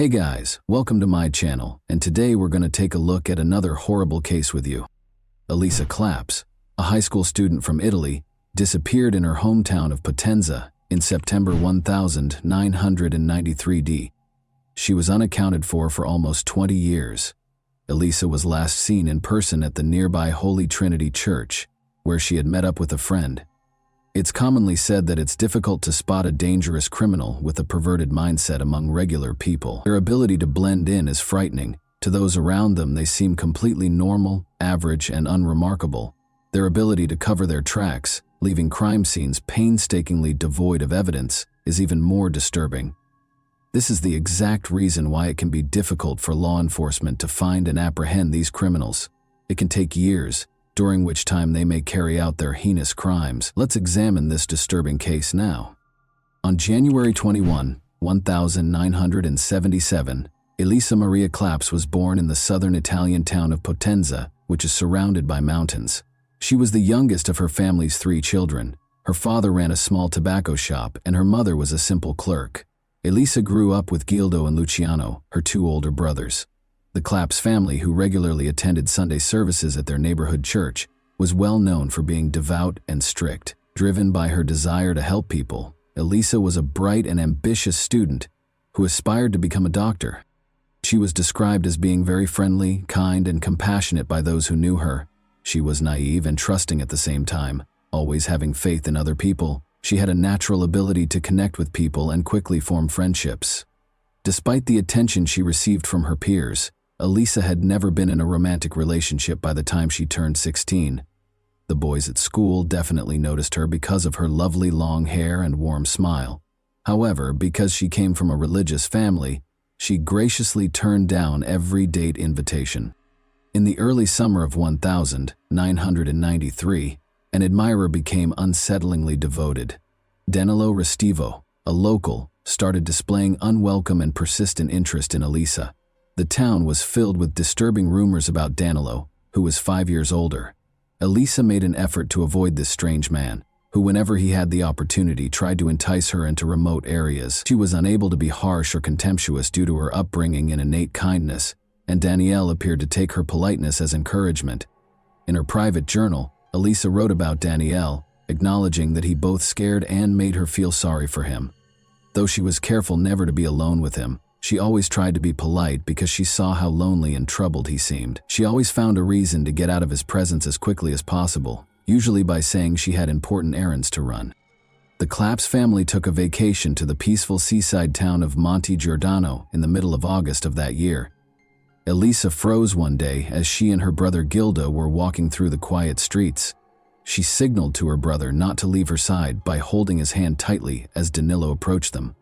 Hey guys, welcome to my channel, and today we're going to take a look at another horrible case with you. Elisa Claps, a high school student from Italy, disappeared in her hometown of Potenza in September 1993 D. She was unaccounted for almost 20 years. Elisa was last seen in person at the nearby Holy Trinity Church, where she had met up with a friend. It's commonly said that it's difficult to spot a dangerous criminal with a perverted mindset among regular people. Their ability to blend in is frightening. To those around them, they seem completely normal, average, and unremarkable. Their ability to cover their tracks, leaving crime scenes painstakingly devoid of evidence, is even more disturbing. This is the exact reason why it can be difficult for law enforcement to find and apprehend these criminals. It can take years, during which time they may carry out their heinous crimes. Let's examine this disturbing case now. On January 21, 1977, Elisa Maria Claps was born in the southern Italian town of Potenza, which is surrounded by mountains. She was the youngest of her family's 3 children. Her father ran a small tobacco shop, and her mother was a simple clerk. Elisa grew up with Gildo and Luciano, her 2 older brothers. The Claps family, who regularly attended Sunday services at their neighborhood church, was well known for being devout and strict. Driven by her desire to help people, Elisa was a bright and ambitious student who aspired to become a doctor. She was described as being very friendly, kind, and compassionate by those who knew her. She was naive and trusting at the same time, always having faith in other people. She had a natural ability to connect with people and quickly form friendships. Despite the attention she received from her peers, Elisa had never been in a romantic relationship by the time she turned 16. The boys at school definitely noticed her because of her lovely long hair and warm smile. However, because she came from a religious family, she graciously turned down every date invitation. In the early summer of 1993, an admirer became unsettlingly devoted. Danilo Restivo, a local, started displaying unwelcome and persistent interest in Elisa. The town was filled with disturbing rumors about Danilo, who was 5 years older. Elisa made an effort to avoid this strange man, who whenever he had the opportunity tried to entice her into remote areas. She was unable to be harsh or contemptuous due to her upbringing and innate kindness, and Danielle appeared to take her politeness as encouragement. In her private journal, Elisa wrote about Danielle, acknowledging that he both scared and made her feel sorry for him. Though she was careful never to be alone with him, she always tried to be polite because she saw how lonely and troubled he seemed. She always found a reason to get out of his presence as quickly as possible, usually by saying she had important errands to run. The Claps family took a vacation to the peaceful seaside town of Monte Giordano in the middle of August of that year. Elisa froze one day as she and her brother Gildo were walking through the quiet streets. She signaled to her brother not to leave her side by holding his hand tightly as Danilo approached them.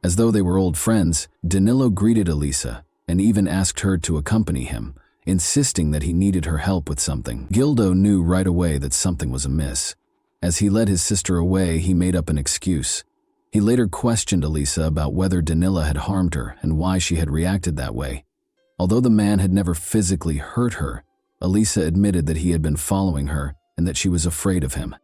As though they were old friends, Danilo greeted Elisa and even asked her to accompany him, insisting that he needed her help with something. Gildo knew right away that something was amiss. As he led his sister away, he made up an excuse. He later questioned Elisa about whether Danilo had harmed her and why she had reacted that way. Although the man had never physically hurt her, Elisa admitted that he had been following her and that she was afraid of him.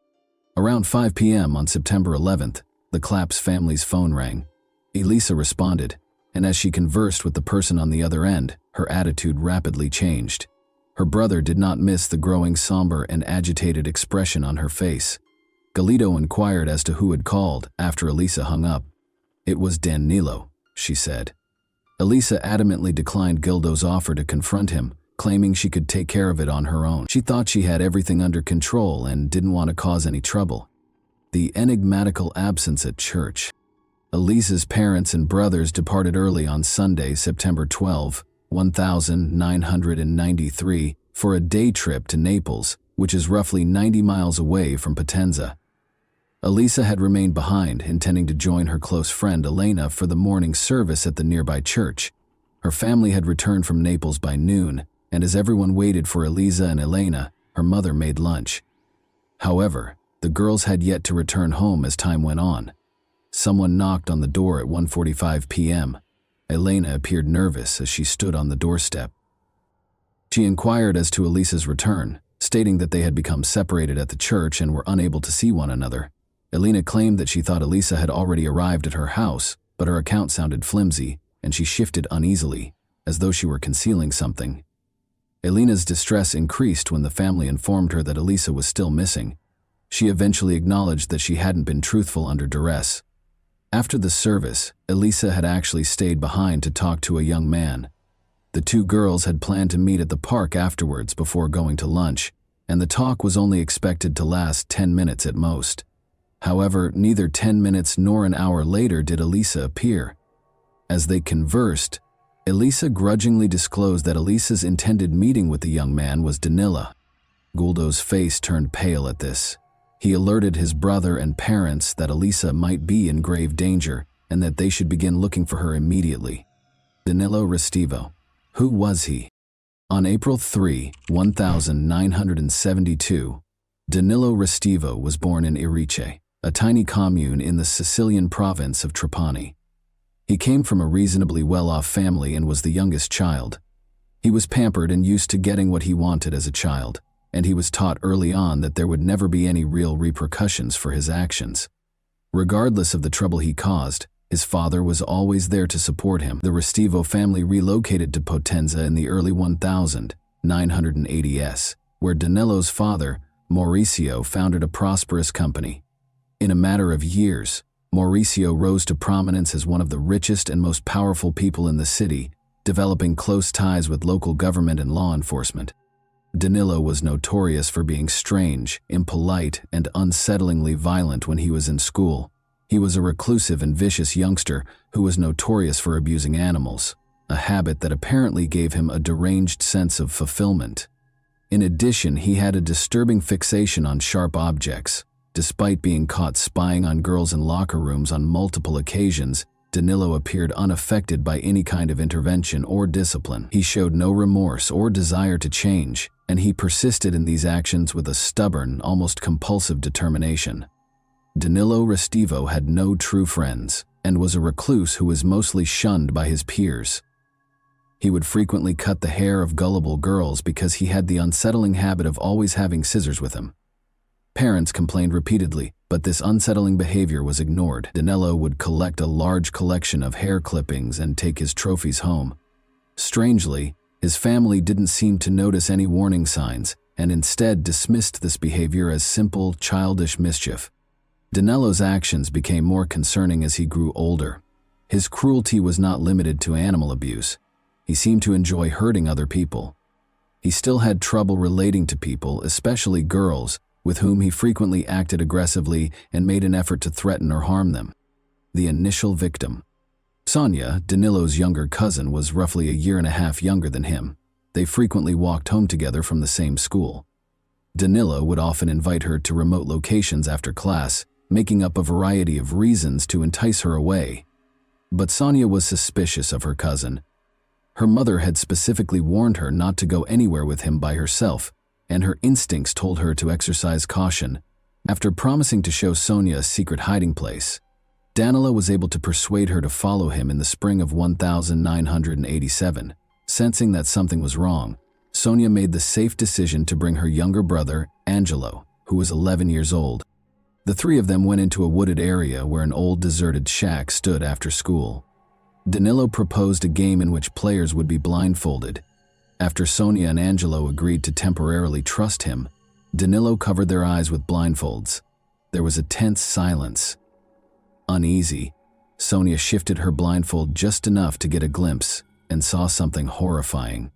Around 5 p.m. on September 11th, the Claps family's phone rang. Elisa responded, and as she conversed with the person on the other end, her attitude rapidly changed. Her brother did not miss the growing somber and agitated expression on her face. Galito inquired as to who had called after Elisa hung up. "It was Danilo," she said. Elisa adamantly declined Gildo's offer to confront him, claiming she could take care of it on her own. She thought she had everything under control and didn't want to cause any trouble. The enigmatical absence at church. Elisa's parents and brothers departed early on Sunday, September 12, 1993, for a day trip to Naples, which is roughly 90 miles away from Potenza. Elisa had remained behind, intending to join her close friend Elena for the morning service at the nearby church. Her family had returned from Naples by noon, and as everyone waited for Elisa and Elena, her mother made lunch. However, the girls had yet to return home as time went on. Someone knocked on the door at 1:45 p.m. Elena appeared nervous as she stood on the doorstep. She inquired as to Elisa's return, stating that they had become separated at the church and were unable to see one another. Elena claimed that she thought Elisa had already arrived at her house, but her account sounded flimsy, and she shifted uneasily, as though she were concealing something. Elena's distress increased when the family informed her that Elisa was still missing. She eventually acknowledged that she hadn't been truthful under duress. After the service, Elisa had actually stayed behind to talk to a young man. The two girls had planned to meet at the park afterwards before going to lunch, and the talk was only expected to last 10 minutes at most. However, neither 10 minutes nor an hour later did Elisa appear. As they conversed, Elisa grudgingly disclosed that Elisa's intended meeting with the young man was Danila. Guldo's face turned pale at this. He alerted his brother and parents that Elisa might be in grave danger and that they should begin looking for her immediately. Danilo Restivo. Who was he? On April 3, 1972, Danilo Restivo was born in Irice, a tiny commune in the Sicilian province of Trapani. He came from a reasonably well-off family and was the youngest child. He was pampered and used to getting what he wanted as a child, and he was taught early on that there would never be any real repercussions for his actions. Regardless of the trouble he caused, his father was always there to support him. The Restivo family relocated to Potenza in the early 1980s, where Danilo's father, Mauricio, founded a prosperous company. In a matter of years, Mauricio rose to prominence as one of the richest and most powerful people in the city, developing close ties with local government and law enforcement. Danilo was notorious for being strange, impolite, and unsettlingly violent when he was in school. He was a reclusive and vicious youngster who was notorious for abusing animals, a habit that apparently gave him a deranged sense of fulfillment. In addition, he had a disturbing fixation on sharp objects. Despite being caught spying on girls in locker rooms on multiple occasions, Danilo appeared unaffected by any kind of intervention or discipline. He showed no remorse or desire to change, and he persisted in these actions with a stubborn, almost compulsive determination. Danilo Restivo had no true friends, and was a recluse who was mostly shunned by his peers. He would frequently cut the hair of gullible girls because he had the unsettling habit of always having scissors with him. Parents complained repeatedly, but this unsettling behavior was ignored. Danilo would collect a large collection of hair clippings and take his trophies home. Strangely, his family didn't seem to notice any warning signs, and instead dismissed this behavior as simple, childish mischief. Danilo's actions became more concerning as he grew older. His cruelty was not limited to animal abuse. He seemed to enjoy hurting other people. He still had trouble relating to people, especially girls, with whom he frequently acted aggressively and made an effort to threaten or harm them. The initial victim. Sonia, Danilo's younger cousin, was roughly a year and a half younger than him. They frequently walked home together from the same school. Danilo would often invite her to remote locations after class, making up a variety of reasons to entice her away. But Sonia was suspicious of her cousin. Her mother had specifically warned her not to go anywhere with him by herself, and her instincts told her to exercise caution. After promising to show Sonia a secret hiding place, Danilo was able to persuade her to follow him in the spring of 1987. Sensing that something was wrong, Sonia made the safe decision to bring her younger brother, Angelo, who was 11 years old. The three of them went into a wooded area where an old deserted shack stood after school. Danilo proposed a game in which players would be blindfolded. After Sonia and Angelo agreed to temporarily trust him, Danilo covered their eyes with blindfolds. There was a tense silence. Uneasy, Sonia shifted her blindfold just enough to get a glimpse and saw something horrifying.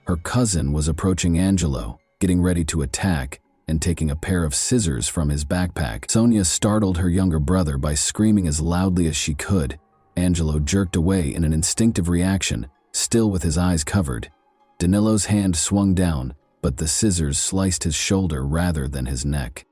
Her cousin was approaching Angelo, getting ready to attack and taking a pair of scissors from his backpack. Sonia startled her younger brother by screaming as loudly as she could. Angelo jerked away in an instinctive reaction, still with his eyes covered. Danilo's hand swung down, but the scissors sliced his shoulder rather than his neck.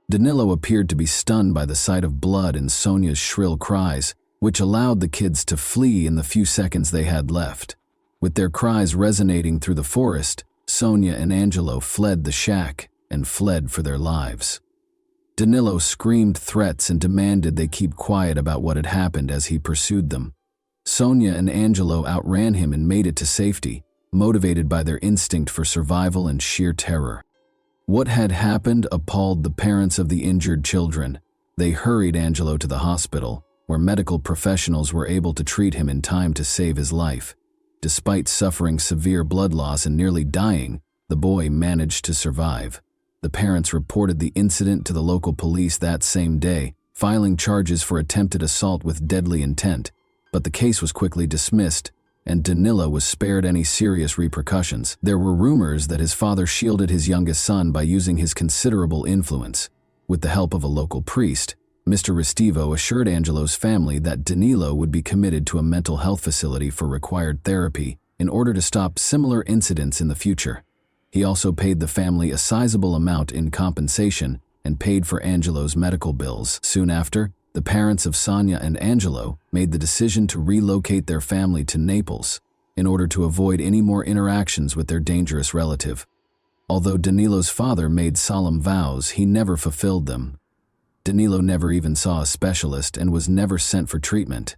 Danilo appeared to be stunned by the sight of blood and Sonia's shrill cries, which allowed the kids to flee in the few seconds they had left. With their cries resonating through the forest, Sonia and Angelo fled the shack and fled for their lives. Danilo screamed threats and demanded they keep quiet about what had happened as he pursued them. Sonia and Angelo outran him and made it to safety, motivated by their instinct for survival and sheer terror. What had happened appalled the parents of the injured children. They hurried Angelo to the hospital, where medical professionals were able to treat him in time to save his life. Despite suffering severe blood loss and nearly dying, the boy managed to survive. The parents reported the incident to the local police that same day, filing charges for attempted assault with deadly intent, but the case was quickly dismissed, and Danilo was spared any serious repercussions. There were rumors that his father shielded his youngest son by using his considerable influence. With the help of a local priest, Mr. Restivo assured Angelo's family that Danilo would be committed to a mental health facility for required therapy in order to stop similar incidents in the future. He also paid the family a sizable amount in compensation and paid for Angelo's medical bills. Soon after, the parents of Sonia and Angelo made the decision to relocate their family to Naples in order to avoid any more interactions with their dangerous relative. Although Danilo's father made solemn vows, he never fulfilled them. Danilo never even saw a specialist and was never sent for treatment.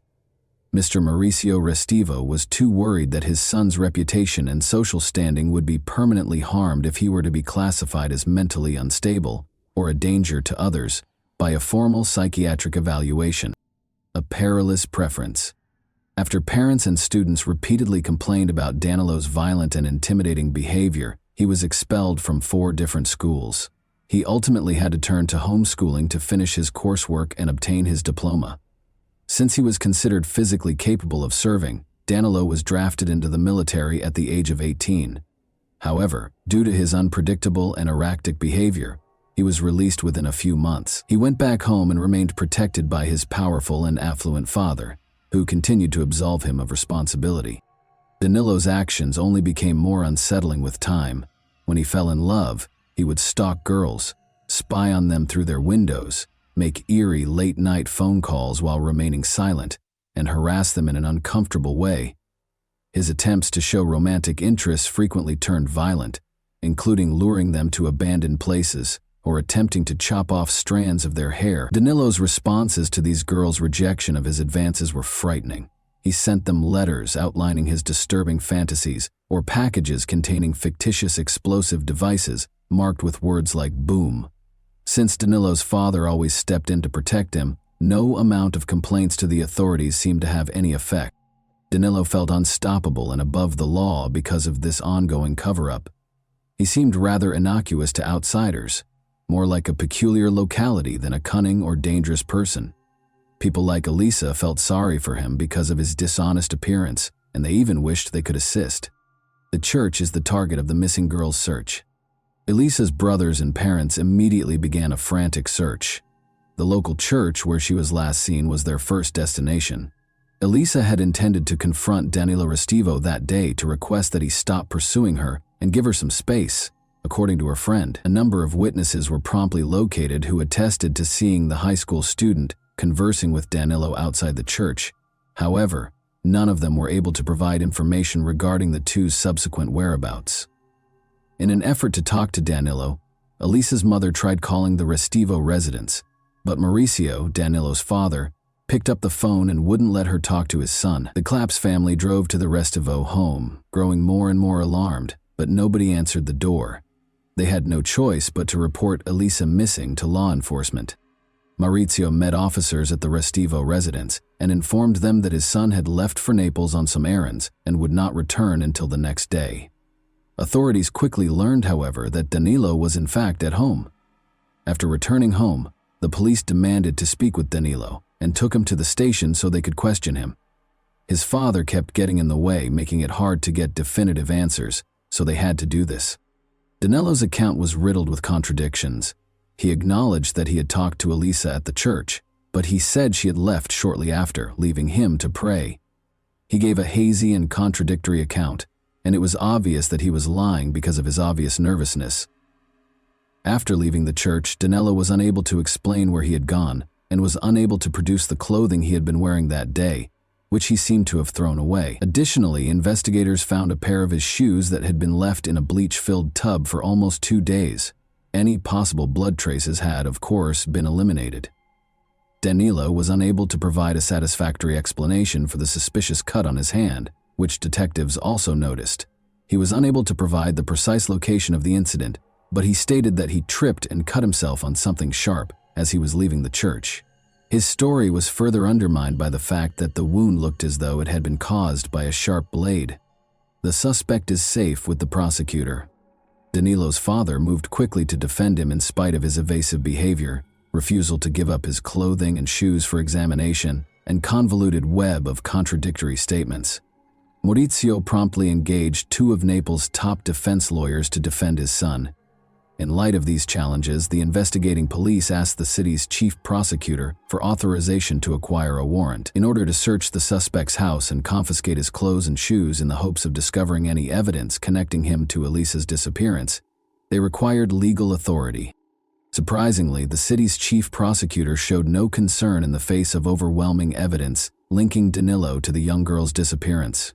Mr. Mauricio Restivo was too worried that his son's reputation and social standing would be permanently harmed if he were to be classified as mentally unstable or a danger to others by a formal psychiatric evaluation. A perilous preference. After parents and students repeatedly complained about Danilo's violent and intimidating behavior, he was expelled from 4 different schools. He ultimately had to turn to homeschooling to finish his coursework and obtain his diploma. Since he was considered physically capable of serving, Danilo was drafted into the military at the age of 18. However, due to his unpredictable and erratic behavior, he was released within a few months. He went back home and remained protected by his powerful and affluent father, who continued to absolve him of responsibility. Danilo's actions only became more unsettling with time. When he fell in love, he would stalk girls, spy on them through their windows, make eerie late-night phone calls while remaining silent, and harass them in an uncomfortable way. His attempts to show romantic interest frequently turned violent, including luring them to abandoned places or attempting to chop off strands of their hair. Danilo's responses to these girls' rejection of his advances were frightening. He sent them letters outlining his disturbing fantasies or packages containing fictitious explosive devices marked with words like boom. Since Danilo's father always stepped in to protect him, no amount of complaints to the authorities seemed to have any effect. Danilo felt unstoppable and above the law because of this ongoing cover-up. He seemed rather innocuous to outsiders, more like a peculiar locality than a cunning or dangerous person. People like Elisa felt sorry for him because of his dishonest appearance, and they even wished they could assist. The church is the target of the missing girl's search. Elisa's brothers and parents immediately began a frantic search. The local church where she was last seen was their first destination. Elisa had intended to confront Danilo Restivo that day to request that he stop pursuing her and give her some space. According to her friend, a number of witnesses were promptly located who attested to seeing the high school student conversing with Danilo outside the church. However, none of them were able to provide information regarding the two's subsequent whereabouts. In an effort to talk to Danilo, Elisa's mother tried calling the Restivo residence, but Mauricio, Danilo's father, picked up the phone and wouldn't let her talk to his son. The Claps family drove to the Restivo home, growing more and more alarmed, but nobody answered the door. They had no choice but to report Elisa missing to law enforcement. Maurizio met officers at the Restivo residence and informed them that his son had left for Naples on some errands and would not return until the next day. Authorities quickly learned, however, that Danilo was in fact at home. After returning home, the police demanded to speak with Danilo and took him to the station so they could question him. His father kept getting in the way, making it hard to get definitive answers, so they had to do this. Danilo's account was riddled with contradictions. He acknowledged that he had talked to Elisa at the church, but he said she had left shortly after, leaving him to pray. He gave a hazy and contradictory account, and it was obvious that he was lying because of his obvious nervousness. After leaving the church, Danilo was unable to explain where he had gone and was unable to produce the clothing he had been wearing that day, which he seemed to have thrown away. Additionally, investigators found a pair of his shoes that had been left in a bleach-filled tub for almost 2 days. Any possible blood traces had, of course, been eliminated. Danilo was unable to provide a satisfactory explanation for the suspicious cut on his hand, which detectives also noticed. He was unable to provide the precise location of the incident, but he stated that he tripped and cut himself on something sharp as he was leaving the church. His story was further undermined by the fact that the wound looked as though it had been caused by a sharp blade. The suspect is safe with the prosecutor. Danilo's father moved quickly to defend him in spite of his evasive behavior, refusal to give up his clothing and shoes for examination, and convoluted web of contradictory statements. Maurizio promptly engaged two of Naples' top defense lawyers to defend his son. In light of these challenges, the investigating police asked the city's chief prosecutor for authorization to acquire a warrant in order to search the suspect's house and confiscate his clothes and shoes in the hopes of discovering any evidence connecting him to Elisa's disappearance. They required legal authority. Surprisingly, the city's chief prosecutor showed no concern in the face of overwhelming evidence linking Danilo to the young girl's disappearance.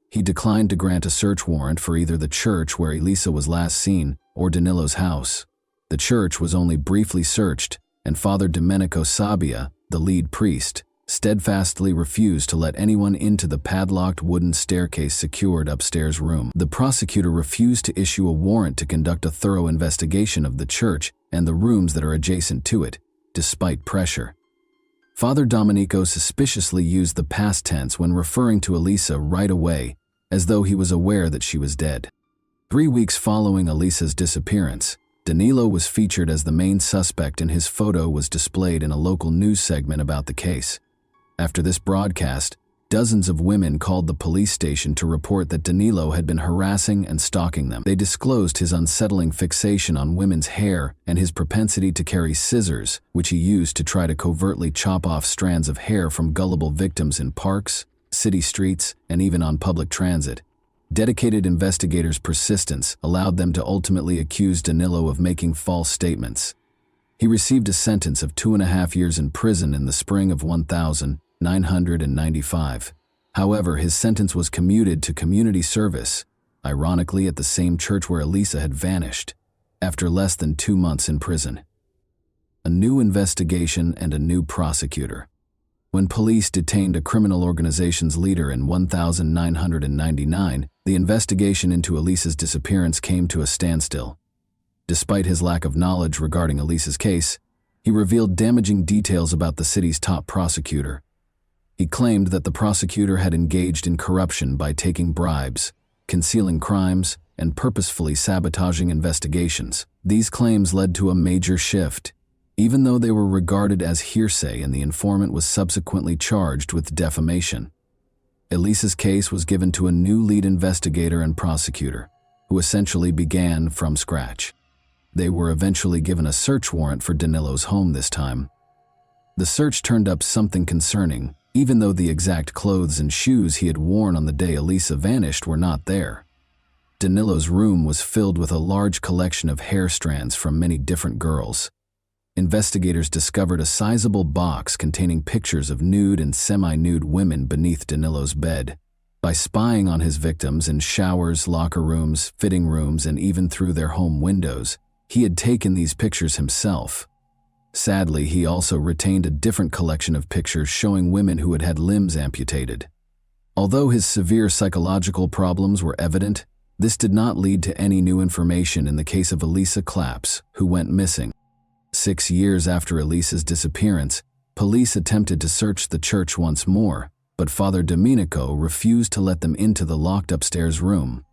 He declined to grant a search warrant for either the church where Elisa was last seen or Danilo's house. The church was only briefly searched, and Father Domenico Sabbia, the lead priest, steadfastly refused to let anyone into the padlocked wooden staircase secured upstairs room. The prosecutor refused to issue a warrant to conduct a thorough investigation of the church and the rooms that are adjacent to it, despite pressure. Father Domenico suspiciously used the past tense when referring to Elisa right away, as though he was aware that she was dead. 3 weeks following Elisa's disappearance, Danilo was featured as the main suspect and his photo was displayed in a local news segment about the case. After this broadcast, dozens of women called the police station to report that Danilo had been harassing and stalking them. They disclosed his unsettling fixation on women's hair and his propensity to carry scissors, which he used to try to covertly chop off strands of hair from gullible victims in parks, city streets, and even on public transit. Dedicated investigators' persistence allowed them to ultimately accuse Danilo of making false statements. He received a sentence of 2.5 years in prison in the spring of 1995. However, his sentence was commuted to community service, ironically at the same church where Elisa had vanished, after less than 2 months in prison. A new investigation and a new prosecutor. When police detained a criminal organization's leader in 1999, the investigation into Elisa's disappearance came to a standstill. Despite his lack of knowledge regarding Elisa's case, he revealed damaging details about the city's top prosecutor. He claimed that the prosecutor had engaged in corruption by taking bribes, concealing crimes, and purposefully sabotaging investigations. These claims led to a major shift, even though they were regarded as hearsay and the informant was subsequently charged with defamation. Elisa's case was given to a new lead investigator and prosecutor, who essentially began from scratch. They were eventually given a search warrant for Danilo's home this time. The search turned up something concerning, even though the exact clothes and shoes he had worn on the day Elisa vanished were not there. Danilo's room was filled with a large collection of hair strands from many different girls. Investigators discovered a sizable box containing pictures of nude and semi-nude women beneath Danilo's bed. By spying on his victims in showers, locker rooms, fitting rooms, and even through their home windows, he had taken these pictures himself. Sadly, he also retained a different collection of pictures showing women who had had limbs amputated. Although his severe psychological problems were evident, this did not lead to any new information in the case of Elisa Claps, who went missing. 6 years after Elisa's disappearance, police attempted to search the church once more, but Father Domenico refused to let them into the locked upstairs room.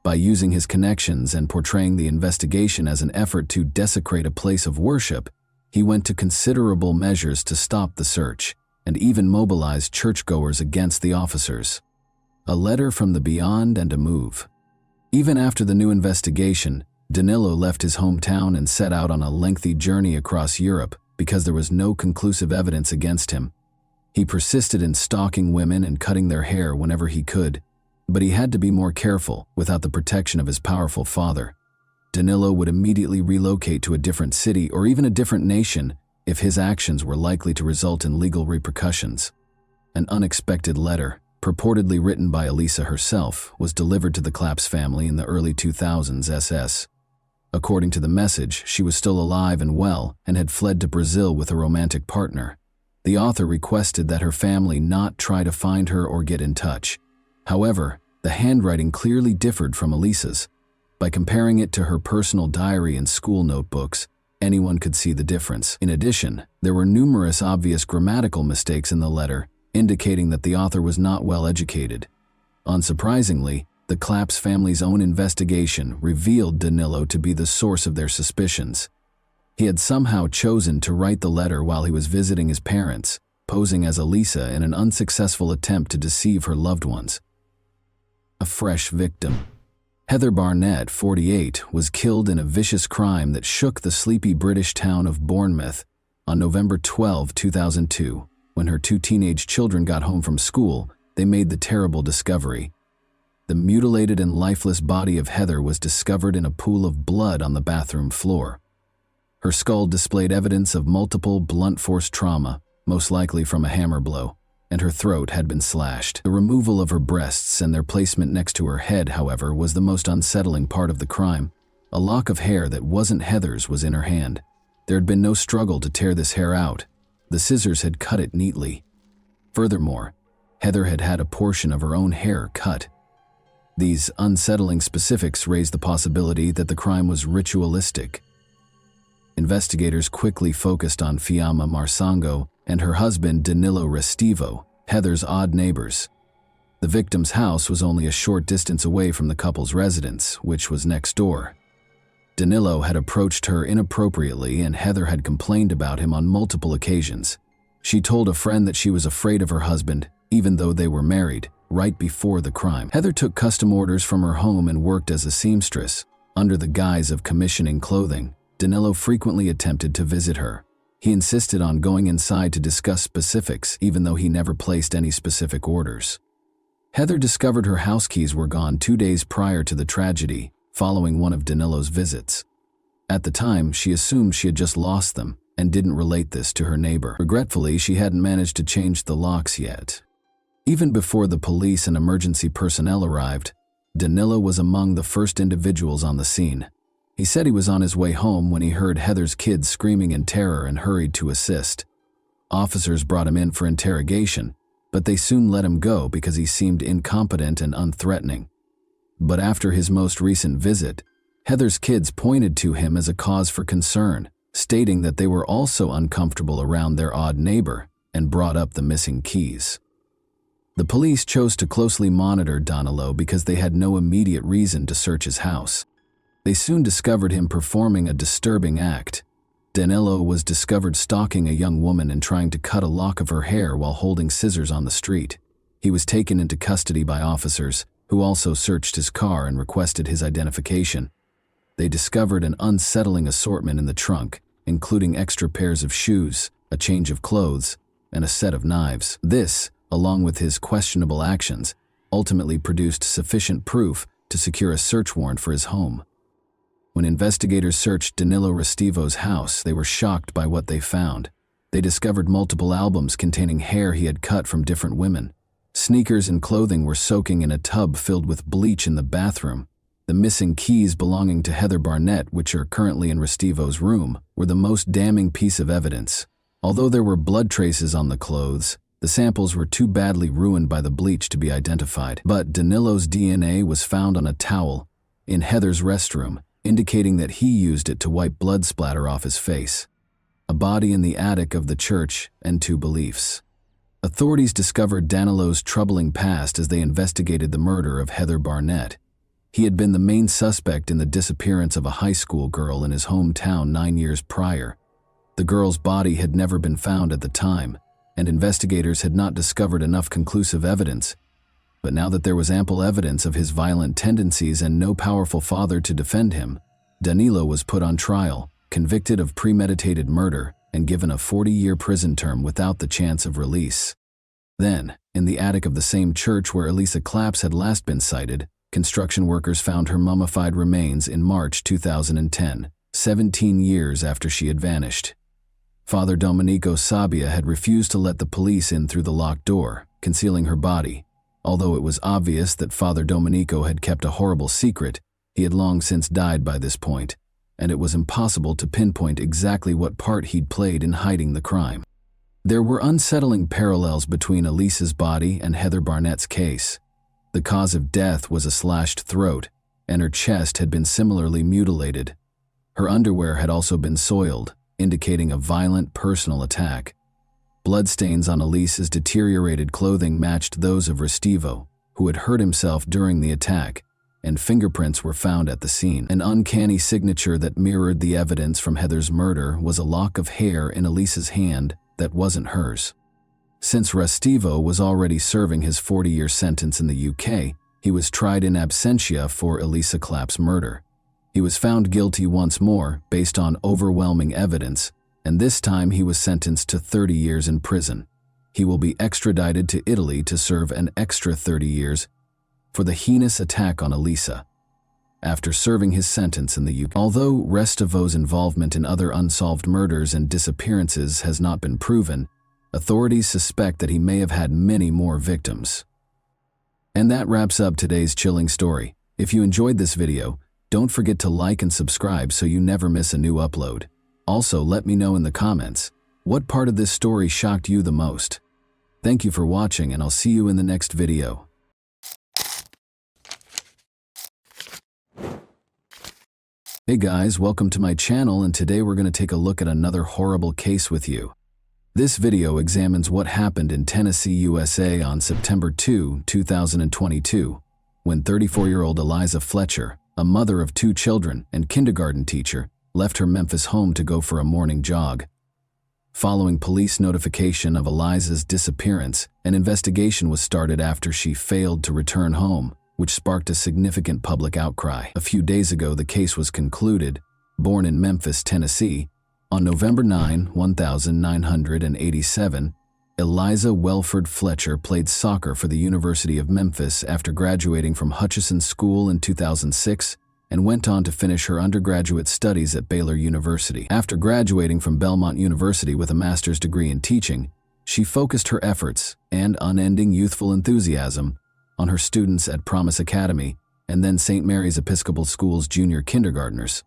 By using his connections and portraying the investigation as an effort to desecrate a place of worship, he went to considerable measures to stop the search, and even mobilized churchgoers against the officers. A letter from the beyond and a move. Even after the new investigation, Danilo left his hometown and set out on a lengthy journey across Europe because there was no conclusive evidence against him. He persisted in stalking women and cutting their hair whenever he could, but he had to be more careful without the protection of his powerful father. Danilo would immediately relocate to a different city or even a different nation if his actions were likely to result in legal repercussions. An unexpected letter, purportedly written by Elisa herself, was delivered to the Claps family in the early 2000s SS. According to the message, she was still alive and well and had fled to Brazil with a romantic partner. The author requested that her family not try to find her or get in touch. However, the handwriting clearly differed from Elisa's. By comparing it to her personal diary and school notebooks, Anyone could see the difference. In addition, there were numerous obvious grammatical mistakes in the letter, indicating that the author was not well educated. Unsurprisingly, the Claps family's own investigation revealed Danilo to be the source of their suspicions. He had somehow chosen to write the letter while he was visiting his parents, posing as Elisa in an unsuccessful attempt to deceive her loved ones. A fresh victim. Heather Barnett, 48, was killed in a vicious crime that shook the sleepy British town of Bournemouth on November 12, 2002. When her two teenage children got home from school, they made the terrible discovery. The mutilated and lifeless body of Heather was discovered in a pool of blood on the bathroom floor. Her skull displayed evidence of multiple blunt force trauma, most likely from a hammer blow, and her throat had been slashed. The removal of her breasts and their placement next to her head, however, was the most unsettling part of the crime. A lock of hair that wasn't Heather's was in her hand. There had been no struggle to tear this hair out. The scissors had cut it neatly. Furthermore, Heather had had a portion of her own hair cut. These unsettling specifics raised the possibility that the crime was ritualistic. Investigators quickly focused on Fiamma Marsango and her husband Danilo Restivo, Heather's odd neighbors. The victim's house was only a short distance away from the couple's residence, which was next door. Danilo had approached her inappropriately, and Heather had complained about him on multiple occasions. She told a friend that she was afraid of her husband, even though they were married, right before the crime. Heather took custom orders from her home and worked as a seamstress. Under the guise of commissioning clothing, Danilo frequently attempted to visit her. He insisted on going inside to discuss specifics, even though he never placed any specific orders. Heather discovered her house keys were gone 2 days prior to the tragedy, following one of Danilo's visits. At the time, she assumed she had just lost them and didn't relate this to her neighbor. Regretfully, she hadn't managed to change the locks yet. Even before the police and emergency personnel arrived, Danilo was among the first individuals on the scene. He said he was on his way home when he heard Heather's kids screaming in terror and hurried to assist. Officers brought him in for interrogation, but they soon let him go because he seemed incompetent and unthreatening. But after his most recent visit, Heather's kids pointed to him as a cause for concern, stating that they were also uncomfortable around their odd neighbor and brought up the missing keys. The police chose to closely monitor Danilo because they had no immediate reason to search his house. They soon discovered him performing a disturbing act. Danilo was discovered stalking a young woman and trying to cut a lock of her hair while holding scissors on the street. He was taken into custody by officers, who also searched his car and requested his identification. They discovered an unsettling assortment in the trunk, including extra pairs of shoes, a change of clothes, and a set of knives. This, along with his questionable actions, ultimately produced sufficient proof to secure a search warrant for his home. When investigators searched Danilo Restivo's house, they were shocked by what they found. They discovered multiple albums containing hair he had cut from different women. Sneakers and clothing were soaking in a tub filled with bleach in the bathroom. The missing keys belonging to Heather Barnett, which are currently in Restivo's room, were the most damning piece of evidence. Although there were blood traces on the clothes, the samples were too badly ruined by the bleach to be identified. But Danilo's DNA was found on a towel in Heather's restroom, indicating that he used it to wipe blood splatter off his face. A body in the attic of the church, and 2 beliefs. Authorities discovered Danilo's troubling past as they investigated the murder of Heather Barnett. He had been the main suspect in the disappearance of a high school girl in his hometown 9 years prior. The girl's body had never been found at the time, and investigators had not discovered enough conclusive evidence. But now that there was ample evidence of his violent tendencies and no powerful father to defend him, Danilo was put on trial, convicted of premeditated murder, and given a 40-year prison term without the chance of release. Then, in the attic of the same church where Elisa Claps had last been sighted, construction workers found her mummified remains in March 2010, 17 years after she had vanished. Father Domenico Sabbia had refused to let the police in through the locked door, concealing her body. Although it was obvious that Father Domenico had kept a horrible secret, he had long since died by this point, and it was impossible to pinpoint exactly what part he'd played in hiding the crime. There were unsettling parallels between Elisa's body and Heather Barnett's case. The cause of death was a slashed throat, and her chest had been similarly mutilated. Her underwear had also been soiled, indicating a violent personal attack. Bloodstains on Elisa's deteriorated clothing matched those of Restivo, who had hurt himself during the attack, and fingerprints were found at the scene. An uncanny signature that mirrored the evidence from Heather's murder was a lock of hair in Elisa's hand that wasn't hers. Since Restivo was already serving his 40-year sentence in the UK, he was tried in absentia for Elisa Clapp's murder. He was found guilty once more based on overwhelming evidence, and this time he was sentenced to 30 years in prison. He will be extradited to Italy to serve an extra 30 years for the heinous attack on Elisa. After serving his sentence in the UK, although Restivo's involvement in other unsolved murders and disappearances has not been proven, authorities suspect that he may have had many more victims. And that wraps up today's chilling story. If you enjoyed this video, don't forget to like and subscribe so you never miss a new upload. Also, let me know in the comments, what part of this story shocked you the most? Thank you for watching, and I'll see you in the next video. Hey guys, welcome to my channel, and today we're going to take a look at another horrible case with you. This video examines what happened in Tennessee, USA on September 2, 2022, when 34-year-old Eliza Fletcher, a mother of 2 children and kindergarten teacher, left her Memphis home to go for a morning jog. Following police notification of Eliza's disappearance, an investigation was started after she failed to return home, which sparked a significant public outcry. A few days ago, the case was concluded. Born in Memphis, Tennessee, on November 9, 1987, Eliza Welford Fletcher played soccer for the University of Memphis after graduating from Hutchinson School in 2006 and went on to finish her undergraduate studies at Baylor University. After graduating from Belmont University with a master's degree in teaching, she focused her efforts and unending youthful enthusiasm on her students at Promise Academy and then St. Mary's Episcopal School's junior kindergartners.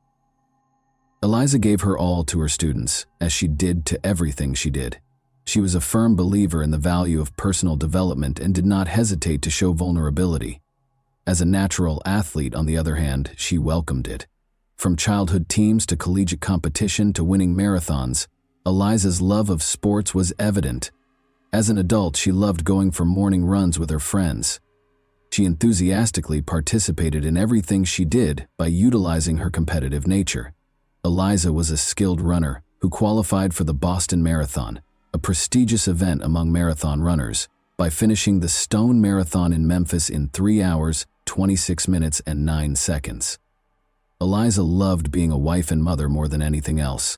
Eliza gave her all to her students, as she did to everything she did. She was a firm believer in the value of personal development and did not hesitate to show vulnerability. As a natural athlete, on the other hand, she welcomed it. From childhood teams to collegiate competition to winning marathons, Eliza's love of sports was evident. As an adult, she loved going for morning runs with her friends. She enthusiastically participated in everything she did by utilizing her competitive nature. Eliza was a skilled runner who qualified for the Boston Marathon, a prestigious event among marathon runners, by finishing the Stone Marathon in Memphis in 3 hours, 26 minutes, and 9 seconds. Eliza loved being a wife and mother more than anything else.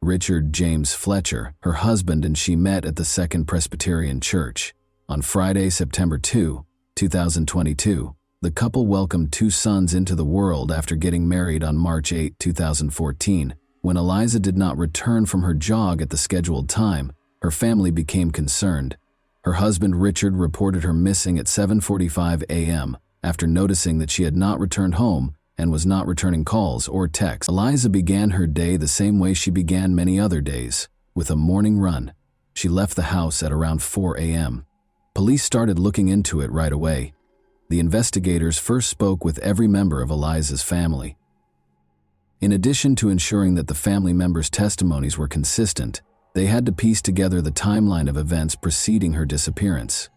Richard James Fletcher, her husband, and she met at the Second Presbyterian Church. On Friday, September 2, 2022, the couple welcomed 2 sons into the world after getting married on March 8, 2014. When Eliza did not return from her jog at the scheduled time, her family became concerned. Her husband Richard reported her missing at 7:45 a.m. after noticing that she had not returned home and was not returning calls or texts. Eliza began her day the same way she began many other days, with a morning run. She left the house at around 4 a.m. Police started looking into it right away. The investigators first spoke with every member of Eliza's family. In addition to ensuring that the family members' testimonies were consistent, they had to piece together the timeline of events preceding her disappearance.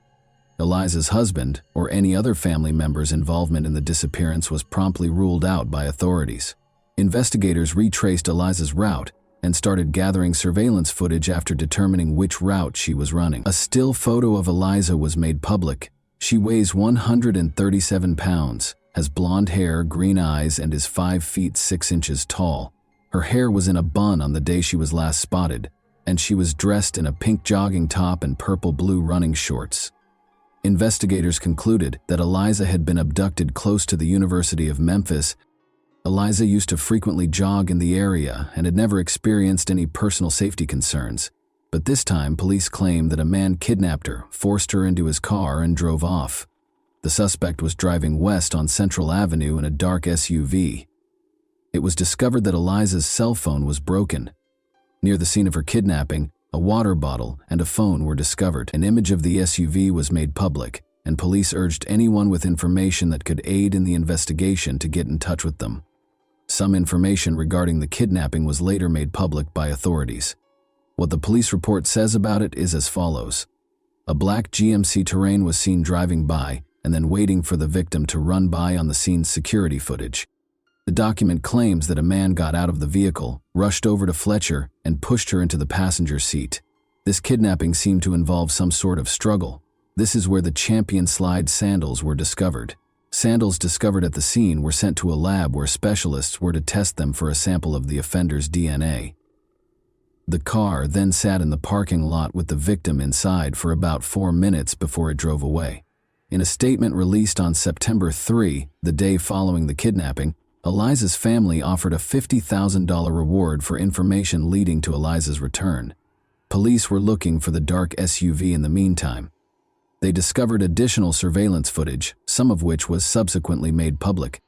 Eliza's husband, or any other family member's involvement in the disappearance, was promptly ruled out by authorities. Investigators retraced Eliza's route and started gathering surveillance footage after determining which route she was running. A still photo of Eliza was made public. She weighs 137 pounds, has blonde hair, green eyes, and is 5 feet 6 inches tall. Her hair was in a bun on the day she was last spotted, and she was dressed in a pink jogging top and purple-blue running shorts. Investigators concluded that Eliza had been abducted close to the University of Memphis. Eliza used to frequently jog in the area and had never experienced any personal safety concerns. But this time, police claimed that a man kidnapped her, forced her into his car, and drove off. The suspect was driving west on Central Avenue in a dark SUV. It was discovered that Eliza's cell phone was broken. Near the scene of her kidnapping, a water bottle and a phone were discovered. An image of the SUV was made public, and police urged anyone with information that could aid in the investigation to get in touch with them. Some information regarding the kidnapping was later made public by authorities. What the police report says about it is as follows. A black GMC Terrain was seen driving by and then waiting for the victim to run by on the scene's security footage. The document claims that a man got out of the vehicle, rushed over to Fletcher, and pushed her into the passenger seat. This kidnapping seemed to involve some sort of struggle. This is where the Champion Slide sandals were discovered. Sandals discovered at the scene were sent to a lab where specialists were to test them for a sample of the offender's DNA. The car then sat in the parking lot with the victim inside for about 4 minutes before it drove away. In a statement released on September 3, the day following the kidnapping, Eliza's family offered a $50,000 reward for information leading to Eliza's return. Police were looking for the dark SUV in the meantime. They discovered additional surveillance footage, some of which was subsequently made public.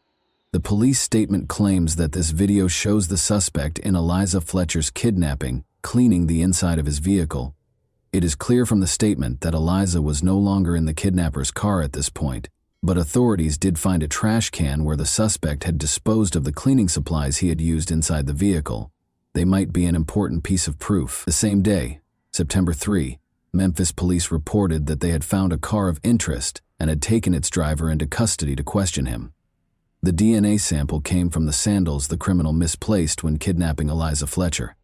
The police statement claims that this video shows the suspect in Eliza Fletcher's kidnapping cleaning the inside of his vehicle. It is clear from the statement that Eliza was no longer in the kidnapper's car at this point, but authorities did find a trash can where the suspect had disposed of the cleaning supplies he had used inside the vehicle. They might be an important piece of proof. The same day, September 3, Memphis police reported that they had found a car of interest and had taken its driver into custody to question him. The DNA sample came from the sandals the criminal misplaced when kidnapping Eliza Fletcher.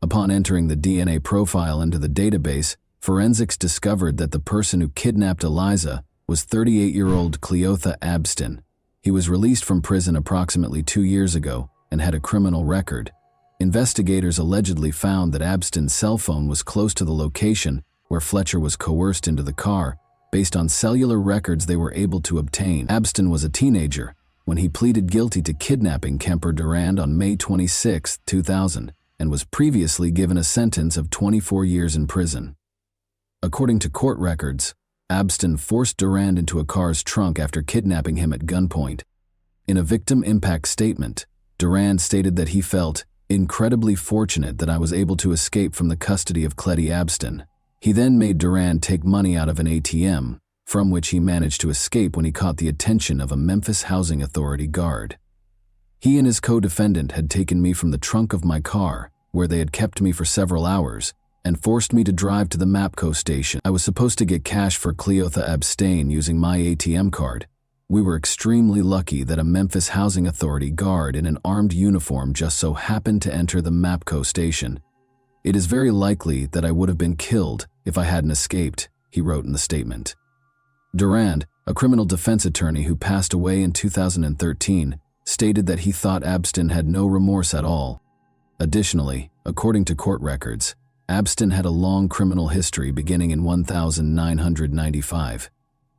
Upon entering the DNA profile into the database, forensics discovered that the person who kidnapped Eliza was 38-year-old Cleotha Abston. He was released from prison approximately 2 years ago and had a criminal record. Investigators allegedly found that Abston's cell phone was close to the location where Fletcher was coerced into the car, based on cellular records they were able to obtain. Abston was a teenager when he pleaded guilty to kidnapping Kemper Durand on May 26, 2000, and was previously given a sentence of 24 years in prison. According to court records, Abston forced Durand into a car's trunk after kidnapping him at gunpoint. In a victim impact statement, Durand stated that he felt incredibly fortunate that I was able to escape from the custody of Cletty Abston. He then made Durand take money out of an ATM, from which he managed to escape when he caught the attention of a Memphis Housing Authority guard. He and his co-defendant had taken me from the trunk of my car, where they had kept me for several hours, and forced me to drive to the MAPCO station. I was supposed to get cash for Cleotha Abstain using my ATM card. We were extremely lucky that a Memphis Housing Authority guard in an armed uniform just so happened to enter the MAPCO station. It is very likely that I would have been killed if I hadn't escaped, he wrote in the statement. Durand, a criminal defense attorney who passed away in 2013, stated that he thought Abston had no remorse at all. Additionally, according to court records, Abston had a long criminal history beginning in 1995.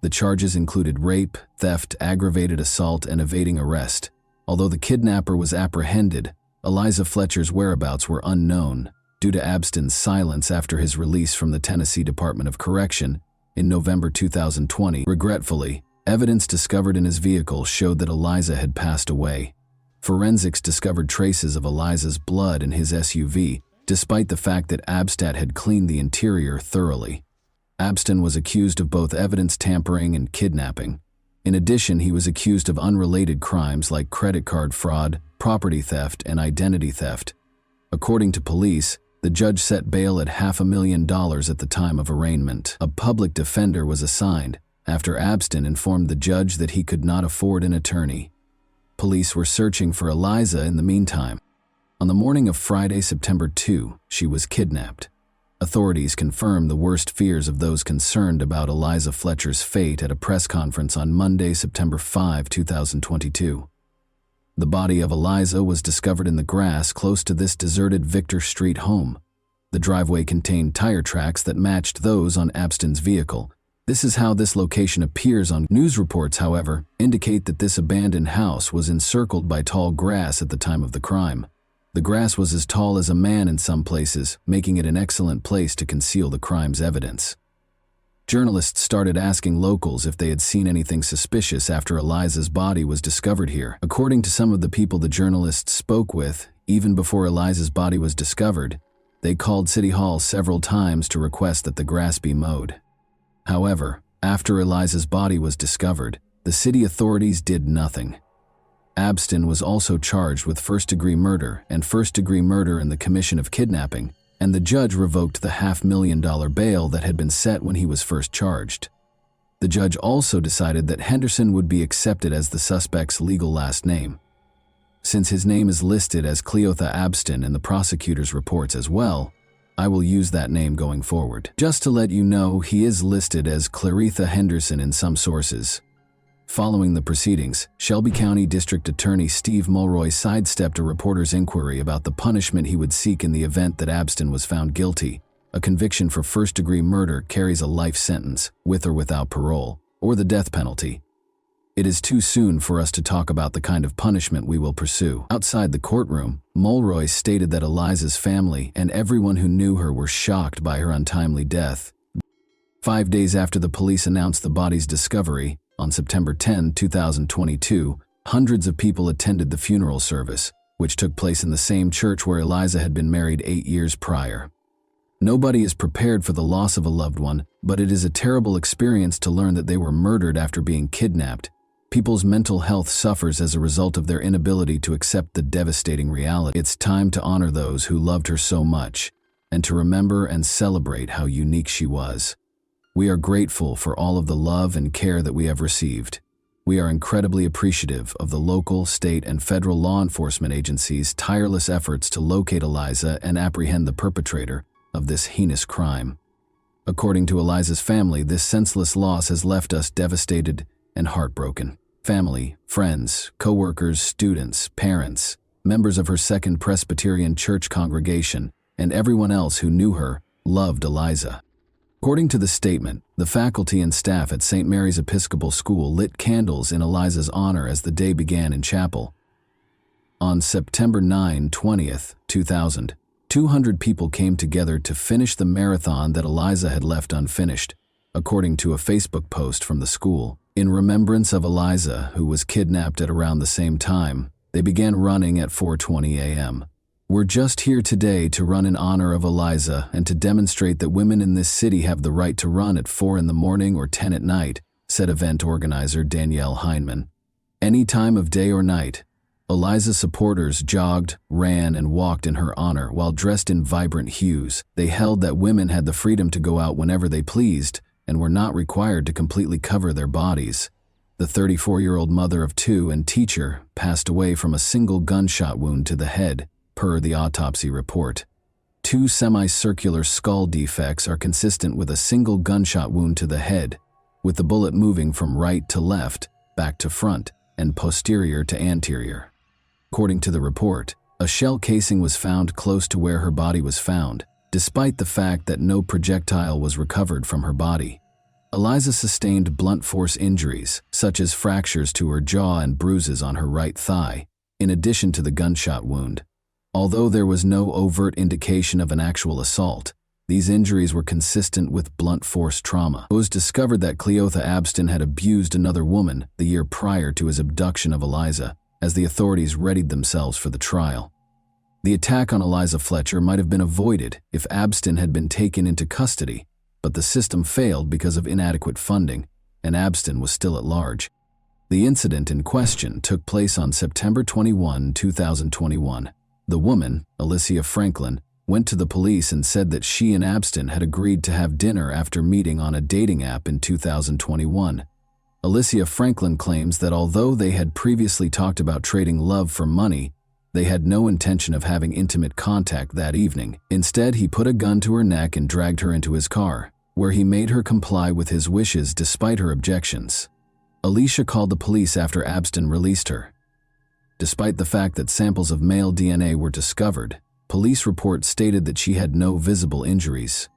The charges included rape, theft, aggravated assault, and evading arrest. Although the kidnapper was apprehended, Eliza Fletcher's whereabouts were unknown due to Abston's silence after his release from the Tennessee Department of Correction in November 2020. Regretfully, evidence discovered in his vehicle showed that Eliza had passed away. Forensics discovered traces of Eliza's blood in his SUV, despite the fact that Abstat had cleaned the interior thoroughly. Abston was accused of both evidence tampering and kidnapping. In addition, he was accused of unrelated crimes like credit card fraud, property theft, and identity theft. According to police, the judge set bail at $500,000 at the time of arraignment. A public defender was assigned after Abston informed the judge that he could not afford an attorney. Police were searching for Eliza in the meantime. On the morning of Friday, September 2, she was kidnapped. Authorities confirmed the worst fears of those concerned about Eliza Fletcher's fate at a press conference on Monday, September 5, 2022. The body of Eliza was discovered in the grass close to this deserted Victor Street home. The driveway contained tire tracks that matched those on Abston's vehicle. This is how this location appears on news reports, however, indicate that this abandoned house was encircled by tall grass at the time of the crime. The grass was as tall as a man in some places, making it an excellent place to conceal the crime's evidence. Journalists started asking locals if they had seen anything suspicious after Eliza's body was discovered here. According to some of the people the journalists spoke with, even before Eliza's body was discovered, they called City Hall several times to request that the grass be mowed. However, after Eliza's body was discovered, the city authorities did nothing. Abstin was also charged with first-degree murder and first-degree murder in the commission of kidnapping, and the judge revoked the $500,000 bail that had been set when he was first charged. The judge also decided that Henderson would be accepted as the suspect's legal last name. Since his name is listed as Cleotha Abstin in the prosecutor's reports as well, I will use that name going forward. Just to let you know, he is listed as Claretha Henderson in some sources. Following the proceedings, Shelby County District Attorney Steve Mulroy sidestepped a reporter's inquiry about the punishment he would seek in the event that Abstin was found guilty. A conviction for first-degree murder carries a life sentence, with or without parole, or the death penalty. It is too soon for us to talk about the kind of punishment we will pursue. Outside the courtroom, Mulroy stated that Eliza's family and everyone who knew her were shocked by her untimely death. 5 days after the police announced the body's discovery, on September 10, 2022, hundreds of people attended the funeral service, which took place in the same church where Eliza had been married 8 years prior. Nobody is prepared for the loss of a loved one, but it is a terrible experience to learn that they were murdered after being kidnapped. People's mental health suffers as a result of their inability to accept the devastating reality. It's time to honor those who loved her so much, and to remember and celebrate how unique she was. We are grateful for all of the love and care that we have received. We are incredibly appreciative of the local, state, and federal law enforcement agencies' tireless efforts to locate Eliza and apprehend the perpetrator of this heinous crime. According to Eliza's family, this senseless loss has left us devastated and heartbroken. Family, friends, co-workers, students, parents, members of her Second Presbyterian Church congregation, and everyone else who knew her loved Eliza. According to the statement, the faculty and staff at St. Mary's Episcopal School lit candles in Eliza's honor as the day began in chapel. On September 9, 20th, 2000, 200 people came together to finish the marathon that Eliza had left unfinished, according to a Facebook post from the school. In remembrance of Eliza, who was kidnapped at around the same time, they began running at 4:20 a.m. We're just here today to run in honor of Eliza and to demonstrate that women in this city have the right to run at 4 in the morning or 10 at night, said event organizer Danielle Heineman. Any time of day or night, Eliza's supporters jogged, ran, and walked in her honor while dressed in vibrant hues. They held that women had the freedom to go out whenever they pleased and were not required to completely cover their bodies. The 34-year-old mother of 2 and teacher passed away from a single gunshot wound to the head, per the autopsy report. 2 semicircular skull defects are consistent with a single gunshot wound to the head, with the bullet moving from right to left, back to front, and posterior to anterior. According to the report, a shell casing was found close to where her body was found, despite the fact that no projectile was recovered from her body. Eliza sustained blunt force injuries, such as fractures to her jaw and bruises on her right thigh, in addition to the gunshot wound. Although there was no overt indication of an actual assault, these injuries were consistent with blunt force trauma. It was discovered that Cleotha Abstin had abused another woman the year prior to his abduction of Eliza, as the authorities readied themselves for the trial. The attack on Eliza Fletcher might have been avoided if Abstin had been taken into custody, but the system failed because of inadequate funding, and Abstin was still at large. The incident in question took place on September 21, 2021. The woman, Alicia Franklin, went to the police and said that she and Abstin had agreed to have dinner after meeting on a dating app in 2021. Alicia Franklin claims that although they had previously talked about trading love for money, they had no intention of having intimate contact that evening. Instead, he put a gun to her neck and dragged her into his car, where he made her comply with his wishes despite her objections. Alicia called the police after Abstin released her. Despite the fact that samples of male DNA were discovered, police reports stated that she had no visible injuries.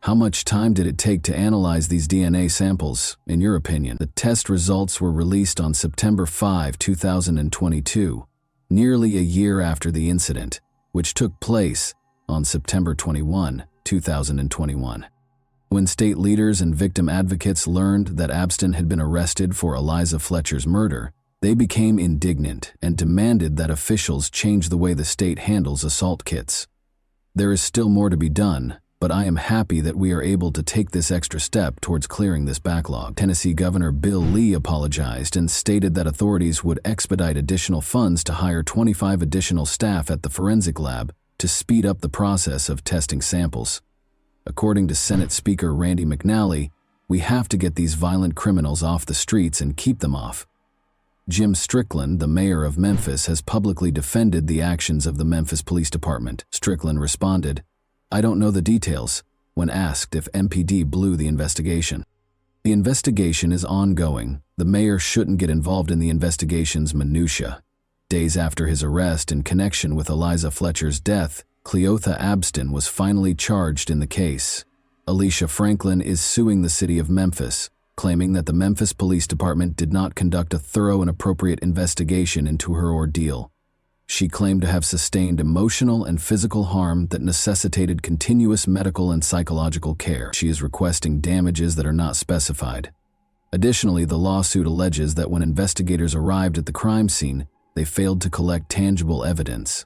How much time did it take to analyze these DNA samples, in your opinion? The test results were released on September 5, 2022, nearly a year after the incident, which took place on September 21, 2021. When state leaders and victim advocates learned that Abstin had been arrested for Eliza Fletcher's murder, they became indignant and demanded that officials change the way the state handles assault kits. There is still more to be done, but I am happy that we are able to take this extra step towards clearing this backlog. Tennessee Governor Bill Lee apologized and stated that authorities would expedite additional funds to hire 25 additional staff at the forensic lab to speed up the process of testing samples. According to Senate Speaker Randy McNally, we have to get these violent criminals off the streets and keep them off. Jim Strickland, the mayor of Memphis, has publicly defended the actions of the Memphis Police Department. Strickland responded, "I don't know the details," when asked if MPD blew the investigation. The investigation is ongoing. The mayor shouldn't get involved in the investigation's minutiae. Days after his arrest in connection with Eliza Fletcher's death, Cleotha Abston was finally charged in the case. Alicia Franklin is suing the city of Memphis, claiming that the Memphis Police Department did not conduct a thorough and appropriate investigation into her ordeal. She claimed to have sustained emotional and physical harm that necessitated continuous medical and psychological care. She is requesting damages that are not specified. Additionally, the lawsuit alleges that when investigators arrived at the crime scene, they failed to collect tangible evidence.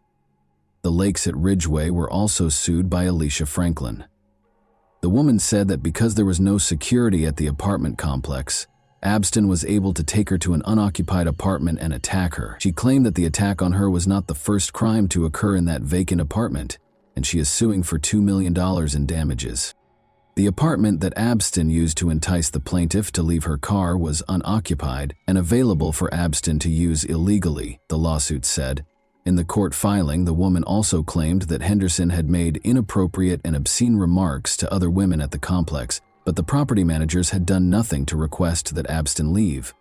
The Lakes at Ridgeway were also sued by Alicia Franklin. The woman said that because there was no security at the apartment complex, Abston was able to take her to an unoccupied apartment and attack her. She claimed that the attack on her was not the first crime to occur in that vacant apartment, and she is suing for $2 million in damages. The apartment that Abston used to entice the plaintiff to leave her car was unoccupied and available for Abston to use illegally, the lawsuit said. In the court filing, the woman also claimed that Henderson had made inappropriate and obscene remarks to other women at the complex, but the property managers had done nothing to request that Abston leave.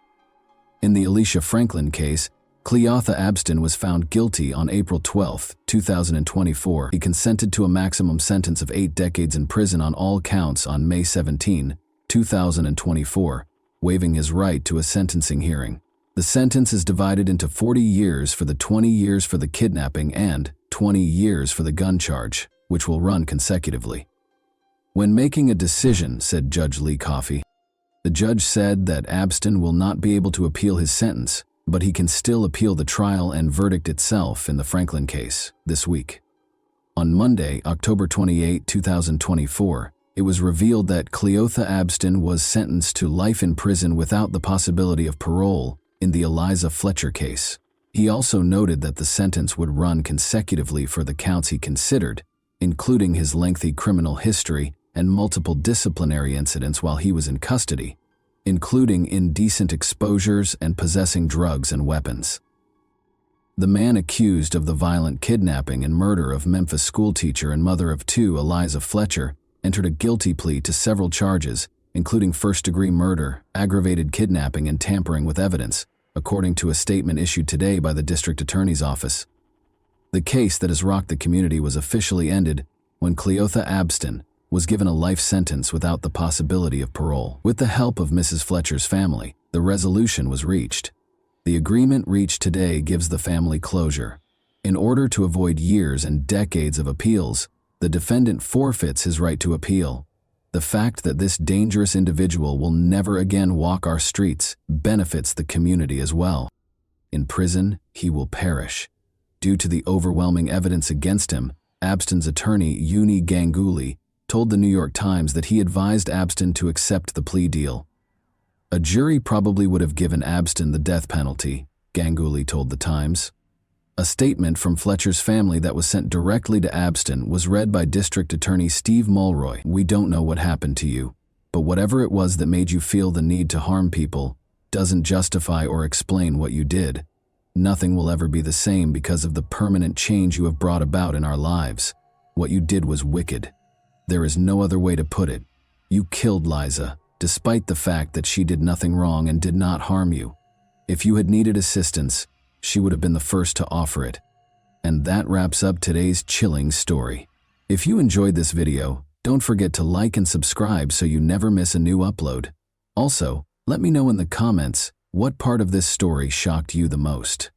In the Alicia Franklin case, Cleotha Abston was found guilty on April 12, 2024. He consented to a maximum sentence of 8 decades in prison on all counts on May 17, 2024, waiving his right to a sentencing hearing. The sentence is divided into 40 years for the 20 years for the kidnapping and 20 years for the gun charge, which will run consecutively. When making a decision, said Judge Lee Coffey, the judge said that Abston will not be able to appeal his sentence, but he can still appeal the trial and verdict itself in the Franklin case this week. On Monday, October 28, 2024, it was revealed that Cleotha Abston was sentenced to life in prison without the possibility of parole in the Eliza Fletcher case. He also noted that the sentence would run consecutively for the counts he considered, including his lengthy criminal history and multiple disciplinary incidents while he was in custody, including indecent exposures and possessing drugs and weapons. The man accused of the violent kidnapping and murder of Memphis schoolteacher and mother of 2, Eliza Fletcher, entered a guilty plea to several charges, including first-degree murder, aggravated kidnapping, and tampering with evidence, according to a statement issued today by the district attorney's office. The case that has rocked the community was officially ended when Cleotha Abston was given a life sentence without the possibility of parole. With the help of Mrs. Fletcher's family, the resolution was reached. The agreement reached today gives the family closure. In order to avoid years and decades of appeals, the defendant forfeits his right to appeal. The fact that this dangerous individual will never again walk our streets benefits the community as well. In prison, he will perish. Due to the overwhelming evidence against him, Abston's attorney, Uni Ganguly, told the New York Times that he advised Abston to accept the plea deal. A jury probably would have given Abston the death penalty, Ganguly told the Times. A statement from Fletcher's family that was sent directly to Abston was read by District Attorney Steve Mulroy. "We don't know what happened to you, but whatever it was that made you feel the need to harm people doesn't justify or explain what you did. Nothing will ever be the same because of the permanent change you have brought about in our lives. What you did was wicked. There is no other way to put it. You killed Liza, despite the fact that she did nothing wrong and did not harm you. If you had needed assistance, she would have been the first to offer it." And that wraps up today's chilling story. If you enjoyed this video, don't forget to like and subscribe so you never miss a new upload. Also, let me know in the comments what part of this story shocked you the most.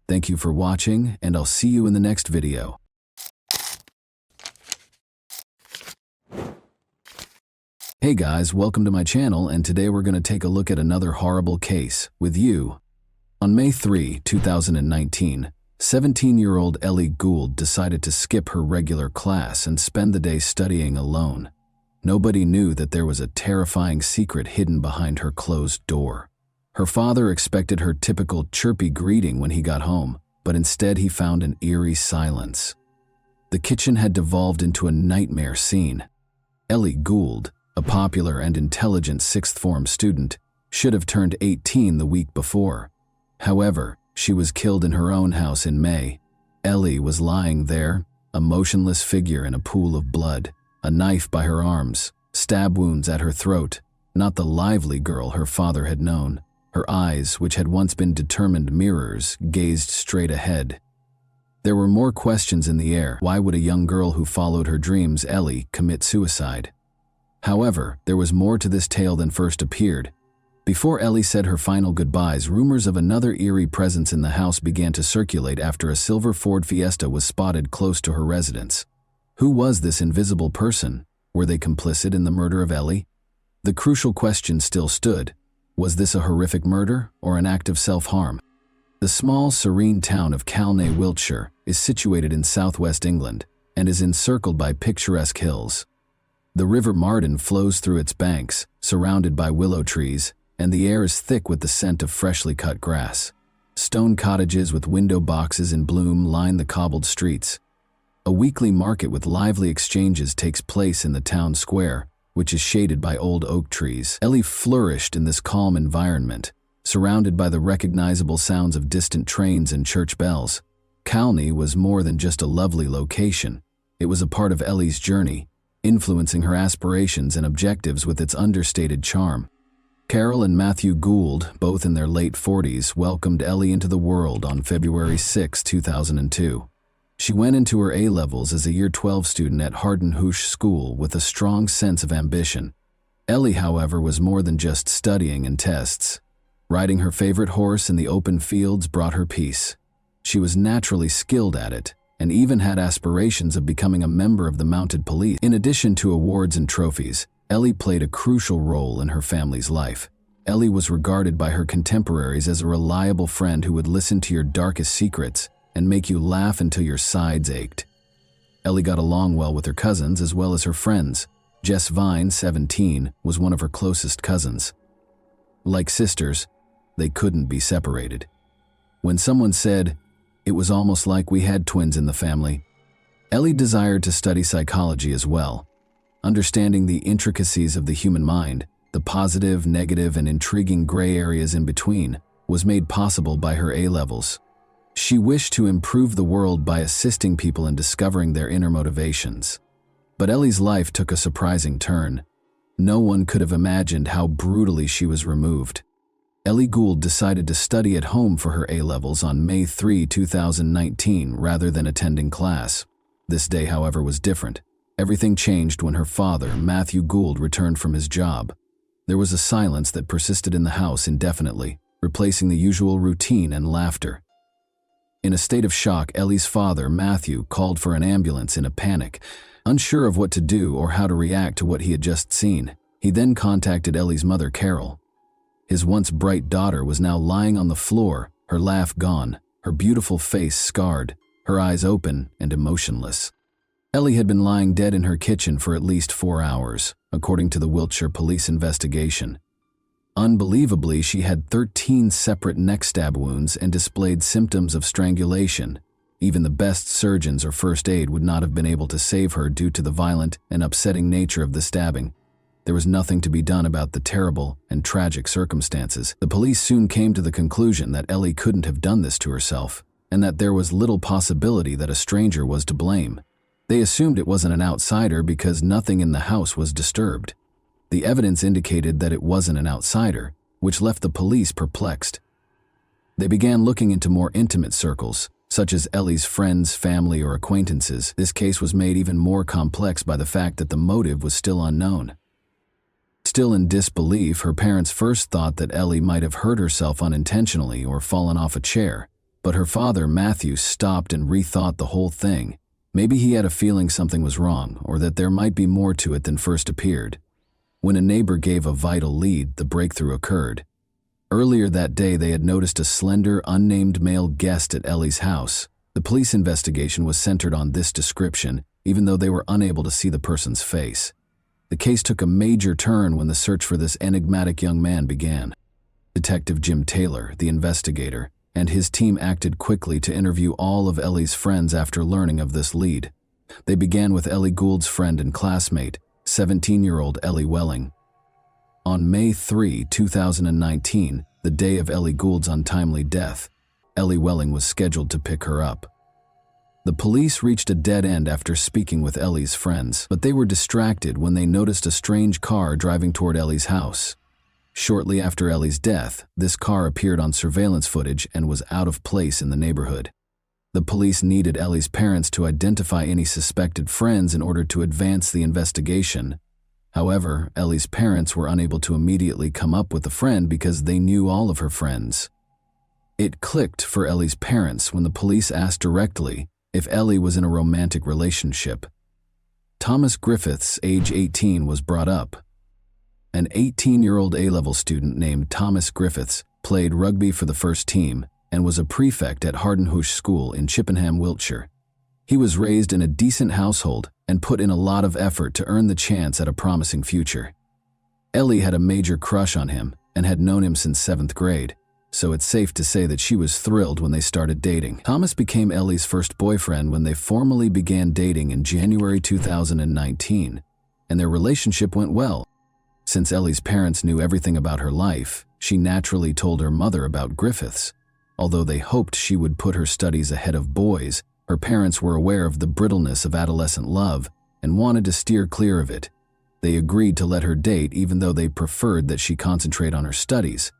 Thank you for watching, and I'll see you in the next video. Hey guys, welcome to my channel, and today we're going to take a look at another horrible case with you. On May 3, 2019, 17-year-old Ellie Gould decided to skip her regular class and spend the day studying alone. Nobody knew that there was a terrifying secret hidden behind her closed door. Her father expected her typical chirpy greeting when he got home, but instead he found an eerie silence. The kitchen had devolved into a nightmare scene. Ellie Gould, a popular and intelligent sixth-form student, should have turned 18 the week before. However, she was killed in her own house in May. Ellie was lying there, a motionless figure in a pool of blood, a knife by her arms, stab wounds at her throat, not the lively girl her father had known. Her eyes, which had once been determined mirrors, gazed straight ahead. There were more questions in the air. Why would a young girl who followed her dreams, Ellie, commit suicide? However, there was more to this tale than first appeared. Before Ellie said her final goodbyes, rumors of another eerie presence in the house began to circulate after a silver Ford Fiesta was spotted close to her residence. Who was this invisible person? Were they complicit in the murder of Ellie? The crucial question still stood. Was this a horrific murder or an act of self-harm? The small, serene town of Calne, Wiltshire, is situated in southwest England and is encircled by picturesque hills. The River Marden flows through its banks, surrounded by willow trees, and the air is thick with the scent of freshly cut grass. Stone cottages with window boxes in bloom line the cobbled streets. A weekly market with lively exchanges takes place in the town square, which is shaded by old oak trees. Ellie flourished in this calm environment, surrounded by the recognizable sounds of distant trains and church bells. Calne was more than just a lovely location. It was a part of Ellie's journey, influencing her aspirations and objectives with its understated charm. Carol and Matthew Gould, both in their late 40s, welcomed Ellie into the world on February 6, 2002. She went into her A-levels as a Year 12 student at Hardenhoosh School with a strong sense of ambition. Ellie, however, was more than just studying and tests. Riding her favorite horse in the open fields brought her peace. She was naturally skilled at it, and even had aspirations of becoming a member of the mounted police. In addition to awards and trophies, Ellie played a crucial role in her family's life. Ellie was regarded by her contemporaries as a reliable friend who would listen to your darkest secrets and make you laugh until your sides ached. Ellie got along well with her cousins as well as her friends. Jess Vine, 17, was one of her closest cousins. Like sisters, they couldn't be separated. When someone said, "It was almost like we had twins in the family," Ellie desired to study psychology as well. Understanding the intricacies of the human mind, the positive, negative, and intriguing gray areas in between, was made possible by her A-levels. She wished to improve the world by assisting people in discovering their inner motivations. But Ellie's life took a surprising turn. No one could have imagined how brutally she was removed. Ellie Gould decided to study at home for her A-levels on May 3, 2019, rather than attending class. This day, however, was different. Everything changed when her father, Matthew Gould, returned from his job. There was a silence that persisted in the house indefinitely, replacing the usual routine and laughter. In a state of shock, Ellie's father, Matthew, called for an ambulance in a panic, unsure of what to do or how to react to what he had just seen. He then contacted Ellie's mother, Carol. His once bright daughter was now lying on the floor, her laugh gone, her beautiful face scarred, her eyes open and emotionless. Ellie had been lying dead in her kitchen for at least 4 hours, according to the Wiltshire police investigation. Unbelievably, she had 13 separate neck stab wounds and displayed symptoms of strangulation. Even the best surgeons or first aid would not have been able to save her due to the violent and upsetting nature of the stabbing. There was nothing to be done about the terrible and tragic circumstances. The police soon came to the conclusion that Ellie couldn't have done this to herself, and that there was little possibility that a stranger was to blame. They assumed it wasn't an outsider because nothing in the house was disturbed. The evidence indicated that it wasn't an outsider, which left the police perplexed. They began looking into more intimate circles, such as Ellie's friends, family, or acquaintances. This case was made even more complex by the fact that the motive was still unknown. Still in disbelief, her parents first thought that Ellie might have hurt herself unintentionally or fallen off a chair, but her father, Matthew, stopped and rethought the whole thing. Maybe he had a feeling something was wrong, or that there might be more to it than first appeared. When a neighbor gave a vital lead, the breakthrough occurred. Earlier that day, they had noticed a slender, unnamed male guest at Ellie's house. The police investigation was centered on this description, even though they were unable to see the person's face. The case took a major turn when the search for this enigmatic young man began. Detective Jim Taylor, the investigator, and his team acted quickly to interview all of Ellie's friends after learning of this lead. They began with Ellie Gould's friend and classmate, 17-year-old Ellie Welling. On May 3, 2019, the day of Ellie Gould's untimely death, Ellie Welling was scheduled to pick her up. The police reached a dead end after speaking with Ellie's friends, but they were distracted when they noticed a strange car driving toward Ellie's house. Shortly after Ellie's death, this car appeared on surveillance footage and was out of place in the neighborhood. The police needed Ellie's parents to identify any suspected friends in order to advance the investigation. However, Ellie's parents were unable to immediately come up with a friend because they knew all of her friends. It clicked for Ellie's parents when the police asked directly if Ellie was in a romantic relationship. Thomas Griffiths, age 18, was brought up. An 18-year-old A-level student named Thomas Griffiths played rugby for the first team and was a prefect at Hardenhush School in Chippenham, Wiltshire. He was raised in a decent household and put in a lot of effort to earn the chance at a promising future. Ellie had a major crush on him and had known him since 7th grade, so it's safe to say that she was thrilled when they started dating. Thomas became Ellie's first boyfriend when they formally began dating in January 2019, and their relationship went well. Since Ellie's parents knew everything about her life, she naturally told her mother about Griffiths. Although they hoped she would put her studies ahead of boys, her parents were aware of the brittleness of adolescent love and wanted to steer clear of it. They agreed to let her date even though they preferred that she concentrate on her studies.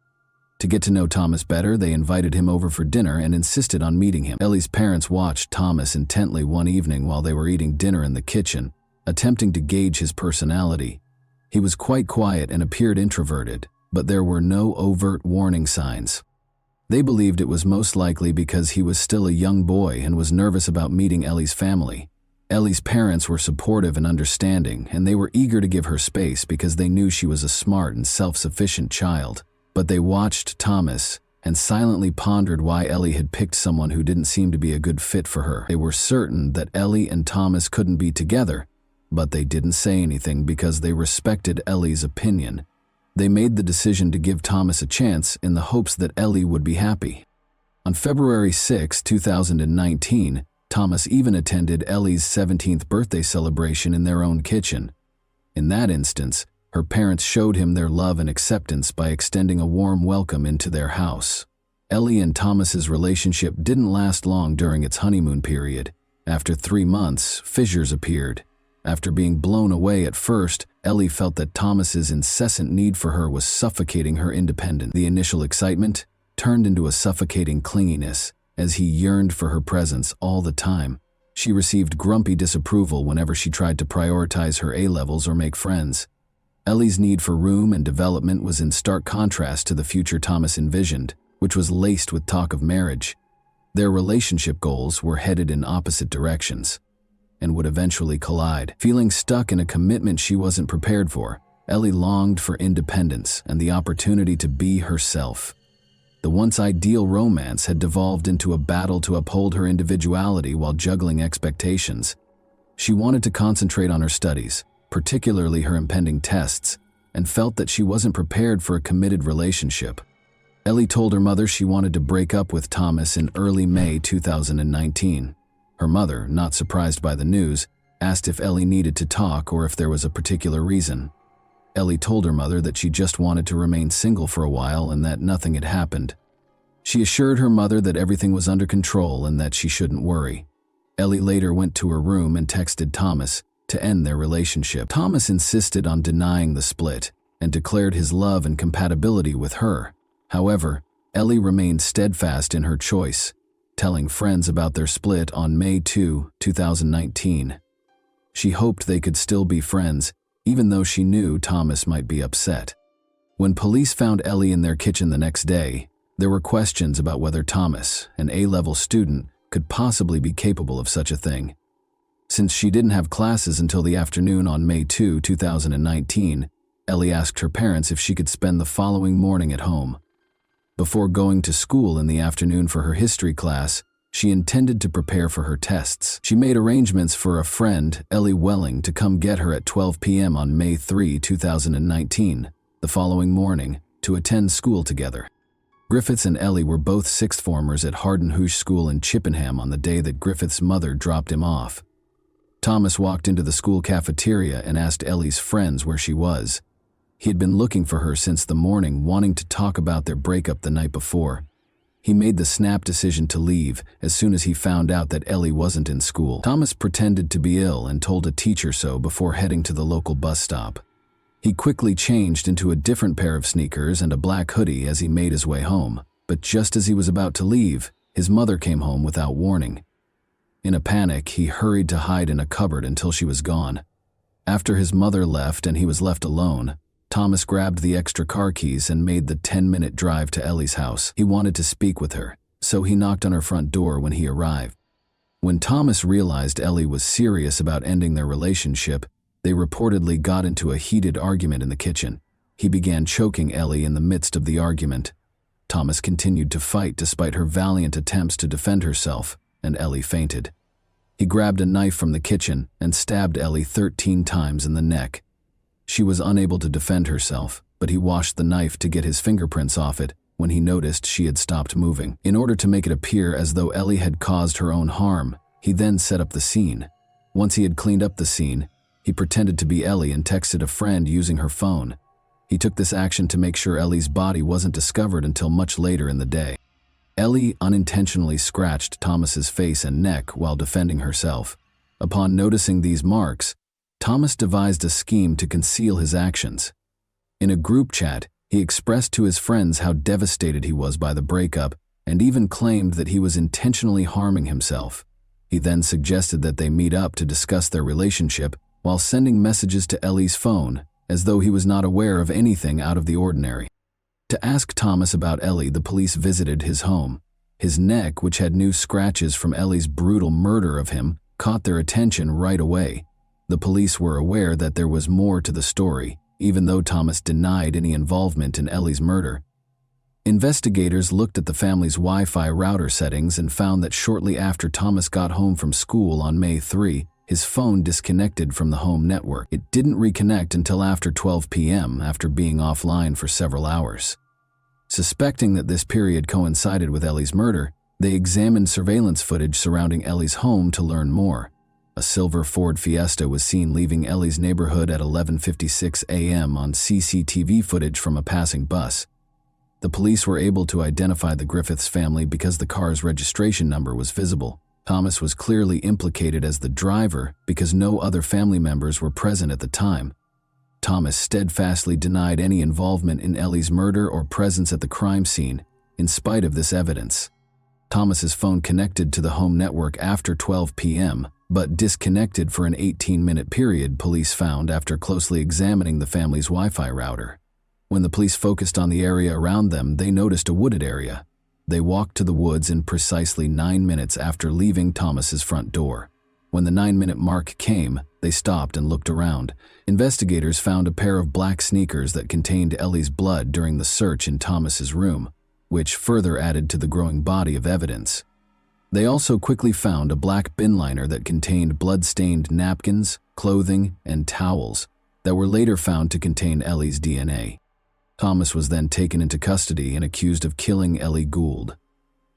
To get to know Thomas better, they invited him over for dinner and insisted on meeting him. Ellie's parents watched Thomas intently one evening while they were eating dinner in the kitchen, attempting to gauge his personality. He was quite quiet and appeared introverted, but there were no overt warning signs. They believed it was most likely because he was still a young boy and was nervous about meeting Ellie's family. Ellie's parents were supportive and understanding, and they were eager to give her space because they knew she was a smart and self-sufficient child. But they watched Thomas and silently pondered why Ellie had picked someone who didn't seem to be a good fit for her. They were certain that Ellie and Thomas couldn't be together, but they didn't say anything because they respected Ellie's opinion. They made the decision to give Thomas a chance in the hopes that Ellie would be happy. On February 6, 2019, Thomas even attended Ellie's 17th birthday celebration in their own kitchen. In that instance, her parents showed him their love and acceptance by extending a warm welcome into their house. Ellie and Thomas's relationship didn't last long during its honeymoon period. After 3 months, fissures appeared. After being blown away at first, Ellie felt that Thomas's incessant need for her was suffocating her independence. The initial excitement turned into a suffocating clinginess as he yearned for her presence all the time. She received grumpy disapproval whenever she tried to prioritize her A-levels or make friends. Ellie's need for room and development was in stark contrast to the future Thomas envisioned, which was laced with talk of marriage. Their relationship goals were headed in opposite directions and would eventually collide. Feeling stuck in a commitment she wasn't prepared for, Ellie longed for independence and the opportunity to be herself. The once ideal romance had devolved into a battle to uphold her individuality while juggling expectations. She wanted to concentrate on her studies, particularly her impending tests, and felt that she wasn't prepared for a committed relationship. Ellie told her mother she wanted to break up with Thomas in early May 2019. Her mother, not surprised by the news, asked if Ellie needed to talk or if there was a particular reason. Ellie told her mother that she just wanted to remain single for a while and that nothing had happened. She assured her mother that everything was under control and that she shouldn't worry. Ellie later went to her room and texted Thomas to end their relationship. Thomas insisted on denying the split and declared his love and compatibility with her. However, Ellie remained steadfast in her choice, telling friends about their split on May 2, 2019. She hoped they could still be friends, even though she knew Thomas might be upset. When police found Ellie in their kitchen the next day, there were questions about whether Thomas, an A-level student, could possibly be capable of such a thing. Since she didn't have classes until the afternoon on May 2, 2019, Ellie asked her parents if she could spend the following morning at home. Before going to school in the afternoon for her history class, She intended to prepare for her tests. She made arrangements for a friend, Ellie Welling, to come get her at 12 p.m. on May 3, 2019, the following morning, to attend school together. Griffiths and Ellie were both sixth formers at Hardenhoosh School in Chippenham on the day that Griffiths' mother dropped him off. Thomas walked into the school cafeteria and asked Ellie's friends where she was. He had been looking for her since the morning, wanting to talk about their breakup the night before. He made the snap decision to leave as soon as he found out that Ellie wasn't in school. Thomas pretended to be ill and told a teacher so before heading to the local bus stop. He quickly changed into a different pair of sneakers and a black hoodie as he made his way home, but just as he was about to leave, his mother came home without warning. In a panic, he hurried to hide in a cupboard until she was gone. After his mother left and he was left alone, Thomas grabbed the extra car keys and made the 10-minute drive to Ellie's house. He wanted to speak with her, so he knocked on her front door when he arrived. When Thomas realized Ellie was serious about ending their relationship, they reportedly got into a heated argument in the kitchen. He began choking Ellie in the midst of the argument. Thomas continued to fight despite her valiant attempts to defend herself, and Ellie fainted. He grabbed a knife from the kitchen and stabbed Ellie 13 times in the neck. She was unable to defend herself, but he washed the knife to get his fingerprints off it when he noticed she had stopped moving. In order to make it appear as though Ellie had caused her own harm, he then set up the scene. Once he had cleaned up the scene, he pretended to be Ellie and texted a friend using her phone. He took this action to make sure Ellie's body wasn't discovered until much later in the day. Ellie unintentionally scratched Thomas's face and neck while defending herself. Upon noticing these marks, Thomas devised a scheme to conceal his actions. In a group chat, he expressed to his friends how devastated he was by the breakup and even claimed that he was intentionally harming himself. He then suggested that they meet up to discuss their relationship while sending messages to Ellie's phone, as though he was not aware of anything out of the ordinary. To ask Thomas about Ellie, the police visited his home. His neck, which had new scratches from Ellie's brutal murder of him, caught their attention right away. The police were aware that there was more to the story, even though Thomas denied any involvement in Ellie's murder. Investigators looked at the family's Wi-Fi router settings and found that shortly after Thomas got home from school on May 3, his phone disconnected from the home network. It didn't reconnect until after 12 p.m. after being offline for several hours. Suspecting that this period coincided with Ellie's murder, they examined surveillance footage surrounding Ellie's home to learn more. A silver Ford Fiesta was seen leaving Ellie's neighborhood at 11:56 a.m. on CCTV footage from a passing bus. The police were able to identify the Griffiths family because the car's registration number was visible. Thomas was clearly implicated as the driver because no other family members were present at the time. Thomas steadfastly denied any involvement in Ellie's murder or presence at the crime scene, in spite of this evidence. Thomas's phone connected to the home network after 12 p.m., but disconnected for an 18-minute period, police found after closely examining the family's Wi-Fi router. When the police focused on the area around them, they noticed a wooded area. They walked to the woods in precisely 9 minutes after leaving Thomas's front door. When the 9-minute mark came, they stopped and looked around. Investigators found a pair of black sneakers that contained Ellie's blood during the search in Thomas's room, which further added to the growing body of evidence. They also quickly found a black bin liner that contained blood-stained napkins, clothing, and towels that were later found to contain Ellie's DNA. Thomas was then taken into custody and accused of killing Ellie Gould.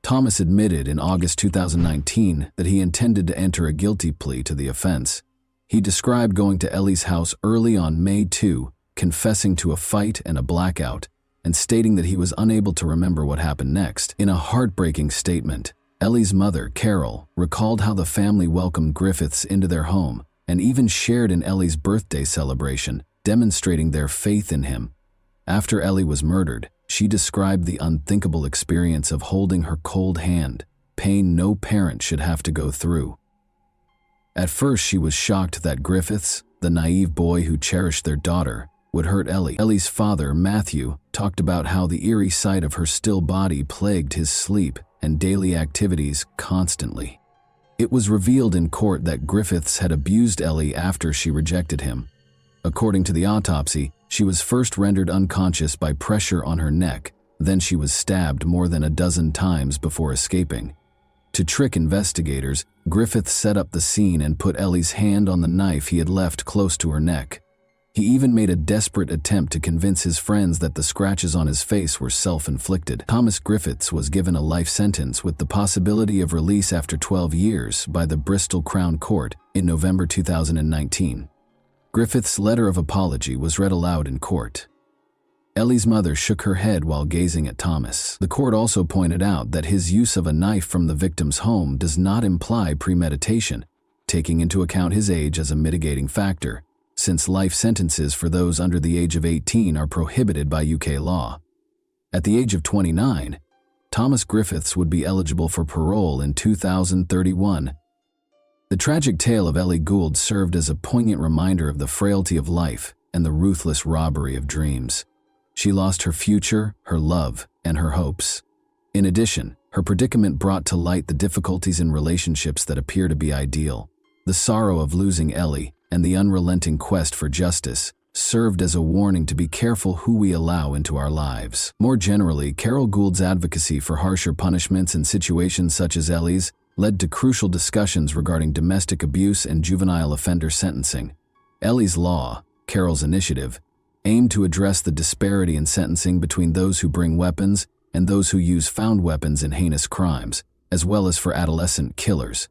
Thomas admitted in August 2019 that he intended to enter a guilty plea to the offense. He described going to Ellie's house early on May 2, confessing to a fight and a blackout, and stating that he was unable to remember what happened next. In a heartbreaking statement, Ellie's mother, Carol, recalled how the family welcomed Griffiths into their home and even shared in Ellie's birthday celebration, demonstrating their faith in him. After Ellie was murdered, she described the unthinkable experience of holding her cold hand, pain no parent should have to go through. At first, she was shocked that Griffiths, the naive boy who cherished their daughter, would hurt Ellie. Ellie's father, Matthew, talked about how the eerie sight of her still body plagued his sleep and daily activities constantly. It was revealed in court that Griffiths had abused Ellie after she rejected him. According to the autopsy, she was first rendered unconscious by pressure on her neck, then she was stabbed more than a dozen times before escaping. To trick investigators, Griffith set up the scene and put Ellie's hand on the knife he had left close to her neck. He even made a desperate attempt to convince his friends that the scratches on his face were self-inflicted. Thomas Griffiths was given a life sentence with the possibility of release after 12 years by the Bristol Crown Court in November 2019. Griffiths' letter of apology was read aloud in court. Ellie's mother shook her head while gazing at Thomas. The court also pointed out that his use of a knife from the victim's home does not imply premeditation, taking into account his age as a mitigating factor, since life sentences for those under the age of 18 are prohibited by UK law. At the age of 29, Thomas Griffiths would be eligible for parole in 2031. The tragic tale of Ellie Gould served as a poignant reminder of the frailty of life and the ruthless robbery of dreams. She lost her future, her love, and her hopes. In addition, her predicament brought to light the difficulties in relationships that appear to be ideal. The sorrow of losing Ellie and the unrelenting quest for justice served as a warning to be careful who we allow into our lives. More generally, Carol Gould's advocacy for harsher punishments in situations such as Ellie's led to crucial discussions regarding domestic abuse and juvenile offender sentencing. Ellie's Law, Carol's initiative, aimed to address the disparity in sentencing between those who bring weapons and those who use found weapons in heinous crimes, as well as for adolescent killers.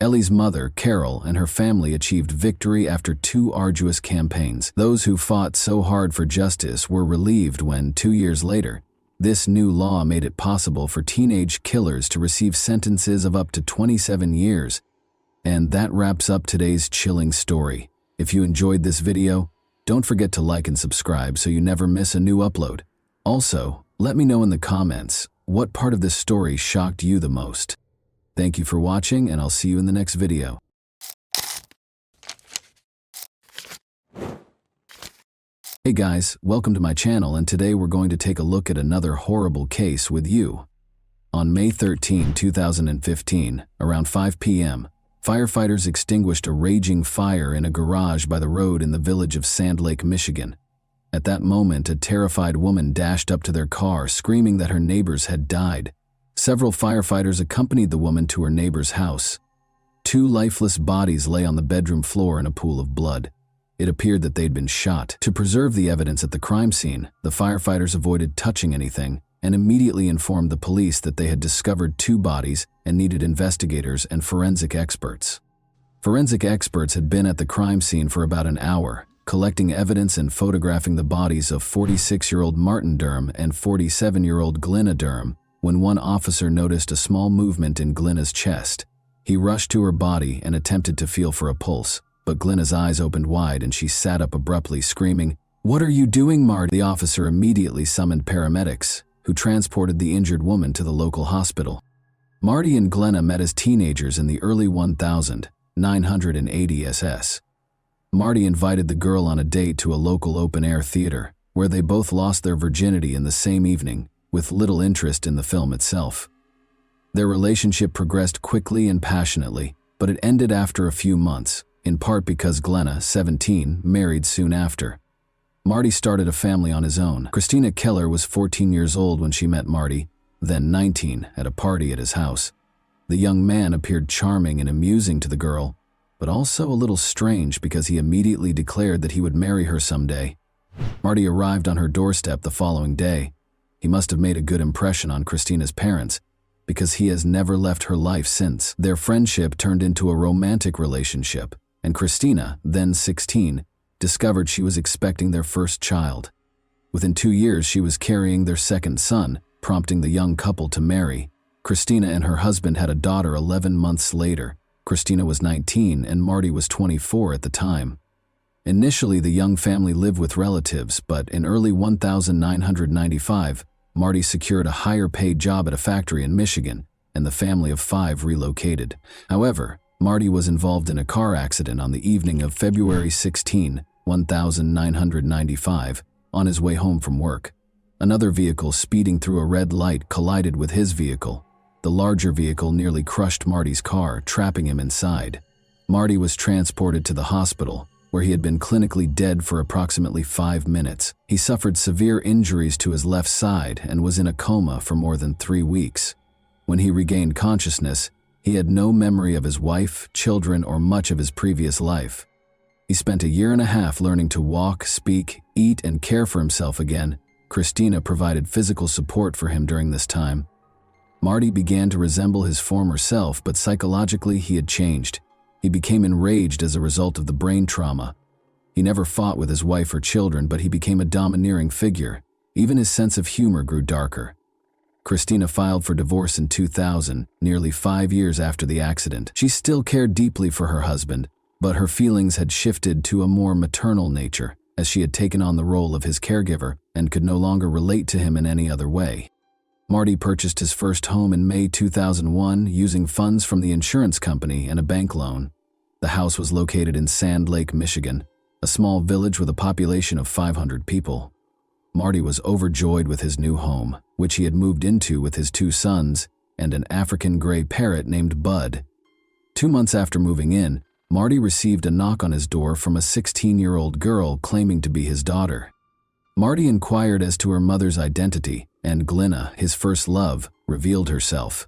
Ellie's mother, Carol, and her family achieved victory after 2 arduous campaigns. Those who fought so hard for justice were relieved when, 2 years later, this new law made it possible for teenage killers to receive sentences of up to 27 years. And that wraps up today's chilling story. If you enjoyed this video, don't forget to like and subscribe so you never miss a new upload. Also, let me know in the comments what part of this story shocked you the most. Thank you for watching, and I'll see you in the next video. Hey guys, welcome to my channel, and today we're going to take a look at another horrible case with you. On May 13, 2015, around 5 p.m., firefighters extinguished a raging fire in a garage by the road in the village of Sand Lake, Michigan. At that moment, a terrified woman dashed up to their car, screaming that her neighbors had died. Several firefighters accompanied the woman to her neighbor's house. 2 lifeless bodies lay on the bedroom floor in a pool of blood. It appeared that they'd been shot. To preserve the evidence at the crime scene, the firefighters avoided touching anything and immediately informed the police that they had discovered 2 bodies and needed investigators and forensic experts. Forensic experts had been at the crime scene for about an hour, collecting evidence and photographing the bodies of 46-year-old Martin Durham and 47-year-old Glenna Durham, when one officer noticed a small movement in Glenna's chest. He rushed to her body and attempted to feel for a pulse, but Glenna's eyes opened wide and she sat up abruptly, screaming, "What are you doing, Marty?" The officer immediately summoned paramedics, who transported the injured woman to the local hospital. Marty and Glenna met as teenagers in the early 1980 SS. Marty invited the girl on a date to a local open-air theater, where they both lost their virginity in the same evening, with little interest in the film itself. Their relationship progressed quickly and passionately, but it ended after a few months, in part because Glenna, 17, married soon after. Marty started a family on his own. Christina Keller was 14 years old when she met Marty, then 19, at a party at his house. The young man appeared charming and amusing to the girl, but also a little strange because he immediately declared that he would marry her someday. Marty arrived on her doorstep the following day. He must have made a good impression on Christina's parents, because he has never left her life since. Their friendship turned into a romantic relationship, and Christina, then 16, discovered she was expecting their first child. Within 2 years, she was carrying their second son, prompting the young couple to marry. Christina and her husband had a daughter 11 months later. Christina was 19 and Marty was 24 at the time. Initially, the young family lived with relatives, but in early 1995, Marty secured a higher-paid job at a factory in Michigan, and the family of 5 relocated. However, Marty was involved in a car accident on the evening of February 16, 1995, on his way home from work. Another vehicle speeding through a red light collided with his vehicle. The larger vehicle nearly crushed Marty's car, trapping him inside. Marty was transported to the hospital, where he had been clinically dead for approximately 5 minutes. He suffered severe injuries to his left side and was in a coma for more than 3 weeks. When he regained consciousness, he had no memory of his wife, children, or much of his previous life. He spent a year and a half learning to walk, speak, eat, and care for himself again. Christina provided physical support for him during this time. Marty began to resemble his former self, but psychologically he had changed. He became enraged as a result of the brain trauma. He never fought with his wife or children, but he became a domineering figure. Even his sense of humor grew darker. Christina filed for divorce in 2000, nearly 5 years after the accident. She still cared deeply for her husband, but her feelings had shifted to a more maternal nature, as she had taken on the role of his caregiver and could no longer relate to him in any other way. Marty purchased his first home in May 2001 using funds from the insurance company and a bank loan. The house was located in Sand Lake, Michigan, a small village with a population of 500 people. Marty was overjoyed with his new home, which he had moved into with his 2 sons and an African gray parrot named Bud. 2 months after moving in, Marty received a knock on his door from a 16-year-old girl claiming to be his daughter. Marty inquired as to her mother's identity, and Glenna, his first love, revealed herself.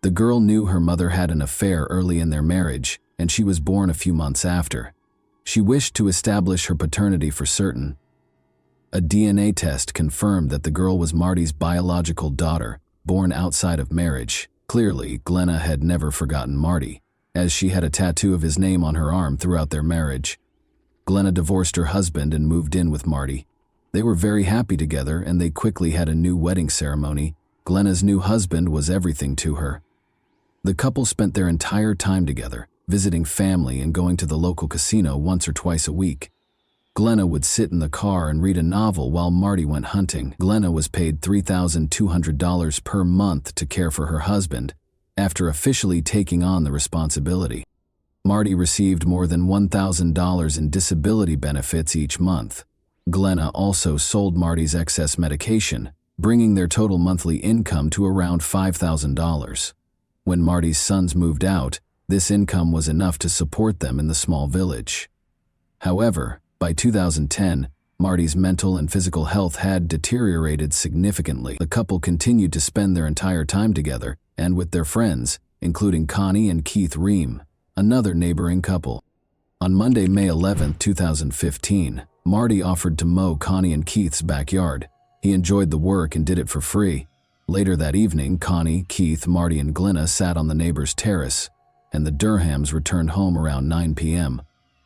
The girl knew her mother had an affair early in their marriage, and she was born a few months after. She wished to establish her paternity for certain. A DNA test confirmed that the girl was Marty's biological daughter, born outside of marriage. Clearly, Glenna had never forgotten Marty, as she had a tattoo of his name on her arm throughout their marriage. Glenna divorced her husband and moved in with Marty. They were very happy together, and they quickly had a new wedding ceremony. Glenna's new husband was everything to her. The couple spent their entire time together, visiting family and going to the local casino once or twice a week. Glenna would sit in the car and read a novel while Marty went hunting. Glenna was paid $3,200 per month to care for her husband, after officially taking on the responsibility. Marty received more than $1,000 in disability benefits each month. Glenna also sold Marty's excess medication, bringing their total monthly income to around $5,000. When Marty's sons moved out, this income was enough to support them in the small village. However, by 2010, Marty's mental and physical health had deteriorated significantly. The couple continued to spend their entire time together and with their friends, including Connie and Keith Ream, another neighboring couple. On Monday, May 11, 2015, Marty offered to mow Connie and Keith's backyard. He enjoyed the work and did it for free. Later that evening, Connie, Keith, Marty, and Glenna sat on the neighbor's terrace, and the Durhams returned home around 9 p.m.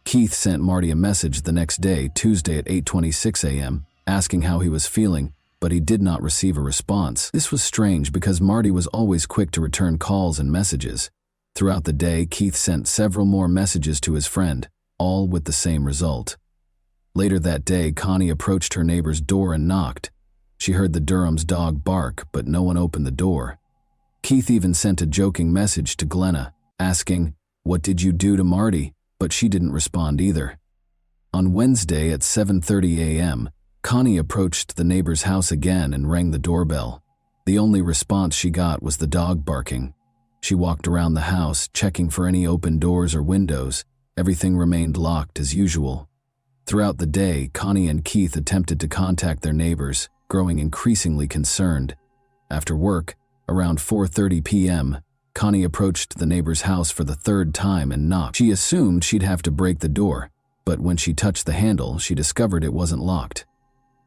Keith sent Marty a message the next day, Tuesday at 8:26 a.m., asking how he was feeling, but he did not receive a response. This was strange because Marty was always quick to return calls and messages. Throughout the day, Keith sent several more messages to his friend, all with the same result. Later that day, Connie approached her neighbor's door and knocked. She heard the Durham's dog bark, but no one opened the door. Keith even sent a joking message to Glenna, asking, "What did you do to Marty?" But she didn't respond either. On Wednesday at 7:30 a.m., Connie approached the neighbor's house again and rang the doorbell. The only response she got was the dog barking. She walked around the house, checking for any open doors or windows. Everything remained locked as usual. Throughout the day, Connie and Keith attempted to contact their neighbors, growing increasingly concerned. After work, around 4:30 p.m., Connie approached the neighbor's house for the 3rd time and knocked. She assumed she'd have to break the door, but when she touched the handle, she discovered it wasn't locked.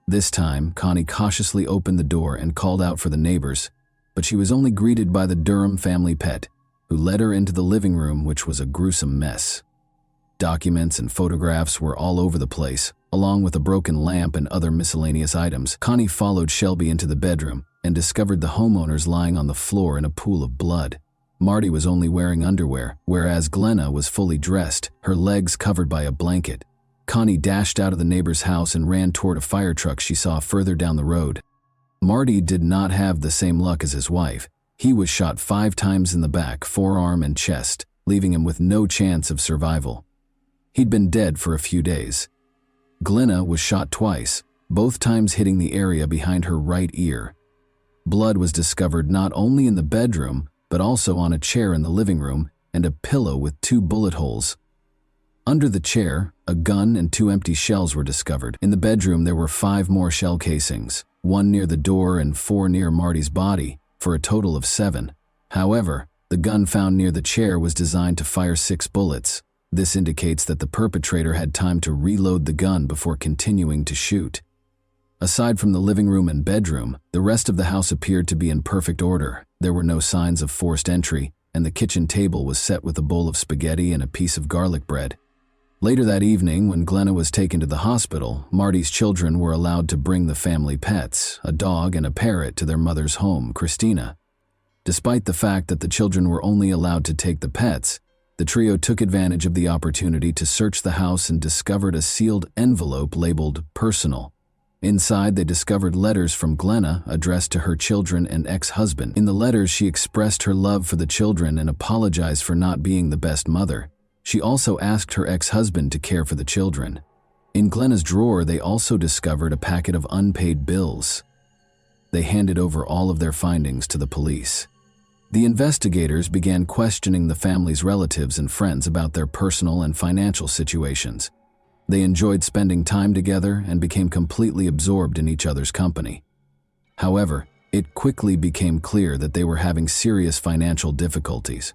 This time, Connie cautiously opened the door and called out for the neighbors, but she was only greeted by the Durham family pet, who led her into the living room, which was a gruesome mess. Documents and photographs were all over the place, along with a broken lamp and other miscellaneous items. Connie followed Shelby into the bedroom and discovered the homeowners lying on the floor in a pool of blood. Marty was only wearing underwear, whereas Glenna was fully dressed, her legs covered by a blanket. Connie dashed out of the neighbor's house and ran toward a fire truck she saw further down the road. Marty did not have the same luck as his wife. He was shot 5 times in the back, forearm, and chest, leaving him with no chance of survival. He'd been dead for a few days. Glenna was shot twice, both times hitting the area behind her right ear. Blood was discovered not only in the bedroom, but also on a chair in the living room and a pillow with 2 bullet holes. Under the chair, a gun and 2 empty shells were discovered. In the bedroom, there were 5 more shell casings, 1 near the door and 4 near Marty's body, for a total of 7. However, the gun found near the chair was designed to fire 6 bullets. This indicates that the perpetrator had time to reload the gun before continuing to shoot. Aside from the living room and bedroom, the rest of the house appeared to be in perfect order. There were no signs of forced entry, and the kitchen table was set with a bowl of spaghetti and a piece of garlic bread. Later that evening, when Glenna was taken to the hospital, Marty's children were allowed to bring the family pets, a dog and a parrot, to their mother's home, Christina. Despite the fact that the children were only allowed to take the pets, the trio took advantage of the opportunity to search the house and discovered a sealed envelope labeled "Personal." Inside, they discovered letters from Glenna addressed to her children and ex-husband. In the letters, she expressed her love for the children and apologized for not being the best mother. She also asked her ex-husband to care for the children. In Glenna's drawer, they also discovered a packet of unpaid bills. They handed over all of their findings to the police. The investigators began questioning the family's relatives and friends about their personal and financial situations. They enjoyed spending time together and became completely absorbed in each other's company. However, it quickly became clear that they were having serious financial difficulties.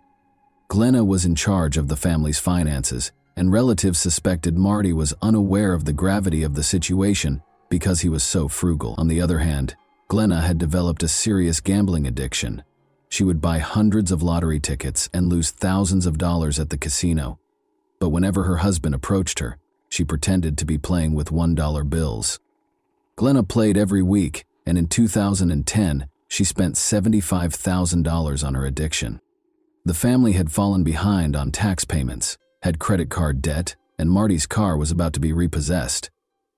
Glenna was in charge of the family's finances, and relatives suspected Marty was unaware of the gravity of the situation because he was so frugal. On the other hand, Glenna had developed a serious gambling addiction. She would buy hundreds of lottery tickets and lose thousands of dollars at the casino. But whenever her husband approached her, she pretended to be playing with $1 bills. Glenna played every week, and in 2010, she spent $75,000 on her addiction. The family had fallen behind on tax payments, had credit card debt, and Marty's car was about to be repossessed.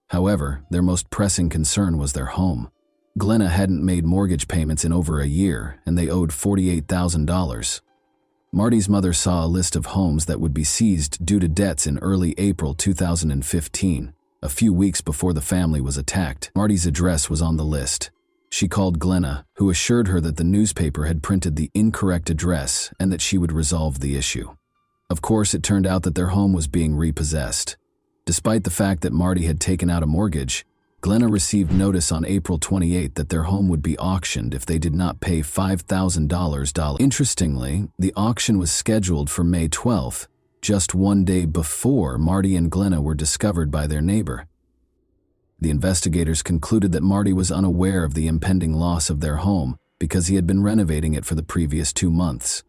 However, their most pressing concern was their home. Glenna hadn't made mortgage payments in over a year, and they owed $48,000. Marty's mother saw a list of homes that would be seized due to debts in early April 2015, a few weeks before the family was attacked. Marty's address was on the list. She called Glenna, who assured her that the newspaper had printed the incorrect address and that she would resolve the issue. Of course, it turned out that their home was being repossessed. Despite the fact that Marty had taken out a mortgage, Glenna received notice on April 28 that their home would be auctioned if they did not pay $5,000. Interestingly, the auction was scheduled for May 12th, just one day before Marty and Glenna were discovered by their neighbor. The investigators concluded that Marty was unaware of the impending loss of their home because he had been renovating it for the previous 2 months.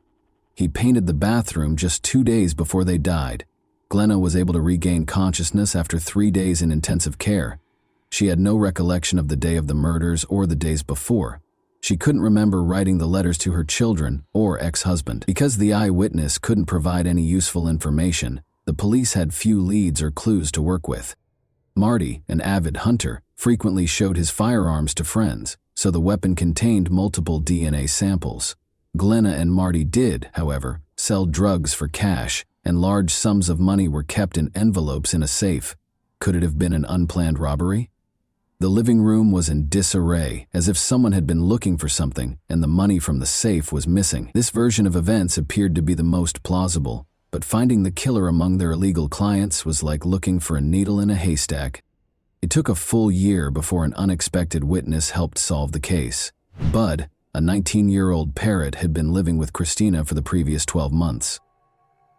He painted the bathroom just 2 days before they died. Glenna was able to regain consciousness after 3 days in intensive care. She had no recollection of the day of the murders or the days before. She couldn't remember writing the letters to her children or ex-husband. Because the eyewitness couldn't provide any useful information, the police had few leads or clues to work with. Marty, an avid hunter, frequently showed his firearms to friends, so the weapon contained multiple DNA samples. Glenna and Marty did, however, sell drugs for cash, and large sums of money were kept in envelopes in a safe. Could it have been an unplanned robbery? The living room was in disarray, as if someone had been looking for something and the money from the safe was missing. This version of events appeared to be the most plausible, but finding the killer among their illegal clients was like looking for a needle in a haystack. It took a full year before an unexpected witness helped solve the case. Bud, a 19-year-old parrot, had been living with Christina for the previous 12 months.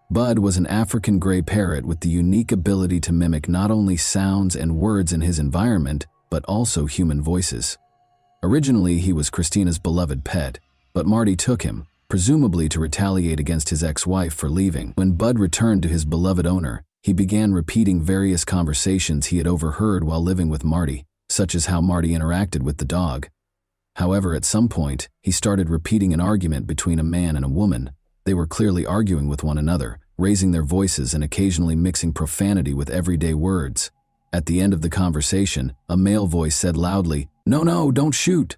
Bud was an African gray parrot with the unique ability to mimic not only sounds and words in his environment, but also human voices. Originally, he was Christina's beloved pet, but Marty took him, presumably to retaliate against his ex-wife for leaving. When Bud returned to his beloved owner, he began repeating various conversations he had overheard while living with Marty, such as how Marty interacted with the dog. However, at some point, he started repeating an argument between a man and a woman. They were clearly arguing with one another, raising their voices and occasionally mixing profanity with everyday words. At the end of the conversation, a male voice said loudly, "No, don't shoot."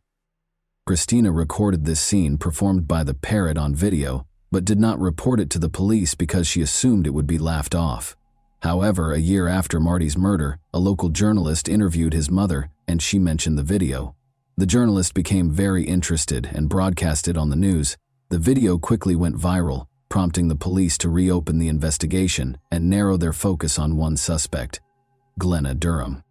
Christina recorded this scene performed by the parrot on video, but did not report it to the police because she assumed it would be laughed off. However, a year after Marty's murder, a local journalist interviewed his mother, and she mentioned the video. The journalist became very interested and broadcast it on the news. The video quickly went viral, prompting the police to reopen the investigation and narrow their focus on one suspect, Glenna Durham.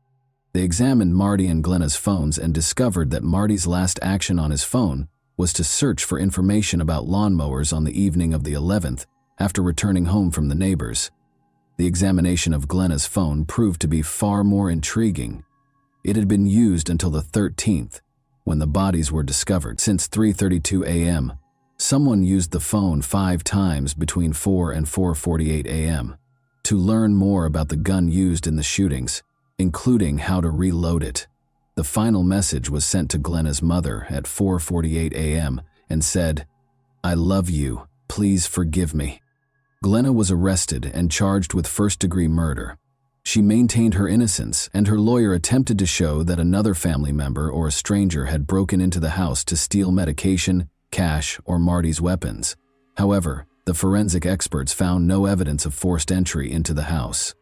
They examined Marty and Glenna's phones and discovered that Marty's last action on his phone was to search for information about lawnmowers on the evening of the 11th after returning home from the neighbors. The examination of Glenna's phone proved to be far more intriguing. It had been used until the 13th, when the bodies were discovered. Since 3:32 a.m., someone used the phone 5 times between 4 and 4:48 a.m. to learn more about the gun used in the shootings, including how to reload it. The final message was sent to Glenna's mother at 4:48 a.m. and said, "I love you, please forgive me." Glenna was arrested and charged with first-degree murder. She maintained her innocence, and her lawyer attempted to show that another family member or a stranger had broken into the house to steal medication, cash, or Marty's weapons. However, the forensic experts found no evidence of forced entry into the house.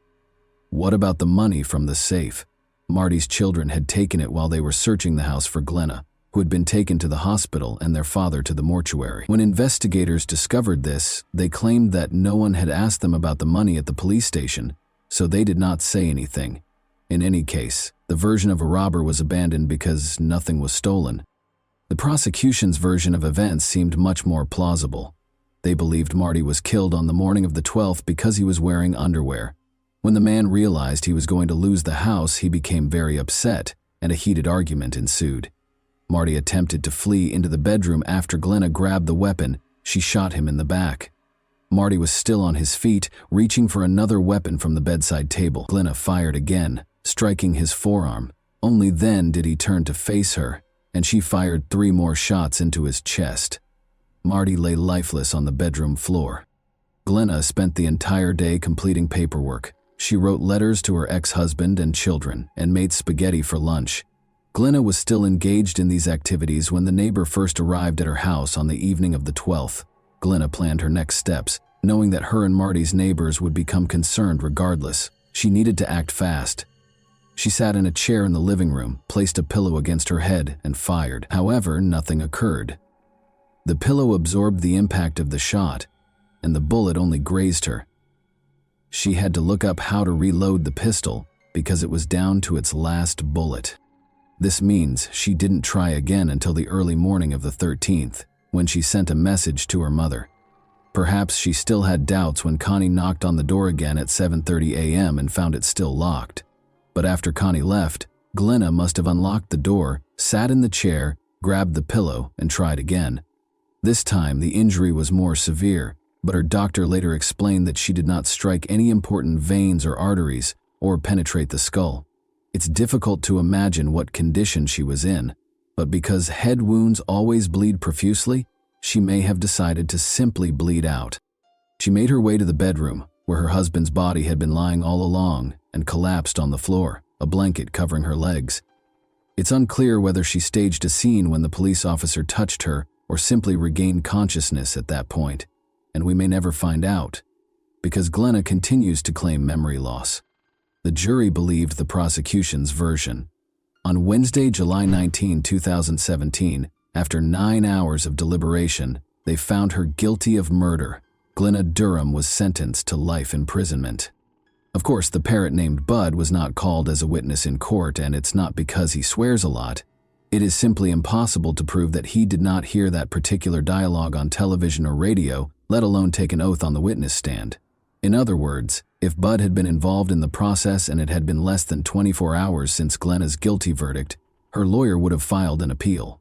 What about the money from the safe? Marty's children had taken it while they were searching the house for Glenna, who had been taken to the hospital, and their father to the mortuary. When investigators discovered this, they claimed that no one had asked them about the money at the police station, so they did not say anything. In any case, the version of a robber was abandoned because nothing was stolen. The prosecution's version of events seemed much more plausible. They believed Marty was killed on the morning of the 12th because he was wearing underwear. When the man realized he was going to lose the house, he became very upset, and a heated argument ensued. Marty attempted to flee into the bedroom after Glenna grabbed the weapon. She shot him in the back. Marty was still on his feet, reaching for another weapon from the bedside table. Glenna fired again, striking his forearm. Only then did he turn to face her, and she fired 3 more shots into his chest. Marty lay lifeless on the bedroom floor. Glenna spent the entire day completing paperwork. She wrote letters to her ex-husband and children and made spaghetti for lunch. Glenna was still engaged in these activities when the neighbor first arrived at her house on the evening of the 12th. Glenna planned her next steps, knowing that her and Marty's neighbors would become concerned regardless. She needed to act fast. She sat in a chair in the living room, placed a pillow against her head, and fired. However, nothing occurred. The pillow absorbed the impact of the shot, and the bullet only grazed her. She had to look up how to reload the pistol because it was down to its last bullet. This means she didn't try again until the early morning of the 13th, when she sent a message to her mother. Perhaps she still had doubts when Connie knocked on the door again at 7:30 a.m. and found it still locked. But after Connie left, Glenna must have unlocked the door, sat in the chair, grabbed the pillow, and tried again. This time, the injury was more severe, but her doctor later explained that she did not strike any important veins or arteries or penetrate the skull. It's difficult to imagine what condition she was in, but because head wounds always bleed profusely, she may have decided to simply bleed out. She made her way to the bedroom, where her husband's body had been lying all along, and collapsed on the floor, a blanket covering her legs. It's unclear whether she staged a scene when the police officer touched her or simply regained consciousness at that point, and we may never find out, because Glenna continues to claim memory loss. The jury believed the prosecution's version. On Wednesday, July 19, 2017, after 9 hours of deliberation, they found her guilty of murder. Glenna Durham was sentenced to life imprisonment. Of course, the parrot named Bud was not called as a witness in court, and it's not because he swears a lot. It is simply impossible to prove that he did not hear that particular dialogue on television or radio, let alone take an oath on the witness stand. In other words, if Bud had been involved in the process and it had been less than 24 hours since Glenna's guilty verdict, her lawyer would have filed an appeal.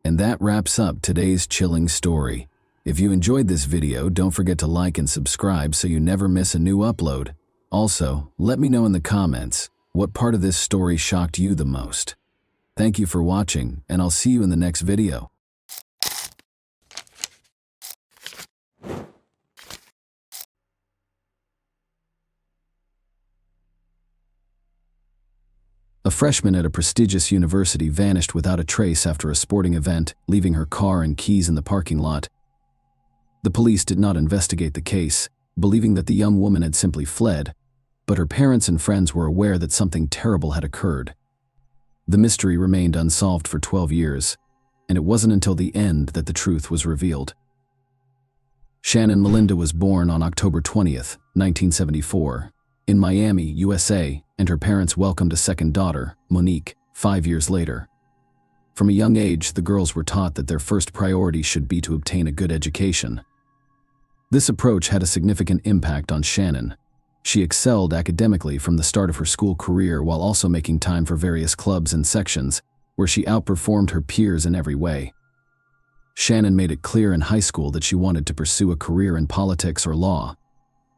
And that wraps up today's chilling story. If you enjoyed this video, don't forget to like and subscribe so you never miss a new upload. Also, let me know in the comments, what part of this story shocked you the most? Thank you for watching, and I'll see you in the next video. A freshman at a prestigious university vanished without a trace after a sporting event, leaving her car and keys in the parking lot. The police did not investigate the case, believing that the young woman had simply fled, but her parents and friends were aware that something terrible had occurred. The mystery remained unsolved for 12 years, and it wasn't until the end that the truth was revealed. Shannon Melinda was born on October 20th, 1974, in Miami, USA, and her parents welcomed a second daughter, Monique, 5 years later. From a young age, the girls were taught that their first priority should be to obtain a good education. This approach had a significant impact on Shannon. She excelled academically from the start of her school career while also making time for various clubs and sections, where she outperformed her peers in every way. Shannon made it clear in high school that she wanted to pursue a career in politics or law.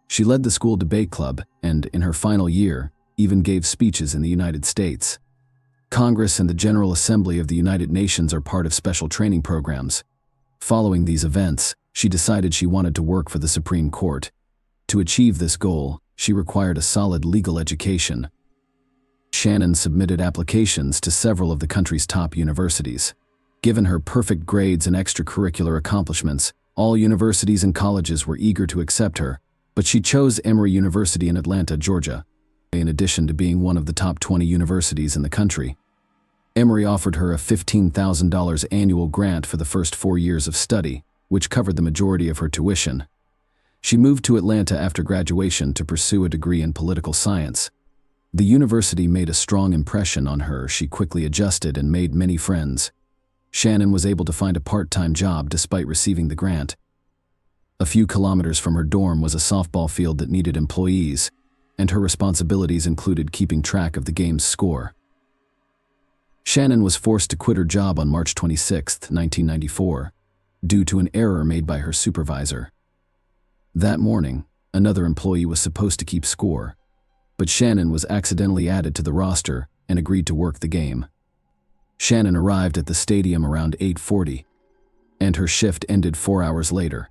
She led the school debate club and, in her final year, even gave speeches in the United States. Congress and the General Assembly of the United Nations are part of special training programs. Following these events, she decided she wanted to work for the Supreme Court. To achieve this goal, she required a solid legal education. Shannon submitted applications to several of the country's top universities. Given her perfect grades and extracurricular accomplishments, all universities and colleges were eager to accept her, but she chose Emory University in Atlanta, Georgia. In addition to being one of the top 20 universities in the country, Emory offered her a $15,000 annual grant for the first 4 years of study, which covered the majority of her tuition. She moved to Atlanta after graduation to pursue a degree in political science. The university made a strong impression on her. She quickly adjusted and made many friends. Shannon was able to find a part-time job despite receiving the grant. A few kilometers from her dorm was a softball field that needed employees, and her responsibilities included keeping track of the game's score. Shannon was forced to quit her job on March 26, 1994, due to an error made by her supervisor. That morning, another employee was supposed to keep score, but Shannon was accidentally added to the roster and agreed to work the game. Shannon arrived at the stadium around 8:40, and her shift ended 4 hours later.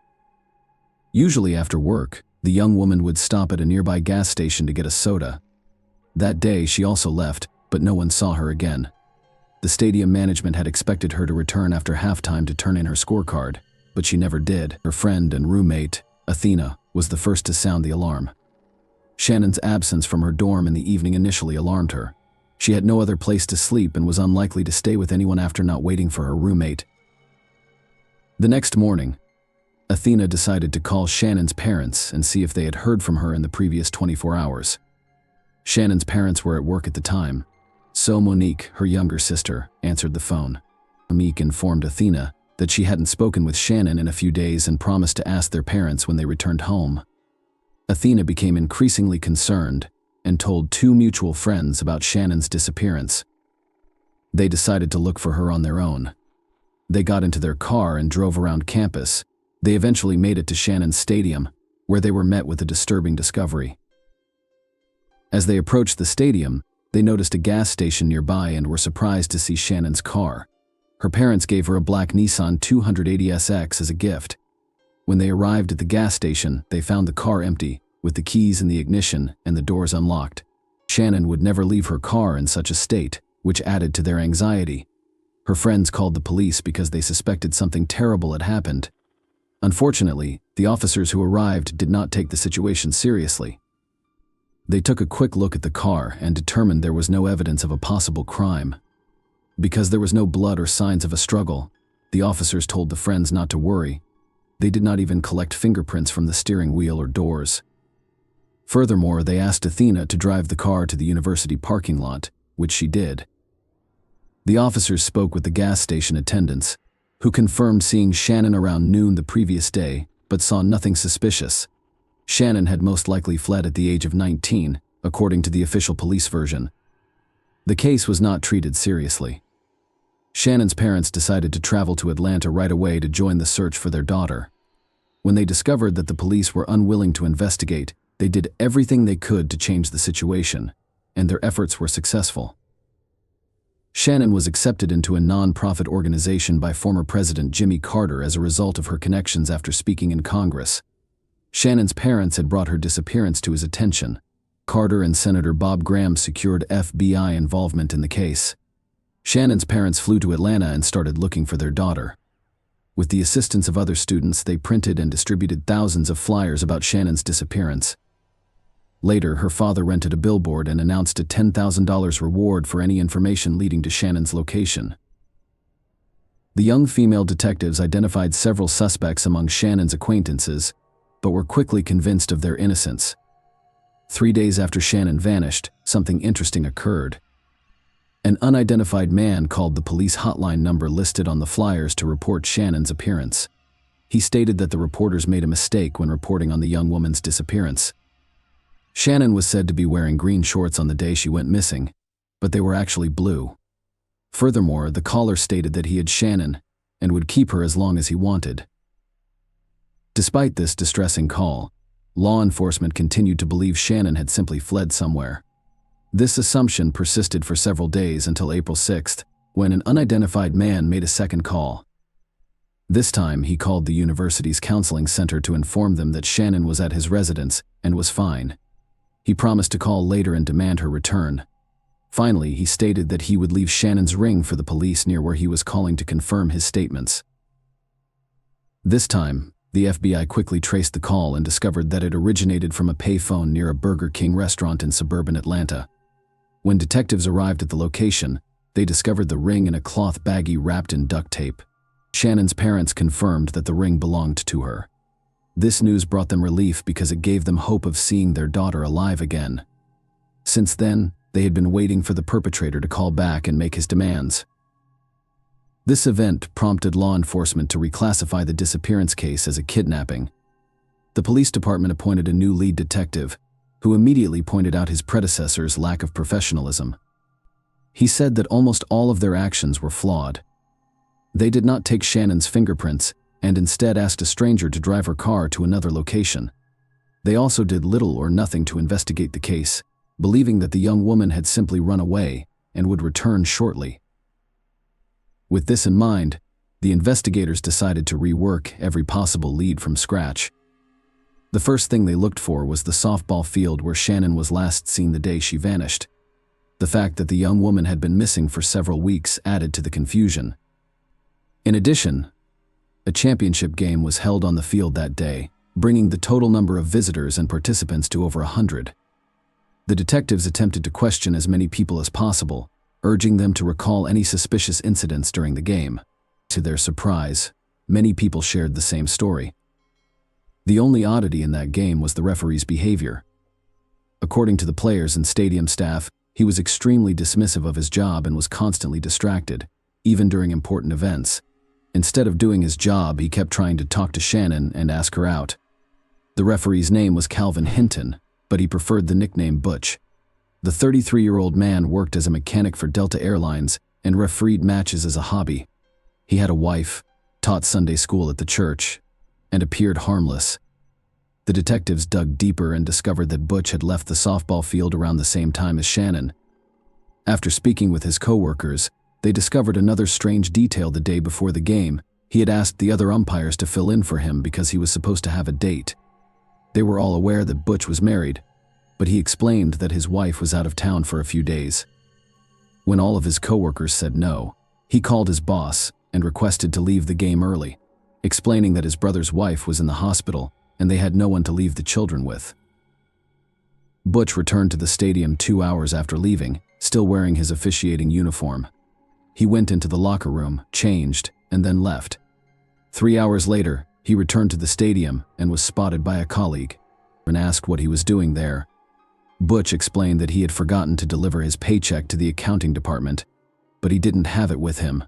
Usually after work, the young woman would stop at a nearby gas station to get a soda. That day, she also left, but no one saw her again. The stadium management had expected her to return after halftime to turn in her scorecard, but she never did. Her friend and roommate, Athena, was the first to sound the alarm. Shannon's absence from her dorm in the evening initially alarmed her. She had no other place to sleep and was unlikely to stay with anyone after not waiting for her roommate. The next morning, Athena decided to call Shannon's parents and see if they had heard from her in the previous 24 hours. Shannon's parents were at work at the time, so Monique, her younger sister, answered the phone. Monique informed Athena that she hadn't spoken with Shannon in a few days and promised to ask their parents when they returned home. Athena became increasingly concerned and told 2 mutual friends about Shannon's disappearance. They decided to look for her on their own. They got into their car and drove around campus. They eventually made it to Shannon's stadium, where they were met with a disturbing discovery. As they approached the stadium, they noticed a gas station nearby and were surprised to see Shannon's car. Her parents gave her a black Nissan 280SX as a gift. When they arrived at the gas station, they found the car empty, with the keys in the ignition and the doors unlocked. Shannon would never leave her car in such a state, which added to their anxiety. Her friends called the police because they suspected something terrible had happened. Unfortunately, the officers who arrived did not take the situation seriously. They took a quick look at the car and determined there was no evidence of a possible crime. Because there was no blood or signs of a struggle, the officers told the friends not to worry. They did not even collect fingerprints from the steering wheel or doors. Furthermore, they asked Athena to drive the car to the university parking lot, which she did. The officers spoke with the gas station attendants, who confirmed seeing Shannon around noon the previous day, but saw nothing suspicious. Shannon had most likely fled at the age of 19, according to the official police version. The case was not treated seriously. Shannon's parents decided to travel to Atlanta right away to join the search for their daughter. When they discovered that the police were unwilling to investigate, they did everything they could to change the situation, and their efforts were successful. Shannon was accepted into a non-profit organization by former President Jimmy Carter as a result of her connections after speaking in Congress. Shannon's parents had brought her disappearance to his attention. Carter and Senator Bob Graham secured FBI involvement in the case. Shannon's parents flew to Atlanta and started looking for their daughter. With the assistance of other students, they printed and distributed thousands of flyers about Shannon's disappearance. Later, her father rented a billboard and announced a $10,000 reward for any information leading to Shannon's location. The young female detectives identified several suspects among Shannon's acquaintances, but were quickly convinced of their innocence. 3 days after Shannon vanished, something interesting occurred. An unidentified man called the police hotline number listed on the flyers to report Shannon's appearance. He stated that the reporters made a mistake when reporting on the young woman's disappearance. Shannon was said to be wearing green shorts on the day she went missing, but they were actually blue. Furthermore, the caller stated that he had Shannon and would keep her as long as he wanted. Despite this distressing call, law enforcement continued to believe Shannon had simply fled somewhere. This assumption persisted for several days until April 6th, when an unidentified man made a second call. This time, he called the university's counseling center to inform them that Shannon was at his residence and was fine. He promised to call later and demand her return. Finally, he stated that he would leave Shannon's ring for the police near where he was calling to confirm his statements. This time, the FBI quickly traced the call and discovered that it originated from a payphone near a Burger King restaurant in suburban Atlanta. When detectives arrived at the location, they discovered the ring in a cloth baggie wrapped in duct tape. Shannon's parents confirmed that the ring belonged to her. This news brought them relief because it gave them hope of seeing their daughter alive again. Since then, they had been waiting for the perpetrator to call back and make his demands. This event prompted law enforcement to reclassify the disappearance case as a kidnapping. The police department appointed a new lead detective, who immediately pointed out his predecessor's lack of professionalism. He said that almost all of their actions were flawed. They did not take Shannon's fingerprints and instead asked a stranger to drive her car to another location. They also did little or nothing to investigate the case, believing that the young woman had simply run away and would return shortly. With this in mind, the investigators decided to rework every possible lead from scratch. The first thing they looked for was the softball field where Shannon was last seen the day she vanished. The fact that the young woman had been missing for several weeks added to the confusion. In addition, a championship game was held on the field that day, bringing the total number of visitors and participants to over 100. The detectives attempted to question as many people as possible, urging them to recall any suspicious incidents during the game. To their surprise, many people shared the same story. The only oddity in that game was the referee's behavior. According to the players and stadium staff, he was extremely dismissive of his job and was constantly distracted, even during important events. Instead of doing his job, he kept trying to talk to Shannon and ask her out. The referee's name was Calvin Hinton, but he preferred the nickname Butch. The 33-year-old man worked as a mechanic for Delta Airlines and refereed matches as a hobby. He had a wife, taught Sunday school at the church, and appeared harmless. The detectives dug deeper and discovered that Butch had left the softball field around the same time as Shannon. After speaking with his co-workers, they discovered another strange detail the day before the game. He had asked the other umpires to fill in for him because he was supposed to have a date. They were all aware that Butch was married, but he explained that his wife was out of town for a few days. When all of his co-workers said no, he called his boss and requested to leave the game early, explaining that his brother's wife was in the hospital and they had no one to leave the children with. Butch returned to the stadium 2 hours after leaving, still wearing his officiating uniform. He went into the locker room, changed, and then left. 3 hours later, he returned to the stadium and was spotted by a colleague and asked what he was doing there. Butch explained that he had forgotten to deliver his paycheck to the accounting department, but he didn't have it with him.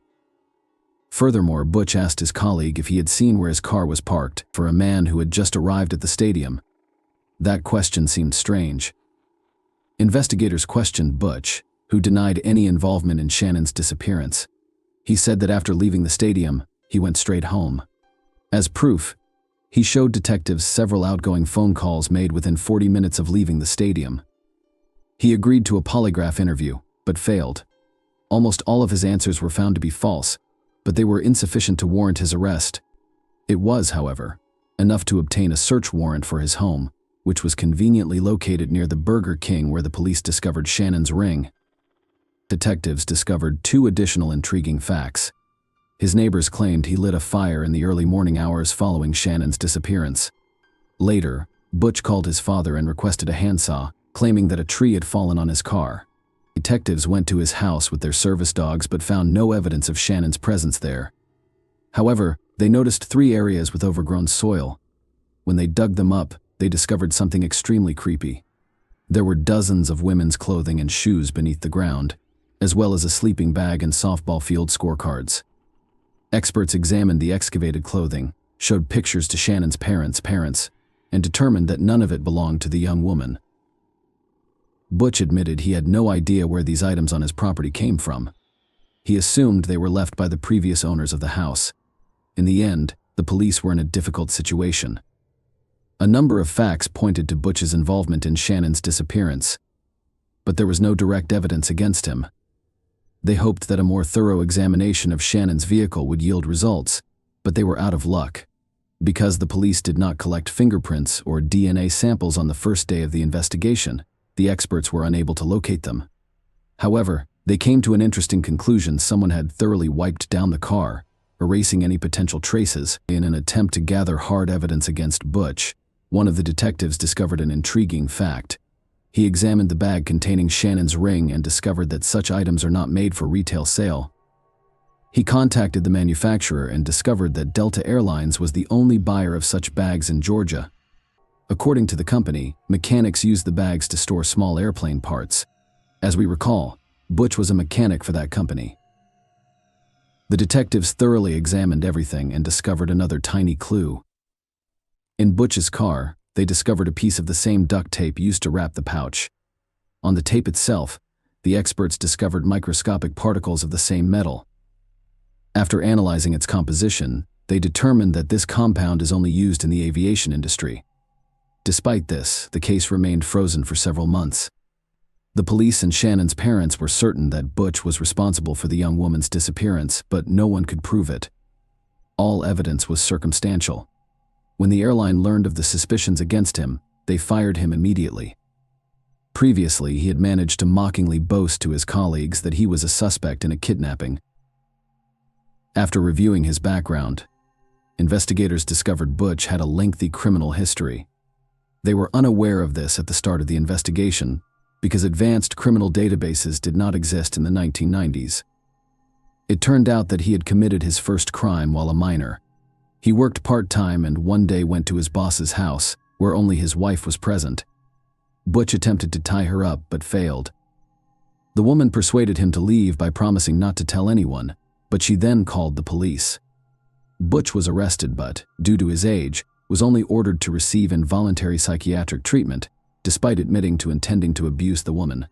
Furthermore, Butch asked his colleague if he had seen where his car was parked for a man who had just arrived at the stadium. That question seemed strange. Investigators questioned Butch, who denied any involvement in Shannon's disappearance. He said that after leaving the stadium, he went straight home. As proof, he showed detectives several outgoing phone calls made within 40 minutes of leaving the stadium. He agreed to a polygraph interview, but failed. Almost all of his answers were found to be false, but they were insufficient to warrant his arrest. It was, however, enough to obtain a search warrant for his home, which was conveniently located near the Burger King where the police discovered Shannon's ring. Detectives discovered 2 additional intriguing facts. His neighbors claimed he lit a fire in the early morning hours following Shannon's disappearance. Later, Butch called his father and requested a handsaw, claiming that a tree had fallen on his car. Detectives went to his house with their service dogs but found no evidence of Shannon's presence there. However, they noticed 3 areas with overgrown soil. When they dug them up, they discovered something extremely creepy. There were dozens of women's clothing and shoes beneath the ground, as well as a sleeping bag and softball field scorecards. Experts examined the excavated clothing, showed pictures to Shannon's parents, and determined that none of it belonged to the young woman. Butch admitted he had no idea where these items on his property came from. He assumed they were left by the previous owners of the house. In the end, the police were in a difficult situation. A number of facts pointed to Butch's involvement in Shannon's disappearance, but there was no direct evidence against him. They hoped that a more thorough examination of Shannon's vehicle would yield results, but they were out of luck. Because the police did not collect fingerprints or DNA samples on the first day of the investigation, the experts were unable to locate them. However, they came to an interesting conclusion: someone had thoroughly wiped down the car, erasing any potential traces. In an attempt to gather hard evidence against Butch, one of the detectives discovered an intriguing fact. He examined the bag containing Shannon's ring and discovered that such items are not made for retail sale. He contacted the manufacturer and discovered that Delta Airlines was the only buyer of such bags in Georgia. According to the company, mechanics used the bags to store small airplane parts. As we recall, Butch was a mechanic for that company. The detectives thoroughly examined everything and discovered another tiny clue. In Butch's car, they discovered a piece of the same duct tape used to wrap the pouch. On the tape itself, the experts discovered microscopic particles of the same metal. After analyzing its composition, they determined that this compound is only used in the aviation industry. Despite this, the case remained frozen for several months. The police and Shannon's parents were certain that Butch was responsible for the young woman's disappearance, but no one could prove it. All evidence was circumstantial. When the airline learned of the suspicions against him, they fired him immediately. Previously, he had managed to mockingly boast to his colleagues that he was a suspect in a kidnapping. After reviewing his background, investigators discovered Butch had a lengthy criminal history. They were unaware of this at the start of the investigation because advanced criminal databases did not exist in the 1990s. It turned out that he had committed his first crime while a minor. He worked part-time and one day went to his boss's house, where only his wife was present. Butch attempted to tie her up but failed. The woman persuaded him to leave by promising not to tell anyone, but she then called the police. Butch was arrested but, due to his age, was only ordered to receive involuntary psychiatric treatment, despite admitting to intending to abuse the woman.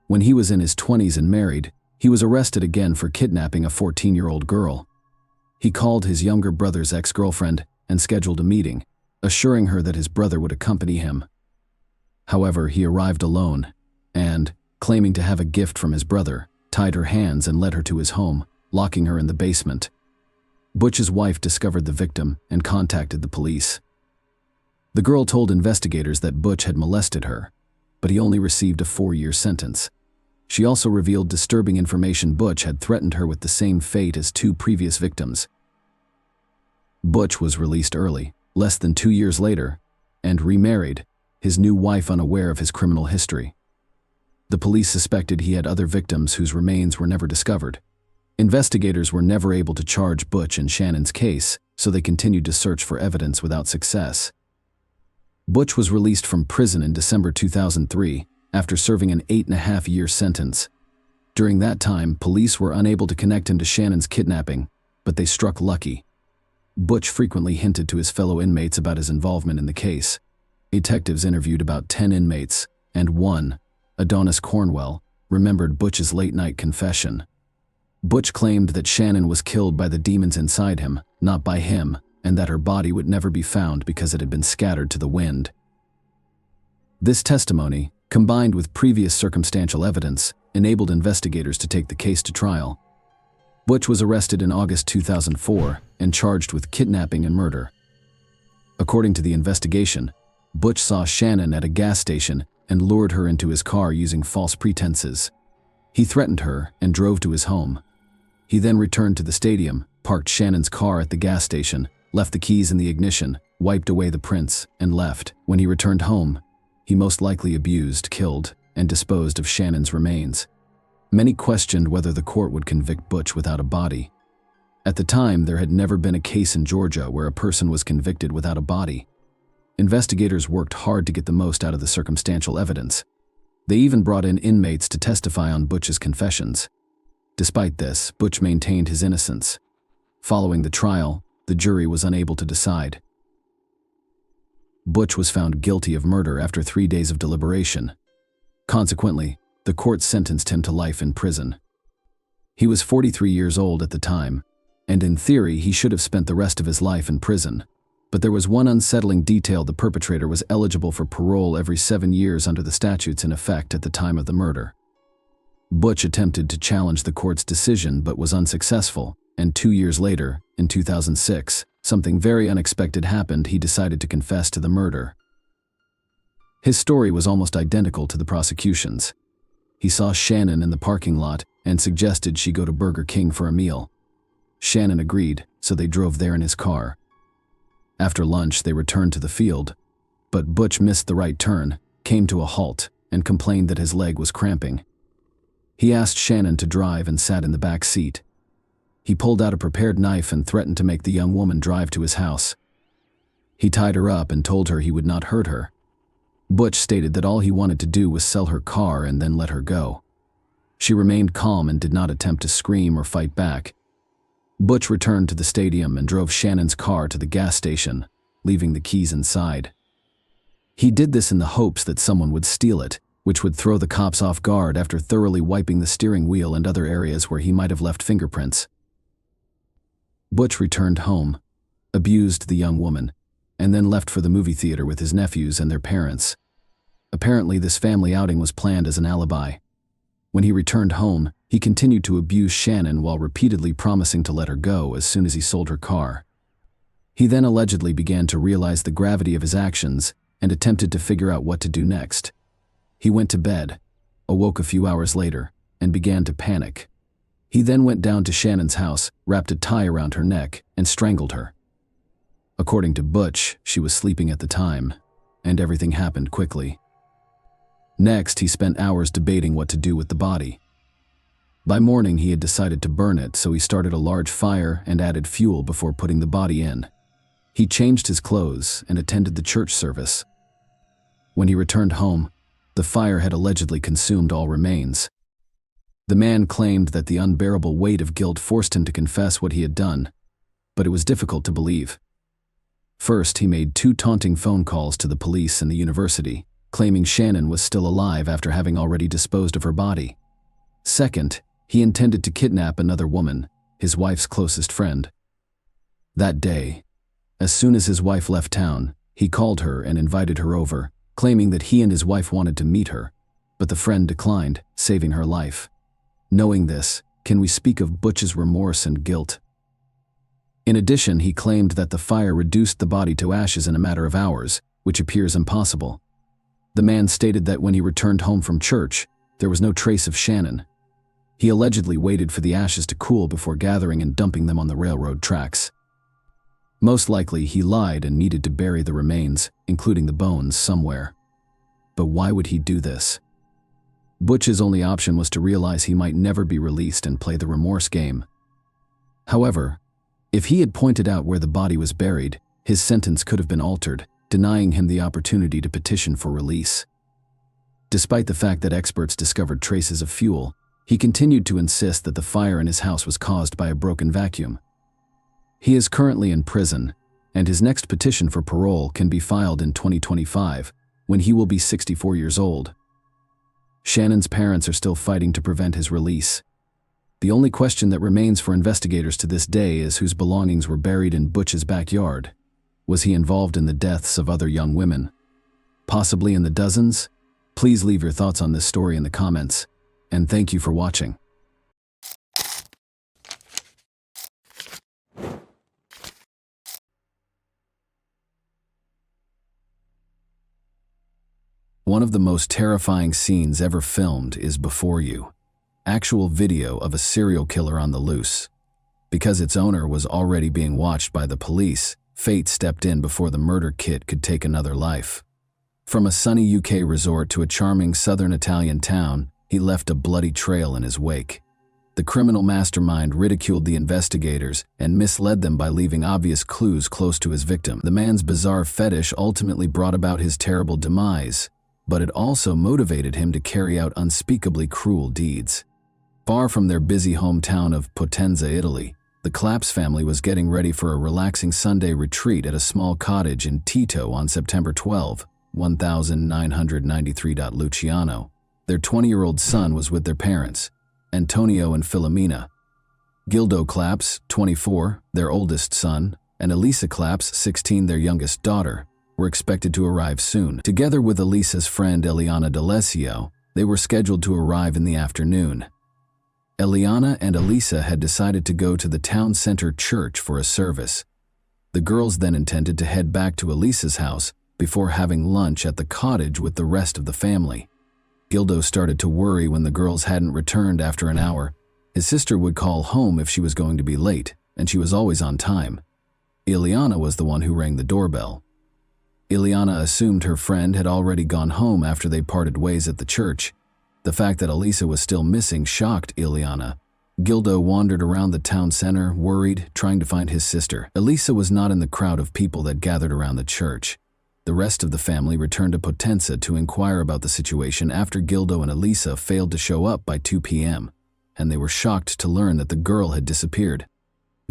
When he was in his 20s and married, he was arrested again for kidnapping a 14-year-old girl. He called his younger brother's ex-girlfriend and scheduled a meeting, assuring her that his brother would accompany him. However, he arrived alone and, claiming to have a gift from his brother, tied her hands and led her to his home, locking her in the basement. Butch's wife discovered the victim and contacted the police. The girl told investigators that Butch had molested her, but he only received a 4-year sentence. She also revealed disturbing information: Butch had threatened her with the same fate as 2 previous victims. Butch was released early, less than 2 years later, and remarried, his new wife unaware of his criminal history. The police suspected he had other victims whose remains were never discovered. Investigators were never able to charge Butch in Shannon's case, so they continued to search for evidence without success. Butch was released from prison in December 2003 after serving an 8.5-year sentence. During that time, police were unable to connect him to Shannon's kidnapping, but they struck lucky. Butch frequently hinted to his fellow inmates about his involvement in the case. Detectives interviewed about 10 inmates, and one, Adonis Cornwell, remembered Butch's late-night confession. Butch claimed that Shannon was killed by the demons inside him, not by him, and that her body would never be found because it had been scattered to the wind. This testimony, combined with previous circumstantial evidence, enabled investigators to take the case to trial. Butch was arrested in August 2004 and charged with kidnapping and murder. According to the investigation, Butch saw Shannon at a gas station and lured her into his car using false pretenses. He threatened her and drove to his home. He then returned to the stadium, parked Shannon's car at the gas station, left the keys in the ignition, wiped away the prints, and left. When he returned home, he most likely abused, killed, and disposed of Shannon's remains. Many questioned whether the court would convict Butch without a body. At the time, there had never been a case in Georgia where a person was convicted without a body. Investigators worked hard to get the most out of the circumstantial evidence. They even brought in inmates to testify on Butch's confessions. Despite this, Butch maintained his innocence. Following the trial, the jury was unable to decide. Butch was found guilty of murder after 3 days of deliberation. Consequently, the court sentenced him to life in prison. He was 43 years old at the time, and in theory he should have spent the rest of his life in prison. But there was one unsettling detail: the perpetrator was eligible for parole every 7 years under the statutes in effect at the time of the murder. Butch attempted to challenge the court's decision but was unsuccessful, and 2 years later, in 2006, something very unexpected happened. He decided to confess to the murder. His story was almost identical to the prosecution's. He saw Shannon in the parking lot and suggested she go to Burger King for a meal. Shannon agreed, so they drove there in his car. After lunch, they returned to the field, but Butch missed the right turn, came to a halt, and complained that his leg was cramping. He asked Shannon to drive and sat in the back seat. He pulled out a prepared knife and threatened to make the young woman drive to his house. He tied her up and told her he would not hurt her. Butch stated that all he wanted to do was sell her car and then let her go. She remained calm and did not attempt to scream or fight back. Butch returned to the stadium and drove Shannon's car to the gas station, leaving the keys inside. He did this in the hopes that someone would steal it, which would throw the cops off guard after thoroughly wiping the steering wheel and other areas where he might have left fingerprints. Butch returned home, abused the young woman, and then left for the movie theater with his nephews and their parents. Apparently, this family outing was planned as an alibi. When he returned home, he continued to abuse Shannon while repeatedly promising to let her go as soon as he sold her car. He then allegedly began to realize the gravity of his actions and attempted to figure out what to do next. He went to bed, awoke a few hours later, and began to panic. He then went down to Shannon's house, wrapped a tie around her neck, and strangled her. According to Butch, she was sleeping at the time, and everything happened quickly. Next, he spent hours debating what to do with the body. By morning, he had decided to burn it, so he started a large fire and added fuel before putting the body in. He changed his clothes and attended the church service. When he returned home, the fire had allegedly consumed all remains. The man claimed that the unbearable weight of guilt forced him to confess what he had done, but it was difficult to believe. First, he made 2 taunting phone calls to the police and the university, claiming Shannon was still alive after having already disposed of her body. Second, he intended to kidnap another woman, his wife's closest friend. That day, as soon as his wife left town, he called her and invited her over, claiming that he and his wife wanted to meet her, but the friend declined, saving her life. Knowing this, can we speak of Butch's remorse and guilt? In addition, he claimed that the fire reduced the body to ashes in a matter of hours, which appears impossible. The man stated that when he returned home from church, there was no trace of Shannon. He allegedly waited for the ashes to cool before gathering and dumping them on the railroad tracks. Most likely, he lied and needed to bury the remains, including the bones, somewhere. But why would he do this? Butch's only option was to realize he might never be released and play the remorse game. However, if he had pointed out where the body was buried, his sentence could have been altered, denying him the opportunity to petition for release. Despite the fact that experts discovered traces of fuel, he continued to insist that the fire in his house was caused by a broken vacuum. He is currently in prison, and his next petition for parole can be filed in 2025, when he will be 64 years old. Shannon's parents are still fighting to prevent his release. The only question that remains for investigators to this day is whose belongings were buried in Butch's backyard. Was he involved in the deaths of other young women? Possibly in the dozens? Please leave your thoughts on this story in the comments, and thank you for watching. One of the most terrifying scenes ever filmed is before you. Actual video of a serial killer on the loose. Because its owner was already being watched by the police, fate stepped in before the murder kit could take another life. From a sunny UK resort to a charming southern Italian town, he left a bloody trail in his wake. The criminal mastermind ridiculed the investigators and misled them by leaving obvious clues close to his victim. The man's bizarre fetish ultimately brought about his terrible demise, but it also motivated him to carry out unspeakably cruel deeds. Far from their busy hometown of Potenza, Italy, the Claps family was getting ready for a relaxing Sunday retreat at a small cottage in Tito on September 12, 1993. Luciano, their 20-year-old son, was with their parents, Antonio and Filomena. Gildo Claps, 24, their oldest son, and Elisa Claps, 16, their youngest daughter, were expected to arrive soon. Together with Elisa's friend Eliana D'Alessio, they were scheduled to arrive in the afternoon. Eliana and Elisa had decided to go to the town center church for a service. The girls then intended to head back to Elisa's house before having lunch at the cottage with the rest of the family. Gildo started to worry when the girls hadn't returned after an hour. His sister would call home if she was going to be late, and she was always on time. Eliana was the one who rang the doorbell. Eliana assumed her friend had already gone home after they parted ways at the church. The fact that Elisa was still missing shocked Eliana. Gildo wandered around the town center, worried, trying to find his sister. Elisa was not in the crowd of people that gathered around the church. The rest of the family returned to Potenza to inquire about the situation after Gildo and Elisa failed to show up by 2 p.m., and they were shocked to learn that the girl had disappeared.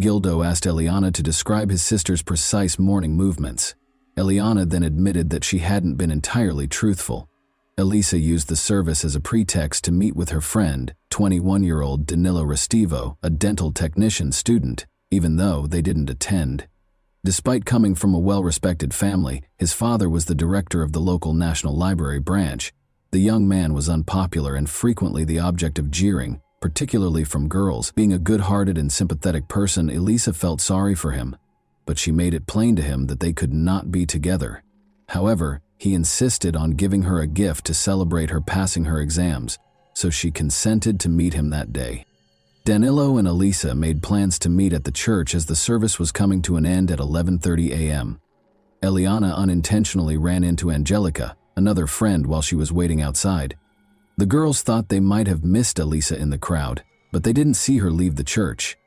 Gildo asked Eliana to describe his sister's precise morning movements. Eliana then admitted that she hadn't been entirely truthful. Elisa used the service as a pretext to meet with her friend, 21-year-old Danilo Restivo, a dental technician student, even though they didn't attend. Despite coming from a well-respected family, his father was the director of the local National Library branch. The young man was unpopular and frequently the object of jeering, particularly from girls. Being a good-hearted and sympathetic person, Elisa felt sorry for him, but she made it plain to him that they could not be together. However, he insisted on giving her a gift to celebrate her passing her exams, so she consented to meet him that day. Danilo and Elisa made plans to meet at the church as the service was coming to an end at 11:30 a.m. Eliana unintentionally ran into Angelica, another friend, while she was waiting outside. The girls thought they might have missed Elisa in the crowd, but they didn't see her leave the church.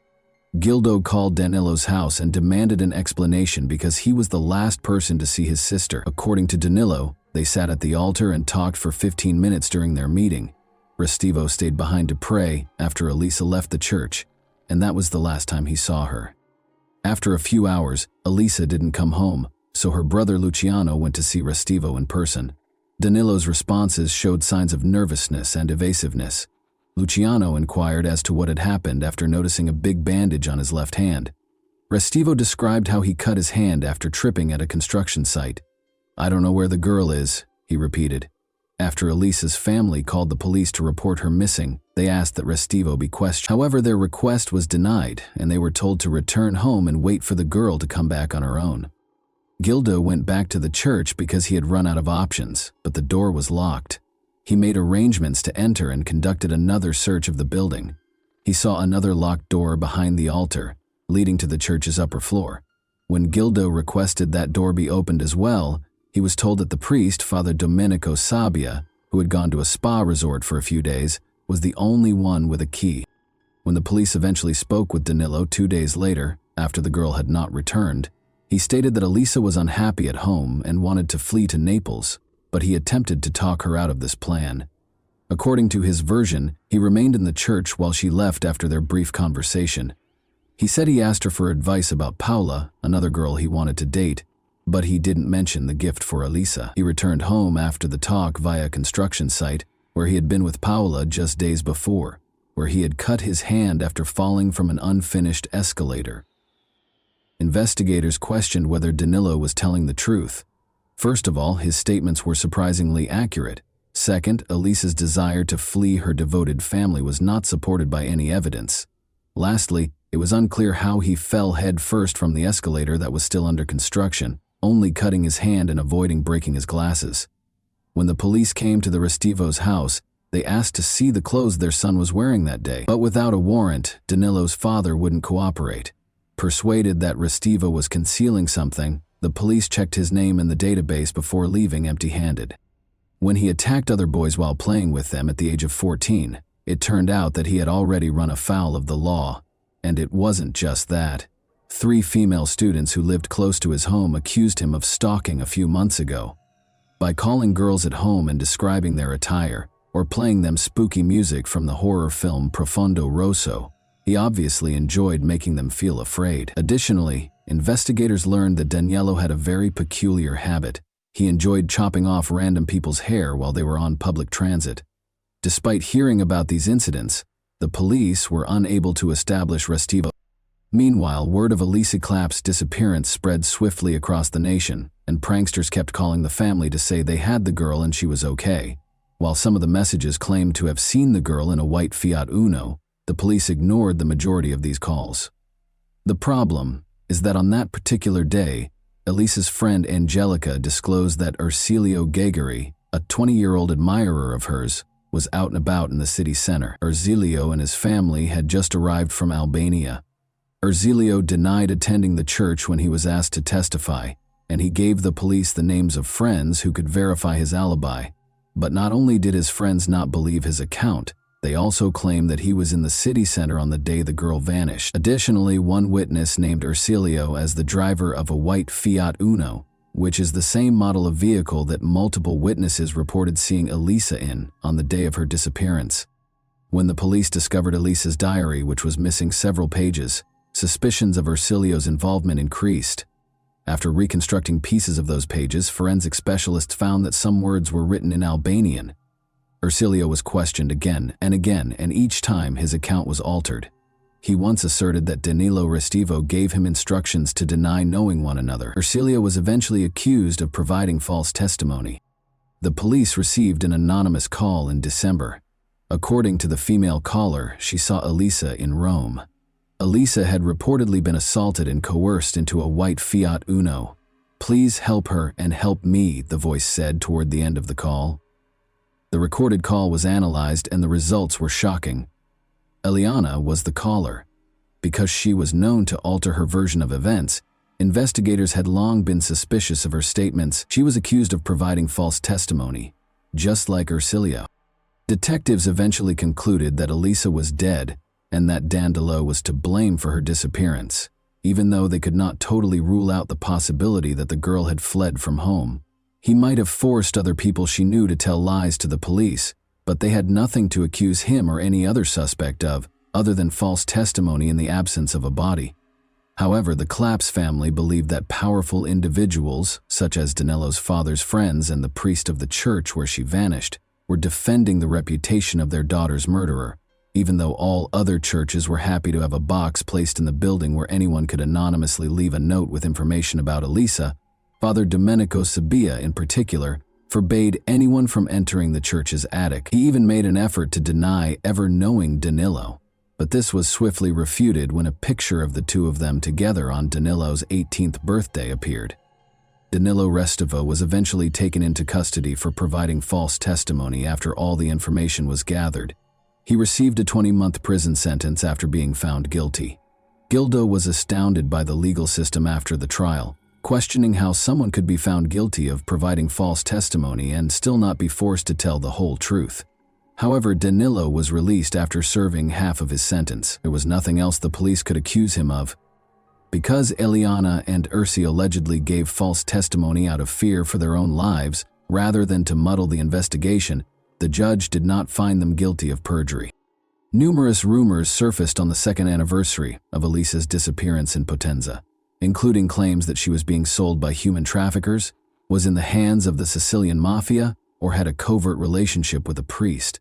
Gildo called Danilo's house and demanded an explanation because he was the last person to see his sister. According to Danilo, they sat at the altar and talked for 15 minutes during their meeting. Restivo stayed behind to pray after Elisa left the church, and that was the last time he saw her. After a few hours, Elisa didn't come home, so her brother Luciano went to see Restivo in person. Danilo's responses showed signs of nervousness and evasiveness. Luciano inquired as to what had happened after noticing a big bandage on his left hand. Restivo described how he cut his hand after tripping at a construction site. "I don't know where the girl is," he repeated. After Elisa's family called the police to report her missing, they asked that Restivo be questioned. However, their request was denied, and they were told to return home and wait for the girl to come back on her own. Gildo went back to the church because he had run out of options, but the door was locked. He made arrangements to enter and conducted another search of the building. He saw another locked door behind the altar, leading to the church's upper floor. When Gildo requested that door be opened as well, he was told that the priest, Father Domenico Sabbia, who had gone to a spa resort for a few days, was the only one with a key. When the police eventually spoke with Danilo 2 days later, after the girl had not returned, he stated that Elisa was unhappy at home and wanted to flee to Naples, but he attempted to talk her out of this plan. According to his version, he remained in the church while she left after their brief conversation. He said he asked her for advice about Paula, another girl he wanted to date, but he didn't mention the gift for Elisa. He returned home after the talk via a construction site, where he had been with Paula just days before, where he had cut his hand after falling from an unfinished escalator. Investigators questioned whether Danilo was telling the truth. First of all, his statements were surprisingly accurate. Second, Elisa's desire to flee her devoted family was not supported by any evidence. Lastly, it was unclear how he fell head first from the escalator that was still under construction, only cutting his hand and avoiding breaking his glasses. When the police came to the Restivo's house, they asked to see the clothes their son was wearing that day. But without a warrant, Danilo's father wouldn't cooperate. Persuaded that Restivo was concealing something, the police checked his name in the database before leaving empty-handed. When he attacked other boys while playing with them at the age of 14, it turned out that he had already run afoul of the law. And it wasn't just that. 3 female students who lived close to his home accused him of stalking a few months ago. By calling girls at home and describing their attire, or playing them spooky music from the horror film Profondo Rosso, he obviously enjoyed making them feel afraid. Additionally, investigators learned that Daniello had a very peculiar habit. He enjoyed chopping off random people's hair while they were on public transit. Despite hearing about these incidents, the police were unable to establish Restivo. Meanwhile, word of Elisa Clapp's disappearance spread swiftly across the nation, and pranksters kept calling the family to say they had the girl and she was okay. While some of the messages claimed to have seen the girl in a white Fiat Uno, the police ignored the majority of these calls. The problem is that on that particular day, Elisa's friend Angelica disclosed that Ercilio Gegari, a 20-year-old admirer of hers, was out and about in the city center. Ercilio and his family had just arrived from Albania. Ercilio denied attending the church when he was asked to testify, and he gave the police the names of friends who could verify his alibi. But not only did his friends not believe his account, they also claimed that he was in the city center on the day the girl vanished. Additionally, one witness named Ercilio as the driver of a white Fiat Uno, which is the same model of vehicle that multiple witnesses reported seeing Elisa in on the day of her disappearance. When the police discovered Elisa's diary, which was missing several pages, suspicions of Ercilio's involvement increased. After reconstructing pieces of those pages, forensic specialists found that some words were written in Albanian. Ercilio was questioned again, and each time his account was altered. He once asserted that Danilo Restivo gave him instructions to deny knowing one another. Ercilio was eventually accused of providing false testimony. The police received an anonymous call in December. According to the female caller, she saw Elisa in Rome. Elisa had reportedly been assaulted and coerced into a white Fiat Uno. "Please help her and help me," the voice said toward the end of the call. The recorded call was analyzed and the results were shocking. Eliana was the caller. Because she was known to alter her version of events, investigators had long been suspicious of her statements. She was accused of providing false testimony, just like Ercilio. Detectives eventually concluded that Elisa was dead and that Danilo was to blame for her disappearance, even though they could not totally rule out the possibility that the girl had fled from home. He might have forced other people she knew to tell lies to the police, but they had nothing to accuse him or any other suspect of, other than false testimony in the absence of a body. However, the Claps family believed that powerful individuals, such as Danilo's father's friends and the priest of the church where she vanished, were defending the reputation of their daughter's murderer, even though all other churches were happy to have a box placed in the building where anyone could anonymously leave a note with information about Elisa. Father Domenico Sabia, in particular, forbade anyone from entering the church's attic. He even made an effort to deny ever knowing Danilo, but this was swiftly refuted when a picture of the two of them together on Danilo's 18th birthday appeared. Danilo Restivo was eventually taken into custody for providing false testimony after all the information was gathered. He received a 20-month prison sentence after being found guilty. Gildo was astounded by the legal system after the trial, questioning how someone could be found guilty of providing false testimony and still not be forced to tell the whole truth. However, Danilo was released after serving half of his sentence. There was nothing else the police could accuse him of. Because Eliana and Ursi allegedly gave false testimony out of fear for their own lives, rather than to muddle the investigation, the judge did not find them guilty of perjury. Numerous rumors surfaced on the second anniversary of Elisa's disappearance in Potenza, including claims that she was being sold by human traffickers, was in the hands of the Sicilian mafia, or had a covert relationship with a priest.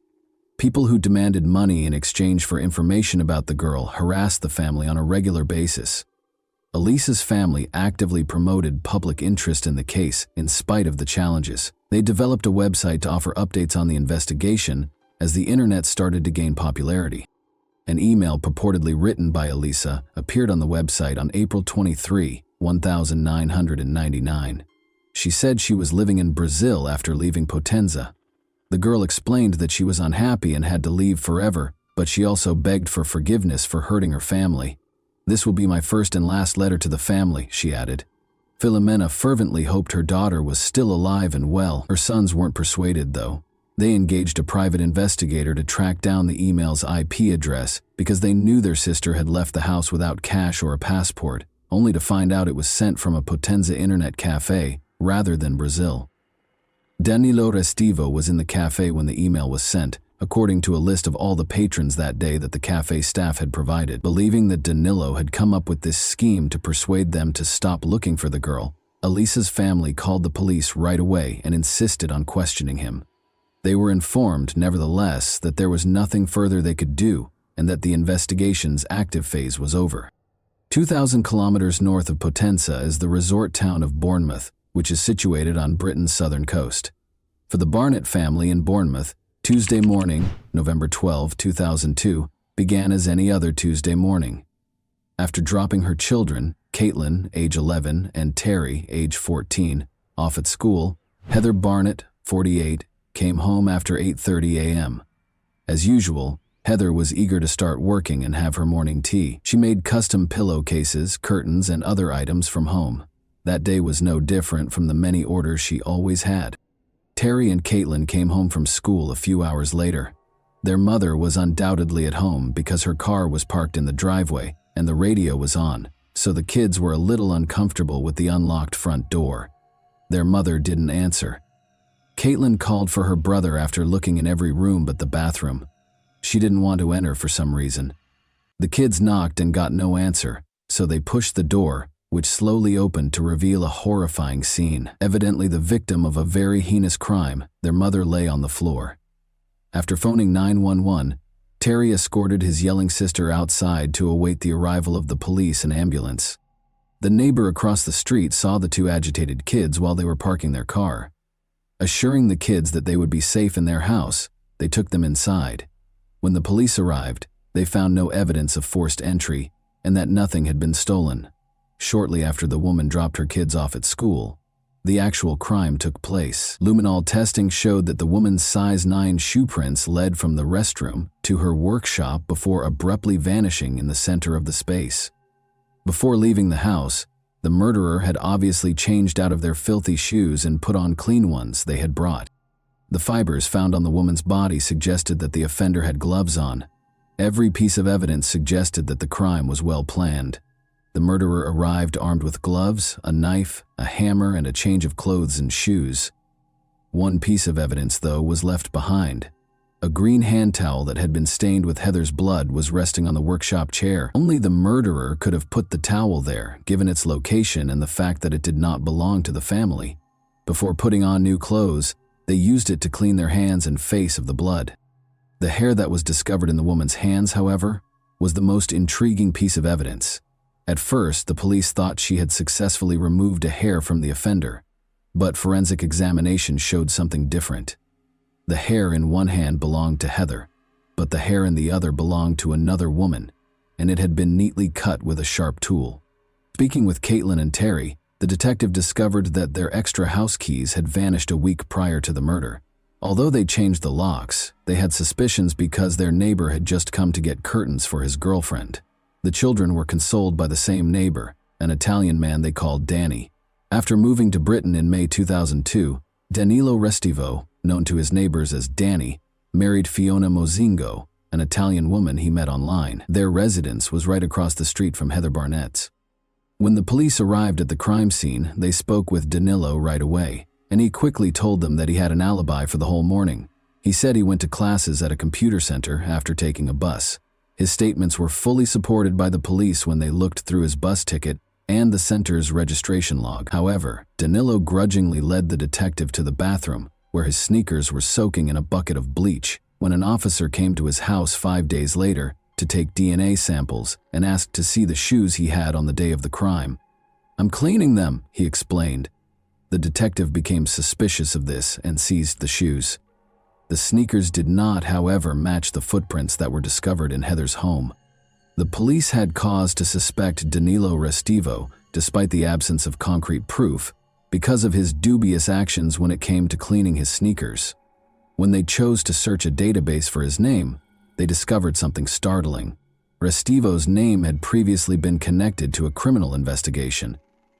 People who demanded money in exchange for information about the girl harassed the family on a regular basis. Elisa's family actively promoted public interest in the case in spite of the challenges. They developed a website to offer updates on the investigation as the internet started to gain popularity. An email purportedly written by Elisa appeared on the website on April 23, 1999. She said she was living in Brazil after leaving Potenza. The girl explained that she was unhappy and had to leave forever, but she also begged for forgiveness for hurting her family. "This will be my first and last letter to the family," she added. Filomena fervently hoped her daughter was still alive and well. Her sons weren't persuaded, though. They engaged a private investigator to track down the email's IP address because they knew their sister had left the house without cash or a passport, only to find out it was sent from a Potenza internet cafe rather than Brazil. Danilo Restivo was in the cafe when the email was sent, according to a list of all the patrons that day that the cafe staff had provided. Believing that Danilo had come up with this scheme to persuade them to stop looking for the girl, Elisa's family called the police right away and insisted on questioning him. They were informed, nevertheless, that there was nothing further they could do and that the investigation's active phase was over. 2,000 kilometers north of Potenza is the resort town of Bournemouth, which is situated on Britain's southern coast. For the Barnett family in Bournemouth, Tuesday morning, November 12, 2002, began as any other Tuesday morning. After dropping her children, Caitlin, age 11, and Terry, age 14, off at school, Heather Barnett, 48, came home after 8:30 a.m. As usual, Heather was eager to start working and have her morning tea. She made custom pillowcases, curtains, and other items from home. That day was no different from the many orders she always had. Terry and Caitlin came home from school a few hours later. Their mother was undoubtedly at home because her car was parked in the driveway and the radio was on, so the kids were a little uncomfortable with the unlocked front door. Their mother didn't answer. Caitlin called for her brother after looking in every room but the bathroom. She didn't want to enter for some reason. The kids knocked and got no answer, so they pushed the door, which slowly opened to reveal a horrifying scene. Evidently the victim of a very heinous crime, their mother lay on the floor. After phoning 911, Terry escorted his yelling sister outside to await the arrival of the police and ambulance. The neighbor across the street saw the two agitated kids while they were parking their car. Assuring the kids that they would be safe in their house, they took them inside. When the police arrived, they found no evidence of forced entry and that nothing had been stolen. Shortly after the woman dropped her kids off at school, the actual crime took place. Luminol testing showed that the woman's size 9 shoe prints led from the restroom to her workshop before abruptly vanishing in the center of the space. Before leaving the house, the murderer had obviously changed out of their filthy shoes and put on clean ones they had brought. The fibers found on the woman's body suggested that the offender had gloves on. Every piece of evidence suggested that the crime was well planned. The murderer arrived armed with gloves, a knife, a hammer, and a change of clothes and shoes. One piece of evidence, though, was left behind. A green hand towel that had been stained with Heather's blood was resting on the workshop chair. Only the murderer could have put the towel there, given its location and the fact that it did not belong to the family. Before putting on new clothes, they used it to clean their hands and face of the blood. The hair that was discovered in the woman's hands, however, was the most intriguing piece of evidence. At first, the police thought she had successfully removed a hair from the offender, but forensic examination showed something different. The hair in one hand belonged to Heather, but the hair in the other belonged to another woman, and it had been neatly cut with a sharp tool. Speaking with Caitlin and Terry, the detective discovered that their extra house keys had vanished a week prior to the murder. Although they changed the locks, they had suspicions because their neighbor had just come to get curtains for his girlfriend. The children were consoled by the same neighbor, an Italian man they called Danny. After moving to Britain in May 2002, Danilo Restivo, known to his neighbors as Danny, married Fiona Mozingo, an Italian woman he met online. Their residence was right across the street from Heather Barnett's. When the police arrived at the crime scene, they spoke with Danilo right away, and he quickly told them that he had an alibi for the whole morning. He said he went to classes at a computer center after taking a bus. His statements were fully supported by the police when they looked through his bus ticket and the center's registration log. However, Danilo grudgingly led the detective to the bathroom, where his sneakers were soaking in a bucket of bleach, when an officer came to his house 5 days later to take DNA samples and asked to see the shoes he had on the day of the crime. "I'm cleaning them," he explained. The detective became suspicious of this and seized the shoes. The sneakers did not, however, match the footprints that were discovered in Heather's home. The police had cause to suspect Danilo Restivo, despite the absence of concrete proof, because of his dubious actions when it came to cleaning his sneakers. When they chose to search a database for his name, they discovered something startling. Restivo's name had previously been connected to a criminal investigation.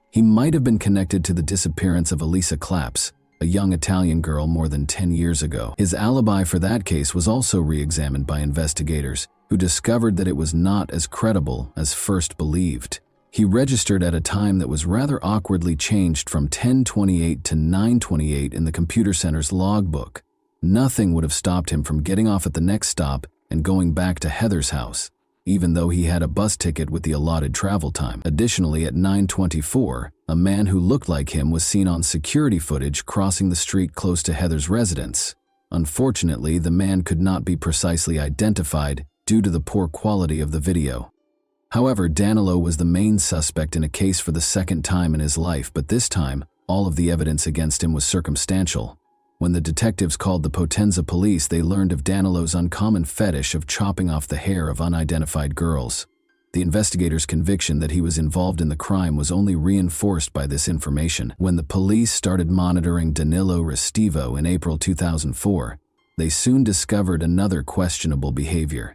He might have been connected to the disappearance of Elisa Claps, a young Italian girl more than 10 years ago. His alibi for that case was also re-examined by investigators, who discovered that it was not as credible as first believed. He registered at a time that was rather awkwardly changed from 10:28 to 9:28 in the computer center's logbook. Nothing would have stopped him from getting off at the next stop and going back to Heather's house, even though he had a bus ticket with the allotted travel time. Additionally, at 9:24, a man who looked like him was seen on security footage crossing the street close to Heather's residence. Unfortunately, the man could not be precisely identified due to the poor quality of the video. However, Danilo was the main suspect in a case for the second time in his life, but this time, all of the evidence against him was circumstantial. When the detectives called the Potenza police, they learned of Danilo's uncommon fetish of chopping off the hair of unidentified girls. The investigators' conviction that he was involved in the crime was only reinforced by this information. When the police started monitoring Danilo Restivo in April 2004, they soon discovered another questionable behavior.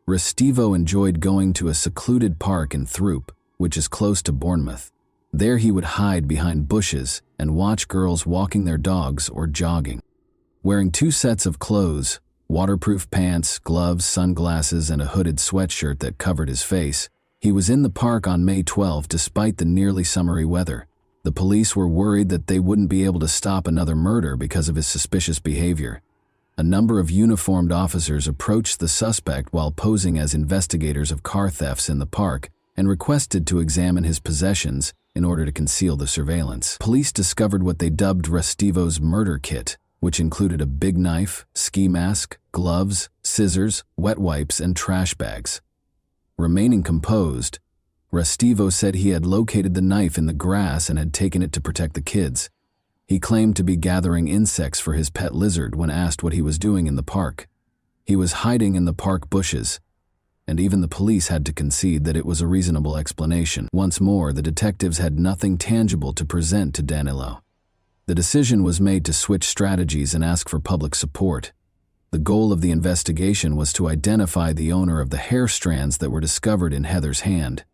Restivo enjoyed going to a secluded park in Throop, which is close to Bournemouth. There he would hide behind bushes and watch girls walking their dogs or jogging. Wearing 2 sets of clothes, waterproof pants, gloves, sunglasses, and a hooded sweatshirt that covered his face, he was in the park on May 12 despite the nearly summery weather. The police were worried that they wouldn't be able to stop another murder because of his suspicious behavior. A number of uniformed officers approached the suspect while posing as investigators of car thefts in the park and requested to examine his possessions in order to conceal the surveillance. Police discovered what they dubbed Restivo's murder kit, which included a big knife, ski mask, gloves, scissors, wet wipes, and trash bags. Remaining composed, Restivo said he had located the knife in the grass and had taken it to protect the kids. He claimed to be gathering insects for his pet lizard when asked what he was doing in the park. He was hiding in the park bushes, and even the police had to concede that it was a reasonable explanation. Once more, the detectives had nothing tangible to present to Danilo. The decision was made to switch strategies and ask for public support. The goal of the investigation was to identify the owner of the hair strands that were discovered in Heather's hand.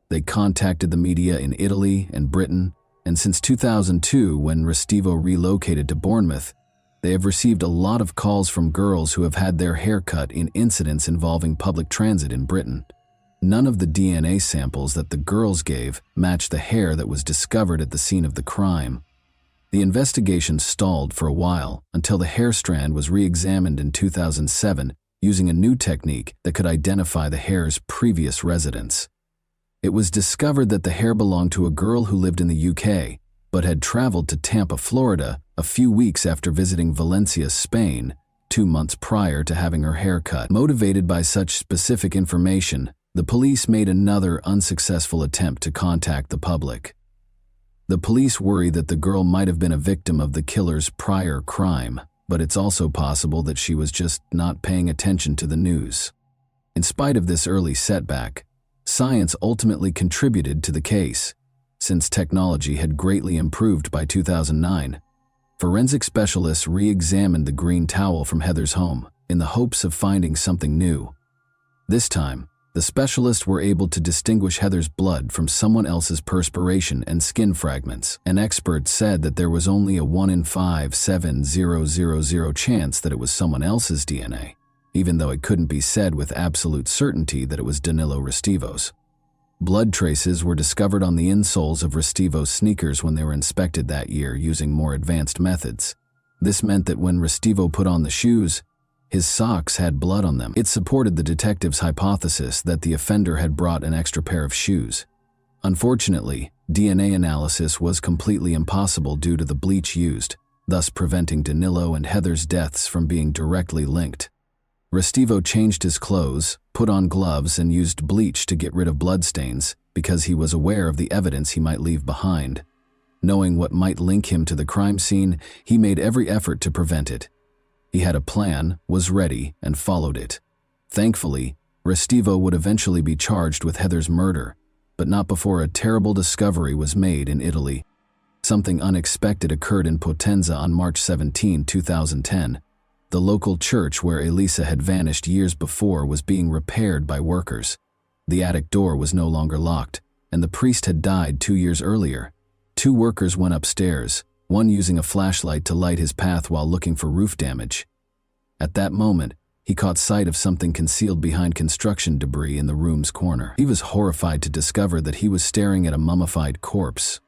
They contacted the media in Italy and Britain, and since 2002, when Restivo relocated to Bournemouth, they have received a lot of calls from girls who have had their hair cut in incidents involving public transit in Britain. None of the DNA samples that the girls gave matched the hair that was discovered at the scene of the crime. The investigation stalled for a while until the hair strand was re-examined in 2007 using a new technique that could identify the hair's previous residence. It was discovered that the hair belonged to a girl who lived in the UK, but had traveled to Tampa, Florida, a few weeks after visiting Valencia, Spain, 2 months prior to having her hair cut. Motivated by such specific information, the police made another unsuccessful attempt to contact the public. The police worry that the girl might have been a victim of the killer's prior crime, but it's also possible that she was just not paying attention to the news. In spite of this early setback, science ultimately contributed to the case. Since technology had greatly improved by 2009, forensic specialists re-examined the green towel from Heather's home in the hopes of finding something new. This time, the specialists were able to distinguish Heather's blood from someone else's perspiration and skin fragments. An expert said that there was only a 1 in 5,7,000 chance that it was someone else's DNA, even though it couldn't be said with absolute certainty that it was Danilo Restivo's. Blood traces were discovered on the insoles of Restivo's sneakers when they were inspected that year using more advanced methods. This meant that when Restivo put on the shoes, his socks had blood on them. It supported the detectives' hypothesis that the offender had brought an extra pair of shoes. Unfortunately, DNA analysis was completely impossible due to the bleach used, thus preventing Danilo and Heather's deaths from being directly linked. Restivo changed his clothes, put on gloves, and used bleach to get rid of bloodstains because he was aware of the evidence he might leave behind. Knowing what might link him to the crime scene, he made every effort to prevent it. He had a plan, was ready, and followed it. Thankfully, Restivo would eventually be charged with Heather's murder, but not before a terrible discovery was made in Italy. Something unexpected occurred in Potenza on March 17, 2010. The local church where Elisa had vanished years before was being repaired by workers. The attic door was no longer locked, and the priest had died 2 years earlier. 2 workers went upstairs, one using a flashlight to light his path while looking for roof damage. At that moment, he caught sight of something concealed behind construction debris in the room's corner. He was horrified to discover that he was staring at a mummified corpse.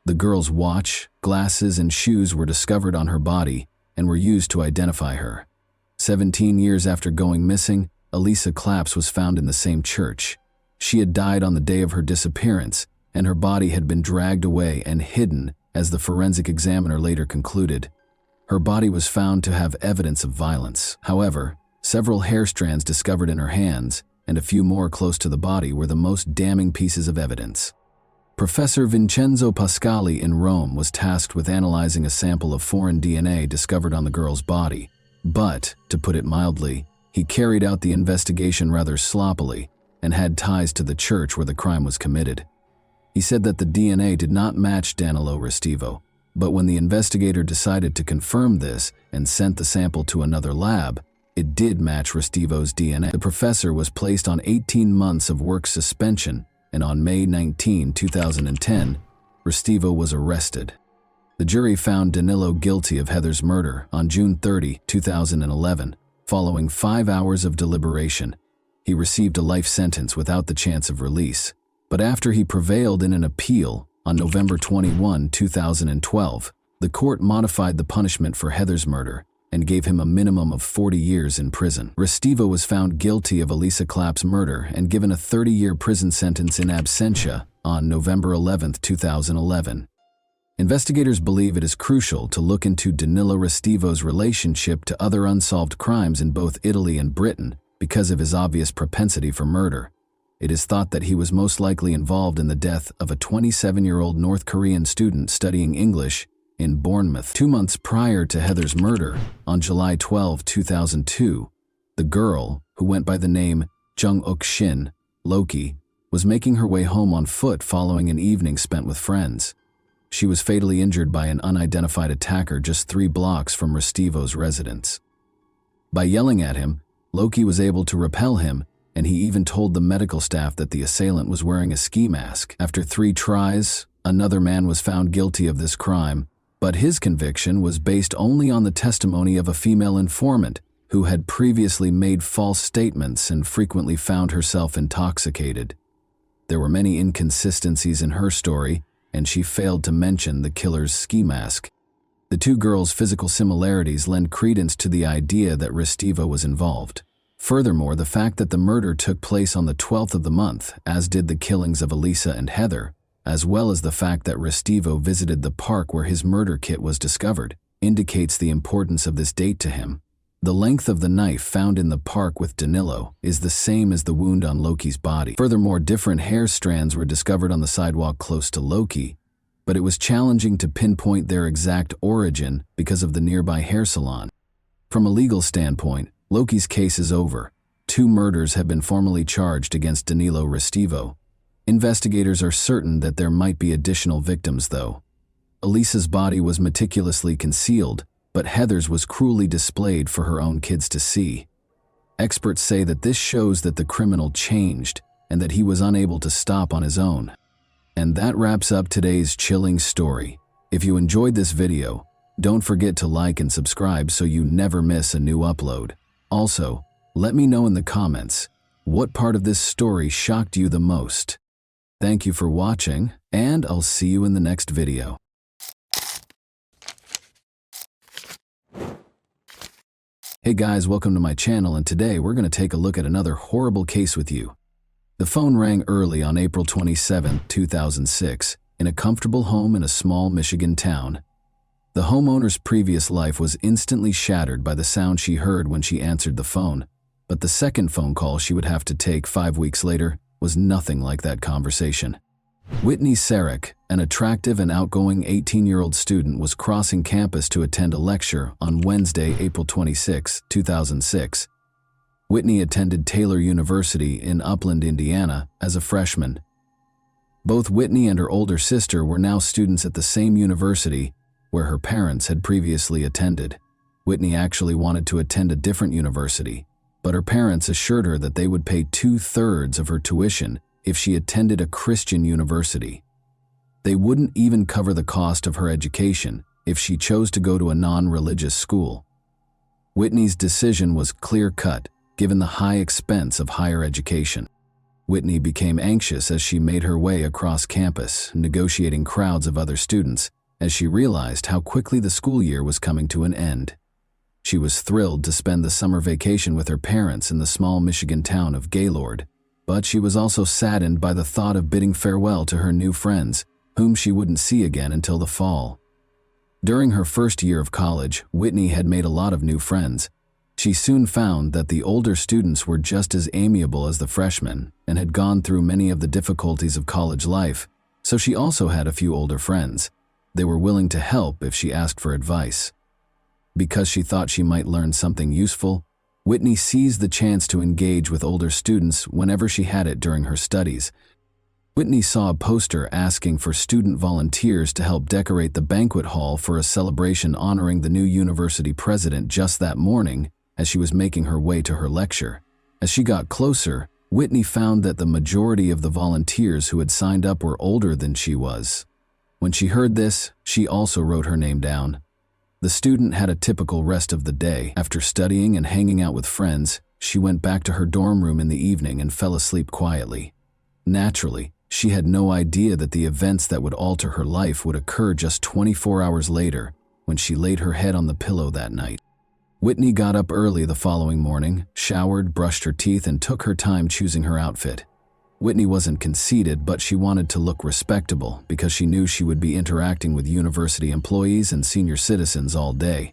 The girl's watch, glasses, and shoes were discovered on her body and were used to identify her. 17 years after going missing, Elisa Claps was found in the same church. She had died on the day of her disappearance, and her body had been dragged away and hidden, as the forensic examiner later concluded. Her body was found to have evidence of violence. However, several hair strands discovered in her hands and a few more close to the body were the most damning pieces of evidence. Professor Vincenzo Pascali in Rome was tasked with analyzing a sample of foreign DNA discovered on the girl's body, but, to put it mildly, he carried out the investigation rather sloppily and had ties to the church where the crime was committed. He said that the DNA did not match Danilo Restivo, but when the investigator decided to confirm this and sent the sample to another lab, it did match Restivo's DNA. The professor was placed on 18 months of work suspension, and on May 19, 2010, Restivo was arrested. The jury found Danilo guilty of Heather's murder on June 30, 2011. Following 5 hours of deliberation, he received a life sentence without the chance of release. But after he prevailed in an appeal on November 21, 2012, the court modified the punishment for Heather's murder and gave him a minimum of 40 years in prison. Restivo was found guilty of Elisa Claps' murder and given a 30-year prison sentence in absentia on November 11, 2011. Investigators believe it is crucial to look into Danilo Restivo's relationship to other unsolved crimes in both Italy and Britain because of his obvious propensity for murder. It is thought that he was most likely involved in the death of a 27-year-old North Korean student studying English in Bournemouth. 2 months prior to Heather's murder, on July 12, 2002, the girl, who went by the name Jung-uk Shin, Loki, was making her way home on foot following an evening spent with friends. She was fatally injured by an unidentified attacker just 3 blocks from Restivo's residence. By yelling at him, Loki was able to repel him, and he even told the medical staff that the assailant was wearing a ski mask. After 3 tries, another man was found guilty of this crime, but his conviction was based only on the testimony of a female informant who had previously made false statements and frequently found herself intoxicated. There were many inconsistencies in her story, and she failed to mention the killer's ski mask. The 2 girls' physical similarities lend credence to the idea that Restivo was involved. Furthermore, the fact that the murder took place on the 12th of the month, as did the killings of Elisa and Heather, as well as the fact that Restivo visited the park where his murder kit was discovered, indicates the importance of this date to him. The length of the knife found in the park with Danilo is the same as the wound on Loki's body. Furthermore, different hair strands were discovered on the sidewalk close to Loki, but it was challenging to pinpoint their exact origin because of the nearby hair salon. From a legal standpoint, Loki's case is over. 2 murders have been formally charged against Danilo Restivo. Investigators are certain that there might be additional victims, though. Elisa's body was meticulously concealed, but Heather's was cruelly displayed for her own kids to see. Experts say that this shows that the criminal changed and that he was unable to stop on his own. And that wraps up today's chilling story. If you enjoyed this video, don't forget to like and subscribe so you never miss a new upload. Also, let me know in the comments, what part of this story shocked you the most? Thank you for watching, and I'll see you in the next video. Hey guys, welcome to my channel, and today we're going to take a look at another horrible case with you. The phone rang early on April 27, 2006, in a comfortable home in a small Michigan town. The homeowner's previous life was instantly shattered by the sound she heard when she answered the phone, but the second phone call she would have to take 5 weeks later was nothing like that conversation. Whitney Sarek, an attractive and outgoing 18-year-old student, was crossing campus to attend a lecture on Wednesday, April 26, 2006. Whitney attended Taylor University in Upland, Indiana, as a freshman. Both Whitney and her older sister were now students at the same university where her parents had previously attended. Whitney actually wanted to attend a different university, but her parents assured her that they would pay 2/3 of her tuition if she attended a Christian university. They wouldn't even cover the cost of her education if she chose to go to a non-religious school. Whitney's decision was clear-cut, given the high expense of higher education. Whitney became anxious as she made her way across campus, negotiating crowds of other students, as she realized how quickly the school year was coming to an end. She was thrilled to spend the summer vacation with her parents in the small Michigan town of Gaylord, but she was also saddened by the thought of bidding farewell to her new friends, whom she wouldn't see again until the fall. During her first year of college, Whitney had made a lot of new friends. She soon found that the older students were just as amiable as the freshmen and had gone through many of the difficulties of college life, so she also had a few older friends. They were willing to help if she asked for advice. Because she thought she might learn something useful, Whitney seized the chance to engage with older students whenever she had it during her studies. Whitney saw a poster asking for student volunteers to help decorate the banquet hall for a celebration honoring the new university president just that morning as she was making her way to her lecture. As she got closer, Whitney found that the majority of the volunteers who had signed up were older than she was. When she heard this, she also wrote her name down. The student had a typical rest of the day. After studying and hanging out with friends, she went back to her dorm room in the evening and fell asleep quietly. Naturally, she had no idea that the events that would alter her life would occur just 24 hours later, when she laid her head on the pillow that night. Whitney got up early the following morning, showered, brushed her teeth, and took her time choosing her outfit. Whitney wasn't conceited, but she wanted to look respectable because she knew she would be interacting with university employees and senior citizens all day.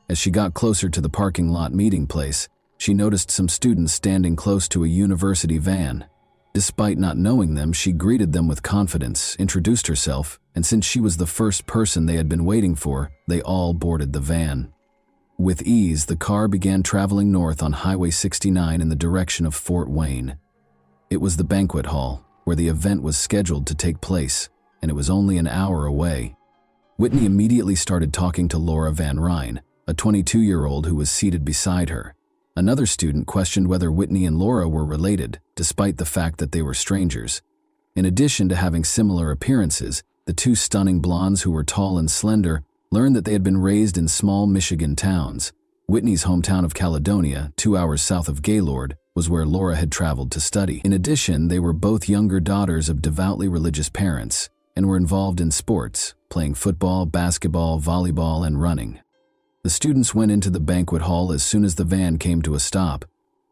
As she got closer to the parking lot meeting place, she noticed some students standing close to a university van. Despite not knowing them, she greeted them with confidence, introduced herself, and since she was the first person they had been waiting for, they all boarded the van. With ease, the car began traveling north on Highway 69 in the direction of Fort Wayne. It was the banquet hall, where the event was scheduled to take place, and it was only an hour away. Whitney immediately started talking to Laura Van Ryn, a 22-year-old who was seated beside her. Another student questioned whether Whitney and Laura were related, despite the fact that they were strangers. In addition to having similar appearances, the two stunning blondes who were tall and slender learned that they had been raised in small Michigan towns. Whitney's hometown of Caledonia, 2 hours south of Gaylord, was where Laura had traveled to study. In addition, they were both younger daughters of devoutly religious parents and were involved in sports, playing football, basketball, volleyball, and running. The students went into the banquet hall as soon as the van came to a stop.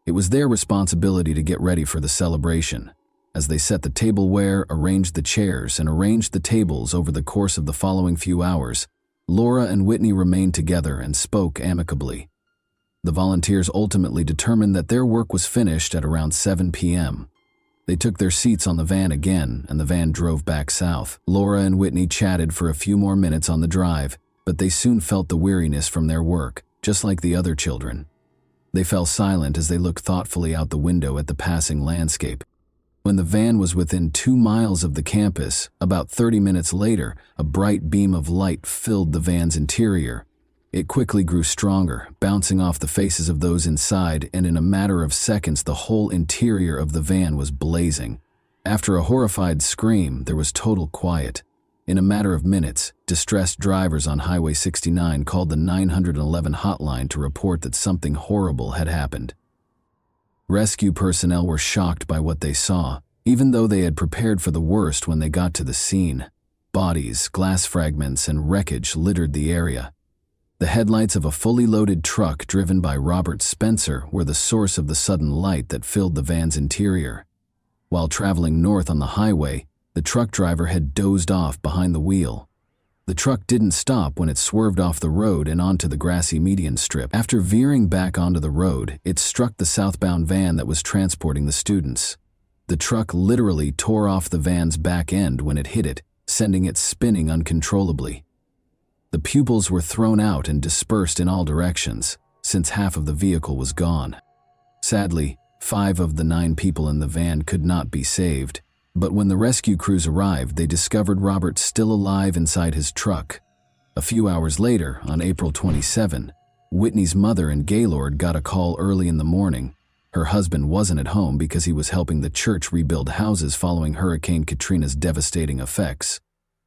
It was their responsibility to get ready for the celebration. As they set the tableware, arranged the chairs, and arranged the tables over the course of the following few hours, Laura and Whitney remained together and spoke amicably. The volunteers ultimately determined that their work was finished at around 7 p.m. They took their seats on the van again, and the van drove back south. Laura and Whitney chatted for a few more minutes on the drive, but they soon felt the weariness from their work, just like the other children. They fell silent as they looked thoughtfully out the window at the passing landscape. When the van was within 2 miles of the campus, about 30 minutes later, a bright beam of light filled the van's interior. It quickly grew stronger, bouncing off the faces of those inside, and in a matter of seconds the whole interior of the van was blazing. After a horrified scream, there was total quiet. In a matter of minutes, distressed drivers on Highway 69 called the 911 hotline to report that something horrible had happened. Rescue personnel were shocked by what they saw, even though they had prepared for the worst when they got to the scene. Bodies, glass fragments, and wreckage littered the area. The headlights of a fully loaded truck driven by Robert Spencer were the source of the sudden light that filled the van's interior. While traveling north on the highway, the truck driver had dozed off behind the wheel. The truck didn't stop when it swerved off the road and onto the grassy median strip. After veering back onto the road, it struck the southbound van that was transporting the students. The truck literally tore off the van's back end when it hit it, sending it spinning uncontrollably. The pupils were thrown out and dispersed in all directions, since half of the vehicle was gone. Sadly, 5 of the 9 people in the van could not be saved, but when the rescue crews arrived, they discovered Robert still alive inside his truck. A few hours later, on April 27, Whitney's mother in Gaylord got a call early in the morning. Her husband wasn't at home because he was helping the church rebuild houses following Hurricane Katrina's devastating effects.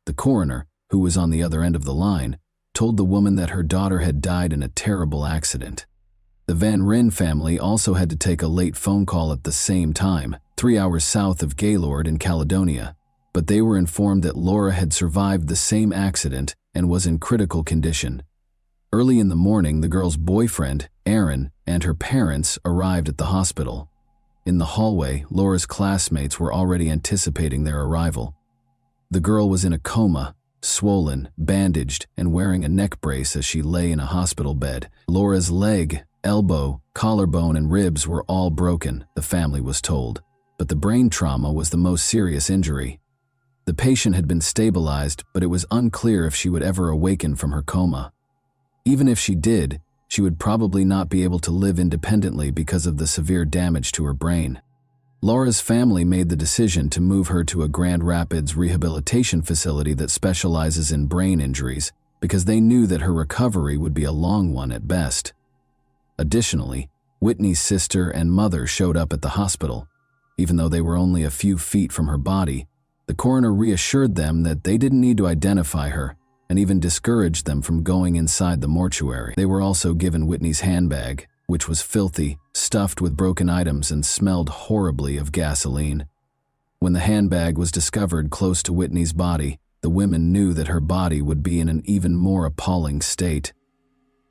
The coroner, who was on the other end of the line, told the woman that her daughter had died in a terrible accident. The Van Ryn family also had to take a late phone call at the same time, 3 hours south of Gaylord in Caledonia, but they were informed that Laura had survived the same accident and was in critical condition. Early in the morning, the girl's boyfriend, Aaron, and her parents arrived at the hospital. In the hallway, Laura's classmates were already anticipating their arrival. The girl was in a coma, swollen, bandaged, and wearing a neck brace as she lay in a hospital bed. Laura's leg, elbow, collarbone, and ribs were all broken, the family was told, but the brain trauma was the most serious injury. The patient had been stabilized, but it was unclear if she would ever awaken from her coma. Even if she did, she would probably not be able to live independently because of the severe damage to her brain. Laura's family made the decision to move her to a Grand Rapids rehabilitation facility that specializes in brain injuries because they knew that her recovery would be a long one at best. Additionally, Whitney's sister and mother showed up at the hospital. Even though they were only a few feet from her body, the coroner reassured them that they didn't need to identify her and even discouraged them from going inside the mortuary. They were also given Whitney's handbag, which was filthy, stuffed with broken items, and smelled horribly of gasoline. When the handbag was discovered close to Whitney's body, the women knew that her body would be in an even more appalling state.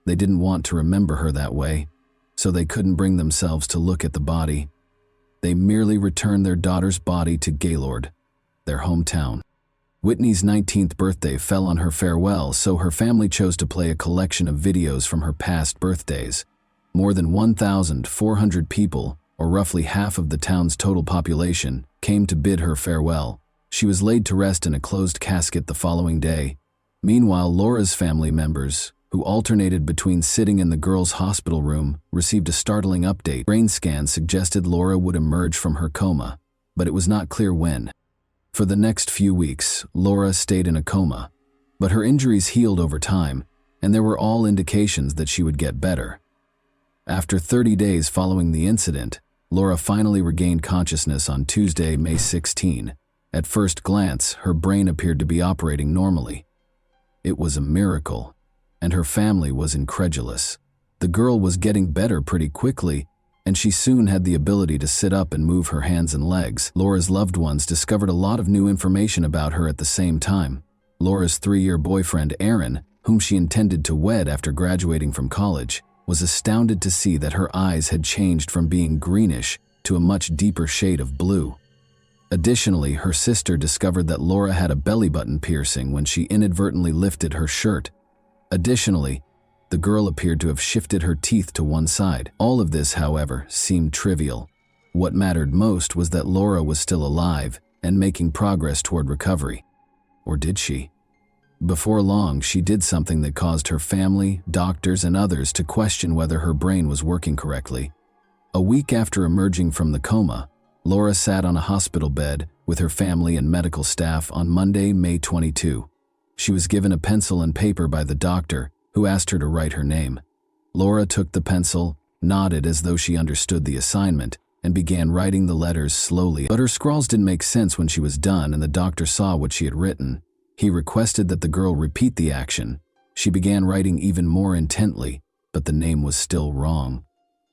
They didn't want to remember her that way, so they couldn't bring themselves to look at the body. They merely returned their daughter's body to Gaylord, their hometown. Whitney's 19th birthday fell on her farewell, so her family chose to play a collection of videos from her past birthdays. More than 1,400 people, or roughly half of the town's total population, came to bid her farewell. She was laid to rest in a closed casket the following day. Meanwhile, Laura's family members, who alternated between sitting in the girl's hospital room, received a startling update. Brain scans suggested Laura would emerge from her coma, but it was not clear when. For the next few weeks, Laura stayed in a coma, but her injuries healed over time, and there were all indications that she would get better. After 30 days following the incident, Laura finally regained consciousness on Tuesday, May 16. At first glance, her brain appeared to be operating normally. It was a miracle, and her family was incredulous. The girl was getting better pretty quickly, and she soon had the ability to sit up and move her hands and legs. Laura's loved ones discovered a lot of new information about her at the same time. Laura's 3-year boyfriend, Aaron, whom she intended to wed after graduating from college, was astounded to see that her eyes had changed from being greenish to a much deeper shade of blue. Additionally, her sister discovered that Laura had a belly button piercing when she inadvertently lifted her shirt. Additionally, the girl appeared to have shifted her teeth to one side. All of this, however, seemed trivial. What mattered most was that Laura was still alive and making progress toward recovery. Or did she? Before long, she did something that caused her family, doctors, and others to question whether her brain was working correctly. A week after emerging from the coma, Laura sat on a hospital bed with her family and medical staff on Monday, May 22. She was given a pencil and paper by the doctor, who asked her to write her name. Laura took the pencil, nodded as though she understood the assignment, and began writing the letters slowly. But her scrawls didn't make sense when she was done, and the doctor saw what she had written. He requested that the girl repeat the action. She began writing even more intently, but the name was still wrong.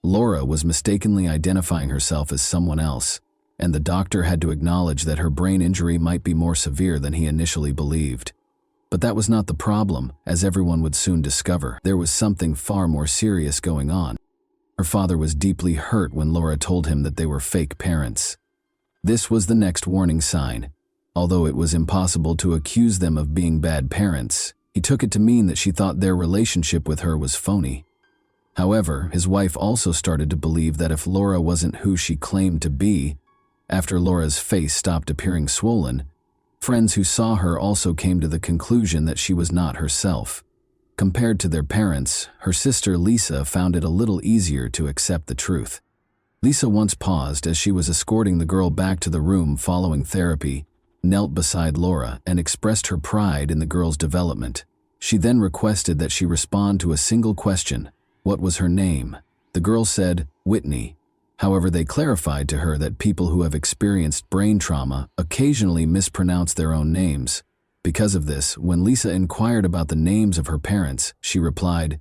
Laura was mistakenly identifying herself as someone else, and the doctor had to acknowledge that her brain injury might be more severe than he initially believed. But that was not the problem, as everyone would soon discover. There was something far more serious going on. Her father was deeply hurt when Laura told him that they were fake parents. This was the next warning sign. Although it was impossible to accuse them of being bad parents, he took it to mean that she thought their relationship with her was phony. However, his wife also started to believe that if Laura wasn't who she claimed to be, after Laura's face stopped appearing swollen, friends who saw her also came to the conclusion that she was not herself. Compared to their parents, her sister Lisa found it a little easier to accept the truth. Lisa once paused as she was escorting the girl back to the room following therapy, knelt beside Laura, and expressed her pride in the girl's development. She then requested that she respond to a single question: what was her name? The girl said, Whitney. However, they clarified to her that people who have experienced brain trauma occasionally mispronounce their own names. Because of this, when Lisa inquired about the names of her parents, she replied,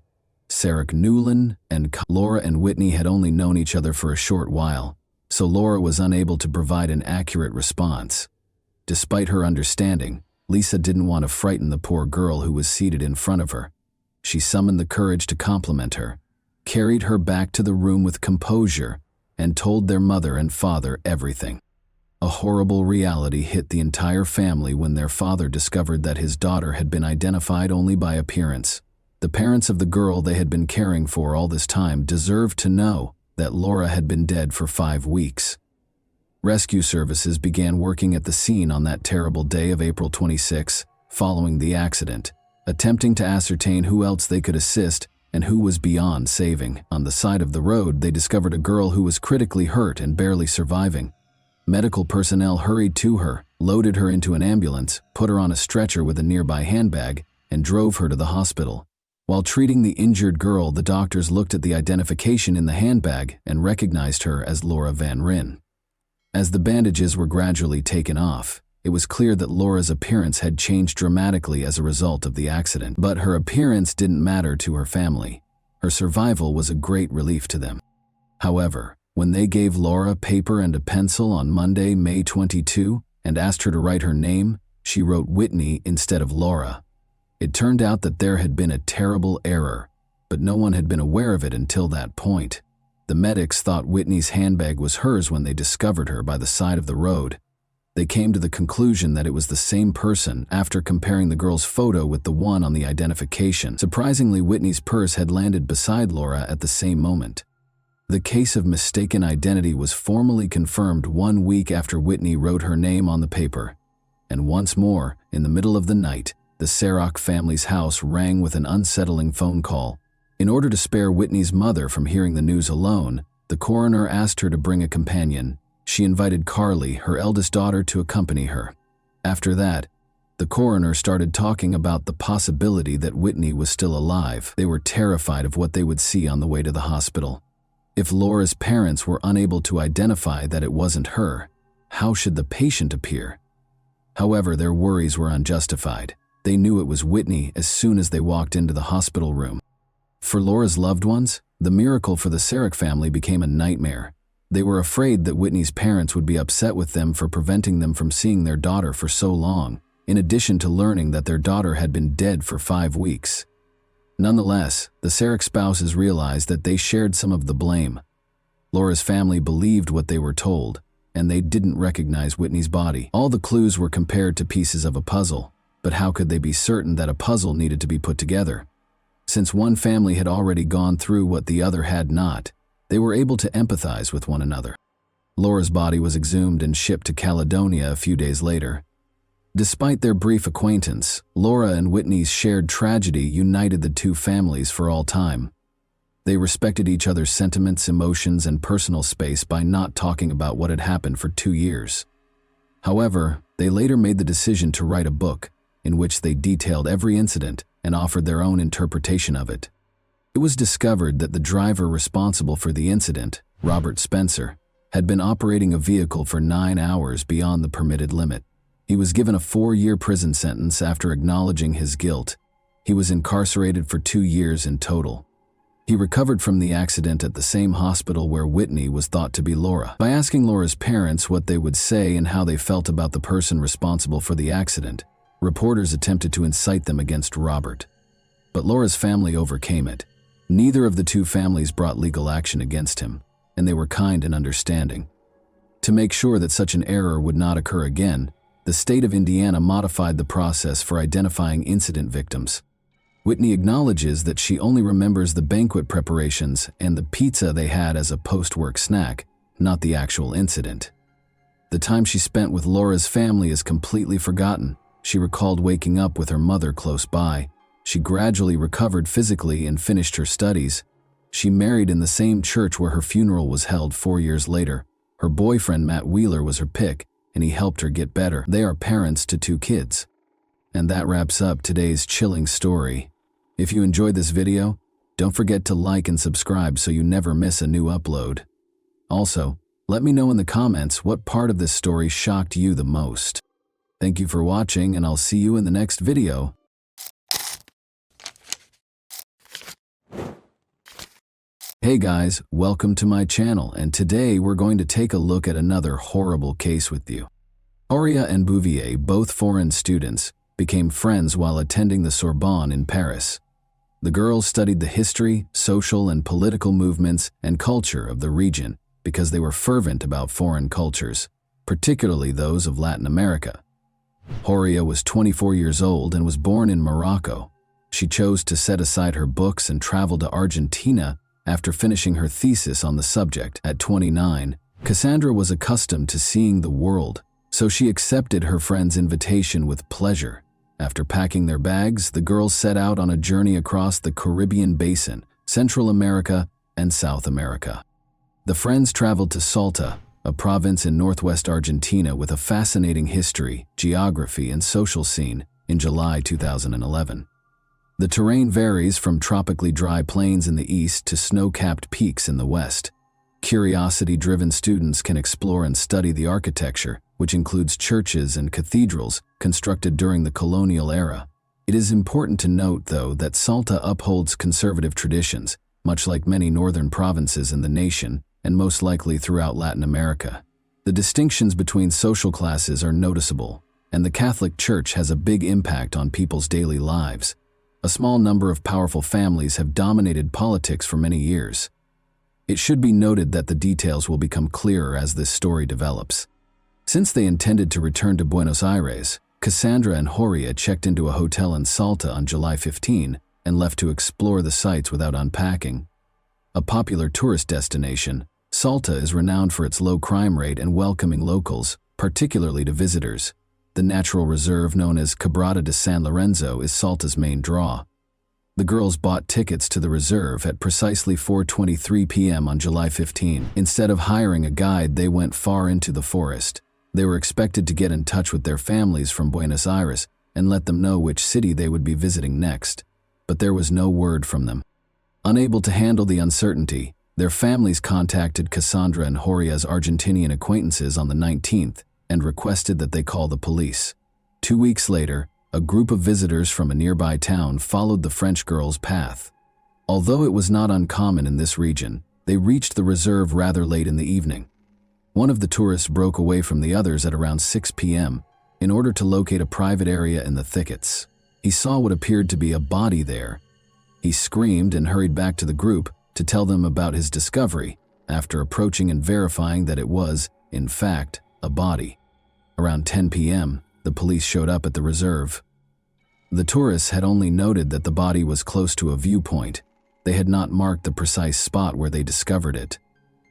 Sarah Newland and Laura and Whitney had only known each other for a short while, so Laura was unable to provide an accurate response. Despite her understanding, Lisa didn't want to frighten the poor girl who was seated in front of her. She summoned the courage to compliment her, carried her back to the room with composure, and told their mother and father everything. A horrible reality hit the entire family when their father discovered that his daughter had been identified only by appearance. The parents of the girl they had been caring for all this time deserved to know that Laura had been dead for 5 weeks. Rescue services began working at the scene on that terrible day of April 26, following the accident, attempting to ascertain who else they could assist and who was beyond saving. On the side of the road, they discovered a girl who was critically hurt and barely surviving. Medical personnel hurried to her, loaded her into an ambulance, put her on a stretcher with a nearby handbag, and drove her to the hospital. While treating the injured girl, the doctors looked at the identification in the handbag and recognized her as Laura Van Ryn. As the bandages were gradually taken off, it was clear that Laura's appearance had changed dramatically as a result of the accident. But her appearance didn't matter to her family. Her survival was a great relief to them. However, when they gave Laura paper and a pencil on Monday, May 22, and asked her to write her name, she wrote Whitney instead of Laura. It turned out that there had been a terrible error, but no one had been aware of it until that point. The medics thought Whitney's handbag was hers when they discovered her by the side of the road. They came to the conclusion that it was the same person after comparing the girl's photo with the one on the identification. Surprisingly, Whitney's purse had landed beside Laura at the same moment. The case of mistaken identity was formally confirmed 1 week after Whitney wrote her name on the paper. And once more, in the middle of the night, the Sarok family's house rang with an unsettling phone call. In order to spare Whitney's mother from hearing the news alone, the coroner asked her to bring a companion. She invited Carly, her eldest daughter, to accompany her. After that, the coroner started talking about the possibility that Whitney was still alive. They were terrified of what they would see on the way to the hospital. If Laura's parents were unable to identify that it wasn't her, how should the patient appear? However, their worries were unjustified. They knew it was Whitney as soon as they walked into the hospital room. For Laura's loved ones, the miracle for the Sarok family became a nightmare. They were afraid that Whitney's parents would be upset with them for preventing them from seeing their daughter for so long, in addition to learning that their daughter had been dead for 5 weeks. Nonetheless, the Sarok spouses realized that they shared some of the blame. Laura's family believed what they were told, and they didn't recognize Whitney's body. All the clues were compared to pieces of a puzzle, but how could they be certain that a puzzle needed to be put together? Since one family had already gone through what the other had not, they were able to empathize with one another. Laura's body was exhumed and shipped to Caledonia a few days later. Despite their brief acquaintance, Laura and Whitney's shared tragedy united the two families for all time. They respected each other's sentiments, emotions, and personal space by not talking about what had happened for 2 years. However, they later made the decision to write a book in which they detailed every incident and offered their own interpretation of it. It was discovered that the driver responsible for the incident, Robert Spencer, had been operating a vehicle for 9 hours beyond the permitted limit. He was given a 4-year prison sentence after acknowledging his guilt. He was incarcerated for 2 years in total. He recovered from the accident at the same hospital where Whitney was thought to be Laura. By asking Laura's parents what they would say and how they felt about the person responsible for the accident, reporters attempted to incite them against Robert. But Laura's family overcame it. Neither of the two families brought legal action against him, and they were kind and understanding. To make sure that such an error would not occur again, the state of Indiana modified the process for identifying incident victims. Whitney acknowledges that she only remembers the banquet preparations and the pizza they had as a post-work snack, not the actual incident. The time she spent with Laura's family is completely forgotten. She recalled waking up with her mother close by. She gradually recovered physically and finished her studies. She married in the same church where her funeral was held 4 years later. Her boyfriend, Matt Wheeler, was her pick, and he helped her get better. They are parents to 2 kids. And that wraps up today's chilling story. If you enjoyed this video, don't forget to like and subscribe so you never miss a new upload. Also, let me know in the comments what part of this story shocked you the most. Thank you for watching, and I'll see you in the next video. Hey guys, welcome to my channel, and today we're going to take a look at another horrible case with you. Horia and Bouvier, both foreign students, became friends while attending the Sorbonne in Paris. The girls studied the history, social and political movements and culture of the region because they were fervent about foreign cultures, particularly those of Latin America. Horia was 24 years old and was born in Morocco. She chose to set aside her books and travel to Argentina after finishing her thesis on the subject. At 29, Cassandra was accustomed to seeing the world, so she accepted her friend's invitation with pleasure. After packing their bags, the girls set out on a journey across the Caribbean basin, Central America, and South America. The friends traveled to Salta, a province in northwest Argentina with a fascinating history, geography, and social scene, in July 2011. The terrain varies from tropically dry plains in the east to snow-capped peaks in the west. Curiosity-driven students can explore and study the architecture, which includes churches and cathedrals constructed during the colonial era. It is important to note, though, that Salta upholds conservative traditions, much like many northern provinces in the nation, and most likely throughout Latin America. The distinctions between social classes are noticeable, and the Catholic Church has a big impact on people's daily lives. A small number of powerful families have dominated politics for many years. It should be noted that the details will become clearer as this story develops. Since they intended to return to Buenos Aires, Cassandra and Horia checked into a hotel in Salta on July 15 and left to explore the sights without unpacking. A popular tourist destination, Salta is renowned for its low crime rate and welcoming locals, particularly to visitors. The natural reserve known as Quebrada de San Lorenzo is Salta's main draw. The girls bought tickets to the reserve at precisely 4:23 p.m. on July 15. Instead of hiring a guide, they went far into the forest. They were expected to get in touch with their families from Buenos Aires and let them know which city they would be visiting next, but there was no word from them. Unable to handle the uncertainty, their families contacted Cassandra and Horia's Argentinian acquaintances on the 19th and requested that they call the police. 2 weeks later, a group of visitors from a nearby town followed the French girls' path. Although it was not uncommon in this region, they reached the reserve rather late in the evening. One of the tourists broke away from the others at around 6 p.m. in order to locate a private area in the thickets. He saw what appeared to be a body there. He screamed and hurried back to the group to tell them about his discovery, after approaching and verifying that it was, in fact, a body. Around 10 p.m., the police showed up at the reserve. The tourists had only noted that the body was close to a viewpoint. They had not marked the precise spot where they discovered it.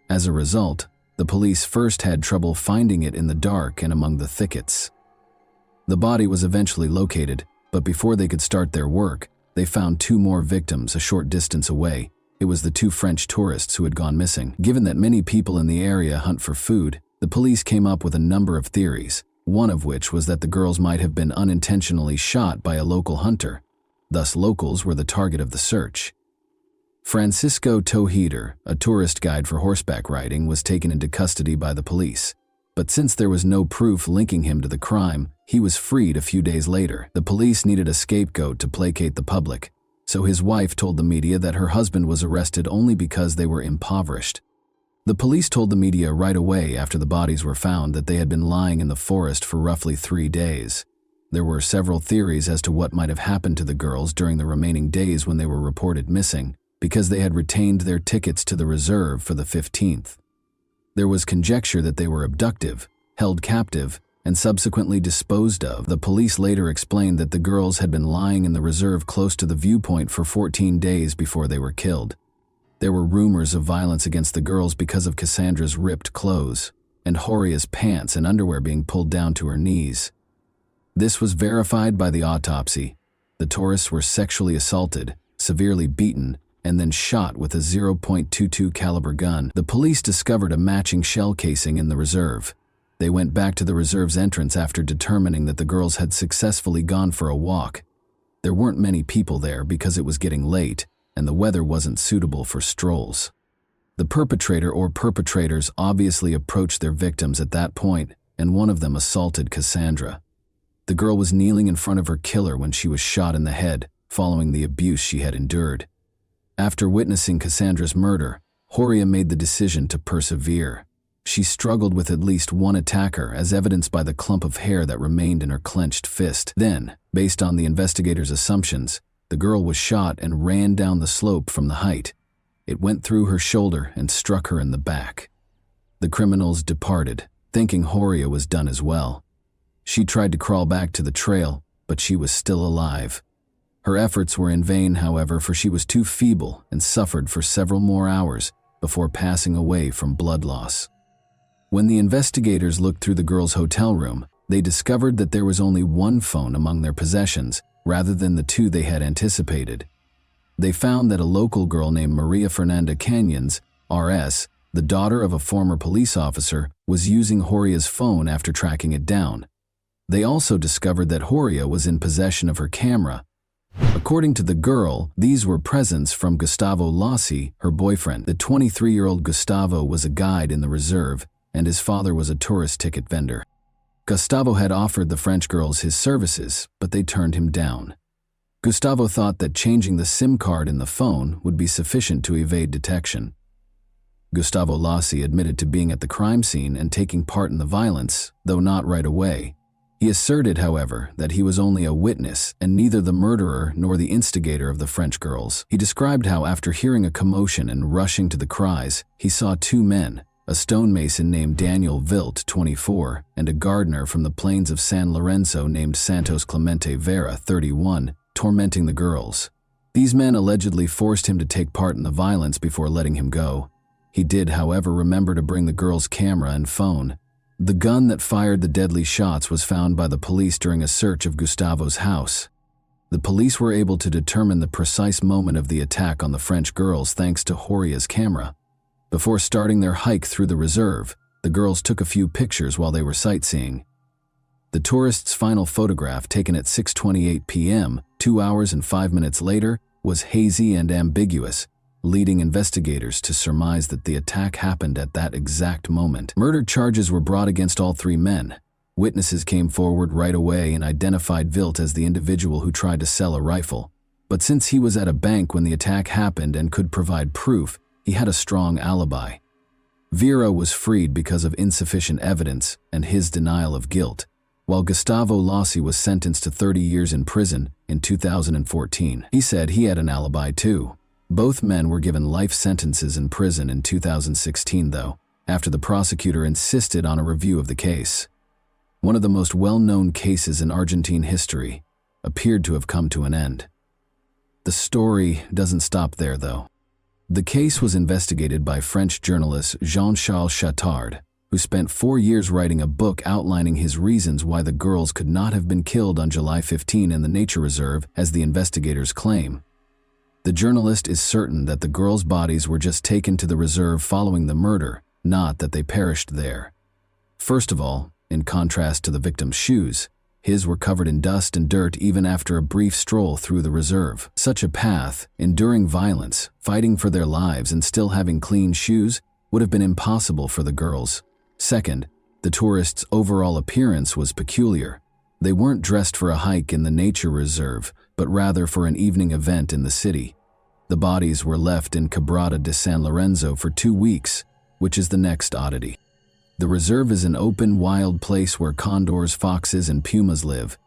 As a result, the police first had trouble finding it in the dark and among the thickets. The body was eventually located, but before they could start their work, they found 2 more victims a short distance away. It was the 2 French tourists who had gone missing. Given that many people in the area hunt for food, the police came up with a number of theories, one of which was that the girls might have been unintentionally shot by a local hunter. Thus, locals were the target of the search. Francisco Toheder, a tourist guide for horseback riding, was taken into custody by the police. But since there was no proof linking him to the crime, he was freed a few days later. The police needed a scapegoat to placate the public, so his wife told the media that her husband was arrested only because they were impoverished. The police told the media right away after the bodies were found that they had been lying in the forest for roughly 3 days. There were several theories as to what might have happened to the girls during the remaining days when they were reported missing, because they had retained their tickets to the reserve for the 15th. There was conjecture that they were abducted, held captive, and subsequently disposed of. The police later explained that the girls had been lying in the reserve close to the viewpoint for 14 days before they were killed. There were rumors of violence against the girls because of Cassandra's ripped clothes, and Horia's pants and underwear being pulled down to her knees. This was verified by the autopsy. The tourists were sexually assaulted, severely beaten, and then shot with a .22 caliber gun. The police discovered a matching shell casing in the reserve. They went back to the reserve's entrance after determining that the girls had successfully gone for a walk. There weren't many people there because it was getting late, and the weather wasn't suitable for strolls. The perpetrator or perpetrators obviously approached their victims at that point, and one of them assaulted Cassandra. The girl was kneeling in front of her killer when she was shot in the head, following the abuse she had endured. After witnessing Cassandra's murder, Horia made the decision to persevere. She struggled with at least one attacker, as evidenced by the clump of hair that remained in her clenched fist. Then, based on the investigators' assumptions, the girl was shot and ran down the slope from the height. It went through her shoulder and struck her in the back. The criminals departed, thinking Horia was done as well. She tried to crawl back to the trail, but she was still alive. Her efforts were in vain, however, for she was too feeble and suffered for several more hours before passing away from blood loss. When the investigators looked through the girl's hotel room, they discovered that there was only one phone among their possessions, rather than the two they had anticipated. They found that a local girl named Maria Fernanda Canyons, RS, the daughter of a former police officer, was using Horia's phone after tracking it down. They also discovered that Horia was in possession of her camera. According to the girl, these were presents from Gustavo Lossi, her boyfriend. The 23-year-old Gustavo was a guide in the reserve, and his father was a tourist ticket vendor. Gustavo had offered the French girls his services, but they turned him down. Gustavo thought that changing the SIM card in the phone would be sufficient to evade detection. Gustavo Lossi admitted to being at the crime scene and taking part in the violence, though not right away. He asserted, however, that he was only a witness and neither the murderer nor the instigator of the French girls. He described how, after hearing a commotion and rushing to the cries, he saw two men, a stonemason named Daniel Vilt, 24, and a gardener from the plains of San Lorenzo named Santos Clemente Vera, 31, tormenting the girls. These men allegedly forced him to take part in the violence before letting him go. He did, however, remember to bring the girl's camera and phone. The gun that fired the deadly shots was found by the police during a search of Gustavo's house. The police were able to determine the precise moment of the attack on the French girls thanks to Horia's camera. Before starting their hike through the reserve, the girls took a few pictures while they were sightseeing. The tourists' final photograph, taken at 6:28 p.m., 2 hours and 5 minutes later, was hazy and ambiguous, leading investigators to surmise that the attack happened at that exact moment. Murder charges were brought against all three men. Witnesses came forward right away and identified Vilt as the individual who tried to sell a rifle. But since he was at a bank when the attack happened and could provide proof, he had a strong alibi. Vera was freed because of insufficient evidence and his denial of guilt, while Gustavo Lossi was sentenced to 30 years in prison in 2014. He said he had an alibi too. Both men were given life sentences in prison in 2016, though, after the prosecutor insisted on a review of the case. One of the most well-known cases in Argentine history appeared to have come to an end. The story doesn't stop there, though. The case was investigated by French journalist Jean-Charles Chattard, who spent 4 years writing a book outlining his reasons why the girls could not have been killed on July 15 in the nature reserve, as the investigators claim. The journalist is certain that the girls' bodies were just taken to the reserve following the murder, not that they perished there. First of all, in contrast to the victim's shoes, his were covered in dust and dirt even after a brief stroll through the reserve. Such a path, enduring violence, fighting for their lives, and still having clean shoes would have been impossible for the girls. Second, the tourists' overall appearance was peculiar. They weren't dressed for a hike in the nature reserve, but rather for an evening event in the city. The bodies were left in Quebrada de San Lorenzo for 2 weeks, which is the next oddity. The reserve is an open, wild place where condors, foxes, and pumas live.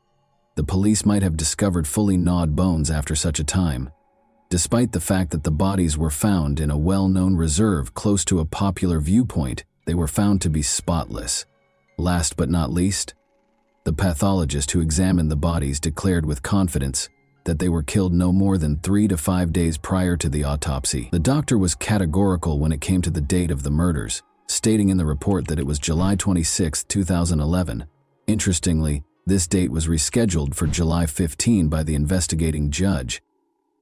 The police might have discovered fully gnawed bones after such a time. Despite the fact that the bodies were found in a well-known reserve close to a popular viewpoint, they were found to be spotless. Last but not least, the pathologist who examined the bodies declared with confidence that they were killed no more than 3 to 5 days prior to the autopsy. The doctor was categorical when it came to the date of the murders, stating in the report that it was July 26, 2011. Interestingly, this date was rescheduled for July 15 by the investigating judge.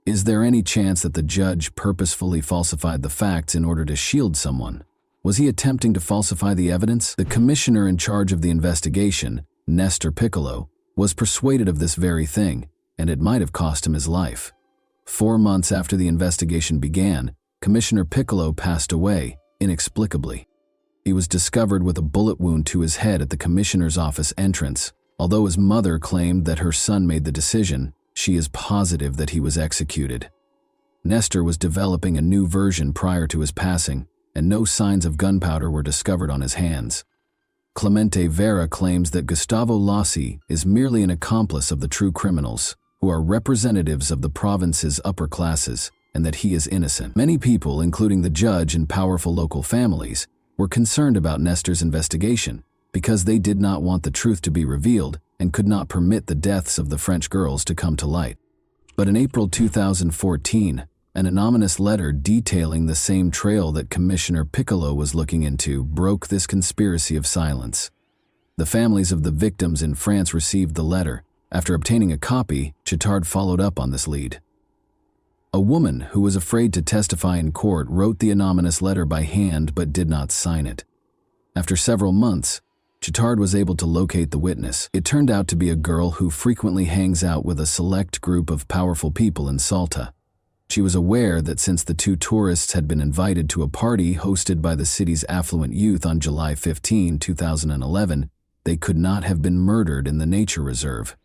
Is there any chance that the judge purposefully falsified the facts in order to shield someone? Was he attempting to falsify the evidence? The commissioner in charge of the investigation, Nestor Piccolo, was persuaded of this very thing, and it might have cost him his life. 4 months after the investigation began, Commissioner Piccolo passed away, inexplicably. He was discovered with a bullet wound to his head at the commissioner's office entrance. Although his mother claimed that her son made the decision, she is positive that he was executed. Nestor was developing a new version prior to his passing, and no signs of gunpowder were discovered on his hands. Clemente Vera claims that Gustavo Lassi is merely an accomplice of the true criminals, who are representatives of the province's upper classes, and that he is innocent. Many people, including the judge and powerful local families, were concerned about Nestor's investigation because they did not want the truth to be revealed and could not permit the deaths of the French girls to come to light. But in April 2014, an anonymous letter detailing the same trail that Commissioner Piccolo was looking into broke this conspiracy of silence. The families of the victims in France received the letter. After obtaining a copy, Chittard followed up on this lead. A woman who was afraid to testify in court wrote the anonymous letter by hand but did not sign it. After several months, Chittard was able to locate the witness. It turned out to be a girl who frequently hangs out with a select group of powerful people in Salta. She was aware that since the two tourists had been invited to a party hosted by the city's affluent youth on July 15, 2011, they could not have been murdered in the nature reserve.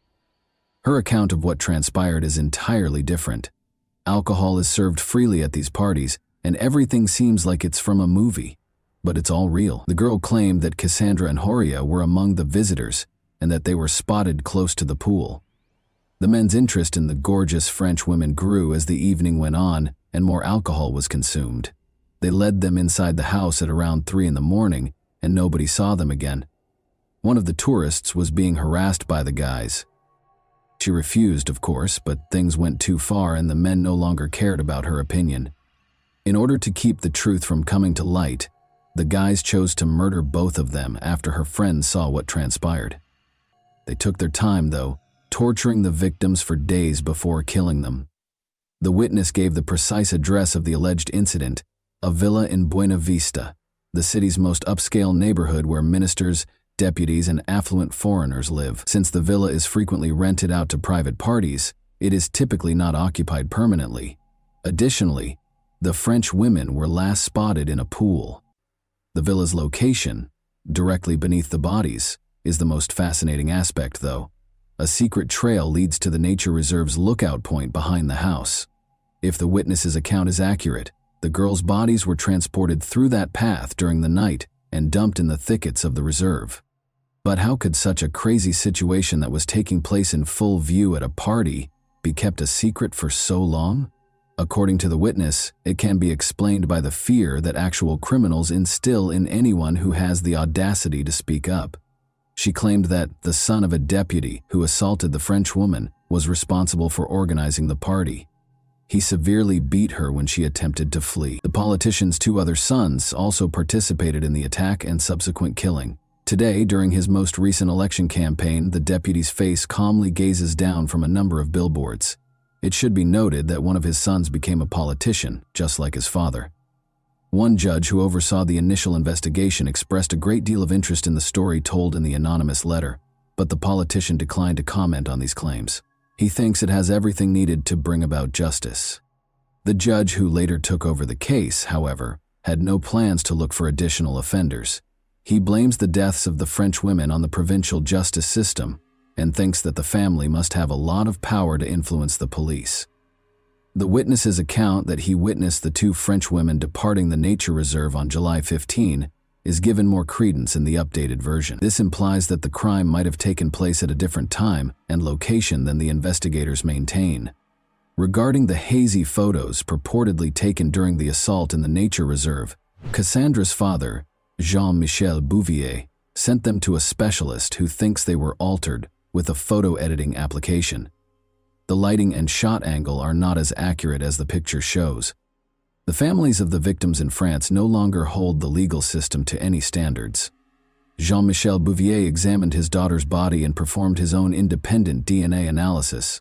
Her account of what transpired is entirely different. Alcohol is served freely at these parties, and everything seems like it's from a movie. But it's all real. The girl claimed that Cassandra and Horia were among the visitors, and that they were spotted close to the pool. The men's interest in the gorgeous French women grew as the evening went on and more alcohol was consumed. They led them inside the house at around 3 in the morning, and nobody saw them again. One of the tourists was being harassed by the guys. She refused, of course, but things went too far and the men no longer cared about her opinion. In order to keep the truth from coming to light, the guys chose to murder both of them after her friends saw what transpired. They took their time, though, torturing the victims for days before killing them. The witness gave the precise address of the alleged incident, a villa in Buena Vista, the city's most upscale neighborhood where ministers, deputies, and affluent foreigners live. Since the villa is frequently rented out to private parties, it is typically not occupied permanently. Additionally, the French women were last spotted in a pool. The villa's location, directly beneath the bodies, is the most fascinating aspect, though. A secret trail leads to the nature reserve's lookout point behind the house. If the witness's account is accurate, the girls' bodies were transported through that path during the night and dumped in the thickets of the reserve. But how could such a crazy situation that was taking place in full view at a party be kept a secret for so long? According to the witness, it can be explained by the fear that actual criminals instill in anyone who has the audacity to speak up. She claimed that the son of a deputy who assaulted the French woman was responsible for organizing the party. He severely beat her when she attempted to flee. The politician's 2 other sons also participated in the attack and subsequent killing. Today, during his most recent election campaign, the deputy's face calmly gazes down from a number of billboards. It should be noted that one of his sons became a politician, just like his father. One judge who oversaw the initial investigation expressed a great deal of interest in the story told in the anonymous letter, but the politician declined to comment on these claims. He thinks it has everything needed to bring about justice. The judge who later took over the case, however, had no plans to look for additional offenders. He blames the deaths of the French women on the provincial justice system and thinks that the family must have a lot of power to influence the police. The witness's account that he witnessed the 2 French women departing the nature reserve on July 15 is given more credence in the updated version. This implies that the crime might have taken place at a different time and location than the investigators maintain. Regarding the hazy photos purportedly taken during the assault in the nature reserve, Cassandra's father, Jean-Michel Bouvier, sent them to a specialist who thinks they were altered with a photo editing application. The lighting and shot angle are not as accurate as the picture shows. The families of the victims in France no longer hold the legal system to any standards. Jean-Michel Bouvier examined his daughter's body and performed his own independent DNA analysis.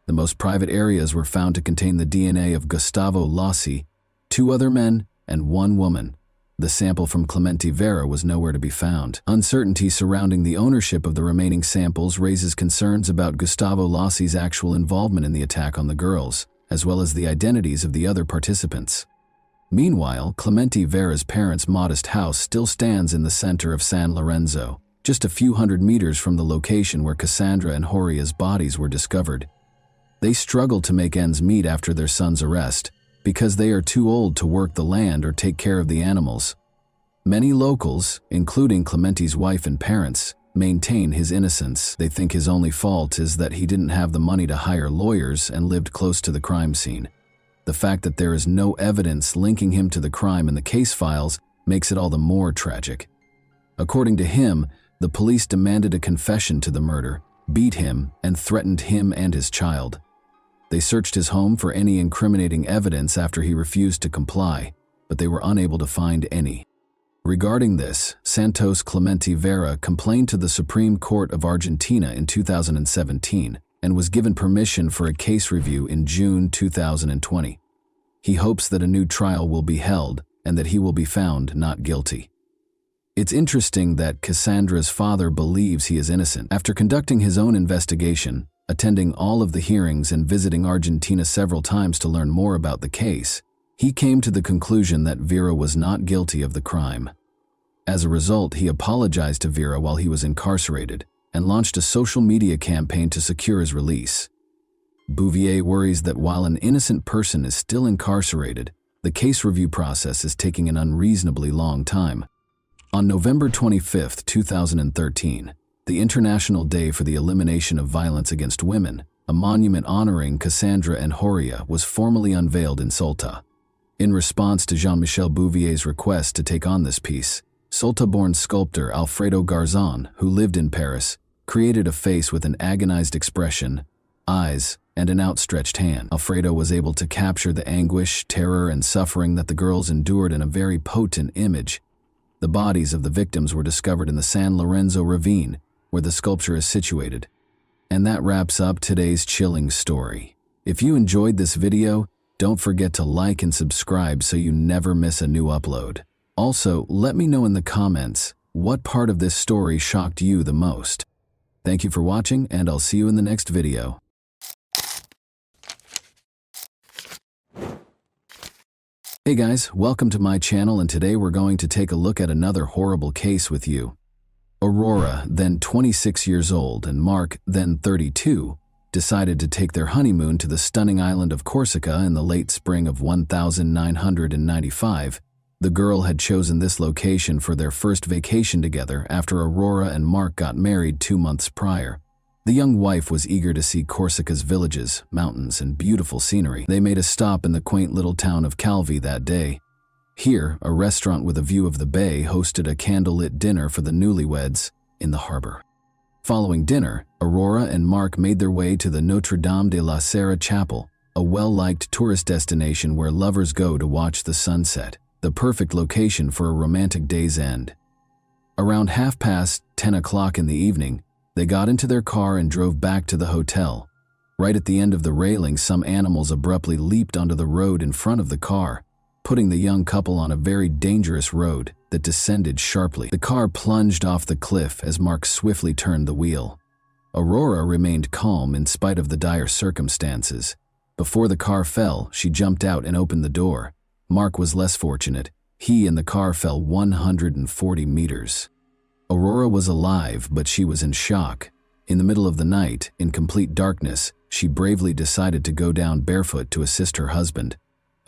The most private areas were found to contain the DNA of Gustavo Lassi, 2 other men, and 1 woman. The sample from Clemente Vera was nowhere to be found. Uncertainty surrounding the ownership of the remaining samples raises concerns about Gustavo Lassi's actual involvement in the attack on the girls, as well as the identities of the other participants. Meanwhile, Clemente Vera's parents' modest house still stands in the center of San Lorenzo, just a few hundred meters from the location where Cassandra and Horia's bodies were discovered. They struggle to make ends meet after their son's arrest because they are too old to work the land or take care of the animals. Many locals, including Clemente's wife and parents, maintain his innocence. They think his only fault is that he didn't have the money to hire lawyers and lived close to the crime scene. The fact that there is no evidence linking him to the crime in the case files makes it all the more tragic. According to him, the police demanded a confession to the murder, beat him, and threatened him and his child. They searched his home for any incriminating evidence after he refused to comply, but they were unable to find any. Regarding this, Santos Clemente Vera complained to the Supreme Court of Argentina in 2017 and was given permission for a case review in June 2020. He hopes that a new trial will be held and that he will be found not guilty. It's interesting that Cassandra's father believes he is innocent. After conducting his own investigation, attending all of the hearings and visiting Argentina several times to learn more about the case, he came to the conclusion that Vera was not guilty of the crime. As a result, he apologized to Vera while he was incarcerated and launched a social media campaign to secure his release. Bouvier worries that while an innocent person is still incarcerated, the case review process is taking an unreasonably long time. On November 25, 2013, the International Day for the Elimination of Violence Against Women, a monument honoring Cassandra and Horia was formally unveiled in Salta. In response to Jean-Michel Bouvier's request to take on this piece, Salta-born sculptor Alfredo Garzon, who lived in Paris, created a face with an agonized expression, eyes, and an outstretched hand. Alfredo was able to capture the anguish, terror, and suffering that the girls endured in a very potent image. The bodies of the victims were discovered in the San Lorenzo ravine, where the sculpture is situated. And that wraps up today's chilling story. If you enjoyed this video, don't forget to like and subscribe so you never miss a new upload. Also, let me know in the comments what part of this story shocked you the most. Thank you for watching, and I'll see you in the next video. Hey guys, welcome to my channel, and today we're going to take a look at another horrible case with you. Aurora, then 26 years old, and Mark, then 32, decided to take their honeymoon to the stunning island of Corsica in the late spring of 1995. The girl had chosen this location for their first vacation together after Aurora and Mark got married 2 months prior. The young wife was eager to see Corsica's villages, mountains, and beautiful scenery. They made a stop in the quaint little town of Calvi that day. Here, a restaurant with a view of the bay hosted a candlelit dinner for the newlyweds in the harbor. Following dinner, Aurora and Mark made their way to the Notre Dame de la Serra Chapel, a well-liked tourist destination where lovers go to watch the sunset, the perfect location for a romantic day's end. Around 10 o'clock in the evening, they got into their car and drove back to the hotel. Right at the end of the railing, some animals abruptly leaped onto the road in front of the car, putting the young couple on a very dangerous road that descended sharply. The car plunged off the cliff as Mark swiftly turned the wheel. Aurora remained calm in spite of the dire circumstances. Before the car fell, she jumped out and opened the door. Mark was less fortunate. He and the car fell 140 meters. Aurora was alive, but she was in shock. In the middle of the night, in complete darkness, she bravely decided to go down barefoot to assist her husband.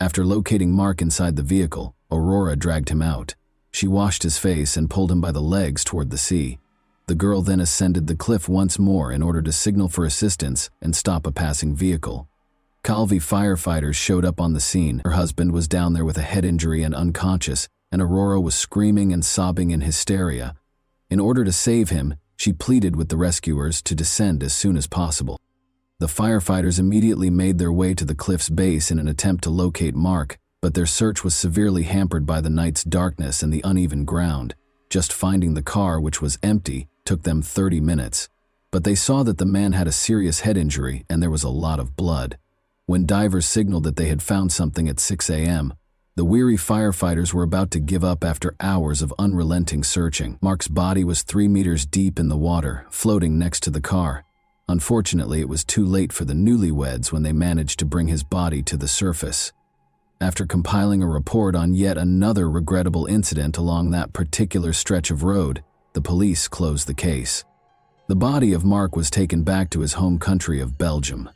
After locating Mark inside the vehicle, Aurora dragged him out. She washed his face and pulled him by the legs toward the sea. The girl then ascended the cliff once more in order to signal for assistance and stop a passing vehicle. Calvi firefighters showed up on the scene. Her husband was down there with a head injury and unconscious, and Aurora was screaming and sobbing in hysteria. In order to save him, she pleaded with the rescuers to descend as soon as possible. The firefighters immediately made their way to the cliff's base in an attempt to locate Mark, but their search was severely hampered by the night's darkness and the uneven ground. Just finding the car, which was empty, took them 30 minutes. But they saw that the man had a serious head injury and there was a lot of blood. When divers signaled that they had found something at 6 a.m., the weary firefighters were about to give up after hours of unrelenting searching. Mark's body was 3 meters deep in the water, floating next to the car. Unfortunately, it was too late for the newlyweds when they managed to bring his body to the surface. After compiling a report on yet another regrettable incident along that particular stretch of road, the police closed the case. The body of Mark was taken back to his home country of Belgium.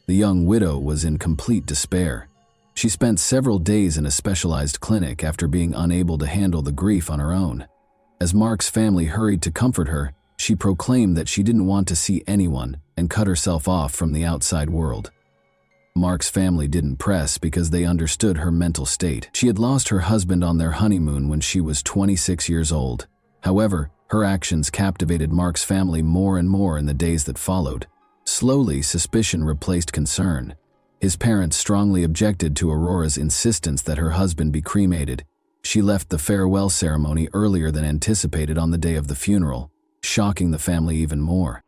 The young widow was in complete despair. She spent several days in a specialized clinic after being unable to handle the grief on her own. As Mark's family hurried to comfort her, she proclaimed that she didn't want to see anyone and cut herself off from the outside world. Mark's family didn't press because they understood her mental state. She had lost her husband on their honeymoon when she was 26 years old. However, her actions captivated Mark's family more and more in the days that followed. Slowly, suspicion replaced concern. His parents strongly objected to Aurora's insistence that her husband be cremated. She left the farewell ceremony earlier than anticipated on the day of the funeral, shocking the family even more.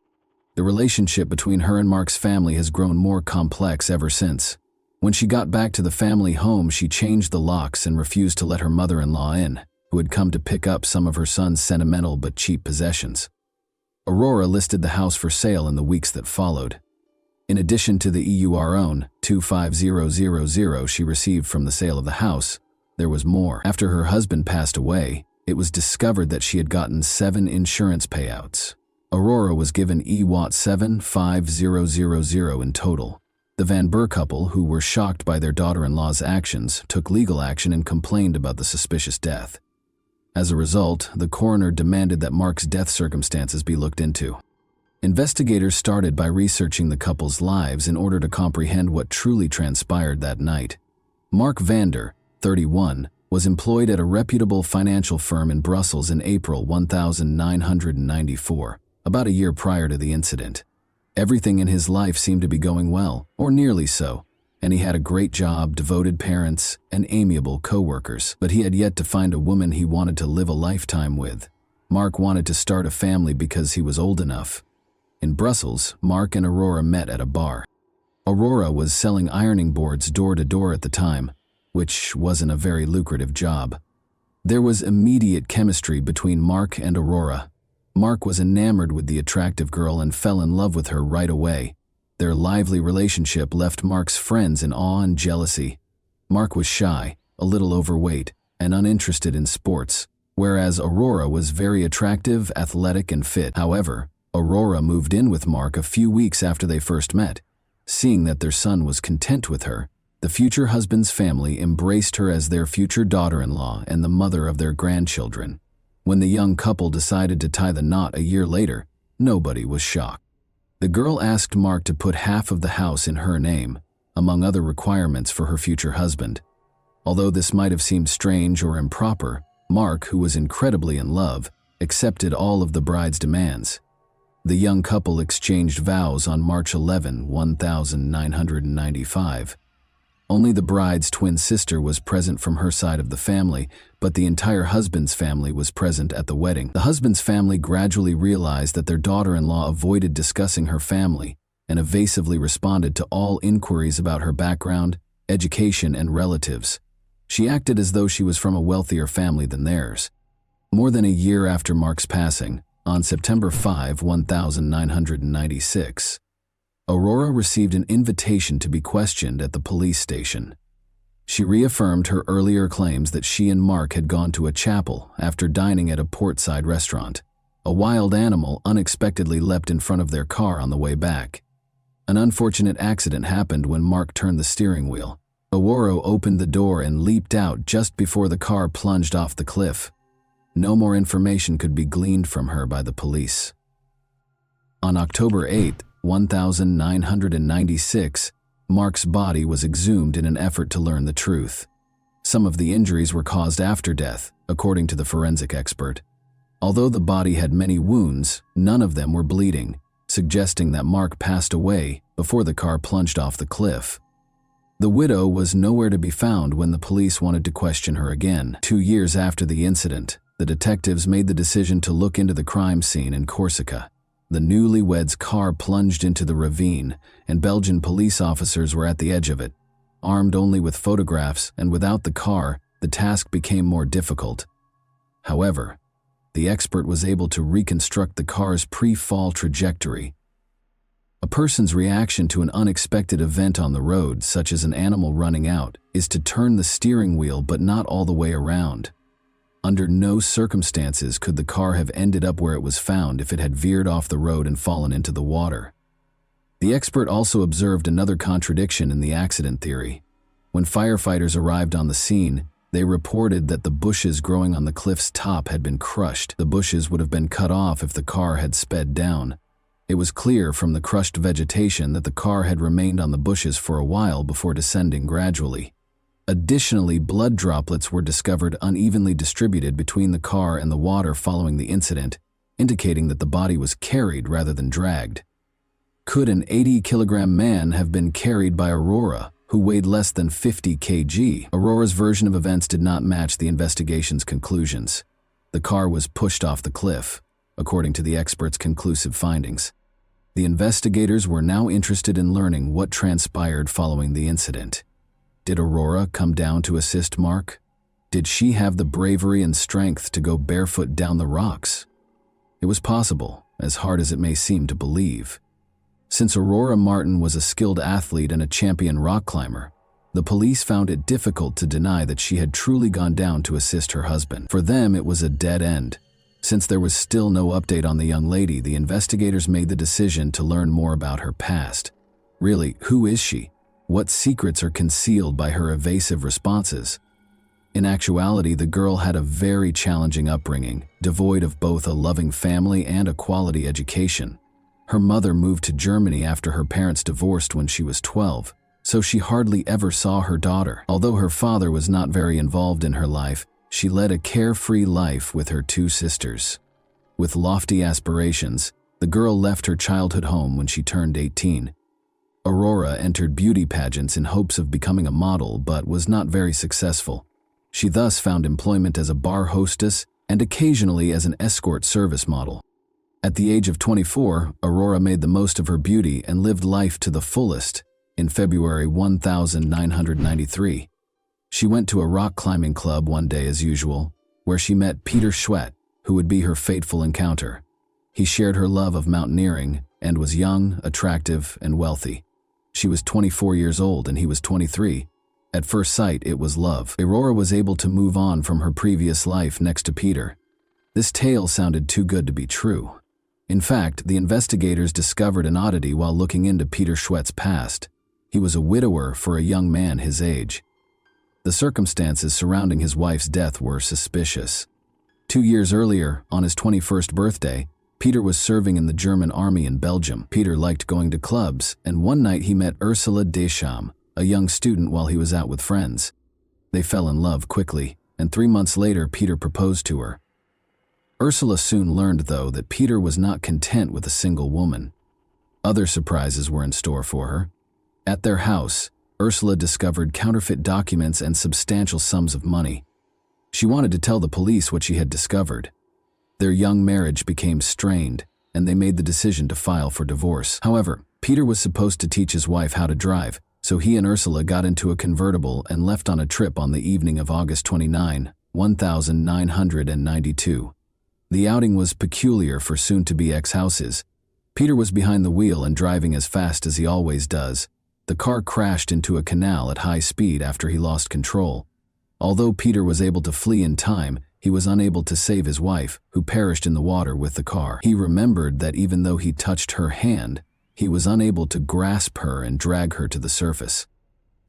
The relationship between her and Mark's family has grown more complex ever since. When she got back to the family home, she changed the locks and refused to let her mother-in-law in, who had come to pick up some of her son's sentimental but cheap possessions. Aurora listed the house for sale in the weeks that followed. In addition to the EUR 25000 she received from the sale of the house, there was more. After her husband passed away, it was discovered that she had gotten 7 insurance payouts. Aurora was given EWAT 75000 in total. The Van Burr couple, who were shocked by their daughter-in-law's actions, took legal action and complained about the suspicious death. As a result, the coroner demanded that Mark's death circumstances be looked into. Investigators started by researching the couple's lives in order to comprehend what truly transpired that night. Mark Vander, 31, was employed at a reputable financial firm in Brussels in April 1994, about a year prior to the incident. Everything in his life seemed to be going well, or nearly so, and he had a great job, devoted parents, and amiable co-workers, but he had yet to find a woman he wanted to live a lifetime with. Mark wanted to start a family because he was old enough. In Brussels, Mark and Aurora met at a bar. Aurora was selling ironing boards door to door at the time, which wasn't a very lucrative job. There was immediate chemistry between Mark and Aurora. Mark was enamored with the attractive girl and fell in love with her right away. Their lively relationship left Mark's friends in awe and jealousy. Mark was shy, a little overweight, and uninterested in sports, whereas Aurora was very attractive, athletic, and fit. However, Aurora moved in with Mark a few weeks after they first met. Seeing that their son was content with her, the future husband's family embraced her as their future daughter-in-law and the mother of their grandchildren. When the young couple decided to tie the knot a year later, nobody was shocked. The girl asked Mark to put half of the house in her name, among other requirements for her future husband. Although this might have seemed strange or improper, Mark, who was incredibly in love, accepted all of the bride's demands. The young couple exchanged vows on March 11, 1995. Only the bride's twin sister was present from her side of the family, but the entire husband's family was present at the wedding. The husband's family gradually realized that their daughter-in-law avoided discussing her family and evasively responded to all inquiries about her background, education, and relatives. She acted as though she was from a wealthier family than theirs. More than a year after Mark's passing, on September 5, 1996, Aurora received an invitation to be questioned at the police station. She reaffirmed her earlier claims that she and Mark had gone to a chapel after dining at a portside restaurant. A wild animal unexpectedly leapt in front of their car on the way back. An unfortunate accident happened when Mark turned the steering wheel. Aurora opened the door and leaped out just before the car plunged off the cliff. No more information could be gleaned from her by the police. On October 8, 1996, Mark's body was exhumed in an effort to learn the truth. Some of the injuries were caused after death, according to the forensic expert. Although the body had many wounds, none of them were bleeding, suggesting that Mark passed away before the car plunged off the cliff. The widow was nowhere to be found when the police wanted to question her again. 2 years after the incident, the detectives made the decision to look into the crime scene in Corsica. The newlyweds' car plunged into the ravine, and Belgian police officers were at the edge of it. Armed only with photographs and without the car, the task became more difficult. However, the expert was able to reconstruct the car's pre-fall trajectory. A person's reaction to an unexpected event on the road, such as an animal running out, is to turn the steering wheel but not all the way around. Under no circumstances could the car have ended up where it was found if it had veered off the road and fallen into the water. The expert also observed another contradiction in the accident theory. When firefighters arrived on the scene, they reported that the bushes growing on the cliff's top had been crushed. The bushes would have been cut off if the car had sped down. It was clear from the crushed vegetation that the car had remained on the bushes for a while before descending gradually. Additionally, blood droplets were discovered unevenly distributed between the car and the water following the incident, indicating that the body was carried rather than dragged. Could an 80-kilogram man have been carried by Aurora, who weighed less than 50 kg? Aurora's version of events did not match the investigation's conclusions. The car was pushed off the cliff, according to the expert's conclusive findings. The investigators were now interested in learning what transpired following the incident. Did Aurora come down to assist Mark? Did she have the bravery and strength to go barefoot down the rocks? It was possible, as hard as it may seem to believe. Since Aurora Martin was a skilled athlete and a champion rock climber, the police found it difficult to deny that she had truly gone down to assist her husband. For them, it was a dead end. Since there was still no update on the young lady, the investigators made the decision to learn more about her past. Really, who is she? What secrets are concealed by her evasive responses? In actuality, the girl had a very challenging upbringing, devoid of both a loving family and a quality education. Her mother moved to Germany after her parents divorced when she was 12, so she hardly ever saw her daughter. Although her father was not very involved in her life, she led a carefree life with her two sisters. With lofty aspirations, the girl left her childhood home when she turned 18. Aurora entered beauty pageants in hopes of becoming a model, but was not very successful. She thus found employment as a bar hostess and occasionally as an escort service model. At the age of 24, Aurora made the most of her beauty and lived life to the fullest. In February 1993, she went to a rock climbing club one day as usual, where she met Peter Schwett, who would be her fateful encounter. He shared her love of mountaineering and was young, attractive, and wealthy. She was 24 years old and he was 23. At first sight, it was love. Aurora was able to move on from her previous life next to Peter. This tale sounded too good to be true. In fact, the investigators discovered an oddity while looking into Peter Schwett's past. He was a widower for a young man his age. The circumstances surrounding his wife's death were suspicious. 2 years earlier, on his 21st birthday, Peter was serving in the German army in Belgium. Peter liked going to clubs, and one night he met Ursula Deschamps, a young student, while he was out with friends. They fell in love quickly, and 3 months later Peter proposed to her. Ursula soon learned, though, that Peter was not content with a single woman. Other surprises were in store for her. At their house, Ursula discovered counterfeit documents and substantial sums of money. She wanted to tell the police what she had discovered. Their young marriage became strained, and they made the decision to file for divorce. However, Peter was supposed to teach his wife how to drive, so he and Ursula got into a convertible and left on a trip on the evening of August 29, 1992. The outing was peculiar for soon-to-be ex-houses. Peter was behind the wheel and driving as fast as he always does. The car crashed into a canal at high speed after he lost control. Although Peter was able to flee in time, he was unable to save his wife, who perished in the water with the car. He remembered that even though he touched her hand, he was unable to grasp her and drag her to the surface.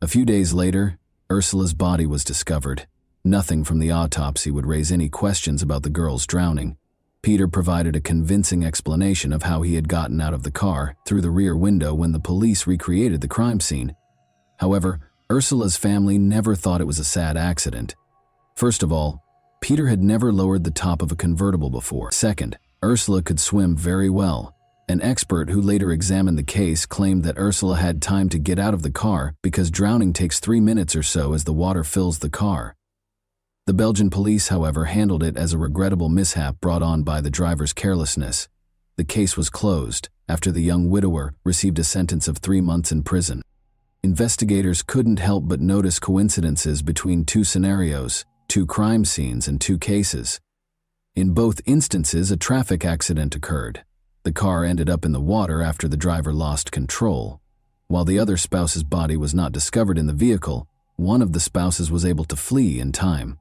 A few days later, Ursula's body was discovered. Nothing from the autopsy would raise any questions about the girl's drowning. Peter provided a convincing explanation of how he had gotten out of the car through the rear window when the police recreated the crime scene. However, Ursula's family never thought it was a sad accident. First of all, Peter had never lowered the top of a convertible before. Second, Ursula could swim very well. An expert who later examined the case claimed that Ursula had time to get out of the car because drowning takes 3 minutes or so as the water fills the car. The Belgian police, however, handled it as a regrettable mishap brought on by the driver's carelessness. The case was closed after the young widower received a sentence of 3 months in prison. Investigators couldn't help but notice coincidences between two scenarios, 2 crime scenes and 2 cases. In both instances, a traffic accident occurred. The car ended up in the water after the driver lost control. While the other spouse's body was not discovered in the vehicle, one of the spouses was able to flee in time.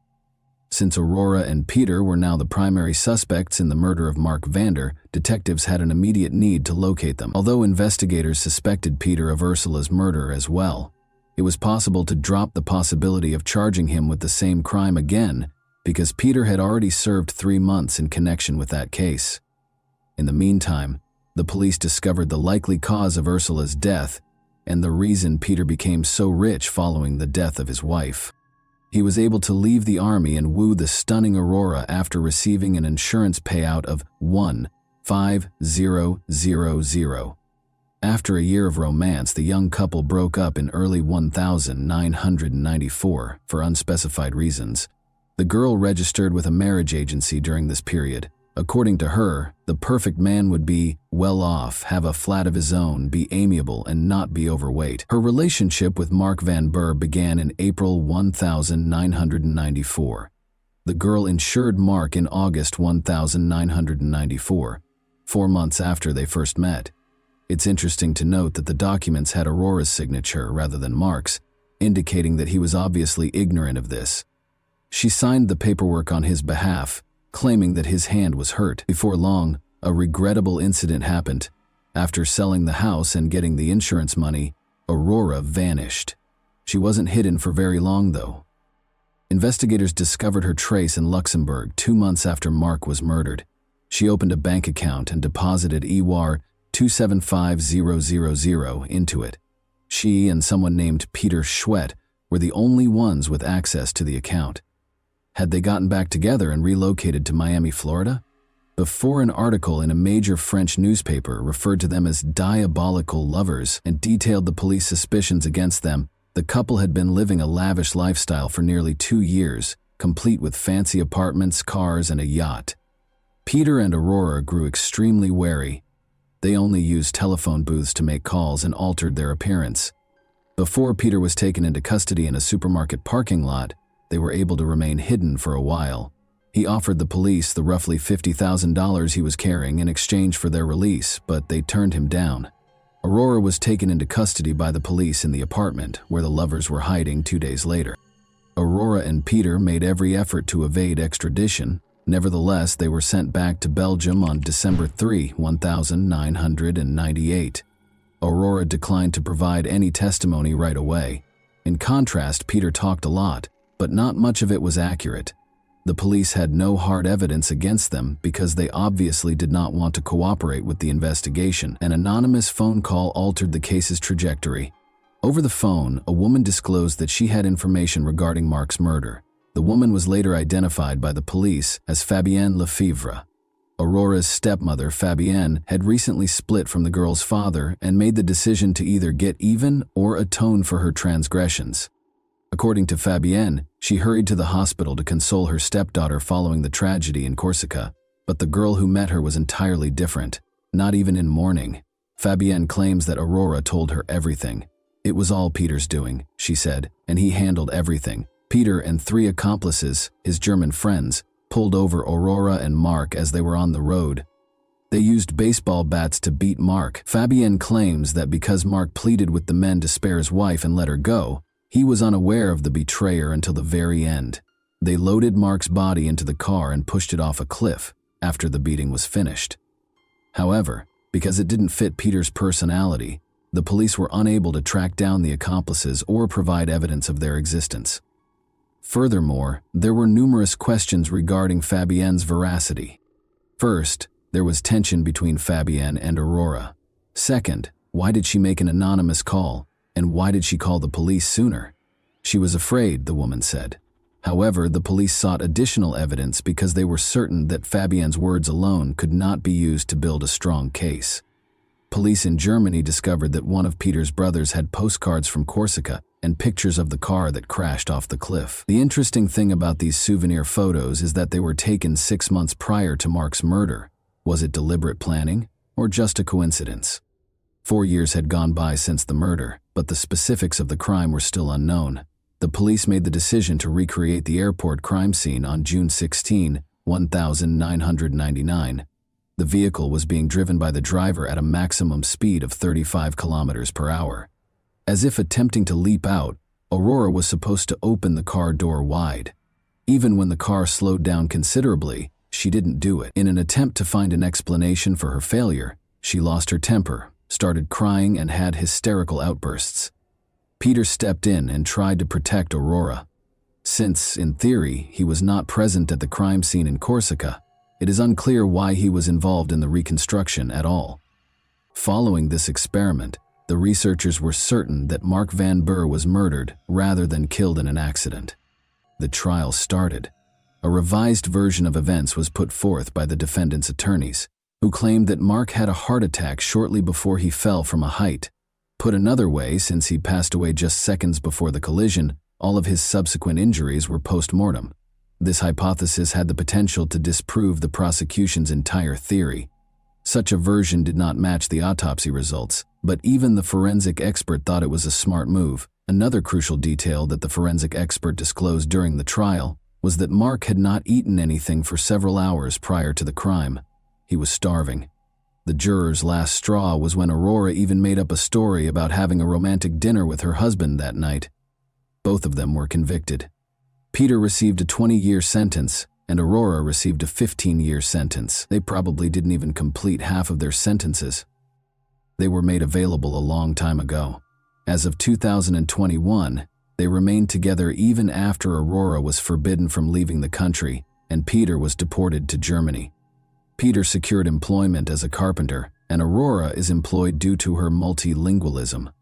Since Aurora and Peter were now the primary suspects in the murder of Mark Vander, detectives had an immediate need to locate them. Although investigators suspected Peter of Ursula's murder as well, it was possible to drop the possibility of charging him with the same crime again because Peter had already served 3 months in connection with that case. In the meantime, the police discovered the likely cause of Ursula's death and the reason Peter became so rich following the death of his wife. He was able to leave the army and woo the stunning Aurora after receiving an insurance payout of $1,500. After a year of romance, the young couple broke up in early 1994 for unspecified reasons. The girl registered with a marriage agency during this period. According to her, the perfect man would be well off, have a flat of his own, be amiable, and not be overweight. Her relationship with Mark Van Burr began in April 1994. The girl insured Mark in August 1994, 4 months after they first met. It's interesting to note that the documents had Aurora's signature rather than Mark's, indicating that he was obviously ignorant of this. She signed the paperwork on his behalf, claiming that his hand was hurt. Before long, a regrettable incident happened. After selling the house and getting the insurance money, Aurora vanished. She wasn't hidden for very long, though. Investigators discovered her trace in Luxembourg 2 months after Mark was murdered. She opened a bank account and deposited EWAR 275000 into it. She and someone named Peter Schwett were the only ones with access to the account. Had they gotten back together and relocated to Miami, Florida? Before, an article in a major French newspaper referred to them as diabolical lovers and detailed the police suspicions against them, the couple had been living a lavish lifestyle for nearly 2 years, complete with fancy apartments, cars, and a yacht. Peter and Aurora grew extremely wary. They only used telephone booths to make calls and altered their appearance. Before Peter was taken into custody in a supermarket parking lot, they were able to remain hidden for a while. He offered the police the roughly $50,000 he was carrying in exchange for their release, but they turned him down. Aurora was taken into custody by the police in the apartment where the lovers were hiding 2 days later. Aurora and Peter made every effort to evade extradition. Nevertheless, they were sent back to Belgium on December 3, 1998. Aurora declined to provide any testimony right away. In contrast, Peter talked a lot, but not much of it was accurate. The police had no hard evidence against them because they obviously did not want to cooperate with the investigation. An anonymous phone call altered the case's trajectory. Over the phone, a woman disclosed that she had information regarding Mark's murder. The woman was later identified by the police as Fabienne Lefevre. Aurora's stepmother, Fabienne, had recently split from the girl's father and made the decision to either get even or atone for her transgressions. According to Fabienne, she hurried to the hospital to console her stepdaughter following the tragedy in Corsica, but the girl who met her was entirely different, not even in mourning. Fabienne claims that Aurora told her everything. It was all Peter's doing, she said, and he handled everything. Peter and 3 accomplices, his German friends, pulled over Aurora and Mark as they were on the road. They used baseball bats to beat Mark. Fabienne claims that because Mark pleaded with the men to spare his wife and let her go, he was unaware of the betrayer until the very end. They loaded Mark's body into the car and pushed it off a cliff after the beating was finished. However, because it didn't fit Peter's personality, the police were unable to track down the accomplices or provide evidence of their existence. Furthermore, there were numerous questions regarding Fabienne's veracity. First, there was tension between Fabienne and Aurora. Second, why did she make an anonymous call? And why did she call the police sooner? She was afraid, the woman said. However, the police sought additional evidence because they were certain that Fabienne's words alone could not be used to build a strong case. Police in Germany discovered that one of Peter's brothers had postcards from Corsica and pictures of the car that crashed off the cliff. The interesting thing about these souvenir photos is that they were taken 6 months prior to Mark's murder. Was it deliberate planning or just a coincidence? 4 years had gone by since the murder, but the specifics of the crime were still unknown. The police made the decision to recreate the airport crime scene on June 16, 1999. The vehicle was being driven by the driver at a maximum speed of 35 kilometers per hour. As if attempting to leap out, Aurora was supposed to open the car door wide. Even when the car slowed down considerably, she didn't do it. In an attempt to find an explanation for her failure, she lost her temper, started crying, and had hysterical outbursts. Peter stepped in and tried to protect Aurora. Since, in theory, he was not present at the crime scene in Corsica, it is unclear why he was involved in the reconstruction at all. Following this experiment, the researchers were certain that Mark Van Burr was murdered rather than killed in an accident. The trial started. A revised version of events was put forth by the defendant's attorneys, who claimed that Mark had a heart attack shortly before he fell from a height. Put another way, since he passed away just seconds before the collision, all of his subsequent injuries were post-mortem. This hypothesis had the potential to disprove the prosecution's entire theory. Such a version did not match the autopsy results, but even the forensic expert thought it was a smart move. Another crucial detail that the forensic expert disclosed during the trial was that Mark had not eaten anything for several hours prior to the crime. He was starving. The juror's last straw was when Aurora even made up a story about having a romantic dinner with her husband that night. Both of them were convicted. Peter received a 20-year sentence, and Aurora received a 15-year sentence. They probably didn't even complete half of their sentences. They were made available a long time ago. As of 2021, they remained together even after Aurora was forbidden from leaving the country and Peter was deported to Germany. Peter secured employment as a carpenter, and Aurora is employed due to her multilingualism.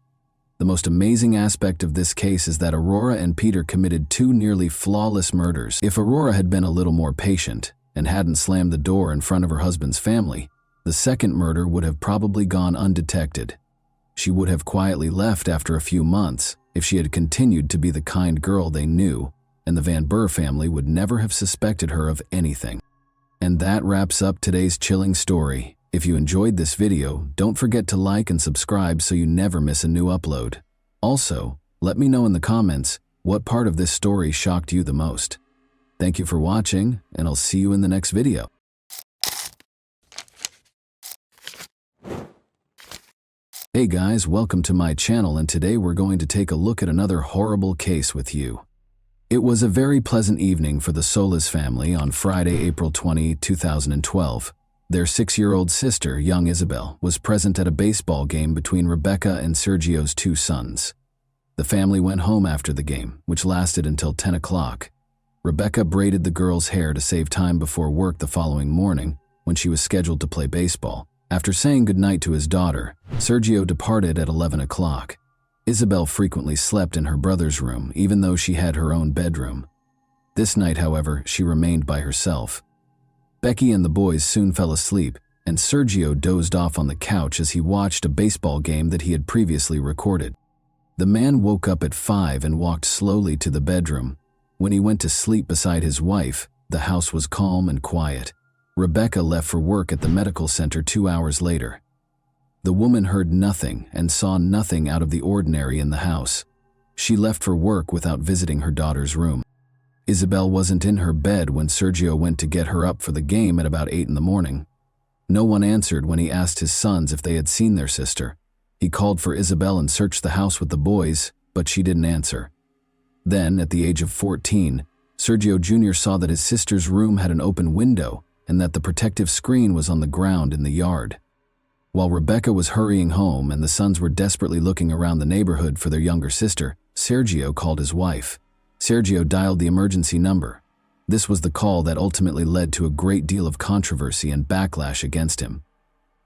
The most amazing aspect of this case is that Aurora and Peter committed two nearly flawless murders. If Aurora had been a little more patient and hadn't slammed the door in front of her husband's family, the second murder would have probably gone undetected. She would have quietly left after a few months if she had continued to be the kind girl they knew, and the Van Burr family would never have suspected her of anything. And that wraps up today's chilling story. If you enjoyed this video, don't forget to like and subscribe so you never miss a new upload. Also, let me know in the comments what part of this story shocked you the most. Thank you for watching, and I'll see you in the next video. Hey guys, welcome to my channel, and today we're going to take a look at another horrible case with you. It was a very pleasant evening for the Solis family on Friday, April 20, 2012. Their 6-year-old sister, young Isabel, was present at a baseball game between Rebecca and Sergio's two sons. The family went home after the game, which lasted until 10 o'clock. Rebecca braided the girl's hair to save time before work the following morning, when she was scheduled to play baseball. After saying goodnight to his daughter, Sergio departed at 11 o'clock. Isabel frequently slept in her brother's room, even though she had her own bedroom. This night, however, she remained by herself. Becky and the boys soon fell asleep, and Sergio dozed off on the couch as he watched a baseball game that he had previously recorded. The man woke up at 5 and walked slowly to the bedroom. When he went to sleep beside his wife, the house was calm and quiet. Rebecca left for work at the medical center 2 hours later. The woman heard nothing and saw nothing out of the ordinary in the house. She left for work without visiting her daughter's room. Isabel wasn't in her bed when Sergio went to get her up for the game at about 8 in the morning. No one answered when he asked his sons if they had seen their sister. He called for Isabel and searched the house with the boys, but she didn't answer. Then, at the age of 14, Sergio Jr. saw that his sister's room had an open window and that the protective screen was on the ground in the yard. While Rebecca was hurrying home and the sons were desperately looking around the neighborhood for their younger sister, Sergio called his wife. Sergio dialed the emergency number. This was the call that ultimately led to a great deal of controversy and backlash against him.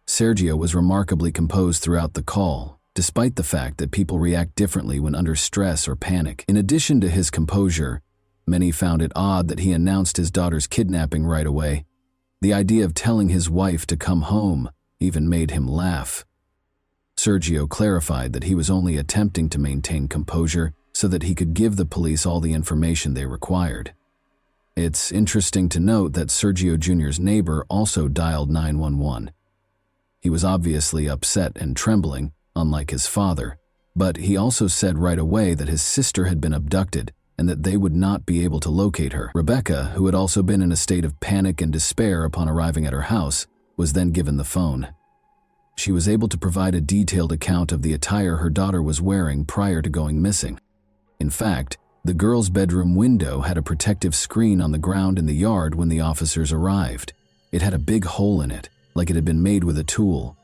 Sergio was remarkably composed throughout the call, despite the fact that people react differently when under stress or panic. In addition to his composure, many found it odd that he announced his daughter's kidnapping right away. The idea of telling his wife to come home even made him laugh. Sergio clarified that he was only attempting to maintain composure so that he could give the police all the information they required. It's interesting to note that Sergio Jr.'s neighbor also dialed 911. He was obviously upset and trembling, unlike his father, but he also said right away that his sister had been abducted and that they would not be able to locate her. Rebecca, who had also been in a state of panic and despair upon arriving at her house, was then given the phone. She was able to provide a detailed account of the attire her daughter was wearing prior to going missing. In fact, The girl's bedroom window had a protective screen on the ground in the yard when the officers arrived. It had a big hole in it, like it had been made with a tool.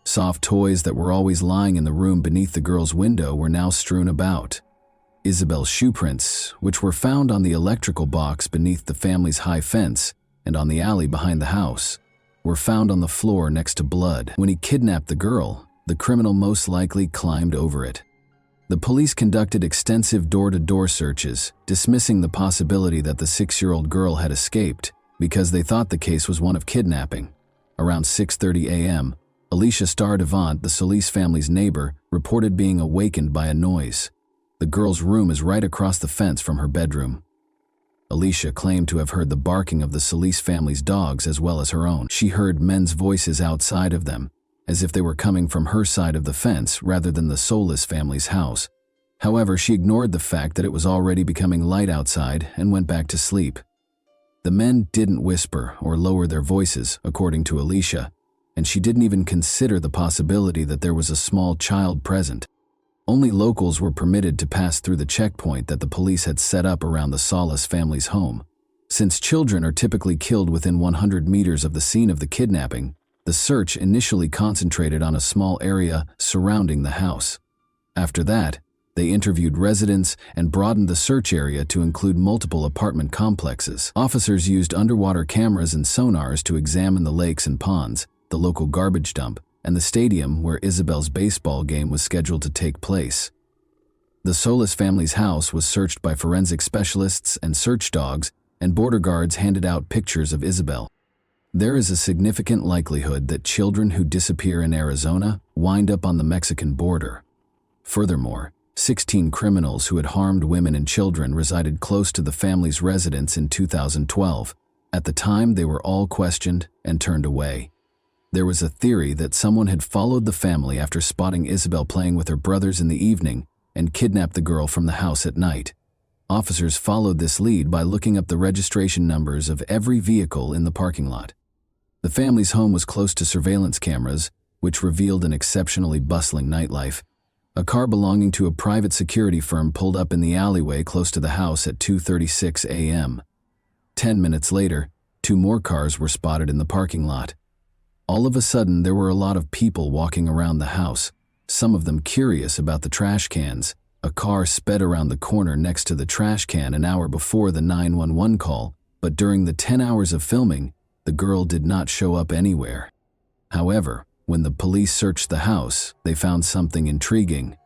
Soft toys that were always lying in the room beneath the girl's window were now strewn about. Isabel's shoe prints, which were found on the electrical box beneath the family's high fence and on the alley behind the house, were found on the floor next to blood. When he kidnapped the girl, the criminal most likely climbed over it. The police conducted extensive door-to-door searches, dismissing the possibility that the 6-year-old girl had escaped because they thought the case was one of kidnapping. Around 6:30 a.m., Alicia Stardevant, the Solis family's neighbor, reported being awakened by a noise. The girl's room is right across the fence from her bedroom. Alicia claimed to have heard the barking of the Solis family's dogs as well as her own. She heard men's voices outside of them, as if they were coming from her side of the fence rather than the Solis family's house. However, she ignored the fact that it was already becoming light outside and went back to sleep. The men didn't whisper or lower their voices, according to Alicia, and she didn't even consider the possibility that there was a small child present. Only locals were permitted to pass through the checkpoint that the police had set up around the Solis family's home. Since children are typically killed within 100 meters of the scene of the kidnapping, the search initially concentrated on a small area surrounding the house. After that, they interviewed residents and broadened the search area to include multiple apartment complexes. Officers used underwater cameras and sonars to examine the lakes and ponds, the local garbage dump, and the stadium where Isabel's baseball game was scheduled to take place. The Solis family's house was searched by forensic specialists and search dogs, and border guards handed out pictures of Isabel. There is a significant likelihood that children who disappear in Arizona wind up on the Mexican border. Furthermore, 16 criminals who had harmed women and children resided close to the family's residence in 2012. At the time, they were all questioned and turned away. There was a theory that someone had followed the family after spotting Isabel playing with her brothers in the evening and kidnapped the girl from the house at night. Officers followed this lead by looking up the registration numbers of every vehicle in the parking lot. The family's home was close to surveillance cameras, which revealed an exceptionally bustling nightlife. A car belonging to a private security firm pulled up in the alleyway close to the house at 2:36 a.m. 10 minutes later, 2 more cars were spotted in the parking lot. All of a sudden, there were a lot of people walking around the house, some of them curious about the trash cans. A car sped around the corner next to the trash can an hour before the 911 call, but during the 10 hours of filming, the girl did not show up anywhere. However, when the police searched the house, they found something intriguing.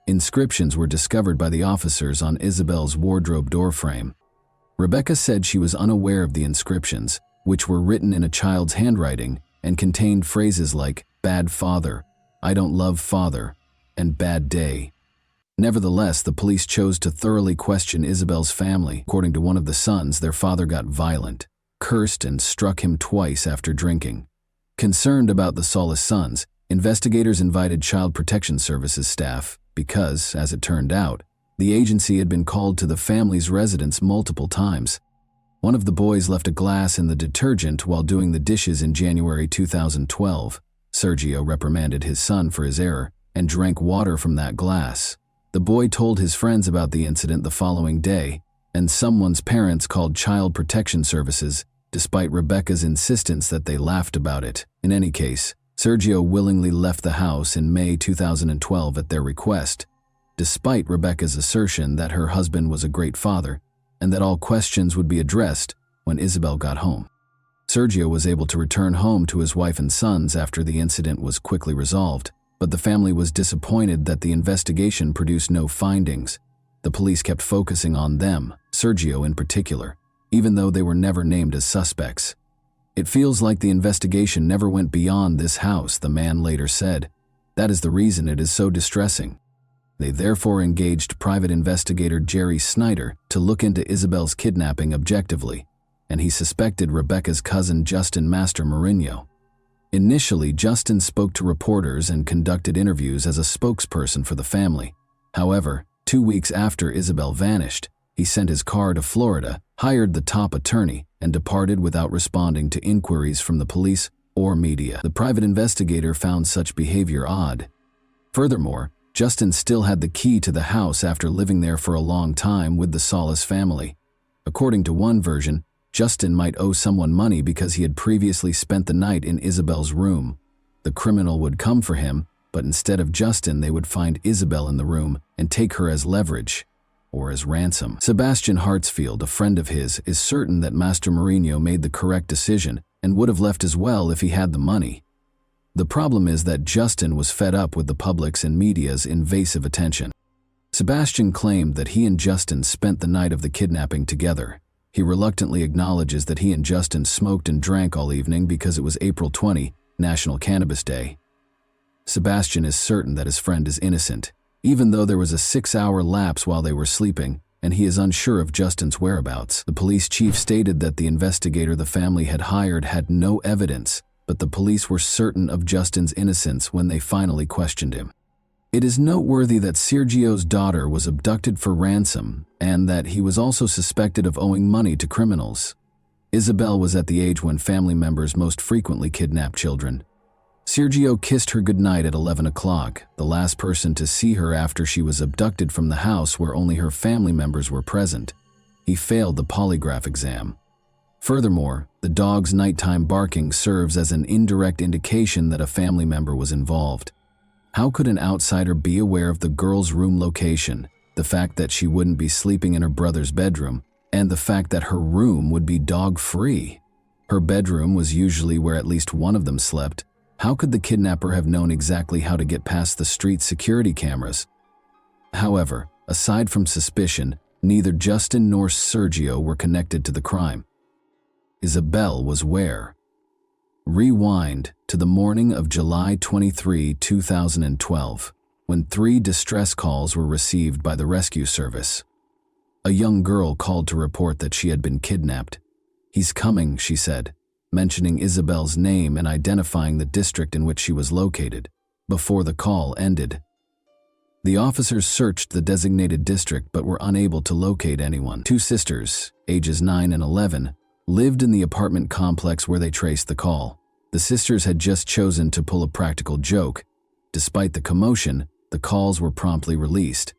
Inscriptions were discovered by the officers on Isabel's wardrobe doorframe. Rebecca said she was unaware of the inscriptions, which were written in a child's handwriting and contained phrases like "bad father," "I don't love father," and "bad day." Nevertheless, the police chose to thoroughly question Isabel's family. According to one of the sons, their father got violent, cursed, and struck him twice after drinking. Concerned about the Solis sons, investigators invited Child Protection Services staff because, as it turned out, the agency had been called to the family's residence multiple times. One of the boys left a glass in the detergent while doing the dishes in January 2012. Sergio reprimanded his son for his error and drank water from that glass. The boy told his friends about the incident the following day, and someone's parents called Child Protection Services, despite Rebecca's insistence that they laughed about it. In any case, Sergio willingly left the house in May 2012 at their request, despite Rebecca's assertion that her husband was a great father and that all questions would be addressed when Isabel got home. Sergio was able to return home to his wife and sons after the incident was quickly resolved, but the family was disappointed that the investigation produced no findings. The police kept focusing on them, Sergio in particular, even though they were never named as suspects. "It feels like the investigation never went beyond this house," the man later said. "That is the reason it is so distressing." They therefore engaged private investigator Jerry Snyder to look into Isabel's kidnapping objectively, and he suspected Rebecca's cousin Justin Master Mourinho. Initially, Justin spoke to reporters and conducted interviews as a spokesperson for the family. However, 2 weeks after Isabel vanished, he sent his car to Florida, hired the top attorney, and departed without responding to inquiries from the police or media. The private investigator found such behavior odd. Furthermore, Justin still had the key to the house after living there for a long time with the Solis family. According to one version, Justin might owe someone money because he had previously spent the night in Isabel's room. The criminal would come for him, but instead of Justin, they would find Isabel in the room and take her as leverage, or as ransom. Sebastian Hartsfield, a friend of his, is certain that Master Mourinho made the correct decision and would have left as well if he had the money. The problem is that Justin was fed up with the public's and media's invasive attention. Sebastian claimed that he and Justin spent the night of the kidnapping together. He reluctantly acknowledges that he and Justin smoked and drank all evening because it was April 20, National Cannabis Day. Sebastian is certain that his friend is innocent, even though there was a 6-hour lapse while they were sleeping, and he is unsure of Justin's whereabouts. The police chief stated that the investigator the family had hired had no evidence, but the police were certain of Justin's innocence when they finally questioned him. It is noteworthy that Sergio's daughter was abducted for ransom and that he was also suspected of owing money to criminals. Isabel was at the age when family members most frequently kidnap children. Sergio kissed her goodnight at 11 o'clock, the last person to see her after she was abducted from the house where only her family members were present. He failed the polygraph exam. Furthermore, the dog's nighttime barking serves as an indirect indication that a family member was involved. How could an outsider be aware of the girl's room location, the fact that she wouldn't be sleeping in her brother's bedroom, and the fact that her room would be dog-free? Her bedroom was usually where at least one of them slept. How could the kidnapper have known exactly how to get past the street security cameras? However, aside from suspicion, neither Justin nor Sergio were connected to the crime. Isabel was where? Rewind to the morning of July 23, 2012, when 3 distress calls were received by the rescue service. A young girl called to report that she had been kidnapped. "He's coming," she said, mentioning Isabel's name and identifying the district in which she was located, before the call ended. The officers searched the designated district but were unable to locate anyone. 2 sisters, ages 9 and 11, lived in the apartment complex where they traced the call. The sisters had just chosen to pull a practical joke. Despite the commotion, the calls were promptly released.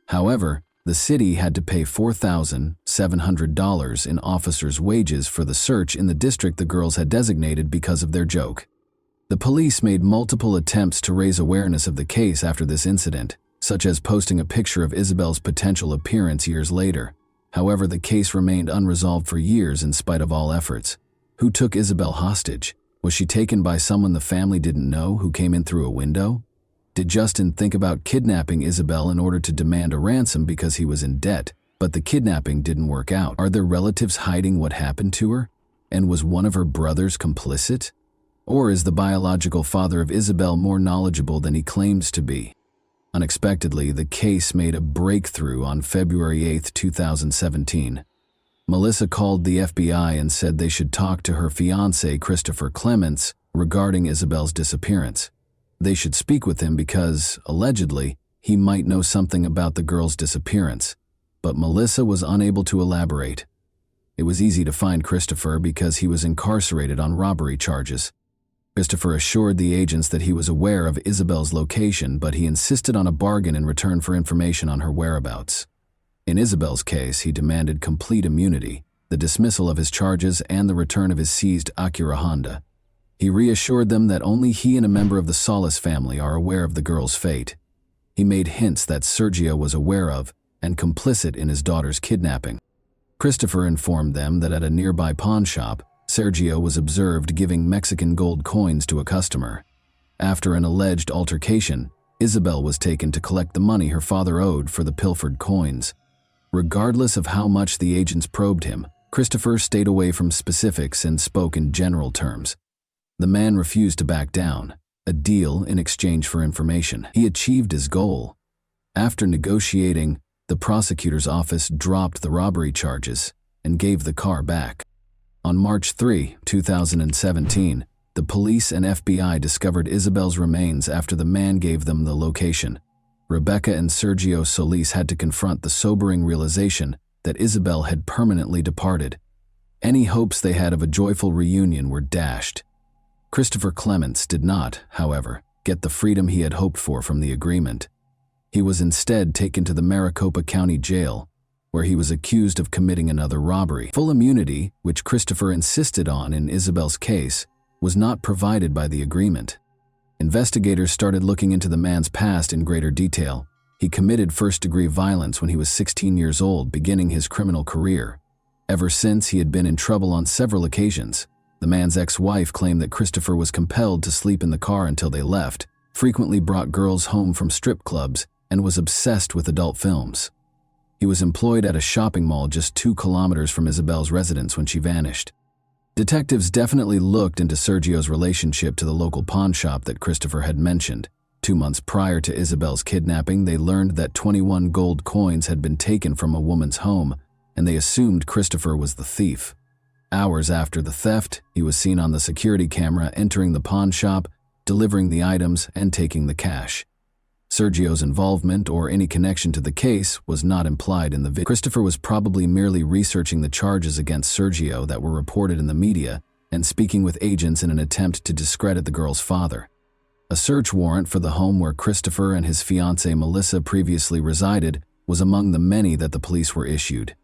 However, the city had to pay $4,700 in officers' wages for the search in the district the girls had designated because of their joke. The police made multiple attempts to raise awareness of the case after this incident, such as posting a picture of Isabel's potential appearance years later. However, the case remained unresolved for years in spite of all efforts. Who took Isabel hostage? Was she taken by someone the family didn't know who came in through a window? Did Justin think about kidnapping Isabel in order to demand a ransom because he was in debt, but the kidnapping didn't work out? Are there relatives hiding what happened to her? And was one of her brothers complicit? Or is the biological father of Isabel more knowledgeable than he claims to be? Unexpectedly, the case made a breakthrough on February 8, 2017. Melissa called the FBI and said they should talk to her fiancé, Christopher Clements, regarding Isabel's disappearance. They should speak with him because, allegedly, he might know something about the girl's disappearance. But Melissa was unable to elaborate. It was easy to find Christopher because he was incarcerated on robbery charges. Christopher assured the agents that he was aware of Isabel's location, but he insisted on a bargain in return for information on her whereabouts. In Isabel's case, he demanded complete immunity, the dismissal of his charges, and the return of his seized Acura Honda. He reassured them that only he and a member of the Solis family are aware of the girl's fate. He made hints that Sergio was aware of and complicit in his daughter's kidnapping. Christopher informed them that at a nearby pawn shop, Sergio was observed giving Mexican gold coins to a customer. After an alleged altercation, Isabel was taken to collect the money her father owed for the pilfered coins. Regardless of how much the agents probed him, Christopher stayed away from specifics and spoke in general terms. The man refused to back down, a deal in exchange for information. He achieved his goal. After negotiating, the prosecutor's office dropped the robbery charges and gave the car back. On March 3, 2017, the police and FBI discovered Isabel's remains after the man gave them the location. Rebecca and Sergio Solis had to confront the sobering realization that Isabel had permanently departed. Any hopes they had of a joyful reunion were dashed. Christopher Clements did not, however, get the freedom he had hoped for from the agreement. He was instead taken to the Maricopa County Jail, where he was accused of committing another robbery. Full immunity, which Christopher insisted on in Isabel's case, was not provided by the agreement. Investigators started looking into the man's past in greater detail. He committed first-degree violence when he was 16 years old, beginning his criminal career. Ever since, he had been in trouble on several occasions. The man's ex-wife claimed that Christopher was compelled to sleep in the car until they left, frequently brought girls home from strip clubs, and was obsessed with adult films. He was employed at a shopping mall just 2 kilometers from Isabel's residence when she vanished. Detectives definitely looked into Sergio's relationship to the local pawn shop that Christopher had mentioned. 2 months prior to Isabel's kidnapping, they learned that 21 gold coins had been taken from a woman's home, and they assumed Christopher was the thief. Hours after the theft, he was seen on the security camera entering the pawn shop, delivering the items, and taking the cash. Sergio's involvement or any connection to the case was not implied in the video. Christopher was probably merely researching the charges against Sergio that were reported in the media and speaking with agents in an attempt to discredit the girl's father. A search warrant for the home where Christopher and his fiancée Melissa previously resided was among the many that the police were issued.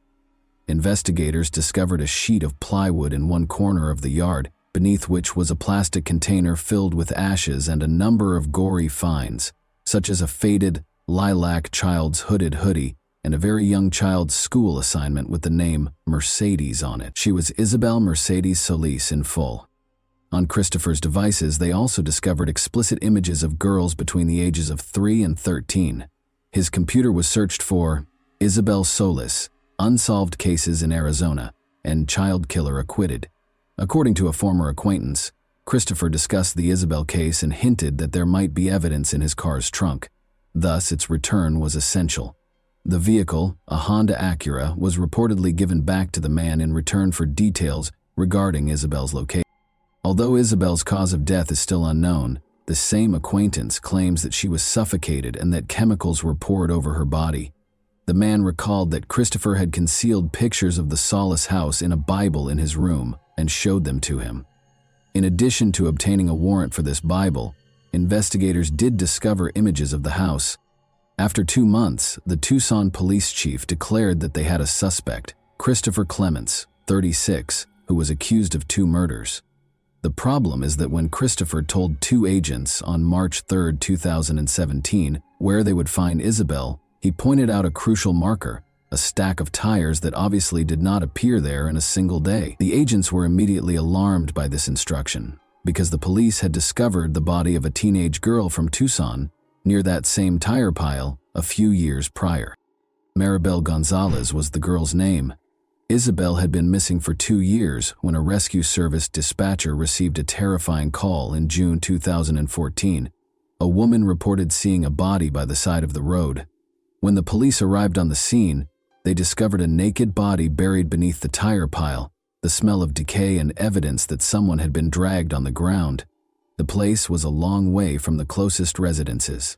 Investigators discovered a sheet of plywood in one corner of the yard, beneath which was a plastic container filled with ashes and a number of gory finds, such as a faded, lilac child's hooded hoodie and a very young child's school assignment with the name Mercedes on it. She was Isabel Mercedes Solis in full. On Christopher's devices, they also discovered explicit images of girls between the ages of 3 and 13. His computer was searched for Isabel Solis, unsolved cases in Arizona, and child killer acquitted. According to a former acquaintance, Christopher discussed the Isabel case and hinted that there might be evidence in his car's trunk. Thus, its return was essential. The vehicle, a Honda Acura, was reportedly given back to the man in return for details regarding Isabel's location. Although Isabel's cause of death is still unknown, the same acquaintance claims that she was suffocated and that chemicals were poured over her body. The man recalled that Christopher had concealed pictures of the Solis house in a Bible in his room and showed them to him. In addition to obtaining a warrant for this Bible, investigators did discover images of the house. After 2 months, the Tucson police chief declared that they had a suspect, Christopher Clements, 36, who was accused of 2 murders. The problem is that when Christopher told 2 agents on March 3, 2017, where they would find Isabel, he pointed out a crucial marker, a stack of tires that obviously did not appear there in a single day. The agents were immediately alarmed by this instruction, because the police had discovered the body of a teenage girl from Tucson near that same tire pile a few years prior. Maribel Gonzalez was the girl's name. Isabel had been missing for 2 years when a rescue service dispatcher received a terrifying call in June 2014. A woman reported seeing a body by the side of the road. When the police arrived on the scene, they discovered a naked body buried beneath the tire pile, the smell of decay and evidence that someone had been dragged on the ground. The place was a long way from the closest residences.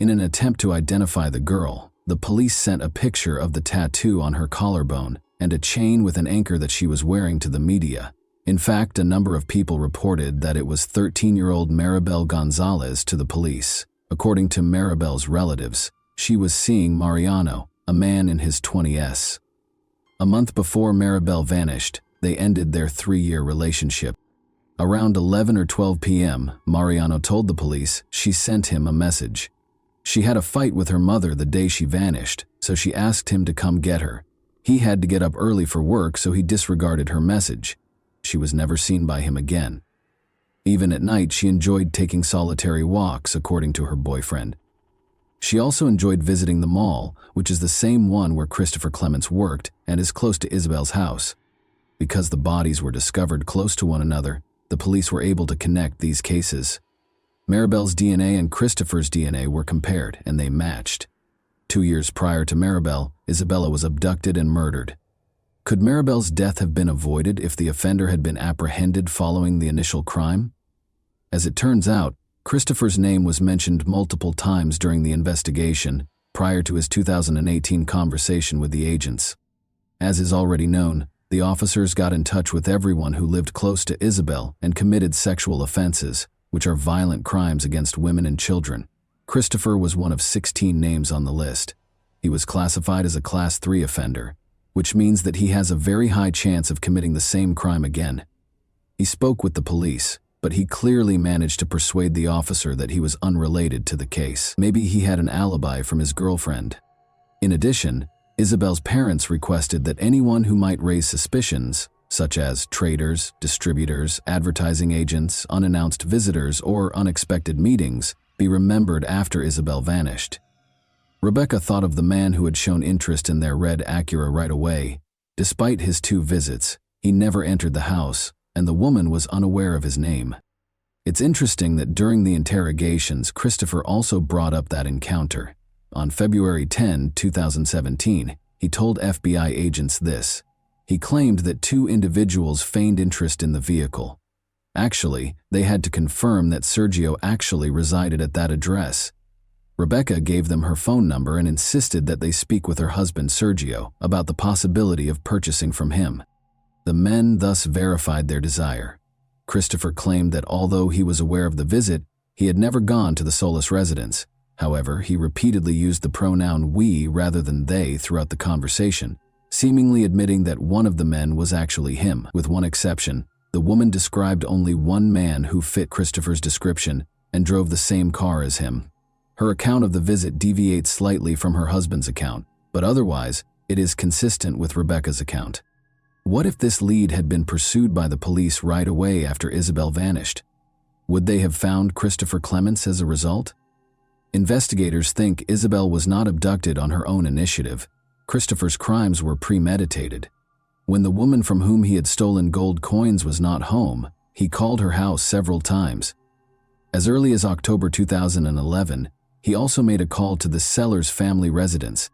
In an attempt to identify the girl, the police sent a picture of the tattoo on her collarbone and a chain with an anchor that she was wearing to the media. In fact, a number of people reported that it was 13-year-old Maribel Gonzalez to the police. According to Maribel's relatives, she was seeing Mariano, a man in his 20s. A month before Maribel vanished, they ended their 3-year relationship. Around 11 or 12 p.m., Mariano told the police she sent him a message. She had a fight with her mother the day she vanished, so she asked him to come get her. He had to get up early for work, so he disregarded her message. She was never seen by him again. Even at night, she enjoyed taking solitary walks, according to her boyfriend. She also enjoyed visiting the mall, which is the same one where Christopher Clements worked and is close to Isabel's house. Because the bodies were discovered close to one another, the police were able to connect these cases. Maribel's DNA and Christopher's DNA were compared, and they matched. 2 years prior to Maribel, Isabella was abducted and murdered. Could Maribel's death have been avoided if the offender had been apprehended following the initial crime? As it turns out, Christopher's name was mentioned multiple times during the investigation prior to his 2018 conversation with the agents. As is already known, the officers got in touch with everyone who lived close to Isabel and committed sexual offenses, which are violent crimes against women and children. Christopher was one of 16 names on the list. He was classified as a Class 3 offender, which means that he has a very high chance of committing the same crime again. He spoke with the police, but he clearly managed to persuade the officer that he was unrelated to the case. Maybe he had an alibi from his girlfriend. In addition, Isabel's parents requested that anyone who might raise suspicions, such as traders, distributors, advertising agents, unannounced visitors, or unexpected meetings, be remembered after Isabel vanished. Rebecca thought of the man who had shown interest in their red Acura right away. Despite his 2 visits, he never entered the house, and the woman was unaware of his name. It's interesting that during the interrogations, Christopher also brought up that encounter. On February 10, 2017, he told FBI agents this. He claimed that 2 individuals feigned interest in the vehicle. Actually, they had to confirm that Sergio actually resided at that address. Rebecca gave them her phone number and insisted that they speak with her husband Sergio about the possibility of purchasing from him. The men thus verified their desire. Christopher claimed that although he was aware of the visit, he had never gone to the Solis residence. However, he repeatedly used the pronoun we rather than they throughout the conversation, seemingly admitting that one of the men was actually him. With one exception, the woman described only one man who fit Christopher's description and drove the same car as him. Her account of the visit deviates slightly from her husband's account, but otherwise, it is consistent with Rebecca's account. What if this lead had been pursued by the police right away after Isabel vanished? Would they have found Christopher Clements as a result? Investigators think Isabel was not abducted on her own initiative. Christopher's crimes were premeditated. When the woman from whom he had stolen gold coins was not home, he called her house several times. As early as October 2011, he also made a call to the seller's family residence.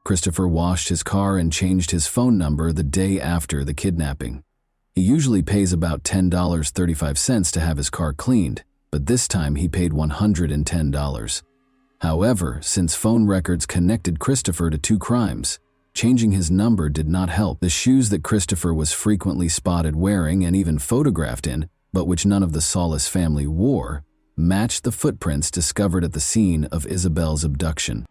Christopher washed his car and changed his phone number the day after the kidnapping. He usually pays about $10.35 to have his car cleaned, but this time he paid $110. However, since phone records connected Christopher to 2 crimes, changing his number did not help. The shoes that Christopher was frequently spotted wearing and even photographed in, but which none of the Solis family wore, matched the footprints discovered at the scene of Isabel's abduction.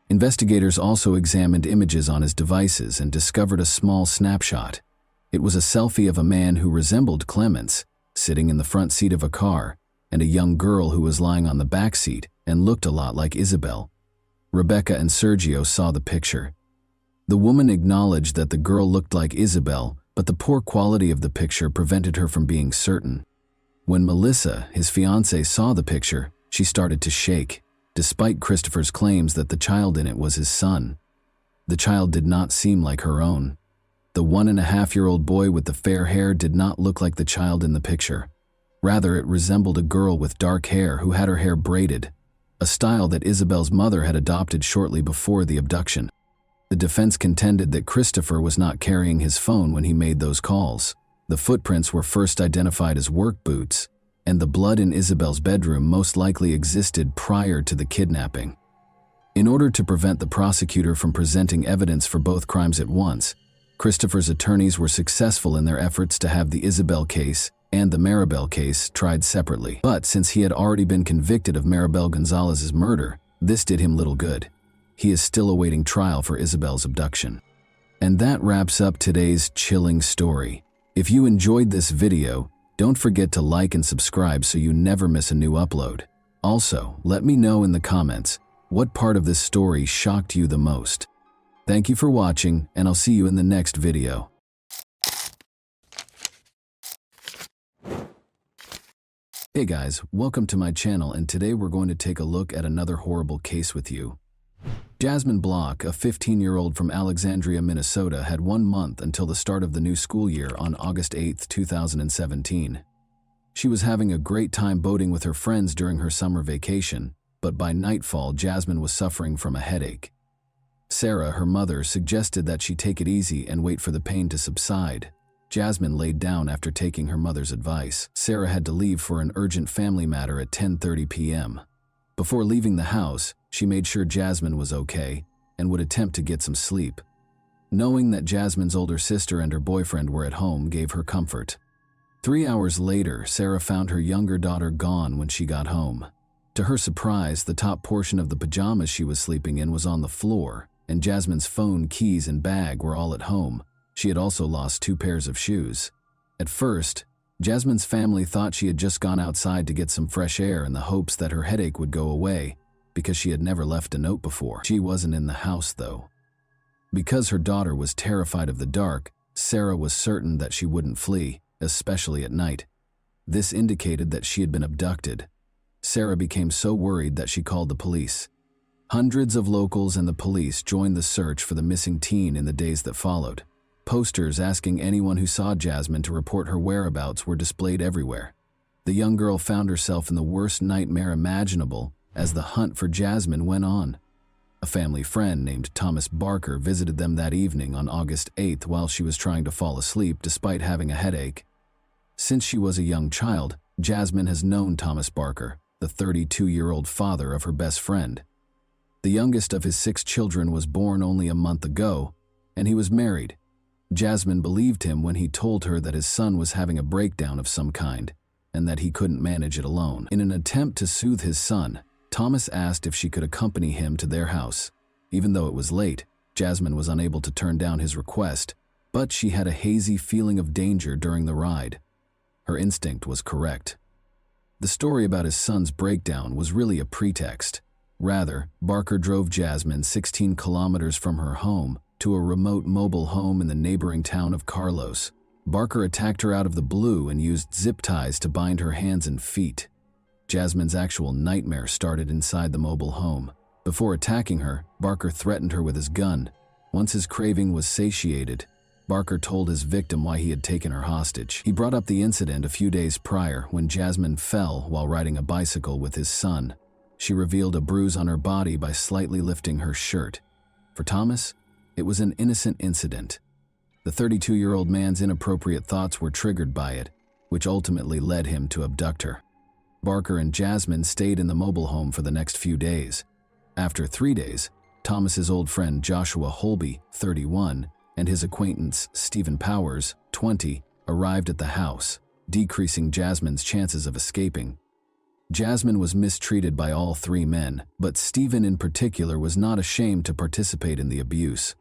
Investigators also examined images on his devices and discovered a small snapshot. It was a selfie of a man who resembled Clements, sitting in the front seat of a car, and a young girl who was lying on the back seat and looked a lot like Isabel. Rebecca and Sergio saw the picture. The woman acknowledged that the girl looked like Isabel, but the poor quality of the picture prevented her from being certain. When Melissa, his fiancée, saw the picture, she started to shake, despite Christopher's claims that the child in it was his son. The child did not seem like her own. The 1.5-year-old boy with the fair hair did not look like the child in the picture. Rather, it resembled a girl with dark hair who had her hair braided, a style that Isabel's mother had adopted shortly before the abduction. The defense contended that Christopher was not carrying his phone when he made those calls. The footprints were first identified as work boots, and the blood in Isabel's bedroom most likely existed prior to the kidnapping. In order to prevent the prosecutor from presenting evidence for both crimes at once, Christopher's attorneys were successful in their efforts to have the Isabel case and the Maribel case tried separately. But since he had already been convicted of Maribel Gonzalez's murder, this did him little good. He is still awaiting trial for Isabel's abduction. And that wraps up today's chilling story. If you enjoyed this video, don't forget to like and subscribe so you never miss a new upload. Also, let me know in the comments what part of this story shocked you the most. Thank you for watching, and I'll see you in the next video. Hey guys, welcome to my channel, and today we're going to take a look at another horrible case with you. Jasmine Block, a 15-year-old from Alexandria, Minnesota, had 1 month until the start of the new school year on August 8, 2017. She was having a great time boating with her friends during her summer vacation, but by nightfall, Jasmine was suffering from a headache. Sarah, her mother, suggested that she take it easy and wait for the pain to subside. Jasmine laid down after taking her mother's advice. Sarah had to leave for an urgent family matter at 10:30 p.m. Before leaving the house, she made sure Jasmine was okay and would attempt to get some sleep. Knowing that Jasmine's older sister and her boyfriend were at home gave her comfort. 3 hours later, Sarah found her younger daughter gone when she got home. To her surprise, the top portion of the pajamas she was sleeping in was on the floor, and Jasmine's phone, keys, and bag were all at home. She had also lost 2 pairs of shoes. At first, Jasmine's family thought she had just gone outside to get some fresh air in the hopes that her headache would go away, because she had never left a note before. She wasn't in the house, though. Because her daughter was terrified of the dark, Sarah was certain that she wouldn't flee, especially at night. This indicated that she had been abducted. Sarah became so worried that she called the police. Hundreds of locals and the police joined the search for the missing teen in the days that followed. Posters asking anyone who saw Jasmine to report her whereabouts were displayed everywhere. The young girl found herself in the worst nightmare imaginable as the hunt for Jasmine went on. A family friend named Thomas Barker visited them that evening on August 8th while she was trying to fall asleep despite having a headache. Since she was a young child, Jasmine has known Thomas Barker, the 32-year-old father of her best friend. The youngest of his 6 children was born only a month ago, and he was married. Jasmine believed him when he told her that his son was having a breakdown of some kind, and that he couldn't manage it alone. In an attempt to soothe his son, Thomas asked if she could accompany him to their house. Even though it was late, Jasmine was unable to turn down his request, but she had a hazy feeling of danger during the ride. Her instinct was correct. The story about his son's breakdown was really a pretext. Rather, Barker drove Jasmine 16 kilometers from her home to a remote mobile home in the neighboring town of Carlos. Barker attacked her out of the blue and used zip ties to bind her hands and feet. Jasmine's actual nightmare started inside the mobile home. Before attacking her, Barker threatened her with his gun. Once his craving was satiated, Barker told his victim why he had taken her hostage. He brought up the incident a few days prior when Jasmine fell while riding a bicycle with his son. She revealed a bruise on her body by slightly lifting her shirt. For Thomas, it was an innocent incident. The 32-year-old man's inappropriate thoughts were triggered by it, which ultimately led him to abduct her. Barker and Jasmine stayed in the mobile home for the next few days. After 3 days, Thomas's old friend Joshua Holby, 31, and his acquaintance Stephen Powers, 20, arrived at the house, decreasing Jasmine's chances of escaping. Jasmine was mistreated by all 3 men, but Stephen in particular was not ashamed to participate in the abuse.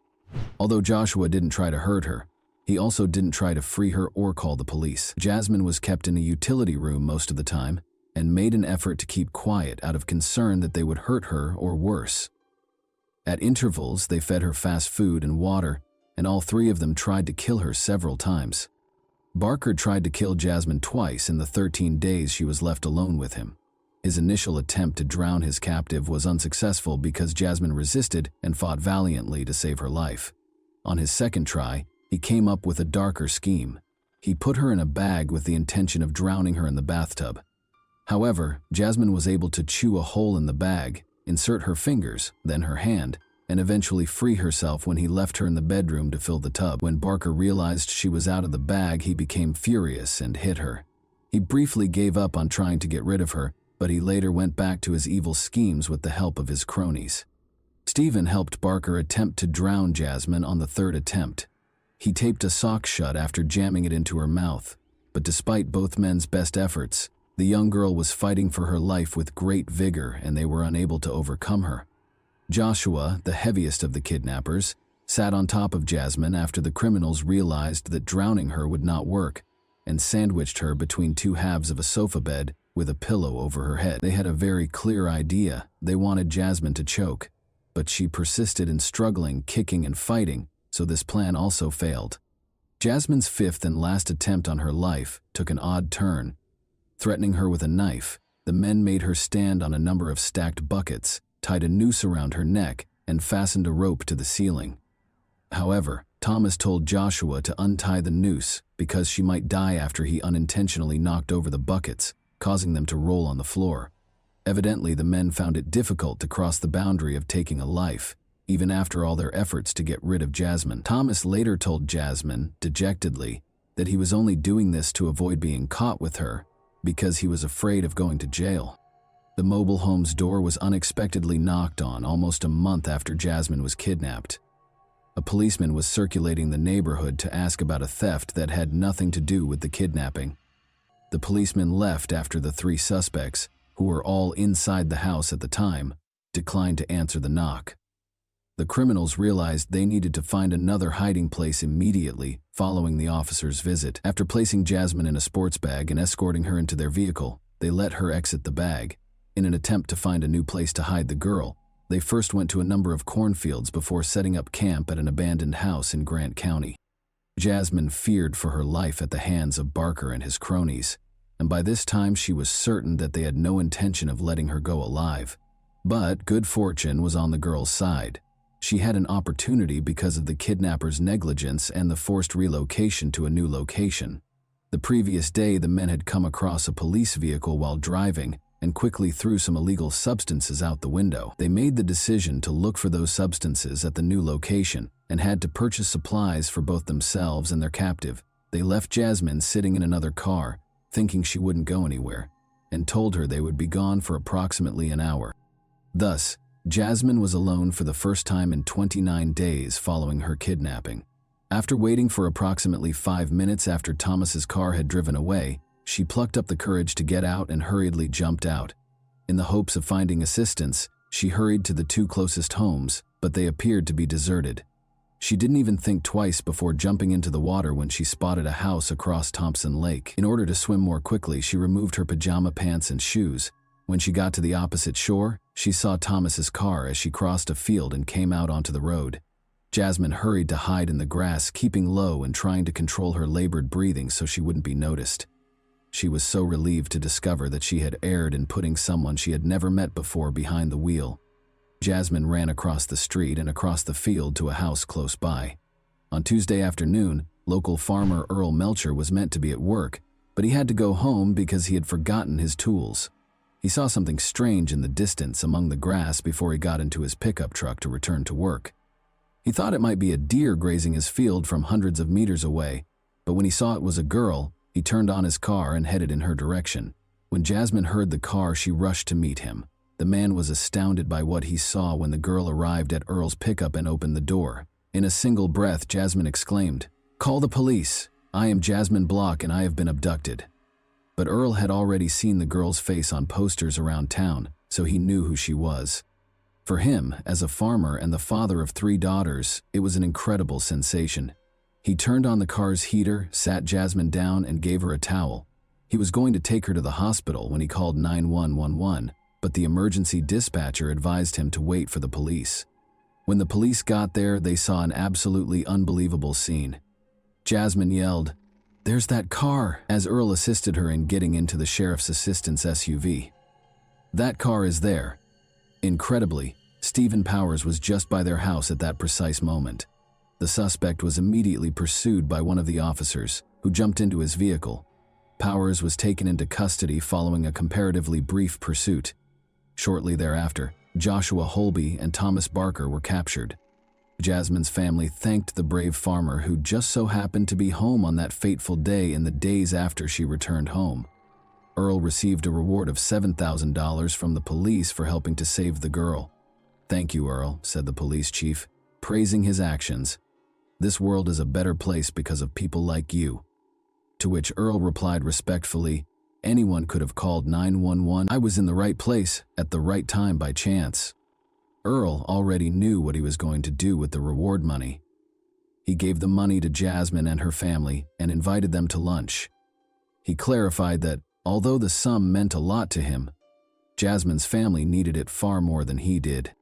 Although Joshua didn't try to hurt her, he also didn't try to free her or call the police. Jasmine was kept in a utility room most of the time and made an effort to keep quiet out of concern that they would hurt her or worse. At intervals, they fed her fast food and water, and all 3 of them tried to kill her several times. Barker tried to kill Jasmine twice in the 13 days she was left alone with him. His initial attempt to drown his captive was unsuccessful because Jasmine resisted and fought valiantly to save her life. On his second try, he came up with a darker scheme. He put her in a bag with the intention of drowning her in the bathtub. However, Jasmine was able to chew a hole in the bag, insert her fingers, then her hand, and eventually free herself when he left her in the bedroom to fill the tub. When Barker realized she was out of the bag, he became furious and hit her. He briefly gave up on trying to get rid of her, but he later went back to his evil schemes with the help of his cronies. Stephen helped Barker attempt to drown Jasmine on the 3rd attempt. He taped a sock shut after jamming it into her mouth, but despite both men's best efforts, the young girl was fighting for her life with great vigor and they were unable to overcome her. Joshua, the heaviest of the kidnappers, sat on top of Jasmine after the criminals realized that drowning her would not work and sandwiched her between 2 halves of a sofa bed with a pillow over her head. They had a very clear idea. They wanted Jasmine to choke, but she persisted in struggling, kicking, and fighting, so this plan also failed. Jasmine's 5th and last attempt on her life took an odd turn. Threatening her with a knife, the men made her stand on a number of stacked buckets, tied a noose around her neck, and fastened a rope to the ceiling. However, Thomas told Joshua to untie the noose because she might die after he unintentionally knocked over the buckets, causing them to roll on the floor. Evidently, the men found it difficult to cross the boundary of taking a life, even after all their efforts to get rid of Jasmine. Thomas later told Jasmine, dejectedly, that he was only doing this to avoid being caught with her because he was afraid of going to jail. The mobile home's door was unexpectedly knocked on almost a month after Jasmine was kidnapped. A policeman was circulating the neighborhood to ask about a theft that had nothing to do with the kidnapping. The policeman left after the 3 suspects, who were all inside the house at the time, declined to answer the knock. The criminals realized they needed to find another hiding place immediately following the officer's visit. After placing Jasmine in a sports bag and escorting her into their vehicle, they let her exit the bag. In an attempt to find a new place to hide the girl, they first went to a number of cornfields before setting up camp at an abandoned house in Grant County. Jasmine feared for her life at the hands of Barker and his cronies, and by this time she was certain that they had no intention of letting her go alive. But good fortune was on the girl's side. She had an opportunity because of the kidnappers' negligence and the forced relocation to a new location. The previous day, the men had come across a police vehicle while driving and quickly threw some illegal substances out the window. They made the decision to look for those substances at the new location and had to purchase supplies for both themselves and their captive. They left Jasmine sitting in another car, thinking she wouldn't go anywhere, and told her they would be gone for approximately an hour. Thus, Jasmine was alone for the first time in 29 days following her kidnapping. After waiting for approximately 5 minutes after Thomas's car had driven away, she plucked up the courage to get out and hurriedly jumped out. In the hopes of finding assistance, she hurried to the 2 closest homes, but they appeared to be deserted. She didn't even think twice before jumping into the water when she spotted a house across Thompson Lake. In order to swim more quickly, she removed her pajama pants and shoes. When she got to the opposite shore, she saw Thomas's car as she crossed a field and came out onto the road. Jasmine hurried to hide in the grass, keeping low and trying to control her labored breathing so she wouldn't be noticed. She was so relieved to discover that she had erred in putting someone she had never met before behind the wheel. Jasmine ran across the street and across the field to a house close by. On Tuesday afternoon, local farmer Earl Melcher was meant to be at work, but he had to go home because he had forgotten his tools. He saw something strange in the distance among the grass before he got into his pickup truck to return to work. He thought it might be a deer grazing his field from hundreds of meters away, but when he saw it was a girl, he turned on his car and headed in her direction. When Jasmine heard the car, she rushed to meet him. The man was astounded by what he saw when the girl arrived at Earl's pickup and opened the door. In a single breath, Jasmine exclaimed, "Call the police! I am Jasmine Block and I have been abducted." But Earl had already seen the girl's face on posters around town, so he knew who she was. For him, as a farmer and the father of 3 daughters, it was an incredible sensation. He turned on the car's heater, sat Jasmine down, and gave her a towel. He was going to take her to the hospital when he called 911, but the emergency dispatcher advised him to wait for the police. When the police got there, they saw an absolutely unbelievable scene. Jasmine yelled, "There's that car," as Earl assisted her in getting into the sheriff's assistant's SUV. "That car is there." Incredibly, Stephen Powers was just by their house at that precise moment. The suspect was immediately pursued by one of the officers, who jumped into his vehicle. Powers was taken into custody following a comparatively brief pursuit. Shortly thereafter, Joshua Holby and Thomas Barker were captured. Jasmine's family thanked the brave farmer who just so happened to be home on that fateful day in the days after she returned home. Earl received a reward of $7,000 from the police for helping to save the girl. "Thank you, Earl," said the police chief, praising his actions. "This world is a better place because of people like you." To which Earl replied respectfully, "Anyone could have called 911. I was in the right place at the right time by chance." Earl already knew what he was going to do with the reward money. He gave the money to Jasmine and her family and invited them to lunch. He clarified that, although the sum meant a lot to him, Jasmine's family needed it far more than he did.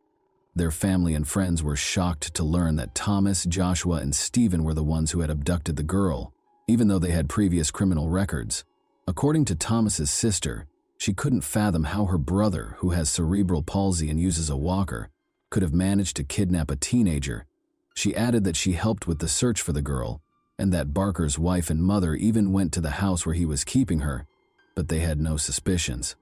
Their family and friends were shocked to learn that Thomas, Joshua, and Stephen were the ones who had abducted the girl, even though they had previous criminal records. According to Thomas's sister, she couldn't fathom how her brother, who has cerebral palsy and uses a walker, could have managed to kidnap a teenager. She added that she helped with the search for the girl, and that Barker's wife and mother even went to the house where he was keeping her, but they had no suspicions.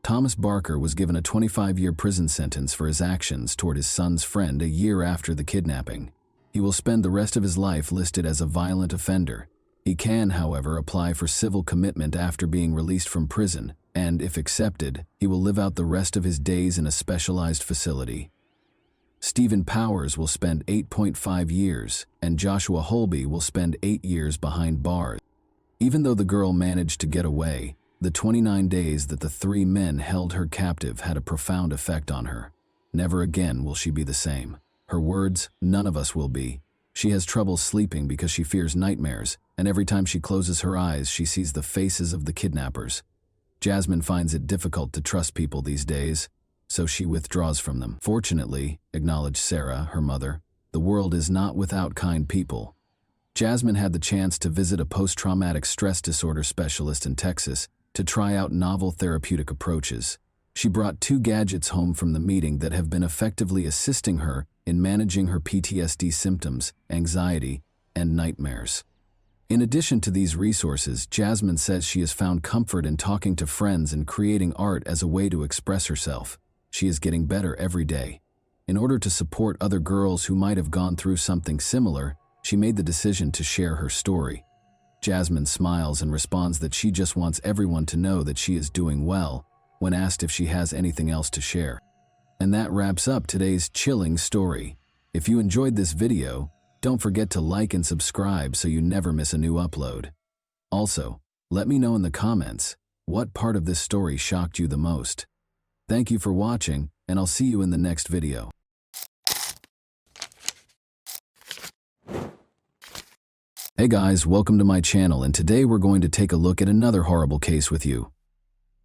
Thomas Barker was given a 25-year prison sentence for his actions toward his son's friend a year after the kidnapping. He will spend the rest of his life listed as a violent offender. He can, however, apply for civil commitment after being released from prison, and, if accepted, he will live out the rest of his days in a specialized facility. Stephen Powers will spend 8.5 years, and Joshua Holby will spend 8 years behind bars. Even though the girl managed to get away, The 29 days that the three men held her captive had a profound effect on her. Never again will she be the same. Her words, "None of us will be." She has trouble sleeping because she fears nightmares, and every time she closes her eyes, she sees the faces of the kidnappers. Jasmine finds it difficult to trust people these days, so she withdraws from them. Fortunately, acknowledged Sarah, her mother, the world is not without kind people. Jasmine had the chance to visit a post-traumatic stress disorder specialist in Texas to try out novel therapeutic approaches. She brought 2 gadgets home from the meeting that have been effectively assisting her in managing her PTSD symptoms, anxiety, and nightmares. In addition to these resources, Jasmine says she has found comfort in talking to friends and creating art as a way to express herself. She is getting better every day. In order to support other girls who might have gone through something similar, she made the decision to share her story. Jasmine smiles and responds that she just wants everyone to know that she is doing well when asked if she has anything else to share. And that wraps up today's chilling story. If you enjoyed this video, don't forget to like and subscribe so you never miss a new upload. Also, let me know in the comments what part of this story shocked you the most. Thank you for watching, and I'll see you in the next video. Hey guys, welcome to my channel, and today we're going to take a look at another horrible case with you.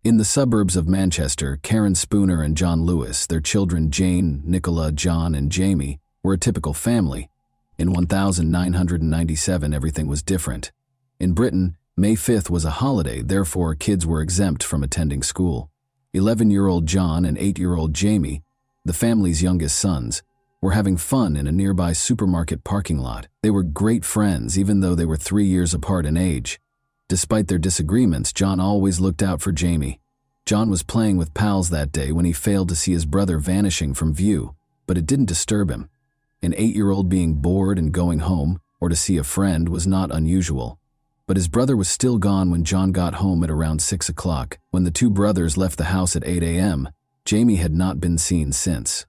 In the suburbs of Manchester, Karen Spooner and John Lewis, their children Jane, Nicola, John, and Jamie, were a typical family. In 1997, everything was different. In Britain, May 5th was a holiday, therefore kids were exempt from attending school. 11-year-old John and 8-year-old Jamie, the family's youngest sons, were having fun in a nearby supermarket parking lot. They were great friends even though they were 3 years apart in age. Despite their disagreements, John always looked out for Jamie. John was playing with pals that day when he failed to see his brother vanishing from view, but it didn't disturb him. An 8-year-old being bored and going home, or to see a friend, was not unusual. But his brother was still gone when John got home at around 6 o'clock. When the two brothers left the house at 8 a.m., Jamie had not been seen since.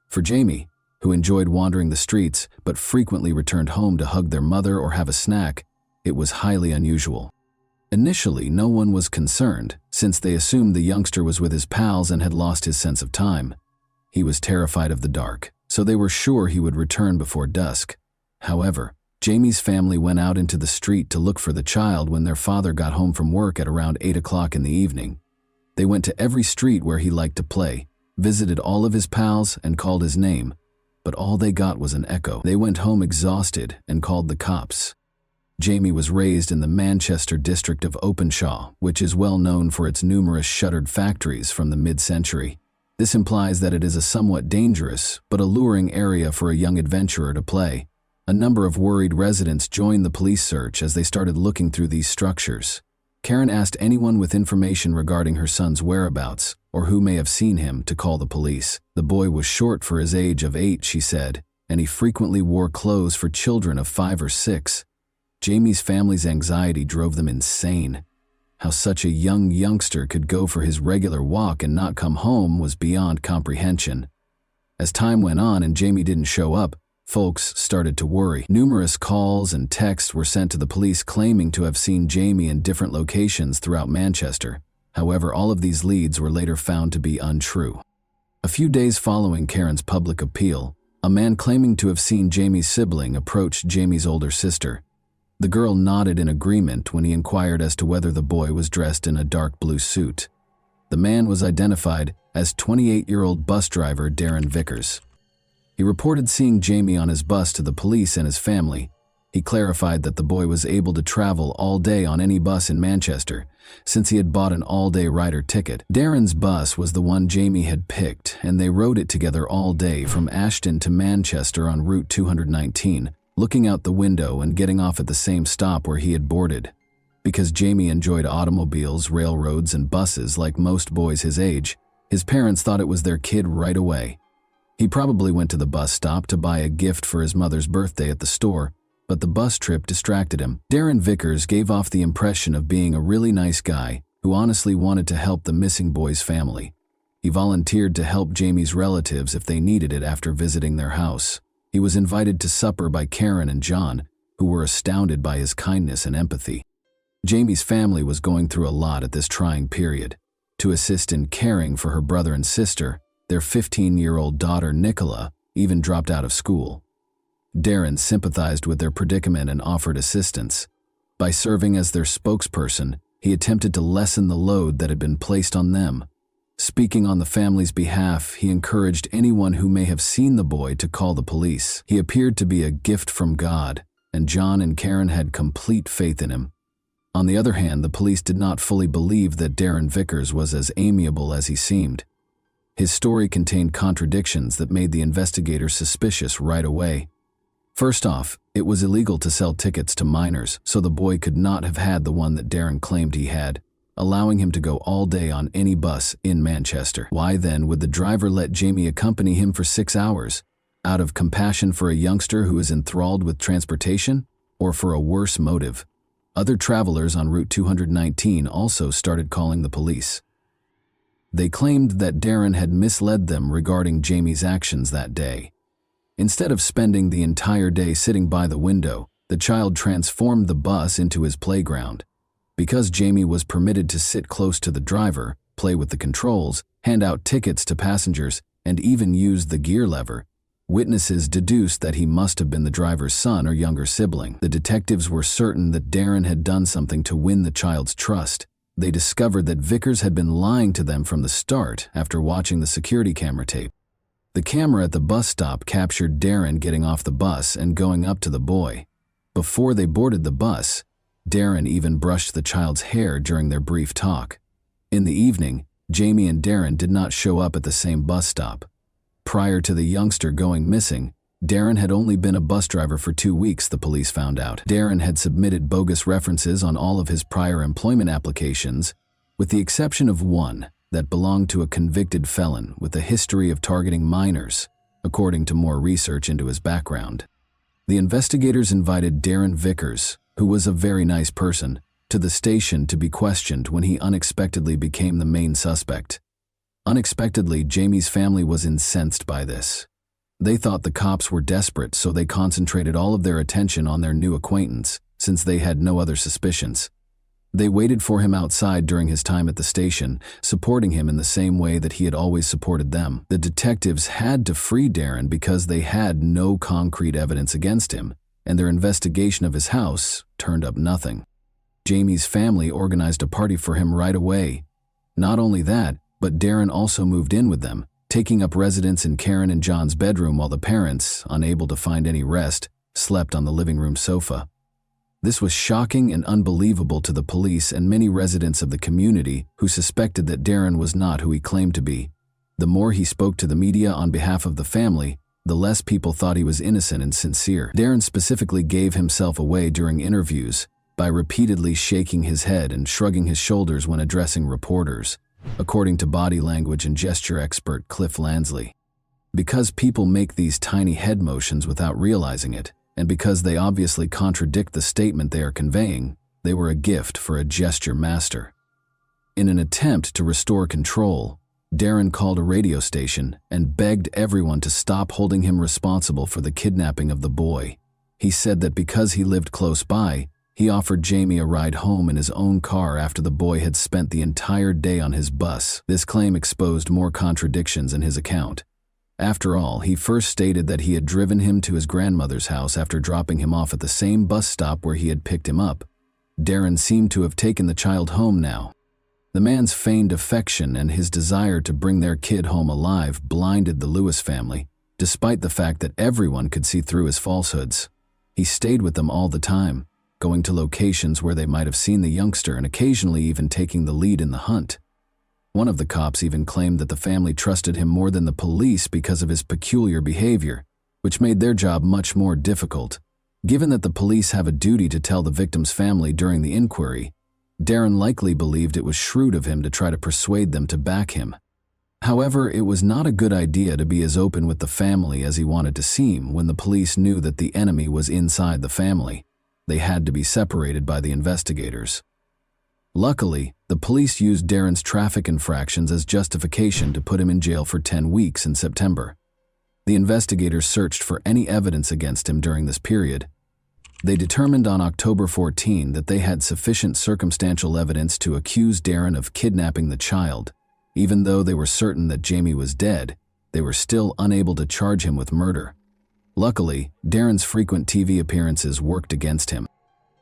For Jamie, who enjoyed wandering the streets but frequently returned home to hug their mother or have a snack, it was highly unusual. Initially, no one was concerned, since they assumed the youngster was with his pals and had lost his sense of time. He was terrified of the dark, so they were sure he would return before dusk. However, Jamie's family went out into the street to look for the child when their father got home from work at around 8 o'clock in the evening. They went to every street where he liked to play, visited all of his pals, and called his name, but all they got was an echo. They went home exhausted and called the cops. Jamie was raised in the Manchester district of Openshaw, which is well known for its numerous shuttered factories from the mid-century. This implies that it is a somewhat dangerous but alluring area for a young adventurer to play. A number of worried residents joined the police search as they started looking through these structures. Karen asked anyone with information regarding her son's whereabouts, or who may have seen him, to call the police. The boy was short for his age of 8, she said, and he frequently wore clothes for children of 5 or 6. Jamie's family's anxiety drove them insane. How such a young youngster could go for his regular walk and not come home was beyond comprehension. As time went on and Jamie didn't show up, folks started to worry. Numerous calls and texts were sent to the police claiming to have seen Jamie in different locations throughout Manchester. However, all of these leads were later found to be untrue. A few days following Karen's public appeal, a man claiming to have seen Jamie's sibling approached Jamie's older sister. The girl nodded in agreement when he inquired as to whether the boy was dressed in a dark blue suit. The man was identified as 28-year-old bus driver Darren Vickers. He reported seeing Jamie on his bus to the police and his family. He clarified that the boy was able to travel all day on any bus in Manchester, since he had bought an all-day rider ticket. Darren's bus was the one Jamie had picked, and they rode it together all day from Ashton to Manchester on Route 219, looking out the window and getting off at the same stop where he had boarded. Because Jamie enjoyed automobiles, railroads, and buses like most boys his age, his parents thought it was their kid right away. He probably went to the bus stop to buy a gift for his mother's birthday at the store, but the bus trip distracted him. Darren Vickers gave off the impression of being a really nice guy who honestly wanted to help the missing boy's family. He volunteered to help Jamie's relatives if they needed it after visiting their house. He was invited to supper by Karen and John, who were astounded by his kindness and empathy. Jamie's family was going through a lot at this trying period. To assist in caring for her brother and sister, their 15-year-old daughter Nicola even dropped out of school. Darren sympathized with their predicament and offered assistance. By serving as their spokesperson, he attempted to lessen the load that had been placed on them. Speaking on the family's behalf, he encouraged anyone who may have seen the boy to call the police. He appeared to be a gift from God, and John and Karen had complete faith in him. On the other hand, the police did not fully believe that Darren Vickers was as amiable as he seemed. His story contained contradictions that made the investigators suspicious right away. First off, it was illegal to sell tickets to minors, so the boy could not have had the one that Darren claimed he had, allowing him to go all day on any bus in Manchester. Why then would the driver let Jamie accompany him for 6 hours? Out of compassion for a youngster who is enthralled with transportation, or for a worse motive? Other travelers on Route 219 also started calling the police. They claimed that Darren had misled them regarding Jamie's actions that day. Instead of spending the entire day sitting by the window, the child transformed the bus into his playground. Because Jamie was permitted to sit close to the driver, play with the controls, hand out tickets to passengers, and even use the gear lever, witnesses deduced that he must have been the driver's son or younger sibling. The detectives were certain that Darren had done something to win the child's trust. They discovered that Vickers had been lying to them from the start after watching the security camera tape. The camera at the bus stop captured Darren getting off the bus and going up to the boy. Before they boarded the bus, Darren even brushed the child's hair during their brief talk. In the evening, Jamie and Darren did not show up at the same bus stop. Prior to the youngster going missing, Darren had only been a bus driver for 2 weeks, the police found out. Darren had submitted bogus references on all of his prior employment applications, with the exception of one that belonged to a convicted felon with a history of targeting minors, according to more research into his background. The investigators invited Darren Vickers, who was a very nice person, to the station to be questioned when he unexpectedly became the main suspect. Unexpectedly, Jamie's family was incensed by this. They thought the cops were desperate, so they concentrated all of their attention on their new acquaintance, since they had no other suspicions. They waited for him outside during his time at the station, supporting him in the same way that he had always supported them. The detectives had to free Darren because they had no concrete evidence against him, and their investigation of his house turned up nothing. Jamie's family organized a party for him right away. Not only that, but Darren also moved in with them, taking up residence in Karen and John's bedroom while the parents, unable to find any rest, slept on the living room sofa. This was shocking and unbelievable to the police and many residents of the community who suspected that Darren was not who he claimed to be. The more he spoke to the media on behalf of the family, the less people thought he was innocent and sincere. Darren specifically gave himself away during interviews by repeatedly shaking his head and shrugging his shoulders when addressing reporters, according to body language and gesture expert Cliff Lansley. Because people make these tiny head motions without realizing it, and because they obviously contradict the statement they are conveying, they were a gift for a gesture master. In an attempt to restore control, Darren called a radio station and begged everyone to stop holding him responsible for the kidnapping of the boy. He said that because he lived close by, he offered Jamie a ride home in his own car after the boy had spent the entire day on his bus. This claim exposed more contradictions in his account. After all, he first stated that he had driven him to his grandmother's house after dropping him off at the same bus stop where he had picked him up. Darren seemed to have taken the child home now. The man's feigned affection and his desire to bring their kid home alive blinded the Lewis family, despite the fact that everyone could see through his falsehoods. He stayed with them all the time, going to locations where they might have seen the youngster and occasionally even taking the lead in the hunt. One of the cops even claimed that the family trusted him more than the police because of his peculiar behavior, which made their job much more difficult. Given that the police have a duty to tell the victim's family during the inquiry, Darren likely believed it was shrewd of him to try to persuade them to back him. However, it was not a good idea to be as open with the family as he wanted to seem when the police knew that the enemy was inside the family. They had to be separated by the investigators. Luckily, the police used Darren's traffic infractions as justification to put him in jail for 10 weeks in September. The investigators searched for any evidence against him during this period. They determined on October 14 that they had sufficient circumstantial evidence to accuse Darren of kidnapping the child. Even though they were certain that Jamie was dead, they were still unable to charge him with murder. Luckily, Darren's frequent TV appearances worked against him.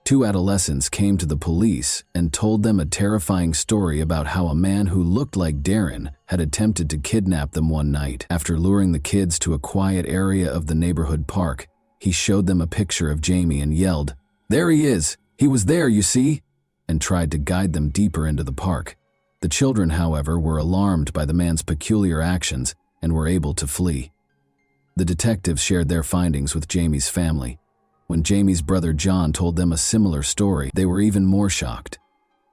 Two adolescents came to the police and told them a terrifying story about how a man who looked like Darren had attempted to kidnap them one night. After luring the kids to a quiet area of the neighborhood park, he showed them a picture of Jamie and yelled, "There he is! He was there, you see!" and tried to guide them deeper into the park. The children, however, were alarmed by the man's peculiar actions and were able to flee. The detectives shared their findings with Jamie's family. When Jamie's brother John told them a similar story, they were even more shocked.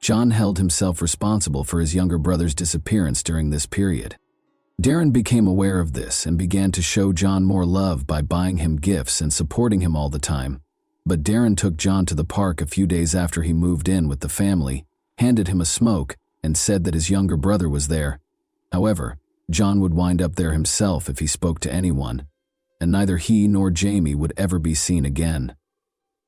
John held himself responsible for his younger brother's disappearance during this period. Darren became aware of this and began to show John more love by buying him gifts and supporting him all the time. But Darren took John to the park a few days after he moved in with the family, handed him a smoke, and said that his younger brother was there. However, John would wind up there himself if he spoke to anyone, and neither he nor Jamie would ever be seen again.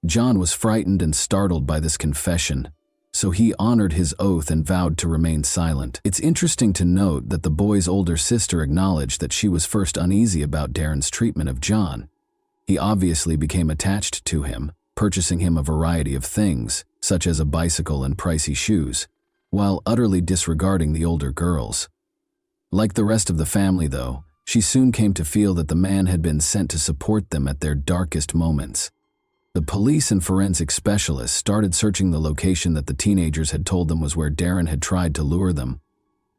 John was frightened and startled by this confession, so he honored his oath and vowed to remain silent. It's interesting to note that the boy's older sister acknowledged that she was first uneasy about Darren's treatment of John. He obviously became attached to him, purchasing him a variety of things, such as a bicycle and pricey shoes, while utterly disregarding the older girls. Like the rest of the family, though, she soon came to feel that the man had been sent to support them at their darkest moments. The police and forensic specialists started searching the location that the teenagers had told them was where Darren had tried to lure them.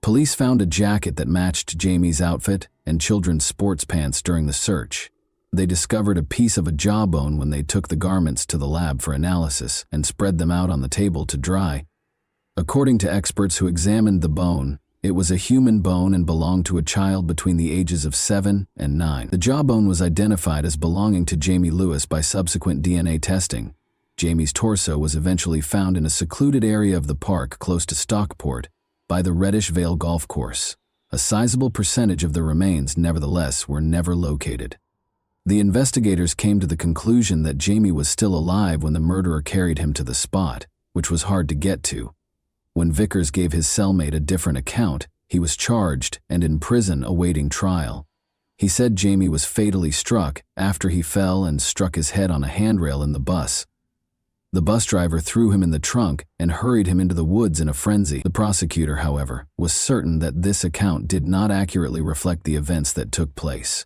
Police found a jacket that matched Jamie's outfit and children's sports pants during the search. They discovered a piece of a jawbone when they took the garments to the lab for analysis and spread them out on the table to dry. According to experts who examined the bone, it was a human bone and belonged to a child between the ages of 7 and 9. The jawbone was identified as belonging to Jamie Lewis by subsequent DNA testing. Jamie's torso was eventually found in a secluded area of the park close to Stockport by the Reddish Vale Golf Course. A sizable percentage of the remains, nevertheless, were never located. The investigators came to the conclusion that Jamie was still alive when the murderer carried him to the spot, which was hard to get to. When Vickers gave his cellmate a different account, he was charged and in prison awaiting trial. He said Jamie was fatally struck after he fell and struck his head on a handrail in the bus. The bus driver threw him in the trunk and hurried him into the woods in a frenzy. The prosecutor, however, was certain that this account did not accurately reflect the events that took place.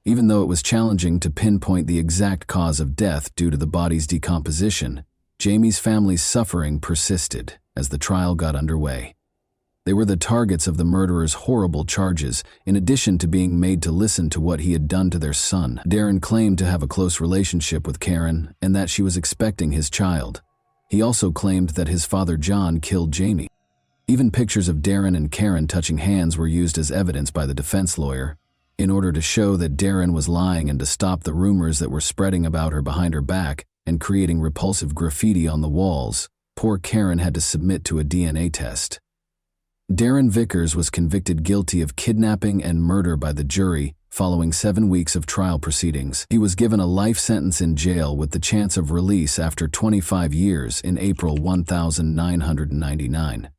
Even though it was challenging to pinpoint the exact cause of death due to the body's decomposition, Jamie's family's suffering persisted as the trial got underway. They were the targets of the murderer's horrible charges, in addition to being made to listen to what he had done to their son. Darren claimed to have a close relationship with Karen and that she was expecting his child. He also claimed that his father John killed Jamie. Even pictures of Darren and Karen touching hands were used as evidence by the defense lawyer. In order to show that Darren was lying and to stop the rumors that were spreading about her behind her back and creating repulsive graffiti on the walls, poor Karen had to submit to a DNA test. Darren Vickers was convicted guilty of kidnapping and murder by the jury following 7 weeks of trial proceedings. He was given a life sentence in jail with the chance of release after 25 years in April 1999.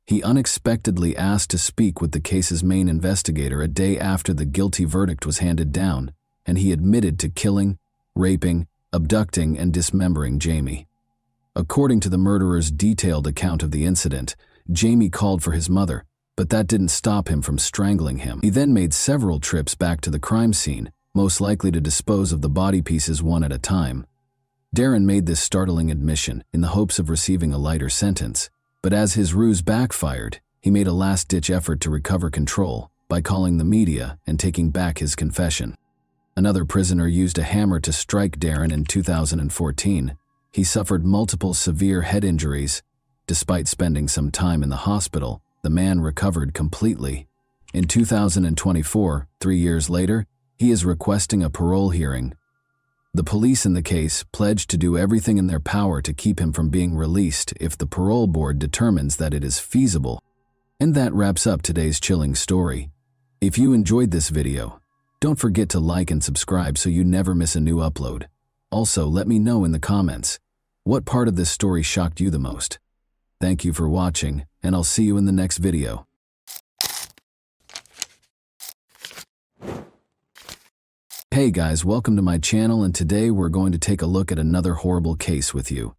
He unexpectedly asked to speak with the case's main investigator a day after the guilty verdict was handed down, and he admitted to killing, raping, abducting, and dismembering Jamie. According to the murderer's detailed account of the incident, Jamie called for his mother, but that didn't stop him from strangling him. He then made several trips back to the crime scene, most likely to dispose of the body pieces one at a time. Darren made this startling admission in the hopes of receiving a lighter sentence, but as his ruse backfired, he made a last-ditch effort to recover control by calling the media and taking back his confession. Another prisoner used a hammer to strike Darren in 2014. He suffered multiple severe head injuries. Despite spending some time in the hospital, the man recovered completely. In 2024, 3 years later, he is requesting a parole hearing. The police in the case pledged to do everything in their power to keep him from being released if the parole board determines that it is feasible. And that wraps up today's chilling story. If you enjoyed this video, don't forget to like and subscribe so you never miss a new upload. Also, let me know in the comments, what part of this story shocked you the most? Thank you for watching, and I'll see you in the next video. Hey guys, welcome to my channel, and today we're going to take a look at another horrible case with you.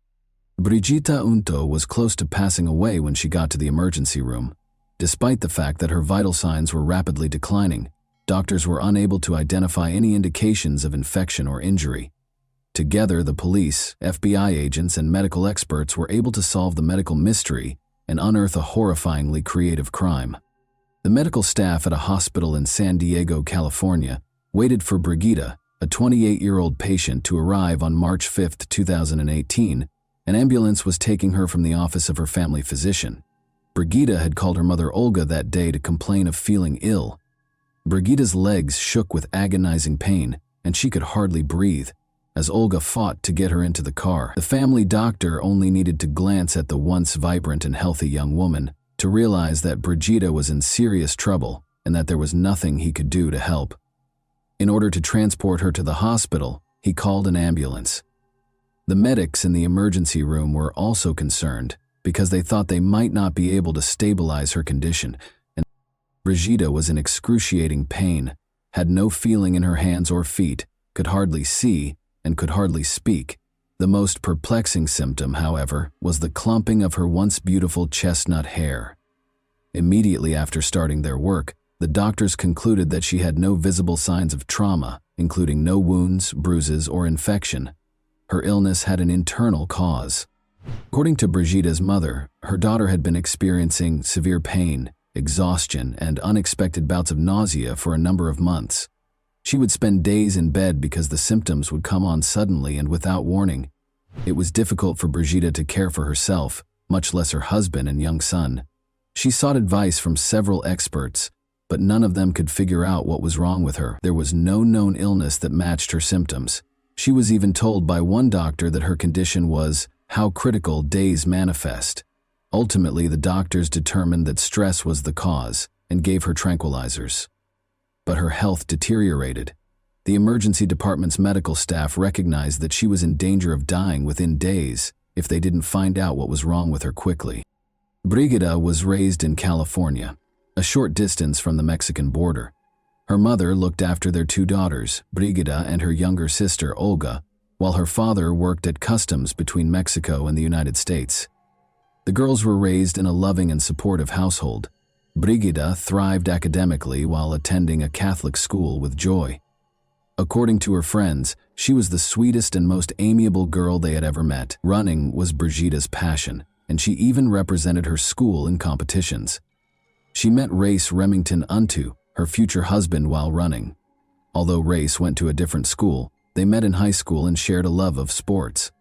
Brigitta Unto was close to passing away when she got to the emergency room. Despite the fact that her vital signs were rapidly declining, doctors were unable to identify any indications of infection or injury. Together, the police, FBI agents, and medical experts were able to solve the medical mystery and unearth a horrifyingly creative crime. The medical staff at a hospital in San Diego, California, waited for Brigitta, a 28-year-old patient, to arrive on March 5, 2018. An ambulance was taking her from the office of her family physician. Brigitta had called her mother Olga that day to complain of feeling ill. Brigitta's legs shook with agonizing pain, and she could hardly breathe. As Olga fought to get her into the car, the family doctor only needed to glance at the once vibrant and healthy young woman to realize that Brigitta was in serious trouble and that there was nothing he could do to help. In order to transport her to the hospital, he called an ambulance. The medics in the emergency room were also concerned because they thought they might not be able to stabilize her condition, and Brigitta was in excruciating pain, had no feeling in her hands or feet, could hardly see, and could hardly speak. The most perplexing symptom, however, was the clumping of her once beautiful chestnut hair. Immediately after starting their work, the doctors concluded that she had no visible signs of trauma, including no wounds, bruises, or infection. Her illness had an internal cause. According to Brigitta's mother, her daughter had been experiencing severe pain, exhaustion, and unexpected bouts of nausea for a number of months. She would spend days in bed because the symptoms would come on suddenly and without warning. It was difficult for Brigitta to care for herself, much less her husband and young son. She sought advice from several experts, but none of them could figure out what was wrong with her. There was no known illness that matched her symptoms. She was even told by one doctor that her condition was how critical days manifest. Ultimately, the doctors determined that stress was the cause and gave her tranquilizers. But her health deteriorated. The emergency department's medical staff recognized that she was in danger of dying within days if they didn't find out what was wrong with her quickly. Brigitta was raised in California, a short distance from the Mexican border. Her mother looked after their two daughters, Brigitta and her younger sister, Olga, while her father worked at customs between Mexico and the United States. The girls were raised in a loving and supportive household. Brigitta thrived academically while attending a Catholic school with joy. According to her friends, she was the sweetest and most amiable girl they had ever met. Running was Brigitta's passion, and she even represented her school in competitions. She met Race Remington Unto, her future husband, while running. Although Race went to a different school, they met in high school and shared a love of sports.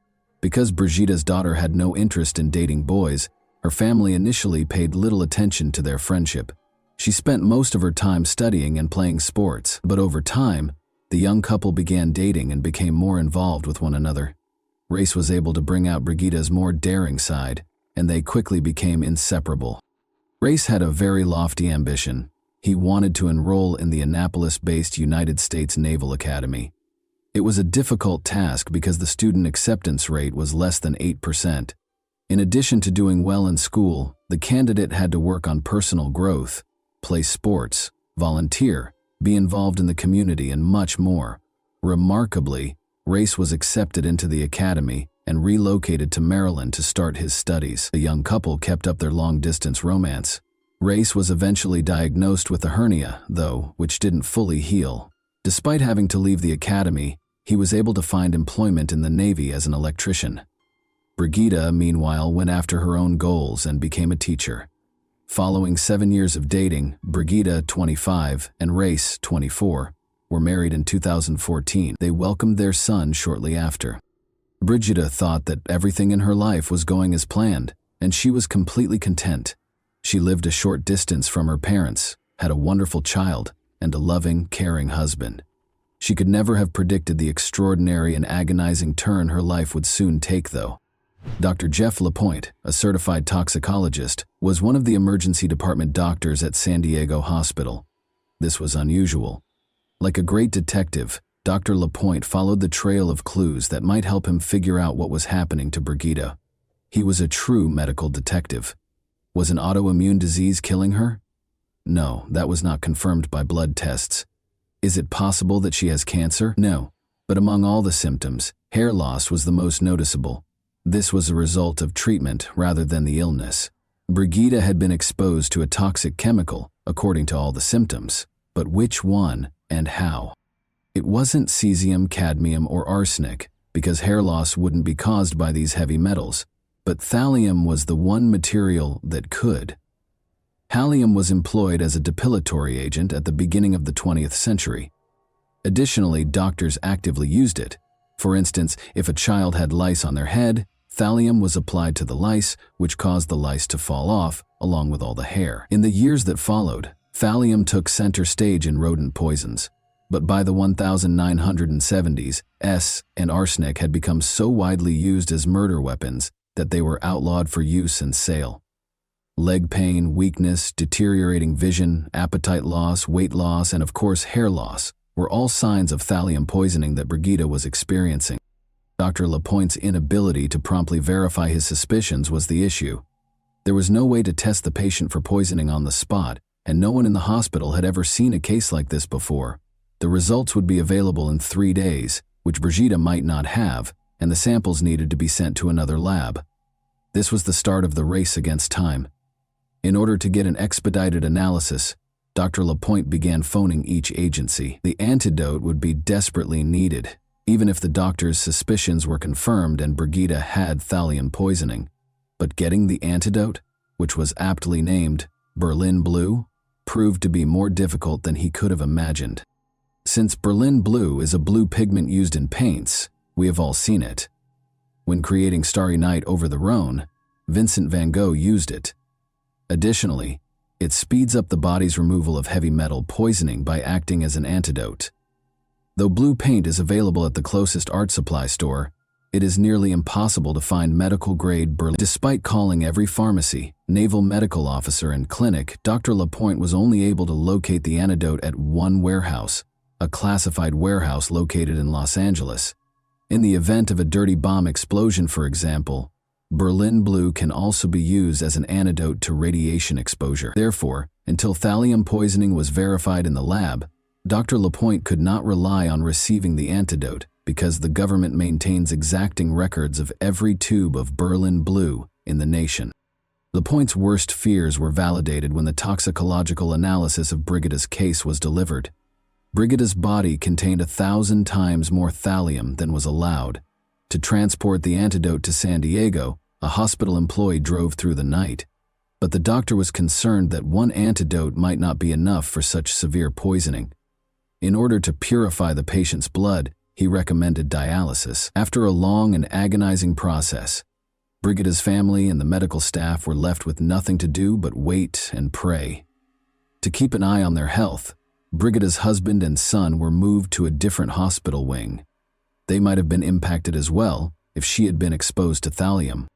Because Brigitta's daughter had no interest in dating boys, her family initially paid little attention to their friendship. She spent most of her time studying and playing sports, but over time, the young couple began dating and became more involved with one another. Race was able to bring out Brigitta's more daring side, and they quickly became inseparable. Race had a very lofty ambition. He wanted to enroll in the Annapolis-based United States Naval Academy. It was a difficult task because the student acceptance rate was less than 8%. In addition to doing well in school, the candidate had to work on personal growth, play sports, volunteer, be involved in the community, and much more. Remarkably, Race was accepted into the academy and relocated to Maryland to start his studies. The young couple kept up their long-distance romance. Race was eventually diagnosed with a hernia, though, which didn't fully heal. Despite having to leave the academy, he was able to find employment in the Navy as an electrician. Brigitta, meanwhile, went after her own goals and became a teacher. Following 7 years of dating, Brigitta, 25, and Race, 24, were married in 2014. They welcomed their son shortly after. Brigitta thought that everything in her life was going as planned, and she was completely content. She lived a short distance from her parents, had a wonderful child, and a loving, caring husband. She could never have predicted the extraordinary and agonizing turn her life would soon take, though. Dr. Jeff LaPointe, a certified toxicologist, was one of the emergency department doctors at San Diego Hospital. This was unusual. Like a great detective, Dr. Lapointe followed the trail of clues that might help him figure out what was happening to Brigitte. He was a true medical detective. Was an autoimmune disease killing her? No, that was not confirmed by blood tests. Is it possible that she has cancer? No. But among all the symptoms, hair loss was the most noticeable. This was a result of treatment rather than the illness. Brigitte had been exposed to a toxic chemical, according to all the symptoms. But which one and how? It wasn't cesium, cadmium, or arsenic, because hair loss wouldn't be caused by these heavy metals. But thallium was the one material that could. Thallium was employed as a depilatory agent at the beginning of the 20th century. Additionally, doctors actively used it. For instance, if a child had lice on their head, thallium was applied to the lice, which caused the lice to fall off, along with all the hair. In the years that followed, thallium took center stage in rodent poisons. But by the 1970s, and arsenic had become so widely used as murder weapons that they were outlawed for use and sale. Leg pain, weakness, deteriorating vision, appetite loss, weight loss, and of course hair loss were all signs of thallium poisoning that Brigitte was experiencing. Dr. Lapointe's inability to promptly verify his suspicions was the issue. There was no way to test the patient for poisoning on the spot, and no one in the hospital had ever seen a case like this before. The results would be available in 3 days, which Brigitte might not have, and the samples needed to be sent to another lab. This was the start of the race against time. In order to get an expedited analysis, Dr. Lapointe began phoning each agency. The antidote would be desperately needed, even if the doctor's suspicions were confirmed and Brigitte had thallium poisoning. But getting the antidote, which was aptly named Berlin Blue, proved to be more difficult than he could have imagined. Since Berlin Blue is a blue pigment used in paints, we have all seen it. When creating Starry Night over the Rhone, Vincent van Gogh used it. Additionally, it speeds up the body's removal of heavy metal poisoning by acting as an antidote. Though blue paint is available at the closest art supply store, it is nearly impossible to find medical-grade Berlin. Despite calling every pharmacy, naval medical officer, and clinic, Dr. Lapointe was only able to locate the antidote at one warehouse, a classified warehouse located in Los Angeles. In the event of a dirty bomb explosion, for example, Berlin Blue can also be used as an antidote to radiation exposure. Therefore, until thallium poisoning was verified in the lab, Dr. Lapointe could not rely on receiving the antidote because the government maintains exacting records of every tube of Berlin Blue in the nation. Lapointe's worst fears were validated when the toxicological analysis of Brigitte's case was delivered. Brigitte's body contained 1,000 times more thallium than was allowed. To transport the antidote to San Diego, a hospital employee drove through the night. But the doctor was concerned that one antidote might not be enough for such severe poisoning. In order to purify the patient's blood, he recommended dialysis. After a long and agonizing process, Brigitte's family and the medical staff were left with nothing to do but wait and pray. To keep an eye on their health, Brigitte's husband and son were moved to a different hospital wing. They might have been impacted as well if she had been exposed to thallium.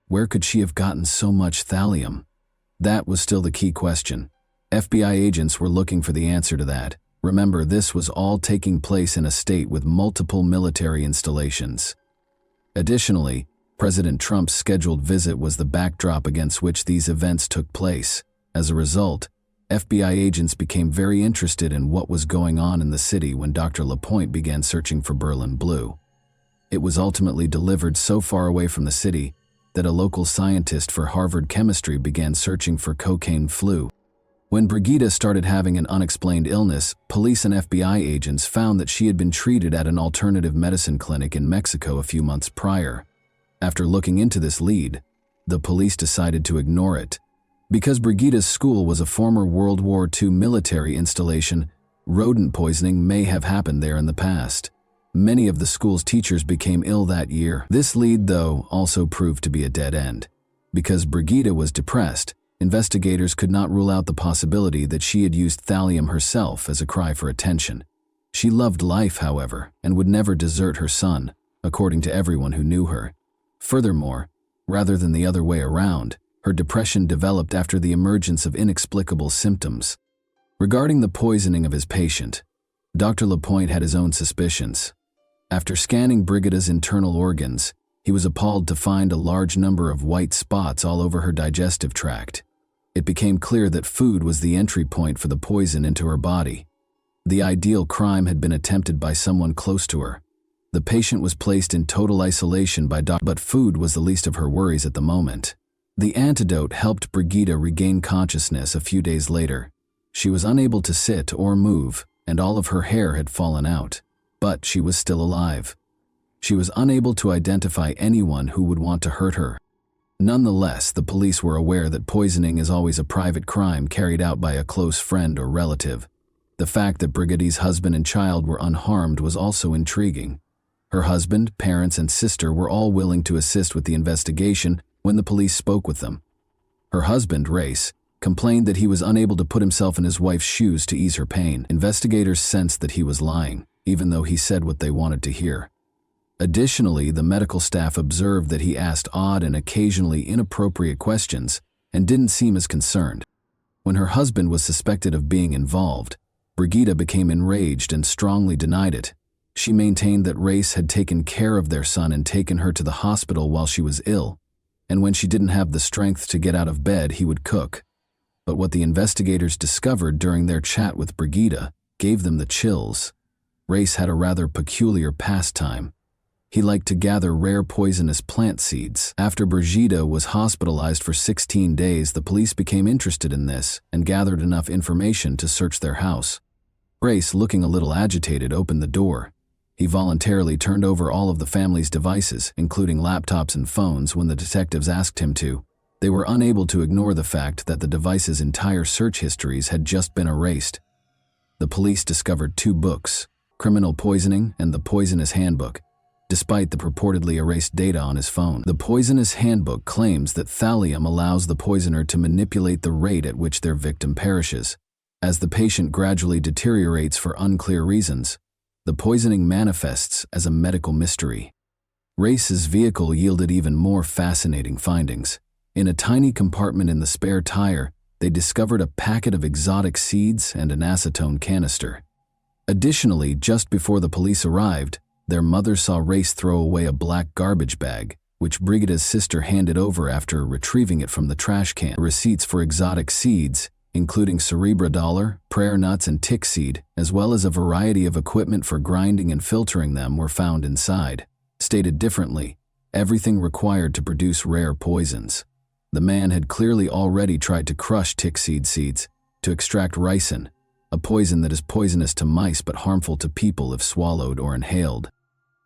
Where could she have gotten so much thallium? That was still the key question. FBI agents were looking for the answer to that. Remember, this was all taking place in a state with multiple military installations. Additionally, President Trump's scheduled visit was the backdrop against which these events took place. As a result, FBI agents became very interested in what was going on in the city when Dr. Lapointe began searching for Berlin Blue. It was ultimately delivered so far away from the city that a local scientist for Harvard chemistry began searching for cocaine flu. When Brigitte started having an unexplained illness, police and FBI agents found that she had been treated at an alternative medicine clinic in Mexico a few months prior. After looking into this lead, the police decided to ignore it. Because Brigitte's school was a former World War II military installation, rodent poisoning may have happened there in the past. Many of the school's teachers became ill that year. This lead, though, also proved to be a dead end. Because Brigitte was depressed, investigators could not rule out the possibility that she had used thallium herself as a cry for attention. She loved life, however, and would never desert her son, according to everyone who knew her. Furthermore, rather than the other way around, her depression developed after the emergence of inexplicable symptoms. Regarding the poisoning of his patient, Dr. Lapointe had his own suspicions. After scanning Brigida's internal organs, he was appalled to find a large number of white spots all over her digestive tract. It became clear that food was the entry point for the poison into her body. The ideal crime had been attempted by someone close to her. The patient was placed in total isolation by doctor, but food was the least of her worries at the moment. The antidote helped Brigida regain consciousness a few days later. She was unable to sit or move, and all of her hair had fallen out, but she was still alive. She was unable to identify anyone who would want to hurt her. Nonetheless, the police were aware that poisoning is always a private crime carried out by a close friend or relative. The fact that Brigida's husband and child were unharmed was also intriguing. Her husband, parents, and sister were all willing to assist with the investigation when the police spoke with them. Her husband, Race, complained that he was unable to put himself in his wife's shoes to ease her pain. Investigators sensed that he was lying, even though he said what they wanted to hear. Additionally, the medical staff observed that he asked odd and occasionally inappropriate questions and didn't seem as concerned. When her husband was suspected of being involved, Brigida became enraged and strongly denied it. She maintained that Race had taken care of their son and taken her to the hospital while she was ill, and when she didn't have the strength to get out of bed, he would cook. But what the investigators discovered during their chat with Brigida gave them the chills. Race had a rather peculiar pastime. He liked to gather rare poisonous plant seeds. After Brigida was hospitalized for 16 days, the police became interested in this and gathered enough information to search their house. Race, looking a little agitated, opened the door. He voluntarily turned over all of the family's devices, including laptops and phones, when the detectives asked him to. They were unable to ignore the fact that the device's entire search histories had just been erased. The police discovered 2 books, Criminal Poisoning and The Poisonous Handbook, despite the purportedly erased data on his phone. The Poisonous Handbook claims that thallium allows the poisoner to manipulate the rate at which their victim perishes. As the patient gradually deteriorates for unclear reasons, the poisoning manifests as a medical mystery. Race's vehicle yielded even more fascinating findings. In a tiny compartment in the spare tire, they discovered a packet of exotic seeds and an acetone canister. Additionally, just before the police arrived, their mother saw Race throw away a black garbage bag, which Brigida's sister handed over after retrieving it from the trash can. Receipts for exotic seeds, including cerebrodollar, prayer nuts, and tick seed, as well as a variety of equipment for grinding and filtering them, were found inside. Stated differently, everything required to produce rare poisons. The man had clearly already tried to crush tick seeds to extract ricin, a poison that is poisonous to mice but harmful to people if swallowed or inhaled.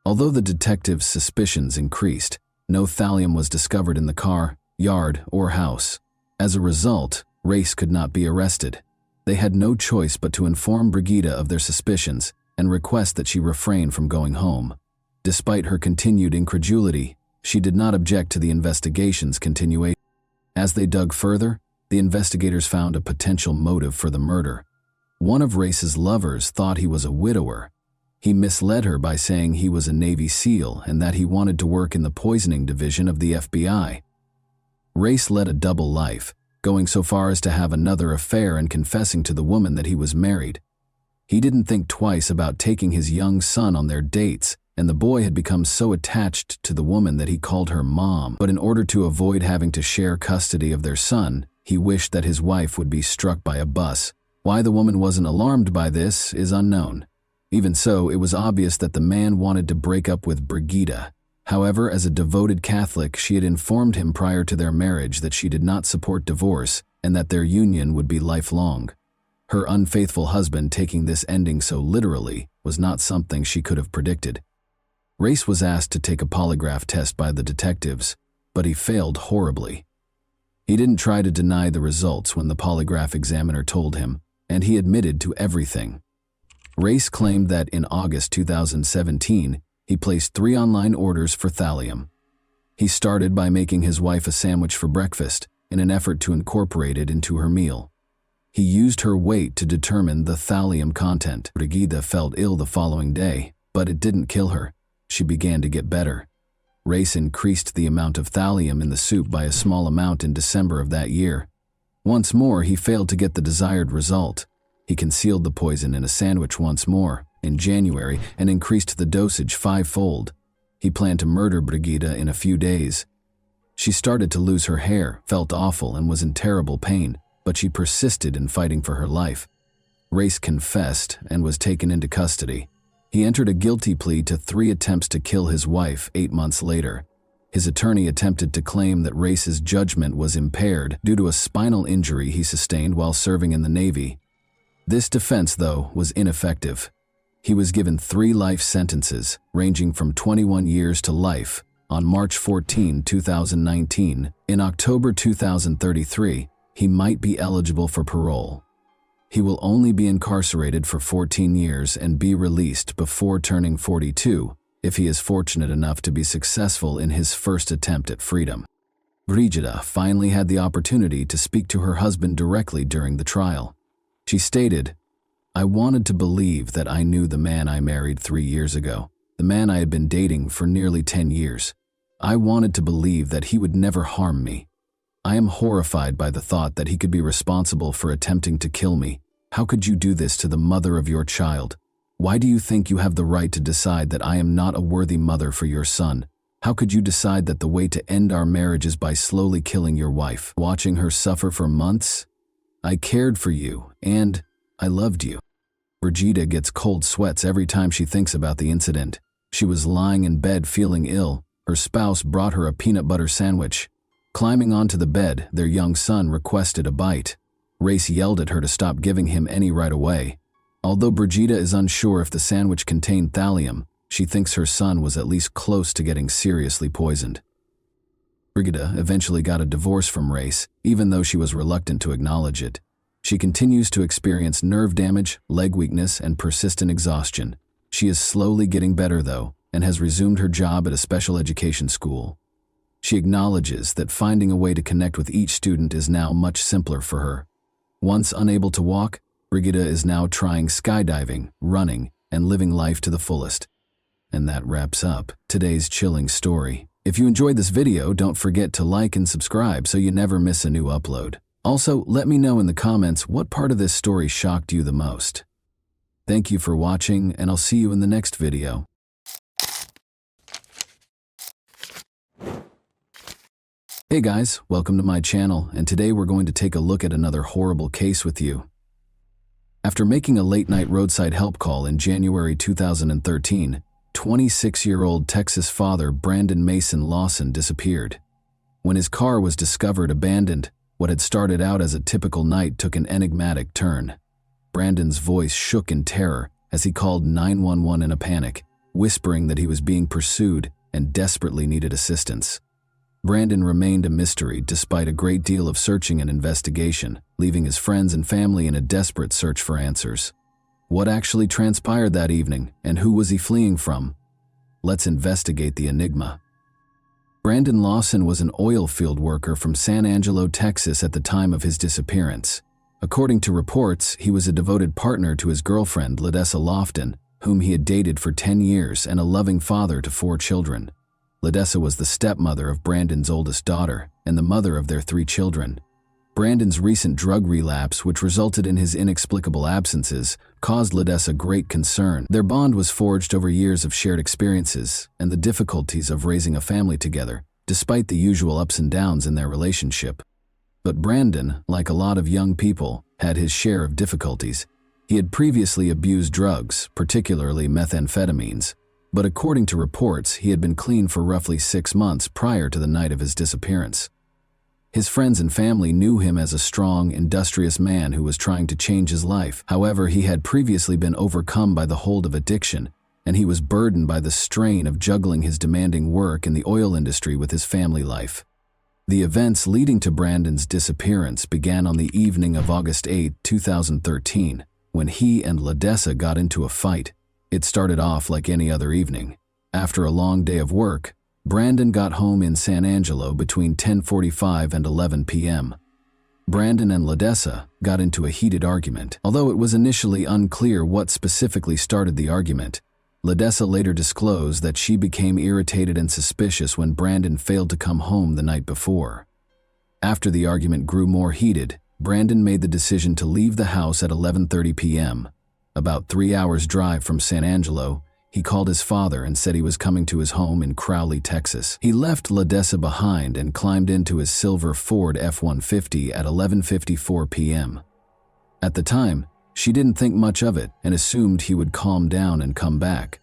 Although the detectives' suspicions increased, no thallium was discovered in the car, yard, or house. As a result, Race could not be arrested. They had no choice but to inform Brigida of their suspicions and request that she refrain from going home. Despite her continued incredulity, she did not object to the investigation's continuation. As they dug further, the investigators found a potential motive for the murder. One of Race's lovers thought he was a widower. He misled her by saying he was a Navy SEAL and that he wanted to work in the poisoning division of the FBI. Race led a double life, going so far as to have another affair and confessing to the woman that he was married. He didn't think twice about taking his young son on their dates, and the boy had become so attached to the woman that he called her mom. But in order to avoid having to share custody of their son, he wished that his wife would be struck by a bus. Why the woman wasn't alarmed by this is unknown. Even so, it was obvious that the man wanted to break up with Brigida. However, as a devoted Catholic, she had informed him prior to their marriage that she did not support divorce and that their union would be lifelong. Her unfaithful husband taking this ending so literally was not something she could have predicted. Race was asked to take a polygraph test by the detectives, but he failed horribly. He didn't try to deny the results when the polygraph examiner told him, and he admitted to everything. Race claimed that in August 2017, he placed 3 online orders for thallium. He started by making his wife a sandwich for breakfast in an effort to incorporate it into her meal. He used her weight to determine the thallium content. Brigida felt ill the following day, but it didn't kill her. She began to get better. Race increased the amount of thallium in the soup by a small amount in December of that year. Once more, he failed to get the desired result. He concealed the poison in a sandwich once more, in January, and increased the dosage fivefold. He planned to murder Brigida in a few days. She started to lose her hair, felt awful, and was in terrible pain, but she persisted in fighting for her life. Race confessed and was taken into custody. He entered a guilty plea to 3 attempts to kill his wife 8 months later. His attorney attempted to claim that Race's judgment was impaired due to a spinal injury he sustained while serving in the Navy. This defense, though, was ineffective. He was given 3 life sentences, ranging from 21 years to life, on March 14, 2019. In October 2033, he might be eligible for parole. He will only be incarcerated for 14 years and be released before turning 42, if he is fortunate enough to be successful in his first attempt at freedom. Brigida finally had the opportunity to speak to her husband directly during the trial. She stated, "I wanted to believe that I knew the man I married 3 years ago, the man I had been dating for nearly 10 years. I wanted to believe that he would never harm me. I am horrified by the thought that he could be responsible for attempting to kill me. How could you do this to the mother of your child? Why do you think you have the right to decide that I am not a worthy mother for your son? How could you decide that the way to end our marriage is by slowly killing your wife, watching her suffer for months? I cared for you, and I loved you." Brigida gets cold sweats every time she thinks about the incident. She was lying in bed feeling ill. Her spouse brought her a peanut butter sandwich. Climbing onto the bed, their young son requested a bite. Race yelled at her to stop giving him any right away. Although Brigida is unsure if the sandwich contained thallium, she thinks her son was at least close to getting seriously poisoned. Brigida eventually got a divorce from Race, even though she was reluctant to acknowledge it. She continues to experience nerve damage, leg weakness, and persistent exhaustion. She is slowly getting better, though, and has resumed her job at a special education school. She acknowledges that finding a way to connect with each student is now much simpler for her. Once unable to walk, Brigida is now trying skydiving, running, and living life to the fullest. And that wraps up today's chilling story. If you enjoyed this video, don't forget to like and subscribe so you never miss a new upload. Also, let me know in the comments what part of this story shocked you the most. Thank you for watching, and I'll see you in the next video. Hey guys, welcome to my channel, and today we're going to take a look at another horrible case with you. After making a late-night roadside help call in January 2013, 26-year-old Texas father Brandon Mason Lawson disappeared. When his car was discovered abandoned, what had started out as a typical night took an enigmatic turn. Brandon's voice shook in terror as he called 911 in a panic, whispering that he was being pursued and desperately needed assistance. Brandon remained a mystery despite a great deal of searching and investigation, leaving his friends and family in a desperate search for answers. What actually transpired that evening, and who was he fleeing from? Let's investigate the enigma. Brandon Lawson was an oil field worker from San Angelo, Texas at the time of his disappearance. According to reports, he was a devoted partner to his girlfriend, Ledessa Lofton, whom he had dated for 10 years, and a loving father to 4 children. Ledessa was the stepmother of Brandon's oldest daughter and the mother of their 3 children. Brandon's recent drug relapse, which resulted in his inexplicable absences, caused Ledessa great concern. Their bond was forged over years of shared experiences and the difficulties of raising a family together, despite the usual ups and downs in their relationship. But Brandon, like a lot of young people, had his share of difficulties. He had previously abused drugs, particularly methamphetamines, but according to reports, he had been clean for roughly 6 months prior to the night of his disappearance. His friends and family knew him as a strong, industrious man who was trying to change his life. However, he had previously been overcome by the hold of addiction, and he was burdened by the strain of juggling his demanding work in the oil industry with his family life. The events leading to Brandon's disappearance began on the evening of August 8, 2013, when he and Ledessa got into a fight. It started off like any other evening. After a long day of work, Brandon got home in San Angelo between 10:45 and 11 p.m. Brandon and Ledessa got into a heated argument. Although it was initially unclear what specifically started the argument, Ledessa later disclosed that she became irritated and suspicious when Brandon failed to come home the night before. After the argument grew more heated, Brandon made the decision to leave the house at 11:30 p.m. About 3 hours' drive from San Angelo, he called his father and said he was coming to his home in Crowley, Texas. He left Ledessa behind and climbed into his silver Ford F-150 at 11:54 p.m. At the time, she didn't think much of it and assumed he would calm down and come back.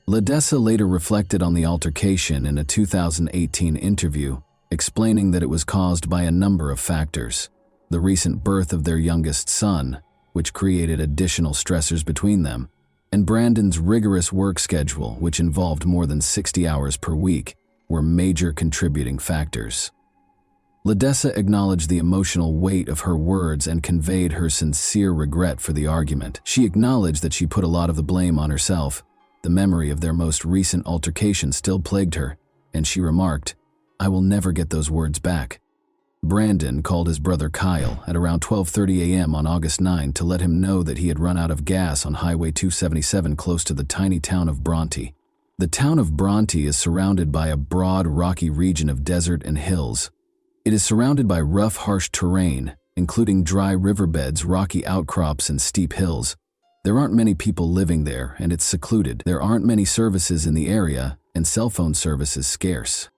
Ledessa later reflected on the altercation in a 2018 interview, explaining that it was caused by a number of factors. The recent birth of their youngest son, which created additional stressors between them, and Brandon's rigorous work schedule, which involved more than 60 hours per week, were major contributing factors. Ledessa acknowledged the emotional weight of her words and conveyed her sincere regret for the argument. She acknowledged that she put a lot of the blame on herself. The memory of their most recent altercation still plagued her, and she remarked, "I will never get those words back." Brandon called his brother Kyle at around 12:30 a.m. on August 9 to let him know that he had run out of gas on Highway 277 close to the tiny town of Bronte. The town of Bronte is surrounded by a broad, rocky region of desert and hills. It is surrounded by rough, harsh terrain, including dry riverbeds, rocky outcrops, and steep hills. There aren't many people living there, and it's secluded. There aren't many services in the area, and cell phone service is scarce.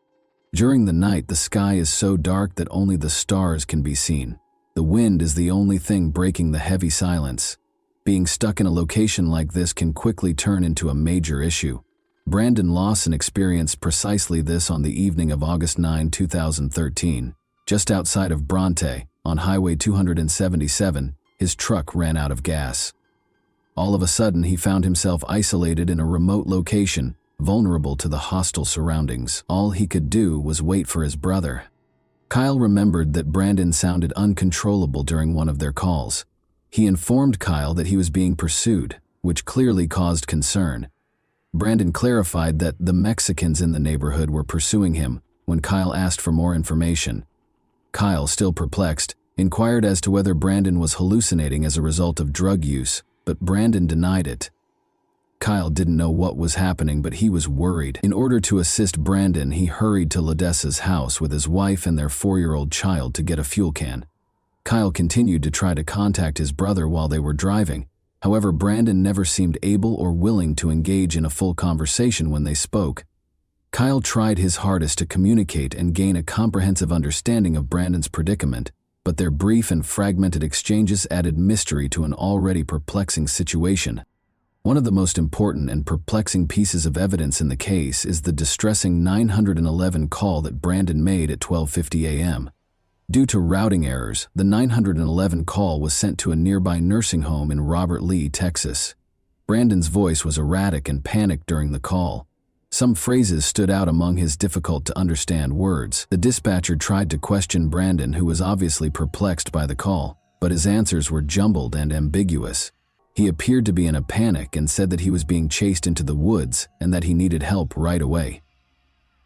During the night, the sky is so dark that only the stars can be seen. The wind is the only thing breaking the heavy silence. Being stuck in a location like this can quickly turn into a major issue. Brandon Lawson experienced precisely this on the evening of August 9, 2013. Just outside of Bronte, on Highway 277, his truck ran out of gas. All of a sudden, he found himself isolated in a remote location, vulnerable to the hostile surroundings. All he could do was wait for his brother. Kyle remembered that Brandon sounded uncontrollable during one of their calls. He informed Kyle that he was being pursued, which clearly caused concern. Brandon clarified that the Mexicans in the neighborhood were pursuing him when Kyle asked for more information. Kyle, still perplexed, inquired as to whether Brandon was hallucinating as a result of drug use, but Brandon denied it. Kyle didn't know what was happening, but he was worried. In order to assist Brandon, he hurried to Ledessa's house with his wife and their 4-year-old child to get a fuel can. Kyle continued to try to contact his brother while they were driving. However, Brandon never seemed able or willing to engage in a full conversation when they spoke. Kyle tried his hardest to communicate and gain a comprehensive understanding of Brandon's predicament, but their brief and fragmented exchanges added mystery to an already perplexing situation. One of the most important and perplexing pieces of evidence in the case is the distressing 911 call that Brandon made at 12:50 a.m. Due to routing errors, the 911 call was sent to a nearby nursing home in Robert Lee, Texas. Brandon's voice was erratic and panicked during the call. Some phrases stood out among his difficult-to-understand words. The dispatcher tried to question Brandon, who was obviously perplexed by the call, but his answers were jumbled and ambiguous. He appeared to be in a panic and said that he was being chased into the woods and that he needed help right away.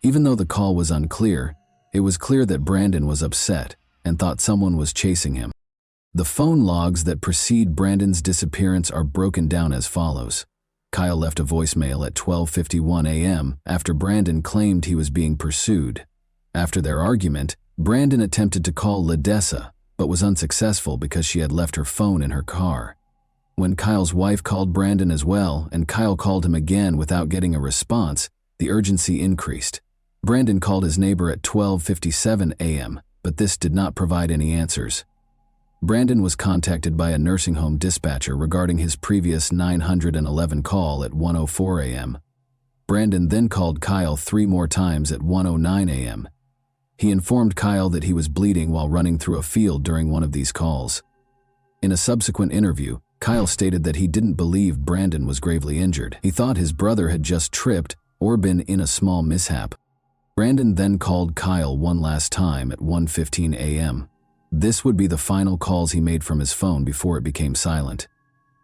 Even though the call was unclear, it was clear that Brandon was upset and thought someone was chasing him. The phone logs that precede Brandon's disappearance are broken down as follows. Kyle left a voicemail at 12:51 a.m. after Brandon claimed he was being pursued. After their argument, Brandon attempted to call Ledessa, but was unsuccessful because she had left her phone in her car. When Kyle's wife called Brandon as well, and Kyle called him again without getting a response, the urgency increased. Brandon called his neighbor at 12:57 a.m., but this did not provide any answers. Brandon was contacted by a nursing home dispatcher regarding his previous 911 call at 1:04 a.m. Brandon then called Kyle 3 more times at 1:09 a.m. He informed Kyle that he was bleeding while running through a field during one of these calls. In a subsequent interview, Kyle stated that he didn't believe Brandon was gravely injured. He thought his brother had just tripped or been in a small mishap. Brandon then called Kyle one last time at 1:15 a.m. This would be the final calls he made from his phone before it became silent.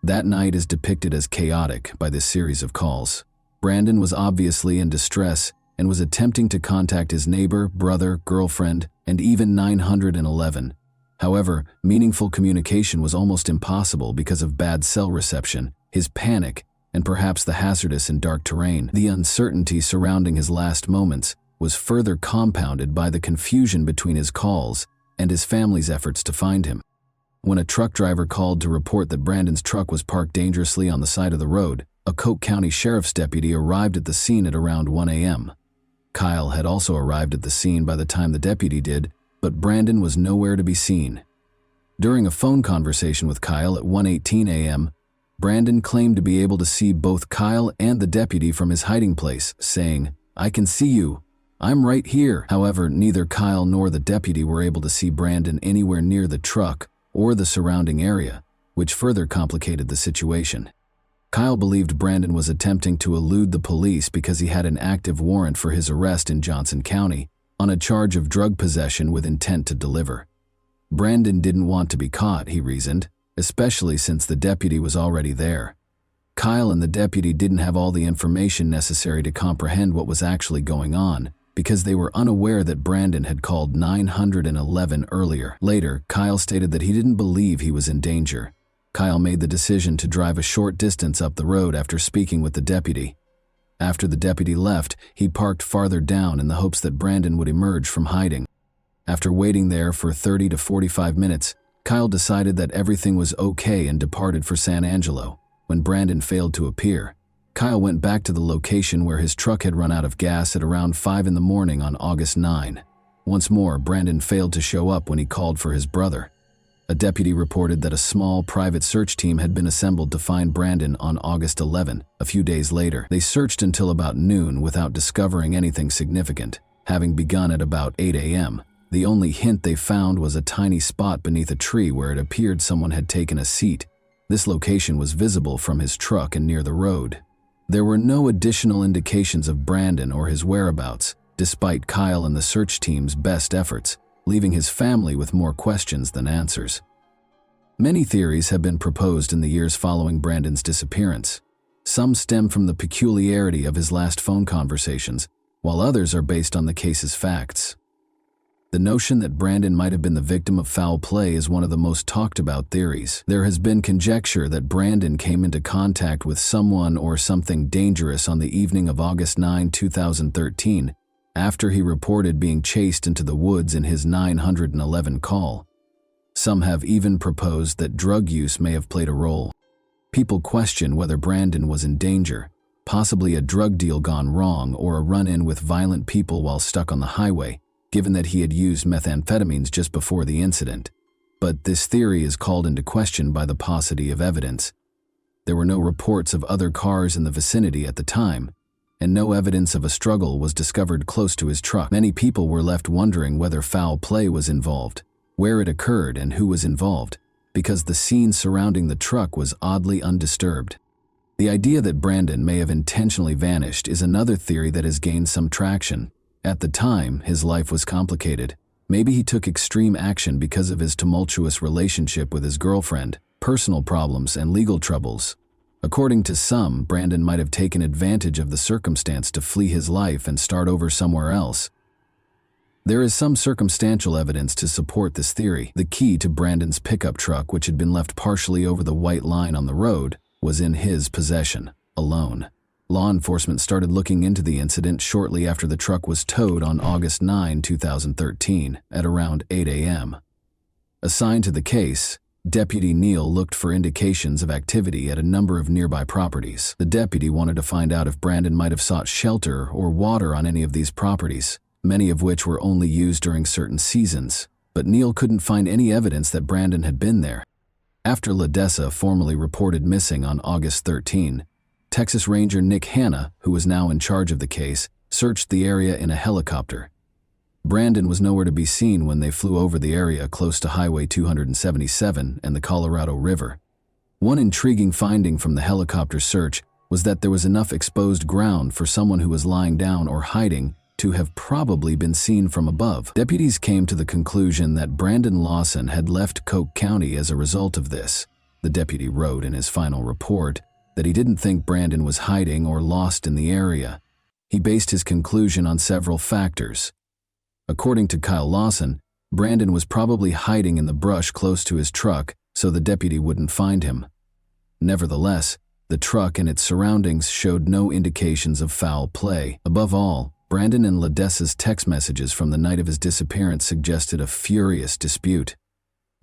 That night is depicted as chaotic by this series of calls. Brandon was obviously in distress and was attempting to contact his neighbor, brother, girlfriend, and even 911. However, meaningful communication was almost impossible because of bad cell reception, his panic, and perhaps the hazardous and dark terrain. The uncertainty surrounding his last moments was further compounded by the confusion between his calls and his family's efforts to find him. When a truck driver called to report that Brandon's truck was parked dangerously on the side of the road, a Coke County Sheriff's deputy arrived at the scene at around 1 a.m. Kyle had also arrived at the scene by the time the deputy did, but Brandon was nowhere to be seen. During a phone conversation with Kyle at 1:18 a.m., Brandon claimed to be able to see both Kyle and the deputy from his hiding place, saying, "I can see you. I'm right here." However, neither Kyle nor the deputy were able to see Brandon anywhere near the truck or the surrounding area, which further complicated the situation. Kyle believed Brandon was attempting to elude the police because he had an active warrant for his arrest in Johnson County on a charge of drug possession with intent to deliver. Brandon didn't want to be caught, he reasoned, especially since the deputy was already there. Kyle and the deputy didn't have all the information necessary to comprehend what was actually going on, because they were unaware that Brandon had called 911 earlier. Later, Kyle stated that he didn't believe he was in danger. Kyle made the decision to drive a short distance up the road after speaking with the deputy. After the deputy left, he parked farther down in the hopes that Brandon would emerge from hiding. After waiting there for 30 to 45 minutes, Kyle decided that everything was okay and departed for San Angelo. When Brandon failed to appear, Kyle went back to the location where his truck had run out of gas at around 5 in the morning on August 9. Once more, Brandon failed to show up when he called for his brother. A deputy reported that a small private search team had been assembled to find Brandon on August 11. A few days later, they searched until about noon without discovering anything significant, having begun at about 8 a.m. The only hint they found was a tiny spot beneath a tree where it appeared someone had taken a seat. This location was visible from his truck and near the road. There were no additional indications of Brandon or his whereabouts, despite Kyle and the search team's best efforts, leaving his family with more questions than answers. Many theories have been proposed in the years following Brandon's disappearance. Some stem from the peculiarity of his last phone conversations, while others are based on the case's facts. The notion that Brandon might have been the victim of foul play is one of the most talked about theories. There has been conjecture that Brandon came into contact with someone or something dangerous on the evening of August 9, 2013, after he reported being chased into the woods in his 911 call. Some have even proposed that drug use may have played a role. People question whether Brandon was in danger, possibly a drug deal gone wrong or a run-in with violent people while stuck on the highway, given that he had used methamphetamines just before the incident. But this theory is called into question by the paucity of evidence. There were no reports of other cars in the vicinity at the time, and no evidence of a struggle was discovered close to his truck. Many people were left wondering whether foul play was involved, where it occurred, and who was involved, because the scene surrounding the truck was oddly undisturbed. The idea that Brandon may have intentionally vanished is another theory that has gained some traction. At the time, his life was complicated. Maybe he took extreme action because of his tumultuous relationship with his girlfriend, personal problems, and legal troubles. According to some, Brandon might have taken advantage of the circumstance to flee his life and start over somewhere else. There is some circumstantial evidence to support this theory. The key to Brandon's pickup truck, which had been left partially over the white line on the road, was in his possession, alone. Law enforcement started looking into the incident shortly after the truck was towed on August 9, 2013, at around 8 a.m. Assigned to the case, Deputy Neal looked for indications of activity at a number of nearby properties. The deputy wanted to find out if Brandon might have sought shelter or water on any of these properties, many of which were only used during certain seasons, but Neal couldn't find any evidence that Brandon had been there. After LaDessa formally reported missing on August 13, Texas Ranger Nick Hanna, who was now in charge of the case, searched the area in a helicopter. Brandon was nowhere to be seen when they flew over the area close to Highway 277 and the Colorado River. One intriguing finding from the helicopter search was that there was enough exposed ground for someone who was lying down or hiding to have probably been seen from above. Deputies came to the conclusion that Brandon Lawson had left Coke County as a result of this. The deputy wrote in his final report that he didn't think Brandon was hiding or lost in the area. He based his conclusion on several factors. According to Kyle Lawson, Brandon was probably hiding in the brush close to his truck so the deputy wouldn't find him. Nevertheless, the truck and its surroundings showed no indications of foul play. Above all, Brandon and LaDessa's text messages from the night of his disappearance suggested a furious dispute.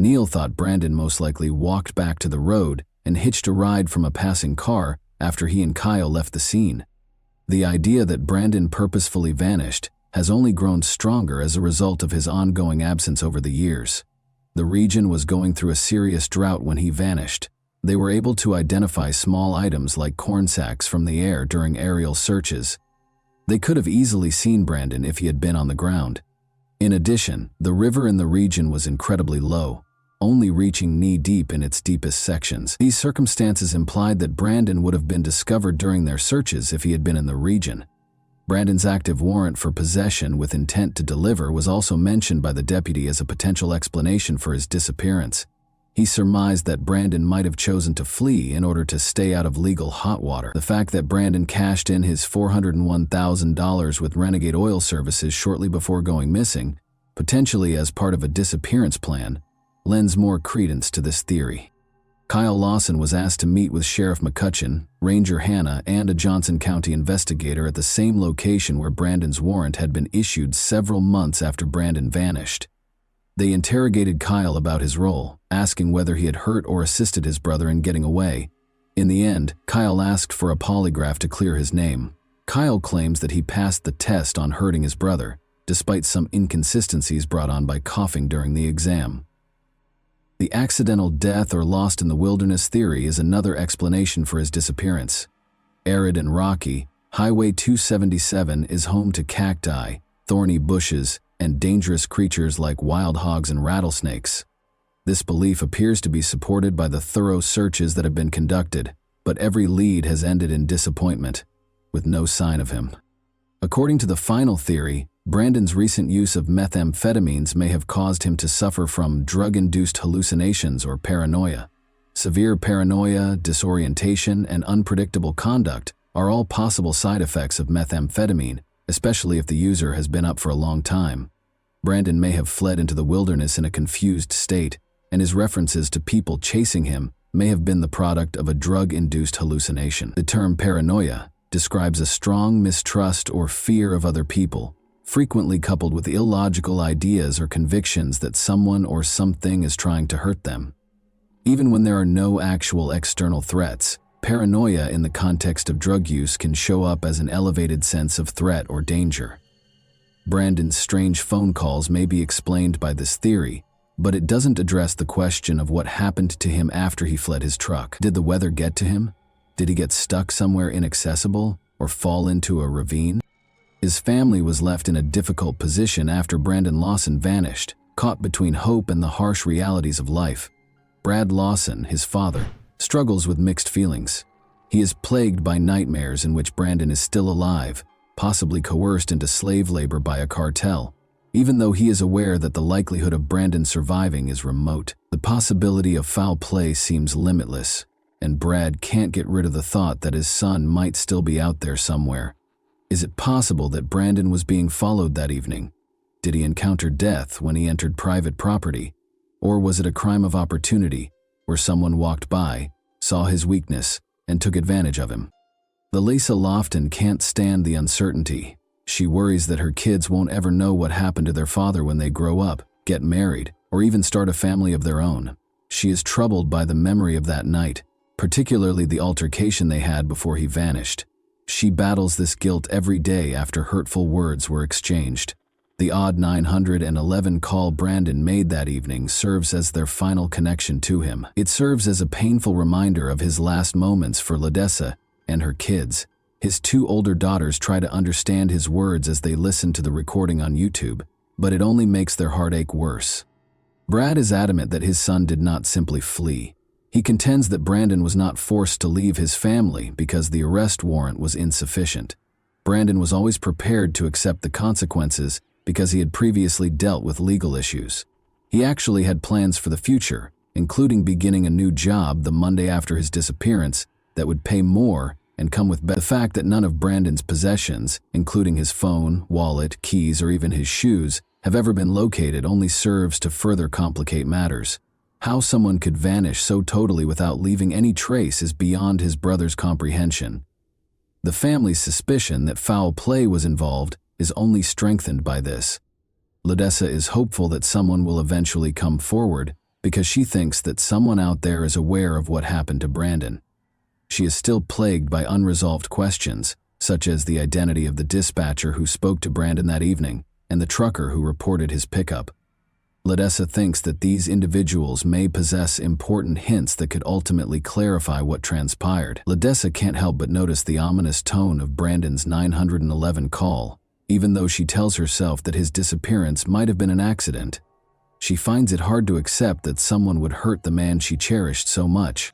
Neil thought Brandon most likely walked back to the road and hitched a ride from a passing car after he and Kyle left the scene. The idea that Brandon purposefully vanished has only grown stronger as a result of his ongoing absence over the years. The region was going through a serious drought when he vanished. They were able to identify small items like corn sacks from the air during aerial searches. They could have easily seen Brandon if he had been on the ground. In addition, the river in the region was incredibly low, only reaching knee-deep in its deepest sections. These circumstances implied that Brandon would have been discovered during their searches if he had been in the region. Brandon's active warrant for possession with intent to deliver was also mentioned by the deputy as a potential explanation for his disappearance. He surmised that Brandon might have chosen to flee in order to stay out of legal hot water. The fact that Brandon cashed in his $401,000 with Renegade Oil Services shortly before going missing, potentially as part of a disappearance plan, lends more credence to this theory. Kyle Lawson was asked to meet with Sheriff McCutcheon, Ranger Hannah, and a Johnson County investigator at the same location where Brandon's warrant had been issued several months after Brandon vanished. They interrogated Kyle about his role, asking whether he had hurt or assisted his brother in getting away. In the end, Kyle asked for a polygraph to clear his name. Kyle claims that he passed the test on hurting his brother, despite some inconsistencies brought on by coughing during the exam. The accidental death or lost in the wilderness theory is another explanation for his disappearance. Arid and rocky, Highway 277 is home to cacti, thorny bushes, and dangerous creatures like wild hogs and rattlesnakes. This belief appears to be supported by the thorough searches that have been conducted, but every lead has ended in disappointment, with no sign of him. According to the final theory, Brandon's recent use of methamphetamines may have caused him to suffer from drug-induced hallucinations or paranoia. Severe paranoia, disorientation, and unpredictable conduct are all possible side effects of methamphetamine, especially if the user has been up for a long time. Brandon may have fled into the wilderness in a confused state, and his references to people chasing him may have been the product of a drug-induced hallucination. The term paranoia describes a strong mistrust or fear of other people, frequently coupled with illogical ideas or convictions that someone or something is trying to hurt them. Even when there are no actual external threats, paranoia in the context of drug use can show up as an elevated sense of threat or danger. Brandon's strange phone calls may be explained by this theory, but it doesn't address the question of what happened to him after he fled his truck. Did the weather get to him? Did he get stuck somewhere inaccessible or fall into a ravine? His family was left in a difficult position after Brandon Lawson vanished, caught between hope and the harsh realities of life. Brad Lawson, his father, struggles with mixed feelings. He is plagued by nightmares in which Brandon is still alive, possibly coerced into slave labor by a cartel. Even though he is aware that the likelihood of Brandon surviving is remote, the possibility of foul play seems limitless, and Brad can't get rid of the thought that his son might still be out there somewhere. Is it possible that Brandon was being followed that evening? Did he encounter death when he entered private property? Or was it a crime of opportunity, where someone walked by, saw his weakness, and took advantage of him? Lisa Lofton can't stand the uncertainty. She worries that her kids won't ever know what happened to their father when they grow up, get married, or even start a family of their own. She is troubled by the memory of that night, particularly the altercation they had before he vanished. She battles this guilt every day after hurtful words were exchanged. The odd 911 call Brandon made that evening serves as their final connection to him. It serves as a painful reminder of his last moments for Ledessa and her kids. His two older daughters try to understand his words as they listen to the recording on YouTube, but it only makes their heartache worse. Brad is adamant that his son did not simply flee. He contends that Brandon was not forced to leave his family because the arrest warrant was insufficient. Brandon was always prepared to accept the consequences because he had previously dealt with legal issues. He actually had plans for the future, including beginning a new job the Monday after his disappearance that would pay more and come with the fact that none of Brandon's possessions, including his phone, wallet, keys, or even his shoes, have ever been located only serves to further complicate matters. How someone could vanish so totally without leaving any trace is beyond his brother's comprehension. The family's suspicion that foul play was involved is only strengthened by this. Ledessa is hopeful that someone will eventually come forward because she thinks that someone out there is aware of what happened to Brandon. She is still plagued by unresolved questions, such as the identity of the dispatcher who spoke to Brandon that evening and the trucker who reported his pickup. Ledessa thinks that these individuals may possess important hints that could ultimately clarify what transpired. Ledessa can't help but notice the ominous tone of Brandon's 911 call, even though she tells herself that his disappearance might have been an accident. She finds it hard to accept that someone would hurt the man she cherished so much.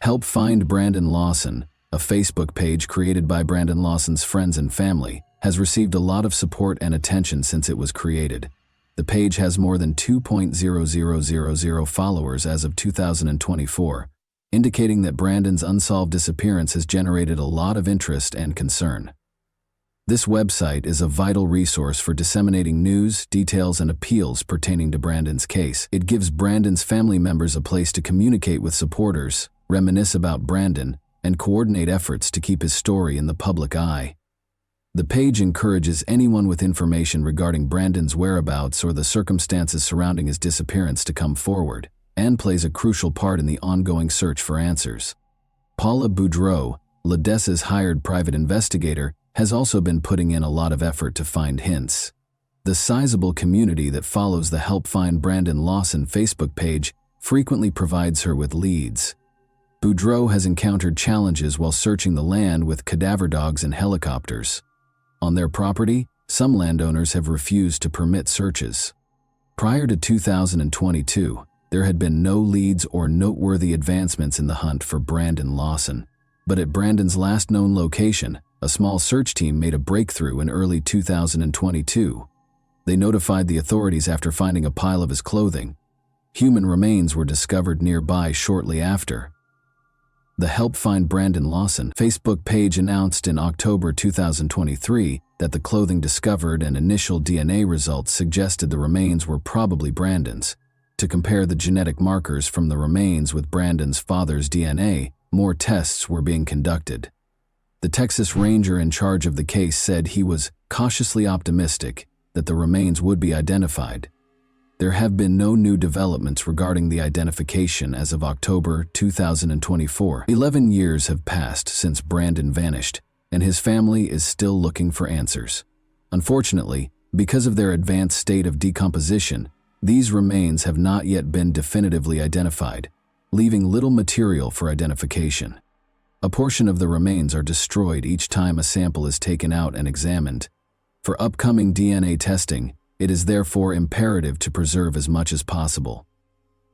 Help Find Brandon Lawson, a Facebook page created by Brandon Lawson's friends and family, has received a lot of support and attention since it was created. The page has more than 2,000 followers as of 2024, indicating that Brandon's unsolved disappearance has generated a lot of interest and concern. This website is a vital resource for disseminating news, details, and appeals pertaining to Brandon's case. It gives Brandon's family members a place to communicate with supporters, reminisce about Brandon, and coordinate efforts to keep his story in the public eye. The page encourages anyone with information regarding Brandon's whereabouts or the circumstances surrounding his disappearance to come forward, and plays a crucial part in the ongoing search for answers. Paula Boudreau, Ledessa's hired private investigator, has also been putting in a lot of effort to find hints. The sizable community that follows the Help Find Brandon Lawson Facebook page frequently provides her with leads. Boudreau has encountered challenges while searching the land with cadaver dogs and helicopters. On their property, some landowners have refused to permit searches. Prior to 2022, there had been no leads or noteworthy advancements in the hunt for Brandon Lawson. But at Brandon's last known location, a small search team made a breakthrough in early 2022. They notified the authorities after finding a pile of his clothing. Human remains were discovered nearby shortly after. The Help Find Brandon Lawson Facebook page announced in October 2023 that the clothing discovered and initial DNA results suggested the remains were probably Brandon's. To compare the genetic markers from the remains with Brandon's father's DNA, more tests were being conducted. The Texas Ranger in charge of the case said he was cautiously optimistic that the remains would be identified. There have been no new developments regarding the identification as of October 2024. 11 years have passed since Brandon vanished, and his family is still looking for answers. Unfortunately, because of their advanced state of decomposition, these remains have not yet been definitively identified, leaving little material for identification. A portion of the remains are destroyed each time a sample is taken out and examined. For upcoming DNA testing, it is therefore imperative to preserve as much as possible.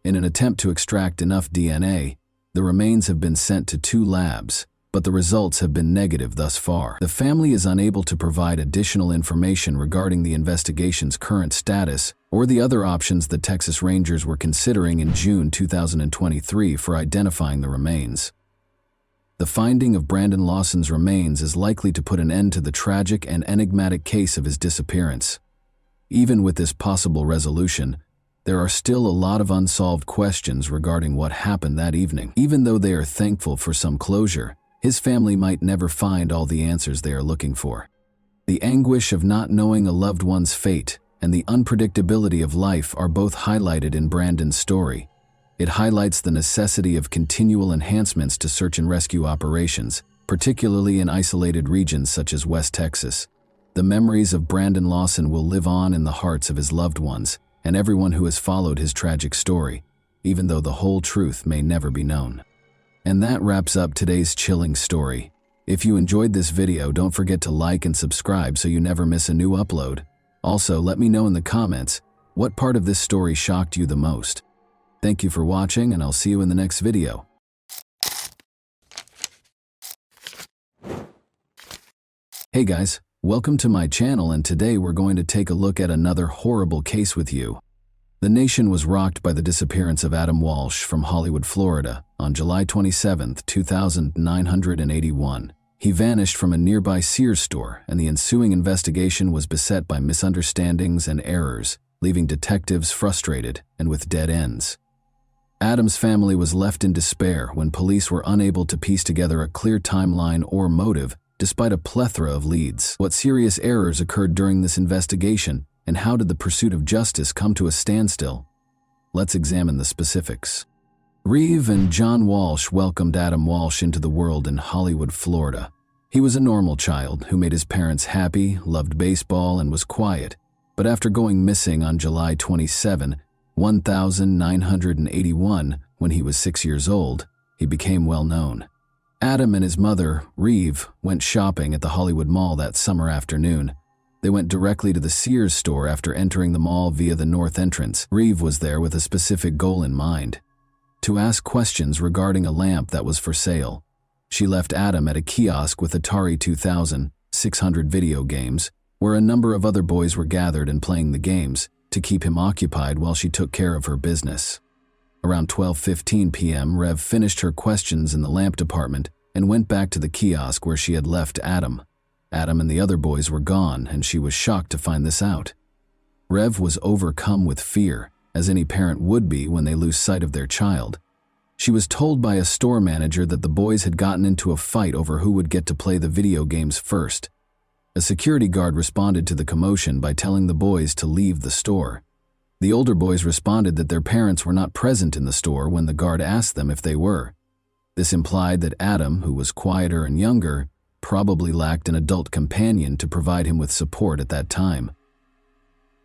In an attempt to extract enough DNA, the remains have been sent to 2 labs, but the results have been negative thus far. The family is unable to provide additional information regarding the investigation's current status or the other options the Texas Rangers were considering in June 2023 for identifying the remains. The finding of Brandon Lawson's remains is likely to put an end to the tragic and enigmatic case of his disappearance. Even with this possible resolution, there are still a lot of unsolved questions regarding what happened that evening. Even though they are thankful for some closure, his family might never find all the answers they are looking for. The anguish of not knowing a loved one's fate and the unpredictability of life are both highlighted in Brandon's story. It highlights the necessity of continual enhancements to search and rescue operations, particularly in isolated regions such as West Texas. The memories of Brandon Lawson will live on in the hearts of his loved ones and everyone who has followed his tragic story, even though the whole truth may never be known. And that wraps up today's chilling story. If you enjoyed this video, don't forget to like and subscribe so you never miss a new upload. Also, let me know in the comments what part of this story shocked you the most. Thank you for watching, and I'll see you in the next video. Hey guys, welcome to my channel, and today we're going to take a look at another horrible case with you. The nation was rocked by the disappearance of Adam Walsh from Hollywood, Florida, on July 27, 2981. He vanished from a nearby Sears store, and the ensuing investigation was beset by misunderstandings and errors, leaving detectives frustrated and with dead ends. Adam's family was left in despair when police were unable to piece together a clear timeline or motive despite a plethora of leads. What serious errors occurred during this investigation, and how did the pursuit of justice come to a standstill? let's examine the specifics. Reeve and John Walsh welcomed Adam Walsh into the world in Hollywood, Florida. He was a normal child who made his parents happy, loved baseball, and was quiet. But after going missing on July 27, 1981, when he was 6 years old, he became well known. Adam and his mother, Reeve, went shopping at the Hollywood Mall that summer afternoon. They went directly to the Sears store after entering the mall via the north entrance. Reeve was there with a specific goal in mind: to ask questions regarding a lamp that was for sale. She left Adam at a kiosk with Atari 2600 video games, where a number of other boys were gathered and playing the games, to keep him occupied while she took care of her business. Around 12:15 p.m., Rev finished her questions in the lamp department and went back to the kiosk where she had left Adam. Adam and the other boys were gone, and she was shocked to find this out. Rev was overcome with fear, as any parent would be when they lose sight of their child. She was told by a store manager that the boys had gotten into a fight over who would get to play the video games first. A security guard responded to the commotion by telling the boys to leave the store. The older boys responded that their parents were not present in the store when the guard asked them if they were. This implied that Adam, who was quieter and younger, probably lacked an adult companion to provide him with support at that time.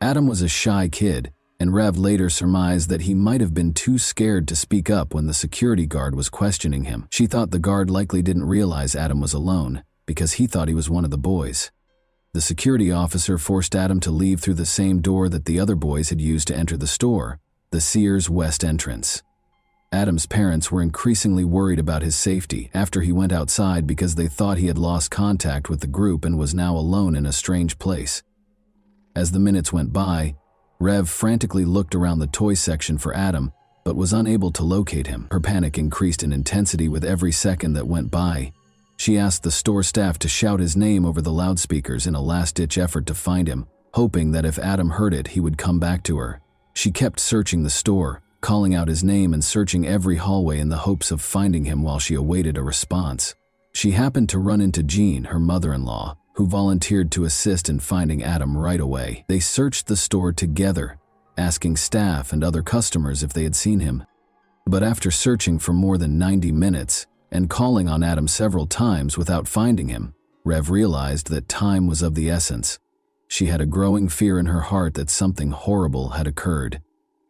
Adam was a shy kid, and Rev later surmised that he might have been too scared to speak up when the security guard was questioning him. She thought the guard likely didn't realize Adam was alone, because he thought he was one of the boys. The security officer forced Adam to leave through the same door that the other boys had used to enter the store, the Sears West entrance. Adam's parents were increasingly worried about his safety after he went outside because they thought he had lost contact with the group and was now alone in a strange place. As the minutes went by, Rev frantically looked around the toy section for Adam, but was unable to locate him. Her panic increased in intensity with every second that went by. She asked the store staff to shout his name over the loudspeakers in a last-ditch effort to find him, hoping that if Adam heard it, he would come back to her. She kept searching the store, calling out his name and searching every hallway in the hopes of finding him while she awaited a response. She happened to run into Jean, her mother-in-law, who volunteered to assist in finding Adam right away. They searched the store together, asking staff and other customers if they had seen him. But after searching for more than 90 minutes, and calling on Adam several times without finding him, Rev realized that time was of the essence. She had a growing fear in her heart that something horrible had occurred.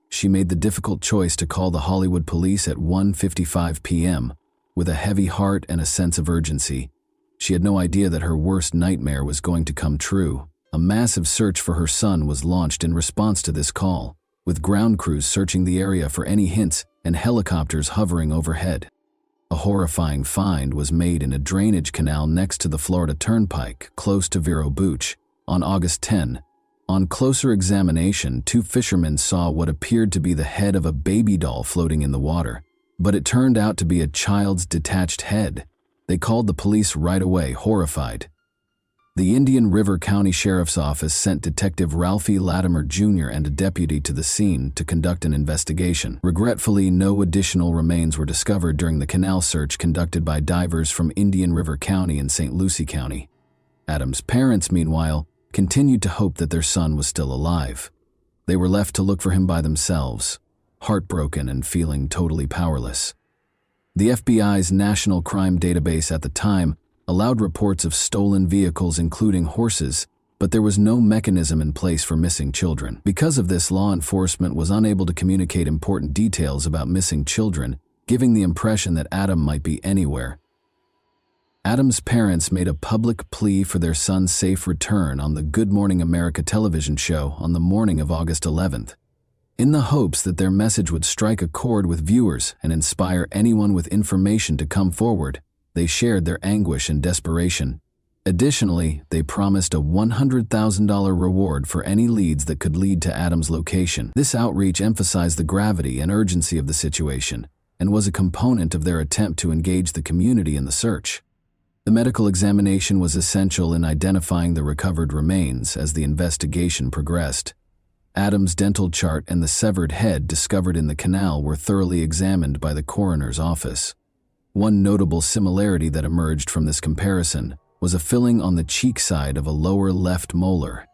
She made the difficult choice to call the Hollywood police at 1:55 p.m. with a heavy heart and a sense of urgency. She had no idea that her worst nightmare was going to come true. A massive search for her son was launched in response to this call, with ground crews searching the area for any hints and helicopters hovering overhead. A horrifying find was made in a drainage canal next to the Florida Turnpike, close to Vero Beach, on August 10. On closer examination, two fishermen saw what appeared to be the head of a baby doll floating in the water, but it turned out to be a child's detached head. They called the police right away, horrified. The Indian River County Sheriff's Office sent Detective Ralphie Latimer Jr. and a deputy to the scene to conduct an investigation. Regretfully, no additional remains were discovered during the canal search conducted by divers from Indian River County and St. Lucie County. Adam's parents, meanwhile, continued to hope that their son was still alive. They were left to look for him by themselves, heartbroken and feeling totally powerless. The FBI's National Crime Database at the time allowed reports of stolen vehicles including horses, but there was no mechanism in place for missing children. Because of this, law enforcement was unable to communicate important details about missing children, giving the impression that Adam might be anywhere. Adam's parents made a public plea for their son's safe return on the Good Morning America television show on the morning of August 11th, in the hopes that their message would strike a chord with viewers and inspire anyone with information to come forward. They shared their anguish and desperation. Additionally, they promised a $100,000 reward for any leads that could lead to Adam's location. This outreach emphasized the gravity and urgency of the situation and was a component of their attempt to engage the community in the search. The medical examination was essential in identifying the recovered remains as the investigation progressed. Adam's dental chart and the severed head discovered in the canal were thoroughly examined by the coroner's office. One notable similarity that emerged from this comparison was a filling on the cheek side of a lower left molar.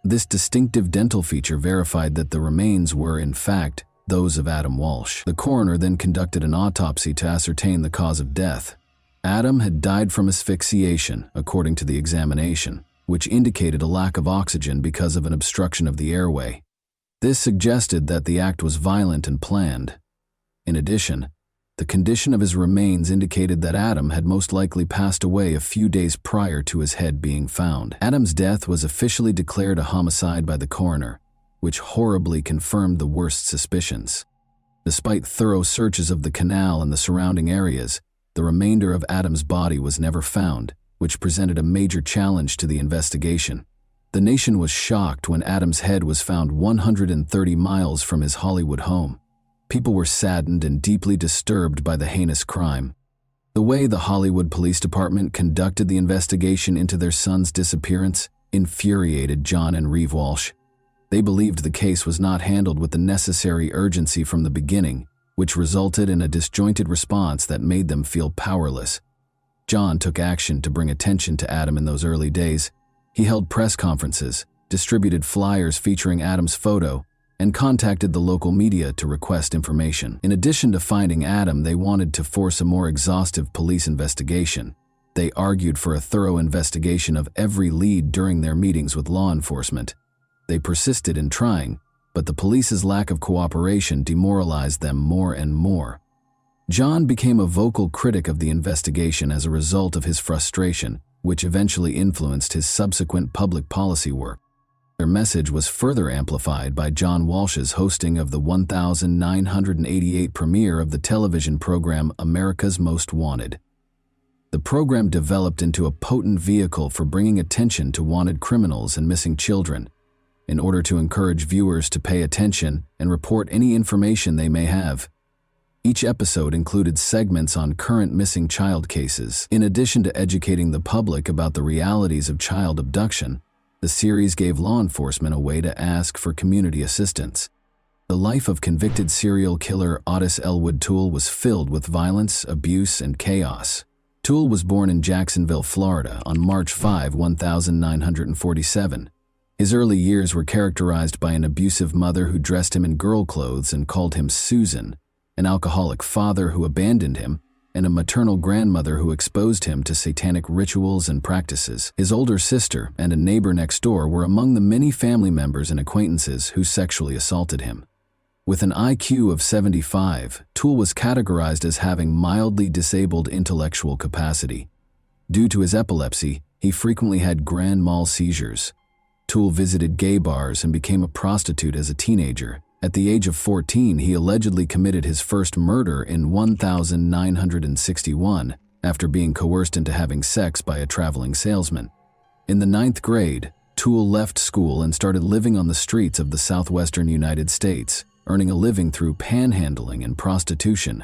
This distinctive dental feature verified that the remains were, in fact, those of Adam Walsh. The coroner then conducted an autopsy to ascertain the cause of death. Adam had died from asphyxiation, according to the examination, which indicated a lack of oxygen because of an obstruction of the airway. This suggested that the act was violent and planned. In addition, the condition of his remains indicated that Adam had most likely passed away a few days prior to his head being found. Adam's death was officially declared a homicide by the coroner, which horribly confirmed the worst suspicions. Despite thorough searches of the canal and the surrounding areas, the remainder of Adam's body was never found, which presented a major challenge to the investigation. The nation was shocked when Adam's head was found 130 miles from his Hollywood home. People were saddened and deeply disturbed by the heinous crime. The way the Hollywood Police Department conducted the investigation into their son's disappearance infuriated John and Reeve Walsh. They believed the case was not handled with the necessary urgency from the beginning, which resulted in a disjointed response that made them feel powerless. John took action to bring attention to Adam in those early days. He held press conferences, distributed flyers featuring Adam's photo, and contacted the local media to request information. In addition to finding Adam, they wanted to force a more exhaustive police investigation. They argued for a thorough investigation of every lead during their meetings with law enforcement. They persisted in trying, but the police's lack of cooperation demoralized them more and more. John became a vocal critic of the investigation as a result of his frustration, which eventually influenced his subsequent public policy work. Their message was further amplified by John Walsh's hosting of the 1988 premiere of the television program America's Most Wanted. The program developed into a potent vehicle for bringing attention to wanted criminals and missing children, in order to encourage viewers to pay attention and report any information they may have. Each episode included segments on current missing child cases. In addition to educating the public about the realities of child abduction, the series gave law enforcement a way to ask for community assistance. The life of convicted serial killer Otis Elwood Toole was filled with violence, abuse, and chaos. Toole was born in Jacksonville, Florida, on March 5, 1947. His early years were characterized by an abusive mother who dressed him in girl clothes and called him Susan, an alcoholic father who abandoned him, and a maternal grandmother who exposed him to satanic rituals and practices. His older sister and a neighbor next door were among the many family members and acquaintances who sexually assaulted him. With an IQ of 75, Toole was categorized as having mildly disabled intellectual capacity. Due to his epilepsy, he frequently had grand mal seizures. Toole visited gay bars and became a prostitute as a teenager. At the age of 14, he allegedly committed his first murder in 1961 after being coerced into having sex by a traveling salesman. In the 9th grade, Toole left school and started living on the streets of the southwestern United States, earning a living through panhandling and prostitution.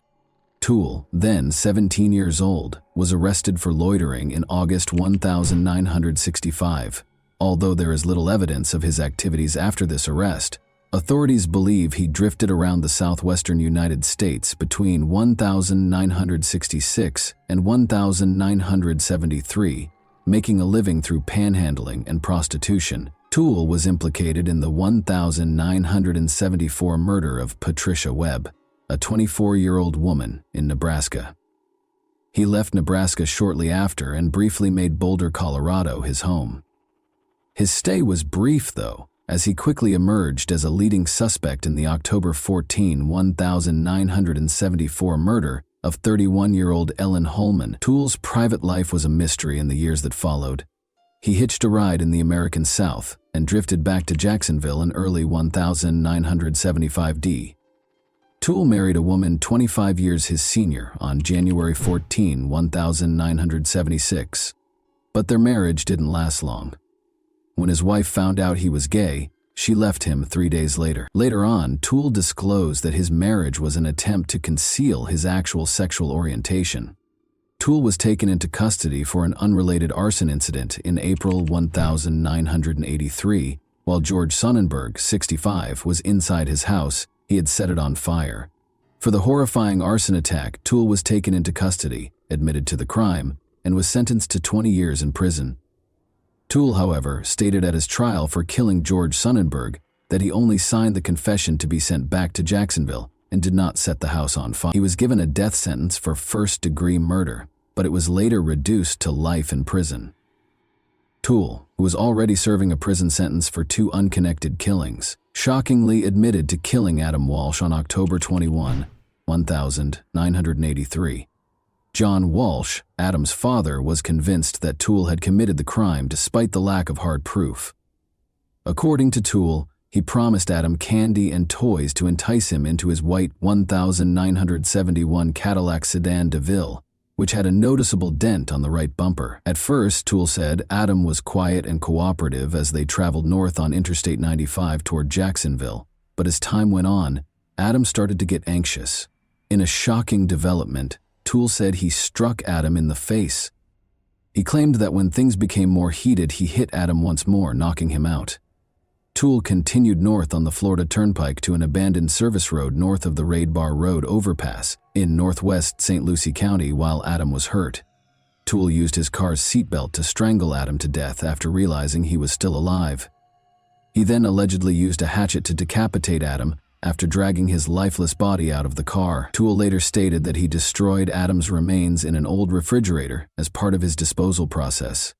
Toole, then 17 years old, was arrested for loitering in August 1965. Although there is little evidence of his activities after this arrest, authorities believe he drifted around the southwestern United States between 1966 and 1973, making a living through panhandling and prostitution. Toole was implicated in the 1974 murder of Patricia Webb, a 24-year-old woman in Nebraska. He left Nebraska shortly after and briefly made Boulder, Colorado, his home. His stay was brief, though, as he quickly emerged as a leading suspect in the October 14, 1974 murder of 31-year-old Ellen Holman. Toole's private life was a mystery in the years that followed. He hitched a ride in the American South and drifted back to Jacksonville in early 1975 D. Toole married a woman 25 years his senior on January 14, 1976, but their marriage didn't last long. When his wife found out he was gay, she left him 3 days later. Later on, Toole disclosed that his marriage was an attempt to conceal his actual sexual orientation. Toole was taken into custody for an unrelated arson incident in April 1983, while George Sonnenberg, 65, was inside his house. He had set it on fire. For the horrifying arson attack, Toole was taken into custody, admitted to the crime, and was sentenced to 20 years in prison. Toole, however, stated at his trial for killing George Sonnenberg that he only signed the confession to be sent back to Jacksonville and did not set the house on fire. He was given a death sentence for first-degree murder, but it was later reduced to life in prison. Toole, who was already serving a prison sentence for 2 unconnected killings, shockingly admitted to killing Adam Walsh on October 21, 1983. John Walsh, Adam's father, was convinced that Toole had committed the crime despite the lack of hard proof. According to Toole, he promised Adam candy and toys to entice him into his white 1971 Cadillac sedan DeVille, which had a noticeable dent on the right bumper. At first, Toole said Adam was quiet and cooperative as they traveled north on Interstate 95 toward Jacksonville, but as time went on, Adam started to get anxious. In a shocking development, Toole said he struck Adam in the face. He claimed that when things became more heated, he hit Adam once more, knocking him out. Toole continued north on the Florida Turnpike to an abandoned service road north of the Raid Bar Road overpass in northwest St. Lucie County while Adam was hurt. Toole used his car's seatbelt to strangle Adam to death after realizing he was still alive. He then allegedly used a hatchet to decapitate Adam after dragging his lifeless body out of the car. Toole later stated that he destroyed Adam's remains in an old refrigerator as part of his disposal process.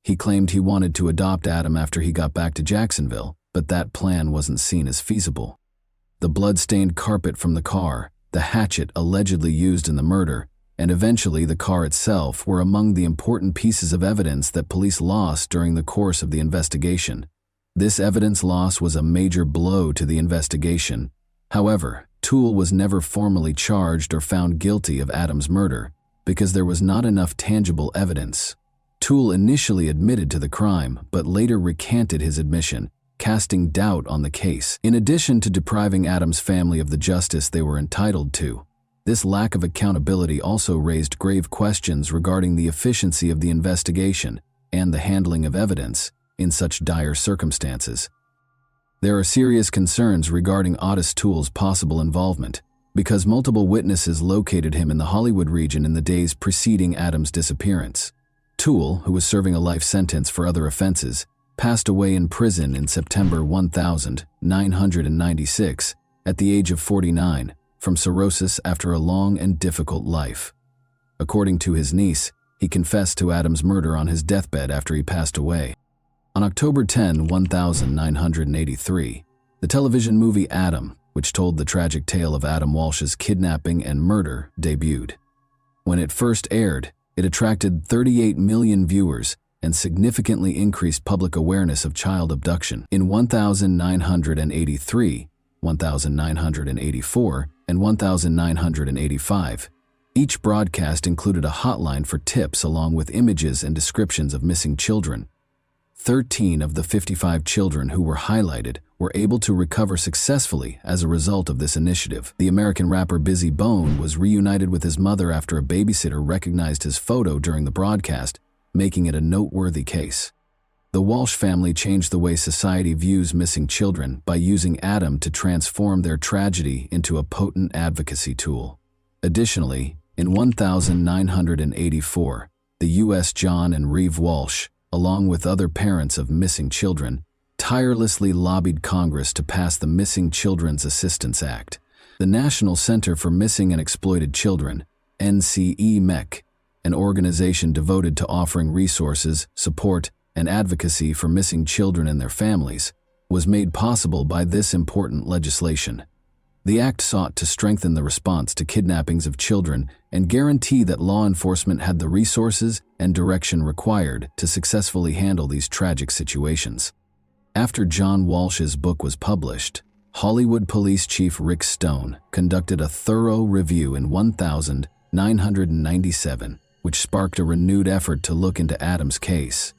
He claimed he wanted to adopt Adam after he got back to Jacksonville, but that plan wasn't seen as feasible. The blood-stained carpet from the car, the hatchet allegedly used in the murder, and eventually the car itself were among the important pieces of evidence that police lost during the course of the investigation. This evidence loss was a major blow to the investigation. However, Toole was never formally charged or found guilty of Adam's murder because there was not enough tangible evidence. Toole initially admitted to the crime, but later recanted his admission, casting doubt on the case. In addition to depriving Adam's family of the justice they were entitled to, this lack of accountability also raised grave questions regarding the efficiency of the investigation and the handling of evidence in such dire circumstances. There are serious concerns regarding Otis Toole's possible involvement, because multiple witnesses located him in the Hollywood region in the days preceding Adam's disappearance. Toole, who was serving a life sentence for other offenses, passed away in prison in September 1996 at the age of 49 from cirrhosis after a long and difficult life. According to his niece, he confessed to Adam's murder on his deathbed after he passed away. On October 10, 1983, the television movie Adam, which told the tragic tale of Adam Walsh's kidnapping and murder, debuted. When it first aired, it attracted 38 million viewers and significantly increased public awareness of child abduction. In 1983, 1984, and 1985, each broadcast included a hotline for tips along with images and descriptions of missing children. 13 of the 55 children who were highlighted were able to recover successfully as a result of this initiative. The American rapper Bizzy Bone was reunited with his mother after a babysitter recognized his photo during the broadcast, making it a noteworthy case. The Walsh family changed the way society views missing children by using Adam to transform their tragedy into a potent advocacy tool. Additionally, in 1984, the U.S. John and Reeve Walsh, along with other parents of missing children, tirelessly lobbied Congress to pass the Missing Children's Assistance Act. The National Center for Missing and Exploited Children, NCEMEC, an organization devoted to offering resources, support, and advocacy for missing children and their families, was made possible by this important legislation. The act sought to strengthen the response to kidnappings of children and guarantee that law enforcement had the resources and direction required to successfully handle these tragic situations. After John Walsh's book was published, Hollywood Police Chief Rick Stone conducted a thorough review in 1997, which sparked a renewed effort to look into Adam's case.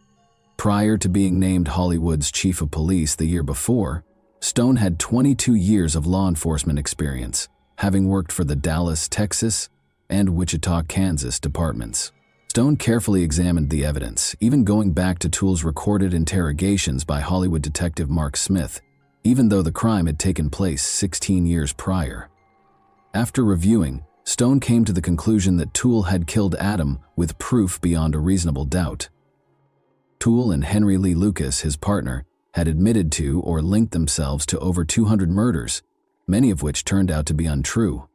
Prior to being named Hollywood's Chief of Police the year before, Stone had 22 years of law enforcement experience, having worked for the Dallas, Texas, and Wichita, Kansas departments. Stone carefully examined the evidence, even going back to Toole's recorded interrogations by Hollywood detective Mark Smith, even though the crime had taken place 16 years prior. After reviewing, Stone came to the conclusion that Toole had killed Adam with proof beyond a reasonable doubt. Toole and Henry Lee Lucas, his partner, had admitted to or linked themselves to over 200 murders, many of which turned out to be untrue.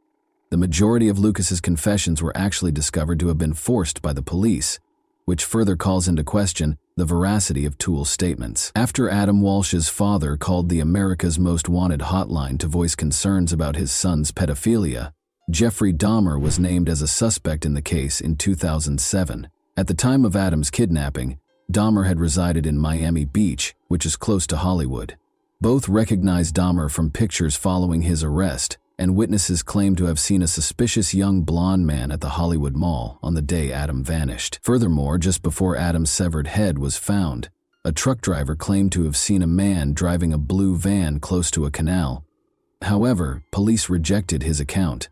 The majority of Lucas's confessions were actually discovered to have been forced by the police, which further calls into question the veracity of Toole's statements. After Adam Walsh's father called the America's Most Wanted hotline to voice concerns about his son's pedophilia, Jeffrey Dahmer was named as a suspect in the case in 2007. At the time of Adam's kidnapping, Dahmer had resided in Miami Beach, which is close to Hollywood. Both recognized Dahmer from pictures following his arrest, and witnesses claimed to have seen a suspicious young blonde man at the Hollywood Mall on the day Adam vanished. Furthermore, just before Adam's severed head was found, a truck driver claimed to have seen a man driving a blue van close to a canal. However, police rejected his account.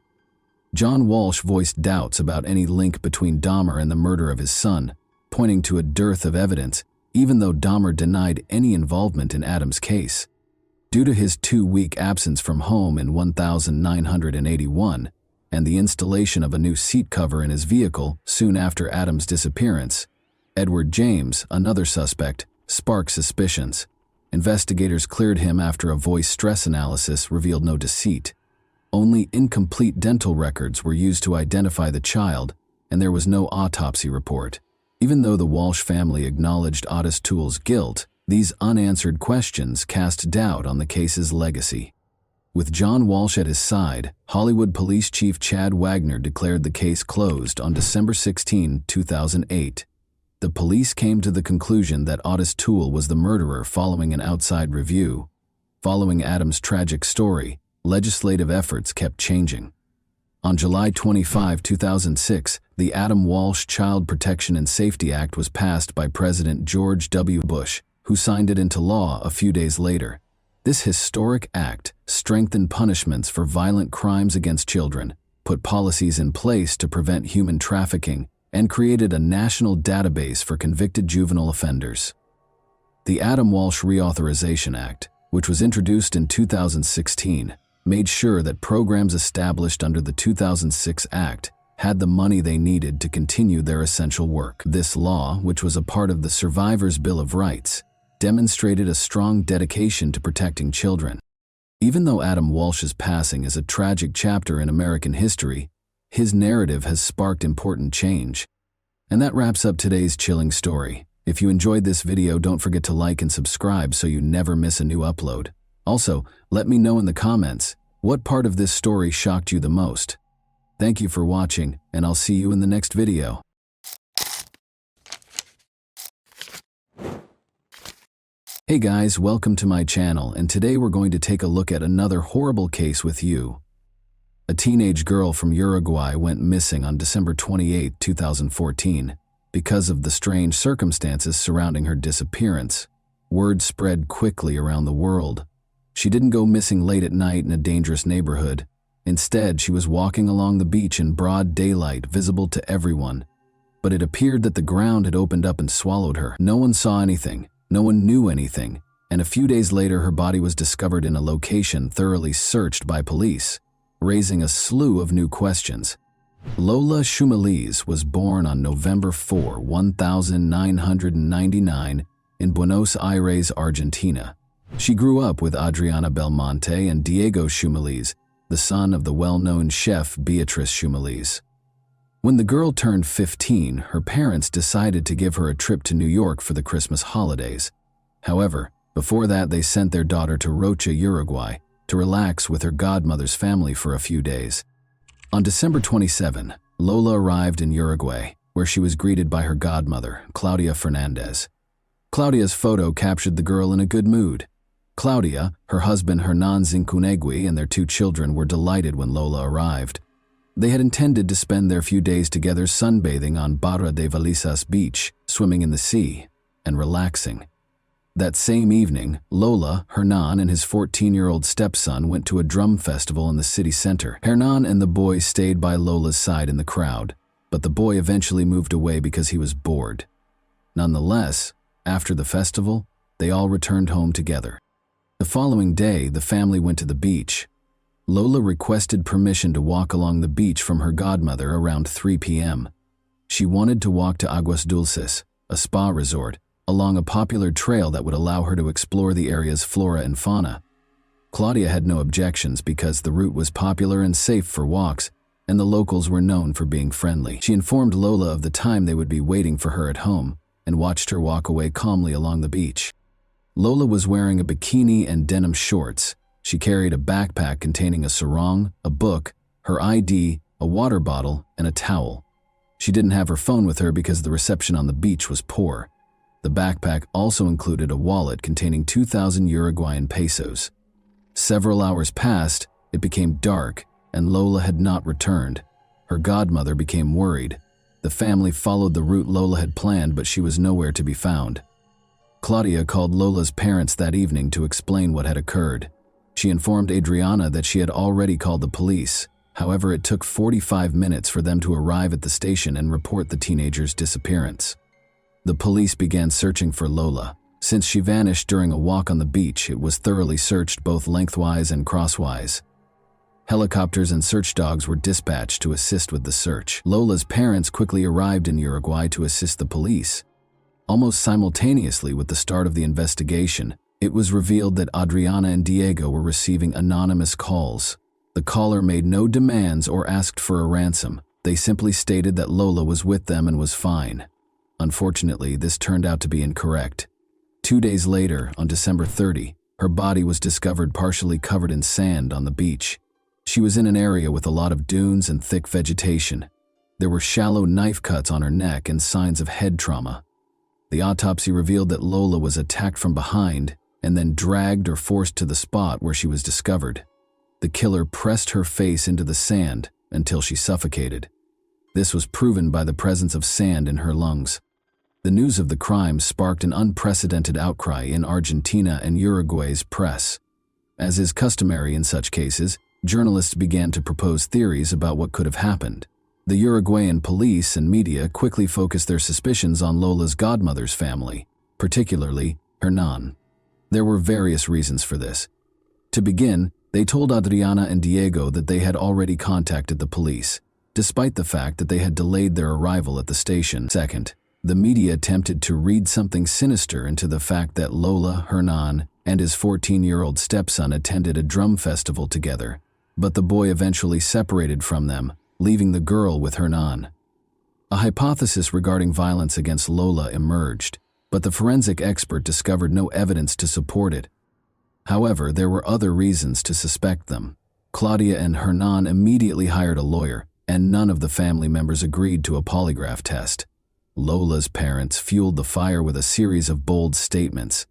John Walsh voiced doubts about any link between Dahmer and the murder of his son, pointing to a dearth of evidence, even though Dahmer denied any involvement in Adam's case. Due to his 2-week absence from home in 1981 and the installation of a new seat cover in his vehicle soon after Adam's disappearance, Edward James, another suspect, sparked suspicions. Investigators cleared him after a voice stress analysis revealed no deceit. Only incomplete dental records were used to identify the child, and there was no autopsy report. Even though the Walsh family acknowledged Otis Toole's guilt, these unanswered questions cast doubt on the case's legacy. With John Walsh at his side, Hollywood Police Chief Chad Wagner declared the case closed on December 16, 2008. The police came to the conclusion that Otis Toole was the murderer following an outside review. Following Adam's tragic story, legislative efforts kept changing. On July 25, 2006, the Adam Walsh Child Protection and Safety Act was passed by President George W. Bush, who signed it into law a few days later. This historic act strengthened punishments for violent crimes against children, put policies in place to prevent human trafficking, and created a national database for convicted juvenile offenders. The Adam Walsh Reauthorization Act, which was introduced in 2016, made sure that programs established under the 2006 Act had the money they needed to continue their essential work. This law, which was a part of the Survivors' Bill of Rights, demonstrated a strong dedication to protecting children. Even though Adam Walsh's passing is a tragic chapter in American history, his narrative has sparked important change. And that wraps up today's chilling story. If you enjoyed this video, don't forget to like and subscribe so you never miss a new upload. Also, let me know in the comments, what part of this story shocked you the most? Thank you for watching, and I'll see you in the next video. Hey guys, welcome to my channel, and today we're going to take a look at another horrible case with you. A teenage girl from Uruguay went missing on December 28, 2014. Because of the strange circumstances surrounding her disappearance, word spread quickly around the world. She didn't go missing late at night in a dangerous neighborhood. Instead, she was walking along the beach in broad daylight, visible to everyone. But it appeared that the ground had opened up and swallowed her. No one saw anything. No one knew anything, and a few days later her body was discovered in a location thoroughly searched by police, raising a slew of new questions. Lola Shumaliz was born on November 4, 1999 in Buenos Aires, Argentina. She grew up with Adriana Belmonte and Diego Shumaliz, the son of the well-known chef Beatrice Shumaliz. When the girl turned 15, her parents decided to give her a trip to New York for the Christmas holidays. However, before that they sent their daughter to Rocha, Uruguay, to relax with her godmother's family for a few days. On December 27, Lola arrived in Uruguay, where she was greeted by her godmother, Claudia Fernandez. Claudia's photo captured the girl in a good mood. Claudia, her husband Hernan Zincunegui, and their 2 children were delighted when Lola arrived. They had intended to spend their few days together sunbathing on Barra de Valisas Beach, swimming in the sea, and relaxing. That same evening, Lola, Hernan, and his 14-year-old stepson went to a drum festival in the city center. Hernan and the boy stayed by Lola's side in the crowd, but the boy eventually moved away because he was bored. Nonetheless, after the festival, they all returned home together. The following day, the family went to the beach. Lola requested permission to walk along the beach from her godmother around 3 p.m. She wanted to walk to Aguas Dulces, a spa resort, along a popular trail that would allow her to explore the area's flora and fauna. Claudia had no objections because the route was popular and safe for walks, and the locals were known for being friendly. She informed Lola of the time they would be waiting for her at home and watched her walk away calmly along the beach. Lola was wearing a bikini and denim shorts. She carried a backpack containing a sarong, a book, her ID, a water bottle, and a towel. She didn't have her phone with her because the reception on the beach was poor. The backpack also included a wallet containing 2,000 Uruguayan pesos. Several hours passed, it became dark, and Lola had not returned. Her godmother became worried. The family followed the route Lola had planned, but she was nowhere to be found. Claudia called Lola's parents that evening to explain what had occurred. She informed Adriana that she had already called the police. However, it took 45 minutes for them to arrive at the station and report the teenager's disappearance. The police began searching for Lola. Since she vanished during a walk on the beach, it was thoroughly searched both lengthwise and crosswise. Helicopters and search dogs were dispatched to assist with the search. Lola's parents quickly arrived in Uruguay to assist the police. Almost simultaneously with the start of the investigation, it was revealed that Adriana and Diego were receiving anonymous calls. The caller made no demands or asked for a ransom. They simply stated that Lola was with them and was fine. Unfortunately, this turned out to be incorrect. 2 days later, on December 30, her body was discovered partially covered in sand on the beach. She was in an area with a lot of dunes and thick vegetation. There were shallow knife cuts on her neck and signs of head trauma. The autopsy revealed that Lola was attacked from behind and then dragged or forced to the spot where she was discovered. The killer pressed her face into the sand until she suffocated. This was proven by the presence of sand in her lungs. The news of the crime sparked an unprecedented outcry in Argentina and Uruguay's press. As is customary in such cases, journalists began to propose theories about what could have happened. The Uruguayan police and media quickly focused their suspicions on Lola's godmother's family, particularly Hernan. There were various reasons for this. To begin, they told Adriana and Diego that they had already contacted the police, despite the fact that they had delayed their arrival at the station. Second, the media attempted to read something sinister into the fact that Lola, Hernan, and his 14-year-old stepson attended a drum festival together, but the boy eventually separated from them, leaving the girl with Hernan. A hypothesis regarding violence against Lola emerged, but the forensic expert discovered no evidence to support it. However, there were other reasons to suspect them. Claudia and Hernan immediately hired a lawyer, and none of the family members agreed to a polygraph test. Lola's parents fueled the fire with a series of bold statements.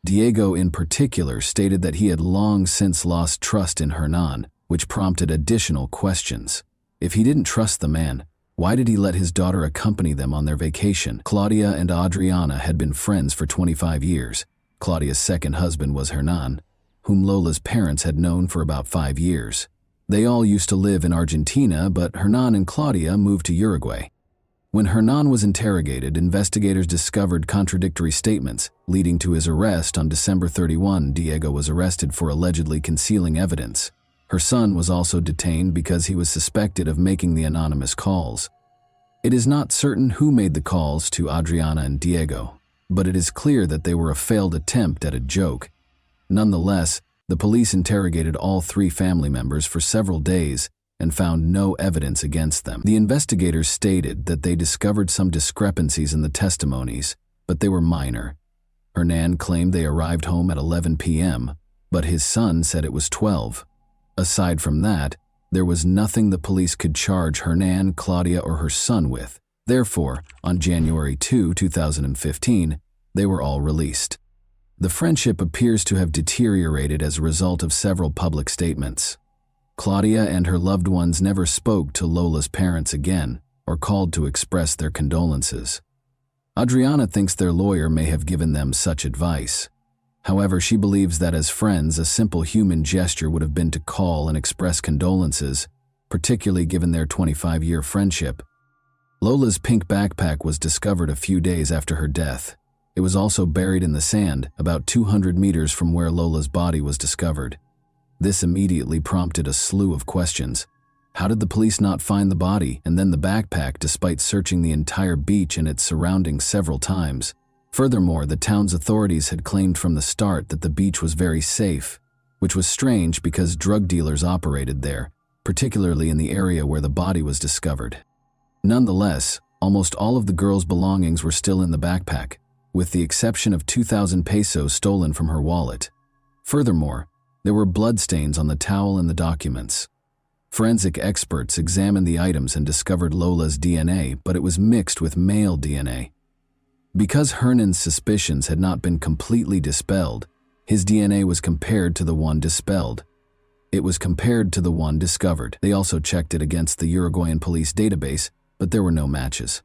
Diego in particular stated that he had long since lost trust in Hernan, which prompted additional questions. If he didn't trust the man, why did he let his daughter accompany them on their vacation? Claudia and Adriana had been friends for 25 years. Claudia's second husband was Hernan, whom Lola's parents had known for about 5 years. They all used to live in Argentina, but Hernan and Claudia moved to Uruguay. When Hernan was interrogated, investigators discovered contradictory statements, leading to his arrest on December 31. Diego was arrested for allegedly concealing evidence. Her son was also detained because he was suspected of making the anonymous calls. It is not certain who made the calls to Adriana and Diego, but it is clear that they were a failed attempt at a joke. Nonetheless, the police interrogated all 3 family members for several days and found no evidence against them. The investigators stated that they discovered some discrepancies in the testimonies, but they were minor. Hernan claimed they arrived home at 11 p.m., but his son said it was 12. Aside from that, there was nothing the police could charge Hernan, Claudia, or her son with. Therefore, on January 2, 2015, they were all released. The friendship appears to have deteriorated as a result of several public statements. Claudia and her loved ones never spoke to Lola's parents again or called to express their condolences. Adriana thinks their lawyer may have given them such advice. However, she believes that as friends, a simple human gesture would have been to call and express condolences, particularly given their 25-year friendship. Lola's pink backpack was discovered a few days after her death. It was also buried in the sand, about 200 meters from where Lola's body was discovered. This immediately prompted a slew of questions. How did the police not find the body and then the backpack despite searching the entire beach and its surroundings several times? Furthermore, the town's authorities had claimed from the start that the beach was very safe, which was strange because drug dealers operated there, particularly in the area where the body was discovered. Nonetheless, almost all of the girl's belongings were still in the backpack, with the exception of 2,000 pesos stolen from her wallet. Furthermore, there were bloodstains on the towel and the documents. Forensic experts examined the items and discovered Lola's DNA, but it was mixed with male DNA. Because Hernan's suspicions had not been completely dispelled, his DNA was compared to the one dispelled. It was compared to the one discovered. They also checked it against the Uruguayan police database, but there were no matches.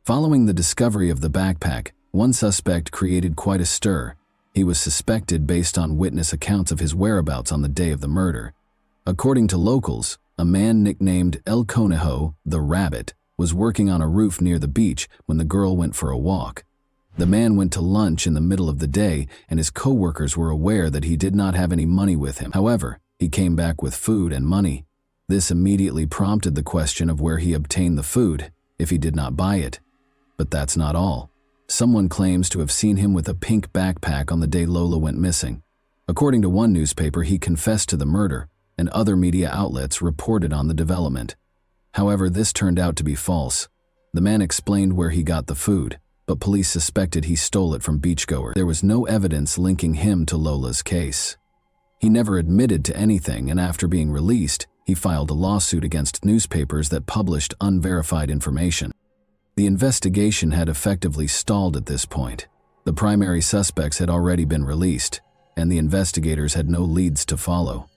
Following the discovery of the backpack, one suspect created quite a stir. He was suspected based on witness accounts of his whereabouts on the day of the murder. According to locals, a man nicknamed El Conejo, the Rabbit, was working on a roof near the beach when the girl went for a walk. The man went to lunch in the middle of the day, and his co-workers were aware that he did not have any money with him. However, he came back with food and money. This immediately prompted the question of where he obtained the food, if he did not buy it. But that's not all. Someone claims to have seen him with a pink backpack on the day Lola went missing. According to one newspaper, he confessed to the murder, and other media outlets reported on the development. However, this turned out to be false. The man explained where he got the food, but police suspected he stole it from beachgoers. There was no evidence linking him to Lola's case. He never admitted to anything, and after being released, he filed a lawsuit against newspapers that published unverified information. The investigation had effectively stalled at this point. The primary suspects had already been released, and the investigators had no leads to follow.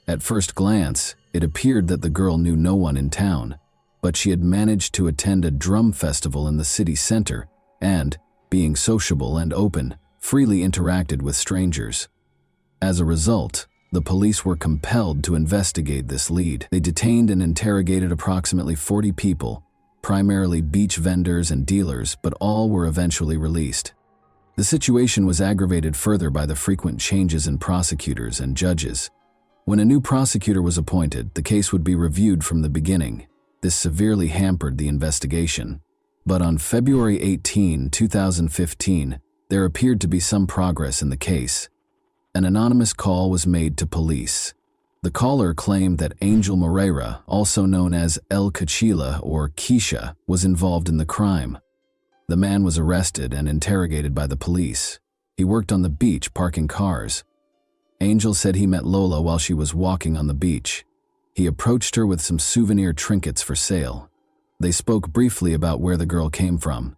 At first glance, it appeared that the girl knew no one in town, but she had managed to attend a drum festival in the city center and, being sociable and open, freely interacted with strangers. As a result, the police were compelled to investigate this lead. They detained and interrogated approximately 40 people, primarily beach vendors and dealers, but all were eventually released. The situation was aggravated further by the frequent changes in prosecutors and judges. When a new prosecutor was appointed, the case would be reviewed from the beginning. This severely hampered the investigation. But on February 18, 2015, there appeared to be some progress in the case. An anonymous call was made to police. The caller claimed that Angel Moreira, also known as El Cachila or Keisha, was involved in the crime. The man was arrested and interrogated by the police. He worked on the beach parking cars. Angel said he met Lola while she was walking on the beach. He approached her with some souvenir trinkets for sale. They spoke briefly about where the girl came from.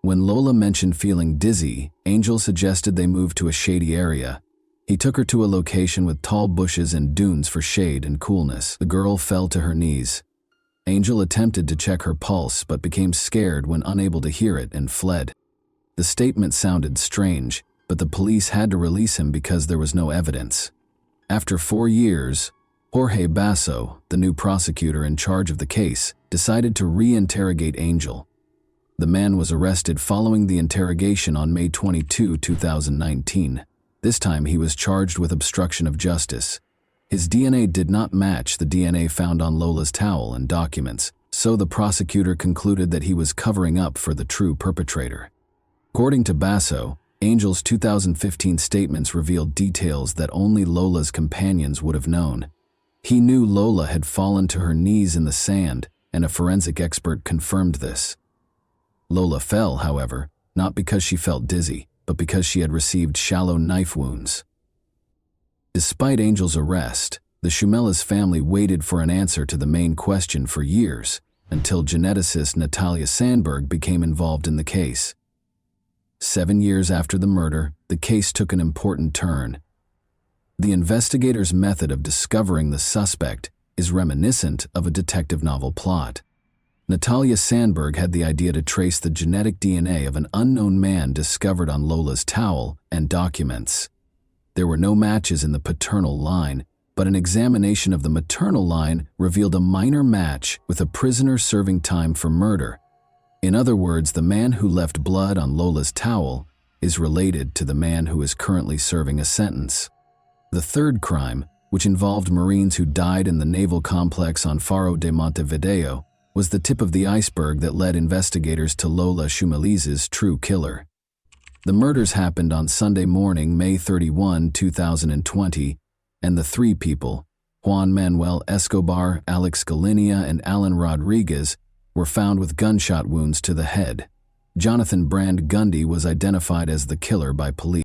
When Lola mentioned feeling dizzy, Angel suggested they move to a shady area. He took her to a location with tall bushes and dunes for shade and coolness. The girl fell to her knees. Angel attempted to check her pulse but became scared when unable to hear it and fled. The statement sounded strange, but the police had to release him because there was no evidence. After 4 years, Jorge Basso, the new prosecutor in charge of the case, decided to re-interrogate Angel. The man was arrested following the interrogation on May 22, 2019. This time he was charged with obstruction of justice. His DNA did not match the DNA found on Lola's towel and documents, so the prosecutor concluded that he was covering up for the true perpetrator. According to Basso, Angel's 2015 statements revealed details that only Lola's companions would have known. He knew Lola had fallen to her knees in the sand, and a forensic expert confirmed this. Lola fell, however, not because she felt dizzy, but because she had received shallow knife wounds. Despite Angel's arrest, the Shumela's family waited for an answer to the main question for years, until geneticist Natalia Sandberg became involved in the case. 7 years after the murder, the case took an important turn. The investigator's method of discovering the suspect is reminiscent of a detective novel plot. Natalia Sandberg had the idea to trace the genetic DNA of an unknown man discovered on Lola's towel and documents. There were no matches in the paternal line, but an examination of the maternal line revealed a minor match with a prisoner serving time for murder. In other words, the man who left blood on Lola's towel is related to the man who is currently serving a sentence. The third crime, which involved Marines who died in the naval complex on Faro de Montevideo, was the tip of the iceberg that led investigators to Lola Shumeli's true killer. The murders happened on Sunday morning, May 31, 2020, and the three people, Juan Manuel Escobar, Alex Galinia, and Alan Rodriguez, were found with gunshot wounds to the head. Jonathan Brand Gundy was identified as the killer by police.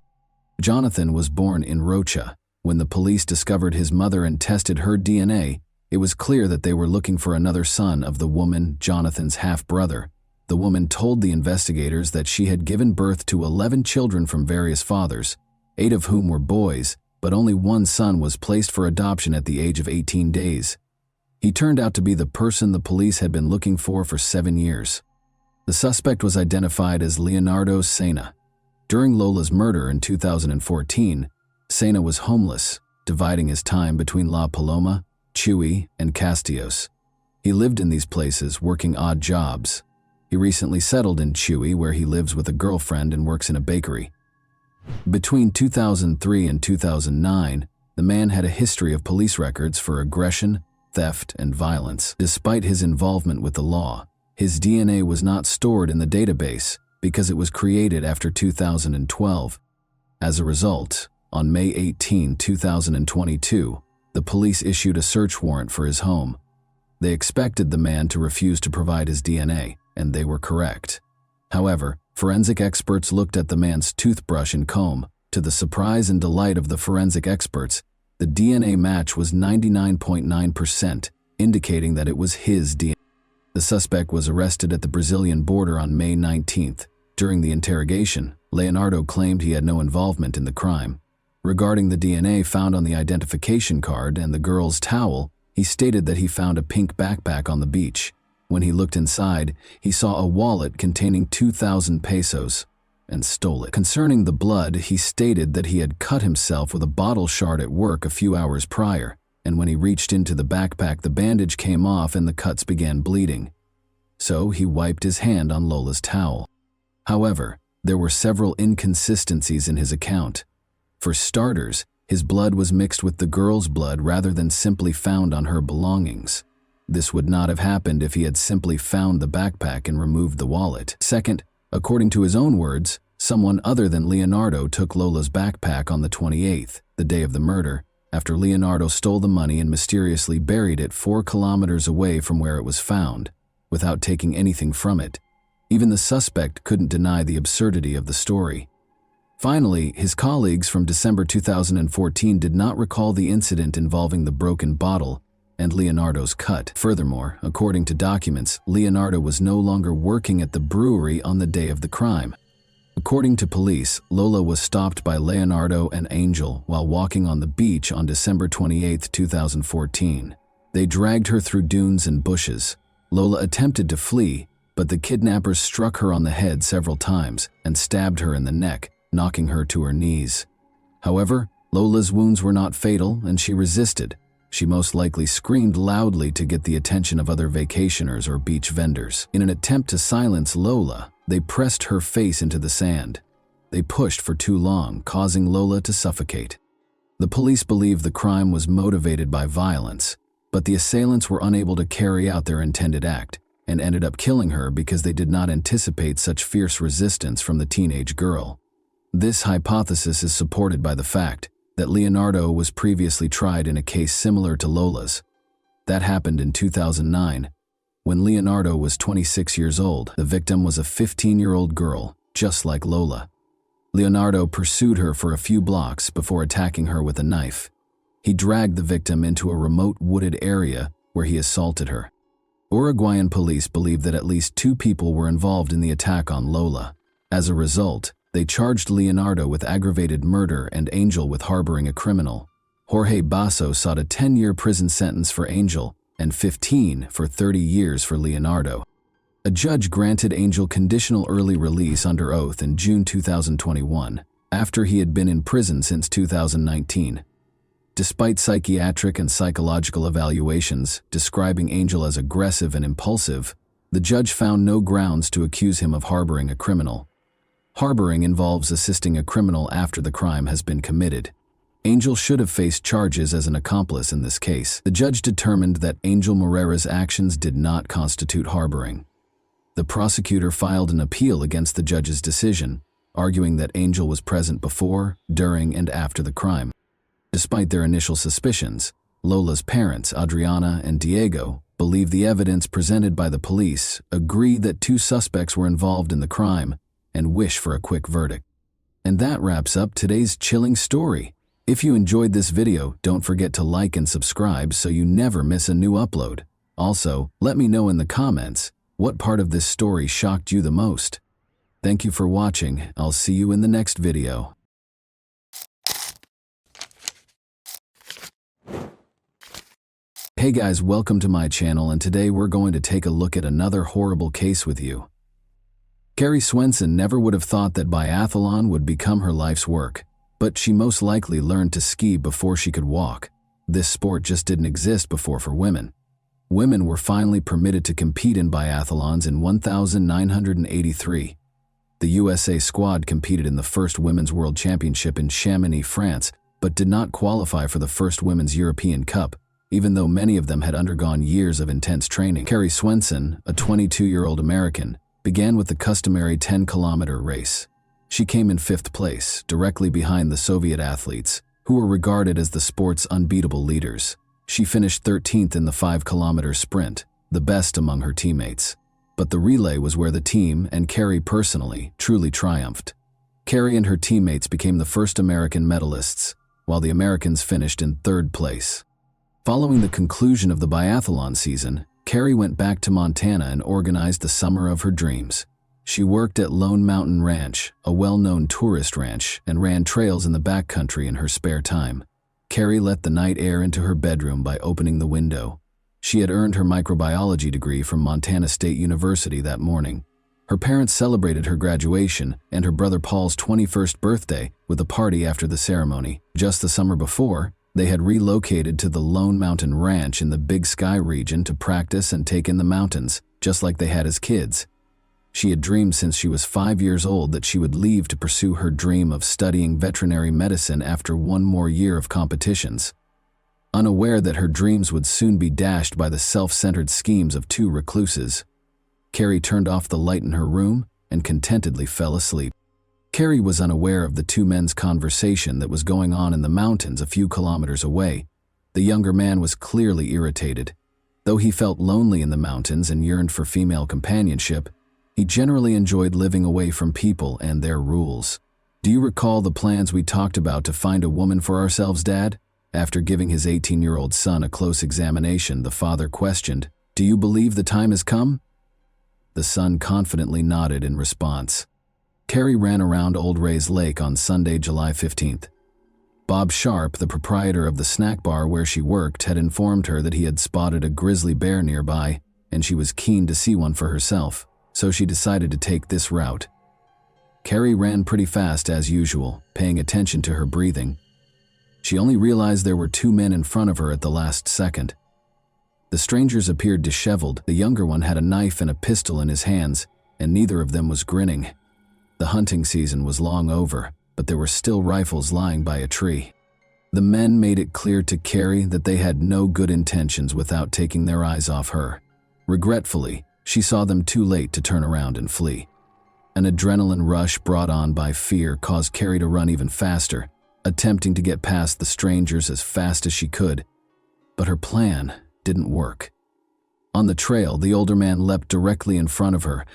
Jonathan was born in Rocha. When the police discovered his mother and tested her DNA, it was clear that they were looking for another son of the woman, Jonathan's half-brother. The woman told the investigators that she had given birth to 11 children from various fathers, 8 of whom were boys, but only one son was placed for adoption at the age of 18 days. He turned out to be the person the police had been looking for 7 years. The suspect was identified as Leonardo Sena. During Lola's murder in 2014, Sena was homeless, dividing his time between La Paloma, Chuy, and Castillos. He lived in these places, working odd jobs. He recently settled in Chuy, where he lives with a girlfriend and works in a bakery. Between 2003 and 2009, the man had a history of police records for aggression, theft, and violence. Despite his involvement with the law, his DNA was not stored in the database because it was created after 2012. As a result, on May 18, 2022, the police issued a search warrant for his home. They expected the man to refuse to provide his DNA, and they were correct. However, forensic experts looked at the man's toothbrush and comb. To the surprise and delight of the forensic experts, the DNA match was 99.9%, indicating that it was his DNA. The suspect was arrested at the Brazilian border on May 19th. During the interrogation, Leonardo claimed he had no involvement in the crime. Regarding the DNA found on the identification card and the girl's towel, he stated that he found a pink backpack on the beach. When he looked inside, he saw a wallet containing 2,000 pesos and stole it. Concerning the blood, he stated that he had cut himself with a bottle shard at work a few hours prior, and when he reached into the backpack, the bandage came off and the cuts began bleeding. So he wiped his hand on Lola's towel. However, there were several inconsistencies in his account. For starters, his blood was mixed with the girl's blood rather than simply found on her belongings. This would not have happened if he had simply found the backpack and removed the wallet. Second, according to his own words, someone other than Leonardo took Lola's backpack on the 28th, the day of the murder, after Leonardo stole the money and mysteriously buried it 4 kilometers away from where it was found, without taking anything from it. Even the suspect couldn't deny the absurdity of the story. Finally, his colleagues from December 2014 did not recall the incident involving the broken bottle and Leonardo's cut. Furthermore, according to documents, Leonardo was no longer working at the brewery on the day of the crime. According to police, Lola was stopped by Leonardo and Angel while walking on the beach on December 28, 2014. They dragged her through dunes and bushes. Lola attempted to flee, but the kidnappers struck her on the head several times and stabbed her in the neck, knocking her to her knees. However, Lola's wounds were not fatal and she resisted. She most likely screamed loudly to get the attention of other vacationers or beach vendors. In an attempt to silence Lola, they pressed her face into the sand. They pushed for too long, causing Lola to suffocate. The police believe the crime was motivated by violence, but the assailants were unable to carry out their intended act and ended up killing her because they did not anticipate such fierce resistance from the teenage girl. This hypothesis is supported by the fact that Leonardo was previously tried in a case similar to Lola's. That happened in 2009. When Leonardo was 26 years old, the victim was a 15-year-old girl, just like Lola. Leonardo pursued her for a few blocks before attacking her with a knife. He dragged the victim into a remote wooded area where he assaulted her. Uruguayan police believe that at least 2 people were involved in the attack on Lola. As a result, they charged Leonardo with aggravated murder and Angel with harboring a criminal. Jorge Basso sought a 10-year prison sentence for Angel and 15 for 30 years for Leonardo. A judge granted Angel conditional early release under oath in June 2021, after he had been in prison since 2019. Despite psychiatric and psychological evaluations describing Angel as aggressive and impulsive, the judge found no grounds to accuse him of harboring a criminal. Harboring involves assisting a criminal after the crime has been committed. Angel should have faced charges as an accomplice in this case. The judge determined that Angel Morera's actions did not constitute harboring. The prosecutor filed an appeal against the judge's decision, arguing that Angel was present before, during, and after the crime. Despite their initial suspicions, Lola's parents, Adriana and Diego, believe the evidence presented by the police, agree that two suspects were involved in the crime, and wish for a quick verdict. And that wraps up today's chilling story. If you enjoyed this video, don't forget to like and subscribe so you never miss a new upload. Also, let me know in the comments what part of this story shocked you the most. Thank you for watching. I'll see you in the next video. Hey guys, welcome to my channel, and today we're going to take a look at another horrible case with you. Carrie Swenson never would have thought that biathlon would become her life's work, but she most likely learned to ski before she could walk. This sport just didn't exist before for women. Women were finally permitted to compete in biathlons in 1983. The USA squad competed in the first Women's World Championship in Chamonix, France, but did not qualify for the first Women's European Cup, even though many of them had undergone years of intense training. Carrie Swenson, a 22-year-old American, began with the customary 10-kilometer race. She came in 5th place, directly behind the Soviet athletes, who were regarded as the sport's unbeatable leaders. She finished 13th in the 5-kilometer sprint, the best among her teammates. But the relay was where the team, and Carrie personally, truly triumphed. Carrie and her teammates became the first American medalists, while the Americans finished in 3rd place. Following the conclusion of the biathlon season, Carrie went back to Montana and organized the summer of her dreams. She worked at Lone Mountain Ranch, a well-known tourist ranch, and ran trails in the backcountry in her spare time. Carrie let the night air into her bedroom by opening the window. She had earned her microbiology degree from Montana State University that morning. Her parents celebrated her graduation and her brother Paul's 21st birthday with a party after the ceremony. Just the summer before, they had relocated to the Lone Mountain Ranch in the Big Sky region to practice and take in the mountains, just like they had as kids. She had dreamed since she was 5 years old that she would leave to pursue her dream of studying veterinary medicine after one more year of competitions. Unaware that her dreams would soon be dashed by the self-centered schemes of two recluses, Carrie turned off the light in her room and contentedly fell asleep. Carrie was unaware of the two men's conversation that was going on in the mountains a few kilometers away. The younger man was clearly irritated. Though he felt lonely in the mountains and yearned for female companionship, he generally enjoyed living away from people and their rules. "Do you recall the plans we talked about to find a woman for ourselves, Dad?" After giving his 18-year-old son a close examination, the father questioned, "Do you believe the time has come?" The son confidently nodded in response. Carrie ran around Old Ray's Lake on Sunday, July 15th. Bob Sharp, the proprietor of the snack bar where she worked, had informed her that he had spotted a grizzly bear nearby, and she was keen to see one for herself, so she decided to take this route. Carrie ran pretty fast as usual, paying attention to her breathing. She only realized there were two men in front of her at the last second. The strangers appeared disheveled. The younger one had a knife and a pistol in his hands, and neither of them was grinning. The hunting season was long over, but there were still rifles lying by a tree. The men made it clear to Carrie that they had no good intentions without taking their eyes off her. Regretfully, she saw them too late to turn around and flee. An adrenaline rush brought on by fear caused Carrie to run even faster, attempting to get past the strangers as fast as she could. But her plan didn't work. On the trail, the older man leapt directly in front of her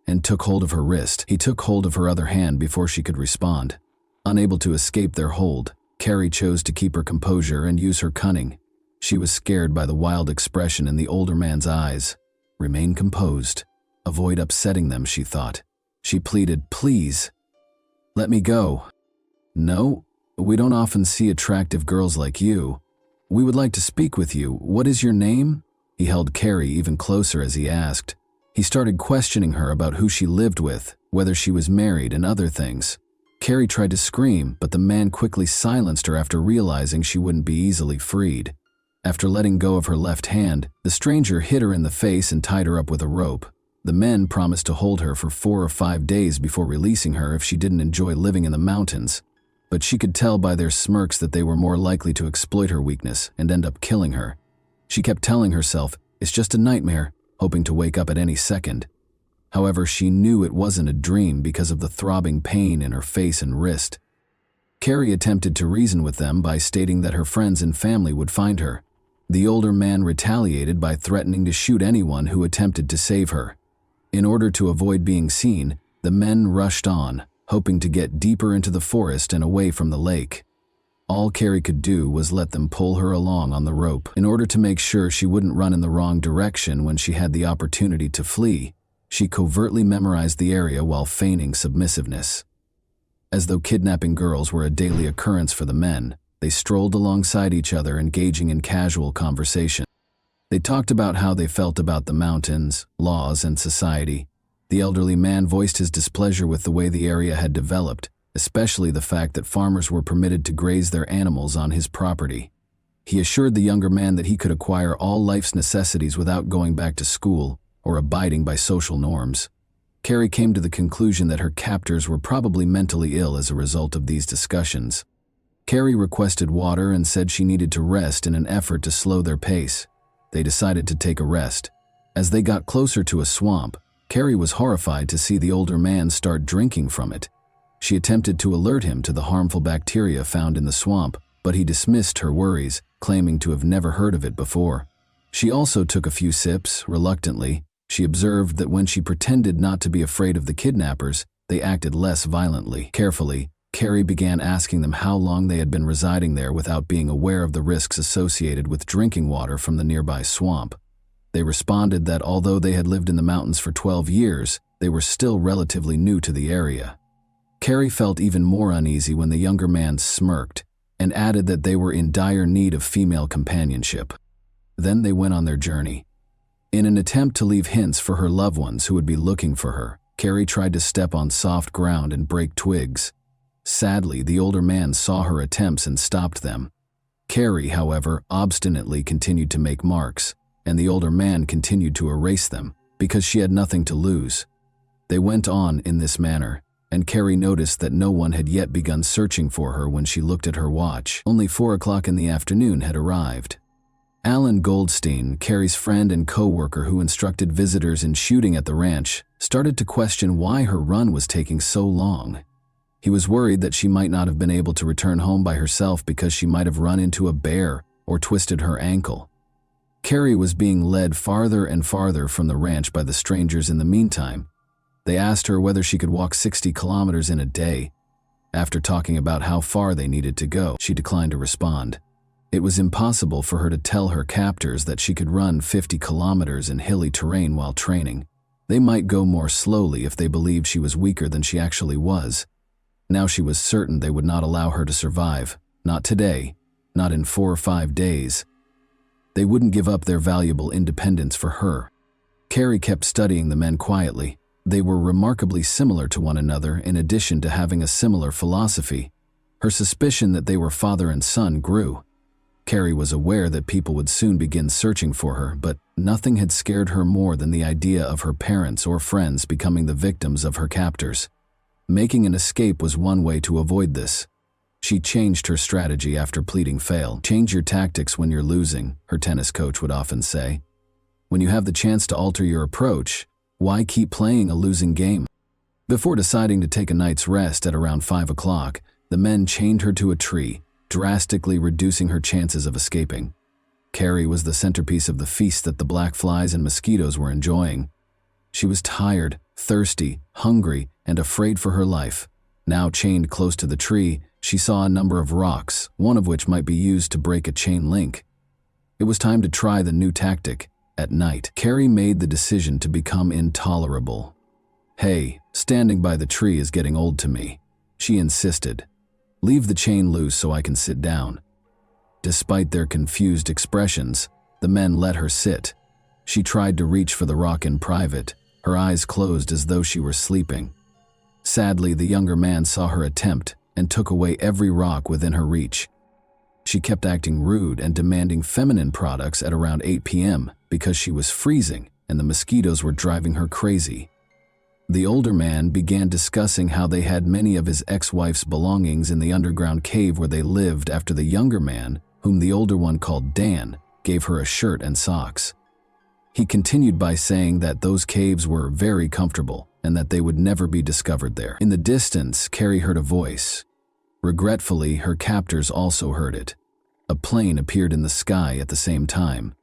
and took hold of her wrist. He took hold of her other hand before she could respond. Unable to escape their hold, Carrie chose to keep her composure and use her cunning. She was scared by the wild expression in the older man's eyes. Remain composed. Avoid upsetting them, she thought. She pleaded, "Please, let me go." "No, we don't often see attractive girls like you. We would like to speak with you. What is your name?" He held Carrie even closer as he asked. He started questioning her about who she lived with, whether she was married, and other things. Carrie tried to scream, but the man quickly silenced her after realizing she wouldn't be easily freed. After letting go of her left hand, the stranger hit her in the face and tied her up with a rope. The men promised to hold her for 4 or 5 days before releasing her if she didn't enjoy living in the mountains, but she could tell by their smirks that they were more likely to exploit her weakness and end up killing her. She kept telling herself, "It's just a nightmare," hoping to wake up at any second. However, she knew it wasn't a dream because of the throbbing pain in her face and wrist. Carrie attempted to reason with them by stating that her friends and family would find her. The older man retaliated by threatening to shoot anyone who attempted to save her. In order to avoid being seen, the men rushed on, hoping to get deeper into the forest and away from the lake. All Carrie could do was let them pull her along on the rope. In order to make sure she wouldn't run in the wrong direction when she had the opportunity to flee, she covertly memorized the area while feigning submissiveness. As though kidnapping girls were a daily occurrence for the men, they strolled alongside each other, engaging in casual conversation. They talked about how they felt about the mountains, laws, and society. The elderly man voiced his displeasure with the way the area had developed, especially the fact that farmers were permitted to graze their animals on his property. He assured the younger man that he could acquire all life's necessities without going back to school or abiding by social norms. Carrie came to the conclusion that her captors were probably mentally ill as a result of these discussions. Carrie requested water and said she needed to rest in an effort to slow their pace. They decided to take a rest. As they got closer to a swamp, Carrie was horrified to see the older man start drinking from it. She attempted to alert him to the harmful bacteria found in the swamp, but he dismissed her worries, claiming to have never heard of it before. She also took a few sips, reluctantly. She observed that when she pretended not to be afraid of the kidnappers, they acted less violently. Carefully, Carrie began asking them how long they had been residing there without being aware of the risks associated with drinking water from the nearby swamp. They responded that although they had lived in the mountains for 12 years, they were still relatively new to the area. Carrie felt even more uneasy when the younger man smirked and added that they were in dire need of female companionship. Then they went on their journey. In an attempt to leave hints for her loved ones who would be looking for her, Carrie tried to step on soft ground and break twigs. Sadly, the older man saw her attempts and stopped them. Carrie, however, obstinately continued to make marks, and the older man continued to erase them because she had nothing to lose. They went on in this manner, and Carrie noticed that no one had yet begun searching for her when she looked at her watch. Only 4 o'clock in the afternoon had arrived. Alan Goldstein, Carrie's friend and co-worker who instructed visitors in shooting at the ranch, started to question why her run was taking so long. He was worried that she might not have been able to return home by herself because she might have run into a bear or twisted her ankle. Carrie was being led farther and farther from the ranch by the strangers in the meantime. They asked her whether she could walk 60 kilometers in a day. After talking about how far they needed to go, she declined to respond. It was impossible for her to tell her captors that she could run 50 kilometers in hilly terrain while training. They might go more slowly if they believed she was weaker than she actually was. Now she was certain they would not allow her to survive. Not today. Not in 4 or 5 days. They wouldn't give up their valuable independence for her. Carrie kept studying the men quietly. They were remarkably similar to one another in addition to having a similar philosophy. Her suspicion that they were father and son grew. Carrie was aware that people would soon begin searching for her, but nothing had scared her more than the idea of her parents or friends becoming the victims of her captors. Making an escape was one way to avoid this. She changed her strategy after pleading fail. "Change your tactics when you're losing," her tennis coach would often say. "When you have the chance to alter your approach, why keep playing a losing game?" Before deciding to take a night's rest at around 5 o'clock, the men chained her to a tree, drastically reducing her chances of escaping. Carrie was the centerpiece of the feast that the black flies and mosquitoes were enjoying. She was tired, thirsty, hungry, and afraid for her life. Now chained close to the tree, she saw a number of rocks, one of which might be used to break a chain link. It was time to try the new tactic. At night, Carrie made the decision to become intolerable. "Hey, standing by the tree is getting old to me," she insisted. "Leave the chain loose so I can sit down." Despite their confused expressions, the men let her sit. She tried to reach for the rock in private, her eyes closed as though she were sleeping. Sadly, the younger man saw her attempt and took away every rock within her reach. She kept acting rude and demanding feminine products at around 8 p.m. because she was freezing and the mosquitoes were driving her crazy. The older man began discussing how they had many of his ex-wife's belongings in the underground cave where they lived after the younger man, whom the older one called Dan, gave her a shirt and socks. He continued by saying that those caves were very comfortable and that they would never be discovered there. In the distance, Carrie heard a voice. Regretfully, her captors also heard it. A plane appeared in the sky at the same time.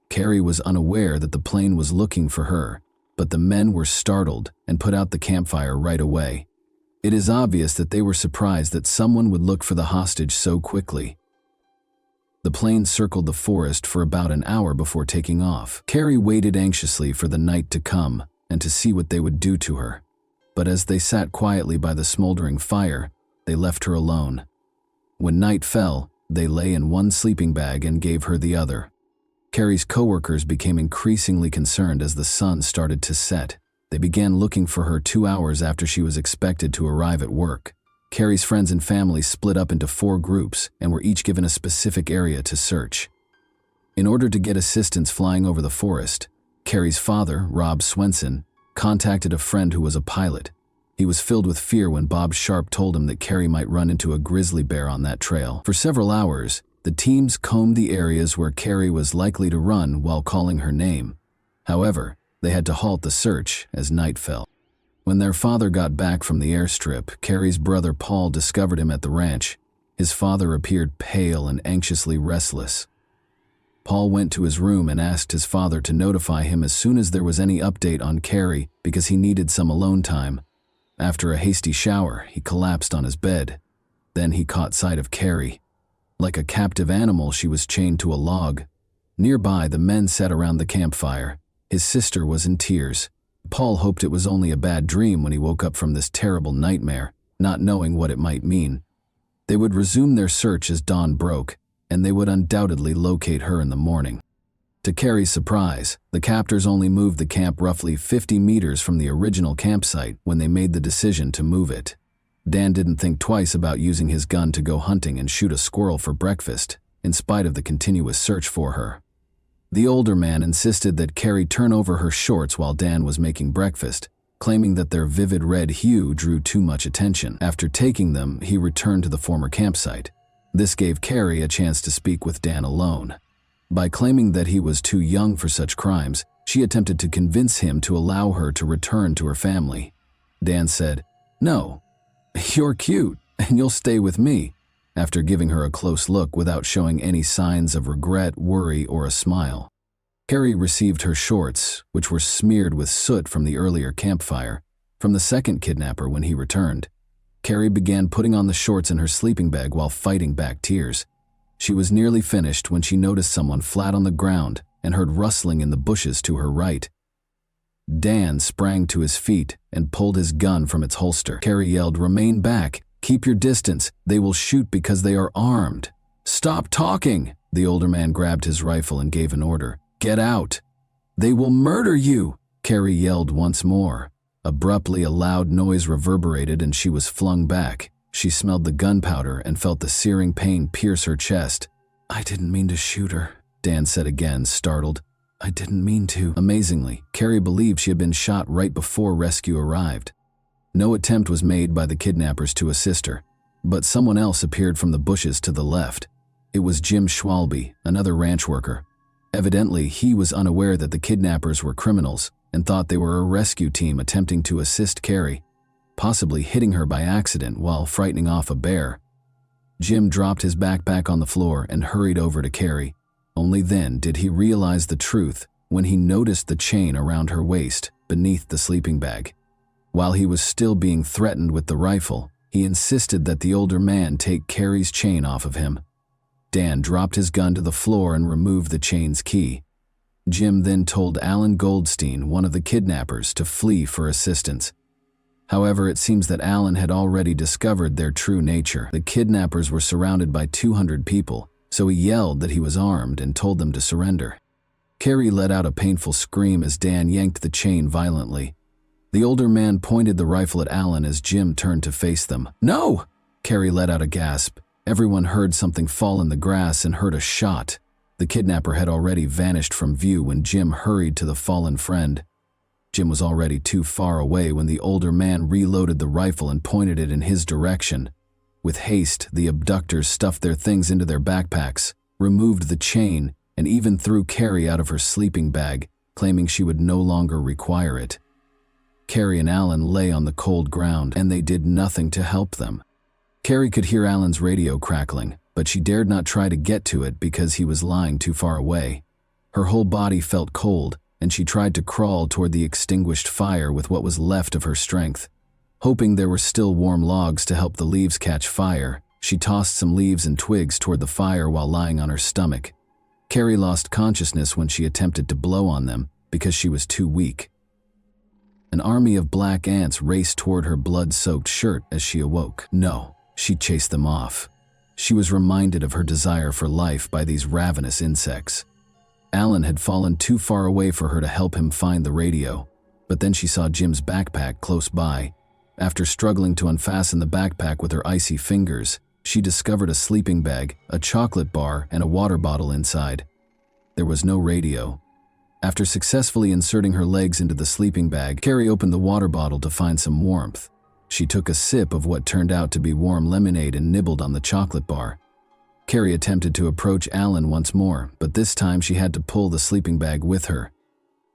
Carrie was unaware that the plane was looking for her, but the men were startled and put out the campfire right away. It is obvious that they were surprised that someone would look for the hostage so quickly. The plane circled the forest for about an hour before taking off. Carrie waited anxiously for the night to come and to see what they would do to her. But as they sat quietly by the smoldering fire, they left her alone. When night fell, they lay in one sleeping bag and gave her the other. Carrie's coworkers became increasingly concerned as the sun started to set. They began looking for her 2 hours after she was expected to arrive at work. Carrie's friends and family split up into 4 groups and were each given a specific area to search. In order to get assistance flying over the forest, Carrie's father, Rob Swenson, contacted a friend who was a pilot. He was filled with fear when Bob Sharp told him that Carrie might run into a grizzly bear on that trail. For several hours, the teams combed the areas where Carrie was likely to run while calling her name. However, they had to halt the search as night fell. When their father got back from the airstrip, Carrie's brother Paul discovered him at the ranch. His father appeared pale and anxiously restless. Paul went to his room and asked his father to notify him as soon as there was any update on Carrie because he needed some alone time. After a hasty shower, he collapsed on his bed. Then he caught sight of Carrie. Like a captive animal, she was chained to a log. Nearby, the men sat around the campfire. His sister was in tears. Paul hoped it was only a bad dream when he woke up from this terrible nightmare, not knowing what it might mean. They would resume their search as dawn broke, and they would undoubtedly locate her in the morning. To Carrie's surprise, the captors only moved the camp roughly 50 meters from the original campsite when they made the decision to move it. Dan didn't think twice about using his gun to go hunting and shoot a squirrel for breakfast, in spite of the continuous search for her. The older man insisted that Carrie turn over her shorts while Dan was making breakfast, claiming that their vivid red hue drew too much attention. After taking them, he returned to the former campsite. This gave Carrie a chance to speak with Dan alone. By claiming that he was too young for such crimes, she attempted to convince him to allow her to return to her family. Dan said, "No, you're cute, and you'll stay with me," after giving her a close look without showing any signs of regret, worry, or a smile. Carrie received her shorts, which were smeared with soot from the earlier campfire, from the second kidnapper when he returned. Carrie began putting on the shorts in her sleeping bag while fighting back tears. She was nearly finished when she noticed someone flat on the ground and heard rustling in the bushes to her right. Dan sprang to his feet and pulled his gun from its holster. Carrie yelled, "Remain back! Keep your distance! They will shoot because they are armed!" "Stop talking!" The older man grabbed his rifle and gave an order. "Get out! They will murder you!" Carrie yelled once more. Abruptly, a loud noise reverberated and she was flung back. She smelled the gunpowder and felt the searing pain pierce her chest. "I didn't mean to shoot her," Dan said again, startled. "I didn't mean to." Amazingly, Carrie believed she had been shot right before rescue arrived. No attempt was made by the kidnappers to assist her, but someone else appeared from the bushes to the left. It was Jim Schwalbe, another ranch worker. Evidently, he was unaware that the kidnappers were criminals and thought they were a rescue team attempting to assist Carrie, possibly hitting her by accident while frightening off a bear. Jim dropped his backpack on the floor and hurried over to Carrie. Only then did he realize the truth when he noticed the chain around her waist beneath the sleeping bag. While he was still being threatened with the rifle, he insisted that the older man take Carrie's chain off of him. Dan dropped his gun to the floor and removed the chain's key. Jim then told Alan Goldstein, one of the kidnappers, to flee for assistance. However, it seems that Alan had already discovered their true nature. The kidnappers were surrounded by 200 people, so he yelled that he was armed and told them to surrender. Carrie let out a painful scream as Dan yanked the chain violently. The older man pointed the rifle at Alan as Jim turned to face them. "No!" Carrie let out a gasp. Everyone heard something fall in the grass and heard a shot. The kidnapper had already vanished from view when Jim hurried to the fallen friend. Jim was already too far away when the older man reloaded the rifle and pointed it in his direction. With haste, the abductors stuffed their things into their backpacks, removed the chain, and even threw Carrie out of her sleeping bag, claiming she would no longer require it. Carrie and Alan lay on the cold ground, and they did nothing to help them. Carrie could hear Alan's radio crackling, but she dared not try to get to it because he was lying too far away. Her whole body felt cold, and she tried to crawl toward the extinguished fire with what was left of her strength. Hoping there were still warm logs to help the leaves catch fire, she tossed some leaves and twigs toward the fire while lying on her stomach. Carrie lost consciousness when she attempted to blow on them because she was too weak. An army of black ants raced toward her blood-soaked shirt as she awoke. No, she chased them off. She was reminded of her desire for life by these ravenous insects. Alan had fallen too far away for her to help him find the radio, but then she saw Jim's backpack close by. After struggling to unfasten the backpack with her icy fingers, she discovered a sleeping bag, a chocolate bar, and a water bottle inside. There was no radio. After successfully inserting her legs into the sleeping bag, Carrie opened the water bottle to find some warmth. She took a sip of what turned out to be warm lemonade and nibbled on the chocolate bar. Carrie attempted to approach Alan once more, but this time she had to pull the sleeping bag with her.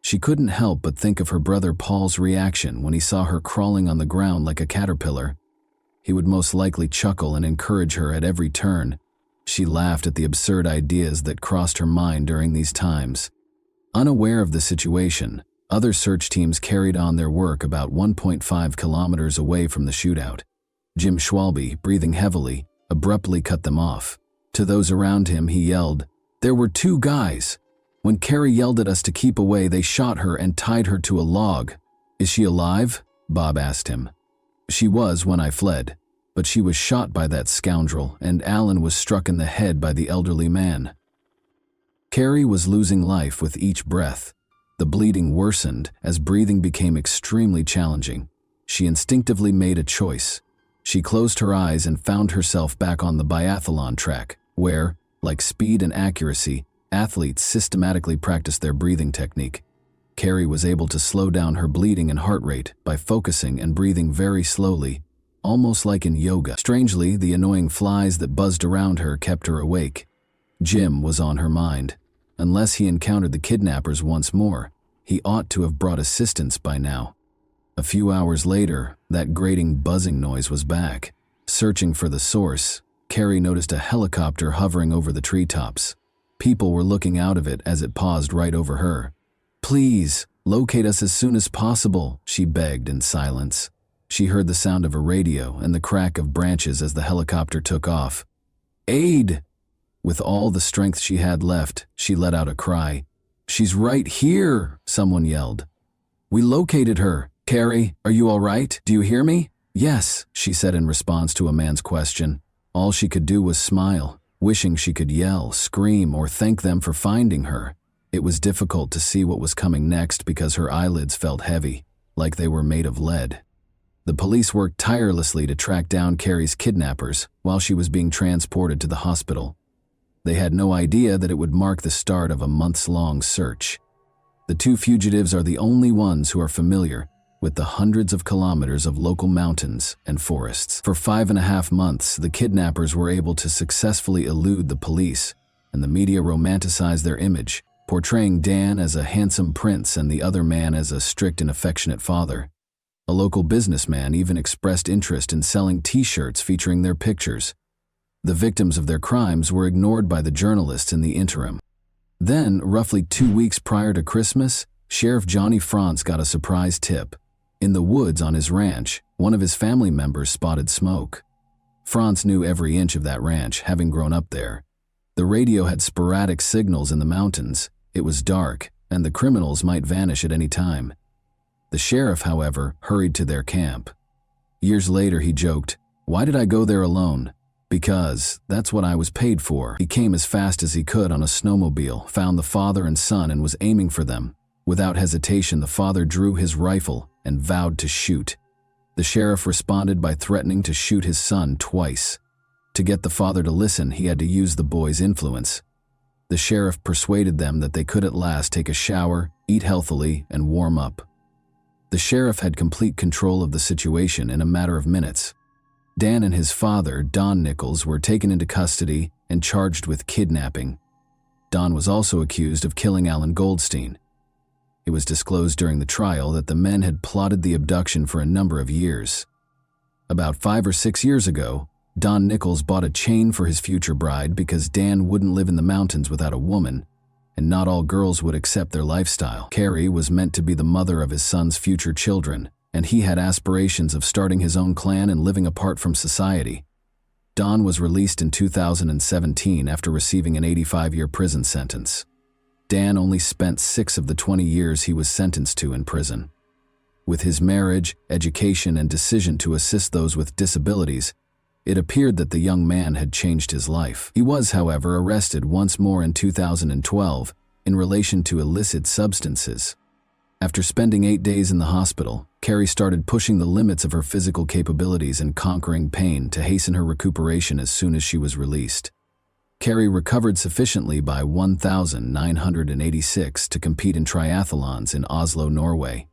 She couldn't help but think of her brother Paul's reaction when he saw her crawling on the ground like a caterpillar. He would most likely chuckle and encourage her at every turn. She laughed at the absurd ideas that crossed her mind during these times. Unaware of the situation, other search teams carried on their work about 1.5 kilometers away from the shootout. Jim Schwalbe, breathing heavily, abruptly cut them off. To those around him, he yelled, "There were 2 guys. When Carrie yelled at us to keep away, they shot her and tied her to a log." "Is she alive?" Bob asked him. "She was when I fled, but she was shot by that scoundrel, and Alan was struck in the head by the elderly man." Carrie was losing life with each breath. The bleeding worsened as breathing became extremely challenging. She instinctively made a choice. She closed her eyes and found herself back on the biathlon track, where, like speed and accuracy, athletes systematically practice their breathing technique. Carrie was able to slow down her bleeding and heart rate by focusing and breathing very slowly, almost like in yoga. Strangely, the annoying flies that buzzed around her kept her awake. Jim was on her mind. Unless he encountered the kidnappers once more, he ought to have brought assistance by now. A few hours later, that grating buzzing noise was back. Searching for the source, Carrie noticed a helicopter hovering over the treetops. People were looking out of it as it paused right over her. "Please, locate us as soon as possible," she begged in silence. She heard the sound of a radio and the crack of branches as the helicopter took off. "Aid!" With all the strength she had left, she let out a cry. "She's right here," someone yelled. "We located her. Carrie, are you all right? Do you hear me?" "Yes," she said in response to a man's question. All she could do was smile, wishing she could yell, scream, or thank them for finding her. It was difficult to see what was coming next because her eyelids felt heavy, like they were made of lead. The police worked tirelessly to track down Carrie's kidnappers while she was being transported to the hospital. They had no idea that it would mark the start of a months-long search. The 2 fugitives are the only ones who are familiar with the hundreds of kilometers of local mountains and forests. For 5.5 months, the kidnappers were able to successfully elude the police, and the media romanticized their image, portraying Dan as a handsome prince and the other man as a strict and affectionate father. A local businessman even expressed interest in selling T-shirts featuring their pictures. The victims of their crimes were ignored by the journalists in the interim. Then, roughly 2 weeks prior to Christmas, Sheriff Johnny Franz got a surprise tip. In the woods on his ranch, one of his family members spotted smoke. Franz knew every inch of that ranch, having grown up there. The radio had sporadic signals in the mountains. It was dark, and the criminals might vanish at any time. The sheriff, however, hurried to their camp. Years later, he joked, "Why did I go there alone? Because that's what I was paid for." He came as fast as he could on a snowmobile, found the father and son, and was aiming for them. Without hesitation, the father drew his rifle and vowed to shoot. The sheriff responded by threatening to shoot his son twice. To get the father to listen, he had to use the boy's influence. The sheriff persuaded them that they could at last take a shower, eat healthily, and warm up. The sheriff had complete control of the situation in a matter of minutes. Dan and his father, Don Nichols, were taken into custody and charged with kidnapping. Don was also accused of killing Alan Goldstein. It was disclosed during the trial that the men had plotted the abduction for a number of years. About 5 or 6 years ago, Don Nichols bought a chain for his future bride because Dan wouldn't live in the mountains without a woman, and not all girls would accept their lifestyle. Carrie was meant to be the mother of his son's future children, and he had aspirations of starting his own clan and living apart from society. Don was released in 2017 after receiving an 85-year prison sentence. Dan only spent 6 of the 20 years he was sentenced to in prison. With his marriage, education, and decision to assist those with disabilities, it appeared that the young man had changed his life. He was, however, arrested once more in 2012 in relation to illicit substances. After spending 8 days in the hospital, Carrie started pushing the limits of her physical capabilities and conquering pain to hasten her recuperation as soon as she was released. Carrie recovered sufficiently by 1,986 to compete in triathlons in Oslo, Norway.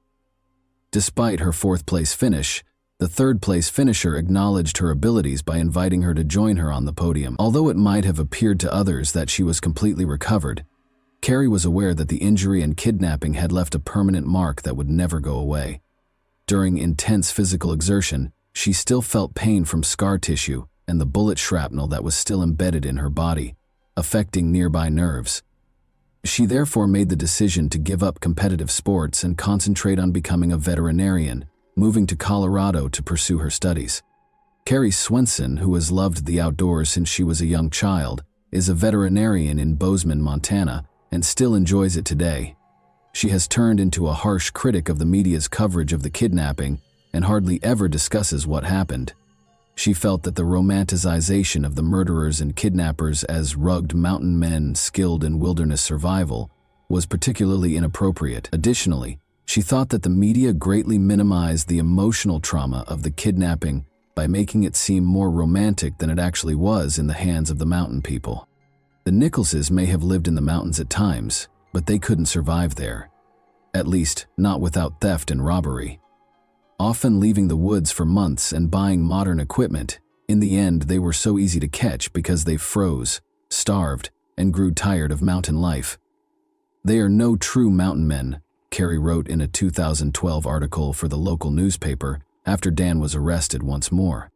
Despite her 4th-place finish, the 3rd-place finisher acknowledged her abilities by inviting her to join her on the podium. Although it might have appeared to others that she was completely recovered, Carrie was aware that the injury and kidnapping had left a permanent mark that would never go away. During intense physical exertion, she still felt pain from scar tissue and the bullet shrapnel that was still embedded in her body, affecting nearby nerves. She therefore made the decision to give up competitive sports and concentrate on becoming a veterinarian, moving to Colorado to pursue her studies. Carrie Swenson, who has loved the outdoors since she was a young child, is a veterinarian in Bozeman, Montana, and still enjoys it today. She has turned into a harsh critic of the media's coverage of the kidnapping and hardly ever discusses what happened. She felt that the romanticization of the murderers and kidnappers as rugged mountain men skilled in wilderness survival was particularly inappropriate. Additionally, she thought that the media greatly minimized the emotional trauma of the kidnapping by making it seem more romantic than it actually was in the hands of the mountain people. The Nicholses may have lived in the mountains at times, but they couldn't survive there. At least, not without theft and robbery. Often leaving the woods for months and buying modern equipment, in the end they were so easy to catch because they froze, starved, and grew tired of mountain life. They are no true mountain men, Carrie wrote in a 2012 article for the local newspaper after Dan was arrested once more.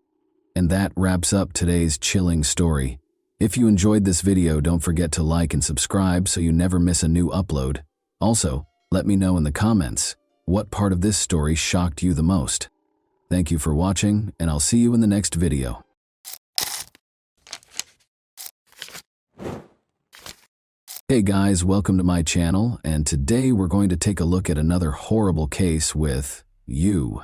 And that wraps up today's chilling story. If you enjoyed this video, don't forget to like and subscribe so you never miss a new upload. Also, let me know in the comments, what part of this story shocked you the most? Thank you for watching, and I'll see you in the next video. Hey guys, welcome to my channel, and today we're going to take a look at another horrible case with you.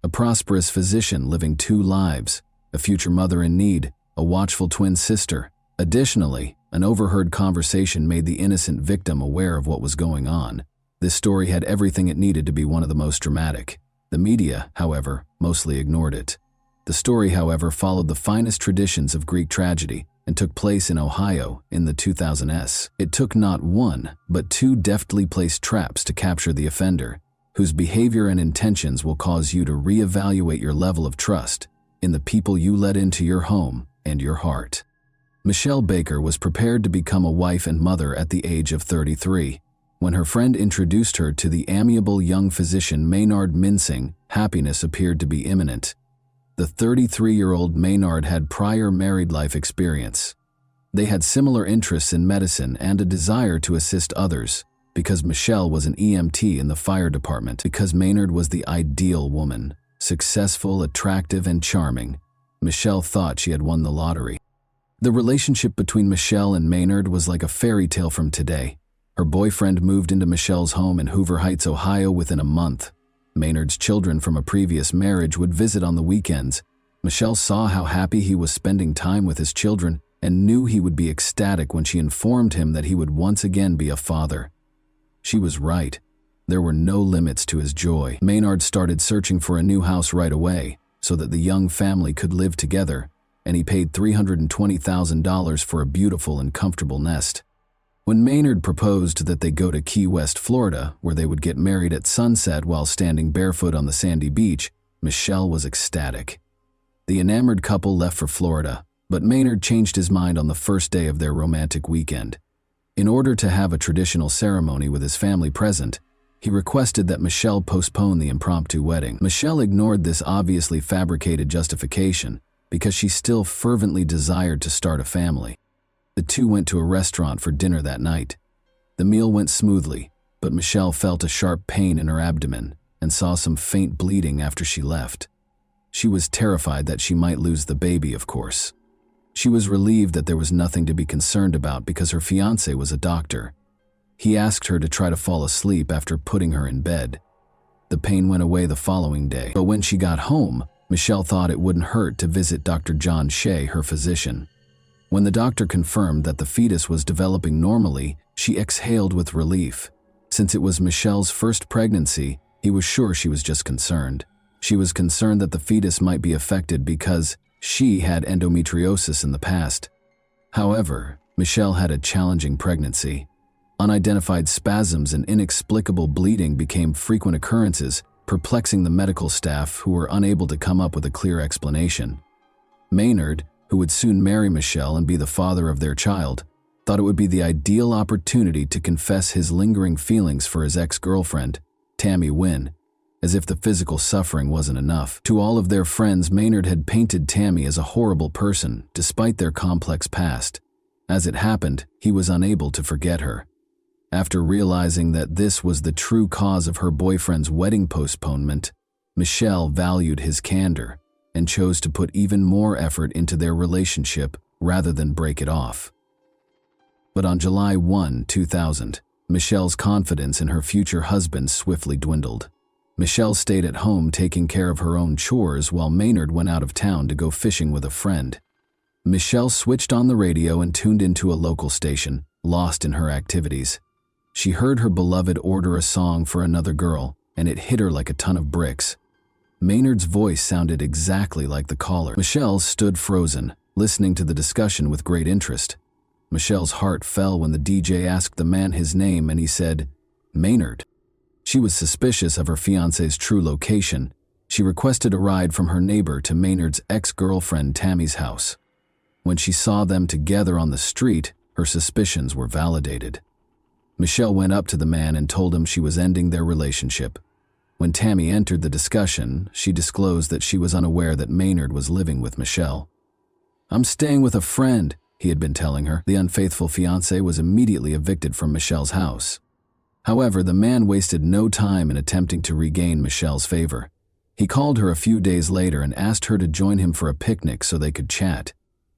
A prosperous physician living 2 lives, a future mother in need, a watchful twin sister. Additionally, an overheard conversation made the innocent victim aware of what was going on. This story had everything it needed to be one of the most dramatic. The media, however, mostly ignored it. The story, however, followed the finest traditions of Greek tragedy and took place in Ohio in the 2000s. It took not 1, but 2 deftly placed traps to capture the offender, whose behavior and intentions will cause you to reevaluate your level of trust in the people you let into your home and your heart. Michelle Baker was prepared to become a wife and mother at the age of 33. When her friend introduced her to the amiable young physician Maynard Mincing, happiness appeared to be imminent. The 33-year-old Maynard had prior married life experience. They had similar interests in medicine and a desire to assist others, because Michelle was an EMT in the fire department. Because Maynard was the ideal woman, successful, attractive, and charming, Michelle thought she had won the lottery. The relationship between Michelle and Maynard was like a fairy tale from today. Her boyfriend moved into Michelle's home in Hoover Heights, Ohio within a month. Maynard's children from a previous marriage would visit on the weekends. Michelle saw how happy he was spending time with his children and knew he would be ecstatic when she informed him that he would once again be a father. She was right. There were no limits to his joy. Maynard started searching for a new house right away so that the young family could live together, and he paid $320,000 for a beautiful and comfortable nest. When Maynard proposed that they go to Key West, Florida, where they would get married at sunset while standing barefoot on the sandy beach, Michelle was ecstatic. The enamored couple left for Florida, but Maynard changed his mind on the first day of their romantic weekend. In order to have a traditional ceremony with his family present, He requested that Michelle postpone the impromptu wedding. Michelle ignored this obviously fabricated justification because she still fervently desired to start a family. The two went to a restaurant for dinner that night. The meal went smoothly, but Michelle felt a sharp pain in her abdomen and saw some faint bleeding after she left. She was terrified that she might lose the baby, of course. She was relieved that there was nothing to be concerned about because her fiancé was a doctor. He asked her to try to fall asleep after putting her in bed. The pain went away the following day, but when she got home, Michelle thought it wouldn't hurt to visit Dr. John Shea, her physician. When the doctor confirmed that the fetus was developing normally, she exhaled with relief. Since it was Michelle's first pregnancy, he was sure she was just concerned. She was concerned that the fetus might be affected because she had endometriosis in the past. However, Michelle had a challenging pregnancy. Unidentified spasms and inexplicable bleeding became frequent occurrences, perplexing the medical staff who were unable to come up with a clear explanation. Maynard, who would soon marry Michelle and be the father of their child, thought it would be the ideal opportunity to confess his lingering feelings for his ex-girlfriend, Tammy Wynn, as if the physical suffering wasn't enough. To all of their friends, Maynard had painted Tammy as a horrible person, despite their complex past. As it happened, he was unable to forget her. After realizing that this was the true cause of her boyfriend's wedding postponement, Michelle valued his candor and chose to put even more effort into their relationship rather than break it off. But on July 1, 2000, Michelle's confidence in her future husband swiftly dwindled. Michelle stayed at home taking care of her own chores while Maynard went out of town to go fishing with a friend. Michelle switched on the radio and tuned into a local station, lost in her activities. She heard her beloved order a song for another girl, and it hit her like a ton of bricks. Maynard's voice sounded exactly like the caller. Michelle stood frozen, listening to the discussion with great interest. Michelle's heart fell when the DJ asked the man his name and he said, "Maynard." She was suspicious of her fiancé's true location. She requested a ride from her neighbor to Maynard's ex-girlfriend Tammy's house. When she saw them together on the street, her suspicions were validated. Michelle went up to the man and told him she was ending their relationship. When Tammy entered the discussion, she disclosed that she was unaware that Maynard was living with Michelle. "I'm staying with a friend," he had been telling her. The unfaithful fiancé was immediately evicted from Michelle's house. However, the man wasted no time in attempting to regain Michelle's favor. He called her a few days later and asked her to join him for a picnic so they could chat.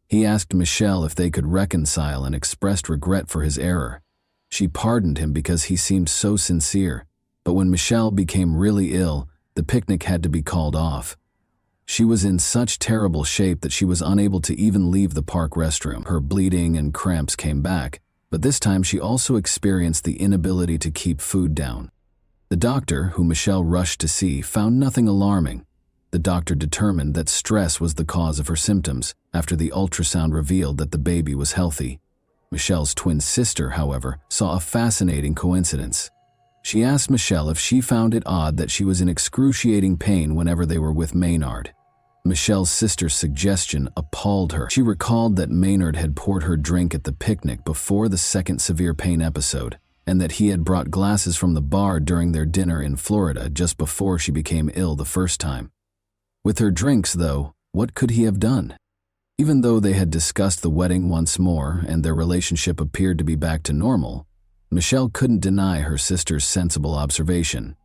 He asked Michelle if they could reconcile and expressed regret for his error. She pardoned him because he seemed so sincere, but when Michelle became really ill, the picnic had to be called off. She was in such terrible shape that she was unable to even leave the park restroom. Her bleeding and cramps came back, but this time she also experienced the inability to keep food down. The doctor, who Michelle rushed to see, found nothing alarming. The doctor determined that stress was the cause of her symptoms after the ultrasound revealed that the baby was healthy. Michelle's twin sister, however, saw a fascinating coincidence. She asked Michelle if she found it odd that she was in excruciating pain whenever they were with Maynard. Michelle's sister's suggestion appalled her. She recalled that Maynard had poured her drink at the picnic before the second severe pain episode, and that he had brought glasses from the bar during their dinner in Florida just before she became ill the first time. With her drinks, though, what could he have done? Even though they had discussed the wedding once more and their relationship appeared to be back to normal, Michelle couldn't deny her sister's sensible observation.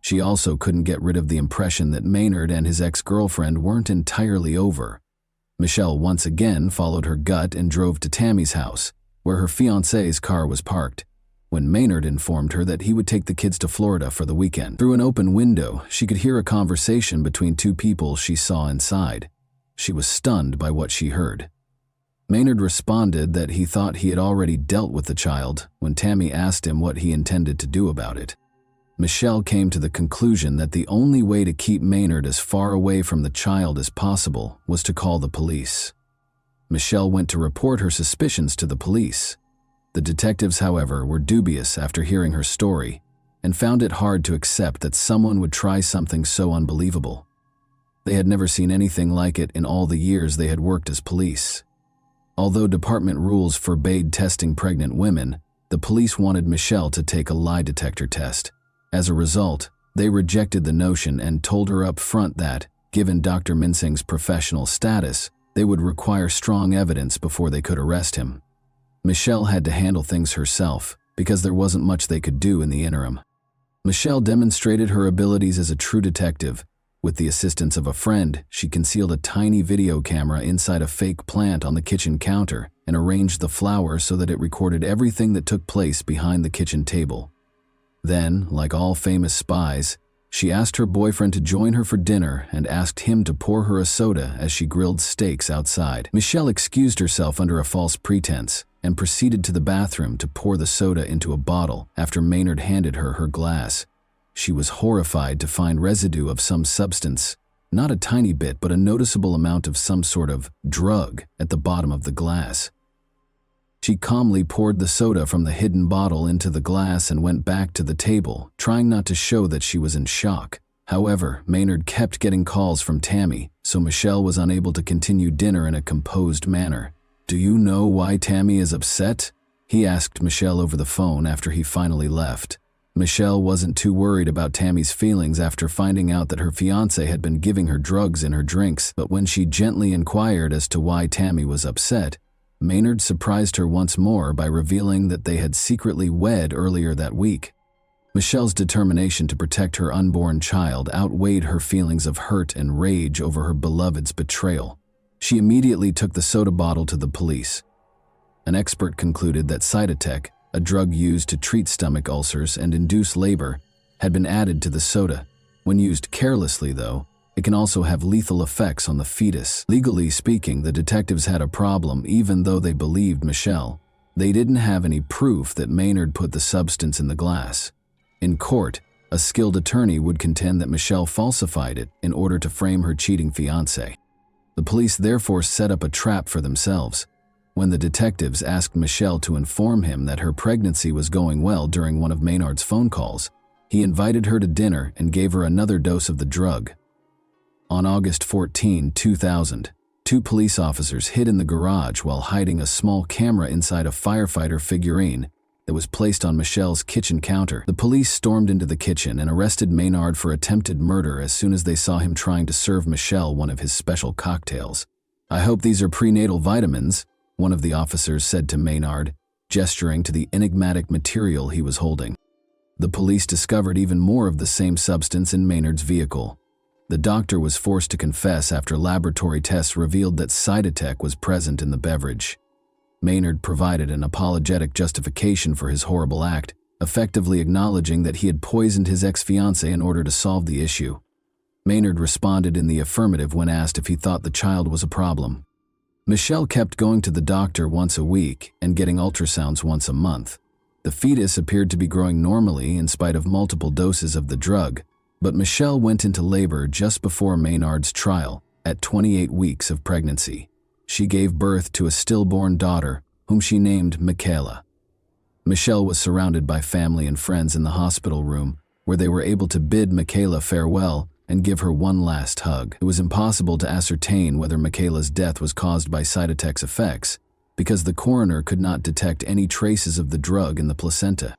She also couldn't get rid of the impression that Maynard and his ex-girlfriend weren't entirely over. Michelle once again followed her gut and drove to Tammy's house, where her fiancé's car was parked, when Maynard informed her that he would take the kids to Florida for the weekend. Through an open window, she could hear a conversation between two people she saw inside. She was stunned by what she heard. Maynard responded that he thought he had already dealt with the child when Tammy asked him what he intended to do about it. Michelle came to the conclusion that the only way to keep Maynard as far away from the child as possible was to call the police. Michelle went to report her suspicions to the police. The detectives, however, were dubious after hearing her story and found it hard to accept that someone would try something so unbelievable. They had never seen anything like it in all the years they had worked as police. Although department rules forbade testing pregnant women, the police wanted Michelle to take a lie detector test. As a result, they rejected the notion and told her up front that, given Dr. Minsing's professional status, they would require strong evidence before they could arrest him. Michelle had to handle things herself, because there wasn't much they could do in the interim. Michelle demonstrated her abilities as a true detective. With the assistance of a friend, she concealed a tiny video camera inside a fake plant on the kitchen counter and arranged the flowers so that it recorded everything that took place behind the kitchen table. Then, like all famous spies, she asked her boyfriend to join her for dinner and asked him to pour her a soda as she grilled steaks outside. Michelle excused herself under a false pretense and proceeded to the bathroom to pour the soda into a bottle after Maynard handed her her glass. She was horrified to find residue of some substance, not a tiny bit but a noticeable amount of some sort of drug at the bottom of the glass. She calmly poured the soda from the hidden bottle into the glass and went back to the table, trying not to show that she was in shock. However, Maynard kept getting calls from Tammy, so Michelle was unable to continue dinner in a composed manner. "Do you know why Tammy is upset?" he asked Michelle over the phone after he finally left. Michelle wasn't too worried about Tammy's feelings after finding out that her fiancé had been giving her drugs in her drinks, but when she gently inquired as to why Tammy was upset, Maynard surprised her once more by revealing that they had secretly wed earlier that week. Michelle's determination to protect her unborn child outweighed her feelings of hurt and rage over her beloved's betrayal. She immediately took the soda bottle to the police. An expert concluded that Cytotec, a drug used to treat stomach ulcers and induce labor, had been added to the soda. When used carelessly, though, it can also have lethal effects on the fetus. Legally speaking, the detectives had a problem even though they believed Michelle. They didn't have any proof that Maynard put the substance in the glass. In court, a skilled attorney would contend that Michelle falsified it in order to frame her cheating fiancé. The police therefore set up a trap for themselves. When the detectives asked Michelle to inform him that her pregnancy was going well during one of Maynard's phone calls, he invited her to dinner and gave her another dose of the drug. On August 14, 2000, two police officers hid in the garage while hiding a small camera inside a firefighter figurine that was placed on Michelle's kitchen counter. The police stormed into the kitchen and arrested Maynard for attempted murder as soon as they saw him trying to serve Michelle one of his special cocktails. "I hope these are prenatal vitamins," one of the officers said to Maynard, gesturing to the enigmatic material he was holding. The police discovered even more of the same substance in Maynard's vehicle. The doctor was forced to confess after laboratory tests revealed that Cytotec was present in the beverage. Maynard provided an apologetic justification for his horrible act, effectively acknowledging that he had poisoned his ex-fiancée in order to solve the issue. Maynard responded in the affirmative when asked if he thought the child was a problem. Michelle kept going to the doctor once a week and getting ultrasounds once a month. The fetus appeared to be growing normally in spite of multiple doses of the drug, but Michelle went into labor just before Maynard's trial, at 28 weeks of pregnancy. She gave birth to a stillborn daughter, whom she named Michaela. Michelle was surrounded by family and friends in the hospital room, where they were able to bid Michaela farewell and give her one last hug. It was impossible to ascertain whether Michaela's death was caused by Cytotec's effects, because the coroner could not detect any traces of the drug in the placenta.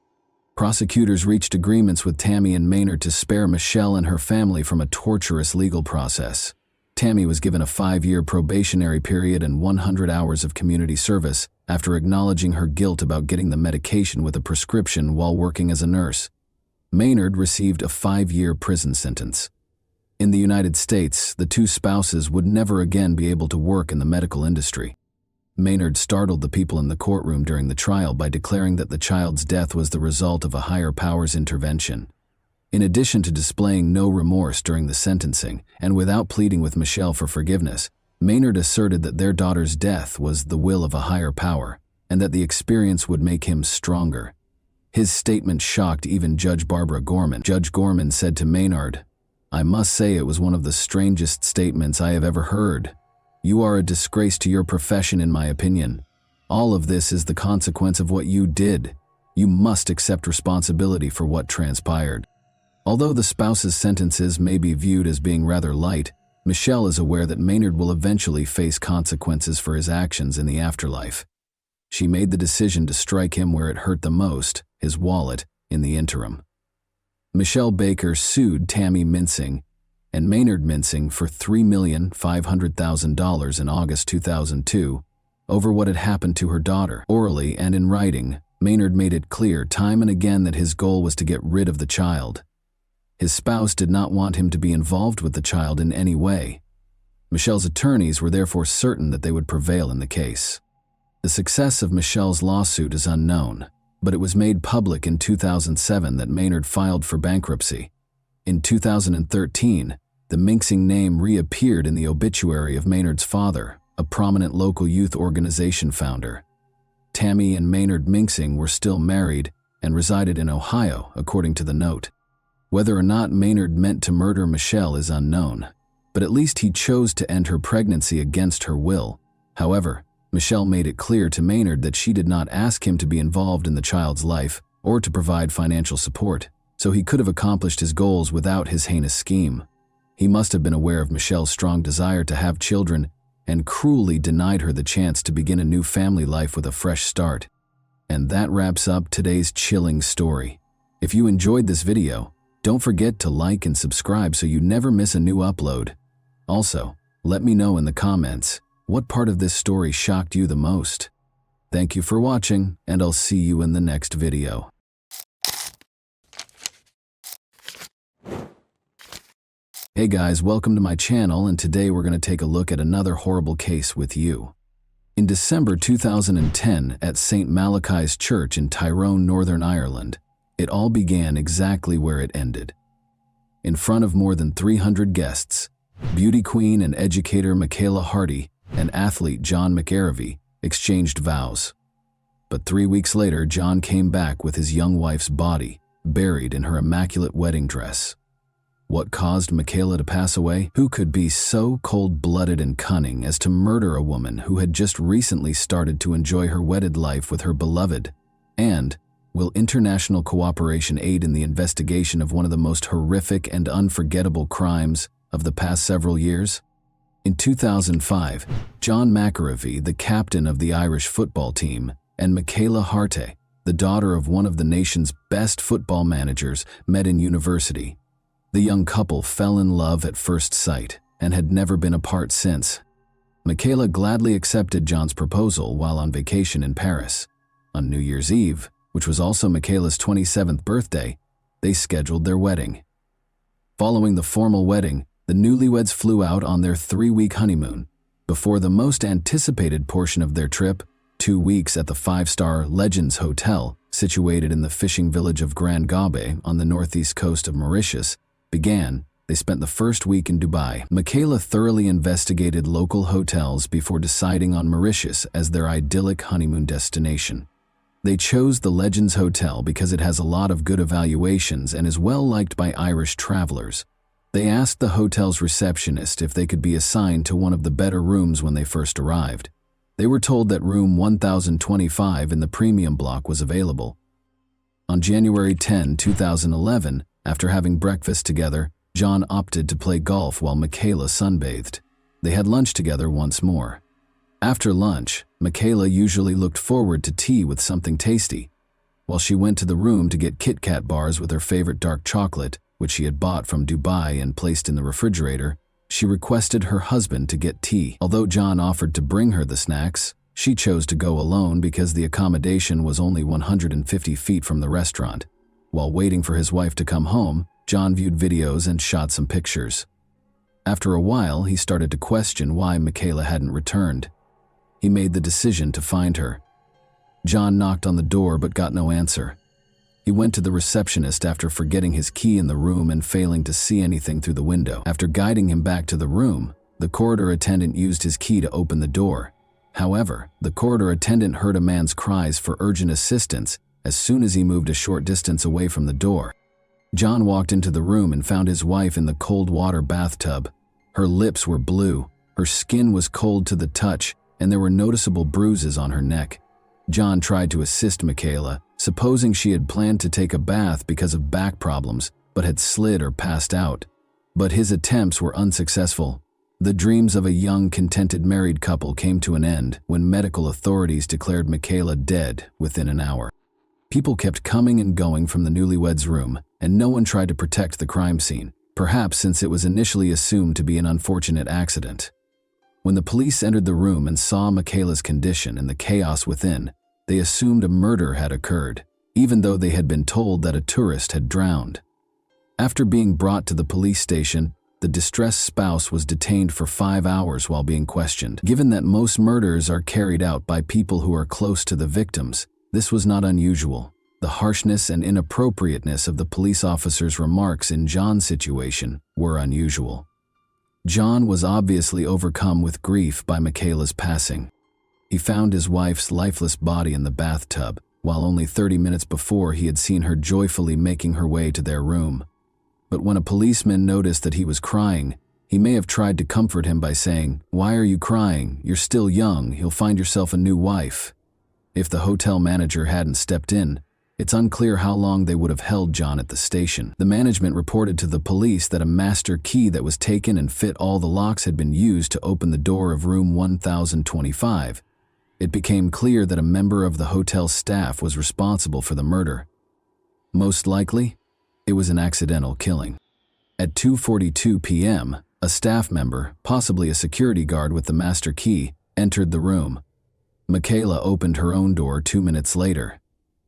Prosecutors reached agreements with Tammy and Maynard to spare Michelle and her family from a torturous legal process. Tammy was given a 5-year probationary period and 100 hours of community service after acknowledging her guilt about getting the medication with a prescription while working as a nurse. Maynard received a 5-year prison sentence. In the United States, the two spouses would never again be able to work in the medical industry. Maynard startled the people in the courtroom during the trial by declaring that the child's death was the result of a higher power's intervention. In addition to displaying no remorse during the sentencing, and without pleading with Michelle for forgiveness, Maynard asserted that their daughter's death was the will of a higher power, and that the experience would make him stronger. His statement shocked even Judge Barbara Gorman. Judge Gorman said to Maynard, "I must say it was one of the strangest statements I have ever heard. You are a disgrace to your profession, in my opinion. All of this is the consequence of what you did. You must accept responsibility for what transpired." Although the spouses' sentences may be viewed as being rather light, Michelle is aware that Maynard will eventually face consequences for his actions in the afterlife. She made the decision to strike him where it hurt the most, his wallet, in the interim. Michelle Baker sued Tammy Mincing and Maynard Mincing for $3,500,000 in August 2002 over what had happened to her daughter. Orally and in writing, Maynard made it clear time and again that his goal was to get rid of the child. His spouse did not want him to be involved with the child in any way. Michelle's attorneys were therefore certain that they would prevail in the case. The success of Michelle's lawsuit is unknown, but it was made public in 2007 that Maynard filed for bankruptcy. In 2013, the Mincing name reappeared in the obituary of Maynard's father, a prominent local youth organization founder. Tammy and Maynard Mincing were still married and resided in Ohio, according to the note. Whether or not Maynard meant to murder Michelle is unknown, but at least he chose to end her pregnancy against her will. However, Michelle made it clear to Maynard that she did not ask him to be involved in the child's life or to provide financial support, so he could have accomplished his goals without his heinous scheme. He must have been aware of Michelle's strong desire to have children and cruelly denied her the chance to begin a new family life with a fresh start. And that wraps up today's chilling story. If you enjoyed this video, don't forget to like and subscribe so you never miss a new upload. Also, let me know in the comments what part of this story shocked you the most. Thank you for watching, and I'll see you in the next video. Hey guys, welcome to my channel, and today we're going to take a look at another horrible case with you. In December 2010, at St. Malachy's Church in Tyrone, Northern Ireland, it all began exactly where it ended. In front of more than 300 guests, beauty queen and educator Michaela Hardy and athlete John McArevey exchanged vows. But 3 weeks later, John came back with his young wife's body, buried in her immaculate wedding dress. What caused Michaela to pass away? Who could be so cold-blooded and cunning as to murder a woman who had just recently started to enjoy her wedded life with her beloved? And will international cooperation aid in the investigation of one of the most horrific and unforgettable crimes of the past several years? In 2005, John McArevey, the captain of the Irish football team, and Michaela Hardy, the daughter of one of the nation's best football managers, met in university. The young couple fell in love at first sight and had never been apart since. Michaela gladly accepted John's proposal while on vacation in Paris. On New Year's Eve, which was also Michaela's 27th birthday, they scheduled their wedding. Following the formal wedding, the newlyweds flew out on their 3-week honeymoon. Before the most anticipated portion of their trip, 2 weeks at the 5-star Legends Hotel, situated in the fishing village of Grand Gabe on the northeast coast of Mauritius, began, they spent the first week in Dubai. Michaela thoroughly investigated local hotels before deciding on Mauritius as their idyllic honeymoon destination. They chose the Legends Hotel because it has a lot of good evaluations and is well liked by Irish travelers. They asked the hotel's receptionist if they could be assigned to one of the better rooms when they first arrived. They were told that room 1025 in the premium block was available. On January 10, 2011, after having breakfast together, John opted to play golf while Michaela sunbathed. They had lunch together once more. After lunch, Michaela usually looked forward to tea with something tasty. While she went to the room to get Kit Kat bars with her favorite dark chocolate, which she had bought from Dubai and placed in the refrigerator, she requested her husband to get tea. Although John offered to bring her the snacks, she chose to go alone because the accommodation was only 150 feet from the restaurant. While waiting for his wife to come home, John viewed videos and shot some pictures. After a while, he started to question why Michaela hadn't returned. He made the decision to find her. John knocked on the door but got no answer. He went to the receptionist after forgetting his key in the room and failing to see anything through the window. After guiding him back to the room, the corridor attendant used his key to open the door. However, the corridor attendant heard a man's cries for urgent assistance as soon as he moved a short distance away from the door. John walked into the room and found his wife in the cold water bathtub. Her lips were blue, her skin was cold to the touch, and there were noticeable bruises on her neck. John tried to assist Michaela, supposing she had planned to take a bath because of back problems, but had slid or passed out. But his attempts were unsuccessful. The dreams of a young, contented married couple came to an end when medical authorities declared Michaela dead within an hour. People kept coming and going from the newlyweds' room, and no one tried to protect the crime scene, perhaps since it was initially assumed to be an unfortunate accident. When the police entered the room and saw Michaela's condition and the chaos within, they assumed a murder had occurred, even though they had been told that a tourist had drowned. After being brought to the police station, the distressed spouse was detained for 5 hours while being questioned. Given that most murders are carried out by people who are close to the victims, this was not unusual. The harshness and inappropriateness of the police officer's remarks in John's situation were unusual. John was obviously overcome with grief by Michaela's passing. He found his wife's lifeless body in the bathtub, while only 30 minutes before he had seen her joyfully making her way to their room. But when a policeman noticed that he was crying, he may have tried to comfort him by saying, "Why are you crying? You're still young, you'll find yourself a new wife." If the hotel manager hadn't stepped in, it's unclear how long they would have held John at the station. The management reported to the police that a master key that was taken and fit all the locks had been used to open the door of room 1025. It became clear that a member of the hotel staff was responsible for the murder. Most likely, it was an accidental killing. At 2:42 p.m., a staff member, possibly a security guard with the master key, entered the room. Michaela opened her own door 2 minutes later.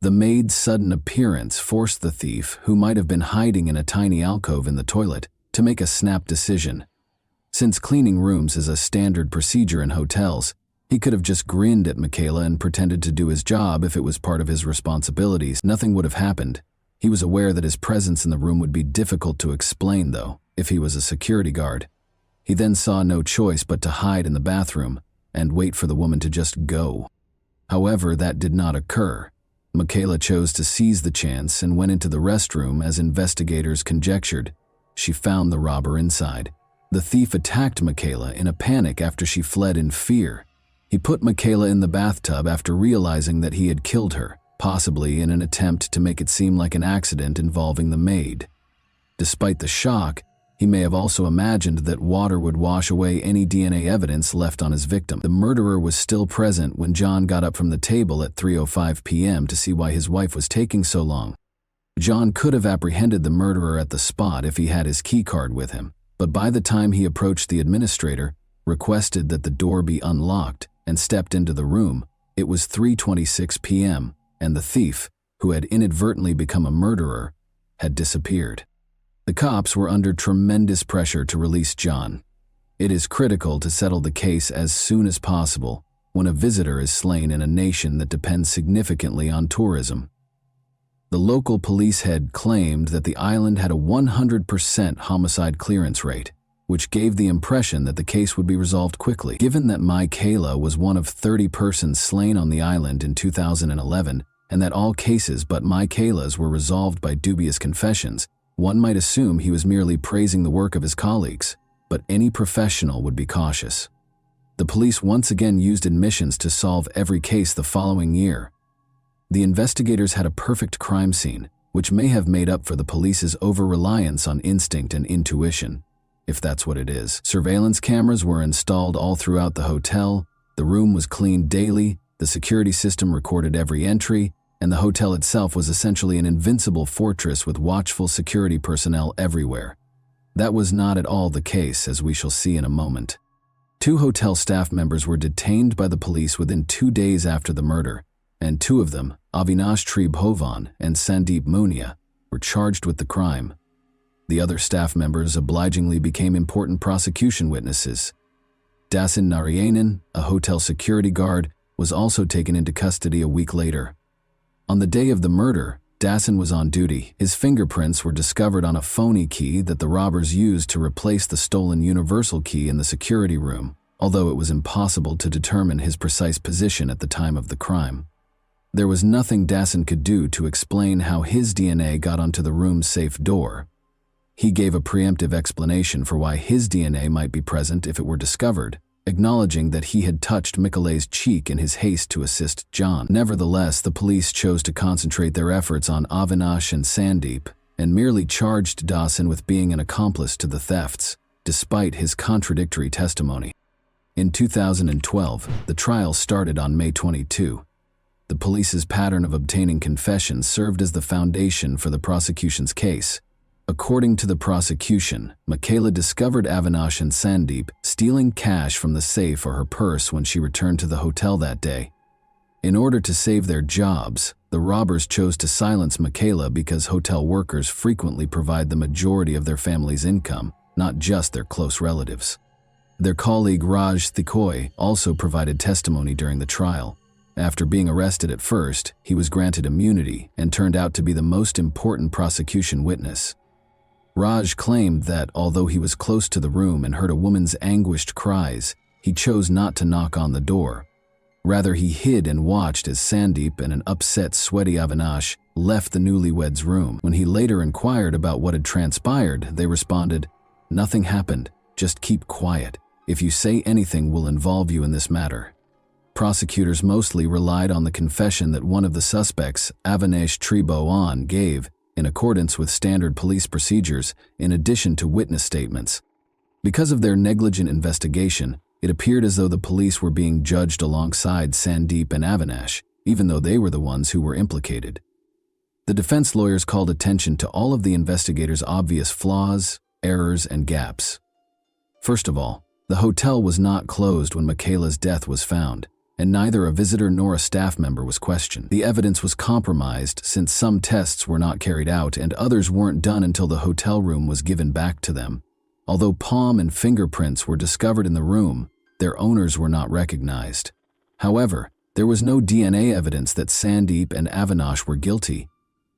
The maid's sudden appearance forced the thief, who might have been hiding in a tiny alcove in the toilet, to make a snap decision. Since cleaning rooms is a standard procedure in hotels, he could have just grinned at Michaela and pretended to do his job if it was part of his responsibilities. Nothing would have happened. He was aware that his presence in the room would be difficult to explain, though, if he was a security guard. He then saw no choice but to hide in the bathroom and wait for the woman to just go. However, that did not occur. Michaela chose to seize the chance and went into the restroom as investigators conjectured. She found the robber inside. The thief attacked Michaela in a panic after she fled in fear. He put Michaela in the bathtub after realizing that he had killed her, possibly in an attempt to make it seem like an accident involving the maid. Despite the shock, he may have also imagined that water would wash away any DNA evidence left on his victim. The murderer was still present when John got up from the table at 3:05 p.m. to see why his wife was taking so long. John could have apprehended the murderer at the spot if he had his keycard with him, but by the time he approached the administrator, requested that the door be unlocked, and stepped into the room, it was 3:26 p.m., and the thief, who had inadvertently become a murderer, had disappeared. The cops were under tremendous pressure to release John. It is critical to settle the case as soon as possible when a visitor is slain in a nation that depends significantly on tourism. The local police head claimed that the island had a 100% homicide clearance rate, which gave the impression that the case would be resolved quickly. Given that Michaela was one of 30 persons slain on the island in 2011, and that all cases but Michaela's were resolved by dubious confessions, one might assume he was merely praising the work of his colleagues, but any professional would be cautious. The police once again used admissions to solve every case the following year. The investigators had a perfect crime scene, which may have made up for the police's over-reliance on instinct and intuition, if that's what it is. Surveillance cameras were installed all throughout the hotel, the room was cleaned daily, the security system recorded every entry, and the hotel itself was essentially an invincible fortress with watchful security personnel everywhere. That was not at all the case, as we shall see in a moment. 2 hotel staff members were detained by the police within 2 days after the murder, and 2 of them, Avinash Tribhovan and Sandeep Munia, were charged with the crime. The other staff members obligingly became important prosecution witnesses. Dasan Narayanan, a hotel security guard, was also taken into custody a week later. On the day of the murder, Dasan was on duty. His fingerprints were discovered on a phony key that the robbers used to replace the stolen universal key in the security room, although it was impossible to determine his precise position at the time of the crime. There was nothing Dasan could do to explain how his DNA got onto the room's safe door. He gave a preemptive explanation for why his DNA might be present if it were discovered, acknowledging that he had touched Michaela's cheek in his haste to assist John. Nevertheless, the police chose to concentrate their efforts on Avinash and Sandeep, and merely charged Dasan with being an accomplice to the thefts, despite his contradictory testimony. In 2012, the trial started on May 22. The police's pattern of obtaining confessions served as the foundation for the prosecution's case. According to the prosecution, Michaela discovered Avinash and Sandeep stealing cash from the safe or her purse when she returned to the hotel that day. In order to save their jobs, the robbers chose to silence Michaela because hotel workers frequently provide the majority of their family's income, not just their close relatives. Their colleague Raj Thikoi also provided testimony during the trial. After being arrested at first, he was granted immunity and turned out to be the most important prosecution witness. Raj claimed that although he was close to the room and heard a woman's anguished cries, he chose not to knock on the door. Rather, he hid and watched as Sandeep and an upset, sweaty Avinash left the newlyweds' room. When he later inquired about what had transpired, they responded, "Nothing happened, just keep quiet. If you say anything, we'll involve you in this matter." Prosecutors mostly relied on the confession that one of the suspects, Avinash Triboan, gave, in accordance with standard police procedures, in addition to witness statements. Because of their negligent investigation, it appeared as though the police were being judged alongside Sandeep and Avinash, even though they were the ones who were implicated. The defense lawyers called attention to all of the investigators' obvious flaws, errors, and gaps. First of all, the hotel was not closed when Michaela's death was found, and neither a visitor nor a staff member was questioned. The evidence was compromised since some tests were not carried out and others weren't done until the hotel room was given back to them. Although palm and fingerprints were discovered in the room, their owners were not recognized. However, there was no DNA evidence that Sandeep and Avinash were guilty.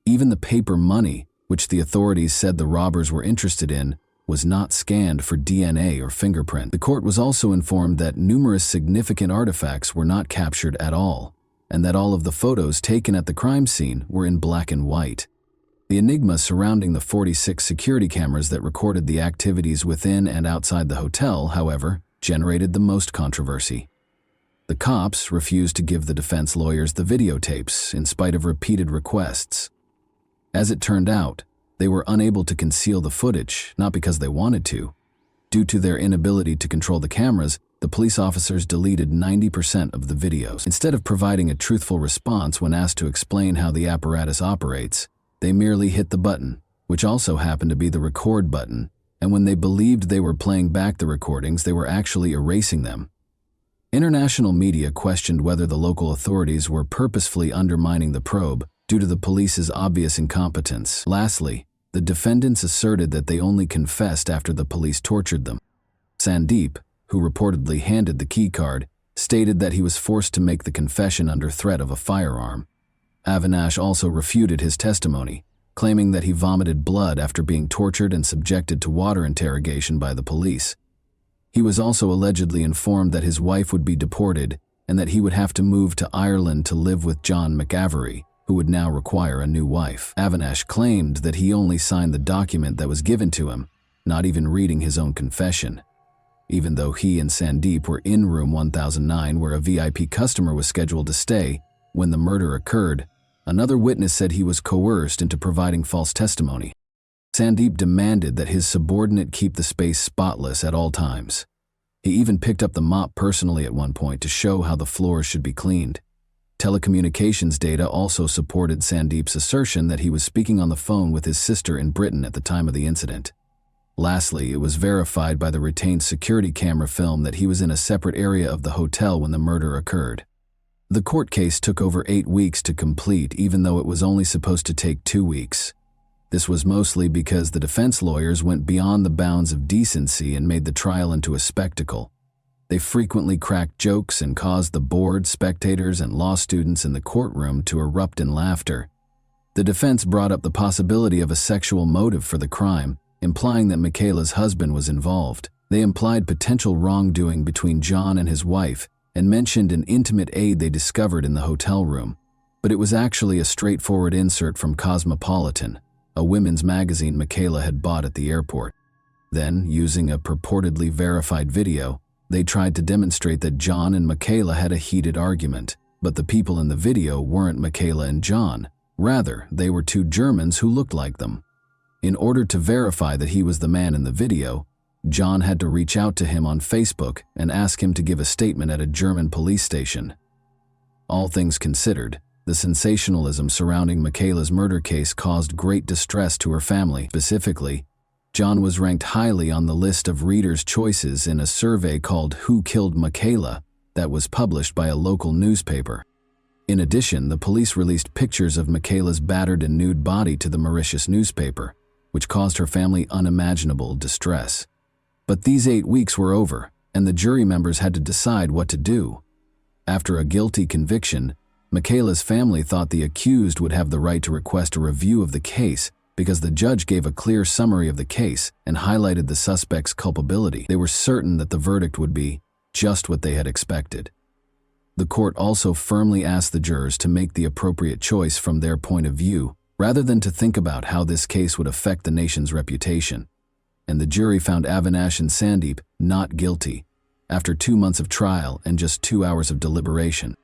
Even the paper money, which the authorities said the robbers were interested in, was not scanned for DNA or fingerprint. The court was also informed that numerous significant artifacts were not captured at all, and that all of the photos taken at the crime scene were in black and white. The enigma surrounding the 46 security cameras that recorded the activities within and outside the hotel, however, generated the most controversy. The cops refused to give the defense lawyers the videotapes in spite of repeated requests. As it turned out, they were unable to conceal the footage, not because they wanted to. Due to their inability to control the cameras, the police officers deleted 90% of the videos. Instead of providing a truthful response when asked to explain how the apparatus operates, they merely hit the button, which also happened to be the record button, and when they believed they were playing back the recordings, they were actually erasing them. International media questioned whether the local authorities were purposefully undermining the probe due to the police's obvious incompetence. Lastly, the defendants asserted that they only confessed after the police tortured them. Sandeep, who reportedly handed the key card, stated that he was forced to make the confession under threat of a firearm. Avinash also refuted his testimony, claiming that he vomited blood after being tortured and subjected to water interrogation by the police. He was also allegedly informed that his wife would be deported and that he would have to move to Ireland to live with John McAvery, who would now require a new wife. Avinash claimed that he only signed the document that was given to him, not even reading his own confession. Even though he and Sandeep were in room 1009 where a VIP customer was scheduled to stay when the murder occurred, another witness said he was coerced into providing false testimony. Sandeep demanded that his subordinate keep the space spotless at all times. He even picked up the mop personally at one point to show how the floors should be cleaned. Telecommunications data also supported Sandeep's assertion that he was speaking on the phone with his sister in Britain at the time of the incident. Lastly, it was verified by the retained security camera film that he was in a separate area of the hotel when the murder occurred. The court case took over 8 weeks to complete, even though it was only supposed to take 2 weeks. This was mostly because the defense lawyers went beyond the bounds of decency and made the trial into a spectacle. They frequently cracked jokes and caused the board, spectators, and law students in the courtroom to erupt in laughter. The defense brought up the possibility of a sexual motive for the crime, implying that Michaela's husband was involved. They implied potential wrongdoing between John and his wife and mentioned an intimate aid they discovered in the hotel room, but it was actually a straightforward insert from Cosmopolitan, a women's magazine Michaela had bought at the airport. Then, using a purportedly verified video, they tried to demonstrate that John and Michaela had a heated argument, but the people in the video weren't Michaela and John. Rather, they were 2 Germans who looked like them. In order to verify that he was the man in the video, John had to reach out to him on Facebook and ask him to give a statement at a German police station. All things considered, The sensationalism surrounding Michaela's murder case caused great distress to her family. Specifically, John was ranked highly on the list of readers' choices in a survey called Who Killed Michaela that was published by a local newspaper. In addition, the police released pictures of Michaela's battered and nude body to the Mauritius newspaper, which caused her family unimaginable distress. But these 8 weeks were over, and the jury members had to decide what to do. After a guilty conviction, Michaela's family thought the accused would have the right to request a review of the case because the judge gave a clear summary of the case and highlighted the suspect's culpability. They were certain that the verdict would be just what they had expected. The court also firmly asked the jurors to make the appropriate choice from their point of view, rather than to think about how this case would affect the nation's reputation. And the jury found Avinash and Sandeep not guilty, after 2 months of trial and just 2 hours of deliberation.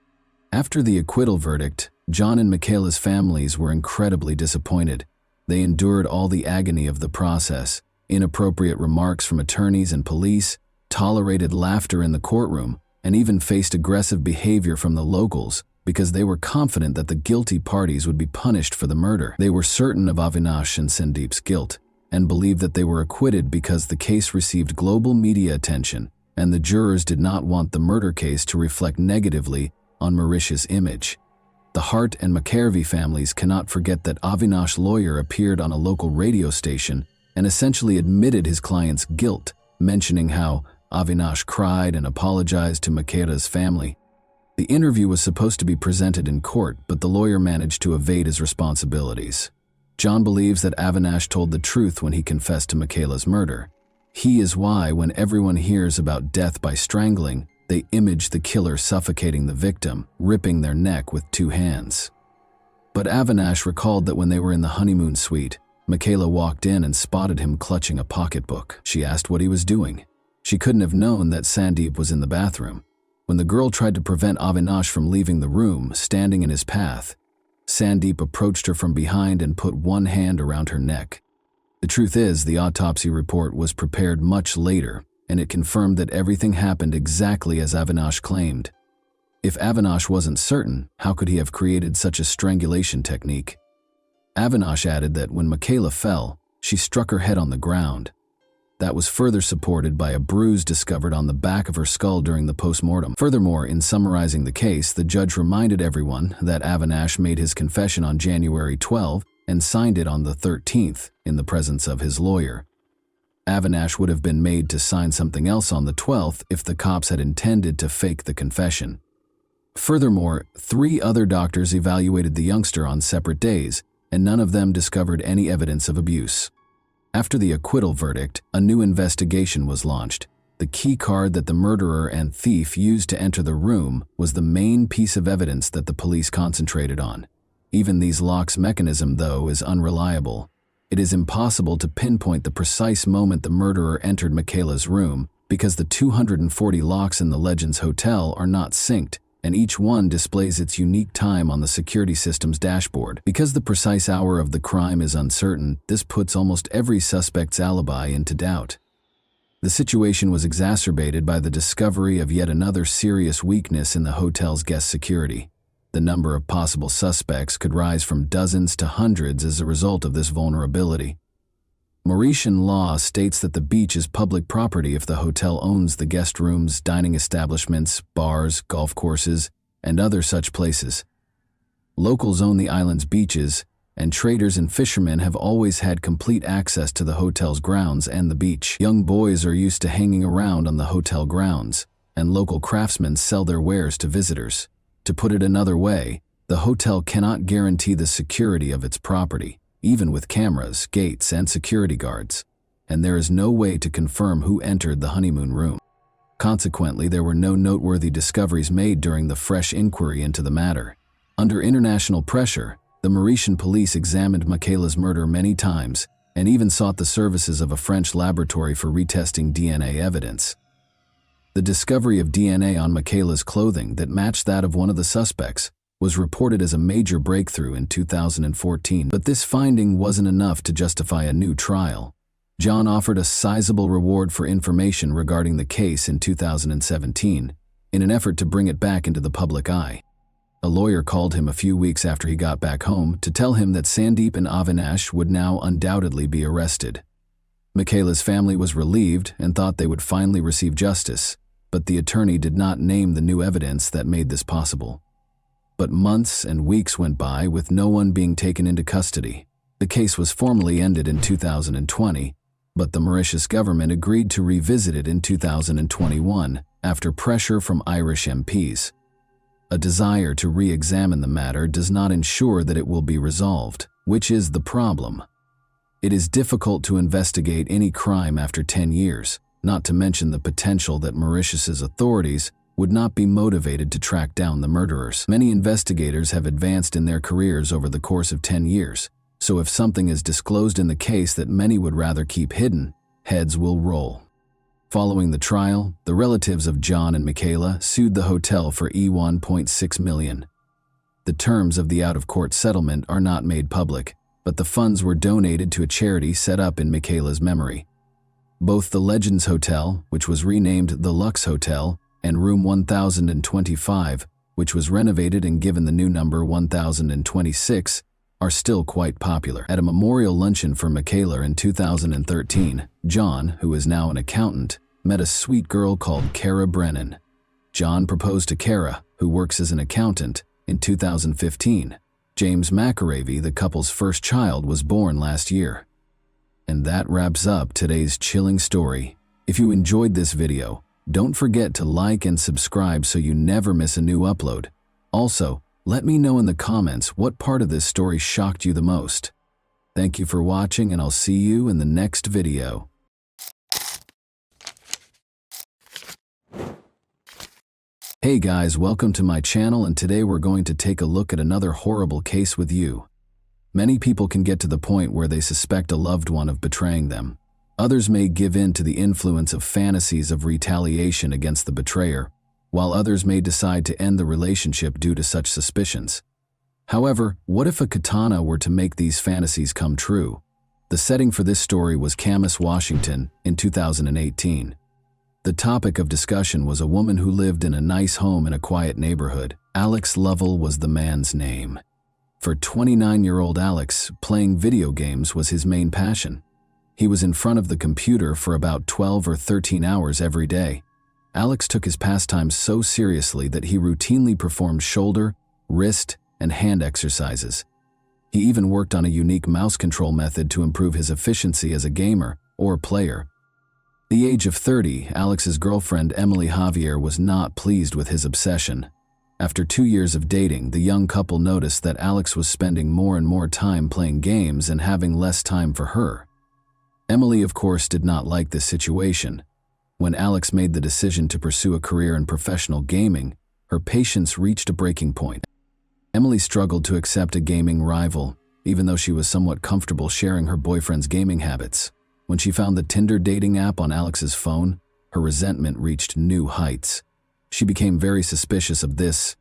After the acquittal verdict, John and Michaela's families were incredibly disappointed. They endured all the agony of the process, inappropriate remarks from attorneys and police, tolerated laughter in the courtroom, and even faced aggressive behavior from the locals because they were confident that the guilty parties would be punished for the murder. They were certain of Avinash and Sandeep's guilt and believed that they were acquitted because the case received global media attention and the jurors did not want the murder case to reflect negatively on Mauritius' image. The Hart and McKervey families cannot forget that Avinash's lawyer appeared on a local radio station and essentially admitted his client's guilt, mentioning how Avinash cried and apologized to Michaela's family. The interview was supposed to be presented in court, but the lawyer managed to evade his responsibilities. John believes that Avinash told the truth when he confessed to Michaela's murder. He is why, when everyone hears about death by strangling, they image the killer suffocating the victim, ripping their neck with 2 hands. But Avinash recalled that when they were in the honeymoon suite, Michaela walked in and spotted him clutching a pocketbook. She asked what he was doing. She couldn't have known that Sandeep was in the bathroom. When the girl tried to prevent Avinash from leaving the room, standing in his path, Sandeep approached her from behind and put one hand around her neck. The truth is, the autopsy report was prepared much later, and it confirmed that everything happened exactly as Avinash claimed. If Avinash wasn't certain, how could he have created such a strangulation technique? Avinash added that when Michaela fell, she struck her head on the ground. That was further supported by a bruise discovered on the back of her skull during the post-mortem. Furthermore, in summarizing the case, the judge reminded everyone that Avinash made his confession on January 12 and signed it on the 13th in the presence of his lawyer. Avinash would have been made to sign something else on the 12th if the cops had intended to fake the confession. Furthermore, 3 other doctors evaluated the youngster on separate days, and none of them discovered any evidence of abuse. After the acquittal verdict, a new investigation was launched. The key card that the murderer and thief used to enter the room was the main piece of evidence that the police concentrated on. Even these locks' mechanism, though, is unreliable. It is impossible to pinpoint the precise moment the murderer entered Michaela's room because the 240 locks in the Legends Hotel are not synced, and each one displays its unique time on the security system's dashboard. Because the precise hour of the crime is uncertain, this puts almost every suspect's alibi into doubt. The situation was exacerbated by the discovery of yet another serious weakness in the hotel's guest security. The number of possible suspects could rise from dozens to hundreds as a result of this vulnerability. Mauritian law states that the beach is public property if the hotel owns the guest rooms, dining establishments, bars, golf courses, and other such places. Locals own the island's beaches, and traders and fishermen have always had complete access to the hotel's grounds and the beach. Young boys are used to hanging around on the hotel grounds, and local craftsmen sell their wares to visitors. To put it another way, the hotel cannot guarantee the security of its property, even with cameras, gates, and security guards, and there is no way to confirm who entered the honeymoon room. Consequently, there were no noteworthy discoveries made during the fresh inquiry into the matter. Under international pressure, the Mauritian police examined Michaela's murder many times and even sought the services of a French laboratory for retesting DNA evidence. The discovery of DNA on Michaela's clothing that matched that of one of the suspects was reported as a major breakthrough in 2014, but this finding wasn't enough to justify a new trial. John offered a sizable reward for information regarding the case in 2017, in an effort to bring it back into the public eye. A lawyer called him a few weeks after he got back home to tell him that Sandeep and Avinash would now undoubtedly be arrested. Michaela's family was relieved and thought they would finally receive justice, but the attorney did not name the new evidence that made this possible. But months and weeks went by with no one being taken into custody. The case was formally ended in 2020, but the Mauritius government agreed to revisit it in 2021 after pressure from Irish MPs. A desire to re-examine the matter does not ensure that it will be resolved, which is the problem. It is difficult to investigate any crime after 10 years, not to mention the potential that Mauritius's authorities would not be motivated to track down the murderers. Many investigators have advanced in their careers over the course of 10 years, so if something is disclosed in the case that many would rather keep hidden, heads will roll. Following the trial, the relatives of John and Michaela sued the hotel for $1.6 million. The terms of the out-of-court settlement are not made public, but the funds were donated to a charity set up in Michaela's memory. Both the Legends Hotel, which was renamed the Lux Hotel, and Room 1025, which was renovated and given the new number 1026, are still quite popular. At a memorial luncheon for Michaela in 2013, John, who is now an accountant, met a sweet girl called Kara Brennan. John proposed to Kara, who works as an accountant, in 2015. James McAravey, the couple's first child, was born last year. And that wraps up today's chilling story. If you enjoyed this video, don't forget to like and subscribe so you never miss a new upload. Also, let me know in the comments what part of this story shocked you the most. Thank you for watching, and I'll see you in the next video. Hey guys, welcome to my channel, and today we're going to take a look at another horrible case with you. Many people can get to the point where they suspect a loved one of betraying them. Others may give in to the influence of fantasies of retaliation against the betrayer, while others may decide to end the relationship due to such suspicions. However, what if a katana were to make these fantasies come true? The setting for this story was Camas, Washington, in 2018. The topic of discussion was a woman who lived in a nice home in a quiet neighborhood. Alex Lovell was the man's name. For 29-year-old Alex, playing video games was his main passion. He was in front of the computer for about 12 or 13 hours every day. Alex took his pastime so seriously that he routinely performed shoulder, wrist, and hand exercises. He even worked on a unique mouse control method to improve his efficiency as a gamer or player. The age of 30, Alex's girlfriend Emily Javier was not pleased with his obsession. After 2 years of dating, the young couple noticed that Alex was spending more and more time playing games and having less time for her. Emily, of course, did not like this situation. When Alex made the decision to pursue a career in professional gaming, her patience reached a breaking point. Emily struggled to accept a gaming rival, even though she was somewhat comfortable sharing her boyfriend's gaming habits. When she found the Tinder dating app on Alex's phone, her resentment reached new heights. She became very suspicious of this.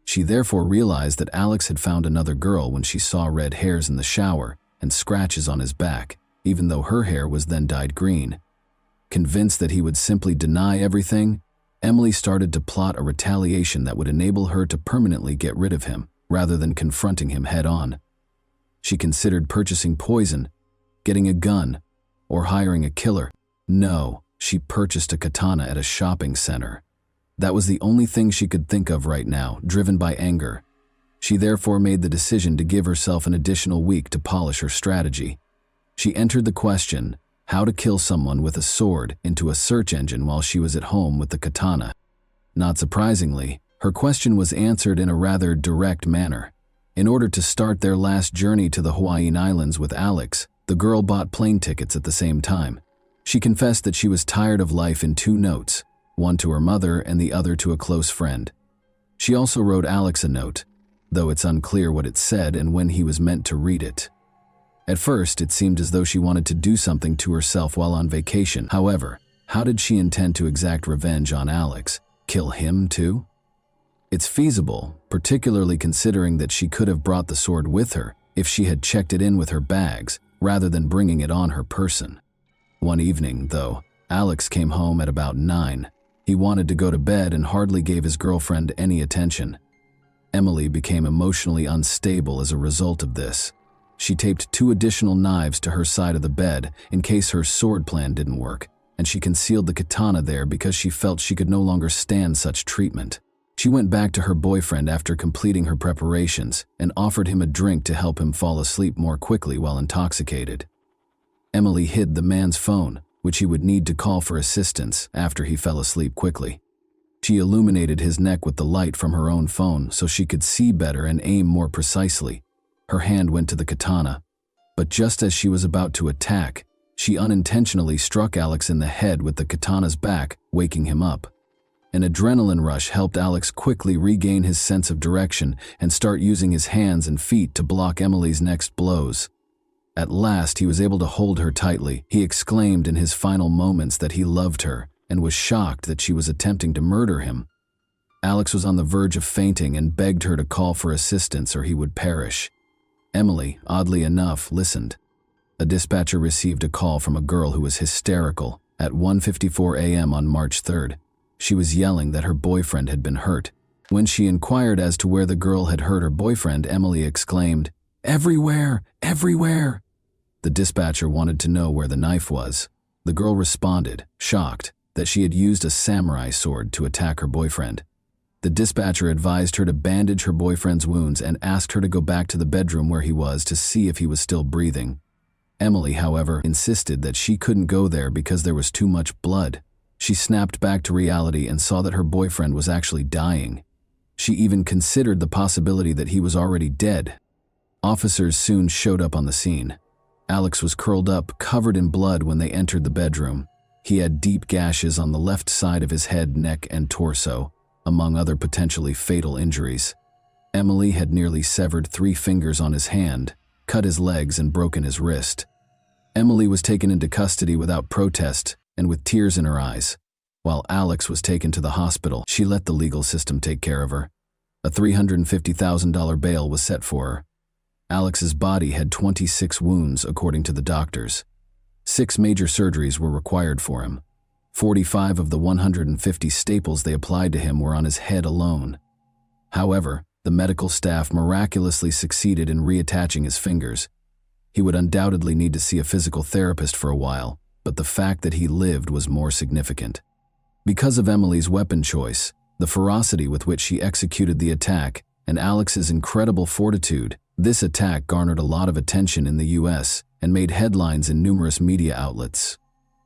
She therefore realized that Alex had found another girl when she saw red hairs in the shower and scratches on his back, even though her hair was then dyed green. Convinced that he would simply deny everything, Emily started to plot a retaliation that would enable her to permanently get rid of him, rather than confronting him head-on. She considered purchasing poison, getting a gun, or hiring a killer. No, she purchased a katana at a shopping center. That was the only thing she could think of right now, driven by anger. She therefore made the decision to give herself an additional week to polish her strategy. She entered the question, how to kill someone with a sword, into a search engine while she was at home with the katana. Not surprisingly, her question was answered in a rather direct manner. In order to start their last journey to the Hawaiian Islands with Alex, the girl bought plane tickets at the same time. She confessed that she was tired of life in 2 notes, one to her mother and the other to a close friend. She also wrote Alex a note, though it's unclear what it said and when he was meant to read it. At first, it seemed as though she wanted to do something to herself while on vacation. However, how did she intend to exact revenge on Alex? Kill him too? It's feasible, particularly considering that she could have brought the sword with her if she had checked it in with her bags, rather than bringing it on her person. One evening, though, Alex came home at about 9. He wanted to go to bed and hardly gave his girlfriend any attention. Emily became emotionally unstable as a result of this. She taped 2 additional knives to her side of the bed in case her sword plan didn't work, and she concealed the katana there because she felt she could no longer stand such treatment. She went back to her boyfriend after completing her preparations and offered him a drink to help him fall asleep more quickly while intoxicated. Emily hid the man's phone, which he would need to call for assistance after he fell asleep quickly. She illuminated his neck with the light from her own phone so she could see better and aim more precisely. Her hand went to the katana, but just as she was about to attack, she unintentionally struck Alex in the head with the katana's back, waking him up. An adrenaline rush helped Alex quickly regain his sense of direction and start using his hands and feet to block Emily's next blows. At last, he was able to hold her tightly. He exclaimed in his final moments that he loved her and was shocked that she was attempting to murder him. Alex was on the verge of fainting and begged her to call for assistance or he would perish. Emily, oddly enough, listened. A dispatcher received a call from a girl who was hysterical at 1:54 a.m. on March 3rd. She was yelling that her boyfriend had been hurt. When she inquired as to where the girl had hurt her boyfriend, Emily exclaimed, "Everywhere! Everywhere!" The dispatcher wanted to know where the knife was. The girl responded, shocked, that she had used a samurai sword to attack her boyfriend. The dispatcher advised her to bandage her boyfriend's wounds and asked her to go back to the bedroom where he was to see if he was still breathing. Emily, however, insisted that she couldn't go there because there was too much blood. She snapped back to reality and saw that her boyfriend was actually dying. She even considered the possibility that he was already dead. Officers soon showed up on the scene. Alex was curled up, covered in blood when they entered the bedroom. He had deep gashes on the left side of his head, neck, and torso, among other potentially fatal injuries. Emily had nearly severed 3 fingers on his hand, cut his legs, and broken his wrist. Emily was taken into custody without protest and with tears in her eyes. While Alex was taken to the hospital, she let the legal system take care of her. A $350,000 bail was set for her. Alex's body had 26 wounds, according to the doctors. 6 major surgeries were required for him. 45 of the 150 staples they applied to him were on his head alone. However, the medical staff miraculously succeeded in reattaching his fingers. He would undoubtedly need to see a physical therapist for a while, but the fact that he lived was more significant. Because of Emily's weapon choice, the ferocity with which she executed the attack, and Alex's incredible fortitude, this attack garnered a lot of attention in the US and made headlines in numerous media outlets.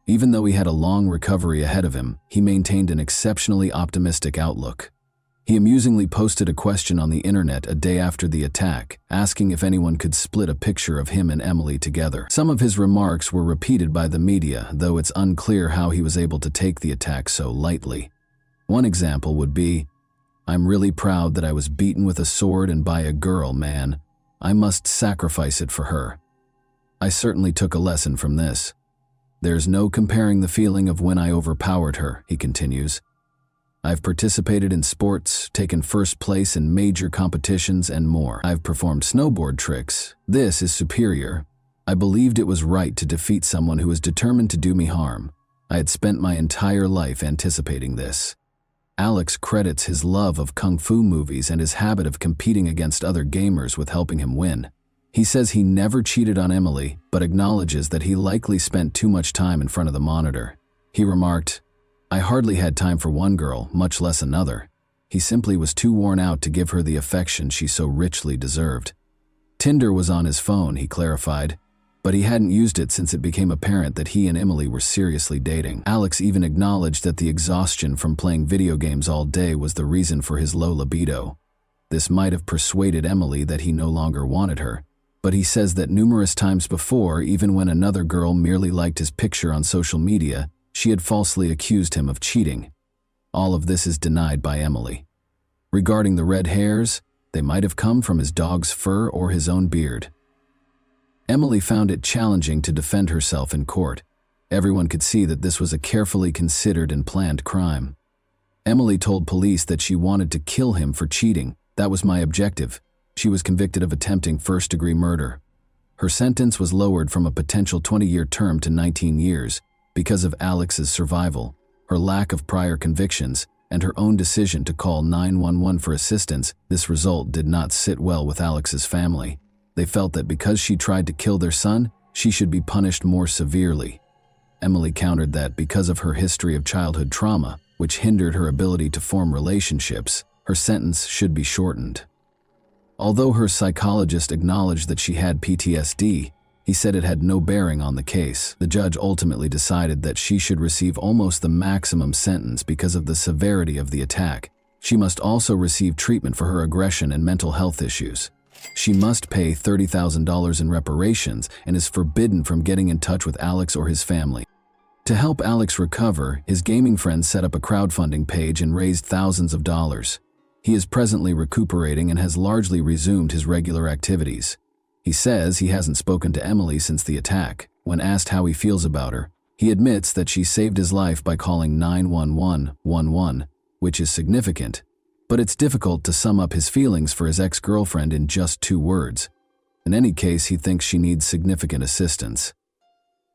Even though he had a long recovery ahead of him, he maintained an exceptionally optimistic outlook. He amusingly posted a question on the internet a day after the attack, asking if anyone could split a picture of him and Emily together. Some of his remarks were repeated by the media, though it's unclear how he was able to take the attack so lightly. One example would be, "I'm really proud that I was beaten with a sword and by a girl, man. I must sacrifice it for her. I certainly took a lesson from this. There's no comparing the feeling of when I overpowered her," he continues. "I've participated in sports, taken first place in major competitions, and more. I've performed snowboard tricks. This is superior. I believed it was right to defeat someone who was determined to do me harm. I had spent my entire life anticipating this." Alex credits his love of kung fu movies and his habit of competing against other gamers with helping him win. He says he never cheated on Emily, but acknowledges that he likely spent too much time in front of the monitor. He remarked, "I hardly had time for one girl, much less another. He simply was too worn out to give her the affection she so richly deserved." Tinder was on his phone, he clarified, but he hadn't used it since it became apparent that he and Emily were seriously dating. Alex even acknowledged that the exhaustion from playing video games all day was the reason for his low libido. This might have persuaded Emily that he no longer wanted her, but he says that numerous times before, even when another girl merely liked his picture on social media, she had falsely accused him of cheating. All of this is denied by Emily. Regarding the red hairs, they might have come from his dog's fur or his own beard. Emily found it challenging to defend herself in court. Everyone could see that this was a carefully considered and planned crime. Emily told police that she wanted to kill him for cheating. "That was my objective." She was convicted of attempting first-degree murder. Her sentence was lowered from a potential 20-year term to 19 years because of Alex's survival, her lack of prior convictions, and her own decision to call 911 for assistance, this result did not sit well with Alex's family. They felt that because she tried to kill their son, she should be punished more severely. Emily countered that because of her history of childhood trauma, which hindered her ability to form relationships, her sentence should be shortened. Although her psychologist acknowledged that she had PTSD, he said it had no bearing on the case. The judge ultimately decided that she should receive almost the maximum sentence because of the severity of the attack. She must also receive treatment for her aggression and mental health issues. She must pay $30,000 in reparations and is forbidden from getting in touch with Alex or his family. To help Alex recover, his gaming friends set up a crowdfunding page and raised thousands of dollars. He is presently recuperating and has largely resumed his regular activities. He says he hasn't spoken to Emily since the attack. When asked how he feels about her, he admits that she saved his life by calling 911, which is significant, but it's difficult to sum up his feelings for his ex-girlfriend in just 2 words. In any case, he thinks she needs significant assistance.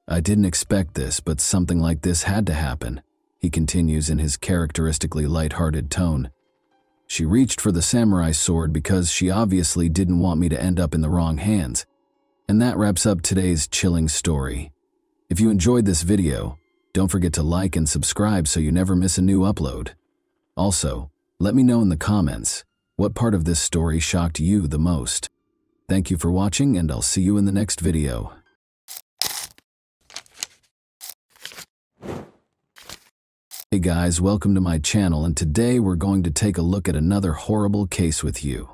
"I didn't expect this, but something like this had to happen," he continues in his characteristically lighthearted tone. "She reached for the samurai sword because she obviously didn't want me to end up in the wrong hands." And that wraps up today's chilling story. If you enjoyed this video, don't forget to like and subscribe so you never miss a new upload. Also, let me know in the comments what part of this story shocked you the most. Thank you for watching, and I'll see you in the next video. Hey guys, welcome to my channel, and today we're going to take a look at another horrible case with you.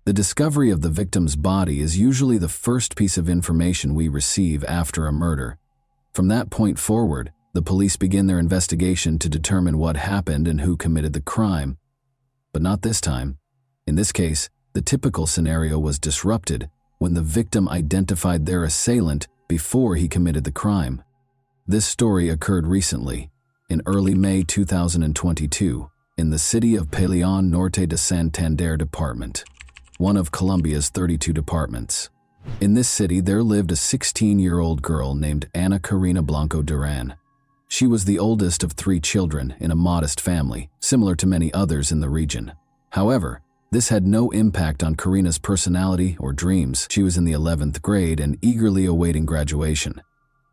The discovery of the victim's body is usually the first piece of information we receive after a murder. From that point forward, the police begin their investigation to determine what happened and who committed the crime. But not this time. In this case, the typical scenario was disrupted when the victim identified their assailant before he committed the crime. This story occurred recently, in early May 2022, in the city of Peleón Norte de Santander Department, one of Colombia's 32 departments. In this city, there lived a 16-year-old girl named Ana Karina Blanco Duran. She was the oldest of 3 children in a modest family, similar to many others in the region. However, this had no impact on Karina's personality or dreams. She was in the 11th grade and eagerly awaiting graduation.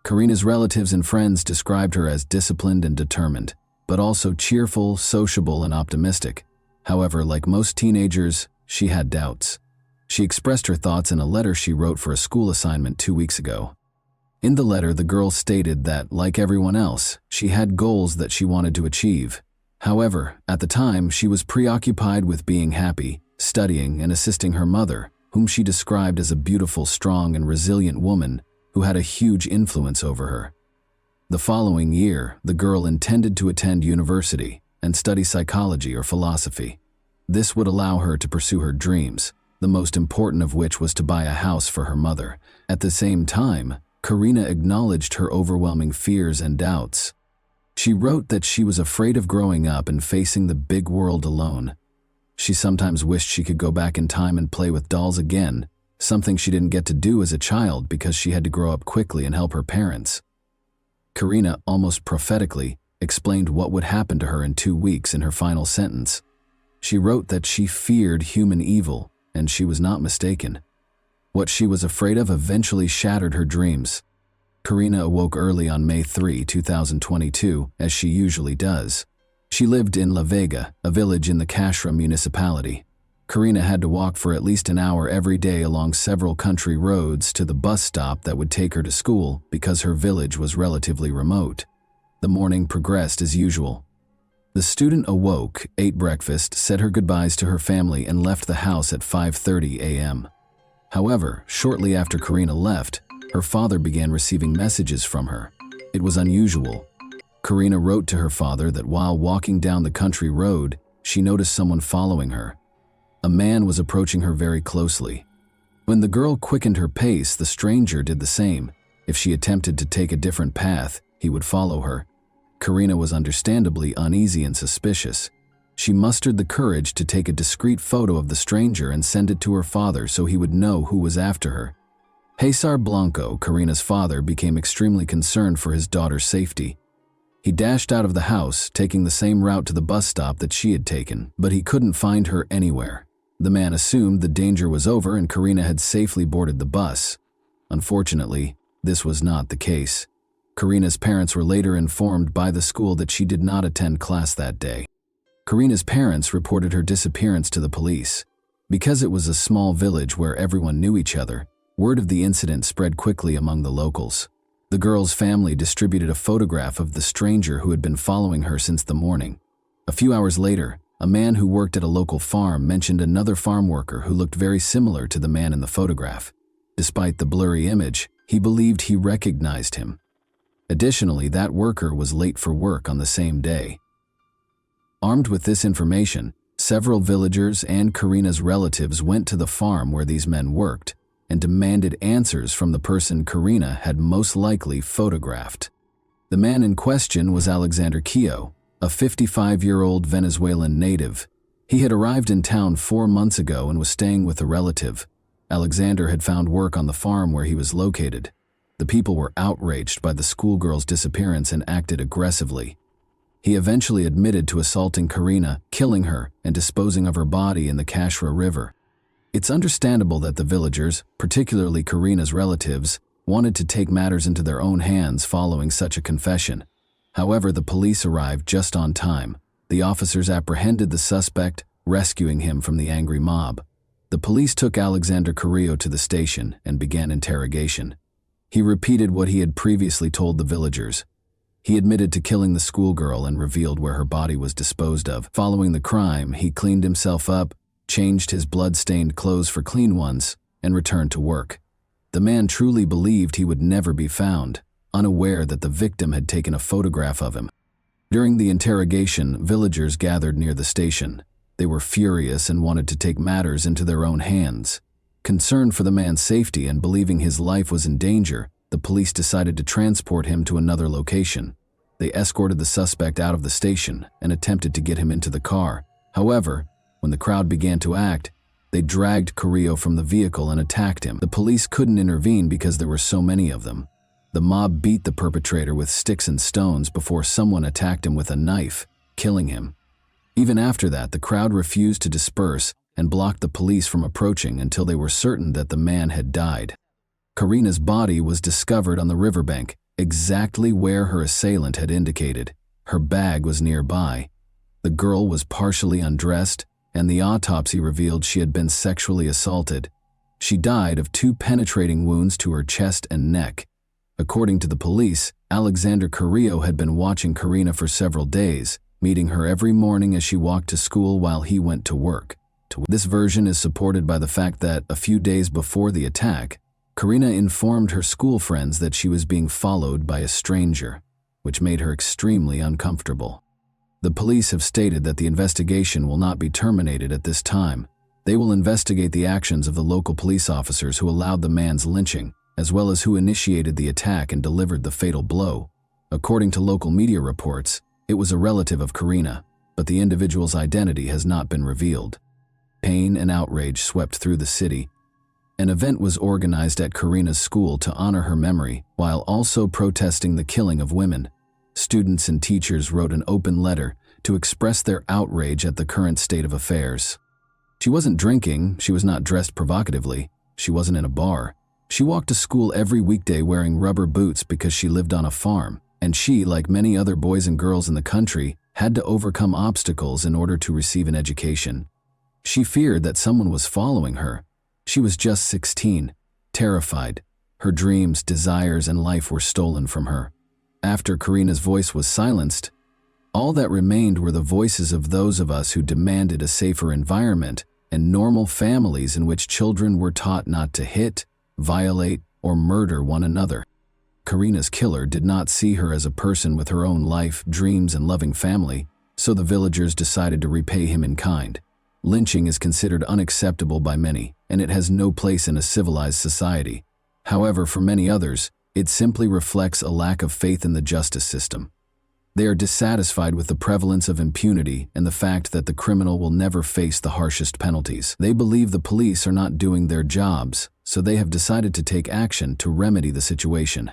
Karina's relatives and friends described her as disciplined and determined, but also cheerful, sociable, and optimistic. However, like most teenagers, she had doubts. She expressed her thoughts in a letter she wrote for a school assignment 2 weeks ago. In the letter, the girl stated that, like everyone else, she had goals that she wanted to achieve. However, at the time, she was preoccupied with being happy, studying, and assisting her mother, whom she described as a beautiful, strong, and resilient woman who had a huge influence over her. The following year, the girl intended to attend university and study psychology or philosophy. This would allow her to pursue her dreams, the most important of which was to buy a house for her mother. At the same time, Karina acknowledged her overwhelming fears and doubts. She wrote that she was afraid of growing up and facing the big world alone. She sometimes wished she could go back in time and play with dolls again, something she didn't get to do as a child because she had to grow up quickly and help her parents. Karina, almost prophetically, explained what would happen to her in 2 weeks in her final sentence. She wrote that she feared human evil, and she was not mistaken. What she was afraid of eventually shattered her dreams. Karina awoke early on May 3, 2022, as she usually does. She lived in La Vega, a village in the Cashra municipality. Karina had to walk for at least an hour every day along several country roads to the bus stop that would take her to school because her village was relatively remote. The morning progressed as usual. The student awoke, ate breakfast, said her goodbyes to her family, and left the house at 5:30 a.m. However, shortly after Karina left, her father began receiving messages from her. It was unusual. Karina wrote to her father that while walking down the country road, she noticed someone following her. A man was approaching her very closely. When the girl quickened her pace, the stranger did the same. If she attempted to take a different path, he would follow her. Karina was understandably uneasy and suspicious. She mustered the courage to take a discreet photo of the stranger and send it to her father so he would know who was after her. Hafe Blanco, Karina's father, became extremely concerned for his daughter's safety. He dashed out of the house, taking the same route to the bus stop that she had taken, but he couldn't find her anywhere. The man assumed the danger was over and Karina had safely boarded the bus. Unfortunately, this was not the case. Karina's parents were later informed by the school that she did not attend class that day. Karina's parents reported her disappearance to the police. Because it was a small village where everyone knew each other, word of the incident spread quickly among the locals. The girl's family distributed a photograph of the stranger who had been following her since the morning. A few hours later, a man who worked at a local farm mentioned another farm worker who looked very similar to the man in the photograph. Despite the blurry image, he believed he recognized him. Additionally, that worker was late for work on the same day. Armed with this information, several villagers and Karina's relatives went to the farm where these men worked and demanded answers from the person Karina had most likely photographed. The man in question was Alexander Keogh, a 55-year-old Venezuelan native. He had arrived in town 4 months ago and was staying with a relative. Alexander had found work on the farm where he was located. The people were outraged by the schoolgirl's disappearance and acted aggressively. He eventually admitted to assaulting Karina, killing her, and disposing of her body in the Kashra River. It's understandable that the villagers, particularly Karina's relatives, wanted to take matters into their own hands following such a confession. However, the police arrived just on time. The officers apprehended the suspect, rescuing him from the angry mob. The police took Alexander Carrillo to the station and began interrogation. He repeated what he had previously told the villagers. He admitted to killing the schoolgirl and revealed where her body was disposed of. Following the crime, he cleaned himself up, changed his blood-stained clothes for clean ones, and returned to work. The man truly believed he would never be found, unaware that the victim had taken a photograph of him. During the interrogation, villagers gathered near the station. They were furious and wanted to take matters into their own hands. Concerned for the man's safety and believing his life was in danger, the police decided to transport him to another location. They escorted the suspect out of the station and attempted to get him into the car. However, when the crowd began to act, they dragged Carrillo from the vehicle and attacked him. The police couldn't intervene because there were so many of them. The mob beat the perpetrator with sticks and stones before someone attacked him with a knife, killing him. Even after that, the crowd refused to disperse and blocked the police from approaching until they were certain that the man had died. Karina's body was discovered on the riverbank, exactly where her assailant had indicated. Her bag was nearby. The girl was partially undressed, and the autopsy revealed she had been sexually assaulted. She died of 2 penetrating wounds to her chest and neck. According to the police, Alexander Carrillo had been watching Karina for several days, meeting her every morning as she walked to school while he went to work. This version is supported by the fact that, a few days before the attack, Karina informed her school friends that she was being followed by a stranger, which made her extremely uncomfortable. The police have stated that the investigation will not be terminated at this time. They will investigate the actions of the local police officers who allowed the man's lynching, as well as who initiated the attack and delivered the fatal blow. According to local media reports, it was a relative of Karina, but the individual's identity has not been revealed. Pain and outrage swept through the city. An event was organized at Karina's school to honor her memory, while also protesting the killing of women. Students and teachers wrote an open letter to express their outrage at the current state of affairs. She wasn't drinking, she was not dressed provocatively, she wasn't in a bar. She walked to school every weekday wearing rubber boots because she lived on a farm, and she, like many other boys and girls in the country, had to overcome obstacles in order to receive an education. She feared that someone was following her. She was just 16, terrified. Her dreams, desires, and life were stolen from her. After Karina's voice was silenced, all that remained were the voices of those of us who demanded a safer environment and normal families in which children were taught not to hit, violate, or murder one another. Karina's killer did not see her as a person with her own life, dreams, and loving family, so the villagers decided to repay him in kind. Lynching is considered unacceptable by many, and it has no place in a civilized society. However, for many others, it simply reflects a lack of faith in the justice system. They are dissatisfied with the prevalence of impunity and the fact that the criminal will never face the harshest penalties. They believe the police are not doing their jobs, so they have decided to take action to remedy the situation.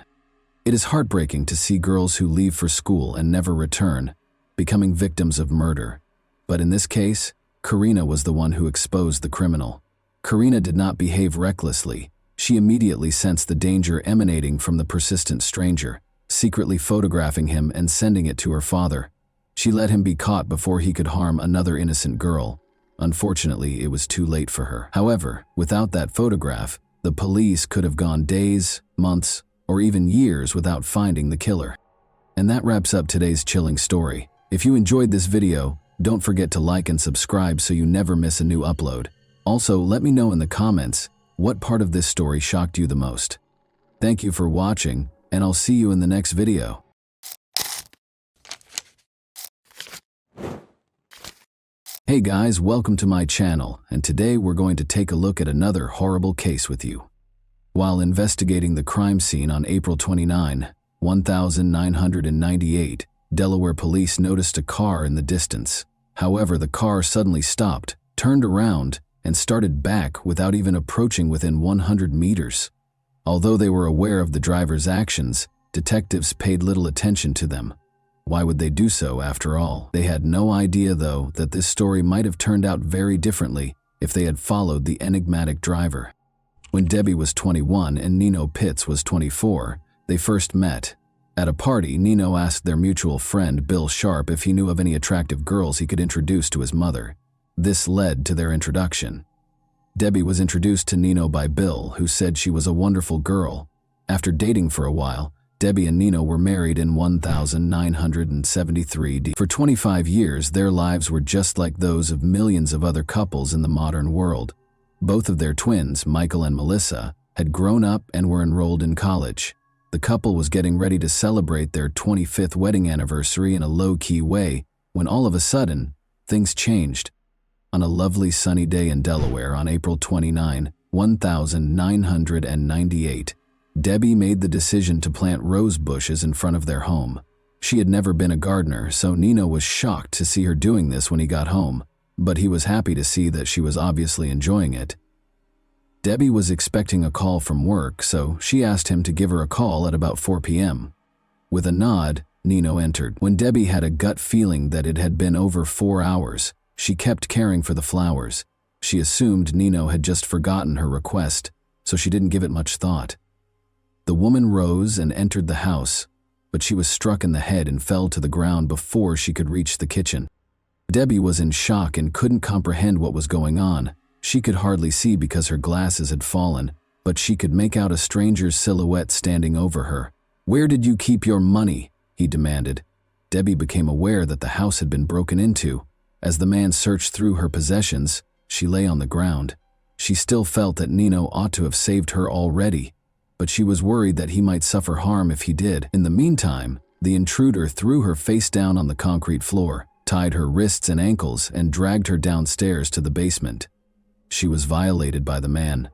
It is heartbreaking to see girls who leave for school and never return, becoming victims of murder. But in this case, Karina was the one who exposed the criminal. Karina did not behave recklessly. She immediately sensed the danger emanating from the persistent stranger, secretly photographing him and sending it to her father. She let him be caught before he could harm another innocent girl. Unfortunately, it was too late for her. However, without that photograph, the police could have gone days, months, or even years without finding the killer. And that wraps up today's chilling story. If you enjoyed this video, don't forget to like and subscribe so you never miss a new upload. Also, let me know in the comments what part of this story shocked you the most. Thank you for watching, and I'll see you in the next video. Hey guys, welcome to my channel, and today we're going to take a look at another horrible case with you. While investigating the crime scene on April 29, 1998, Delaware police noticed a car in the distance. However, the car suddenly stopped, turned around, and started back without even approaching within 100 meters. Although they were aware of the driver's actions, detectives paid little attention to them. Why would they do so after all? They had no idea, though, that this story might have turned out very differently if they had followed the enigmatic driver. When Debbie was 21 and Nino Pitts was 24, they first met. At a party, Nino asked their mutual friend Bill Sharp if he knew of any attractive girls he could introduce to his mother. This led to their introduction. Debbie was introduced to Nino by Bill, who said she was a wonderful girl. After dating for a while, Debbie and Nino were married in 1973. For 25 years, their lives were just like those of millions of other couples in the modern world. Both of their twins, Michael and Melissa, had grown up and were enrolled in college. The couple was getting ready to celebrate their 25th wedding anniversary in a low-key way when all of a sudden, things changed. On a lovely sunny day in Delaware on April 29, 1998, Debbie made the decision to plant rose bushes in front of their home. She had never been a gardener, so Nino was shocked to see her doing this when he got home, but he was happy to see that she was obviously enjoying it. Debbie was expecting a call from work, so she asked him to give her a call at about 4 p.m. With a nod, Nino entered. When Debbie had a gut feeling that it had been over 4 hours, she kept caring for the flowers. She assumed Nino had just forgotten her request, so she didn't give it much thought. The woman rose and entered the house, but she was struck in the head and fell to the ground before she could reach the kitchen. Debbie was in shock and couldn't comprehend what was going on. She could hardly see because her glasses had fallen, but she could make out a stranger's silhouette standing over her. "Where did you keep your money?" he demanded. Debbie became aware that the house had been broken into. As the man searched through her possessions, she lay on the ground. She still felt that Nino ought to have saved her already, but she was worried that he might suffer harm if he did. In the meantime, the intruder threw her face down on the concrete floor, tied her wrists and ankles, and dragged her downstairs to the basement. She was violated by the man.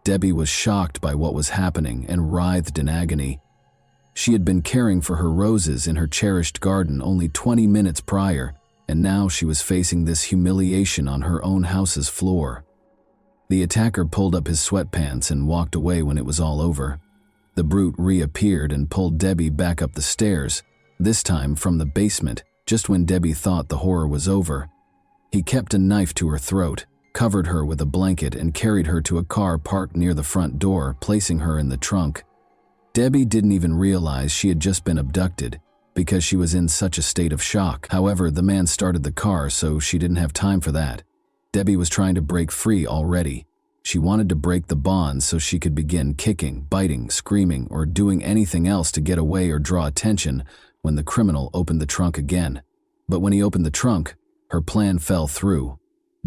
Debbie was shocked by what was happening and writhed in agony. She had been caring for her roses in her cherished garden only 20 minutes prior, and now she was facing this humiliation on her own house's floor. The attacker pulled up his sweatpants and walked away when it was all over. The brute reappeared and pulled Debbie back up the stairs, this time from the basement, just when Debbie thought the horror was over. He kept a knife to her throat, covered her with a blanket, and carried her to a car parked near the front door, placing her in the trunk. Debbie didn't even realize she had just been abducted, because she was in such a state of shock. However, the man started the car, so she didn't have time for that. Debbie was trying to break free already. She wanted to break the bonds so she could begin kicking, biting, screaming, or doing anything else to get away or draw attention when the criminal opened the trunk again. But when he opened the trunk, her plan fell through.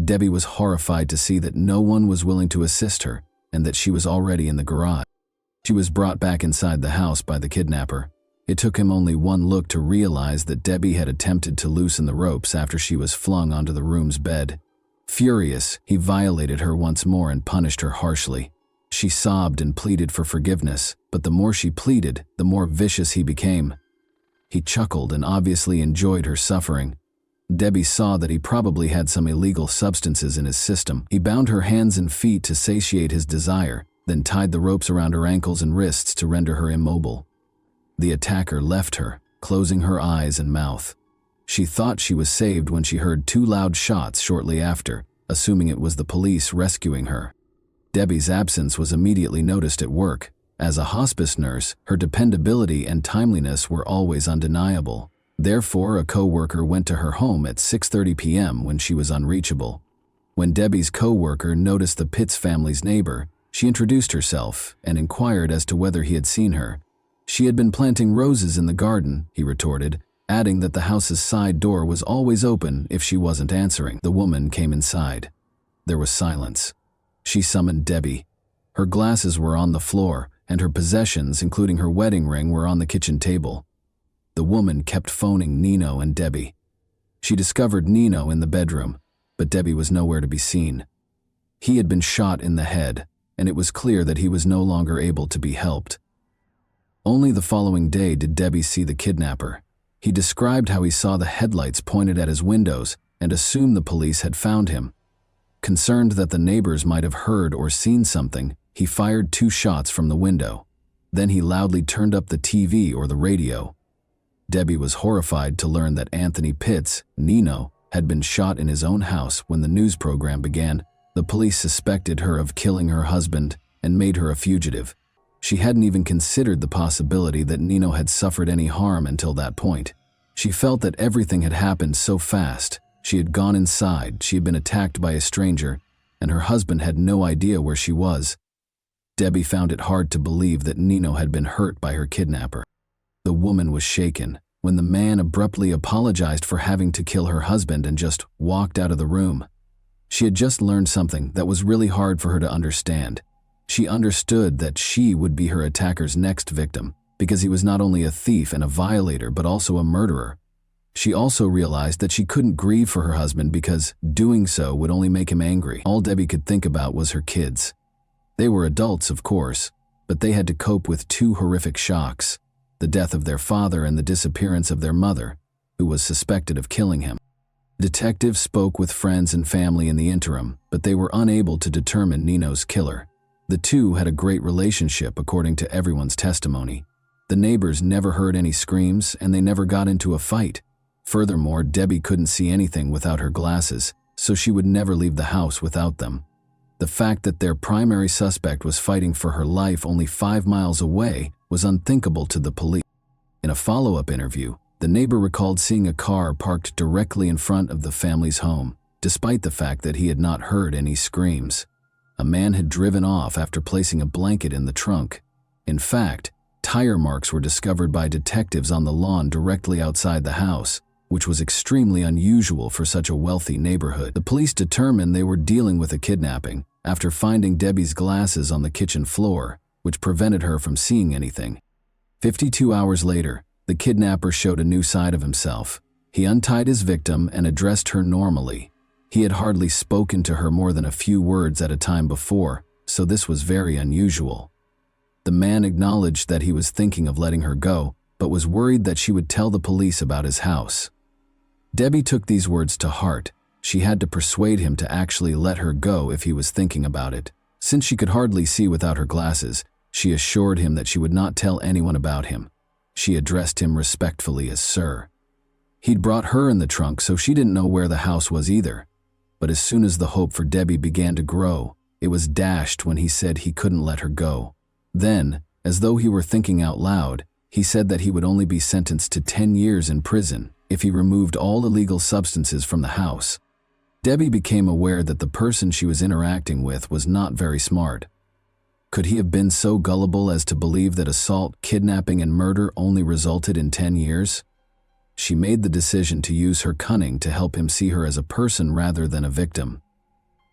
Debbie was horrified to see that no one was willing to assist her and that she was already in the garage. She was brought back inside the house by the kidnapper. It took him only one look to realize that Debbie had attempted to loosen the ropes after she was flung onto the room's bed. Furious, he violated her once more and punished her harshly. She sobbed and pleaded for forgiveness, but the more she pleaded, the more vicious he became. He chuckled and obviously enjoyed her suffering. Debbie saw that he probably had some illegal substances in his system. He bound her hands and feet to satiate his desire, then tied the ropes around her ankles and wrists to render her immobile. The attacker left her, closing her eyes and mouth. She thought she was saved when she heard 2 loud shots shortly after, assuming it was the police rescuing her. Debbie's absence was immediately noticed at work. As a hospice nurse, her dependability and timeliness were always undeniable. Therefore, a co-worker went to her home at 6:30 p.m. when she was unreachable. When Debbie's co-worker noticed the Pitts family's neighbor, she introduced herself and inquired as to whether he had seen her. She had been planting roses in the garden, he retorted, adding that the house's side door was always open if she wasn't answering. The woman came inside. There was silence. She summoned Debbie. Her glasses were on the floor, and her possessions, including her wedding ring, were on the kitchen table. The woman kept phoning Nino and Debbie. She discovered Nino in the bedroom, but Debbie was nowhere to be seen. He had been shot in the head, and it was clear that he was no longer able to be helped. Only the following day did Debbie see the kidnapper. He described how he saw the headlights pointed at his windows and assumed the police had found him. Concerned that the neighbors might have heard or seen something, he fired 2 shots from the window. Then he loudly turned up the TV or the radio. Debbie was horrified to learn that Anthony Pitts, Nino, had been shot in his own house when the news program began. The police suspected her of killing her husband and made her a fugitive. She hadn't even considered the possibility that Nino had suffered any harm until that point. She felt that everything had happened so fast. She had gone inside, she had been attacked by a stranger, and her husband had no idea where she was. Debbie found it hard to believe that Nino had been hurt by her kidnapper. The woman was shaken when the man abruptly apologized for having to kill her husband and just walked out of the room. She had just learned something that was really hard for her to understand. She understood that she would be her attacker's next victim, because he was not only a thief and a violator but also a murderer. She also realized that she couldn't grieve for her husband because doing so would only make him angry. All Debbie could think about was her kids. They were adults, of course, but they had to cope with 2 horrific shocks: the death of their father and the disappearance of their mother, who was suspected of killing him. Detectives spoke with friends and family in the interim, but they were unable to determine Nino's killer. The 2 had a great relationship according to everyone's testimony. The neighbors never heard any screams and they never got into a fight. Furthermore, Debbie couldn't see anything without her glasses, so she would never leave the house without them. The fact that their primary suspect was fighting for her life only 5 miles away was unthinkable to the police. In a follow-up interview, the neighbor recalled seeing a car parked directly in front of the family's home, despite the fact that he had not heard any screams. A man had driven off after placing a blanket in the trunk. In fact, tire marks were discovered by detectives on the lawn directly outside the house, which was extremely unusual for such a wealthy neighborhood. The police determined they were dealing with a kidnapping after finding Debbie's glasses on the kitchen floor, which prevented her from seeing anything. 52 hours later, the kidnapper showed a new side of himself. He untied his victim and addressed her normally. He had hardly spoken to her more than a few words at a time before, so this was very unusual. The man acknowledged that he was thinking of letting her go, but was worried that she would tell the police about his house. Debbie took these words to heart. She had to persuade him to actually let her go if he was thinking about it. Since she could hardly see without her glasses, she assured him that she would not tell anyone about him. She addressed him respectfully as Sir. He'd brought her in the trunk, so she didn't know where the house was either. But as soon as the hope for Debbie began to grow, it was dashed when he said he couldn't let her go. Then, as though he were thinking out loud, he said that he would only be sentenced to 10 years in prison if he removed all illegal substances from the house. Debbie became aware that the person she was interacting with was not very smart. Could he have been so gullible as to believe that assault, kidnapping, and murder only resulted in 10 years? She made the decision to use her cunning to help him see her as a person rather than a victim.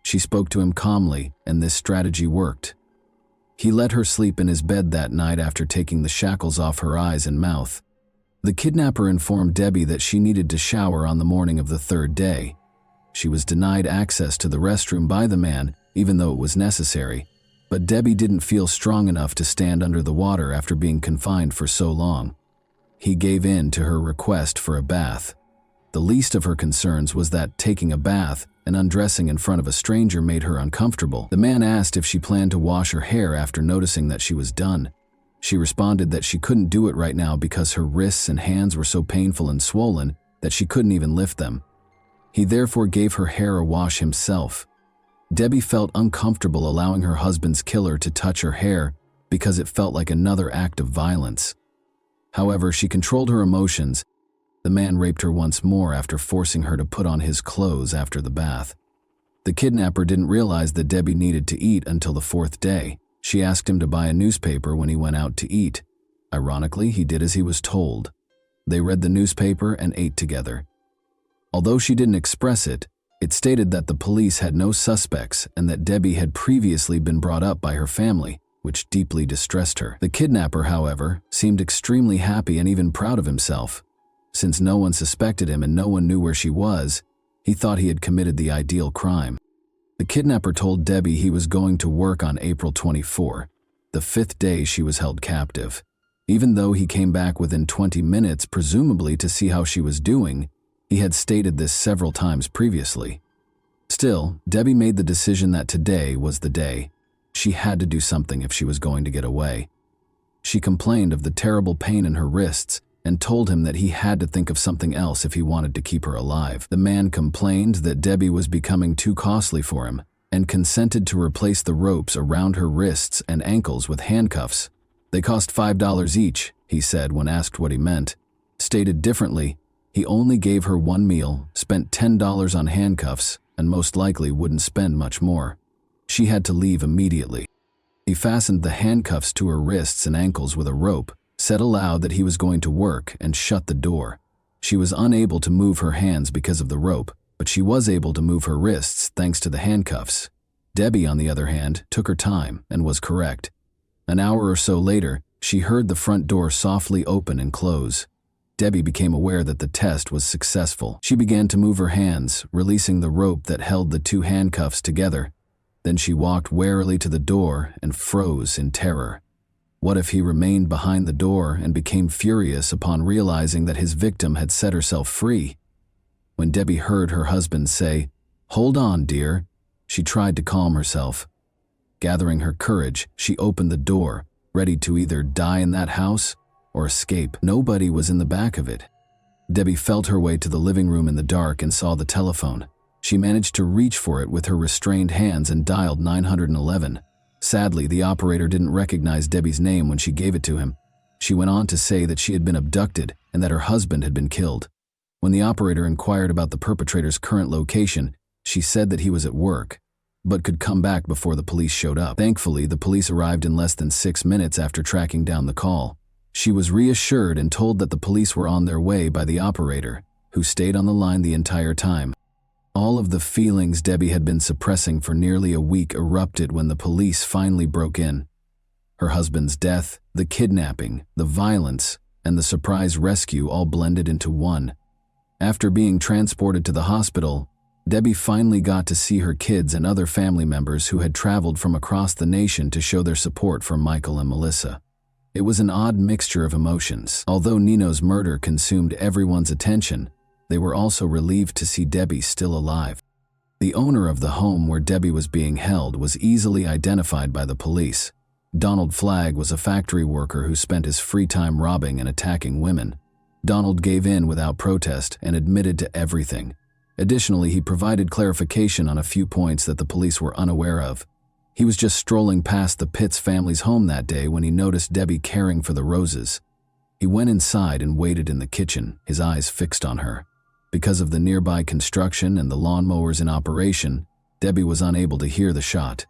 She spoke to him calmly, and this strategy worked. He let her sleep in his bed that night after taking the shackles off her eyes and mouth. The kidnapper informed Debbie that she needed to shower on the morning of the 3rd day. She was denied access to the restroom by the man, even though it was necessary, but Debbie didn't feel strong enough to stand under the water after being confined for so long. He gave in to her request for a bath. The least of her concerns was that taking a bath and undressing in front of a stranger made her uncomfortable. The man asked if she planned to wash her hair after noticing that she was done. She responded that she couldn't do it right now because her wrists and hands were so painful and swollen that she couldn't even lift them. He therefore gave her hair a wash himself. Debbie felt uncomfortable allowing her husband's killer to touch her hair because it felt like another act of violence. However, she controlled her emotions. The man raped her once more after forcing her to put on his clothes after the bath. The kidnapper didn't realize that Debbie needed to eat until the fourth day. She asked him to buy a newspaper when he went out to eat. Ironically, he did as he was told. They read the newspaper and ate together. Although she didn't express it, it stated that the police had no suspects and that Debbie had previously been brought up by her family, which deeply distressed her. The kidnapper, however, seemed extremely happy and even proud of himself. Since no one suspected him and no one knew where she was, he thought he had committed the ideal crime. The kidnapper told Debbie he was going to work on April 24, the fifth day she was held captive. Even though he came back within 20 minutes, presumably to see how she was doing, he had stated this several times previously. Still, Debbie made the decision that today was the day. She had to do something if she was going to get away. She complained of the terrible pain in her wrists and told him that he had to think of something else if he wanted to keep her alive. The man complained that Debbie was becoming too costly for him and consented to replace the ropes around her wrists and ankles with handcuffs. They cost $5 each, he said when asked what he meant. Stated differently, he only gave her one meal, spent $10 on handcuffs, and most likely wouldn't spend much more. She had to leave immediately. He fastened the handcuffs to her wrists and ankles with a rope, said aloud that he was going to work, and shut the door. She was unable to move her hands because of the rope, but she was able to move her wrists thanks to the handcuffs. Debbie, on the other hand, took her time and was correct. An hour or so later, she heard the front door softly open and close. Debbie became aware that the test was successful. She began to move her hands, releasing the rope that held the two handcuffs together. Then she walked warily to the door and froze in terror. What if he remained behind the door and became furious upon realizing that his victim had set herself free? When Debbie heard her husband say, "Hold on, dear," she tried to calm herself. Gathering her courage, she opened the door, ready to either die in that house or escape. Nobody was in the back of it. Debbie felt her way to the living room in the dark and saw the telephone. She managed to reach for it with her restrained hands and dialed 911. Sadly, the operator didn't recognize Debbie's name when she gave it to him. She went on to say that she had been abducted and that her husband had been killed. When the operator inquired about the perpetrator's current location, she said that he was at work, but could come back before the police showed up. Thankfully, the police arrived in less than 6 minutes after tracking down the call. She was reassured and told that the police were on their way by the operator, who stayed on the line the entire time. All of the feelings Debbie had been suppressing for nearly a week erupted when the police finally broke in. Her husband's death, the kidnapping, the violence, and the surprise rescue all blended into one. After being transported to the hospital, Debbie finally got to see her kids and other family members who had traveled from across the nation to show their support for Michael and Melissa. It was an odd mixture of emotions. Although Nino's murder consumed everyone's attention, they were also relieved to see Debbie still alive. The owner of the home where Debbie was being held was easily identified by the police. Donald Flagg was a factory worker who spent his free time robbing and attacking women. Donald gave in without protest and admitted to everything. Additionally, he provided clarification on a few points that the police were unaware of. He was just strolling past the Pitts family's home that day when he noticed Debbie caring for the roses. He went inside and waited in the kitchen, his eyes fixed on her. Because of the nearby construction and the lawnmowers in operation, Debbie was unable to hear the shot.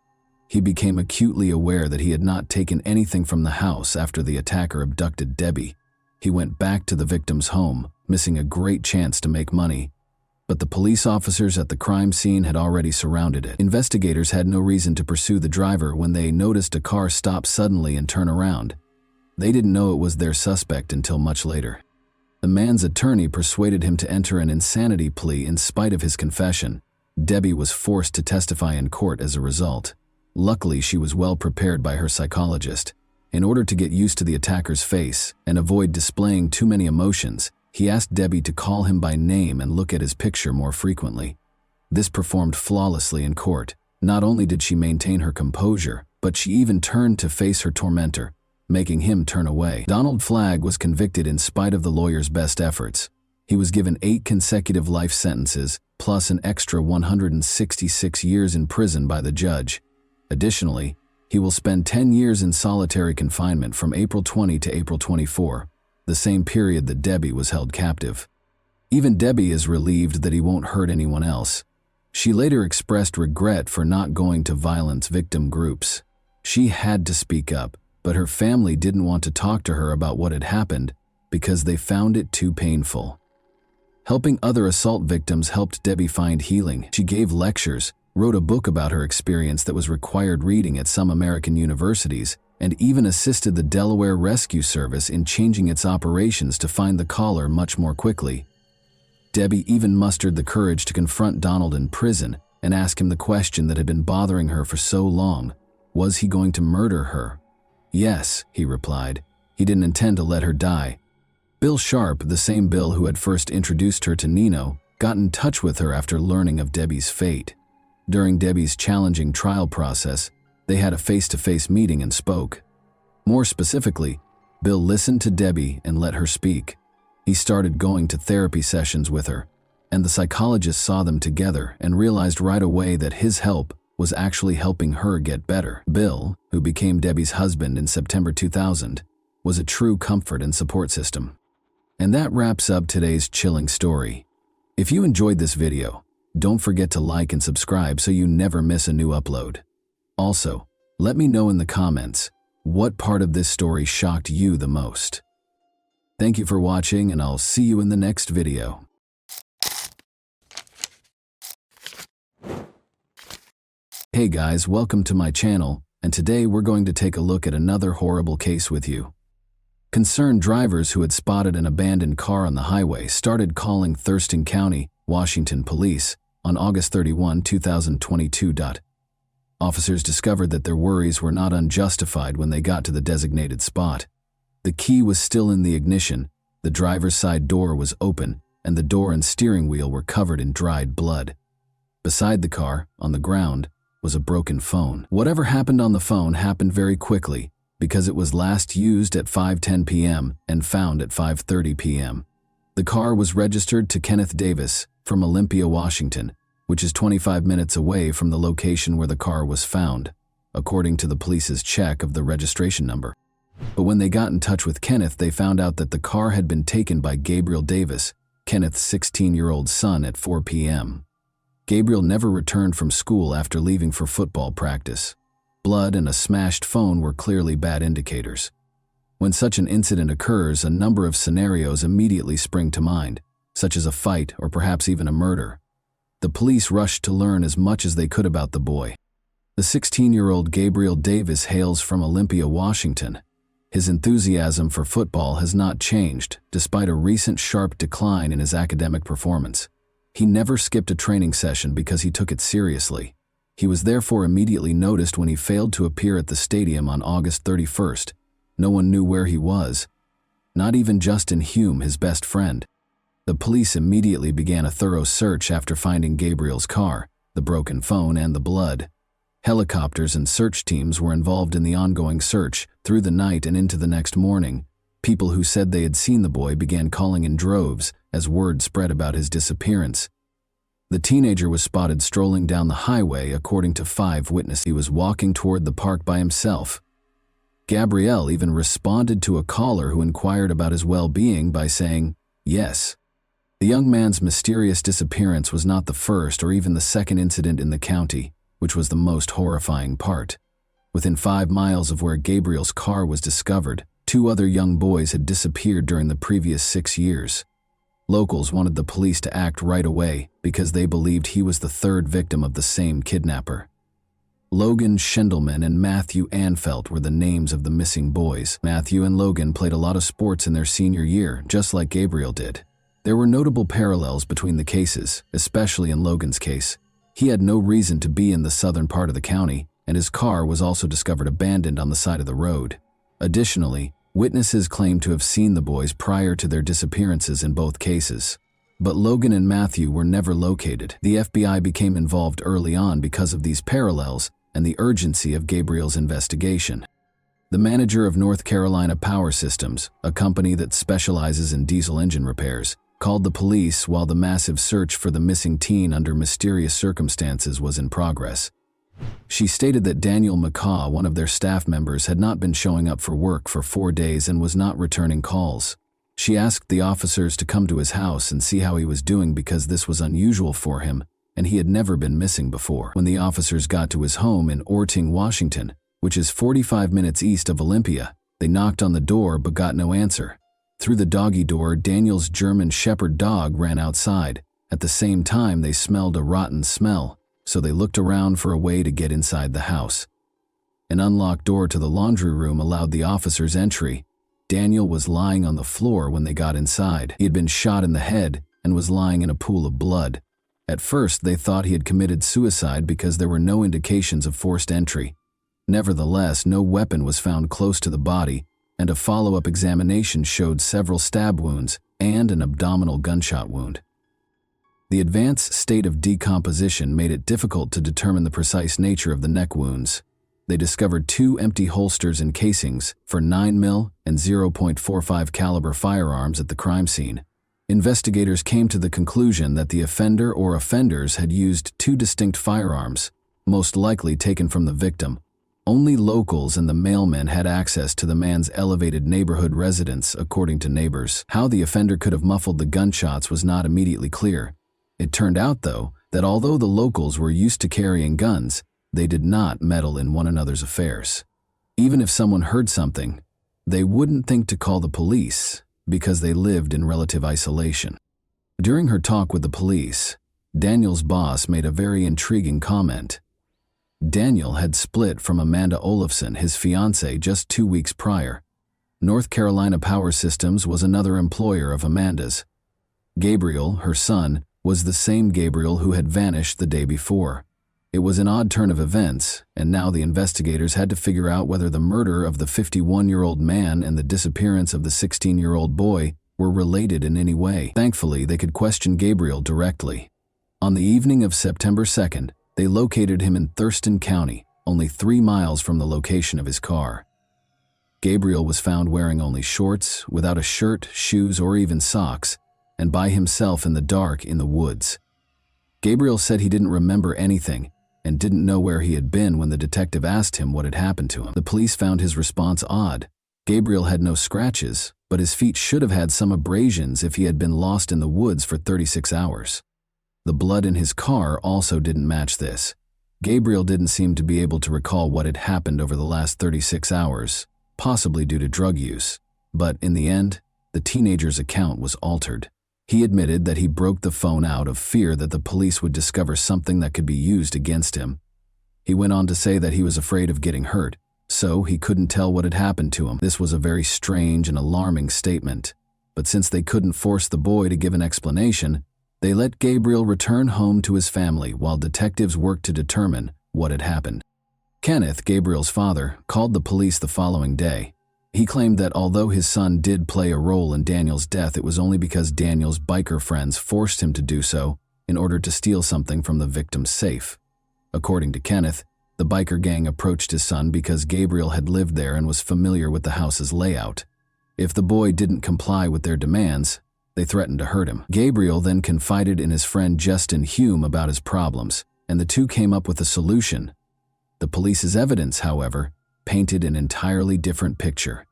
He became acutely aware that he had not taken anything from the house after the attacker abducted Debbie. He went back to the victim's home, missing a great chance to make money. But the police officers at the crime scene had already surrounded it. Investigators had no reason to pursue the driver when they noticed a car stop suddenly and turn around. They didn't know it was their suspect until much later. The man's attorney persuaded him to enter an insanity plea in spite of his confession. Debbie was forced to testify in court as a result. Luckily, she was well prepared by her psychologist. In order to get used to the attacker's face and avoid displaying too many emotions, he asked Debbie to call him by name and look at his picture more frequently. This performed flawlessly in court. Not only did she maintain her composure, but she even turned to face her tormentor. making him turn away. Donald Flagg was convicted in spite of the lawyer's best efforts. He was given 8 consecutive life sentences, plus an extra 166 years in prison by the judge. Additionally, he will spend 10 years in solitary confinement from April 20 to April 24, the same period that Debbie was held captive. Even Debbie is relieved that he won't hurt anyone else. She later expressed regret for not going to violence victim groups. She had to speak up, but her family didn't want to talk to her about what had happened because they found it too painful. Helping other assault victims helped Debbie find healing. She gave lectures, wrote a book about her experience that was required reading at some American universities, and even assisted the Delaware Rescue Service in changing its operations to find the caller much more quickly. Debbie even mustered the courage to confront Donald in prison and ask him the question that had been bothering her for so long. Was he going to murder her? Yes, he replied. He didn't intend to let her die. Bill Sharp, the same Bill who had first introduced her to Nino, got in touch with her after learning of Debbie's fate. During Debbie's challenging trial process, they had a face-to-face meeting and spoke. More specifically, Bill listened to Debbie and let her speak. He started going to therapy sessions with her, and the psychologist saw them together and realized right away that his help was actually helping her get better. Bill, who became Debbie's husband in September 2000, was a true comfort and support system. And that wraps up today's chilling story. If you enjoyed this video, don't forget to like and subscribe so you never miss a new upload. Also, let me know in the comments what part of this story shocked you the most. Thank you for watching, and I'll see you in the next video. Hey guys, welcome to my channel, and today we're going to take a look at another horrible case with you. Concerned drivers who had spotted an abandoned car on the highway started calling Thurston County, Washington police on August 31, 2022. Officers discovered that their worries were not unjustified when they got to the designated spot. The key was still in the ignition, the driver's side door was open, and the door and steering wheel were covered in dried blood. Beside the car, on the ground, was a broken phone. Whatever happened on the phone happened very quickly, because it was last used at 5:10 p.m. and found at 5:30 p.m. The car was registered to Kenneth Davis from Olympia, Washington, which is 25 minutes away from the location where the car was found, according to the police's check of the registration number. But when they got in touch with Kenneth, they found out that the car had been taken by Gabriel Davis, Kenneth's 16-year-old son, at 4 p.m. Gabriel never returned from school after leaving for football practice. Blood and a smashed phone were clearly bad indicators. When such an incident occurs, a number of scenarios immediately spring to mind, such as a fight or perhaps even a murder. The police rushed to learn as much as they could about the boy. The 16-year-old Gabriel Davis hails from Olympia, Washington. His enthusiasm for football has not changed, despite a recent sharp decline in his academic performance. He never skipped a training session because he took it seriously. He was therefore immediately noticed when he failed to appear at the stadium on August 31st. No one knew where he was. Not even Justin Hume, his best friend. The police immediately began a thorough search after finding Gabriel's car, the broken phone, and the blood. Helicopters and search teams were involved in the ongoing search through the night and into the next morning. People who said they had seen the boy began calling in droves as word spread about his disappearance. The teenager was spotted strolling down the highway, according to 5 witnesses. He was walking toward the park by himself. Gabriel even responded to a caller who inquired about his well-being by saying, "Yes." The young man's mysterious disappearance was not the first or even the second incident in the county, which was the most horrifying part. Within 5 miles of where Gabriel's car was discovered, 2 other young boys had disappeared during the previous 6 years. Locals wanted the police to act right away because they believed he was the 3rd victim of the same kidnapper. Logan Schindelman and Matthew Anfelt were the names of the missing boys. Matthew and Logan played a lot of sports in their senior year, just like Gabriel did. There were notable parallels between the cases, especially in Logan's case. He had no reason to be in the southern part of the county, and his car was also discovered abandoned on the side of the road. Additionally, witnesses claimed to have seen the boys prior to their disappearances in both cases. But Logan and Matthew were never located. The FBI became involved early on because of these parallels and the urgency of Gabriel's investigation. The manager of North Carolina Power Systems, a company that specializes in diesel engine repairs, called the police while the massive search for the missing teen under mysterious circumstances was in progress. She stated that Daniel McCaw, one of their staff members, had not been showing up for work for 4 days and was not returning calls. She asked the officers to come to his house and see how he was doing because this was unusual for him and he had never been missing before. When the officers got to his home in Orting, Washington, which is 45 minutes east of Olympia, they knocked on the door but got no answer. Through the doggy door, Daniel's German Shepherd dog ran outside. At the same time, they smelled a rotten smell, so they looked around for a way to get inside the house. An unlocked door to the laundry room allowed the officers entry. Daniel was lying on the floor when they got inside. He had been shot in the head and was lying in a pool of blood. At first, they thought he had committed suicide because there were no indications of forced entry. Nevertheless, no weapon was found close to the body, and a follow-up examination showed several stab wounds and an abdominal gunshot wound. The advanced state of decomposition made it difficult to determine the precise nature of the neck wounds. They discovered 2 empty holsters and casings for 9mm and 0.45 caliber firearms at the crime scene. Investigators came to the conclusion that the offender or offenders had used 2 distinct firearms, most likely taken from the victim. Only locals and the mailman had access to the man's elevated neighborhood residence, according to neighbors. How the offender could have muffled the gunshots was not immediately clear. It turned out, though, that although the locals were used to carrying guns, they did not meddle in one another's affairs. Even if someone heard something, they wouldn't think to call the police because they lived in relative isolation. During her talk with the police, Daniel's boss made a very intriguing comment. Daniel had split from Amanda Olafson, his fiancée, just 2 weeks prior. North Carolina Power Systems was another employer of Amanda's. Gabriel, her son, was the same Gabriel who had vanished the day before. It was an odd turn of events, and now the investigators had to figure out whether the murder of the 51-year-old man and the disappearance of the 16-year-old boy were related in any way. Thankfully, they could question Gabriel directly. On the evening of September 2nd, they located him in Thurston County, only 3 miles from the location of his car. Gabriel was found wearing only shorts, without a shirt, shoes, or even socks, and by himself in the dark in the woods. Gabriel said he didn't remember anything and didn't know where he had been when the detective asked him what had happened to him. The police found his response odd. Gabriel had no scratches, but his feet should have had some abrasions if he had been lost in the woods for 36 hours. The blood in his car also didn't match this. Gabriel didn't seem to be able to recall what had happened over the last 36 hours, possibly due to drug use. But in the end, the teenager's account was altered. He admitted that he broke the phone out of fear that the police would discover something that could be used against him. He went on to say that he was afraid of getting hurt, so he couldn't tell what had happened to him. This was a very strange and alarming statement, but since they couldn't force the boy to give an explanation, they let Gabriel return home to his family while detectives worked to determine what had happened. Kenneth, Gabriel's father, called the police the following day. He claimed that although his son did play a role in Daniel's death, it was only because Daniel's biker friends forced him to do so in order to steal something from the victim's safe. According to Kenneth, the biker gang approached his son because Gabriel had lived there and was familiar with the house's layout. If the boy didn't comply with their demands, they threatened to hurt him. Gabriel then confided in his friend Justin Hume about his problems, and the two came up with a solution. The police's evidence, however, painted an entirely different picture.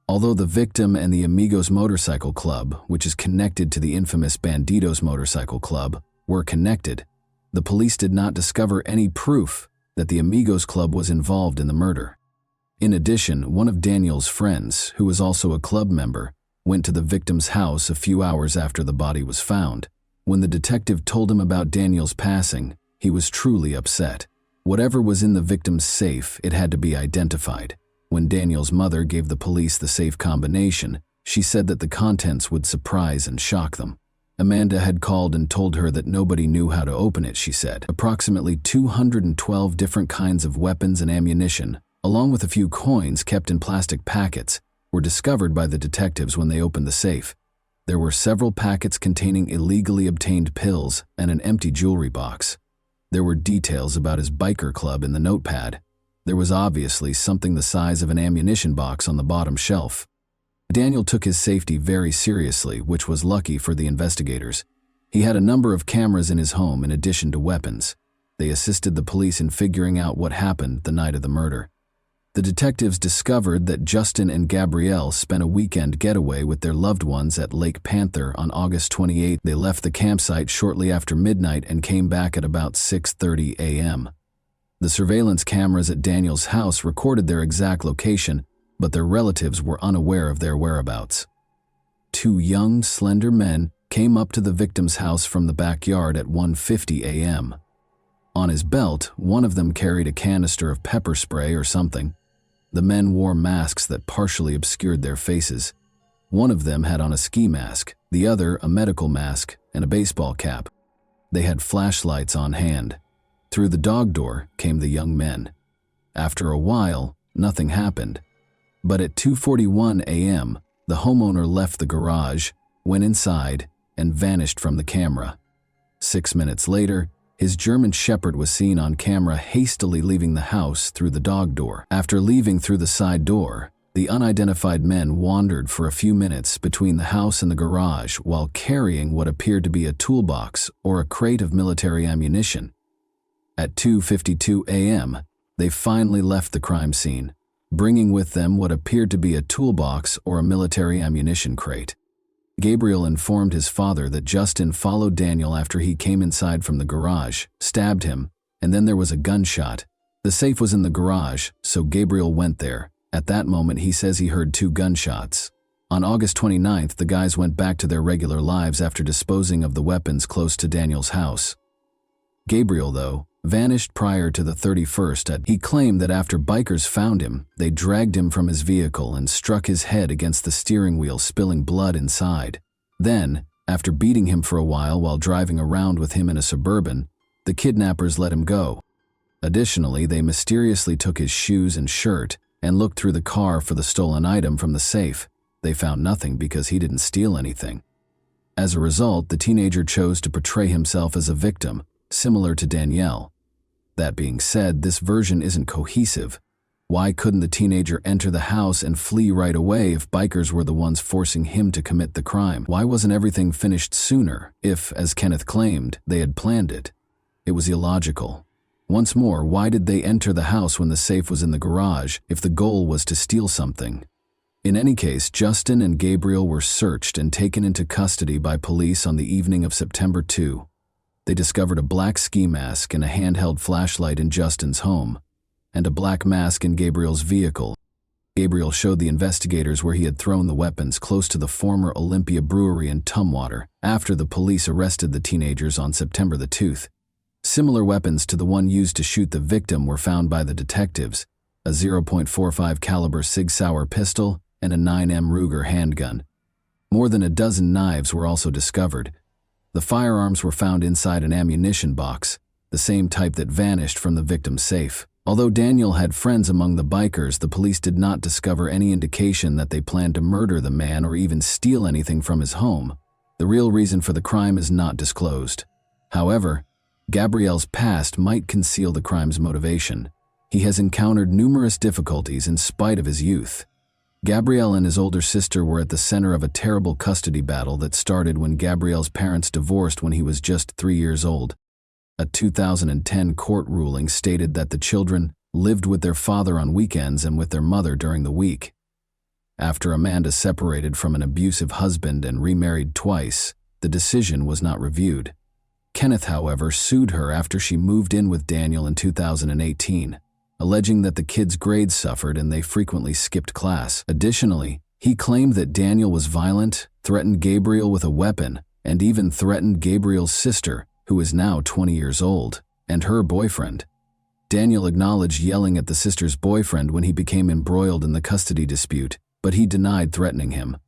Although the victim and the Amigos Motorcycle Club, which is connected to the infamous Bandidos Motorcycle Club, were connected, the police did not discover any proof that the Amigos Club was involved in the murder. In addition, one of Daniel's friends, who was also a club member, went to the victim's house a few hours after the body was found. When the detective told him about Daniel's passing, he was truly upset. Whatever was in the victim's safe, it had to be identified. When Daniel's mother gave the police the safe combination, she said that the contents would surprise and shock them. Amanda had called and told her that nobody knew how to open it, she said. Approximately 212 different kinds of weapons and ammunition, along with a few coins kept in plastic packets, were discovered by the detectives when they opened the safe. There were several packets containing illegally obtained pills and an empty jewelry box. There were details about his biker club in the notepad. There was obviously something the size of an ammunition box on the bottom shelf. Daniel took his safety very seriously, which was lucky for the investigators. He had a number of cameras in his home in addition to weapons. They assisted the police in figuring out what happened the night of the murder. The detectives discovered that Justin and Gabrielle spent a weekend getaway with their loved ones at Lake Panther on August 28. They left the campsite shortly after midnight and came back at about 6:30 a.m. The surveillance cameras at Daniel's house recorded their exact location, but their relatives were unaware of their whereabouts. Two young, slender men came up to the victim's house from the backyard at 1:50 a.m. On his belt, one of them carried a canister of pepper spray or something. The men wore masks that partially obscured their faces. One of them had on a ski mask, the other a medical mask and a baseball cap. They had flashlights on hand. Through the dog door came the young men. After a while, nothing happened. But at 2:41 a.m., the homeowner left the garage, went inside, and vanished from the camera. 6 minutes later, his German Shepherd was seen on camera hastily leaving the house through the dog door. After leaving through the side door, the unidentified men wandered for a few minutes between the house and the garage while carrying what appeared to be a toolbox or a crate of military ammunition. At 2:52 a.m., they finally left the crime scene, bringing with them what appeared to be a toolbox or a military ammunition crate. Gabriel informed his father that Justin followed Daniel after he came inside from the garage, stabbed him, and then there was a gunshot. The safe was in the garage, so Gabriel went there. At that moment, he says he heard 2 gunshots. On August 29th, the guys went back to their regular lives after disposing of the weapons close to Daniel's house. Gabriel, though, vanished prior to the 31st. He claimed that after bikers found him, they dragged him from his vehicle and struck his head against the steering wheel, spilling blood inside. Then, after beating him for a while driving around with him in a Suburban, the kidnappers let him go. Additionally, they mysteriously took his shoes and shirt and looked through the car for the stolen item from the safe. They found nothing because he didn't steal anything. As a result, the teenager chose to portray himself as a victim, similar to Danielle. That being said, this version isn't cohesive. Why couldn't the teenager enter the house and flee right away if bikers were the ones forcing him to commit the crime? Why wasn't everything finished sooner if, as Kenneth claimed, they had planned it? It was illogical. Once more, why did they enter the house when the safe was in the garage if the goal was to steal something? In any case, Justin and Gabriel were searched and taken into custody by police on the evening of September 2. They discovered a black ski mask and a handheld flashlight in Justin's home, and a black mask in Gabriel's vehicle. Gabriel showed the investigators where he had thrown the weapons close to the former Olympia Brewery in Tumwater after the police arrested the teenagers on September the 2nd. Similar weapons to the one used to shoot the victim were found by the detectives, a .45 caliber Sig Sauer pistol and a 9mm Ruger handgun. More than a dozen knives were also discovered. The firearms were found inside an ammunition box, the same type that vanished from the victim's safe. Although Daniel had friends among the bikers, the police did not discover any indication that they planned to murder the man or even steal anything from his home. The real reason for the crime is not disclosed. However, Gabriel's past might conceal the crime's motivation. He has encountered numerous difficulties in spite of his youth. Gabriel and his older sister were at the center of a terrible custody battle that started when Gabriel's parents divorced when he was just 3 years old. A 2010 court ruling stated that the children lived with their father on weekends and with their mother during the week. After Amanda separated from an abusive husband and remarried twice, the decision was not reviewed. Kenneth, however, sued her after she moved in with Daniel in 2018. Alleging that the kids' grades suffered and they frequently skipped class. Additionally, he claimed that Daniel was violent, threatened Gabriel with a weapon, and even threatened Gabriel's sister, who is now 20 years old, and her boyfriend. Daniel acknowledged yelling at the sister's boyfriend when he became embroiled in the custody dispute, but he denied threatening him.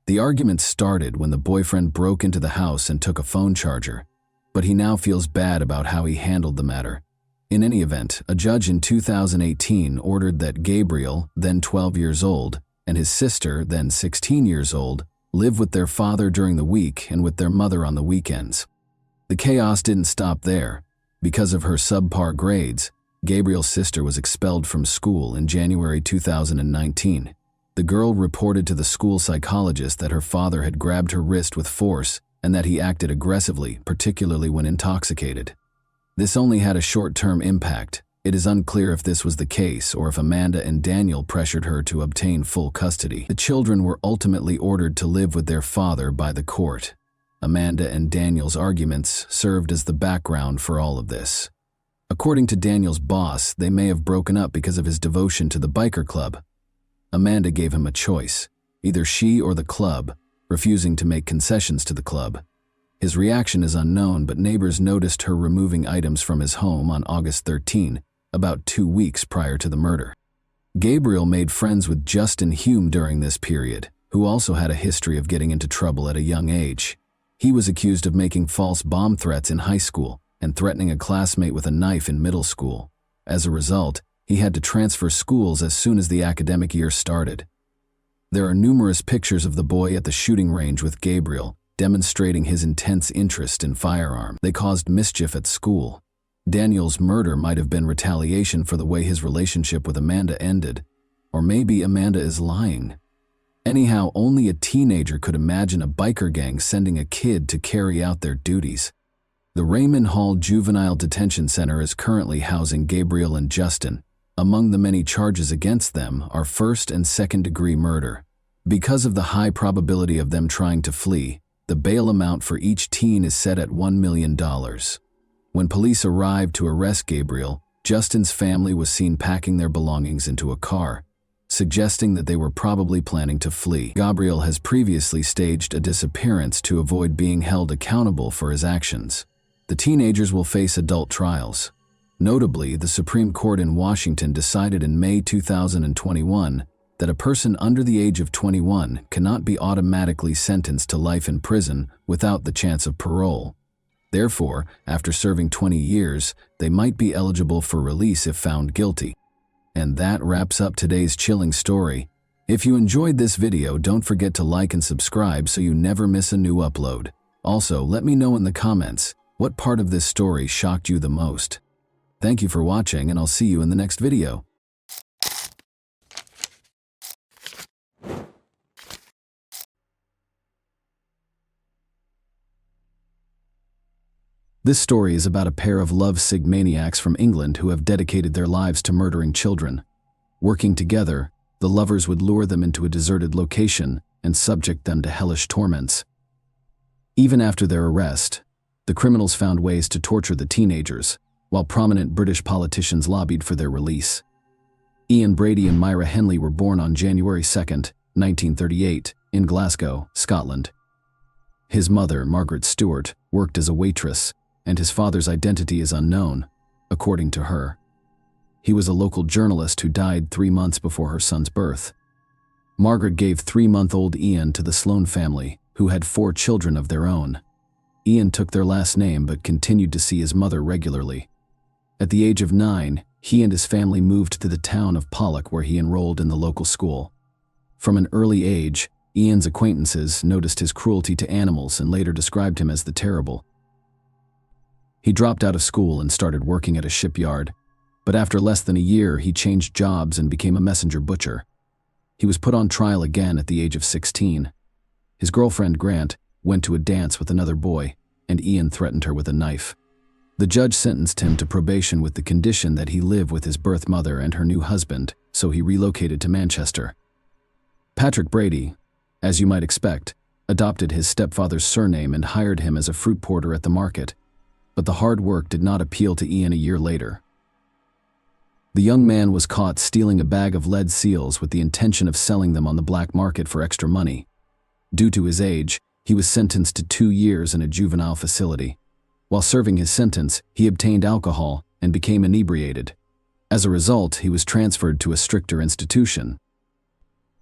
The argument started when the boyfriend broke into the house and took a phone charger, but he now feels bad about how he handled the matter. In any event, a judge in 2018 ordered that Gabriel, then 12 years old, and his sister, then 16 years old, live with their father during the week and with their mother on the weekends. The chaos didn't stop there. Because of her subpar grades, Gabriel's sister was expelled from school in January 2019. The girl reported to the school psychologist that her father had grabbed her wrist with force and that he acted aggressively, particularly when intoxicated. This only had a short-term impact. It is unclear if this was the case or if Amanda and Daniel pressured her to obtain full custody. The children were ultimately ordered to live with their father by the court. Amanda and Daniel's arguments served as the background for all of this. According to Daniel's boss, they may have broken up because of his devotion to the biker club. Amanda gave him a choice, either she or the club, refusing to make concessions to the club. His reaction is unknown, but neighbors noticed her removing items from his home on August 13, about 2 weeks prior to the murder. Gabriel made friends with Justin Hume during this period, who also had a history of getting into trouble at a young age. He was accused of making false bomb threats in high school and threatening a classmate with a knife in middle school. As a result, he had to transfer schools as soon as the academic year started. There are numerous pictures of the boy at the shooting range with Gabriel, demonstrating his intense interest in firearms. They caused mischief at school. Daniel's murder might have been retaliation for the way his relationship with Amanda ended, or maybe Amanda is lying. Anyhow, only a teenager could imagine a biker gang sending a kid to carry out their duties. The Raymond Hall Juvenile Detention Center is currently housing Gabriel and Justin. Among the many charges against them are first- and second-degree murder. Because of the high probability of them trying to flee, the bail amount for each teen is set at $1 million. When police arrived to arrest Gabriel, Justin's family was seen packing their belongings into a car, suggesting that they were probably planning to flee. Gabriel has previously staged a disappearance to avoid being held accountable for his actions. The teenagers will face adult trials. Notably, the Supreme Court in Washington decided in May 2021 that a person under the age of 21 cannot be automatically sentenced to life in prison without the chance of parole. Therefore, after serving 20 years, they might be eligible for release if found guilty. And that wraps up today's chilling story. If you enjoyed this video, don't forget to like and subscribe so you never miss a new upload. Also, let me know in the comments, what part of this story shocked you the most? Thank you for watching, and I'll see you in the next video. This story is about a pair of lovesick maniacs from England who have dedicated their lives to murdering children. Working together, the lovers would lure them into a deserted location and subject them to hellish torments. Even after their arrest, the criminals found ways to torture the teenagers, while prominent British politicians lobbied for their release. Ian Brady and Myra Henley were born on January 2, 1938, in Glasgow, Scotland. His mother, Margaret Stewart, worked as a waitress, and his father's identity is unknown, according to her. He was a local journalist who died 3 months before her son's birth. Margaret gave 3-month-old Ian to the Sloan family, who had 4 children of their own. Ian took their last name but continued to see his mother regularly. At the age of 9, he and his family moved to the town of Pollock, where he enrolled in the local school. From an early age, Ian's acquaintances noticed his cruelty to animals and later described him as the Terrible. He dropped out of school and started working at a shipyard, but after less than a year, he changed jobs and became a messenger butcher. He was put on trial again at the age of 16. His girlfriend, Grant, went to a dance with another boy, and Ian threatened her with a knife. The judge sentenced him to probation with the condition that he live with his birth mother and her new husband, so he relocated to Manchester. Patrick Brady, as you might expect, adopted his stepfather's surname and hired him as a fruit porter at the market. But the hard work did not appeal to Ian a year later. The young man was caught stealing a bag of lead seals with the intention of selling them on the black market for extra money. Due to his age, he was sentenced to 2 years in a juvenile facility. While serving his sentence, he obtained alcohol and became inebriated. As a result, he was transferred to a stricter institution.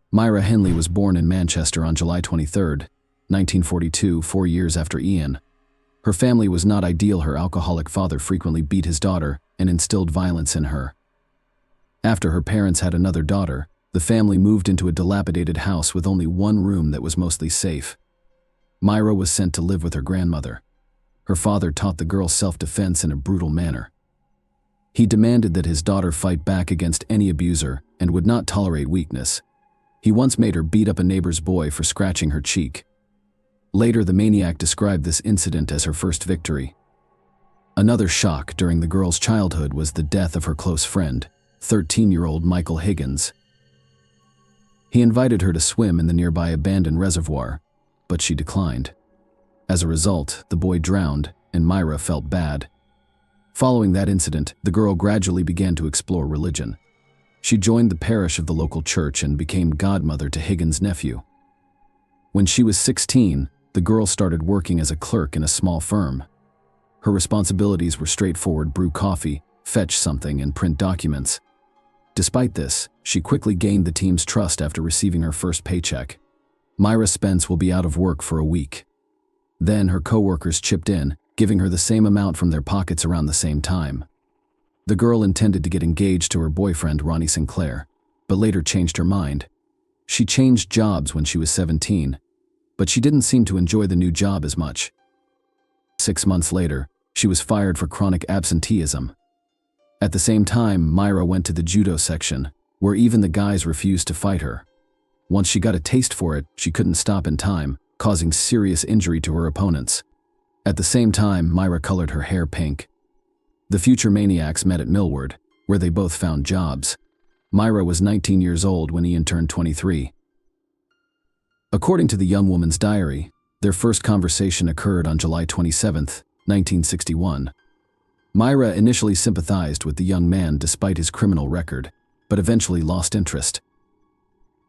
Myra Henley was born in Manchester on July 23, 1942, 4 years after Ian. Her family was not ideal. Her alcoholic father frequently beat his daughter and instilled violence in her. After her parents had another daughter, the family moved into a dilapidated house with only one room that was mostly safe. Myra was sent to live with her grandmother. Her father taught the girl self-defense in a brutal manner. He demanded that his daughter fight back against any abuser and would not tolerate weakness. He once made her beat up a neighbor's boy for scratching her cheek. Later, the maniac described this incident as her first victory. Another shock during the girl's childhood was the death of her close friend, 13-year-old Michael Higgins. He invited her to swim in the nearby abandoned reservoir, but she declined. As a result, the boy drowned, and Myra felt bad. Following that incident, the girl gradually began to explore religion. She joined the parish of the local church and became godmother to Higgins' nephew. When she was 16, the girl started working as a clerk in a small firm. Her responsibilities were straightforward: brew coffee, fetch something, and print documents. Despite this, she quickly gained the team's trust after receiving her first paycheck. Myra Spence will be out of work for a week. Then her co-workers chipped in, giving her the same amount from their pockets around the same time. The girl intended to get engaged to her boyfriend, Ronnie Sinclair, but later changed her mind. She changed jobs when she was 17, but she didn't seem to enjoy the new job as much. 6 months later, she was fired for chronic absenteeism. At the same time, Myra went to the judo section, where even the guys refused to fight her. Once she got a taste for it, she couldn't stop in time, causing serious injury to her opponents. At the same time, Myra colored her hair pink. The future maniacs met at Millward, where they both found jobs. Myra was 19 years old when Ian turned 23. According to the young woman's diary, their first conversation occurred on July 27, 1961. Myra initially sympathized with the young man despite his criminal record, but eventually lost interest.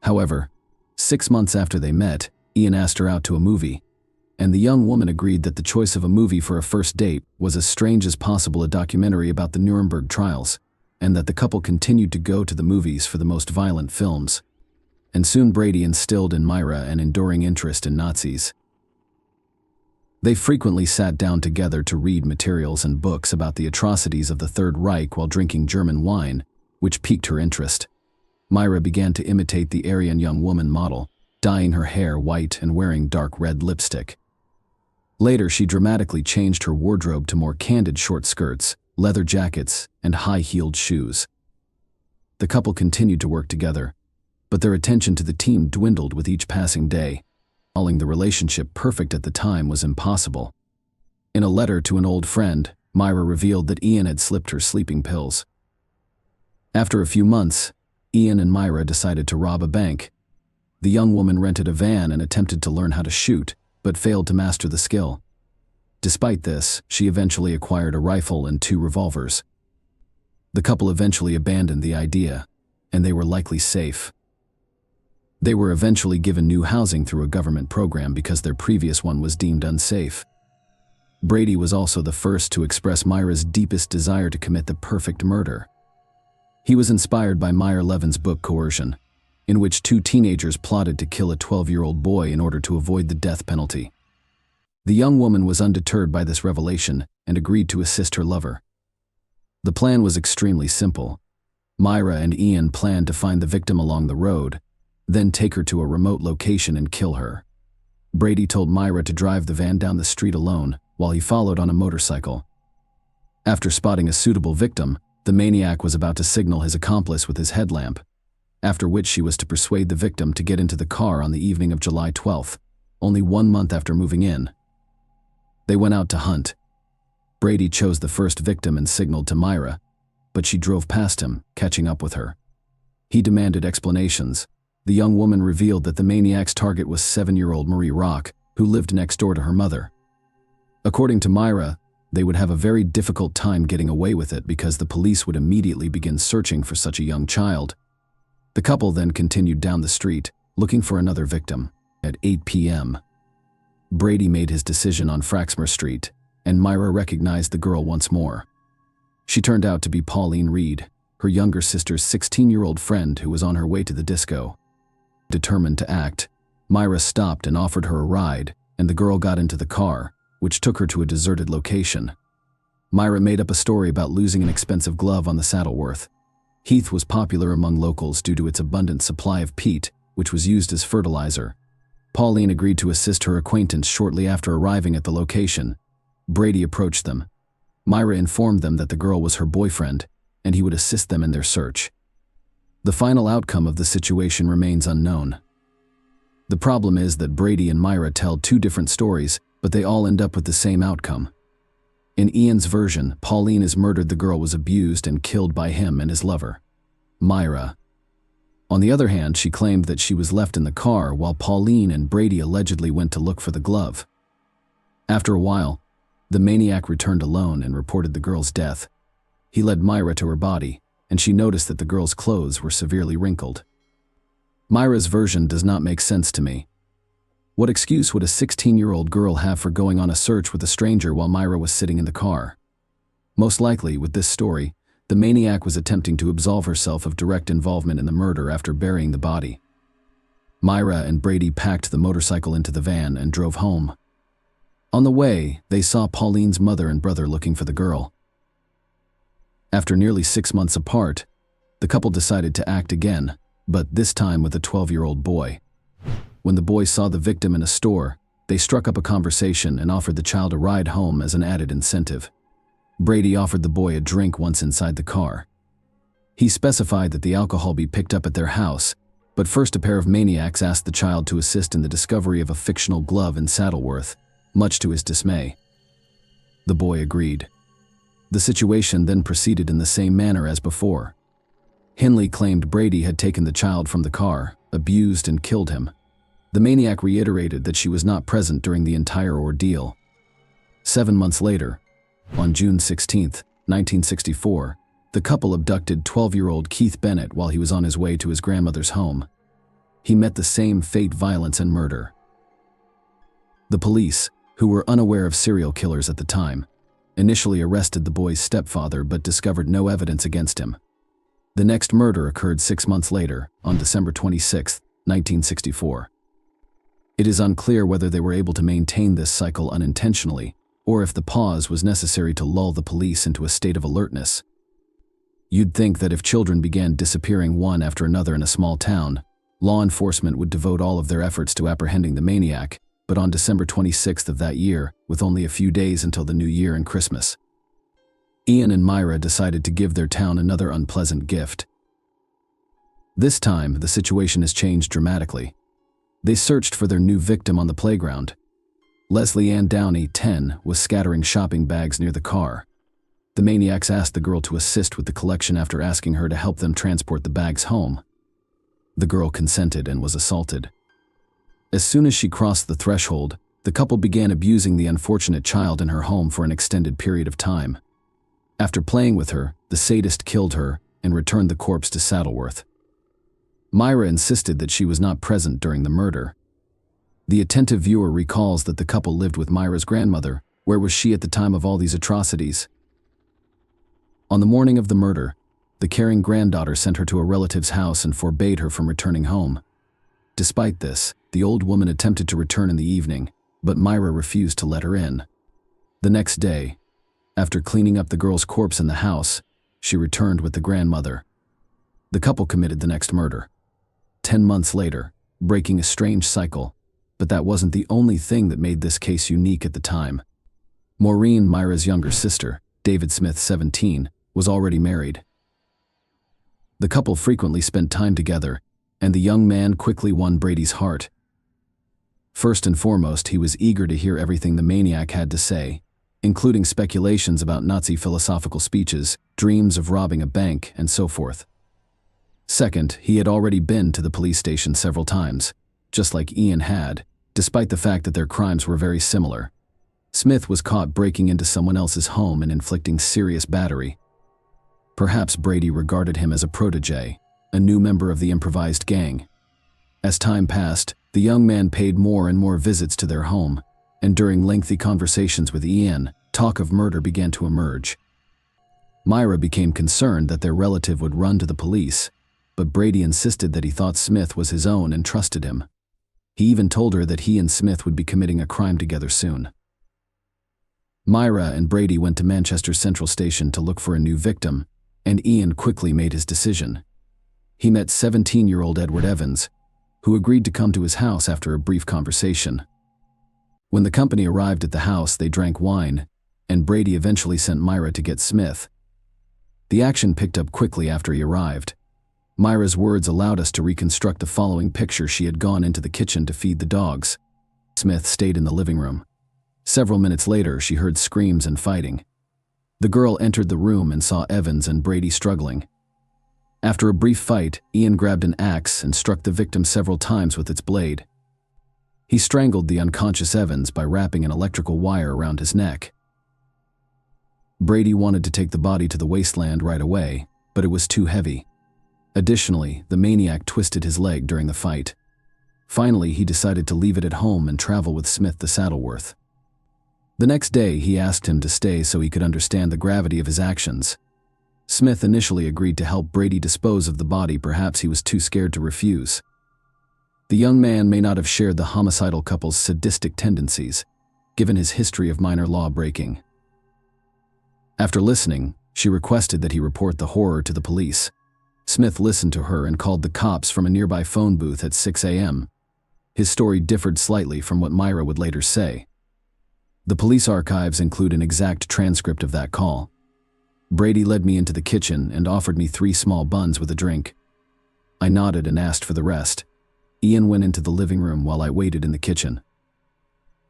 However, 6 months after they met, Ian asked her out to a movie, and the young woman agreed that the choice of a movie for a first date was as strange as possible: a documentary about the Nuremberg trials, and that the couple continued to go to the movies for the most violent films. And soon Brady instilled in Myra an enduring interest in Nazis. They frequently sat down together to read materials and books about the atrocities of the Third Reich while drinking German wine, which piqued her interest. Myra began to imitate the Aryan young woman model, dyeing her hair white and wearing dark red lipstick. Later, she dramatically changed her wardrobe to more candid short skirts, leather jackets, and high-heeled shoes. The couple continued to work together, but their attention to the team dwindled with each passing day. Calling the relationship perfect at the time was impossible. In a letter to an old friend, Myra revealed that Ian had slipped her sleeping pills. After a few months, Ian and Myra decided to rob a bank. The young woman rented a van and attempted to learn how to shoot, but failed to master the skill. Despite this, she eventually acquired a rifle and 2 revolvers. The couple eventually abandoned the idea, and they were likely safe. They were eventually given new housing through a government program because their previous one was deemed unsafe. Brady was also the first to express Myra's deepest desire to commit the perfect murder. He was inspired by Meyer Levin's book Coercion, in which 2 teenagers plotted to kill a 12-year-old boy in order to avoid the death penalty. The young woman was undeterred by this revelation and agreed to assist her lover. The plan was extremely simple. Myra and Ian planned to find the victim along the road, then take her to a remote location and kill her. Brady told Myra to drive the van down the street alone while he followed on a motorcycle. After spotting a suitable victim, the maniac was about to signal his accomplice with his headlamp, after which she was to persuade the victim to get into the car on the evening of July 12th, only 1 month after moving in. They went out to hunt. Brady chose the first victim and signaled to Myra, but she drove past him, catching up with her. He demanded explanations. The young woman revealed that the maniac's target was 7-year-old Marie Rock, who lived next door to her mother. According to Myra, they would have a very difficult time getting away with it because the police would immediately begin searching for such a young child. The couple then continued down the street, looking for another victim. At 8 p.m., Brady made his decision on Fraxmer Street, and Myra recognized the girl once more. She turned out to be Pauline Reed, her younger sister's 16-year-old friend who was on her way to the disco. Determined to act, Myra stopped and offered her a ride, and the girl got into the car, which took her to a deserted location. Myra made up a story about losing an expensive glove on the Saddleworth. Heath was popular among locals due to its abundant supply of peat, which was used as fertilizer. Pauline agreed to assist her acquaintance shortly after arriving at the location. Brady approached them. Myra informed them that the girl was her boyfriend and he would assist them in their search. The final outcome of the situation remains unknown. The problem is that Brady and Myra tell two different stories, but they all end up with the same outcome. In Ian's version, Pauline is murdered. The girl was abused and killed by him and his lover. Myra, on the other hand, she claimed that she was left in the car while Pauline and Brady allegedly went to look for the glove. After a while, the maniac returned alone and reported the girl's death. He led Myra to her body, and she noticed that the girl's clothes were severely wrinkled. Myra's version does not make sense to me. What excuse would a 16-year-old girl have for going on a search with a stranger while Myra was sitting in the car? Most likely, with this story, the maniac was attempting to absolve herself of direct involvement in the murder after burying the body. Myra and Brady packed the motorcycle into the van and drove home. On the way, they saw Pauline's mother and brother looking for the girl. After nearly 6 months apart, the couple decided to act again, but this time with a 12-year-old boy. When the boy saw the victim in a store, they struck up a conversation and offered the child a ride home as an added incentive. Brady offered the boy a drink once inside the car. He specified that the alcohol be picked up at their house, but first a pair of maniacs asked the child to assist in the discovery of a fictional glove in Saddleworth, much to his dismay. The boy agreed. The situation then proceeded in the same manner as before. Henley claimed Brady had taken the child from the car, abused and killed him. The maniac reiterated that she was not present during the entire ordeal. 7 months later, on June 16, 1964, the couple abducted 12-year-old Keith Bennett while he was on his way to his grandmother's home. He met the same fate, violence, and murder. The police, who were unaware of serial killers at the time, initially arrested the boy's stepfather but discovered no evidence against him. The next murder occurred 6 months later, on December 26, 1964. It is unclear whether they were able to maintain this cycle unintentionally, or if the pause was necessary to lull the police into a state of alertness. You'd think that if children began disappearing one after another in a small town, law enforcement would devote all of their efforts to apprehending the maniac, but on December 26th of that year, with only a few days until the New Year and Christmas, Ian and Myra decided to give their town another unpleasant gift. This time, the situation has changed dramatically. They searched for their new victim on the playground. Leslie Ann Downey, 10, was scattering shopping bags near the car. The maniacs asked the girl to assist with the collection after asking her to help them transport the bags home. The girl consented and was assaulted. As soon as she crossed the threshold, the couple began abusing the unfortunate child in her home for an extended period of time. After playing with her, the sadist killed her and returned the corpse to Saddleworth. Myra insisted that she was not present during the murder. The attentive viewer recalls that the couple lived with Myra's grandmother. Where was she at the time of all these atrocities? On the morning of the murder, the caring granddaughter sent her to a relative's house and forbade her from returning home. Despite this, the old woman attempted to return in the evening, but Myra refused to let her in. The next day, after cleaning up the girl's corpse in the house, she returned with the grandmother. The couple committed the next murder. 10 months later, breaking a strange cycle, but that wasn't the only thing that made this case unique at the time. Maureen, Myra's younger sister, David Smith, 17, was already married. The couple frequently spent time together, and the young man quickly won Brady's heart. First and foremost, he was eager to hear everything the maniac had to say, including speculations about Nazi philosophical speeches, dreams of robbing a bank, and so forth. Second, he had already been to the police station several times, just like Ian had, despite the fact that their crimes were very similar. Smith was caught breaking into someone else's home and inflicting serious battery. Perhaps Brady regarded him as a protege, a new member of the improvised gang. As time passed, the young man paid more and more visits to their home, and during lengthy conversations with Ian, talk of murder began to emerge. Myra became concerned that their relative would run to the police, but Brady insisted that he thought Smith was his own and trusted him. He even told her that he and Smith would be committing a crime together soon. Myra and Brady went to Manchester Central Station to look for a new victim, and Ian quickly made his decision. He met 17-year-old Edward Evans, who agreed to come to his house after a brief conversation. When the company arrived at the house, they drank wine, and Brady eventually sent Myra to get Smith. The action picked up quickly after he arrived. Myra's words allowed us to reconstruct the following picture. She had gone into the kitchen to feed the dogs. Smith stayed in the living room. Several minutes later, she heard screams and fighting. The girl entered the room and saw Evans and Brady struggling. After a brief fight, Ian grabbed an axe and struck the victim several times with its blade. He strangled the unconscious Evans by wrapping an electrical wire around his neck. Brady wanted to take the body to the wasteland right away, but it was too heavy. Additionally, the maniac twisted his leg during the fight. Finally, he decided to leave it at home and travel with Smith to Saddleworth. The next day, he asked him to stay so he could understand the gravity of his actions. Smith initially agreed to help Brady dispose of the body. Perhaps he was too scared to refuse. The young man may not have shared the homicidal couple's sadistic tendencies, given his history of minor law breaking. After listening, she requested that he report the horror to the police. Smith listened to her and called the cops from a nearby phone booth at 6 a.m. His story differed slightly from what Myra would later say. The police archives include an exact transcript of that call. Brady led me into the kitchen and offered me 3 small buns with a drink. I nodded and asked for the rest. Ian went into the living room while I waited in the kitchen.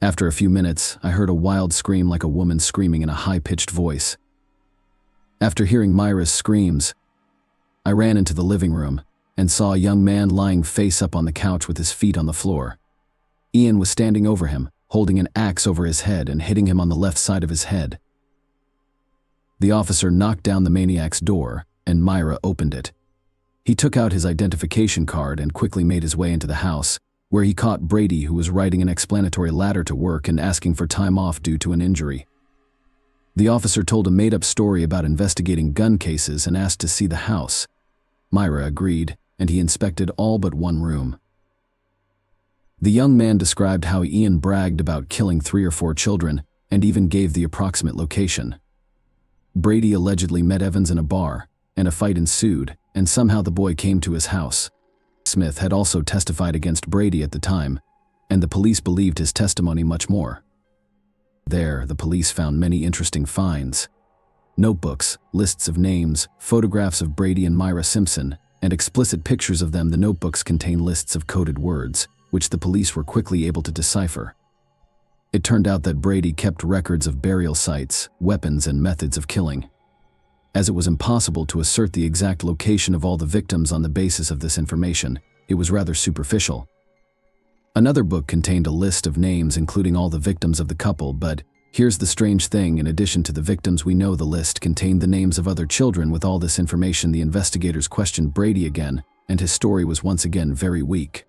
After a few minutes, I heard a wild scream like a woman screaming in a high-pitched voice. After hearing Myra's screams, I ran into the living room and saw a young man lying face up on the couch with his feet on the floor. Ian was standing over him, holding an axe over his head and hitting him on the left side of his head. The officer knocked down the maniac's door, and Myra opened it. He took out his identification card and quickly made his way into the house, where he caught Brady, who was writing an explanatory letter to work and asking for time off due to an injury. The officer told a made-up story about investigating gun cases and asked to see the house. Myra agreed, and he inspected all but one room. The young man described how Ian bragged about killing 3 or 4 children and even gave the approximate location. Brady allegedly met Evans in a bar, and a fight ensued, and somehow the boy came to his house. Smith had also testified against Brady at the time, and the police believed his testimony much more. There, the police found many interesting finds. Notebooks, lists of names, photographs of Brady and Myra Simpson, and explicit pictures of them. The notebooks contain lists of coded words, which the police were quickly able to decipher. It turned out that Brady kept records of burial sites, weapons, and methods of killing. As it was impossible to assert the exact location of all the victims on the basis of this information, it was rather superficial. Another book contained a list of names including all the victims of the couple, but here's the strange thing: in addition to the victims we know, the list contained the names of other children. With all this information, the investigators questioned Brady again, and his story was once again very weak.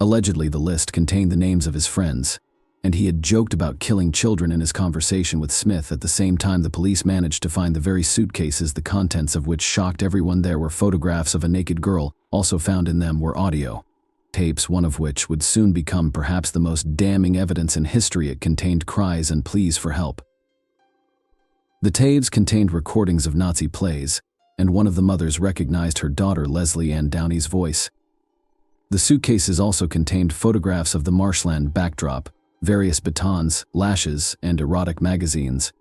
Allegedly, the list contained the names of his friends, and he had joked about killing children in his conversation with Smith. At the same time, the police managed to find the very suitcases, the contents of which shocked everyone. There were photographs of a naked girl. Also found in them were audio tapes, one of which would soon become perhaps the most damning evidence in history. It contained cries and pleas for help. The tapes contained recordings of Nazi plays, and one of the mothers recognized her daughter Leslie Ann Downey's voice. The suitcases also contained photographs of the marshland backdrop, various batons, lashes, and erotic magazines.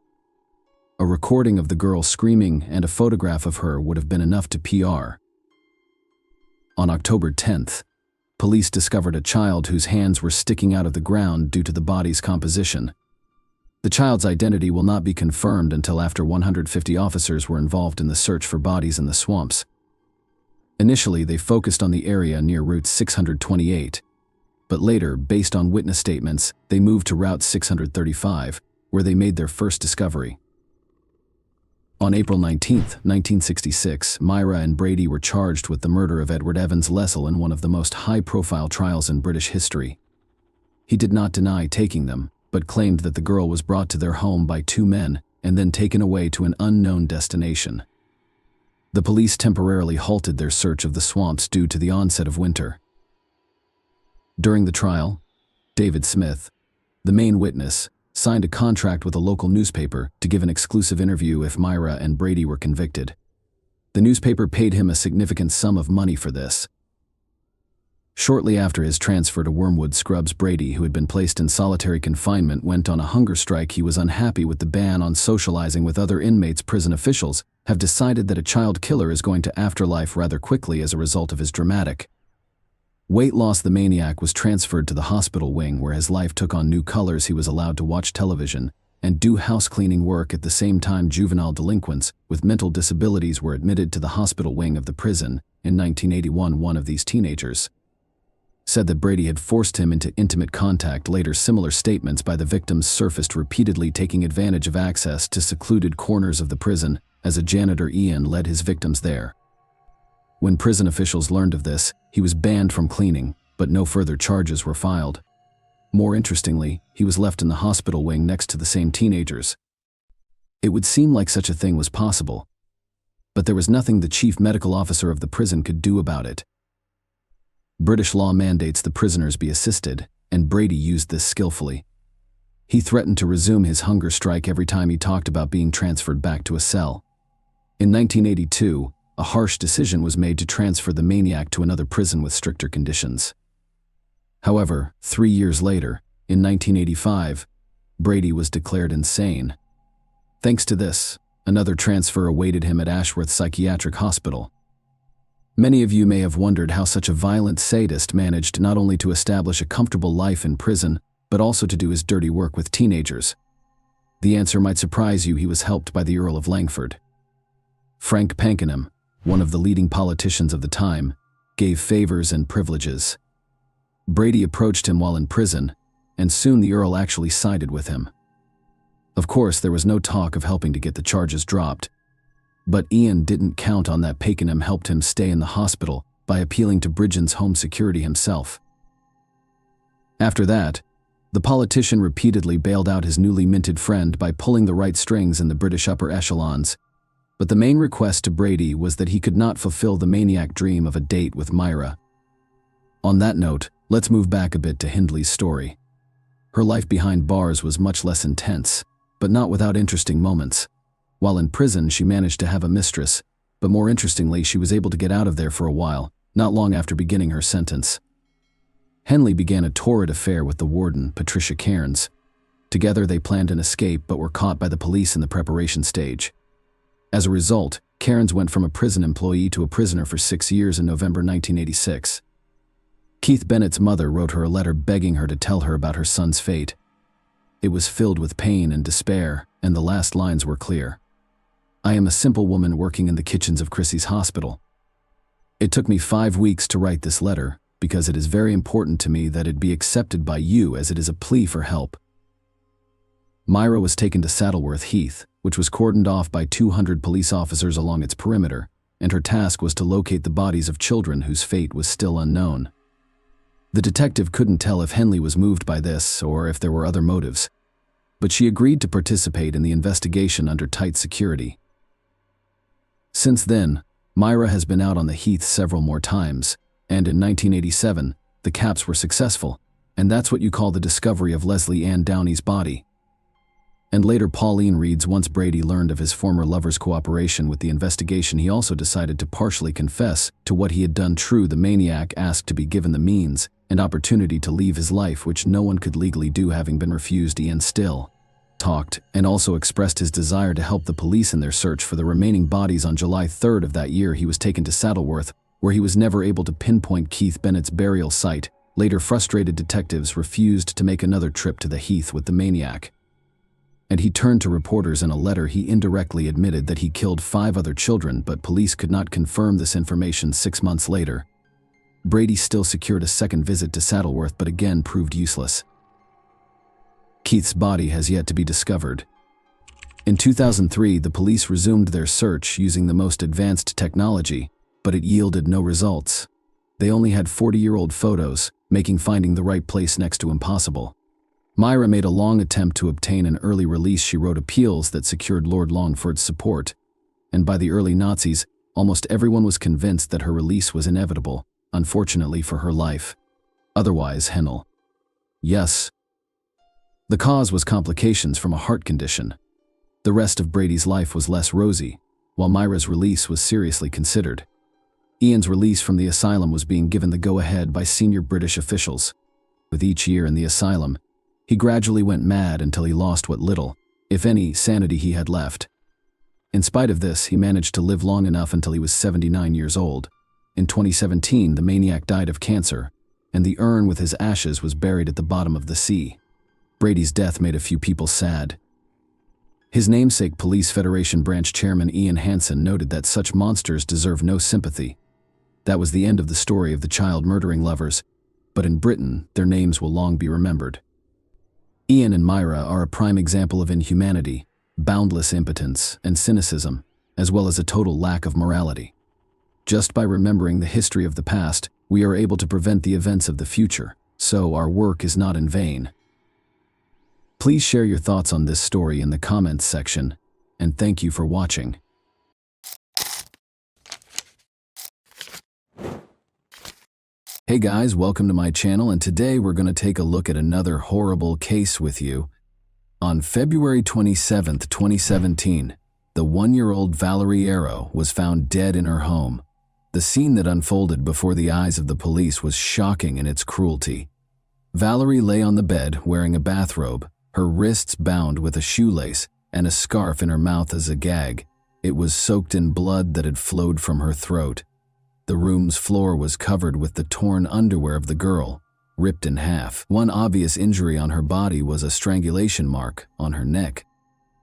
A recording of the girl screaming and a photograph of her would have been enough to PR. On October 10th, police discovered a child whose hands were sticking out of the ground due to the body's composition. The child's identity will not be confirmed until after 150 officers were involved in the search for bodies in the swamps. Initially, they focused on the area near Route 628, but later, based on witness statements, they moved to Route 635, where they made their first discovery. On April 19, 1966, Myra and Brady were charged with the murder of Edward Evans Lessell in one of the most high-profile trials in British history. He did not deny taking them, but claimed that the girl was brought to their home by 2 men and then taken away to an unknown destination. The police temporarily halted their search of the swamps due to the onset of winter. During the trial, David Smith, the main witness, signed a contract with a local newspaper to give an exclusive interview if Myra and Brady were convicted. The newspaper paid him a significant sum of money for this. Shortly after his transfer to Wormwood Scrubs, Brady, who had been placed in solitary confinement, went on a hunger strike. He was unhappy with the ban on socializing with other inmates. Prison officials have decided that a child killer is going to afterlife rather quickly as a result of his dramatic weight loss. The maniac was transferred to the hospital wing, where his life took on new colors. He was allowed to watch television and do house cleaning work. At the same time, juvenile delinquents with mental disabilities were admitted to the hospital wing of the prison. In 1981, one of these teenagers said that Brady had forced him into intimate contact. Later, similar statements by the victims surfaced, repeatedly taking advantage of access to secluded corners of the prison. As a janitor, Ian led his victims there. When prison officials learned of this, he was banned from cleaning, but no further charges were filed. More interestingly, he was left in the hospital wing next to the same teenagers. It would seem like such a thing was possible, but there was nothing the chief medical officer of the prison could do about it. British law mandates the prisoners be assisted, and Brady used this skillfully. He threatened to resume his hunger strike every time he talked about being transferred back to a cell. In 1982, a harsh decision was made to transfer the maniac to another prison with stricter conditions. However, 3 years later, in 1985, Brady was declared insane. Thanks to this, another transfer awaited him at Ashworth Psychiatric Hospital. Many of you may have wondered how such a violent sadist managed not only to establish a comfortable life in prison, but also to do his dirty work with teenagers. The answer might surprise you. He was helped by the Earl of Langford. Frank Pakenham, one of the leading politicians of the time, gave favors and privileges. Brady approached him while in prison, and soon the Earl actually sided with him. Of course, there was no talk of helping to get the charges dropped. But Ian didn't count on that. Pakenham helped him stay in the hospital by appealing to Britain's Home Security himself. After that, the politician repeatedly bailed out his newly minted friend by pulling the right strings in the British upper echelons. But the main request to Brady was that he could not fulfill the maniac dream of a date with Myra. On that note, let's move back a bit to Hindley's story. Her life behind bars was much less intense, but not without interesting moments. While in prison, she managed to have a mistress, but more interestingly, she was able to get out of there for a while, not long after beginning her sentence. Henley began a torrid affair with the warden, Patricia Cairns. Together, they planned an escape but were caught by the police in the preparation stage. As a result, Cairns went from a prison employee to a prisoner for 6 years in November 1986. Keith Bennett's mother wrote her a letter begging her to tell her about her son's fate. It was filled with pain and despair, and the last lines were clear. "I am a simple woman working in the kitchens of Chrissy's hospital. It took me 5 weeks to write this letter because it is very important to me that it be accepted by you, as it is a plea for help." Myra was taken to Saddleworth Heath, which was cordoned off by 200 police officers along its perimeter, and her task was to locate the bodies of children whose fate was still unknown. The detective couldn't tell if Henley was moved by this or if there were other motives, but she agreed to participate in the investigation under tight security. Since then, Myra has been out on the heath several more times, and in 1987, the caps were successful, and that's what you call the discovery of Leslie Ann Downey's body. And later, Pauline reads, once Brady learned of his former lover's cooperation with the investigation, he also decided to partially confess to what he had done. True, the maniac asked to be given the means and opportunity to leave his life, which no one could legally do, having been refused. Ian still talked and also expressed his desire to help the police in their search for the remaining bodies. On July 3rd of that year, he was taken to Saddleworth, where he was never able to pinpoint Keith Bennett's burial site. Later, frustrated detectives refused to make another trip to the heath with the maniac, and he turned to reporters. In a letter, he indirectly admitted that he killed 5 other children, but police could not confirm this information. 6 months later, Brady still secured a second visit to Saddleworth, but again proved useless. Keith's body has yet to be discovered. In 2003, the police resumed their search using the most advanced technology, but it yielded no results. They only had 40-year-old photos, making finding the right place next to impossible. Myra made a long attempt to obtain an early release. She wrote appeals that secured Lord Longford's support, and by the early Nazis, almost everyone was convinced that her release was inevitable, unfortunately for her life. Otherwise, Hennel. Yes. The cause was complications from a heart condition. The rest of Brady's life was less rosy, while Myra's release was seriously considered. Ian's release from the asylum was being given the go-ahead by senior British officials. With each year in the asylum, he gradually went mad until he lost what little, if any, sanity he had left. In spite of this, he managed to live long enough until he was 79 years old. In 2017, the maniac died of cancer, and the urn with his ashes was buried at the bottom of the sea. Brady's death made a few people sad. His namesake Police Federation branch chairman Ian Hansen noted that such monsters deserve no sympathy. That was the end of the story of the child-murdering lovers, but in Britain, their names will long be remembered. Ian and Myra are a prime example of inhumanity, boundless impotence, and cynicism, as well as a total lack of morality. Just by remembering the history of the past, we are able to prevent the events of the future, so our work is not in vain. Please share your thoughts on this story in the comments section, and thank you for watching. Hey guys, welcome to my channel, and today we're going to take a look at another horrible case with you. On February 27, 2017, the 1-year-old Valerie Arrow was found dead in her home. The scene that unfolded before the eyes of the police was shocking in its cruelty. Valerie lay on the bed wearing a bathrobe, her wrists bound with a shoelace, and a scarf in her mouth as a gag. It was soaked in blood that had flowed from her throat. The room's floor was covered with the torn underwear of the girl, ripped in half. One obvious injury on her body was a strangulation mark on her neck.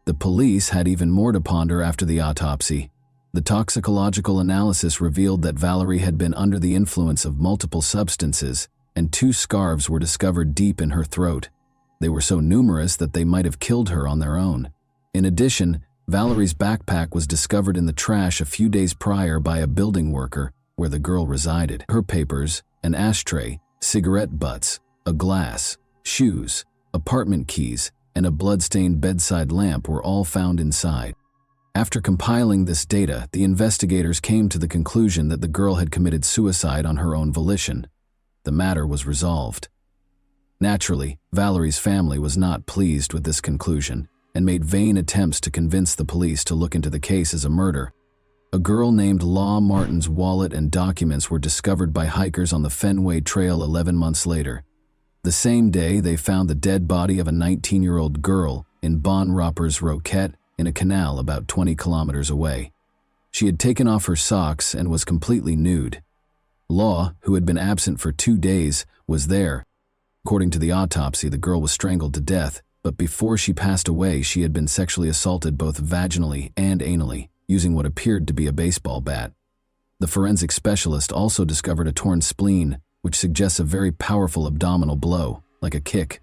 The police had even more to ponder after the autopsy. The toxicological analysis revealed that Valerie had been under the influence of multiple substances, and 2 scarves were discovered deep in her throat. They were so numerous that they might have killed her on their own. In addition, Valerie's backpack was discovered in the trash a few days prior by a building worker where the girl resided. Her papers, an ashtray, cigarette butts, a glass, shoes, apartment keys, and a blood-stained bedside lamp were all found inside. After compiling this data, the investigators came to the conclusion that the girl had committed suicide on her own volition. The matter was resolved. Naturally, Valerie's family was not pleased with this conclusion and made vain attempts to convince the police to look into the case as a murder. A girl named Law Martin's wallet and documents were discovered by hikers on the Fenway Trail 11 months later. The same day, they found the dead body of a 19-year-old girl in Bon Roper's Roquette in a canal about 20 kilometers away. She had taken off her socks and was completely nude. Law, who had been absent for 2 days, was there. According to the autopsy, the girl was strangled to death, but before she passed away, she had been sexually assaulted both vaginally and anally, using what appeared to be a baseball bat. The forensic specialist also discovered a torn spleen, which suggests a very powerful abdominal blow, like a kick.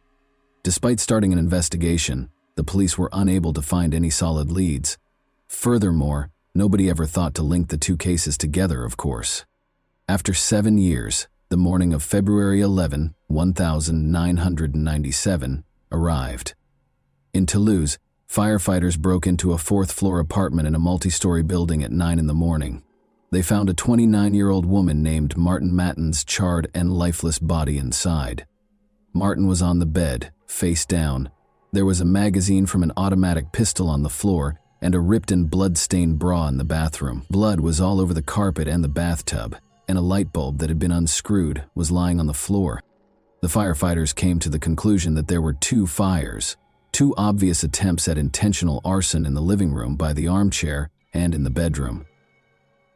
Despite starting an investigation, the police were unable to find any solid leads. Furthermore, nobody ever thought to link the 2 cases together, of course. After 7 years, the morning of February 11, 1997, arrived. In Toulouse, firefighters broke into a 4th-floor apartment in a multi-story building at 9 in the morning. They found a 29-year-old woman named Martin Matten's charred and lifeless body inside. Martin was on the bed, face down. There was a magazine from an automatic pistol on the floor and a ripped and blood-stained bra in the bathroom. Blood was all over the carpet and the bathtub, and a light bulb that had been unscrewed was lying on the floor. The firefighters came to the conclusion that there were 2 fires, 2 obvious attempts at intentional arson in the living room by the armchair and in the bedroom.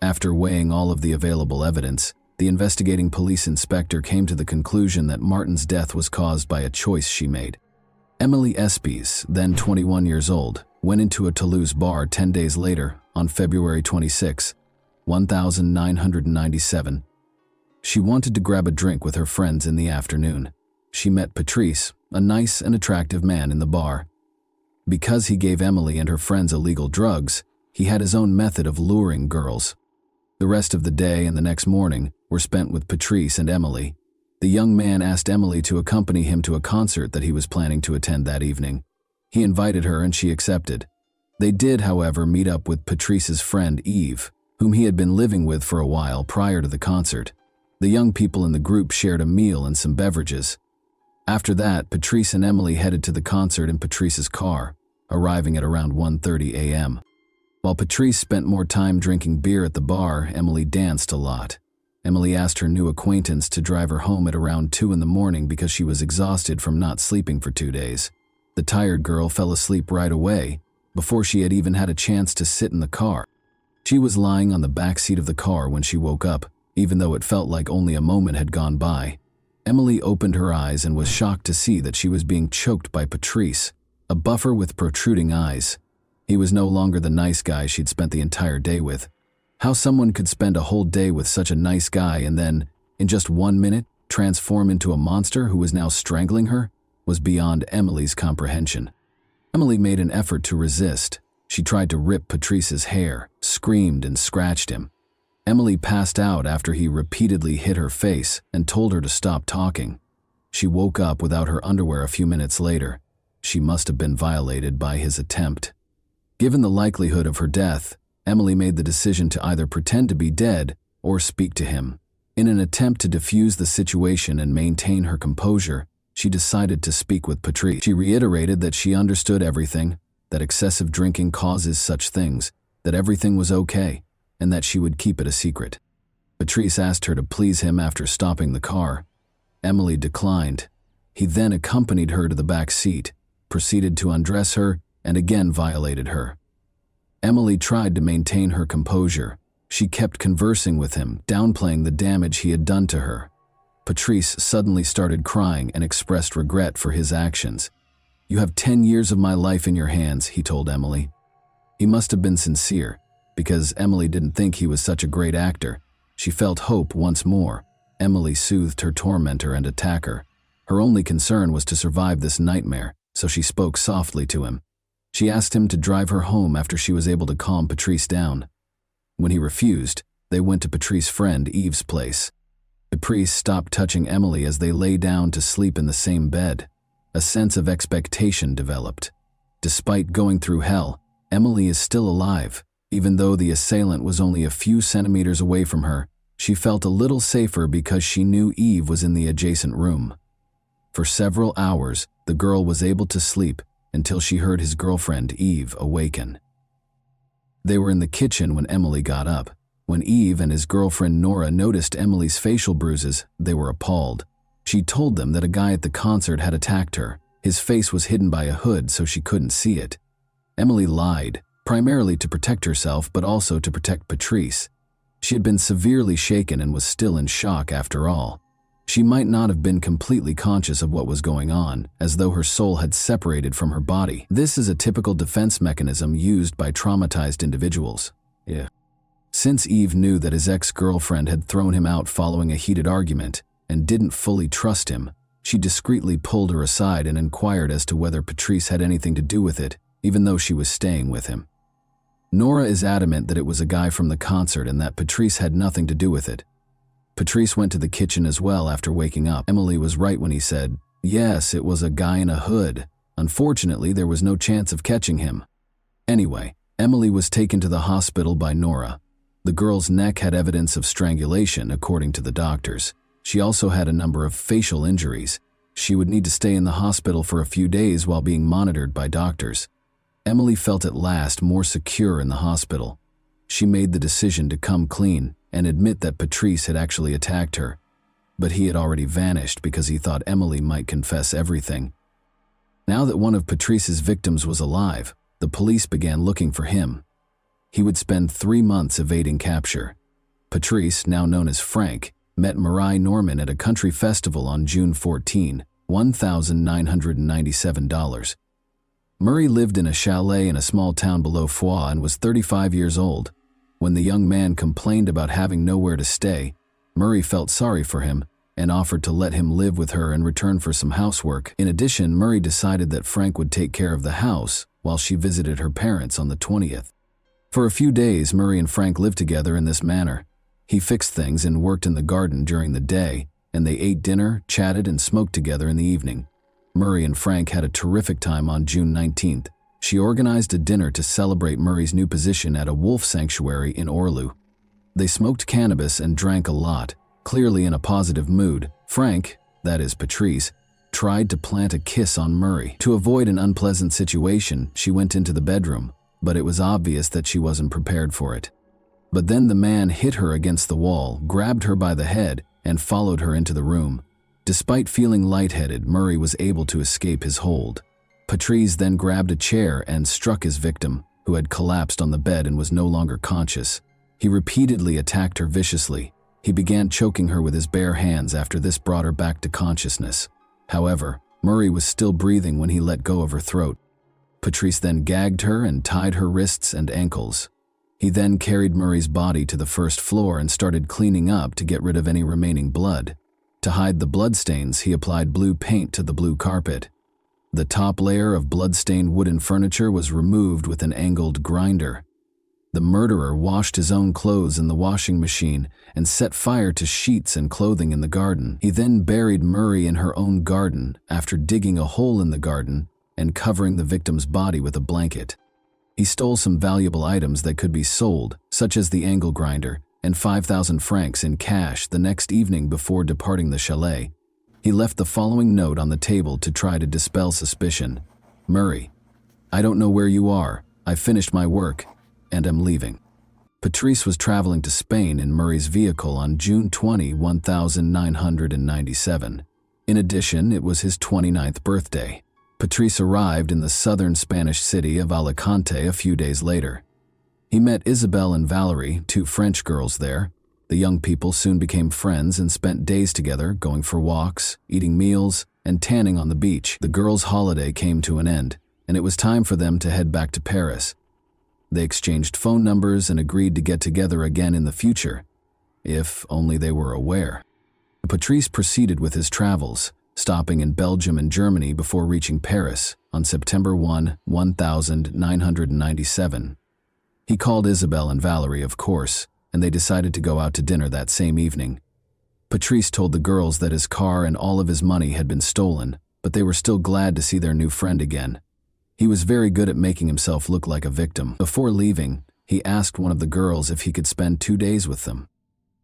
After weighing all of the available evidence, the investigating police inspector came to the conclusion that Martin's death was caused by a choice she made. Emily Espies, then 21 years old, went into a Toulouse bar 10 days later, on February 26, 1997. She wanted to grab a drink with her friends in the afternoon. She met Patrice, a nice and attractive man in the bar. Because he gave Emily and her friends illegal drugs, he had his own method of luring girls. The rest of the day and the next morning were spent with Patrice and Emily. The young man asked Emily to accompany him to a concert that he was planning to attend that evening. He invited her and she accepted. They did, however, meet up with Patrice's friend Eve, whom he had been living with for a while prior to the concert. The young people in the group shared a meal and some beverages. After that, Patrice and Emily headed to the concert in Patrice's car, arriving at around 1:30 a.m. While Patrice spent more time drinking beer at the bar, Emily danced a lot. Emily asked her new acquaintance to drive her home at around 2 in the morning because she was exhausted from not sleeping for 2 days. The tired girl fell asleep right away, before she had even had a chance to sit in the car. She was lying on the back seat of the car when she woke up, even though it felt like only a moment had gone by. Emily opened her eyes and was shocked to see that she was being choked by Patrice, a buffer with protruding eyes. He was no longer the nice guy she'd spent the entire day with. How someone could spend a whole day with such a nice guy and then, in just 1 minute, transform into a monster who was now strangling her was beyond Emily's comprehension. Emily made an effort to resist. She tried to rip Patrice's hair, screamed and scratched him. Emily passed out after he repeatedly hit her face and told her to stop talking. She woke up without her underwear a few minutes later. She must have been violated by his attempt. Given the likelihood of her death, Emily made the decision to either pretend to be dead or speak to him. In an attempt to defuse the situation and maintain her composure, she decided to speak with Patrice. She reiterated that she understood everything, that excessive drinking causes such things, that everything was okay, and that she would keep it a secret. Patrice asked her to please him after stopping the car. Emily declined. He then accompanied her to the back seat, proceeded to undress her, and again violated her. Emily tried to maintain her composure. She kept conversing with him, downplaying the damage he had done to her. Patrice suddenly started crying and expressed regret for his actions. "You have 10 years of my life in your hands," he told Emily. He must have been sincere, because Emily didn't think he was such a great actor. She felt hope once more. Emily soothed her tormentor and attacker. Her only concern was to survive this nightmare, so she spoke softly to him. She asked him to drive her home after she was able to calm Patrice down. When he refused, they went to Patrice's friend Eve's place. Patrice stopped touching Emily as they lay down to sleep in the same bed. A sense of expectation developed. Despite going through hell, Emily is still alive. Even though the assailant was only a few centimeters away from her, she felt a little safer because she knew Eve was in the adjacent room. For several hours, the girl was able to sleep until she heard his girlfriend Eve awaken. They were in the kitchen when Emily got up. When Eve and his girlfriend Nora noticed Emily's facial bruises, they were appalled. She told them that a guy at the concert had attacked her. His face was hidden by a hood so she couldn't see it. Emily lied, primarily to protect herself but also to protect Patrice. She had been severely shaken and was still in shock after all. She might not have been completely conscious of what was going on, as though her soul had separated from her body. This is a typical defense mechanism used by traumatized individuals. Since Eve knew that his ex-girlfriend had thrown him out following a heated argument and didn't fully trust him, she discreetly pulled her aside and inquired as to whether Patrice had anything to do with it, even though she was staying with him. Nora is adamant that it was a guy from the concert and that Patrice had nothing to do with it. Patrice went to the kitchen as well after waking up. Emily was right when he said, "Yes, it was a guy in a hood. Unfortunately, there was no chance of catching him." Anyway, Emily was taken to the hospital by Nora. The girl's neck had evidence of strangulation, according to the doctors. She also had a number of facial injuries. She would need to stay in the hospital for a few days while being monitored by doctors. Emily felt at last more secure in the hospital. She made the decision to come clean and admit that Patrice had actually attacked her, but he had already vanished because he thought Emily might confess everything. Now that one of Patrice's victims was alive, the police began looking for him. He would spend 3 months evading capture. Patrice, now known as Frank, met Marie Norman at a country festival on June 14, $1,997. Murray lived in a chalet in a small town below Foix and was 35 years old. When the young man complained about having nowhere to stay, Murray felt sorry for him and offered to let him live with her in return for some housework. In addition, Murray decided that Frank would take care of the house while she visited her parents on the 20th. For a few days, Murray and Frank lived together in this manner. He fixed things and worked in the garden during the day, and they ate dinner, chatted, and smoked together in the evening. Murray and Frank had a terrific time on June 19th. She organized a dinner to celebrate Murray's new position at a wolf sanctuary in Orlu. They smoked cannabis and drank a lot, clearly in a positive mood. Frank, that is Patrice, tried to plant a kiss on Murray. To avoid an unpleasant situation, she went into the bedroom. but it was obvious that she wasn't prepared for it. But then the man hit her against the wall, grabbed her by the head, and followed her into the room. Despite feeling lightheaded, Murray was able to escape his hold. Patrice then grabbed a chair and struck his victim, who had collapsed on the bed and was no longer conscious. He repeatedly attacked her viciously. He began choking her with his bare hands. After this brought her back to consciousness. However, Murray was still breathing when he let go of her throat. Patrice then gagged her and tied her wrists and ankles. He then carried Murray's body to the first floor and started cleaning up to get rid of any remaining blood. To hide the bloodstains, he applied blue paint to the blue carpet. The top layer of blood-stained wooden furniture was removed with an angled grinder. The murderer washed his own clothes in the washing machine and set fire to sheets and clothing in the garden. He then buried Murray in her own garden after digging a hole in the garden and covering the victim's body with a blanket. He stole some valuable items that could be sold, such as the angle grinder, and 5,000 francs in cash. The next evening before departing the chalet, he left the following note on the table to try to dispel suspicion. Murray, I don't know where you are. I finished my work and am leaving. Patrice was traveling to Spain in Murray's vehicle on June 20, 1997. In addition, it was his 29th birthday. Patrice arrived in the southern Spanish city of Alicante a few days later. He met Isabelle and Valerie, two French girls there. The young people soon became friends and spent days together, going for walks, eating meals, and tanning on the beach. The girls' holiday came to an end, and it was time for them to head back to Paris. They exchanged phone numbers and agreed to get together again in the future, if only they were aware. Patrice proceeded with his travels, stopping in Belgium and Germany before reaching Paris on September 1, 1997. He called Isabelle and Valerie, of course, and they decided to go out to dinner that same evening. Patrice told the girls that his car and all of his money had been stolen, but they were still glad to see their new friend again. He was very good at making himself look like a victim. Before leaving, he asked one of the girls if he could spend 2 days with them.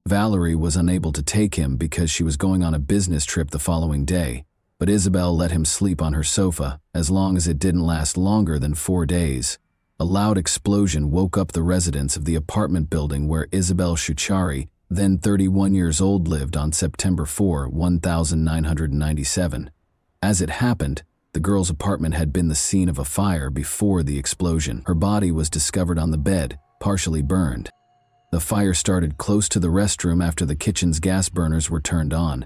Valerie was unable to take him because she was going on a business trip the following day, but Isabelle let him sleep on her sofa as long as it didn't last longer than 4 days. A loud explosion woke up the residents of the apartment building where Isabelle Shuchari, then 31 years old, lived on September 4, 1997. As it happened, the girl's apartment had been the scene of a fire before the explosion. Her body was discovered on the bed, partially burned. The fire started close to the restroom after the kitchen's gas burners were turned on.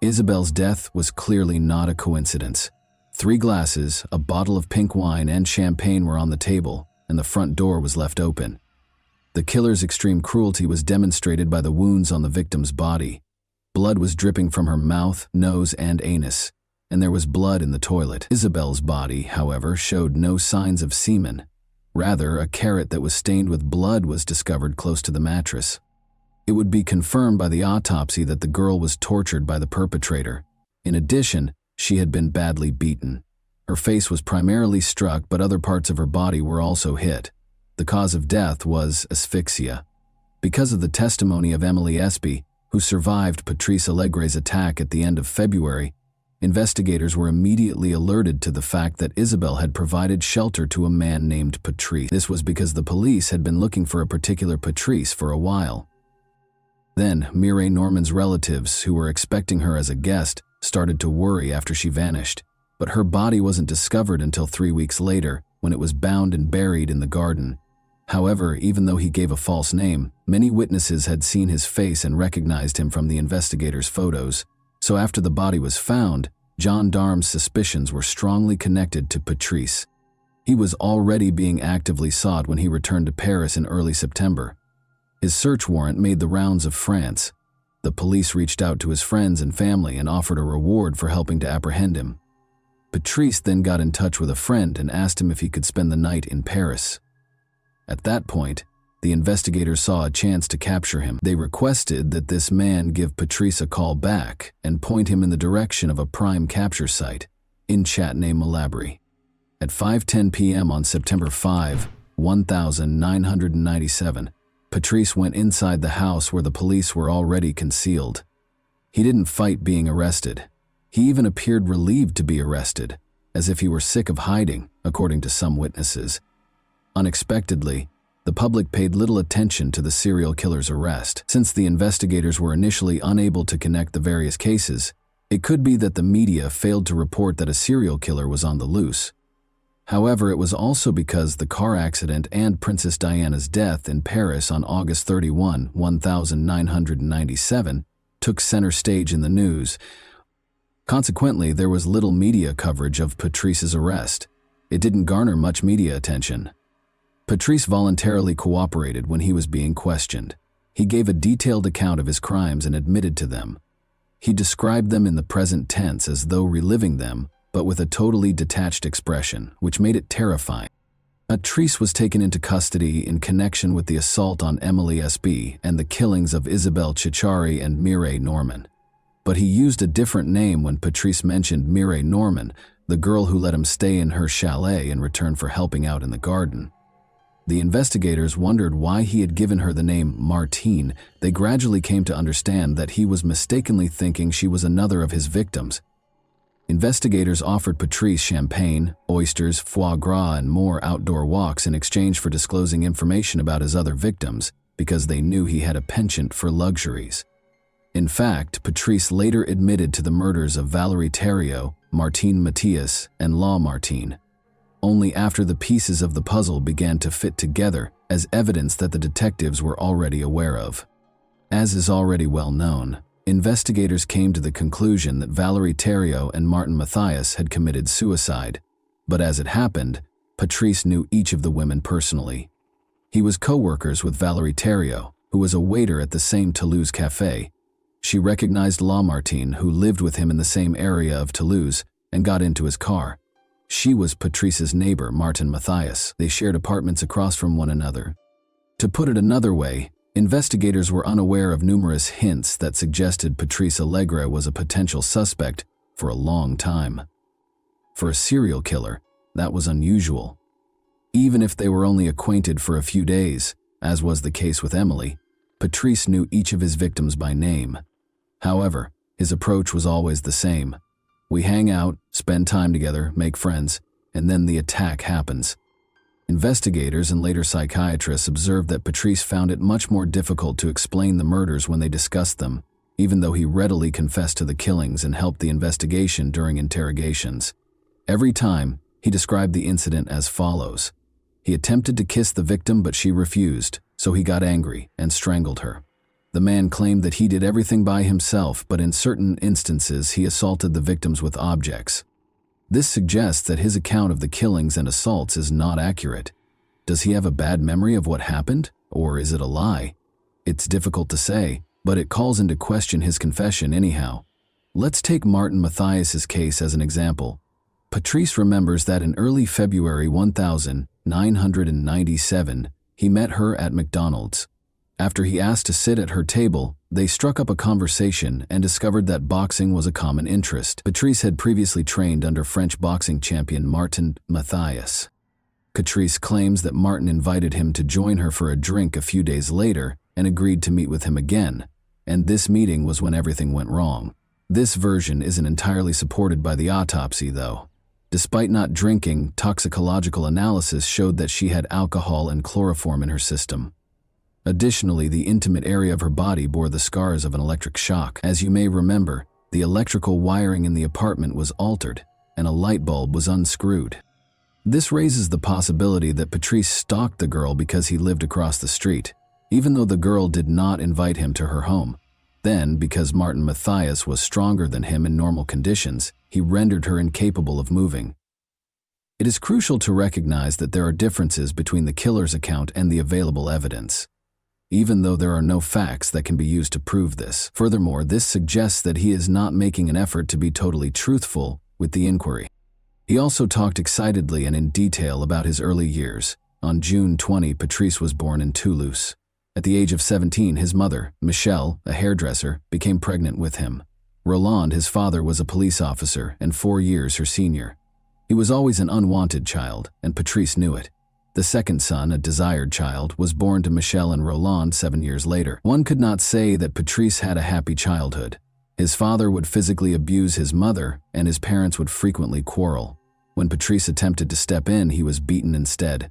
Isabelle's death was clearly not a coincidence. 3 glasses, a bottle of pink wine, and champagne were on the table, and the front door was left open. The killer's extreme cruelty was demonstrated by the wounds on the victim's body. Blood was dripping from her mouth, nose, and anus, and there was blood in the toilet. Isabelle's body, however, showed no signs of semen. Rather, a carrot that was stained with blood was discovered close to the mattress. It would be confirmed by the autopsy that the girl was tortured by the perpetrator. In addition, she had been badly beaten. Her face was primarily struck, but other parts of her body were also hit. The cause of death was asphyxia. Because of the testimony of Emily Espy, who survived Patrice Allegre's attack at the end of February, investigators were immediately alerted to the fact that Isabelle had provided shelter to a man named Patrice. This was because the police had been looking for a particular Patrice for a while. Then, Mireille Norman's relatives, who were expecting her as a guest, started to worry after she vanished, but her body wasn't discovered until 3 weeks later, when it was bound and buried in the garden. However, even though he gave a false name, many witnesses had seen his face and recognized him from the investigators' photos. So after the body was found, gendarmes' suspicions were strongly connected to Patrice. He was already being actively sought when he returned to Paris in early September. His search warrant made the rounds of France. The police reached out to his friends and family and offered a reward for helping to apprehend him. Patrice then got in touch with a friend and asked him if he could spend the night in Paris. At that point, the investigators saw a chance to capture him. They requested that this man give Patrice a call back and point him in the direction of a prime capture site in Châtenay-Malabry. At 5:10 p.m. on September 5, 1997, Patrice went inside the house where the police were already concealed. He didn't fight being arrested. He even appeared relieved to be arrested, as if he were sick of hiding, according to some witnesses. Unexpectedly, the public paid little attention to the serial killer's arrest. Since the investigators were initially unable to connect the various cases, it could be that the media failed to report that a serial killer was on the loose. However, it was also because the car accident and Princess Diana's death in Paris on August 31, 1997, took center stage in the news. Consequently, there was little media coverage of Patrice's arrest. It didn't garner much media attention. Patrice voluntarily cooperated when he was being questioned. He gave a detailed account of his crimes and admitted to them. He described them in the present tense as though reliving them, but with a totally detached expression, which made it terrifying. Patrice was taken into custody in connection with the assault on Emily S.B. and the killings of Isabelle Ciccari and Mireille Norman. But he used a different name when Patrice mentioned Mireille Norman, the girl who let him stay in her chalet in return for helping out in the garden. The investigators wondered why he had given her the name Martine. They gradually came to understand that he was mistakenly thinking she was another of his victims. Investigators offered Patrice champagne, oysters, foie gras, and more outdoor walks in exchange for disclosing information about his other victims, because they knew he had a penchant for luxuries. In fact, Patrice later admitted to the murders of Valerie Thériault, Martine Mathias, and Laure Martin, only after the pieces of the puzzle began to fit together as evidence that the detectives were already aware of. As is already well known, investigators came to the conclusion that Valerie Thériault and Martin Mathias had committed suicide, but as it happened, Patrice knew each of the women personally. He was co-workers with Valerie Thériault, who was a waiter at the same Toulouse cafe. She recognized Laure Martin, who lived with him in the same area of Toulouse, and got into his car. She was Patrice's neighbor, Martin Mathias. They shared apartments across from one another. To put it another way, investigators were unaware of numerous hints that suggested Patrice Allegre was a potential suspect for a long time. For a serial killer, that was unusual. Even if they were only acquainted for a few days, as was the case with Emily, Patrice knew each of his victims by name. However, his approach was always the same. We hang out, spend time together, make friends, and then the attack happens. Investigators and later psychiatrists observed that Patrice found it much more difficult to explain the murders when they discussed them, even though he readily confessed to the killings and helped the investigation during interrogations. Every time, he described the incident as follows. He attempted to kiss the victim, but she refused, so he got angry and strangled her. The man claimed that he did everything by himself, but in certain instances he assaulted the victims with objects. This suggests that his account of the killings and assaults is not accurate. Does he have a bad memory of what happened, or is it a lie? It's difficult to say, but it calls into question his confession anyhow. Let's take Martin Mathias's case as an example. Patrice remembers that in early February 1997, he met her at McDonald's. After he asked to sit at her table, they struck up a conversation and discovered that boxing was a common interest. Patrice had previously trained under French boxing champion Martin Mathias. Patrice claims that Martin invited him to join her for a drink a few days later and agreed to meet with him again, and this meeting was when everything went wrong. This version isn't entirely supported by the autopsy, though. Despite not drinking, toxicological analysis showed that she had alcohol and chloroform in her system. Additionally, the intimate area of her body bore the scars of an electric shock. As you may remember, the electrical wiring in the apartment was altered, and a light bulb was unscrewed. This raises the possibility that Patrice stalked the girl because he lived across the street, even though the girl did not invite him to her home. Then, because Martin Mathias was stronger than him in normal conditions, he rendered her incapable of moving. It is crucial to recognize that there are differences between the killer's account and the available evidence, even though there are no facts that can be used to prove this. Furthermore, this suggests that he is not making an effort to be totally truthful with the inquiry. He also talked excitedly and in detail about his early years. On June 20, Patrice was born in Toulouse. At the age of 17, his mother, Michelle, a hairdresser, became pregnant with him. Roland, his father, was a police officer and 4 years her senior. He was always an unwanted child, and Patrice knew it. The second son, a desired child, was born to Michelle and Roland 7 years later. One could not say that Patrice had a happy childhood. His father would physically abuse his mother, and his parents would frequently quarrel. When Patrice attempted to step in, he was beaten instead.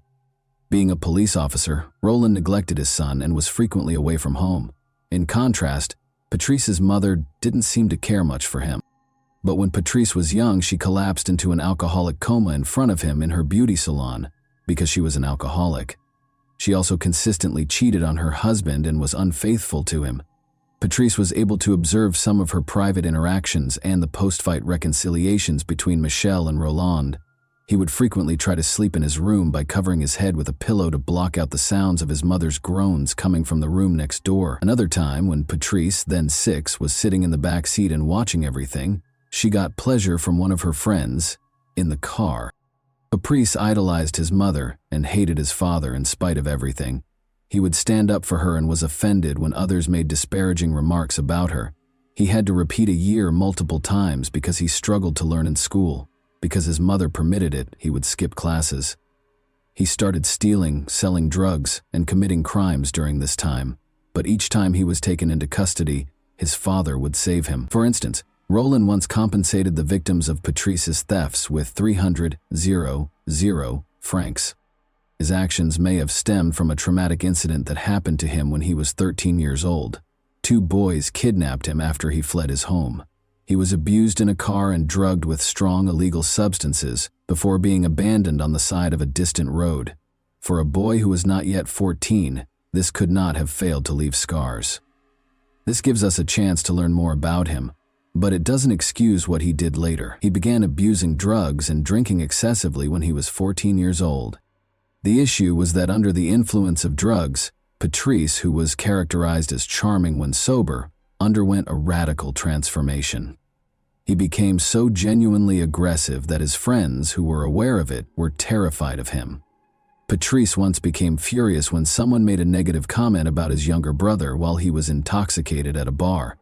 Being a police officer, Roland neglected his son and was frequently away from home. In contrast, Patrice's mother didn't seem to care much for him. But when Patrice was young, she collapsed into an alcoholic coma in front of him in her beauty salon because she was an alcoholic. She also consistently cheated on her husband and was unfaithful to him. Patrice was able to observe some of her private interactions and the post-fight reconciliations between Michelle and Roland. He would frequently try to sleep in his room by covering his head with a pillow to block out the sounds of his mother's groans coming from the room next door. Another time, when Patrice, then 6, was sitting in the back seat and watching everything, she got pleasure from one of her friends in the car. Patrice idolized his mother and hated his father in spite of everything. He would stand up for her and was offended when others made disparaging remarks about her. He had to repeat a year multiple times because he struggled to learn in school. Because his mother permitted it, he would skip classes. He started stealing, selling drugs, and committing crimes during this time. But each time he was taken into custody, his father would save him. For instance, Roland once compensated the victims of Patrice's thefts with 300 francs. His actions may have stemmed from a traumatic incident that happened to him when he was 13 years old. 2 boys kidnapped him after he fled his home. He was abused in a car and drugged with strong illegal substances before being abandoned on the side of a distant road. For a boy who was not yet 14, this could not have failed to leave scars. This gives us a chance to learn more about him, but it doesn't excuse what he did later. He began abusing drugs and drinking excessively when he was 14 years old. The issue was that under the influence of drugs, Patrice, who was characterized as charming when sober, underwent a radical transformation. He became so genuinely aggressive that his friends, who were aware of it, were terrified of him. Patrice once became furious when someone made a negative comment about his younger brother while he was intoxicated at a bar.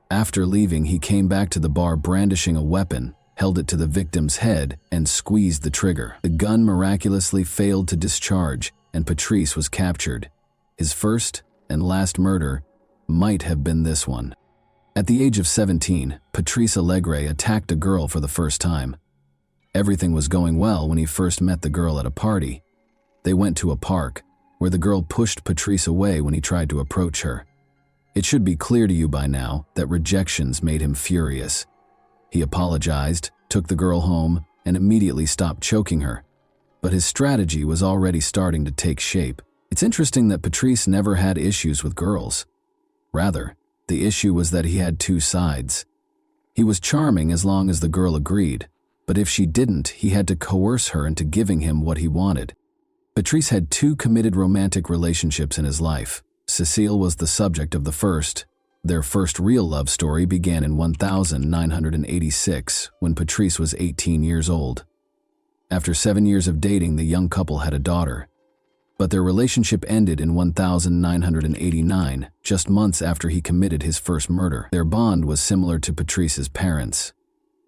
After leaving, he came back to the bar brandishing a weapon, held it to the victim's head, and squeezed the trigger. The gun miraculously failed to discharge, and Patrice was captured. His first and last murder might have been this one. At the age of 17, Patrice Allegre attacked a girl for the first time. Everything was going well when he first met the girl at a party. They went to a park, where the girl pushed Patrice away when he tried to approach her. It should be clear to you by now that rejections made him furious. He apologized, took the girl home, and immediately stopped choking her. But his strategy was already starting to take shape. It's interesting that Patrice never had issues with girls. Rather, the issue was that he had 2 sides. He was charming as long as the girl agreed, but if she didn't, he had to coerce her into giving him what he wanted. Patrice had 2 committed romantic relationships in his life. Cécile was the subject of the first. Their first real love story began in 1986, when Patrice was 18 years old. After 7 years of dating, the young couple had a daughter. But their relationship ended in 1989, just months after he committed his first murder. Their bond was similar to Patrice's parents.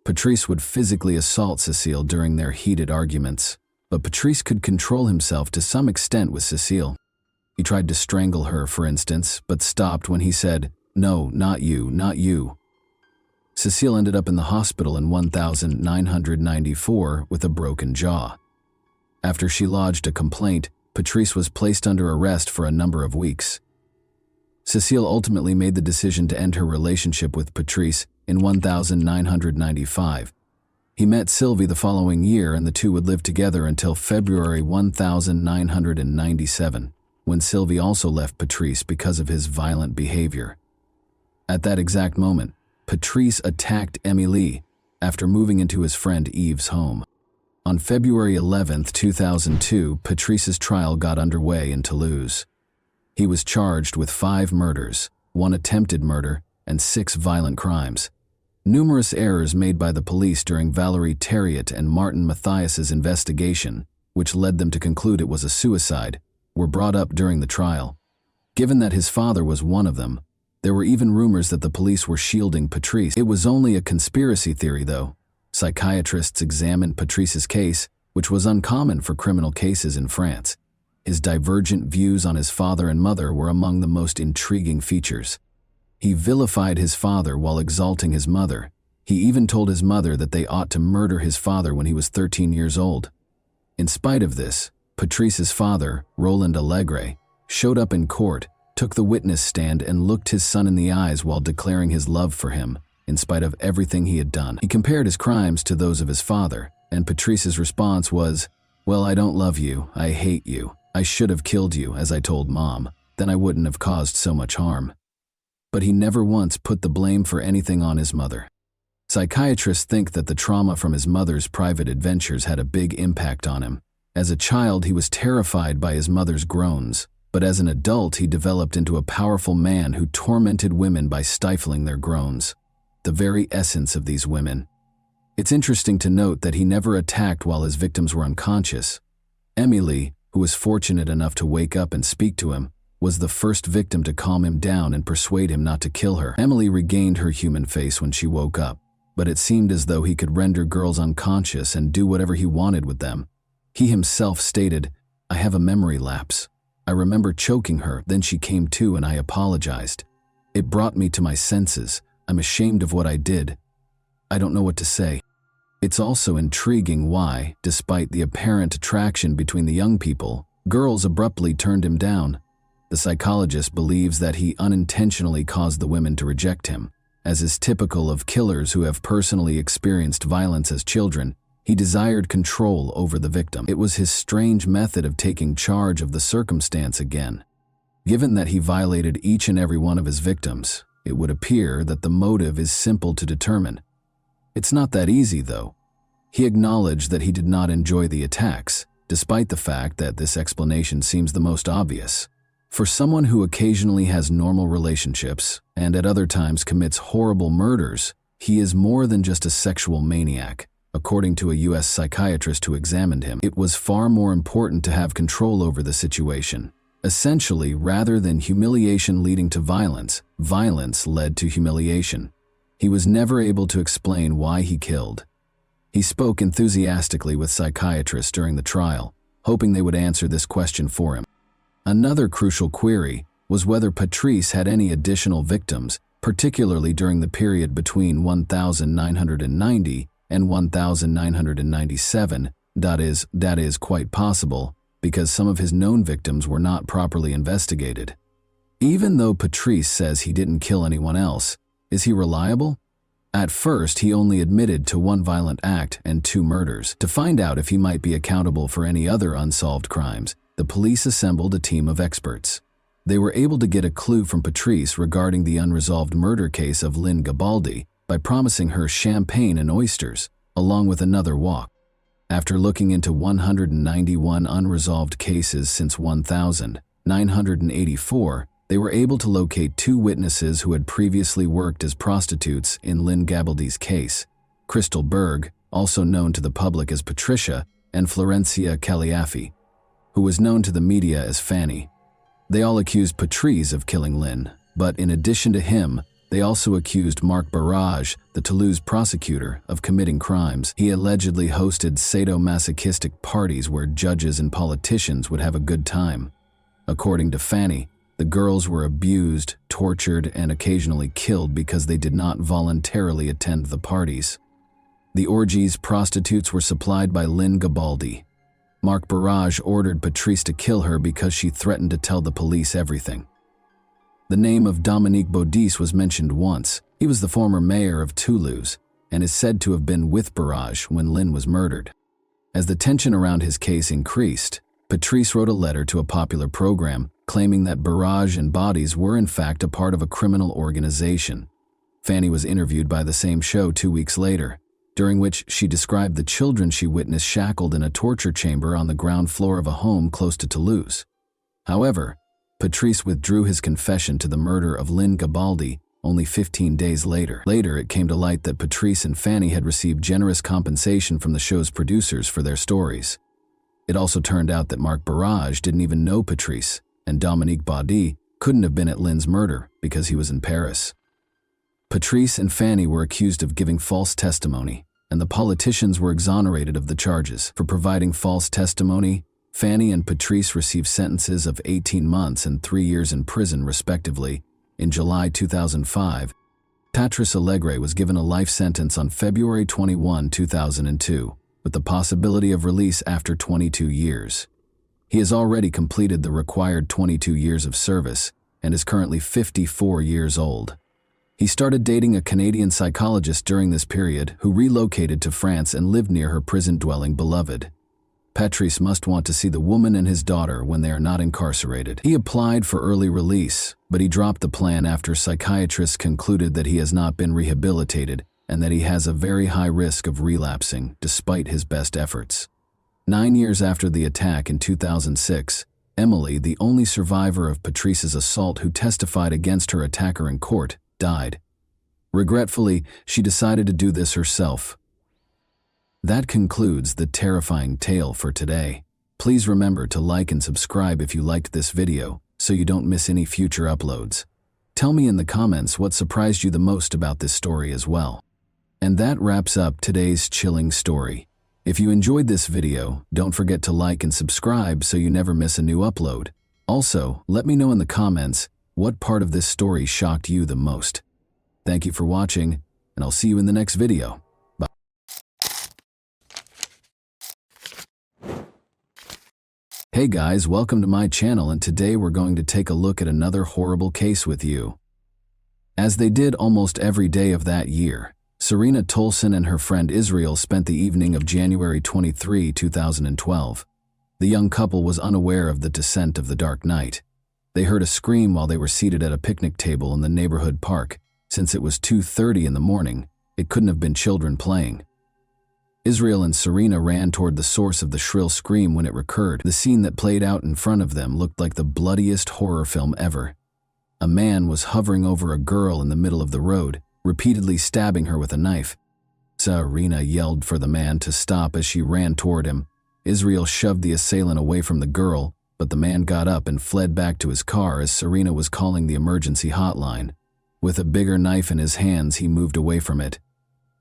Patrice would physically assault Cécile during their heated arguments, but Patrice could control himself to some extent with Cécile. He tried to strangle her, for instance, but stopped when he said, "No, not you, not you." Cécile ended up in the hospital in 1994 with a broken jaw. After she lodged a complaint, Patrice was placed under arrest for a number of weeks. Cécile ultimately made the decision to end her relationship with Patrice in 1995. He met Sylvie the following year, and the two would live together until February 1997, when Sylvie also left Patrice because of his violent behavior. At that exact moment, Patrice attacked Émilie after moving into his friend Yves' home. On February 11, 2002, Patrice's trial got underway in Toulouse. He was charged with 5 murders, 1 attempted murder, and 6 violent crimes. Numerous errors made by the police during Valérie Thériault and Martin Mathias's investigation, which led them to conclude it was a suicide, were brought up during the trial. Given that his father was one of them, there were even rumors that the police were shielding Patrice. It was only a conspiracy theory, though. Psychiatrists examined Patrice's case, which was uncommon for criminal cases in France. His divergent views on his father and mother were among the most intriguing features. He vilified his father while exalting his mother. He even told his mother that they ought to murder his father when he was 13 years old. In spite of this, Patrice's father, Roland Allegre, showed up in court, took the witness stand and looked his son in the eyes while declaring his love for him, in spite of everything he had done. He compared his crimes to those of his father, and Patrice's response was, "Well, I don't love you, I hate you. I should have killed you, as I told Mom, then I wouldn't have caused so much harm." But he never once put the blame for anything on his mother. Psychiatrists think that the trauma from his mother's private adventures had a big impact on him. As a child, he was terrified by his mother's groans, but as an adult, he developed into a powerful man who tormented women by stifling their groans, the very essence of these women. It's interesting to note that he never attacked while his victims were unconscious. Emily, who was fortunate enough to wake up and speak to him, was the first victim to calm him down and persuade him not to kill her. Emily regained her human face when she woke up, but it seemed as though he could render girls unconscious and do whatever he wanted with them. He himself stated, "I have a memory lapse. I remember choking her, then she came to and I apologized. It brought me to my senses. I'm ashamed of what I did. I don't know what to say." It's also intriguing why, despite the apparent attraction between the young people, girls abruptly turned him down. The psychologist believes that he unintentionally caused the women to reject him. As is typical of killers who have personally experienced violence as children, he desired control over the victim. It was his strange method of taking charge of the circumstance again. Given that he violated each and every one of his victims, it would appear that the motive is simple to determine. It's not that easy, though. He acknowledged that he did not enjoy the attacks, despite the fact that this explanation seems the most obvious. For someone who occasionally has normal relationships and at other times commits horrible murders, he is more than just a sexual maniac. According to a U.S. psychiatrist who examined him, it was far more important to have control over the situation. Essentially, rather than humiliation leading to violence, violence led to humiliation. He was never able to explain why he killed. He spoke enthusiastically with psychiatrists during the trial, hoping they would answer this question for him. Another crucial query was whether Patrice had any additional victims, particularly during the period between 1990 and 1997. That is quite possible, because some of his known victims were not properly investigated. Even though Patrice says he didn't kill anyone else, is he reliable? At first, he only admitted to one violent act and 2 murders. To find out if he might be accountable for any other unsolved crimes, the police assembled a team of experts. They were able to get a clue from Patrice regarding the unresolved murder case of Lynn Gabaldi by promising her champagne and oysters, along with another walk. After looking into 191 unresolved cases since 1984, they were able to locate 2 witnesses who had previously worked as prostitutes in Lynn Gabaldi's case, Crystal Berg, also known to the public as Patricia, and Florencia Caliafi, who was known to the media as Fanny. They all accused Patrice of killing Lynn, but in addition to him, they also accused Marc Barrage, the Toulouse prosecutor, of committing crimes. He allegedly hosted sadomasochistic parties where judges and politicians would have a good time. According to Fanny, the girls were abused, tortured, and occasionally killed because they did not voluntarily attend the parties. The orgies prostitutes were supplied by Lynn Gabaldi. Marc Barrage ordered Patrice to kill her because she threatened to tell the police everything. The name of Dominique Baudis was mentioned once. He was the former mayor of Toulouse and is said to have been with Barrage when Lynn was murdered. As the tension around his case increased, Patrice wrote a letter to a popular program claiming that Barrage and Baudis were in fact a part of a criminal organization. Fanny was interviewed by the same show 2 weeks later, during which she described the children she witnessed shackled in a torture chamber on the ground floor of a home close to Toulouse. However, Patrice withdrew his confession to the murder of Lynn Gabaldi only 15 days later. Later, it came to light that Patrice and Fanny had received generous compensation from the show's producers for their stories. It also turned out that Marc Barrage didn't even know Patrice, and Dominique Baudis couldn't have been at Lynn's murder because he was in Paris. Patrice and Fanny were accused of giving false testimony, and the politicians were exonerated of the charges. For providing false testimony, Fanny and Patrice received sentences of 18 months and 3 years in prison, respectively. In July 2005, Patrice Allegre was given a life sentence on February 21, 2002, with the possibility of release after 22 years. He has already completed the required 22 years of service and is currently 54 years old. He started dating a Canadian psychologist during this period who relocated to France and lived near her prison-dwelling beloved. Patrice must want to see the woman and his daughter when they are not incarcerated. He applied for early release, but he dropped the plan after psychiatrists concluded that he has not been rehabilitated and that he has a very high risk of relapsing despite his best efforts. 9 years after the attack in 2006, Emily, the only survivor of Patrice's assault who testified against her attacker in court, died. Regretfully, she decided to do this herself. That concludes the terrifying tale for today. Please remember to like and subscribe if you liked this video so you don't miss any future uploads. Tell me in the comments what surprised you the most about this story as well. And that wraps up today's chilling story. If you enjoyed this video, don't forget to like and subscribe so you never miss a new upload. Also, let me know in the comments what part of this story shocked you the most. Thank you for watching, and I'll see you in the next video. Bye. Hey guys, welcome to my channel, and today we're going to take a look at another horrible case with you. As they did almost every day of that year, Serena Tolson and her friend Israel spent the evening of January 23, 2012. The young couple was unaware of the descent of the dark night. They heard a scream while they were seated at a picnic table in the neighborhood park. Since it was 2:30 in the morning, it couldn't have been children playing. Israel and Serena ran toward the source of the shrill scream when it recurred. The scene that played out in front of them looked like the bloodiest horror film ever. A man was hovering over a girl in the middle of the road, repeatedly stabbing her with a knife. Serena yelled for the man to stop as she ran toward him. Israel shoved the assailant away from the girl, but the man got up and fled back to his car as Serena was calling the emergency hotline. With a bigger knife in his hands, he moved away from it.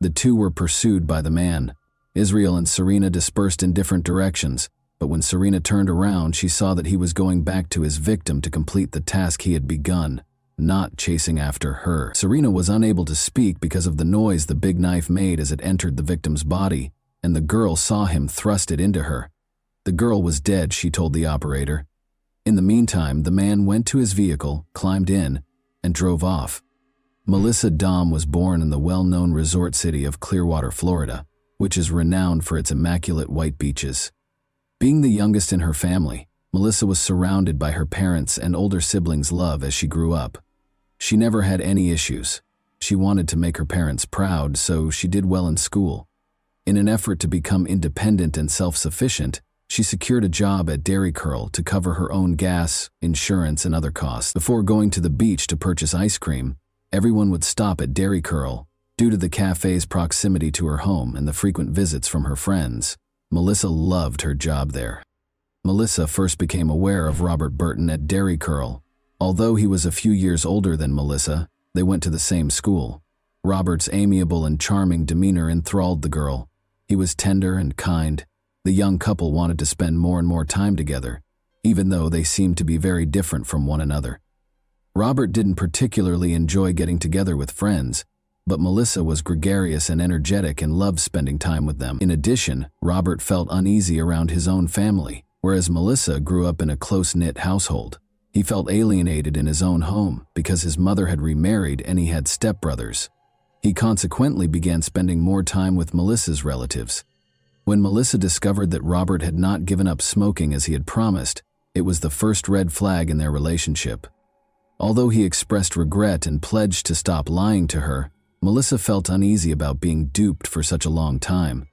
The two were pursued by the man. Israel and Serena dispersed in different directions, but when Serena turned around, she saw that he was going back to his victim to complete the task he had begun, not chasing after her. Serena was unable to speak because of the noise the big knife made as it entered the victim's body, and the girl saw him thrust it into her. The girl was dead, she told the operator. In the meantime, the man went to his vehicle, climbed in, and drove off. Melissa Dahm was born in the well-known resort city of Clearwater, Florida, which is renowned for its immaculate white beaches. Being the youngest in her family, Melissa was surrounded by her parents' and older siblings' love as she grew up. She never had any issues. She wanted to make her parents proud, so she did well in school. In an effort to become independent and self-sufficient, she secured a job at Dairy Curl to cover her own gas, insurance, and other costs. Before going to the beach to purchase ice cream, everyone would stop at Dairy Curl. Due to the cafe's proximity to her home and the frequent visits from her friends, Melissa loved her job there. Melissa first became aware of Robert Burton at Dairy Curl. Although he was a few years older than Melissa, they went to the same school. Robert's amiable and charming demeanor enthralled the girl. He was tender and kind. The young couple wanted to spend more and more time together, even though they seemed to be very different from one another. Robert didn't particularly enjoy getting together with friends, but Melissa was gregarious and energetic and loved spending time with them. In addition, Robert felt uneasy around his own family, whereas Melissa grew up in a close-knit household. He felt alienated in his own home because his mother had remarried and he had stepbrothers. He consequently began spending more time with Melissa's relatives. When Melissa discovered that Robert had not given up smoking as he had promised, it was the first red flag in their relationship. Although he expressed regret and pledged to stop lying to her, Melissa felt uneasy about being duped for such a long time.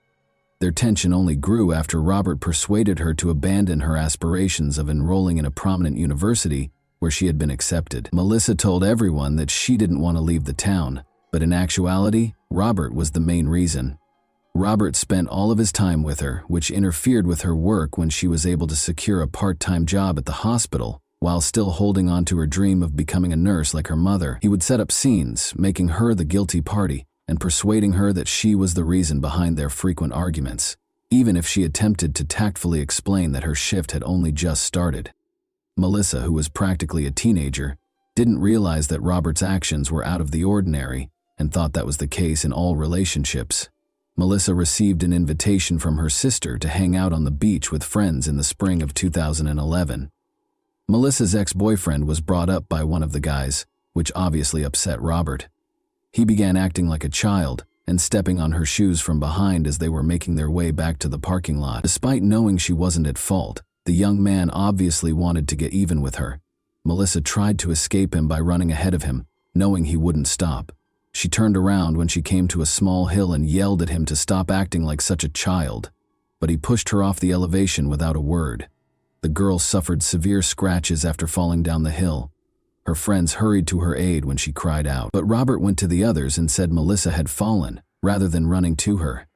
Their tension only grew after Robert persuaded her to abandon her aspirations of enrolling in a prominent university where she had been accepted. Melissa told everyone that she didn't want to leave the town, but in actuality, Robert was the main reason. Robert spent all of his time with her, which interfered with her work when she was able to secure a part-time job at the hospital. While still holding on to her dream of becoming a nurse like her mother, he would set up scenes, making her the guilty party and persuading her that she was the reason behind their frequent arguments, even if she attempted to tactfully explain that her shift had only just started. Melissa, who was practically a teenager, didn't realize that Robert's actions were out of the ordinary and thought that was the case in all relationships. Melissa received an invitation from her sister to hang out on the beach with friends in the spring of 2011. Melissa's ex-boyfriend was brought up by one of the guys, which obviously upset Robert. He began acting like a child and stepping on her shoes from behind as they were making their way back to the parking lot. Despite knowing she wasn't at fault, the young man obviously wanted to get even with her. Melissa tried to escape him by running ahead of him, knowing he wouldn't stop. She turned around when she came to a small hill and yelled at him to stop acting like such a child, but he pushed her off the elevation without a word. The girl suffered severe scratches after falling down the hill. Her friends hurried to her aid when she cried out, but Robert went to the others and said Melissa had fallen, rather than running to her.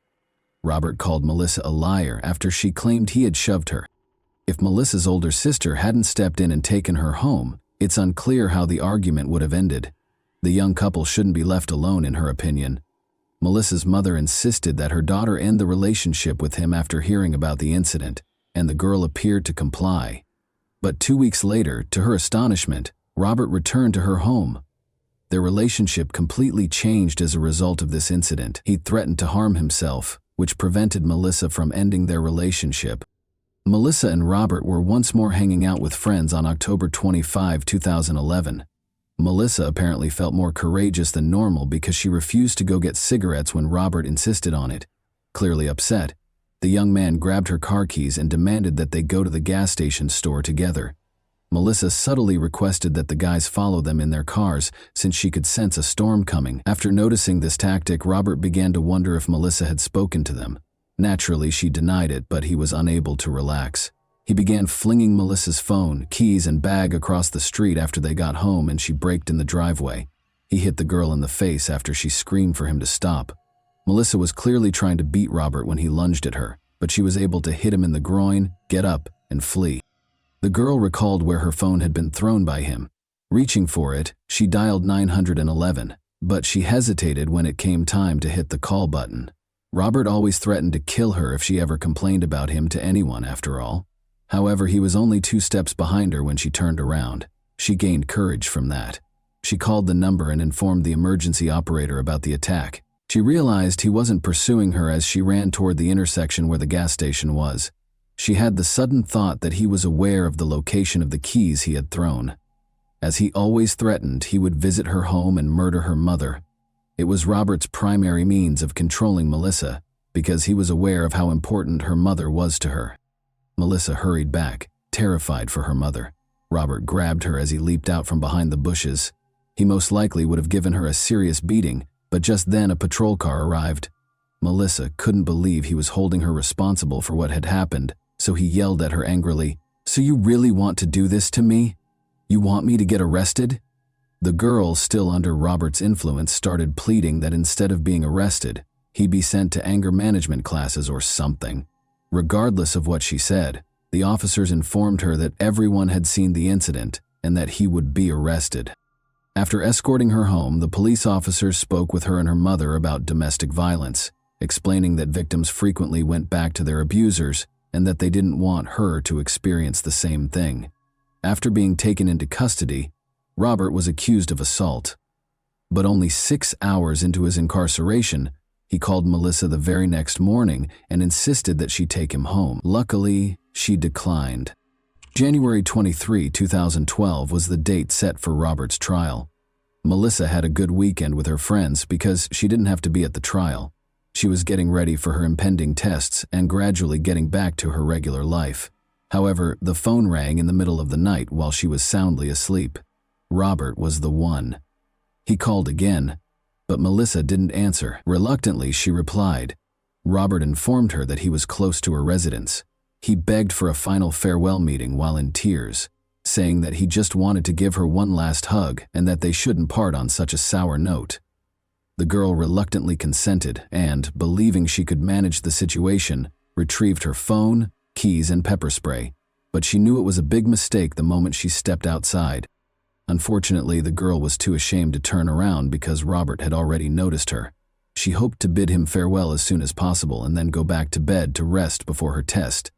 Robert called Melissa a liar after she claimed he had shoved her. If Melissa's older sister hadn't stepped in and taken her home, it's unclear how the argument would have ended. The young couple shouldn't be left alone, in her opinion. Melissa's mother insisted that her daughter end the relationship with him after hearing about the incident, and the girl appeared to comply. But 2 weeks later, to her astonishment, Robert returned to her home. Their relationship completely changed as a result of this incident. He threatened to harm himself, which prevented Melissa from ending their relationship. Melissa and Robert were once more hanging out with friends on October 25, 2011. Melissa apparently felt more courageous than normal because she refused to go get cigarettes when Robert insisted on it. Clearly upset, the young man grabbed her car keys and demanded that they go to the gas station store together. Melissa subtly requested that the guys follow them in their cars since she could sense a storm coming. After noticing this tactic, Robert began to wonder if Melissa had spoken to them. Naturally, she denied it, but he was unable to relax. He began flinging Melissa's phone, keys, and bag across the street after they got home and she braked in the driveway. He hit the girl in the face after she screamed for him to stop. Melissa was clearly trying to beat Robert when he lunged at her, but she was able to hit him in the groin, get up, and flee. The girl recalled where her phone had been thrown by him. Reaching for it, she dialed 911, but she hesitated when it came time to hit the call button. Robert always threatened to kill her if she ever complained about him to anyone, after all. However, he was only 2 steps behind her when she turned around. She gained courage from that. She called the number and informed the emergency operator about the attack. She realized he wasn't pursuing her as she ran toward the intersection where the gas station was. She had the sudden thought that he was aware of the location of the keys he had thrown. As he always threatened, he would visit her home and murder her mother. It was Robert's primary means of controlling Melissa, because he was aware of how important her mother was to her. Melissa hurried back, terrified for her mother. Robert grabbed her as he leaped out from behind the bushes. He most likely would have given her a serious beating, but just then a patrol car arrived. Melissa couldn't believe he was holding her responsible for what had happened, so he yelled at her angrily, "So you really want to do this to me? You want me to get arrested?" The girl, still under Robert's influence, started pleading that instead of being arrested, he be sent to anger management classes or something. Regardless of what she said, the officers informed her that everyone had seen the incident and that he would be arrested. After escorting her home, the police officers spoke with her and her mother about domestic violence, explaining that victims frequently went back to their abusers and that they didn't want her to experience the same thing. After being taken into custody, Robert was accused of assault. But only 6 hours into his incarceration, he called Melissa the very next morning and insisted that she take him home. Luckily, she declined. January 23, 2012 was the date set for Robert's trial. Melissa had a good weekend with her friends because she didn't have to be at the trial. She was getting ready for her impending tests and gradually getting back to her regular life. However, the phone rang in the middle of the night while she was soundly asleep. Robert was the one. He called again, but Melissa didn't answer. Reluctantly, she replied. Robert informed her that he was close to her residence. He begged for a final farewell meeting while in tears, saying that he just wanted to give her one last hug and that they shouldn't part on such a sour note. The girl reluctantly consented and, believing she could manage the situation, retrieved her phone, keys, and pepper spray, but she knew it was a big mistake the moment she stepped outside. Unfortunately, the girl was too ashamed to turn around because Robert had already noticed her. She hoped to bid him farewell as soon as possible and then go back to bed to rest before her test.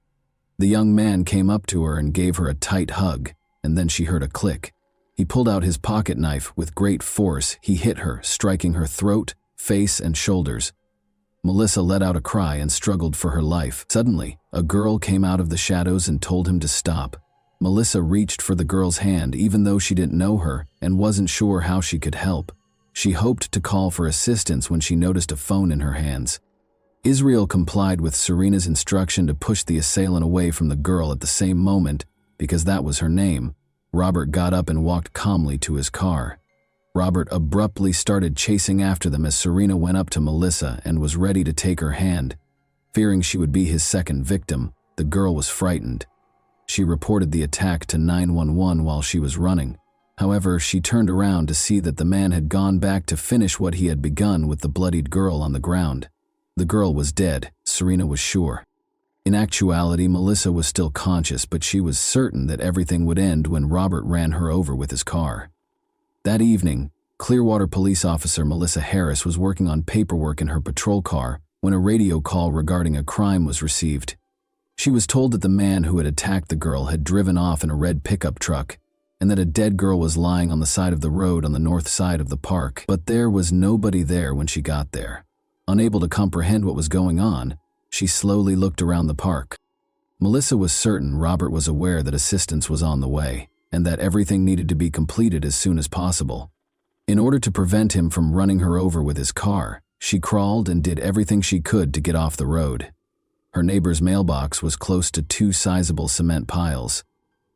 The young man came up to her and gave her a tight hug, and then she heard a click. He pulled out his pocket knife. With great force, he hit her, striking her throat, face, and shoulders. Melissa let out a cry and struggled for her life. Suddenly, a girl came out of the shadows and told him to stop. Melissa reached for the girl's hand even though she didn't know her and wasn't sure how she could help. She hoped to call for assistance when she noticed a phone in her hands. Israel complied with Serena's instruction to push the assailant away from the girl at the same moment, because that was her name. Robert got up and walked calmly to his car. Robert abruptly started chasing after them as Serena went up to Melissa and was ready to take her hand. Fearing she would be his second victim, the girl was frightened. She reported the attack to 911 while she was running. However, she turned around to see that the man had gone back to finish what he had begun with the bloodied girl on the ground. The girl was dead, Serena was sure. In actuality, Melissa was still conscious, but she was certain that everything would end when Robert ran her over with his car. That evening, Clearwater police officer Melissa Harris was working on paperwork in her patrol car when a radio call regarding a crime was received. She was told that the man who had attacked the girl had driven off in a red pickup truck and that a dead girl was lying on the side of the road on the north side of the park, but there was nobody there when she got there. Unable to comprehend what was going on, she slowly looked around the park. Melissa was certain Robert was aware that assistance was on the way and that everything needed to be completed as soon as possible. In order to prevent him from running her over with his car, she crawled and did everything she could to get off the road. Her neighbor's mailbox was close to two sizable cement piles.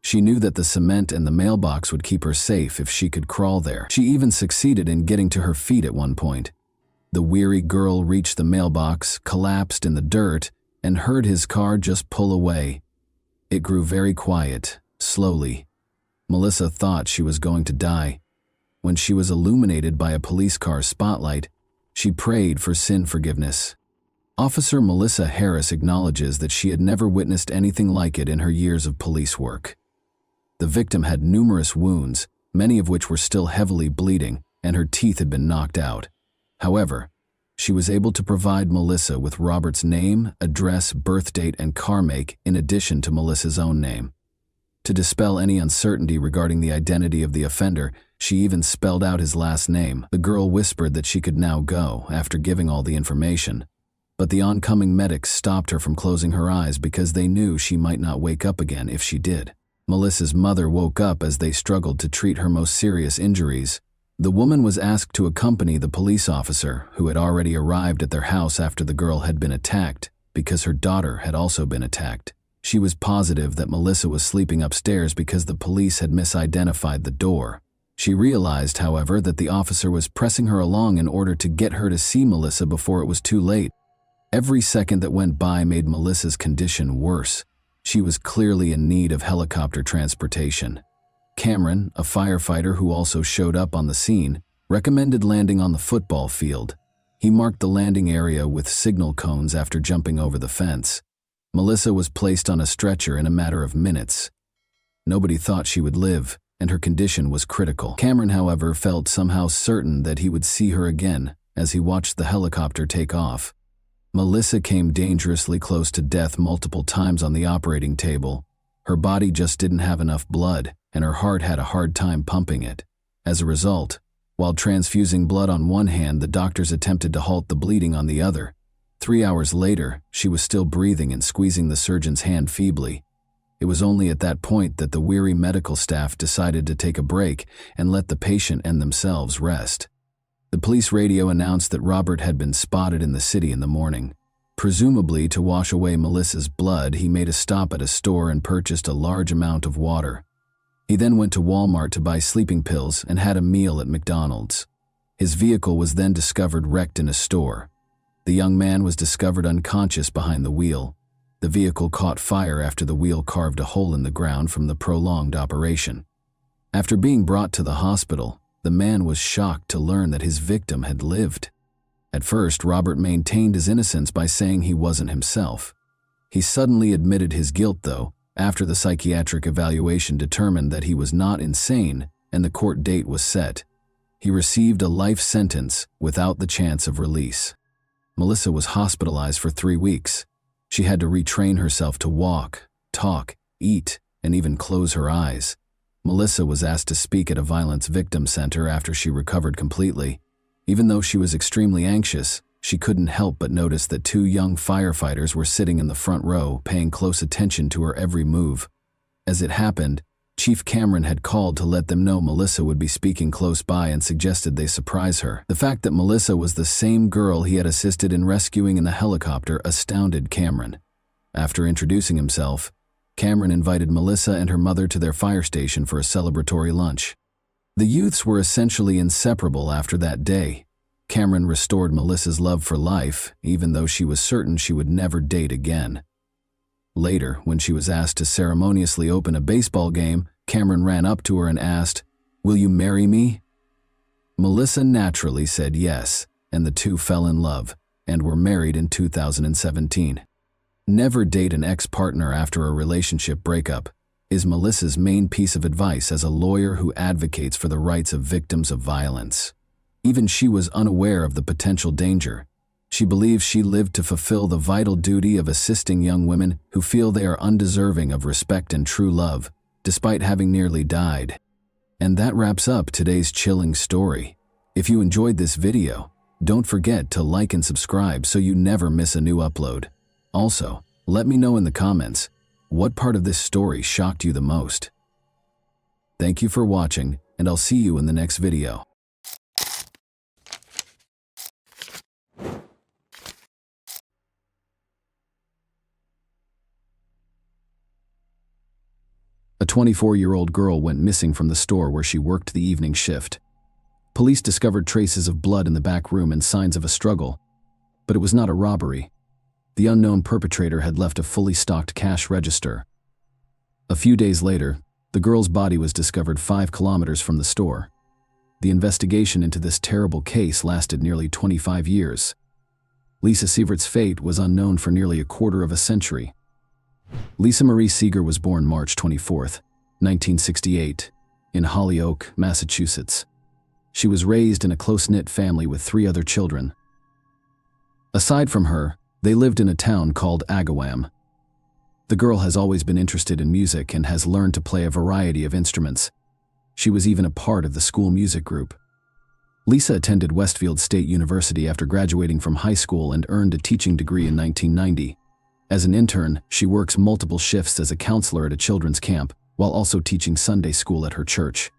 She knew that the cement and the mailbox would keep her safe if she could crawl there. She even succeeded in getting to her feet at one point. The weary girl reached the mailbox, collapsed in the dirt, and heard his car just pull away. It grew very quiet, slowly. Melissa thought she was going to die. When she was illuminated by a police car's spotlight, she prayed for sin forgiveness. Officer Melissa Harris acknowledges that she had never witnessed anything like it in her years of police work. The victim had numerous wounds, many of which were still heavily bleeding, and her teeth had been knocked out. However, she was able to provide Melissa with Robert's name, address, birth date, and car make in addition to Melissa's own name. To dispel any uncertainty regarding the identity of the offender, she even spelled out his last name. The girl whispered that she could now go after giving all the information. But the oncoming medics stopped her from closing her eyes because they knew she might not wake up again if she did. Melissa's mother woke up as they struggled to treat her most serious injuries. The woman was asked to accompany the police officer, who had already arrived at their house after the girl had been attacked, because her daughter had also been attacked. She was positive that Melissa was sleeping upstairs because the police had misidentified the door. She realized, however, that the officer was pressing her along in order to get her to see Melissa before it was too late. Every second that went by made Melissa's condition worse. She was clearly in need of helicopter transportation. Cameron, a firefighter who also showed up on the scene, recommended landing on the football field. He marked the landing area with signal cones after jumping over the fence. Melissa was placed on a stretcher in a matter of minutes. Nobody thought she would live, and her condition was critical. Cameron, however, felt somehow certain that he would see her again as he watched the helicopter take off. Melissa came dangerously close to death multiple times on the operating table. Her body just didn't have enough blood, and her heart had a hard time pumping it. As a result, while transfusing blood on one hand, the doctors attempted to halt the bleeding on the other. 3 hours later, she was still breathing and squeezing the surgeon's hand feebly. It was only at that point that the weary medical staff decided to take a break and let the patient and themselves rest. The police radio announced that Robert had been spotted in the city in the morning. Presumably to wash away Melissa's blood, he made a stop at a store and purchased a large amount of water. He then went to Walmart to buy sleeping pills and had a meal at McDonald's. His vehicle was then discovered wrecked in a store. The young man was discovered unconscious behind the wheel. The vehicle caught fire after the wheel carved a hole in the ground from the prolonged operation. After being brought to the hospital, the man was shocked to learn that his victim had lived. At first, Robert maintained his innocence by saying he wasn't himself. He suddenly admitted his guilt, though, after the psychiatric evaluation determined that he was not insane and the court date was set. He received a life sentence without the chance of release. Melissa was hospitalized for 3 weeks. She had to retrain herself to walk, talk, eat, and even close her eyes. Melissa was asked to speak at a violence victim center after she recovered completely. Even though she was extremely anxious, she couldn't help but notice that two young firefighters were sitting in the front row, paying close attention to her every move. As it happened, Chief Cameron had called to let them know Melissa would be speaking close by and suggested they surprise her. The fact that Melissa was the same girl he had assisted in rescuing in the helicopter astounded Cameron. After introducing himself, Cameron invited Melissa and her mother to their fire station for a celebratory lunch. The youths were essentially inseparable after that day. Cameron restored Melissa's love for life, even though she was certain she would never date again. Later, when she was asked to ceremoniously open a baseball game, Cameron ran up to her and asked, "Will you marry me?" Melissa naturally said yes, and the two fell in love and were married in 2017. Never date an ex-partner after a relationship breakup is Melissa's main piece of advice as a lawyer who advocates for the rights of victims of violence. Even she was unaware of the potential danger. She believes she lived to fulfill the vital duty of assisting young women who feel they are undeserving of respect and true love, despite having nearly died. And that wraps up today's chilling story. If you enjoyed this video, don't forget to like and subscribe so you never miss a new upload. Also, let me know in the comments, what part of this story shocked you the most? Thank you for watching, and I'll see you in the next video. A 24-year-old girl went missing from the store where she worked the evening shift. Police discovered traces of blood in the back room and signs of a struggle, but it was not a robbery. The unknown perpetrator had left a fully stocked cash register. A few days later, the girl's body was discovered 5 kilometers from the store. The investigation into this terrible case lasted nearly 25 years. Lisa Sievert's fate was unknown for nearly a quarter of a century. Lisa Marie Seeger was born March 24, 1968, in Holyoke, Massachusetts. She was raised in a close-knit family with 3 other children. Aside from her, they lived in a town called Agawam. The girl has always been interested in music and has learned to play a variety of instruments. She was even a part of the school music group. Lisa attended Westfield State University after graduating from high school and earned a teaching degree in 1990. As an intern, she works multiple shifts as a counselor at a children's camp, while also teaching Sunday school at her church.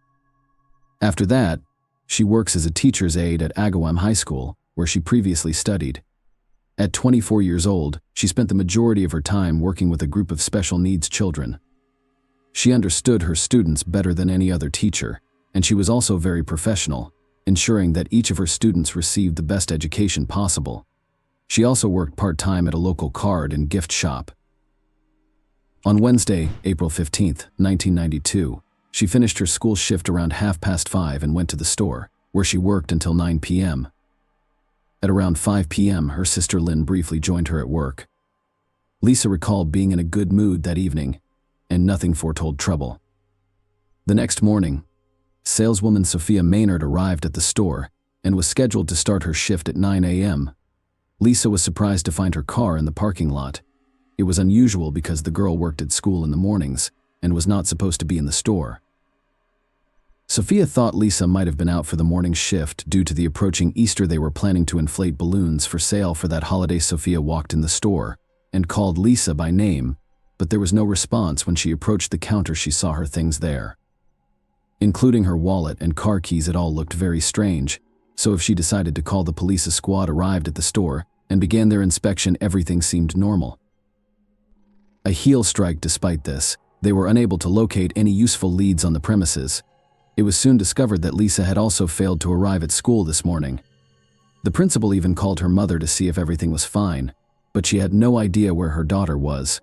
After that, she works as a teacher's aide at Agawam High School, where she previously studied. At 24 years old, she spent the majority of her time working with a group of special needs children. She understood her students better than any other teacher, and she was also very professional, ensuring that each of her students received the best education possible. She also worked part-time at a local card and gift shop. On Wednesday, April 15, 1992, she finished her school shift around 5:30 and went to the store, where she worked until 9 p.m. At around 5 p.m., her sister Lynn briefly joined her at work. Lisa recalled being in a good mood that evening, and nothing foretold trouble. The next morning, saleswoman Sophia Maynard arrived at the store and was scheduled to start her shift at 9 a.m. Lisa was surprised to find her car in the parking lot. It was unusual because the girl worked at school in the mornings and was not supposed to be in the store. Sophia thought Lisa might have been out for the morning shift due to the approaching Easter. They were planning to inflate balloons for sale for that holiday. Sophia walked in the store and called Lisa by name, but there was no response. When she approached the counter, she saw her things there. Including her wallet and car keys, it all looked very strange, so if she decided to call the police, a squad arrived at the store and began their inspection. Everything seemed normal. A heel strike. Despite this, they were unable to locate any useful leads on the premises. It was soon discovered that Lisa had also failed to arrive at school this morning. The principal even called her mother to see if everything was fine, but she had no idea where her daughter was.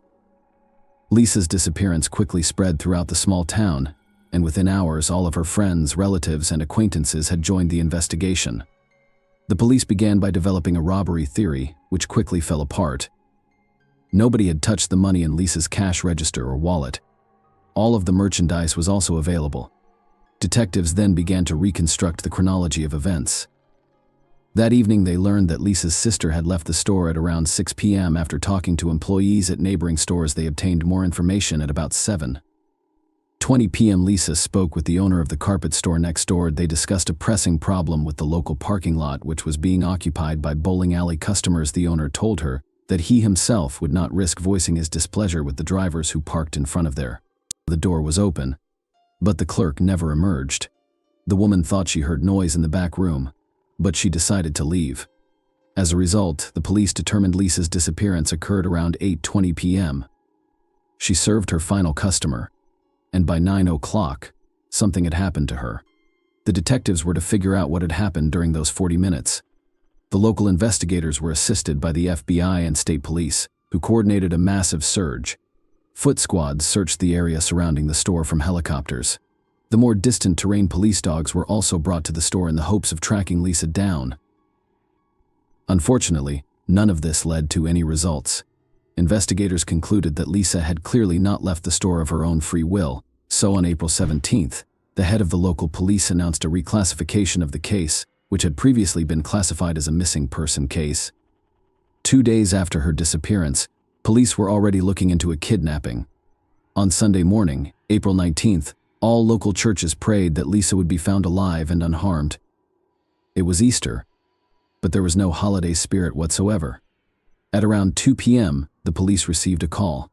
Lisa's disappearance quickly spread throughout the small town, and within hours all of her friends, relatives, and acquaintances had joined the investigation. The police began by developing a robbery theory, which quickly fell apart. Nobody had touched the money in Lisa's cash register or wallet. All of the merchandise was also available. Detectives then began to reconstruct the chronology of events. That evening, they learned that Lisa's sister had left the store at around 6 p.m. After talking to employees at neighboring stores, they obtained more information at about 7:20 8:20 p.m. Lisa spoke with the owner of the carpet store next door. They discussed a pressing problem with the local parking lot, which was being occupied by bowling alley customers. The owner told her that he himself would not risk voicing his displeasure with the drivers who parked in front of there. The door was open, but the clerk never emerged. The woman thought she heard noise in the back room, but she decided to leave. As a result, the police determined Lisa's disappearance occurred around 8:20 p.m. She served her final customer, and by 9 o'clock, something had happened to her. The detectives were to figure out what had happened during those 40 minutes. The local investigators were assisted by the FBI and state police, who coordinated a massive surge. Foot squads searched the area surrounding the store from helicopters. The more distant terrain police dogs were also brought to the store in the hopes of tracking Lisa down. Unfortunately, none of this led to any results. Investigators concluded that Lisa had clearly not left the store of her own free will, so on April 17th, the head of the local police announced a reclassification of the case, which had previously been classified as a missing person case. 2 days after her disappearance, police were already looking into a kidnapping. On Sunday morning, April 19th, all local churches prayed that Lisa would be found alive and unharmed. It was Easter, but there was no holiday spirit whatsoever. At around 2 p.m., the police received a call.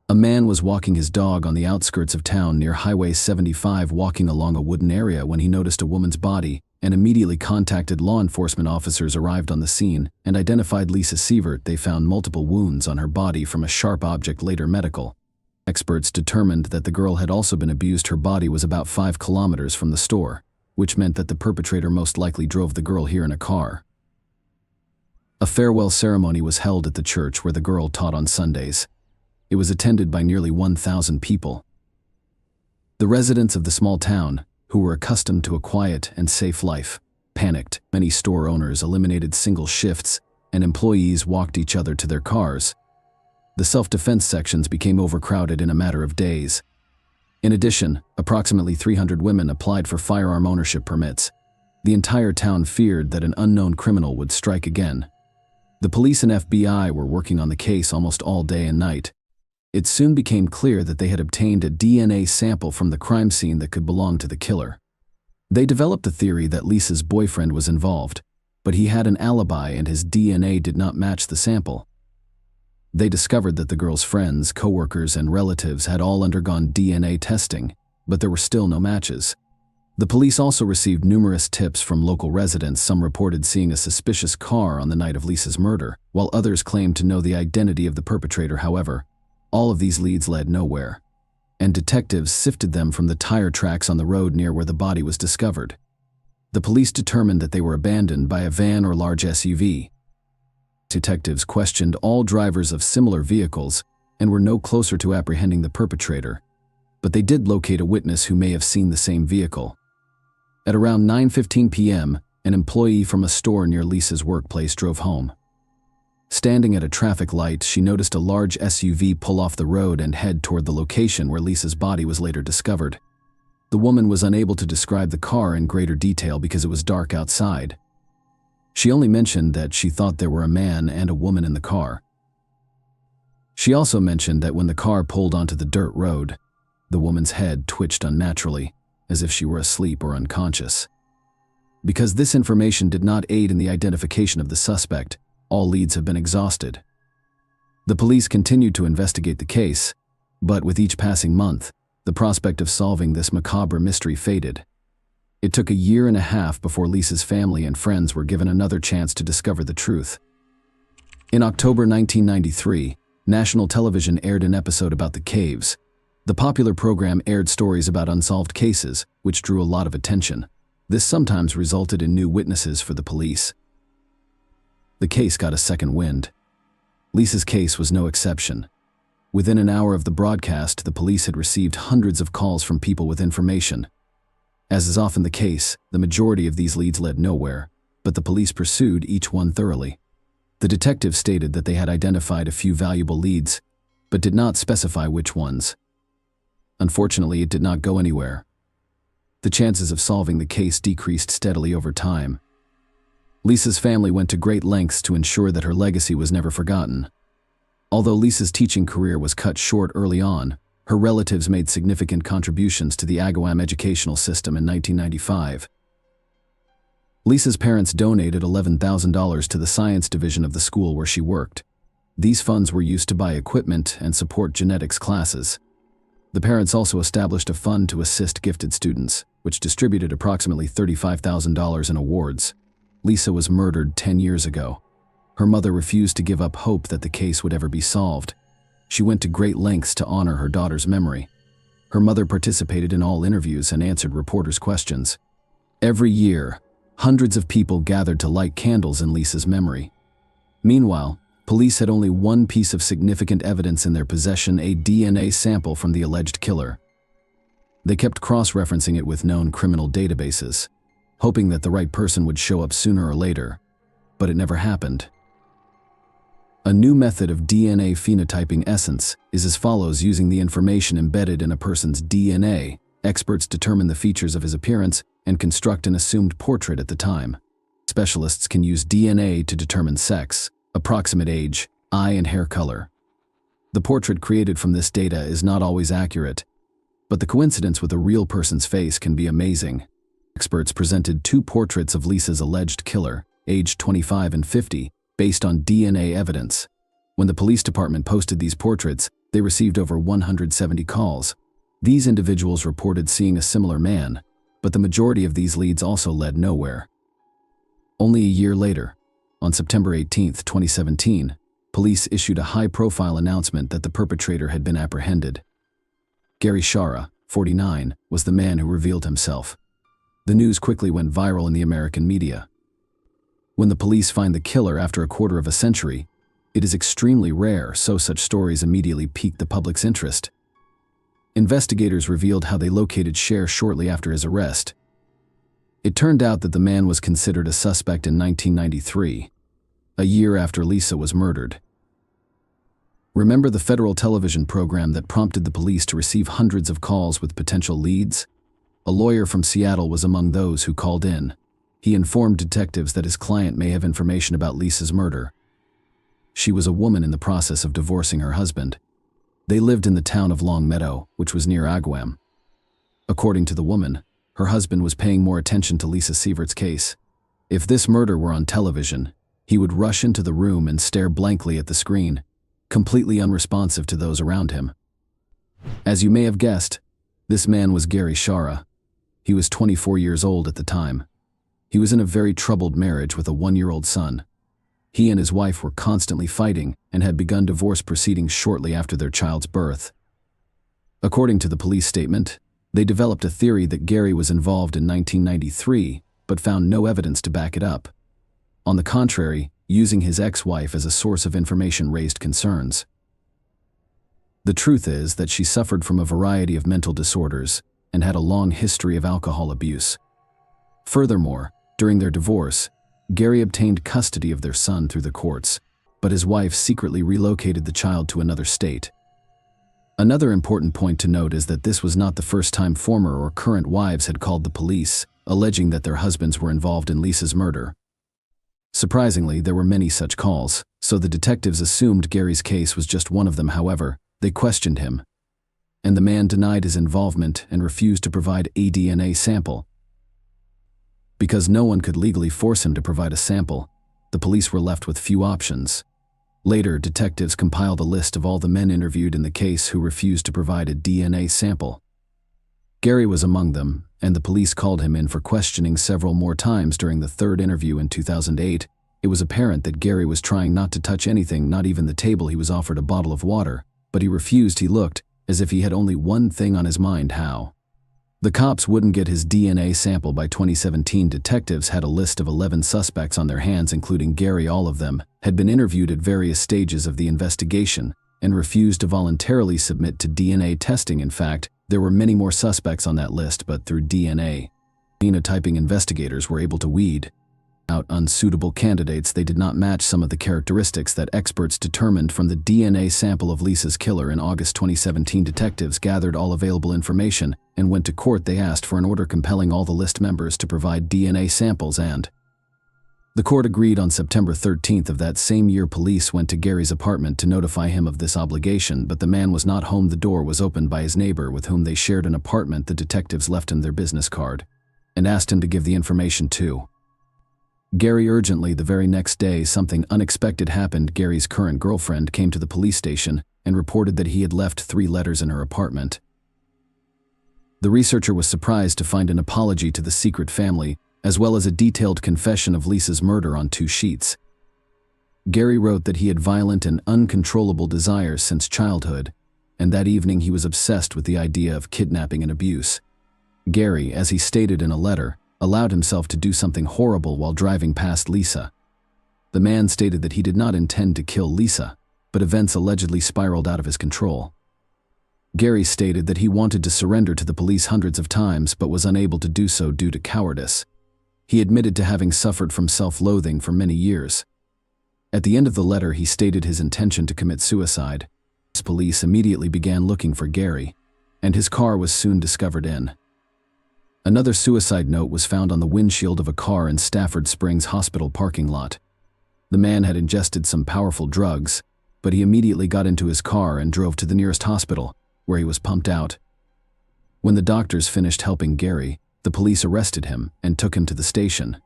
A man was walking his dog on the outskirts of town near Highway 75, walking along a wooden area when he noticed a woman's body and immediately contacted law enforcement. Officers arrived on the scene and identified Lisa Sievert. They found multiple wounds on her body from a sharp object. Later, medical experts determined that the girl had also been abused. Her body was about 5 kilometers from the store, which meant that the perpetrator most likely drove the girl here in a car. A farewell ceremony was held at the church where the girl taught on Sundays. It was attended by nearly 1,000 people. The residents of the small town, who were accustomed to a quiet and safe life, panicked. Many store owners eliminated single shifts, and employees walked each other to their cars. The self-defense sections became overcrowded in a matter of days. In addition, approximately 300 women applied for firearm ownership permits. The entire town feared that an unknown criminal would strike again. The police and FBI were working on the case almost all day and night. It soon became clear that they had obtained a DNA sample from the crime scene that could belong to the killer. They developed the theory that Lisa's boyfriend was involved, but he had an alibi and his DNA did not match the sample. They discovered that the girl's friends, coworkers, and relatives had all undergone DNA testing, but there were still no matches. The police also received numerous tips from local residents. Some reported seeing a suspicious car on the night of Lisa's murder, while others claimed to know the identity of the perpetrator. However, all of these leads led nowhere, and detectives sifted them from the tire tracks on the road near where the body was discovered. The police determined that they were abandoned by a van or large SUV. Detectives questioned all drivers of similar vehicles and were no closer to apprehending the perpetrator, but they did locate a witness who may have seen the same vehicle. At around 9:15 p.m., an employee from a store near Lisa's workplace drove home. Standing at a traffic light, she noticed a large SUV pull off the road and head toward the location where Lisa's body was later discovered. The woman was unable to describe the car in greater detail because it was dark outside. She only mentioned that she thought there were a man and a woman in the car. She also mentioned that when the car pulled onto the dirt road, the woman's head twitched unnaturally, as if she were asleep or unconscious. Because this information did not aid in the identification of the suspect, all leads have been exhausted. The police continued to investigate the case, but with each passing month, the prospect of solving this macabre mystery faded. It took 1.5 years before Lisa's family and friends were given another chance to discover the truth. In October 1993, national television aired an episode about the caves. The popular program aired stories about unsolved cases, which drew a lot of attention. This sometimes resulted in new witnesses for the police. The case got a second wind. Lisa's case was no exception. Within an hour of the broadcast, the police had received hundreds of calls from people with information. As is often the case, the majority of these leads led nowhere, but the police pursued each one thoroughly. The detectives stated that they had identified a few valuable leads, but did not specify which ones. Unfortunately, it did not go anywhere. The chances of solving the case decreased steadily over time. Lisa's family went to great lengths to ensure that her legacy was never forgotten. Although Lisa's teaching career was cut short early on, Her relatives made significant contributions to the Agawam educational system in 1995. Lisa's parents donated $11,000 to the science division of the school where she worked. These funds were used to buy equipment and support genetics classes. The parents also established a fund to assist gifted students, which distributed approximately $35,000 in awards. Lisa was murdered 10 years ago. Her mother refused to give up hope that the case would ever be solved. She went to great lengths to honor her daughter's memory. Her mother participated in all interviews and answered reporters' questions. Every year, hundreds of people gathered to light candles in Lisa's memory. Meanwhile, police had only one piece of significant evidence in their possession: a DNA sample from the alleged killer. They kept cross-referencing it with known criminal databases, hoping that the right person would show up sooner or later, but it never happened. A new method of DNA phenotyping essence is as follows. Using the information embedded in a person's DNA, experts determine the features of his appearance and construct an assumed portrait at the time. Specialists can use DNA to determine sex, approximate age, eye and hair color. The portrait created from this data is not always accurate, but the coincidence with a real person's face can be amazing. Experts presented two portraits of Lisa's alleged killer, aged 25 and 50, based on DNA evidence. When the police department posted these portraits, they received over 170 calls. These individuals reported seeing a similar man, but the majority of these leads also led nowhere. Only a year later, on September 18, 2017, police issued a high-profile announcement that the perpetrator had been apprehended. Gary Shara, 49, was the man who revealed himself. The news quickly went viral in the American media. When the police find the killer after a quarter of a century, it is extremely rare, so such stories immediately piqued the public's interest. Investigators revealed how they located Cher shortly after his arrest. It turned out that the man was considered a suspect in 1993, a year after Lisa was murdered. Remember the federal television program that prompted the police to receive hundreds of calls with potential leads? A lawyer from Seattle was among those who called in. He informed detectives that his client may have information about Lisa's murder. She was a woman in the process of divorcing her husband. They lived in the town of Long Meadow, which was near Agawam. According to the woman, her husband was paying more attention to Lisa Sievert's case. If this murder were on television, he would rush into the room and stare blankly at the screen, completely unresponsive to those around him. As you may have guessed, this man was Gary Shara. He was 24 years old at the time. He was in a very troubled marriage with a 1-year-old son. He and his wife were constantly fighting and had begun divorce proceedings shortly after their child's birth. According to the police statement, they developed a theory that Gary was involved in 1993, but found no evidence to back it up. On the contrary, using his ex-wife as a source of information raised concerns. The truth is that she suffered from a variety of mental disorders and had a long history of alcohol abuse. Furthermore, during their divorce, Gary obtained custody of their son through the courts, but his wife secretly relocated the child to another state. Another important point to note is that this was not the first time former or current wives had called the police, alleging that their husbands were involved in Lisa's murder. Surprisingly, there were many such calls, so the detectives assumed Gary's case was just one of them. However, they questioned him, and the man denied his involvement and refused to provide a DNA sample. Because no one could legally force him to provide a sample, the police were left with few options. Later, detectives compiled a list of all the men interviewed in the case who refused to provide a DNA sample. Gary was among them, and the police called him in for questioning several more times. During the third interview in 2008, it was apparent that Gary was trying not to touch anything, not even the table. He was offered a bottle of water, but he refused. He looked as if he had only one thing on his mind: how the cops wouldn't get his DNA sample. By 2017, detectives had a list of 11 suspects on their hands, including Gary. All of them had been interviewed at various stages of the investigation and refused to voluntarily submit to DNA testing. In fact, there were many more suspects on that list, but through DNA phenotyping, investigators were able to weed out unsuitable candidates. They did not match some of the characteristics that experts determined from the DNA sample of Lisa's killer. In August 2017, detectives gathered all available information and went to court. They asked for an order compelling all the list members to provide DNA samples, and The court agreed on September 13th of that same year. Police went to Gary's apartment to notify him of this obligation, but the man was not home. The door was opened by his neighbor with whom they shared an apartment. The detectives left him their business card and asked him to give the information to Gary urgently. The very next day, something unexpected happened. Gary's current girlfriend came to the police station and reported that he had left 3 letters in her apartment. The researcher was surprised to find an apology to the secret family, as well as a detailed confession of Lisa's murder on 2 sheets. Gary wrote that he had violent and uncontrollable desires since childhood, and that evening he was obsessed with the idea of kidnapping and abuse. Gary, as he stated in a letter, allowed himself to do something horrible while driving past Lisa. The man stated that he did not intend to kill Lisa, but events allegedly spiraled out of his control. Gary stated that he wanted to surrender to the police hundreds of times but was unable to do so due to cowardice. He admitted to having suffered from self-loathing for many years. At the end of the letter, he stated his intention to commit suicide. Police immediately began looking for Gary, and his car was soon discovered in. Another suicide note was found on the windshield of a car in Stafford Springs Hospital parking lot. The man had ingested some powerful drugs, but he immediately got into his car and drove to the nearest hospital, where he was pumped out. When the doctors finished helping Gary, the police arrested him and took him to the station.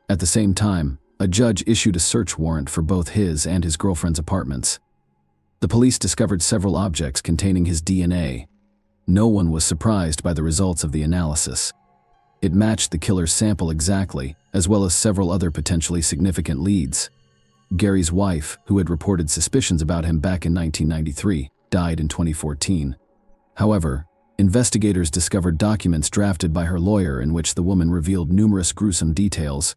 At the same time, a judge issued a search warrant for both his and his girlfriend's apartments. The police discovered several objects containing his DNA. No one was surprised by the results of the analysis. It matched the killer's sample exactly, as well as several other potentially significant leads. Gary's wife, who had reported suspicions about him back in 1993, died in 2014. However, investigators discovered documents drafted by her lawyer in which the woman revealed numerous gruesome details.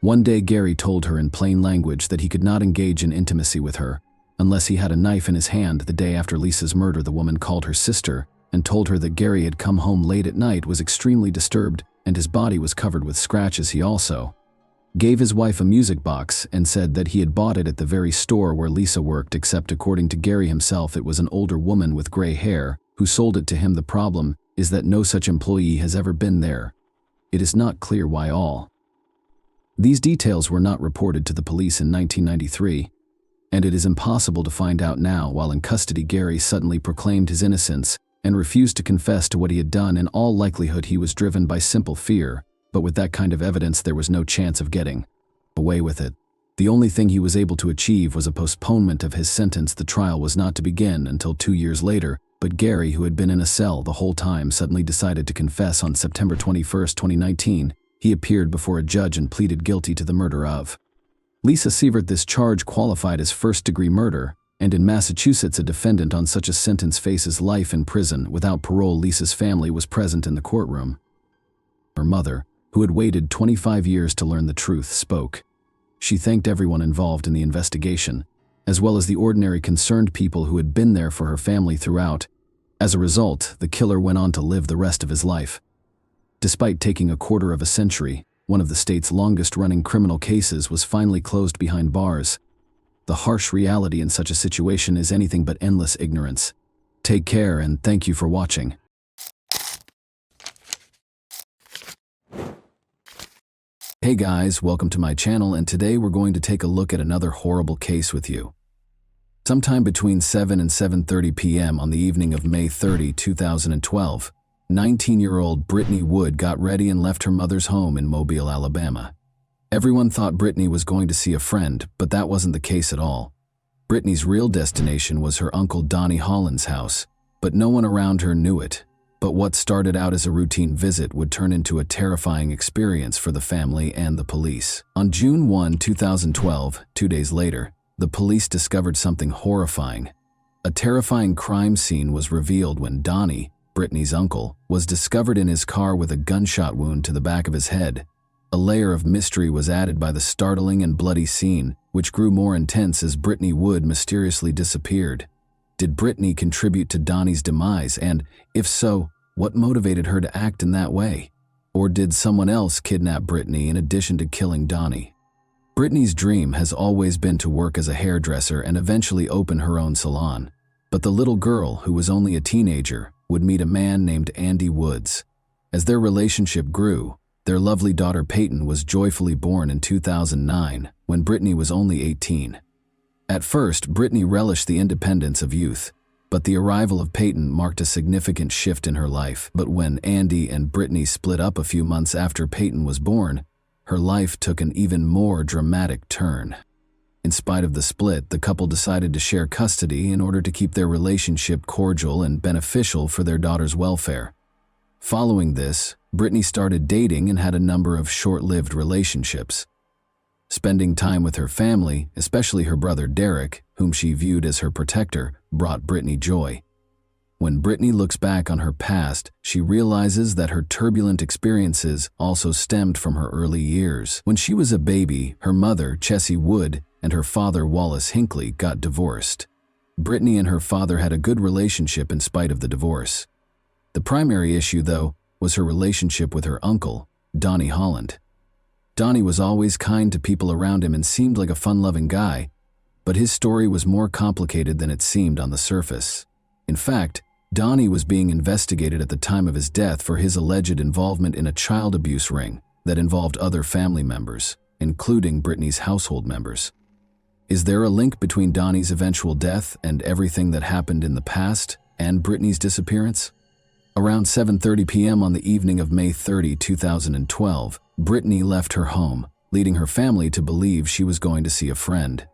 One day, Gary told her in plain language that he could not engage in intimacy with her unless he had a knife in his hand. The day after Lisa's murder, the woman called her sister and told her that Gary had come home late at night, was extremely disturbed, and his body was covered with scratches. He also gave his wife a music box and said that he had bought it at the very store where Lisa worked, except according to Gary himself, it was an older woman with gray hair who sold it to him. The problem is that no such employee has ever been there. It is not clear why all these details were not reported to the police in 1993, and it is impossible to find out now. While in custody, Gary suddenly proclaimed his innocence and refused to confess to what he had done. In all likelihood, he was driven by simple fear, but with that kind of evidence, there was no chance of getting away with it. The only thing he was able to achieve was a postponement of his sentence. The trial was not to begin until 2 years later, but Gary, who had been in a cell the whole time, suddenly decided to confess. On September 21, 2019, he appeared before a judge and pleaded guilty to the murder of Lisa Sievert. This charge qualified as first-degree murder, and in Massachusetts, a defendant on such a sentence faces life in prison without parole. Lisa's family was present in the courtroom. Her mother, who had waited 25 years to learn the truth, spoke. She thanked everyone involved in the investigation, as well as the ordinary concerned people who had been there for her family throughout. As a result, the killer went on to live the rest of his life. Despite taking a quarter of a century, one of the state's longest-running criminal cases was finally closed behind bars. The harsh reality in such a situation is anything but endless ignorance. Take care, and thank you for watching. Hey guys, welcome to my channel, and today we're going to take a look at another horrible case with you. Sometime between 7 and 7:30 p.m. on the evening of May 30, 2012, 19-year-old Brittany Wood got ready and left her mother's home in Mobile, Alabama. Everyone thought Brittany was going to see a friend, but that wasn't the case at all. Brittany's real destination was her uncle Donnie Holland's house, but no one around her knew it. But what started out as a routine visit would turn into a terrifying experience for the family and the police. On June 1, 2012, 2 days later, the police discovered something horrifying. A terrifying crime scene was revealed when Donnie, Brittany's uncle, was discovered in his car with a gunshot wound to the back of his head. A layer of mystery was added by the startling and bloody scene, which grew more intense as Brittany Wood mysteriously disappeared. Did Brittany contribute to Donnie's demise, and, if so, what motivated her to act in that way? Or did someone else kidnap Brittany in addition to killing Donnie? Brittany's dream has always been to work as a hairdresser and eventually open her own salon. But the little girl, who was only a teenager, would meet a man named Andy Woods. As their relationship grew, Their lovely daughter Peyton was joyfully born in 2009, when Brittany was only 18. At first, Brittany relished the independence of youth, but the arrival of Peyton marked a significant shift in her life. But when Andy and Brittany split up a few months after Peyton was born, her life took an even more dramatic turn. In spite of the split, the couple decided to share custody in order to keep their relationship cordial and beneficial for their daughter's welfare. Following this, Brittany started dating and had a number of short-lived relationships. Spending time with her family, especially her brother Derek, whom she viewed as her protector, brought Brittany joy. When Brittany looks back on her past, she realizes that her turbulent experiences also stemmed from her early years. When she was a baby, her mother, Chessie Wood, and her father, Wallace Hinckley, got divorced. Brittany and her father had a good relationship in spite of the divorce. The primary issue, though, was her relationship with her uncle, Donnie Holland. Donnie was always kind to people around him and seemed like a fun-loving guy, but his story was more complicated than it seemed on the surface. In fact, Donnie was being investigated at the time of his death for his alleged involvement in a child abuse ring that involved other family members, including Brittany's household members. Is there a link between Donnie's eventual death and everything that happened in the past and Brittany's disappearance? Around 7:30 p.m. on the evening of May 30, 2012, Brittany left her home, leading her family to believe she was going to see a friend.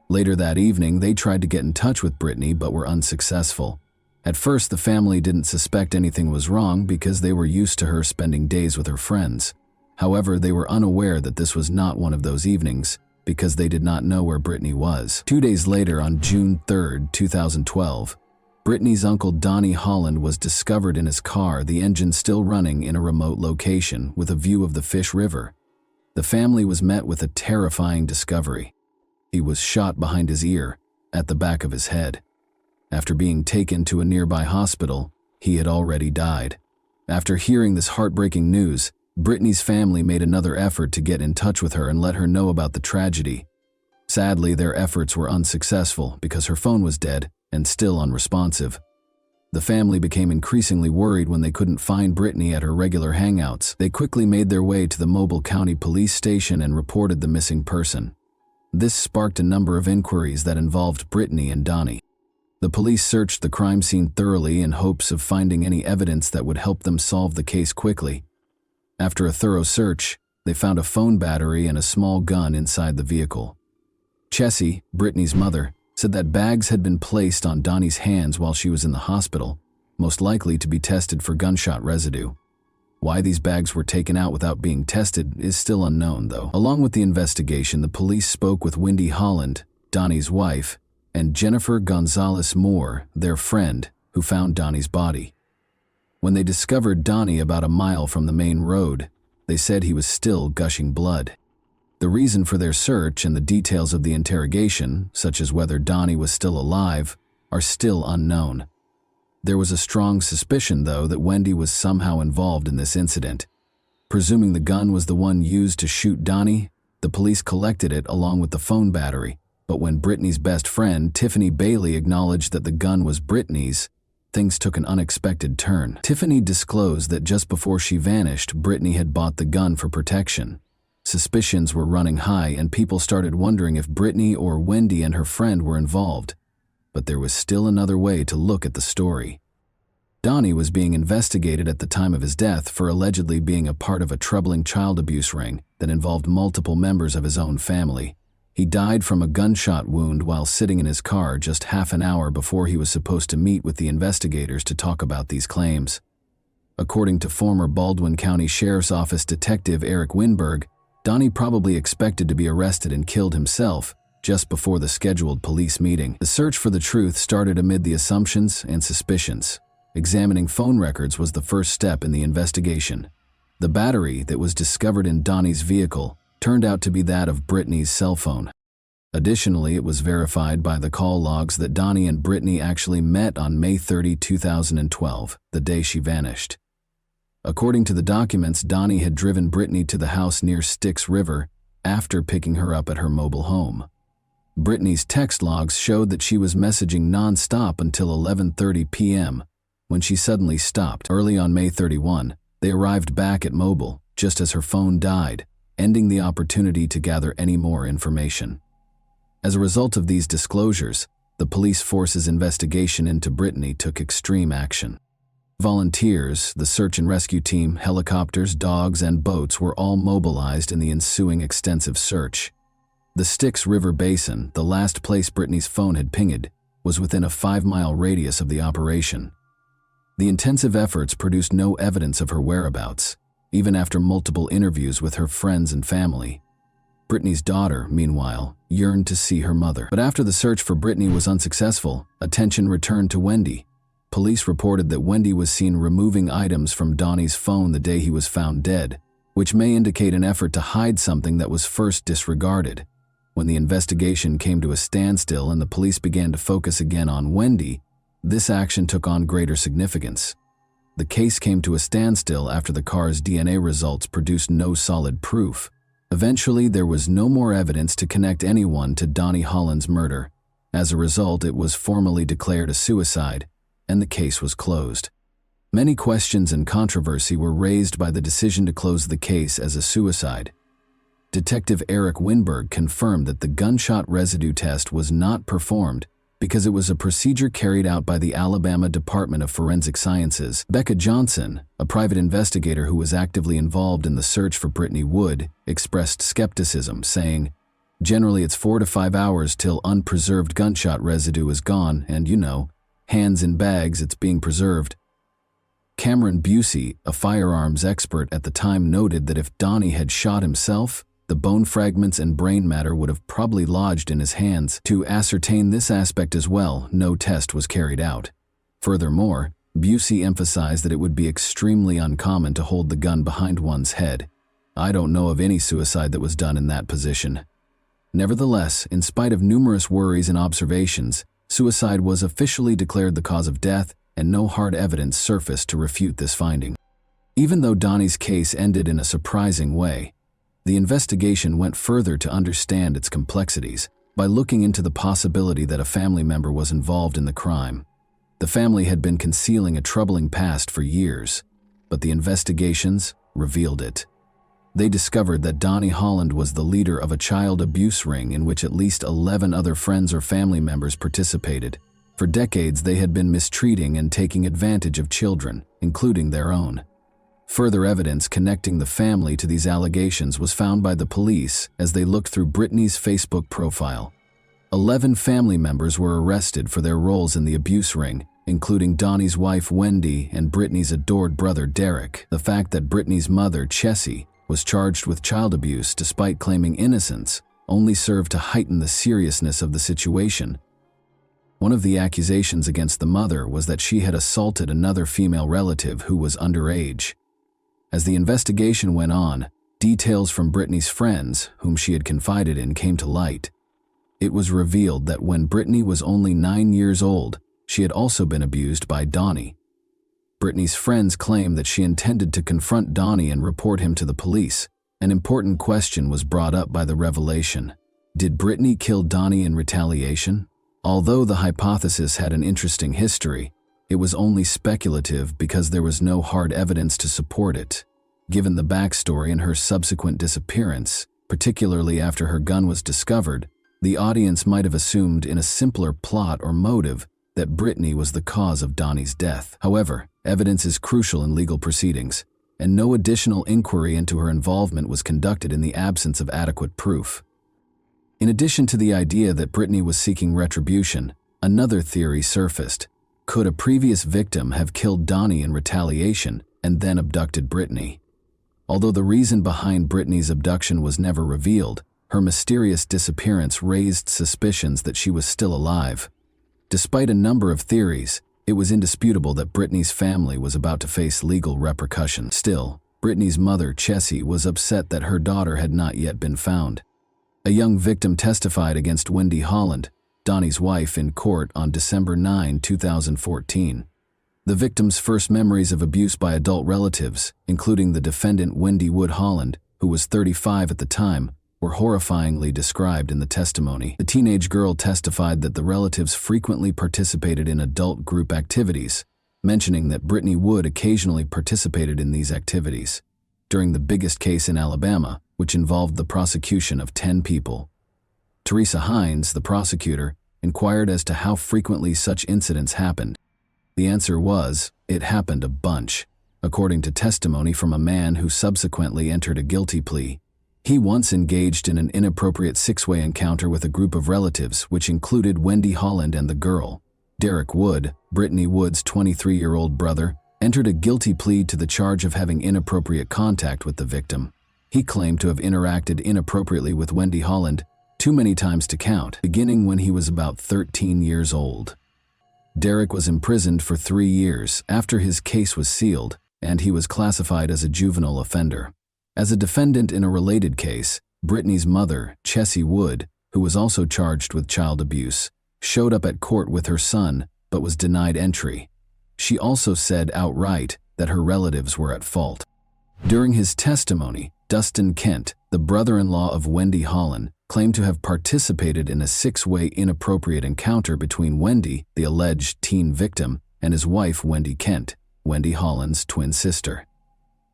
Later that evening, they tried to get in touch with Brittany but were unsuccessful. At first, the family didn't suspect anything was wrong because they were used to her spending days with her friends. However, they were unaware that this was not one of those evenings because they did not know where Brittany was. 2 days later, on June 3, 2012, Brittany's uncle Donnie Holland was discovered in his car, the engine still running, in a remote location with a view of the Fish River. The family was met with a terrifying discovery. He was shot behind his ear, at the back of his head. After being taken to a nearby hospital, he had already died. After hearing this heartbreaking news, Brittany's family made another effort to get in touch with her and let her know about the tragedy. Sadly, their efforts were unsuccessful because her phone was dead and still unresponsive. The family became increasingly worried when they couldn't find Brittany at her regular hangouts. They quickly made their way to the Mobile County Police Station and reported the missing person. This sparked a number of inquiries that involved Brittany and Donnie. The police searched the crime scene thoroughly in hopes of finding any evidence that would help them solve the case quickly. After a thorough search, they found a phone battery and a small gun inside the vehicle. Chessie, Brittany's mother, said that bags had been placed on Donnie's hands while she was in the hospital, most likely to be tested for gunshot residue. Why these bags were taken out without being tested is still unknown, though. Along with the investigation, the police spoke with Wendy Holland, Donnie's wife, and Jennifer Gonzalez Moore, their friend, who found Donnie's body. When they discovered Donnie about a mile from the main road, they said he was still gushing blood. The reason for their search and the details of the interrogation, such as whether Donnie was still alive, are still unknown. There was a strong suspicion, though, that Wendy was somehow involved in this incident. Presuming the gun was the one used to shoot Donnie, the police collected it along with the phone battery, but when Brittany's best friend, Tiffany Bailey, acknowledged that the gun was Brittany's, things took an unexpected turn. Tiffany disclosed that just before she vanished, Brittany had bought the gun for protection. Suspicions were running high and people started wondering if Brittany or Wendy and her friend were involved. But there was still another way to look at the story. Donnie was being investigated at the time of his death for allegedly being a part of a troubling child abuse ring that involved multiple members of his own family. He died from a gunshot wound while sitting in his car just half an hour before he was supposed to meet with the investigators to talk about these claims. According to former Baldwin County Sheriff's Office Detective Eric Winberg, Donnie probably expected to be arrested and killed himself just before the scheduled police meeting. The search for the truth started amid the assumptions and suspicions. Examining phone records was the first step in the investigation. The battery that was discovered in Donnie's vehicle turned out to be that of Brittany's cell phone. Additionally, it was verified by the call logs that Donnie and Brittany actually met on May 30, 2012, the day she vanished. According to the documents, Donnie had driven Brittany to the house near Styx River after picking her up at her mobile home. Brittany's text logs showed that she was messaging non-stop until 11:30 p.m., when she suddenly stopped. Early on May 31, they arrived back at Mobile, just as her phone died, ending the opportunity to gather any more information. As a result of these disclosures, the police force's investigation into Brittany took extreme action. Volunteers, the search and rescue team, helicopters, dogs, and boats were all mobilized in the ensuing extensive search. The Styx River Basin, the last place Brittany's phone had pinged, was within a 5-mile radius of the operation. The intensive efforts produced no evidence of her whereabouts, even after multiple interviews with her friends and family. Brittany's daughter, meanwhile, yearned to see her mother. But after the search for Brittany was unsuccessful, attention returned to Wendy. Police reported that Wendy was seen removing items from Donnie's phone the day he was found dead, which may indicate an effort to hide something that was first disregarded. When the investigation came to a standstill and the police began to focus again on Wendy, this action took on greater significance. The case came to a standstill after the car's DNA results produced no solid proof. Eventually, there was no more evidence to connect anyone to Donnie Holland's murder. As a result, it was formally declared a suicide, and the case was closed. Many questions and controversy were raised by the decision to close the case as a suicide. Detective Eric Winberg confirmed that the gunshot residue test was not performed because it was a procedure carried out by the Alabama Department of Forensic Sciences. Becca Johnson, a private investigator who was actively involved in the search for Brittany Wood, expressed skepticism, saying, "Generally it's 4 to 5 hours till unpreserved gunshot residue is gone and, hands in bags, it's being preserved." Cameron Busey, a firearms expert at the time, noted that if Donnie had shot himself, the bone fragments and brain matter would have probably lodged in his hands. To ascertain this aspect as well, no test was carried out. Furthermore, Busey emphasized that it would be extremely uncommon to hold the gun behind one's head. "I don't know of any suicide that was done in that position." Nevertheless, in spite of numerous worries and observations, suicide was officially declared the cause of death, and no hard evidence surfaced to refute this finding. Even though Donnie's case ended in a surprising way, the investigation went further to understand its complexities by looking into the possibility that a family member was involved in the crime. The family had been concealing a troubling past for years, but the investigations revealed it. They discovered that Donnie Holland was the leader of a child abuse ring in which at least 11 other friends or family members participated. For decades, they had been mistreating and taking advantage of children, including their own. Further evidence connecting the family to these allegations was found by the police as they looked through Brittany's Facebook profile. 11 family members were arrested for their roles in the abuse ring, including Donnie's wife Wendy and Brittany's adored brother Derek. The fact that Brittany's mother, Chessie, was charged with child abuse despite claiming innocence only served to heighten the seriousness of the situation. One of the accusations against the mother was that she had assaulted another female relative who was underage. As the investigation went on, details from Brittany's friends, whom she had confided in, came to light. It was revealed that when Brittany was only 9 years old, she had also been abused by Donnie. Brittany's friends claimed that she intended to confront Donnie and report him to the police. An important question was brought up by the revelation. Did Brittany kill Donnie in retaliation? Although the hypothesis had an interesting history, it was only speculative because there was no hard evidence to support it. Given the backstory and her subsequent disappearance, particularly after her gun was discovered, the audience might have assumed in a simpler plot or motive that Brittany was the cause of Donnie's death. However, evidence is crucial in legal proceedings, and no additional inquiry into her involvement was conducted in the absence of adequate proof. In addition to the idea that Brittany was seeking retribution, another theory surfaced. Could a previous victim have killed Donnie in retaliation and then abducted Brittany? Although the reason behind Brittany's abduction was never revealed, her mysterious disappearance raised suspicions that she was still alive. Despite a number of theories, it was indisputable that Brittany's family was about to face legal repercussions. Still, Brittany's mother, Chessie, was upset that her daughter had not yet been found. A young victim testified against Wendy Holland, Donnie's wife, in court on December 9, 2014. The victim's first memories of abuse by adult relatives, including the defendant Wendy Wood Holland, who was 35 at the time, were horrifyingly described in the testimony. The teenage girl testified that the relatives frequently participated in adult group activities, mentioning that Brittany Wood occasionally participated in these activities. during the biggest case in Alabama, which involved the prosecution of 10 people. Teresa Hines, the prosecutor, inquired as to how frequently such incidents happened. The answer was, it happened a bunch, according to testimony from a man who subsequently entered a guilty plea. He once engaged in an inappropriate six-way encounter with a group of relatives, which included Wendy Holland and the girl. Derek Wood, Brittany Wood's 23-year-old brother, entered a guilty plea to the charge of having inappropriate contact with the victim. He claimed to have interacted inappropriately with Wendy Holland too many times to count, beginning when he was about 13 years old. Derek was imprisoned for 3 years after his case was sealed, and he was classified as a juvenile offender. As a defendant in a related case, Brittany's mother, Chessie Wood, who was also charged with child abuse, showed up at court with her son but was denied entry. She also said outright that her relatives were at fault. During his testimony, Dustin Kent, the brother-in-law of Wendy Holland, claimed to have participated in a six-way inappropriate encounter between Wendy, the alleged teen victim, and his wife Wendy Kent, Wendy Holland's twin sister.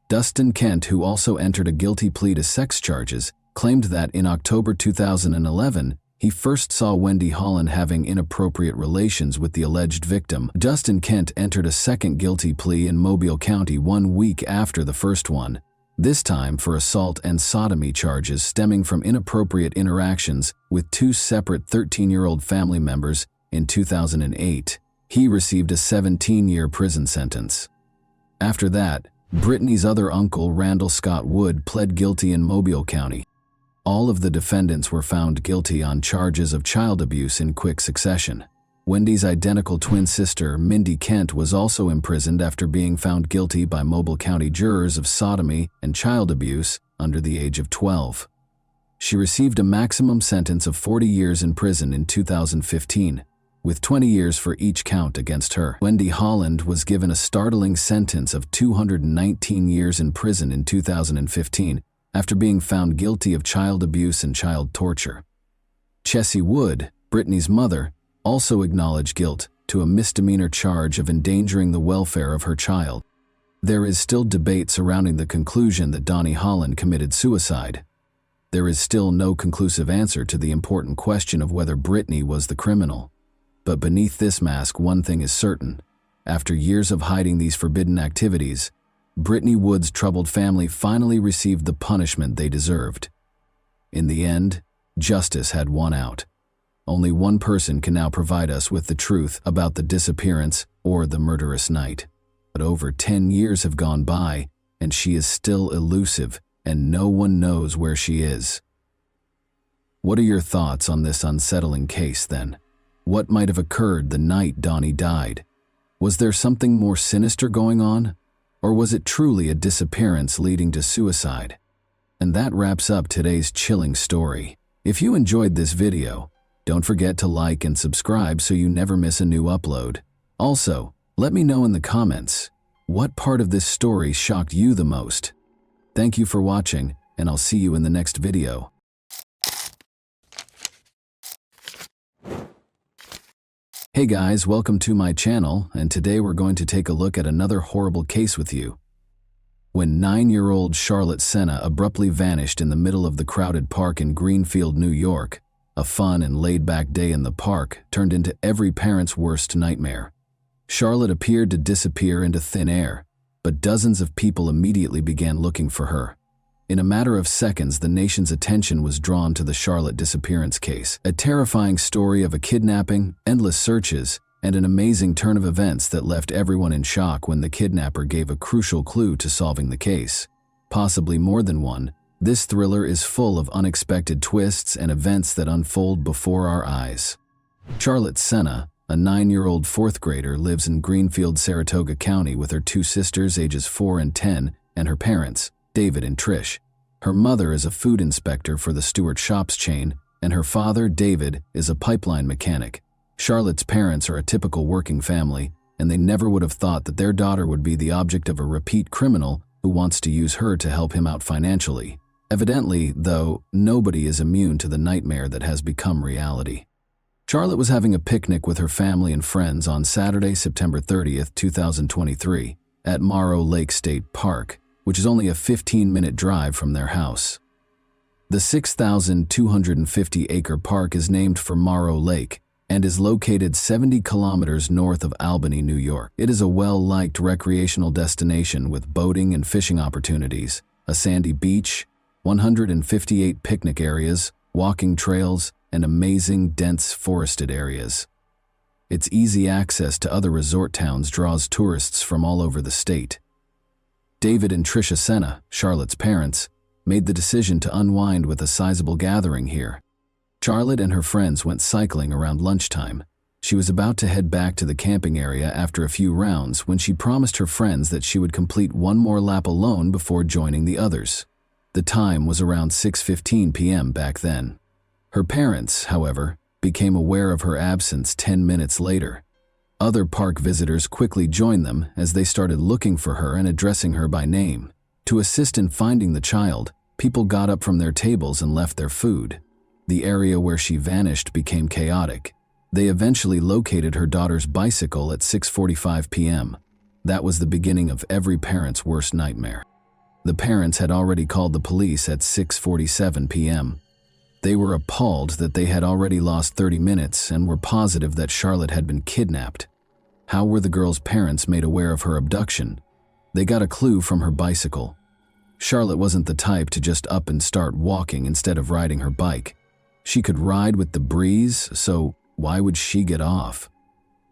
Dustin Kent, who also entered a guilty plea to sex charges, claimed that in October 2011, he first saw Wendy Holland having inappropriate relations with the alleged victim. Dustin Kent entered a second guilty plea in Mobile County 1 week after the first one, this time for assault and sodomy charges stemming from inappropriate interactions with 2 separate 13-year-old family members in 2008. He received a 17-year prison sentence. After that, Brittany's other uncle, Randall Scott Wood, pled guilty in Mobile County. All of the defendants were found guilty on charges of child abuse in quick succession. Wendy's identical twin sister, Mindy Kent, was also imprisoned after being found guilty by Mobile County jurors of sodomy and child abuse under the age of 12. She received a maximum sentence of 40 years in prison in 2015, with 20 years for each count against her. Wendy Holland was given a startling sentence of 219 years in prison in 2015 after being found guilty of child abuse and child torture. Chessie Wood, Brittany's mother, also acknowledged guilt to a misdemeanor charge of endangering the welfare of her child. There is still debate surrounding the conclusion that Donnie Holland committed suicide. There is still no conclusive answer to the important question of whether Brittany was the criminal. But beneath this mask, one thing is certain. After years of hiding these forbidden activities, Brittany Wood's troubled family finally received the punishment they deserved. In the end, justice had won out. Only one person can now provide us with the truth about the disappearance or the murderous night. But over 10 years have gone by, and she is still elusive, and no one knows where she is. What are your thoughts on this unsettling case, then? What might have occurred the night Donnie died? Was there something more sinister going on? Or was it truly a disappearance leading to suicide? And that wraps up today's chilling story. If you enjoyed this video, don't forget to like and subscribe so you never miss a new upload. Also, let me know in the comments, what part of this story shocked you the most? Thank you for watching, and I'll see you in the next video. Hey guys, welcome to my channel, and today we're going to take a look at another horrible case with you. When 9-year-old Charlotte Senna abruptly vanished in the middle of the crowded park in Greenfield, New York, a fun and laid-back day in the park turned into every parent's worst nightmare. Charlotte appeared to disappear into thin air, but dozens of people immediately began looking for her. In a matter of seconds, the nation's attention was drawn to the Charlotte disappearance case, a terrifying story of a kidnapping, endless searches, and an amazing turn of events that left everyone in shock when the kidnapper gave a crucial clue to solving the case. Possibly more than one, this thriller is full of unexpected twists and events that unfold before our eyes. Charlotte Senna, a 9-year-old fourth grader, lives in Greenfield, Saratoga County with her 2 sisters ages 4 and 10 and her parents, David and Trish. Her mother is a food inspector for the Stewart Shops chain, and her father, David, is a pipeline mechanic. Charlotte's parents are a typical working family, and they never would have thought that their daughter would be the object of a repeat criminal who wants to use her to help him out financially. Evidently, though, nobody is immune to the nightmare that has become reality. Charlotte was having a picnic with her family and friends on Saturday, September 30th, 2023, at Morrow Lake State Park. which is only a 15-minute drive from their house. The 6,250-acre park is named for Morrow Lake and is located 70 kilometers north of Albany, New York. It is a well-liked recreational destination with boating and fishing opportunities, a sandy beach, 158 picnic areas, walking trails, and amazing dense forested areas. Its easy access to other resort towns draws tourists from all over the state. David and Tricia Senna, Charlotte's parents, made the decision to unwind with a sizable gathering here. Charlotte and her friends went cycling around lunchtime. She was about to head back to the camping area after a few rounds when she promised her friends that she would complete one more lap alone before joining the others. The time was around 6:15 p.m. back then. Her parents, however, became aware of her absence 10 minutes later. Other park visitors quickly joined them as they started looking for her and addressing her by name. To assist in finding the child, people got up from their tables and left their food. The area where she vanished became chaotic. They eventually located her daughter's bicycle at 6:45 p.m. That was the beginning of every parent's worst nightmare. The parents had already called the police at 6:47 p.m. They were appalled that they had already lost 30 minutes and were positive that Charlotte had been kidnapped. How were the girl's parents made aware of her abduction? They got a clue from her bicycle. Charlotte wasn't the type to just up and start walking instead of riding her bike. She could ride with the breeze, so why would she get off?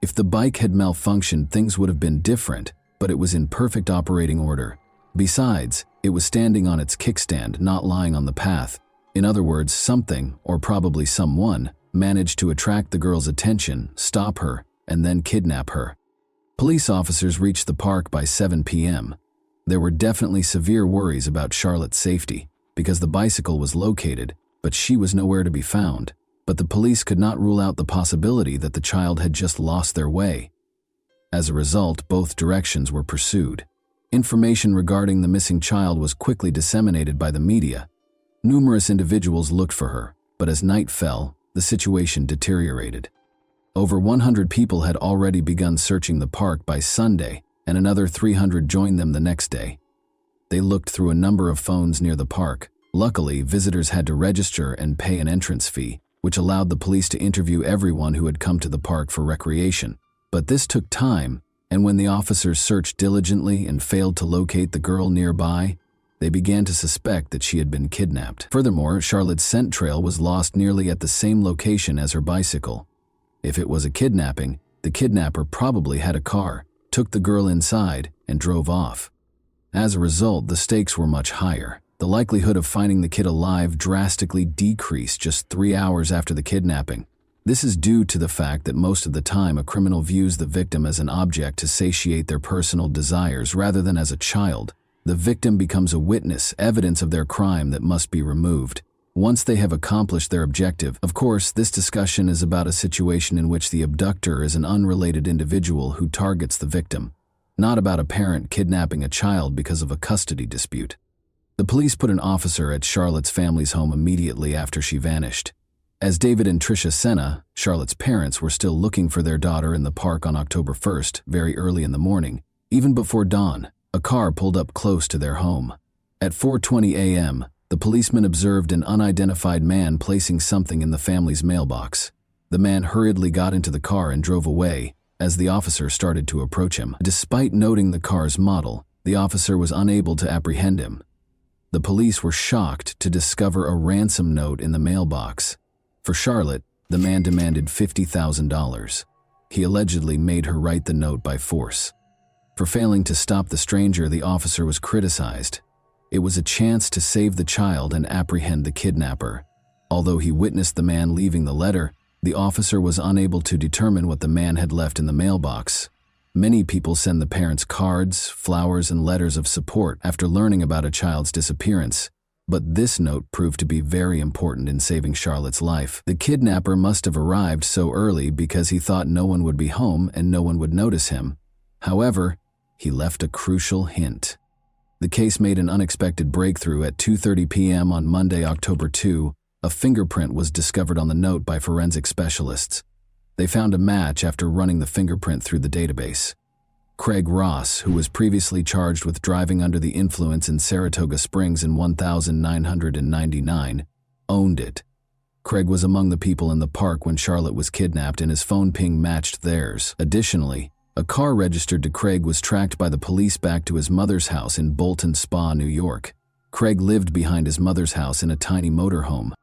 If the bike had malfunctioned, things would have been different, but it was in perfect operating order. Besides, it was standing on its kickstand, not lying on the path. In other words, something, or probably someone, managed to attract the girl's attention, stop her, and then kidnap her. Police officers reached the park by 7 p.m. There were definitely severe worries about Charlotte's safety, because the bicycle was located, but she was nowhere to be found. But the police could not rule out the possibility that the child had just lost their way. As a result, both directions were pursued. Information regarding the missing child was quickly disseminated by the media. Numerous individuals looked for her, but as night fell, the situation deteriorated. Over 100 people had already begun searching the park by Sunday, and another 300 joined them the next day. They looked through a number of phones near the park. Luckily, visitors had to register and pay an entrance fee, which allowed the police to interview everyone who had come to the park for recreation. But this took time, and when the officers searched diligently and failed to locate the girl nearby, they began to suspect that she had been kidnapped. Furthermore, Charlotte's scent trail was lost nearly at the same location as her bicycle. If it was a kidnapping, the kidnapper probably had a car, took the girl inside, and drove off. As a result, the stakes were much higher. The likelihood of finding the kid alive drastically decreased just 3 hours after the kidnapping. This is due to the fact that most of the time a criminal views the victim as an object to satiate their personal desires rather than as a child. The victim becomes a witness, evidence of their crime that must be removed. Once they have accomplished their objective, of course, this discussion is about a situation in which the abductor is an unrelated individual who targets the victim, not about a parent kidnapping a child because of a custody dispute. The police put an officer at Charlotte's family's home immediately after she vanished. As David and Tricia Senna, Charlotte's parents, were still looking for their daughter in the park on October 1st, very early in the morning, even before dawn, a car pulled up close to their home. At 4:20 a.m., the policeman observed an unidentified man placing something in the family's mailbox. The man hurriedly got into the car and drove away as the officer started to approach him. Despite noting the car's model, the officer was unable to apprehend him. The police were shocked to discover a ransom note in the mailbox. For Charlotte, the man demanded $50,000. He allegedly made her write the note by force. For failing to stop the stranger, the officer was criticized. It was a chance to save the child and apprehend the kidnapper. Although he witnessed the man leaving the letter, the officer was unable to determine what the man had left in the mailbox. Many people send the parents cards, flowers, and letters of support after learning about a child's disappearance. But this note proved to be very important in saving Charlotte's life. The kidnapper must have arrived so early because he thought no one would be home and no one would notice him. However, he left a crucial hint. The case made an unexpected breakthrough at 2:30 p.m. on Monday, October 2. A fingerprint was discovered on the note by forensic specialists. They found a match after running the fingerprint through the database. Craig Ross, who was previously charged with driving under the influence in Saratoga Springs in 1999, owned it. Craig was among the people in the park when Charlotte was kidnapped, and his phone ping matched theirs. Additionally, a car registered to Craig was tracked by the police back to his mother's house in Bolton Spa, New York. Craig lived behind his mother's house in a tiny motorhome.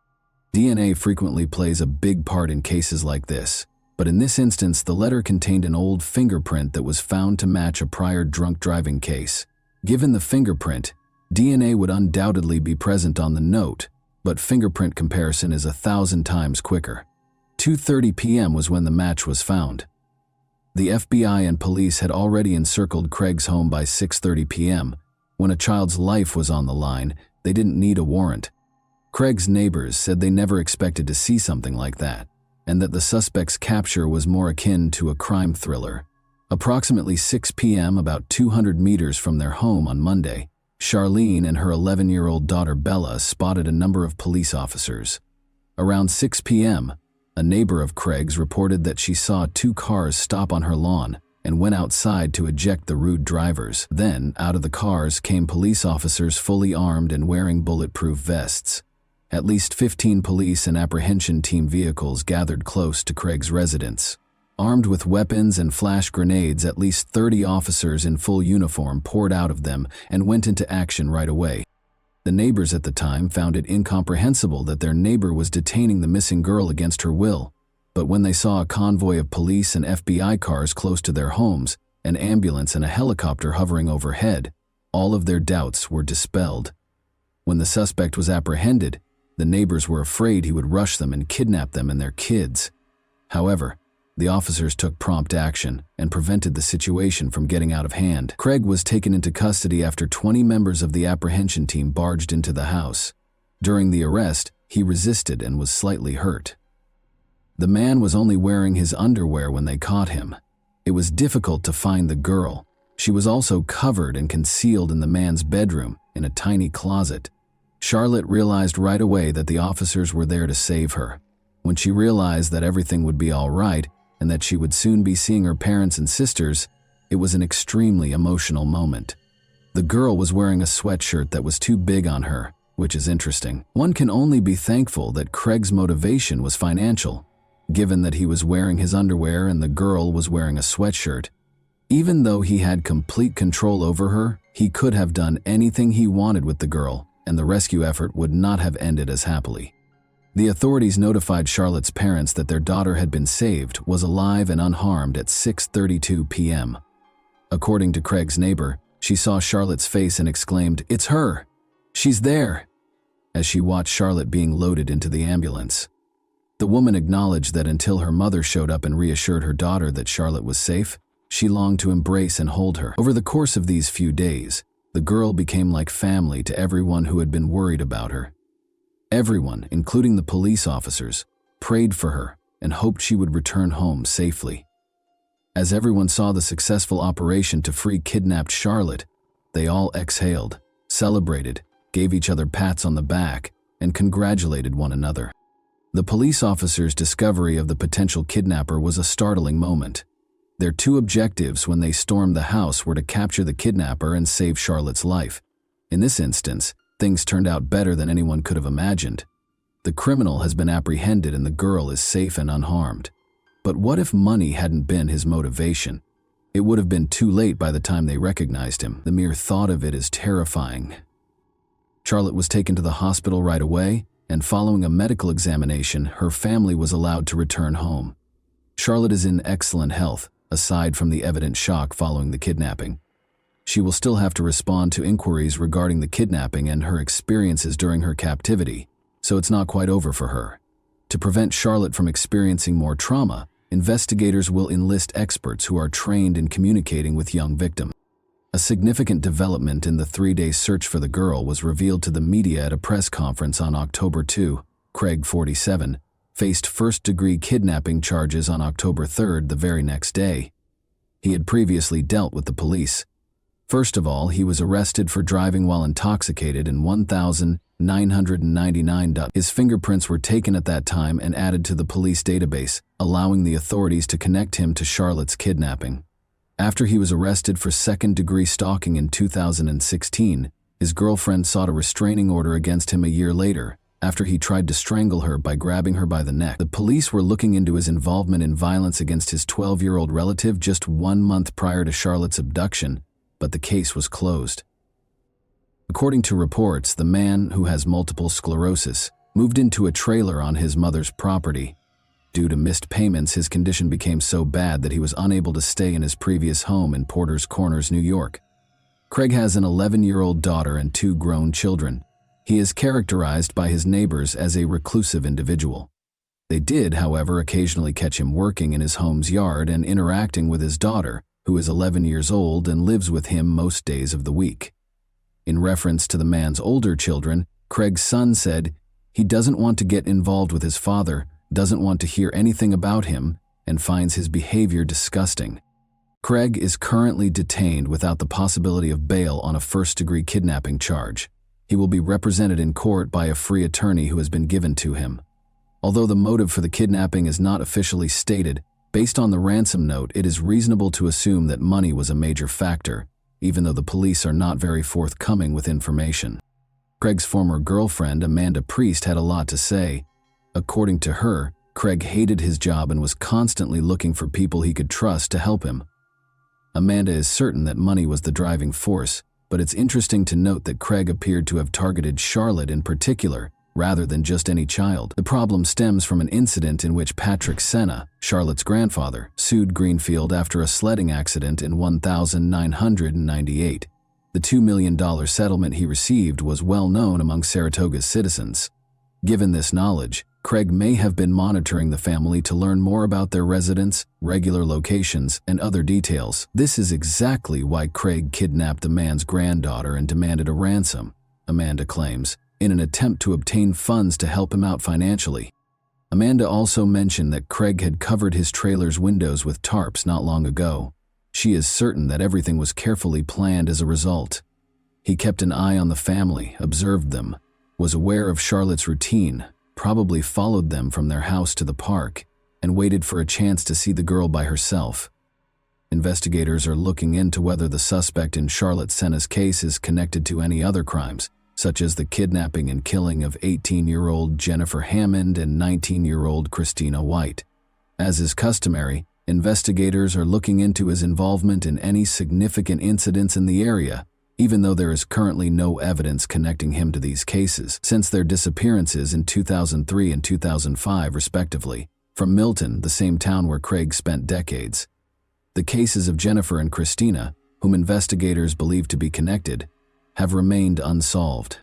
DNA frequently plays a big part in cases like this, but in this instance, the letter contained an old fingerprint that was found to match a prior drunk driving case. Given the fingerprint, DNA would undoubtedly be present on the note, but fingerprint comparison is 1,000 times quicker. 2:30 p.m. was when the match was found. The FBI and police had already encircled Craig's home by 6:30 p.m. When a child's life was on the line, they didn't need a warrant. Craig's neighbors said they never expected to see something like that, and that the suspect's capture was more akin to a crime thriller. Approximately 6 p.m., about 200 meters from their home on Monday, Charlene and her 11-year-old daughter Bella spotted a number of police officers. Around 6 p.m., a neighbor of Craig's reported that she saw 2 cars stop on her lawn and went outside to eject the rude drivers. Then, out of the cars came police officers fully armed and wearing bulletproof vests. At least 15 police and apprehension team vehicles gathered close to Craig's residence. Armed with weapons and flash grenades, at least 30 officers in full uniform poured out of them and went into action right away. The neighbors at the time found it incomprehensible that their neighbor was detaining the missing girl against her will, but when they saw a convoy of police and FBI cars close to their homes, an ambulance and a helicopter hovering overhead, all of their doubts were dispelled. When the suspect was apprehended, the neighbors were afraid he would rush them and kidnap them and their kids. However, the officers took prompt action and prevented the situation from getting out of hand. Craig was taken into custody after 20 members of the apprehension team barged into the house. During the arrest, he resisted and was slightly hurt. The man was only wearing his underwear when they caught him. It was difficult to find the girl. She was also covered and concealed in the man's bedroom in a tiny closet. Charlotte realized right away that the officers were there to save her. When she realized that everything would be all right and that she would soon be seeing her parents and sisters, it was an extremely emotional moment. The girl was wearing a sweatshirt that was too big on her, which is interesting. One can only be thankful that Craig's motivation was financial, given that he was wearing his underwear and the girl was wearing a sweatshirt. Even though he had complete control over her, he could have done anything he wanted with the girl, and the rescue effort would not have ended as happily. The authorities notified Charlotte's parents that their daughter had been saved, was alive and unharmed at 6:32 p.m. According to Craig's neighbor, she saw Charlotte's face and exclaimed, "It's her! She's there!" as she watched Charlotte being loaded into the ambulance. The woman acknowledged that until her mother showed up and reassured her daughter that Charlotte was safe, she longed to embrace and hold her. Over the course of these few days, the girl became like family to everyone who had been worried about her. Everyone, including the police officers, prayed for her and hoped she would return home safely. As everyone saw the successful operation to free kidnapped Charlotte, they all exhaled, celebrated, gave each other pats on the back, and congratulated one another. The police officers' discovery of the potential kidnapper was a startling moment. Their 2 objectives when they stormed the house were to capture the kidnapper and save Charlotte's life. In this instance, things turned out better than anyone could have imagined. The criminal has been apprehended and the girl is safe and unharmed. But what if money hadn't been his motivation? It would have been too late by the time they recognized him. The mere thought of it is terrifying. Charlotte was taken to the hospital right away, and following a medical examination, her family was allowed to return home. Charlotte is in excellent health, aside from the evident shock following the kidnapping. She will still have to respond to inquiries regarding the kidnapping and her experiences during her captivity, so it's not quite over for her. To prevent Charlotte from experiencing more trauma, investigators will enlist experts who are trained in communicating with young victims. A significant development in the 3-day search for the girl was revealed to the media at a press conference on October 2. Craig, 47, faced first-degree kidnapping charges on October 3rd, the very next day. He had previously dealt with the police. First of all, he was arrested for driving while intoxicated in 1999. His fingerprints were taken at that time and added to the police database, allowing the authorities to connect him to Charlotte's kidnapping. After he was arrested for second-degree stalking in 2016, his girlfriend sought a restraining order against him a year later, after he tried to strangle her by grabbing her by the neck. The police were looking into his involvement in violence against his 12-year-old relative just 1 month prior to Charlotte's abduction, but the case was closed. According to reports, the man, who has multiple sclerosis, moved into a trailer on his mother's property. Due to missed payments, his condition became so bad that he was unable to stay in his previous home in Porter's Corners, New York. Craig has an 11-year-old daughter and 2 grown children. He is characterized by his neighbors as a reclusive individual. They did, however, occasionally catch him working in his home's yard and interacting with his daughter, who is 11 years old and lives with him most days of the week. In reference to the man's older children, Craig's son said he doesn't want to get involved with his father, doesn't want to hear anything about him, and finds his behavior disgusting. Craig is currently detained without the possibility of bail on a first-degree kidnapping charge. He will be represented in court by a free attorney who has been given to him. Although the motive for the kidnapping is not officially stated, based on the ransom note, it is reasonable to assume that money was a major factor, even though the police are not very forthcoming with information. Craig's former girlfriend, Amanda Priest, had a lot to say. According to her, Craig hated his job and was constantly looking for people he could trust to help him. Amanda is certain that money was the driving force, but it's interesting to note that Craig appeared to have targeted Charlotte in particular, rather than just any child. The problem stems from an incident in which Patrick Senna, Charlotte's grandfather, sued Greenfield after a sledding accident in 1998. The $2 million settlement he received was well known among Saratoga's citizens. Given this knowledge, Craig may have been monitoring the family to learn more about their residence, regular locations, and other details. This is exactly why Craig kidnapped the man's granddaughter and demanded a ransom, Amanda claims, in an attempt to obtain funds to help him out financially. Amanda also mentioned that Craig had covered his trailer's windows with tarps not long ago. She is certain that everything was carefully planned as a result. He kept an eye on the family, observed them, was aware of Charlotte's routine, probably followed them from their house to the park, and waited for a chance to see the girl by herself. Investigators are looking into whether the suspect in Charlotte Senna's case is connected to any other crimes, such as the kidnapping and killing of 18-year-old Jennifer Hammond and 19-year-old Christina White. As is customary, investigators are looking into his involvement in any significant incidents in the area, even though there is currently no evidence connecting him to these cases, since their disappearances in 2003 and 2005 respectively, from Milton, the same town where Craig spent decades. The cases of Jennifer and Christina, whom investigators believe to be connected, have remained unsolved.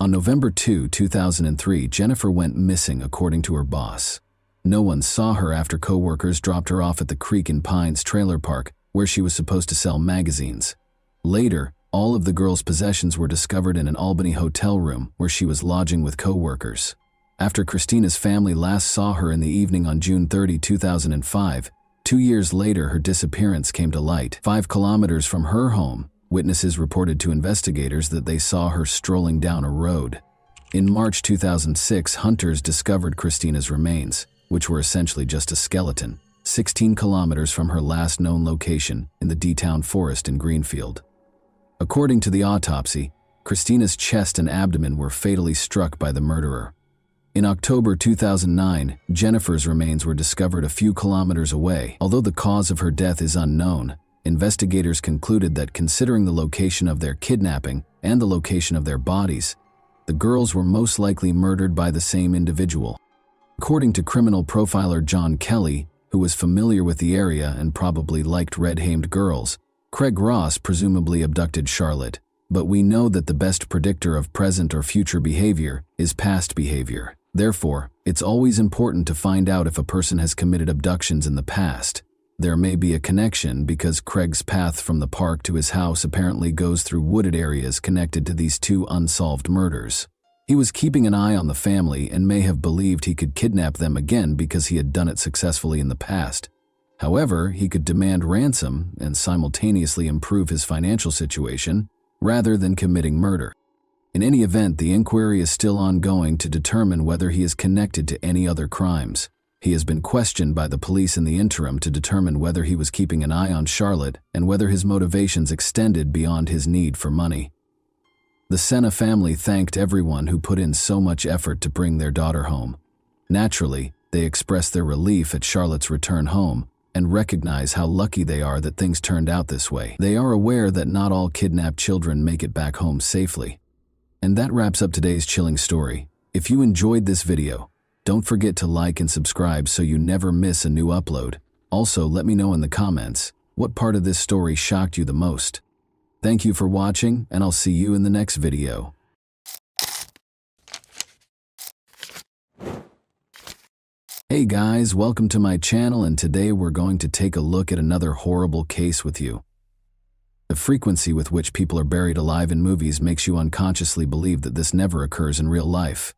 On November 2, 2003, Jennifer went missing according to her boss. No one saw her after co-workers dropped her off at the Creek and Pines trailer park, where she was supposed to sell magazines. Later, all of the girl's possessions were discovered in an Albany hotel room where she was lodging with co-workers. After Christina's family last saw her in the evening on June 30, 2005, 2 years later her disappearance came to light. 5 kilometers from her home, witnesses reported to investigators that they saw her strolling down a road. In March 2006, hunters discovered Christina's remains, which were essentially just a skeleton, 16 kilometers from her last known location in the D-Town forest in Greenfield. According to the autopsy, Christina's chest and abdomen were fatally struck by the murderer. In October 2009, Jennifer's remains were discovered a few kilometers away. Although the cause of her death is unknown, investigators concluded that considering the location of their kidnapping and the location of their bodies, the girls were most likely murdered by the same individual. According to criminal profiler John Kelly, who was familiar with the area and probably liked red-hamed girls, Craig Ross presumably abducted Charlotte, but we know that the best predictor of present or future behavior is past behavior. Therefore, it's always important to find out if a person has committed abductions in the past. There may be a connection because Craig's path from the park to his house apparently goes through wooded areas connected to these 2 unsolved murders. He was keeping an eye on the family and may have believed he could kidnap them again because he had done it successfully in the past. However, he could demand ransom and simultaneously improve his financial situation rather than committing murder. In any event, the inquiry is still ongoing to determine whether he is connected to any other crimes. He has been questioned by the police in the interim to determine whether he was keeping an eye on Charlotte and whether his motivations extended beyond his need for money. The Senna family thanked everyone who put in so much effort to bring their daughter home. Naturally, they expressed their relief at Charlotte's return home and recognize how lucky they are that things turned out this way. They are aware that not all kidnapped children make it back home safely. And that wraps up today's chilling story. If you enjoyed this video, don't forget to like and subscribe so you never miss a new upload. Also, let me know in the comments what part of this story shocked you the most. Thank you for watching, and I'll see you in the next video. Hey guys, welcome to my channel, and today we're going to take a look at another horrible case with you. The frequency with which people are buried alive in movies makes you unconsciously believe that this never occurs in real life.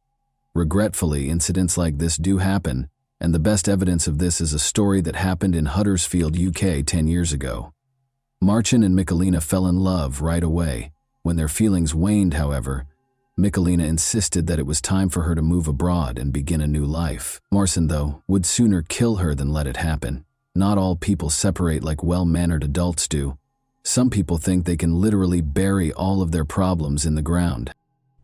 Regretfully, incidents like this do happen, and the best evidence of this is a story that happened in Huddersfield, UK 10 years ago. Marcin and Michalina fell in love right away. When their feelings waned, however, Michalina insisted that it was time for her to move abroad and begin a new life. Marcin, though, would sooner kill her than let it happen. Not all people separate like well-mannered adults do. Some people think they can literally bury all of their problems in the ground.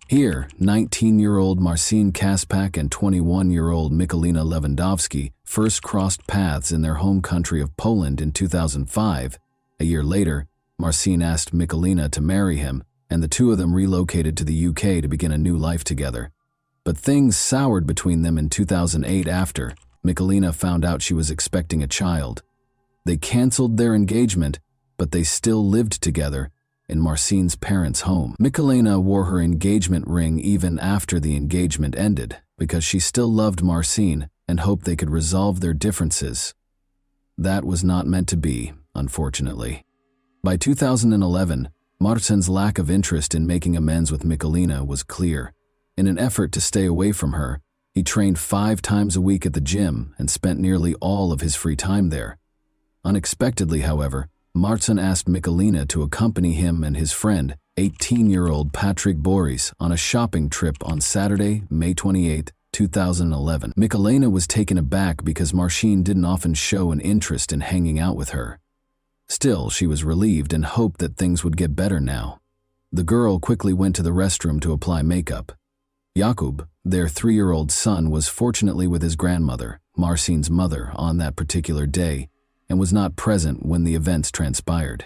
Here, 19-year-old Marcin Kaspak and 21-year-old Michalina Lewandowski first crossed paths in their home country of Poland in 2005. A year later, Marcin asked Michalina to marry him, and the two of them relocated to the UK to begin a new life together. But things soured between them in 2008 after Michalina found out she was expecting a child. They canceled their engagement, but they still lived together in Marcin's parents' home. Michalina wore her engagement ring even after the engagement ended because she still loved Marcin and hoped they could resolve their differences. That was not meant to be, unfortunately. By 2011, Marcin's lack of interest in making amends with Michalina was clear. In an effort to stay away from her, he trained 5 times a week at the gym and spent nearly all of his free time there. Unexpectedly, however, Marcin asked Michalina to accompany him and his friend, 18-year-old Patrick Boris, on a shopping trip on Saturday, May 28, 2011. Michalina was taken aback because Marcin didn't often show an interest in hanging out with her. Still, she was relieved and hoped that things would get better now. The girl quickly went to the restroom to apply makeup. Jakub, their 3-year-old son, was fortunately with his grandmother, Marcin's mother, on that particular day, and was not present when the events transpired.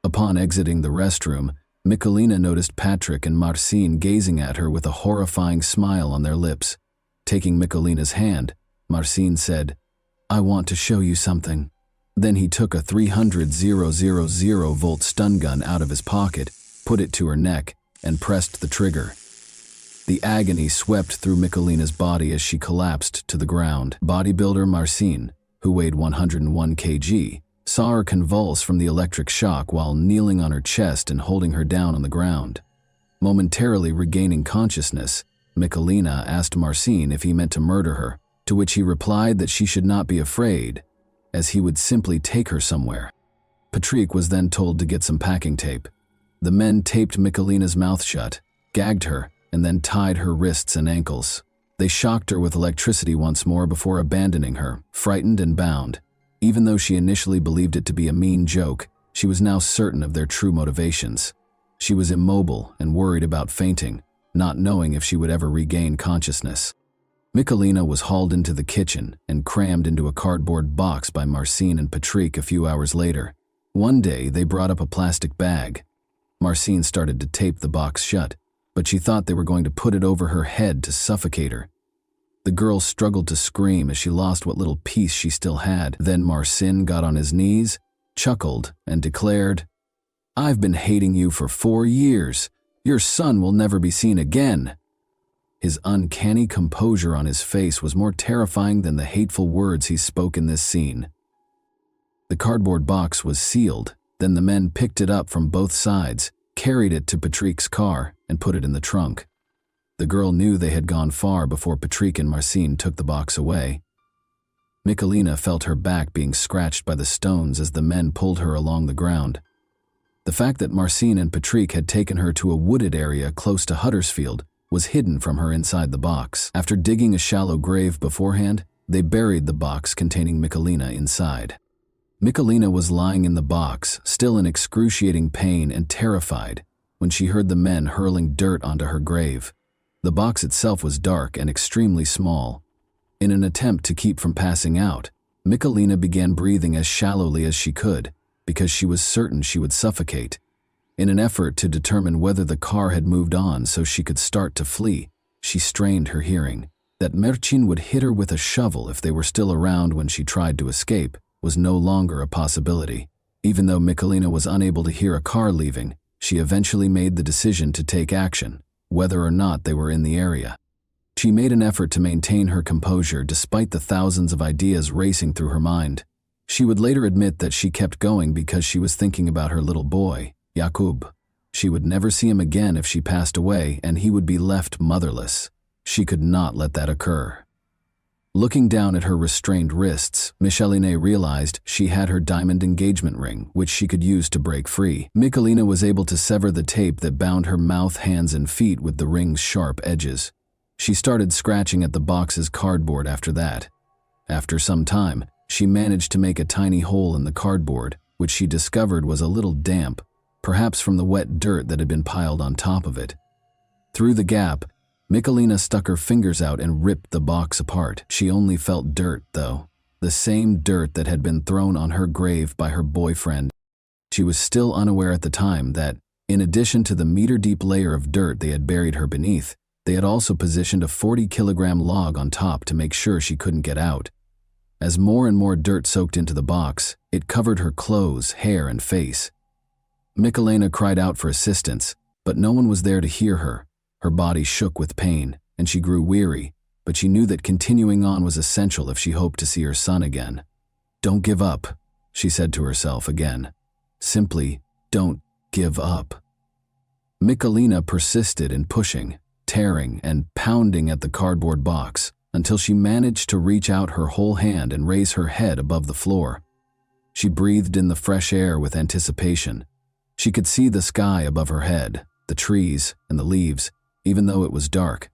Upon exiting the restroom, Michalina noticed Patrick and Marcin gazing at her with a horrifying smile on their lips. Taking Michalina's hand, Marcin said, "I want to show you something." Then he took a 300,000-volt stun gun out of his pocket, put it to her neck, and pressed the trigger. The agony swept through Michalina's body as she collapsed to the ground. Bodybuilder Marcin, who weighed 101 kg, saw her convulse from the electric shock while kneeling on her chest and holding her down on the ground. Momentarily regaining consciousness, Michalina asked Marcin if he meant to murder her, to which he replied that she should not be afraid, as he would simply take her somewhere. Patrick was then told to get some packing tape. The men taped Michalina's mouth shut, gagged her, and then tied her wrists and ankles. They shocked her with electricity once more before abandoning her, frightened and bound. Even though she initially believed it to be a mean joke, she was now certain of their true motivations. She was immobile and worried about fainting, not knowing if she would ever regain consciousness. Michalina was hauled into the kitchen and crammed into a cardboard box by Marcin and Patrick a few hours later. One day, they brought up a plastic bag. Marcin started to tape the box shut, but she thought they were going to put it over her head to suffocate her. The girl struggled to scream as she lost what little peace she still had. Then Marcin got on his knees, chuckled, and declared, "I've been hating you for 4 years. Your son will never be seen again." His uncanny composure on his face was more terrifying than the hateful words he spoke in this scene. The cardboard box was sealed. Then the men picked it up from both sides, carried it to Patrick's car, and put it in the trunk. The girl knew they had gone far before Patrick and Marcin took the box away. Michalina felt her back being scratched by the stones as the men pulled her along the ground. The fact that Marcin and Patrick had taken her to a wooded area close to Huddersfield was hidden from her inside the box. After digging a shallow grave beforehand, They buried the box containing Michalina inside. Michalina was lying in the box, still in excruciating pain and terrified, when she heard the men hurling dirt onto her grave. The box itself was dark and extremely small. In an attempt to keep from passing out, Michalina began breathing as shallowly as she could, because she was certain she would suffocate. In an effort to determine whether the car had moved on so she could start to flee, she strained her hearing. That Marcin would hit her with a shovel if they were still around when she tried to escape was no longer a possibility. Even though Michalina was unable to hear a car leaving, she eventually made the decision to take action, whether or not they were in the area. She made an effort to maintain her composure despite the thousands of ideas racing through her mind. She would later admit that she kept going because she was thinking about her little boy, Jakub. She would never see him again if she passed away, and he would be left motherless. She could not let that occur. Looking down at her restrained wrists, Michalina realized she had her diamond engagement ring, which she could use to break free. Michalina was able to sever the tape that bound her mouth, hands, and feet with the ring's sharp edges. She started scratching at the box's cardboard after that. After some time, she managed to make a tiny hole in the cardboard, which she discovered was a little damp, perhaps from the wet dirt that had been piled on top of it. Through the gap, Michalina stuck her fingers out and ripped the box apart. She only felt dirt, though. The same dirt that had been thrown on her grave by her boyfriend. She was still unaware at the time that, in addition to the meter-deep layer of dirt they had buried her beneath, they had also positioned a 40-kilogram log on top to make sure she couldn't get out. As more and more dirt soaked into the box, it covered her clothes, hair, and face. Michalina cried out for assistance, but no one was there to hear her. Her body shook with pain, and she grew weary, but she knew that continuing on was essential if she hoped to see her son again. "Don't give up," she said to herself again. Simply, don't give up. Michalina persisted in pushing, tearing, and pounding at the cardboard box until she managed to reach out her whole hand and raise her head above the floor. She breathed in the fresh air with anticipation. She could see the sky above her head, the trees, and the leaves, even though it was dark.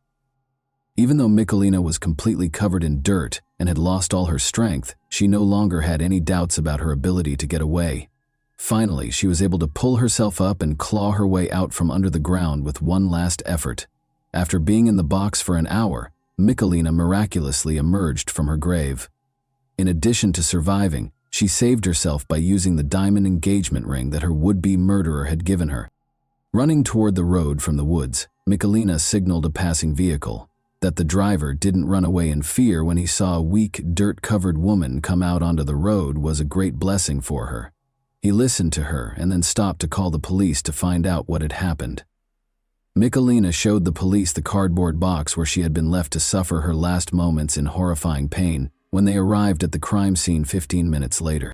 Even though Michalina was completely covered in dirt and had lost all her strength, she no longer had any doubts about her ability to get away. Finally, she was able to pull herself up and claw her way out from under the ground with one last effort. After being in the box for an hour, Michalina miraculously emerged from her grave. In addition to surviving, she saved herself by using the diamond engagement ring that her would-be murderer had given her. Running toward the road from the woods, Michalina signaled a passing vehicle. That the driver didn't run away in fear when he saw a weak, dirt-covered woman come out onto the road was a great blessing for her. He listened to her and then stopped to call the police to find out what had happened. Michalina showed the police the cardboard box where she had been left to suffer her last moments in horrifying pain when they arrived at the crime scene 15 minutes later.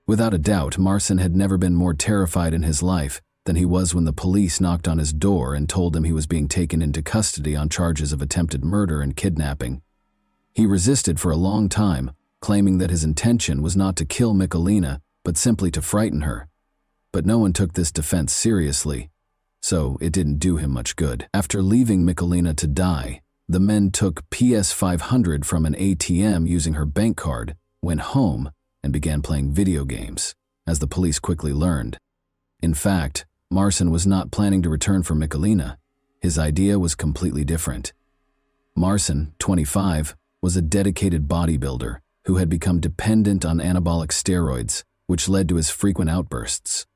Without a doubt, Marcin had never been more terrified in his life than he was when the police knocked on his door and told him he was being taken into custody on charges of attempted murder and kidnapping. He resisted for a long time, claiming that his intention was not to kill Michalina, but simply to frighten her. But no one took this defense seriously, so it didn't do him much good. After leaving Michalina to die, the men took PS500 from an ATM using her bank card, went home, and began playing video games, as the police quickly learned. In fact, Marcin was not planning to return for Michalina. His idea was completely different. Marcin, 25, was a dedicated bodybuilder who had become dependent on anabolic steroids, which led to his frequent outbursts.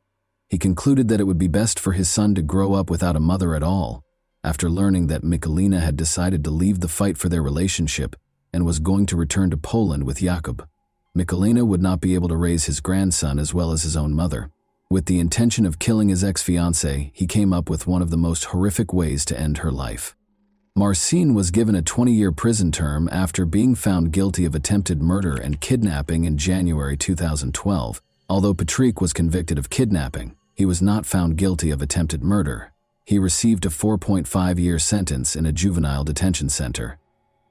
He concluded that it would be best for his son to grow up without a mother at all. After learning that Michalina had decided to leave the fight for their relationship and was going to return to Poland with Jakub, Michalina would not be able to raise his grandson as well as his own mother. With the intention of killing his ex-fiancée, he came up with one of the most horrific ways to end her life. Marcin was given a 20-year prison term after being found guilty of attempted murder and kidnapping in January 2012. Although Patrick was convicted of kidnapping, he was not found guilty of attempted murder. He received a 4.5-year sentence in a juvenile detention center.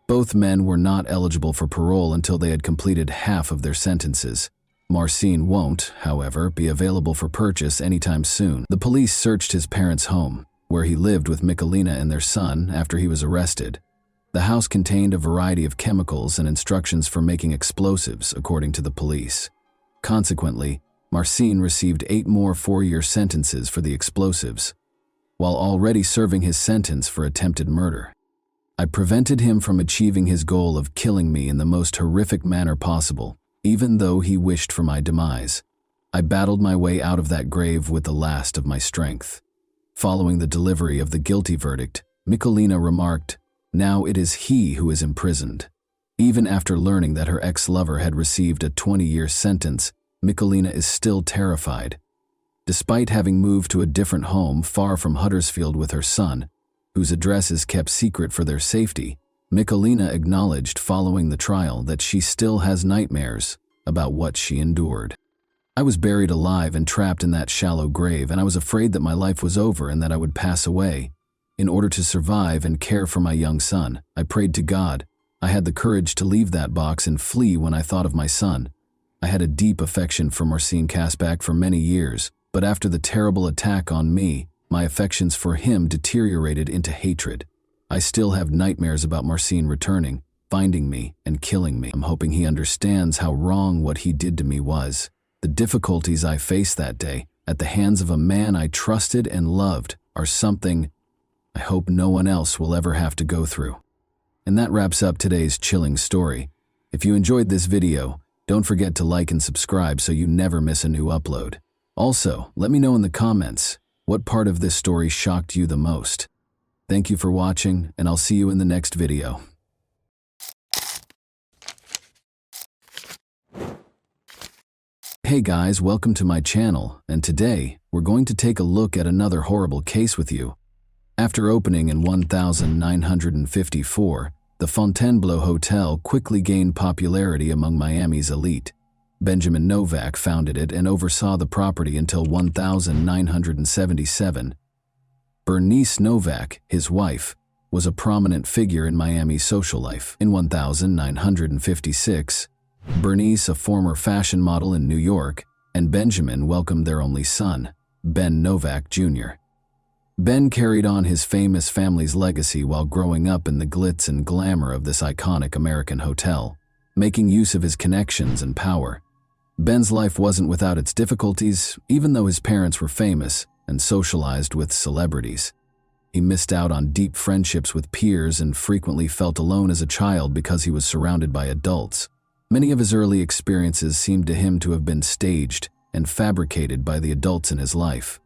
Both men were not eligible for parole until they had completed half of their sentences. Marcin won't, however, be available for purchase anytime soon. The police searched his parents' home, where he lived with Michalina and their son after he was arrested. The house contained a variety of chemicals and instructions for making explosives, according to the police. Consequently, Marcin received 8 more 4-year sentences for the explosives, while already serving his sentence for attempted murder. I prevented him from achieving his goal of killing me in the most horrific manner possible, even though he wished for my demise. I battled my way out of that grave with the last of my strength. Following the delivery of the guilty verdict, Michalina remarked, "Now it is he who is imprisoned." Even after learning that her ex-lover had received a 20-year sentence, Michalina is still terrified. Despite having moved to a different home far from Huddersfield with her son, whose address is kept secret for their safety, Michalina acknowledged following the trial that she still has nightmares about what she endured. "I was buried alive and trapped in that shallow grave, and I was afraid that my life was over and that I would pass away. In order to survive and care for my young son, I prayed to God. I had the courage to leave that box and flee when I thought of my son. I had a deep affection for Marcin Kasbach for many years, but after the terrible attack on me, my affections for him deteriorated into hatred. I still have nightmares about Marcin returning, finding me, and killing me. I'm hoping he understands how wrong what he did to me was. The difficulties I faced that day, at the hands of a man I trusted and loved, are something I hope no one else will ever have to go through." And that wraps up today's chilling story. If you enjoyed this video, don't forget to like and subscribe so you never miss a new upload. Also, let me know in the comments, what part of this story shocked you the most? Thank you for watching, and I'll see you in the next video. Hey guys, welcome to my channel, and today, we're going to take a look at another horrible case with you. After opening in 1954, the Fontainebleau Hotel quickly gained popularity among Miami's elite. Benjamin Novak founded it and oversaw the property until 1977. Bernice Novak, his wife, was a prominent figure in Miami's social life. In 1956, Bernice, a former fashion model in New York, and Benjamin welcomed their only son, Ben Novak Jr. Ben carried on his famous family's legacy while growing up in the glitz and glamour of this iconic American hotel, making use of his connections and power. Ben's life wasn't without its difficulties, even though his parents were famous and socialized with celebrities. He missed out on deep friendships with peers and frequently felt alone as a child because he was surrounded by adults. Many of his early experiences seemed to him to have been staged and fabricated by the adults in his life.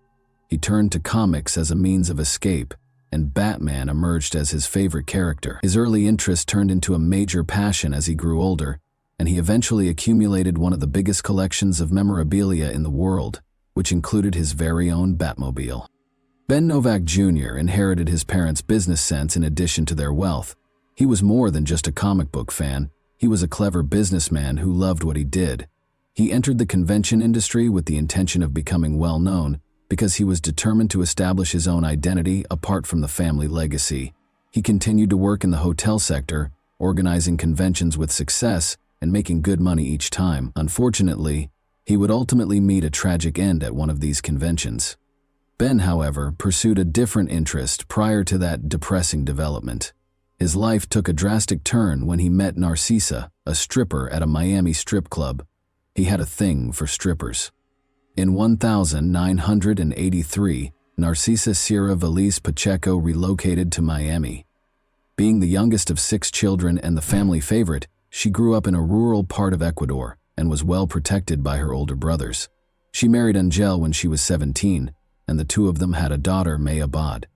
He turned to comics as a means of escape, and Batman emerged as his favorite character. His early interest turned into a major passion as he grew older, and he eventually accumulated one of the biggest collections of memorabilia in the world, which included his very own Batmobile. Ben Novak Jr. inherited his parents' business sense in addition to their wealth. He was more than just a comic book fan. He was a clever businessman who loved what he did. He entered the convention industry with the intention of becoming well-known because he was determined to establish his own identity apart from the family legacy. He continued to work in the hotel sector, organizing conventions with success and making good money each time. Unfortunately, he would ultimately meet a tragic end at one of these conventions. Ben, however, pursued a different interest prior to that depressing development. His life took a drastic turn when he met Narcisa, a stripper at a Miami strip club. He had a thing for strippers. In 1983, Narcisa Sierra Valise Pacheco relocated to Miami. Being the youngest of 6 children and the family favorite, she grew up in a rural part of Ecuador and was well protected by her older brothers. She married Angel when she was 17, and the two of them had a daughter, May Abad.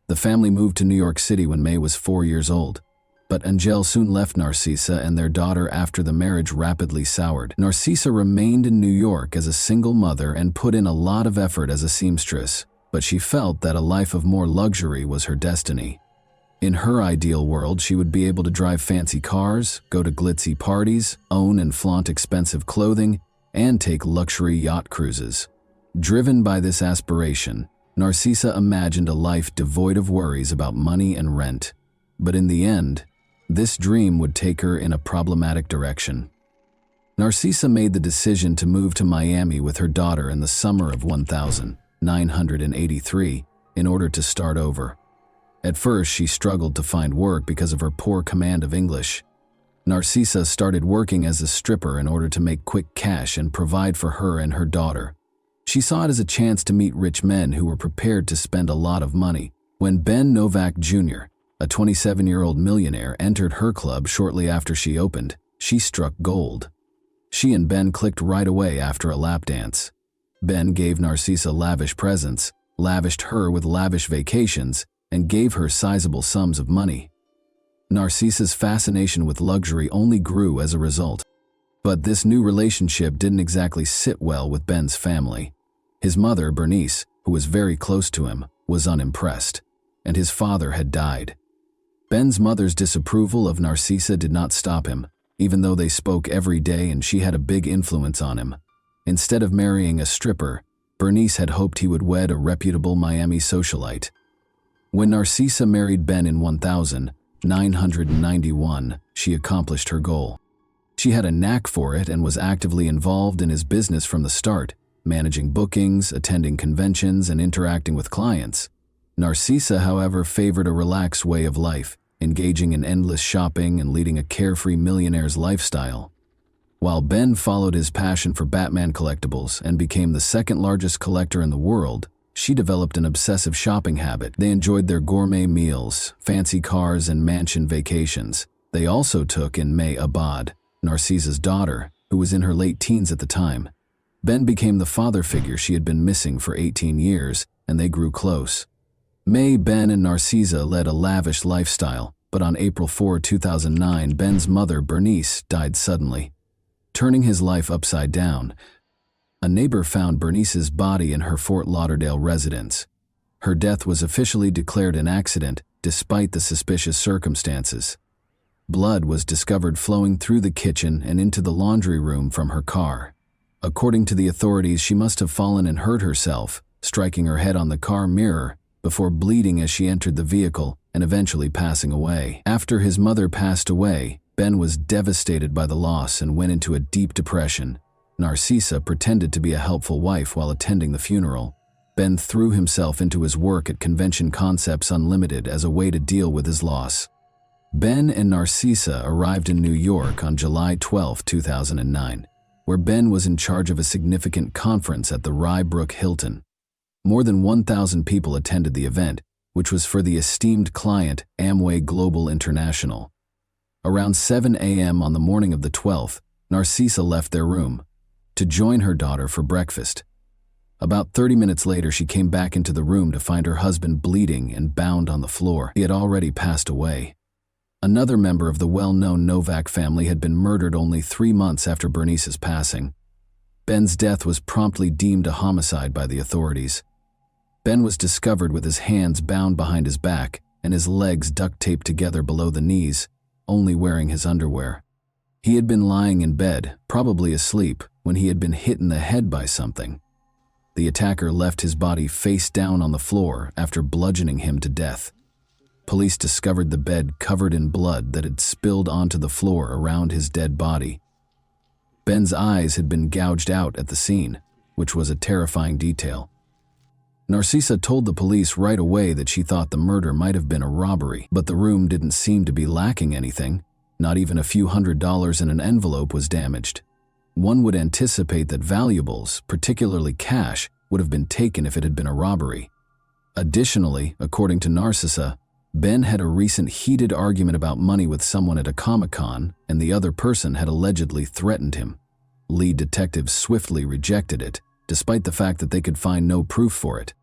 The family moved to New York City when May was 4 years old, but Angel soon left Narcisa and their daughter after the marriage rapidly soured. Narcisa remained in New York as a single mother and put in a lot of effort as a seamstress, but she felt that a life of more luxury was her destiny. In her ideal world, she would be able to drive fancy cars, go to glitzy parties, own and flaunt expensive clothing, and take luxury yacht cruises. Driven by this aspiration, Narcisa imagined a life devoid of worries about money and rent. But in the end, this dream would take her in a problematic direction. Narcisa made the decision to move to Miami with her daughter in the summer of 1983 in order to start over. At first, she struggled to find work because of her poor command of English. Narcisa started working as a stripper in order to make quick cash and provide for her and her daughter. She saw it as a chance to meet rich men who were prepared to spend a lot of money. When Ben Novak Jr., a 27-year-old millionaire, entered her club shortly after she opened, she struck gold. She and Ben clicked right away after a lap dance. Ben gave Narcisa lavish presents, lavished her with lavish vacations, and gave her sizable sums of money. Narcisa's fascination with luxury only grew as a result. But this new relationship didn't exactly sit well with Ben's family. His mother, Bernice, who was very close to him, was unimpressed, and his father had died. Ben's mother's disapproval of Narcisa did not stop him, even though they spoke every day and she had a big influence on him. Instead of marrying a stripper, Bernice had hoped he would wed a reputable Miami socialite. When Narcisa married Ben in 1991, she accomplished her goal. She had a knack for it and was actively involved in his business from the start, managing bookings, attending conventions, and interacting with clients. Narcisa, however, favored a relaxed way of life, engaging in endless shopping and leading a carefree millionaire's lifestyle. While Ben followed his passion for Batman collectibles and became the second-largest collector in the world, she developed an obsessive shopping habit. They enjoyed their gourmet meals, fancy cars, and mansion vacations. They also took in May Abad, Narcisa's daughter, who was in her late teens at the time. Ben became the father figure she had been missing for 18 years, and they grew close. May, Ben, and Narcisa led a lavish lifestyle, but on April 4, 2009, Ben's mother, Bernice, died suddenly, turning his life upside down. A neighbor found Bernice's body in her Fort Lauderdale residence. Her death was officially declared an accident, despite the suspicious circumstances. Blood was discovered flowing through the kitchen and into the laundry room from her car. According to the authorities, she must have fallen and hurt herself, striking her head on the car mirror, before bleeding as she entered the vehicle and eventually passing away. After his mother passed away, Ben was devastated by the loss and went into a deep depression. Narcisa pretended to be a helpful wife while attending the funeral. Ben threw himself into his work at Convention Concepts Unlimited as a way to deal with his loss. Ben and Narcisa arrived in New York on July 12, 2009, where Ben was in charge of a significant conference at the Rye Brook Hilton. More than 1,000 people attended the event, which was for the esteemed client Amway Global International. Around 7 a.m. on the morning of the 12th, Narcisa left their room to join her daughter for breakfast. About 30 minutes later, she came back into the room to find her husband bleeding and bound on the floor. He had already passed away. Another member of the well-known Novak family had been murdered only 3 months after Bernice's passing. Ben's death was promptly deemed a homicide by the authorities. Ben was discovered with his hands bound behind his back and his legs duct taped together below the knees, only wearing his underwear. He had been lying in bed, probably asleep, when he had been hit in the head by something. The attacker left his body face down on the floor after bludgeoning him to death. Police discovered the bed covered in blood that had spilled onto the floor around his dead body. Ben's eyes had been gouged out at the scene, which was a terrifying detail. Narcisa told the police right away that she thought the murder might have been a robbery, but the room didn't seem to be lacking anything. Not even a few $100s in an envelope was damaged. One would anticipate that valuables, particularly cash, would have been taken if it had been a robbery. Additionally, according to Narcisa, Ben had a recent heated argument about money with someone at a Comic-Con, and the other person had allegedly threatened him. Lead detectives swiftly rejected it, despite the fact that they could find no proof for it.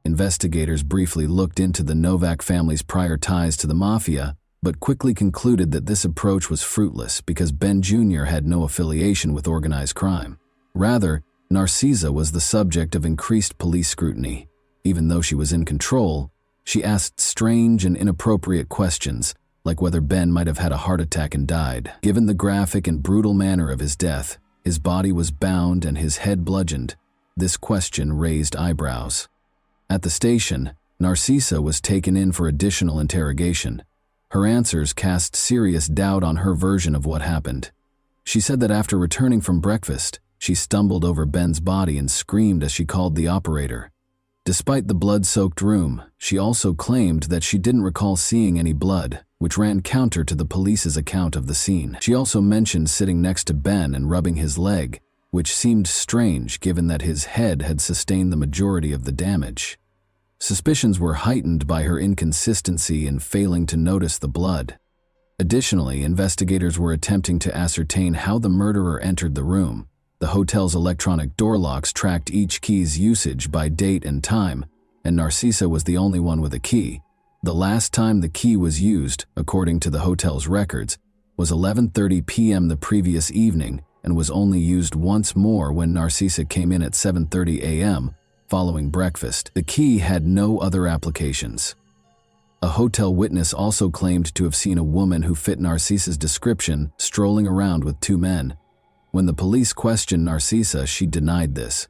Investigators briefly looked into the Novak family's prior ties to the mafia, but quickly concluded that this approach was fruitless because Ben Jr. had no affiliation with organized crime. Rather, Narcisa was the subject of increased police scrutiny. Even though she was in control, she asked strange and inappropriate questions, like whether Ben might have had a heart attack and died. Given the graphic and brutal manner of his death, his body was bound and his head bludgeoned. This question raised eyebrows. At the station, Narcisa was taken in for additional interrogation. Her answers cast serious doubt on her version of what happened. She said that after returning from breakfast, she stumbled over Ben's body and screamed as she called the operator. Despite the blood-soaked room, she also claimed that she didn't recall seeing any blood, which ran counter to the police's account of the scene. She also mentioned sitting next to Ben and rubbing his leg, which seemed strange given that his head had sustained the majority of the damage. Suspicions were heightened by her inconsistency in failing to notice the blood. Additionally, investigators were attempting to ascertain how the murderer entered the room. The hotel's electronic door locks tracked each key's usage by date and time, and Narcisa was the only one with a key. The last time the key was used, according to the hotel's records, was 11:30 p.m. the previous evening and was only used once more when Narcisa came in at 7:30 a.m. following breakfast. The key had no other applications. A hotel witness also claimed to have seen a woman who fit Narcisa's description strolling around with two men. When the police questioned Narcisa, she denied this.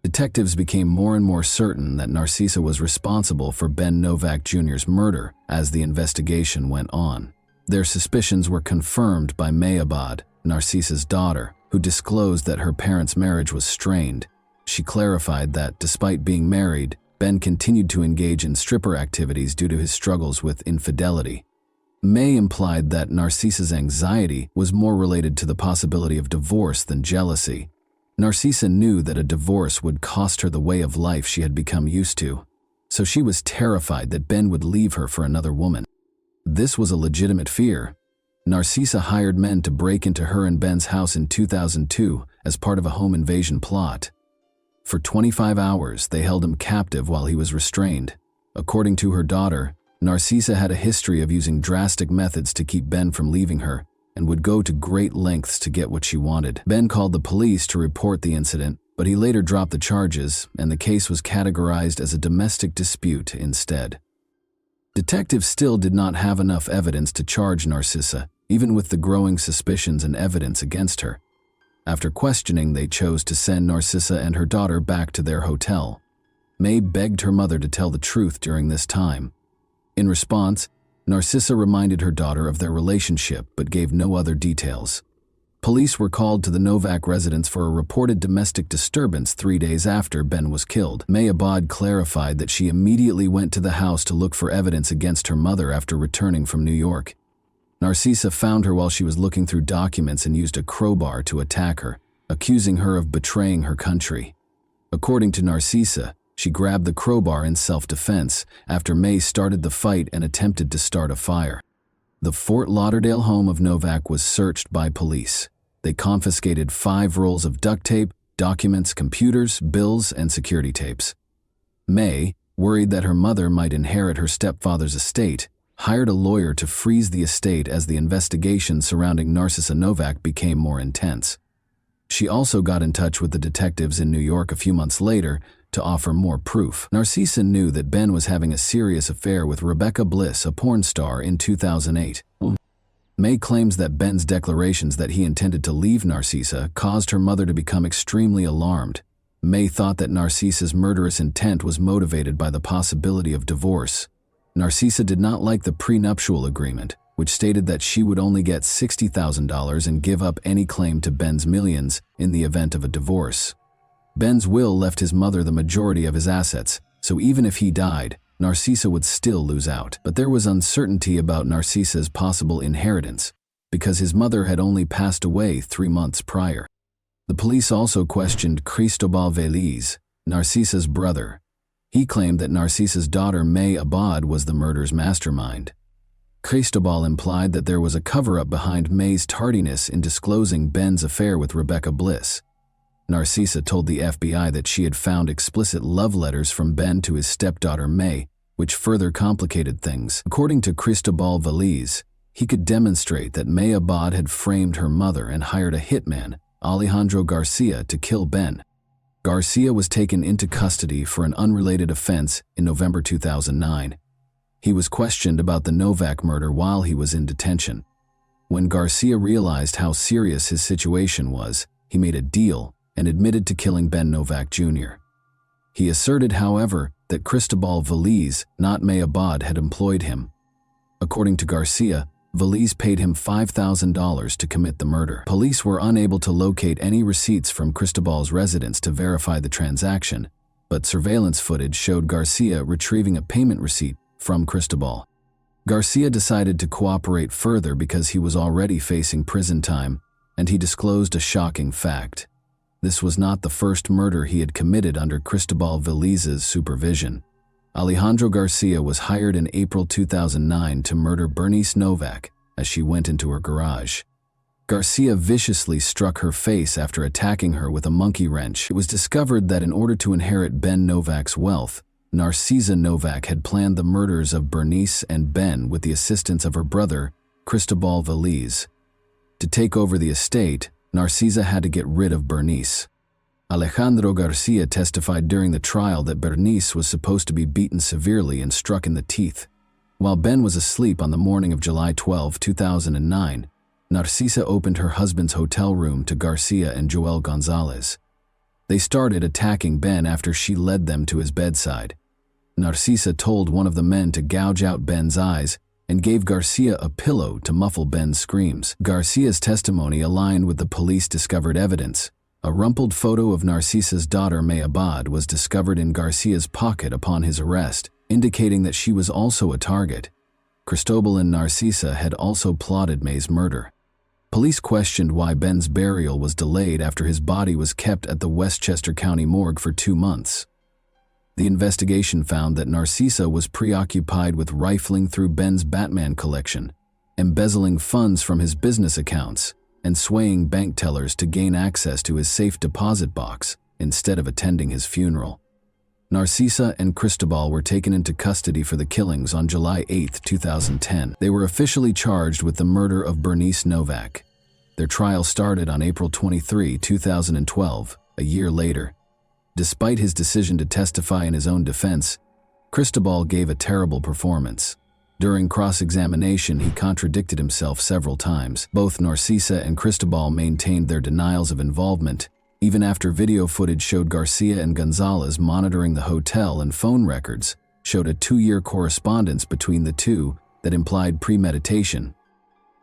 Detectives became more and more certain that Narcisa was responsible for Ben Novak Jr.'s murder as the investigation went on. Their suspicions were confirmed by May Abad, Narcisa's daughter, who disclosed that her parents' marriage was strained. She clarified that, despite being married, Ben continued to engage in stripper activities due to his struggles with infidelity. May implied that Narcisa's anxiety was more related to the possibility of divorce than jealousy. Narcisa knew that a divorce would cost her the way of life she had become used to, so she was terrified that Ben would leave her for another woman. This was a legitimate fear. Narcisa hired men to break into her and Ben's house in 2002 as part of a home invasion plot. For 25 hours, they held him captive while he was restrained. According to her daughter, Narcisa had a history of using drastic methods to keep Ben from leaving her and would go to great lengths to get what she wanted. Ben called the police to report the incident, but he later dropped the charges and the case was categorized as a domestic dispute instead. Detectives still did not have enough evidence to charge Narcisa, even with the growing suspicions and evidence against her. After questioning, they chose to send Narcisa and her daughter back to their hotel. May begged her mother to tell the truth during this time. In response, Narcisa reminded her daughter of their relationship but gave no other details. Police were called to the Novak residence for a reported domestic disturbance 3 days after Ben was killed. May Abad clarified that she immediately went to the house to look for evidence against her mother after returning from New York. Narcisa found her while she was looking through documents and used a crowbar to attack her, accusing her of betraying her country. According to Narcisa, she grabbed the crowbar in self-defense after May started the fight and attempted to start a fire. The Fort Lauderdale home of Novak was searched by police. They confiscated 5 rolls of duct tape, documents, computers, bills, and security tapes. May, worried that her mother might inherit her stepfather's estate, hired a lawyer to freeze the estate as the investigation surrounding Narcisa Novak became more intense. She also got in touch with the detectives in New York a few months later to offer more proof. Narcisa knew that Ben was having a serious affair with Rebecca Bliss, a porn star, in 2008. May claims that Ben's declarations that he intended to leave Narcisa caused her mother to become extremely alarmed. May thought that Narcisa's murderous intent was motivated by the possibility of divorce. Narcisa did not like the prenuptial agreement, which stated that she would only get $60,000 and give up any claim to Ben's millions in the event of a divorce. Ben's will left his mother the majority of his assets, so even if he died, Narcisa would still lose out. But there was uncertainty about Narcisa's possible inheritance, because his mother had only passed away 3 months prior. The police also questioned Cristobal Veliz, Narcisa's brother. He claimed that Narcisa's daughter May Abad was the murder's mastermind. Cristobal implied that there was a cover-up behind May's tardiness in disclosing Ben's affair with Rebecca Bliss. Narcisa told the FBI that she had found explicit love letters from Ben to his stepdaughter May, which further complicated things. According to Cristobal Veliz, he could demonstrate that May Abad had framed her mother and hired a hitman, Alejandro Garcia, to kill Ben. Garcia was taken into custody for an unrelated offense in November 2009. He was questioned about the Novak murder while he was in detention. When Garcia realized how serious his situation was, he made a deal and admitted to killing Ben Novak Jr. He asserted, however, that Cristobal Veliz, not May Abad, had employed him. According to Garcia, Veliz paid him $5,000 to commit the murder. Police were unable to locate any receipts from Cristobal's residence to verify the transaction, but surveillance footage showed Garcia retrieving a payment receipt from Cristobal. Garcia decided to cooperate further because he was already facing prison time, and he disclosed a shocking fact. This was not the first murder he had committed under Cristobal Veliz's supervision. Alejandro Garcia was hired in April 2009 to murder Bernice Novak as she went into her garage. Garcia viciously struck her face after attacking her with a monkey wrench. It was discovered that in order to inherit Ben Novak's wealth, Narcisa Novak had planned the murders of Bernice and Ben with the assistance of her brother, Cristobal Veliz. To take over the estate, Narcisa had to get rid of Bernice. Alejandro Garcia testified during the trial that Bernice was supposed to be beaten severely and struck in the teeth. While Ben was asleep on the morning of July 12, 2009, Narcisa opened her husband's hotel room to Garcia and Joel Gonzalez. They started attacking Ben after she led them to his bedside. Narcisa told one of the men to gouge out Ben's eyes and gave Garcia a pillow to muffle Ben's screams. Garcia's testimony aligned with the police-discovered evidence. A rumpled photo of Narcisa's daughter May Abad was discovered in Garcia's pocket upon his arrest, indicating that she was also a target. Cristobal and Narcisa had also plotted May's murder. Police questioned why Ben's burial was delayed after his body was kept at the Westchester County morgue for 2 months. The investigation found that Narcisa was preoccupied with rifling through Ben's Batman collection, embezzling funds from his business accounts, and swaying bank tellers to gain access to his safe deposit box instead of attending his funeral. Narcisa and Cristobal were taken into custody for the killings on July 8, 2010. They were officially charged with the murder of Bernice Novak. Their trial started on April 23, 2012, a year later. Despite his decision to testify in his own defense, Cristobal gave a terrible performance. During cross-examination, he contradicted himself several times. Both Narcisa and Cristobal maintained their denials of involvement, even after video footage showed Garcia and Gonzalez monitoring the hotel, and phone records showed a 2-year correspondence between the two that implied premeditation.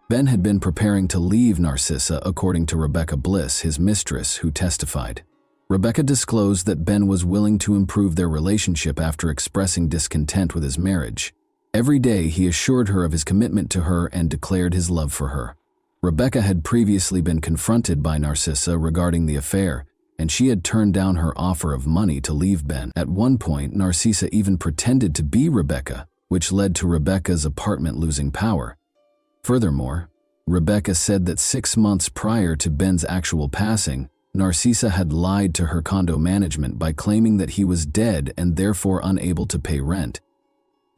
Ben had been preparing to leave Narcisa, according to Rebecca Bliss, his mistress, who testified. Rebecca disclosed that Ben was willing to improve their relationship after expressing discontent with his marriage. Every day he assured her of his commitment to her and declared his love for her. Rebecca had previously been confronted by Narcisa regarding the affair, and she had turned down her offer of money to leave Ben. At one point, Narcisa even pretended to be Rebecca, which led to Rebecca's apartment losing power. Furthermore, Rebecca said that 6 months prior to Ben's actual passing, Narcisa had lied to her condo management by claiming that he was dead and therefore unable to pay rent.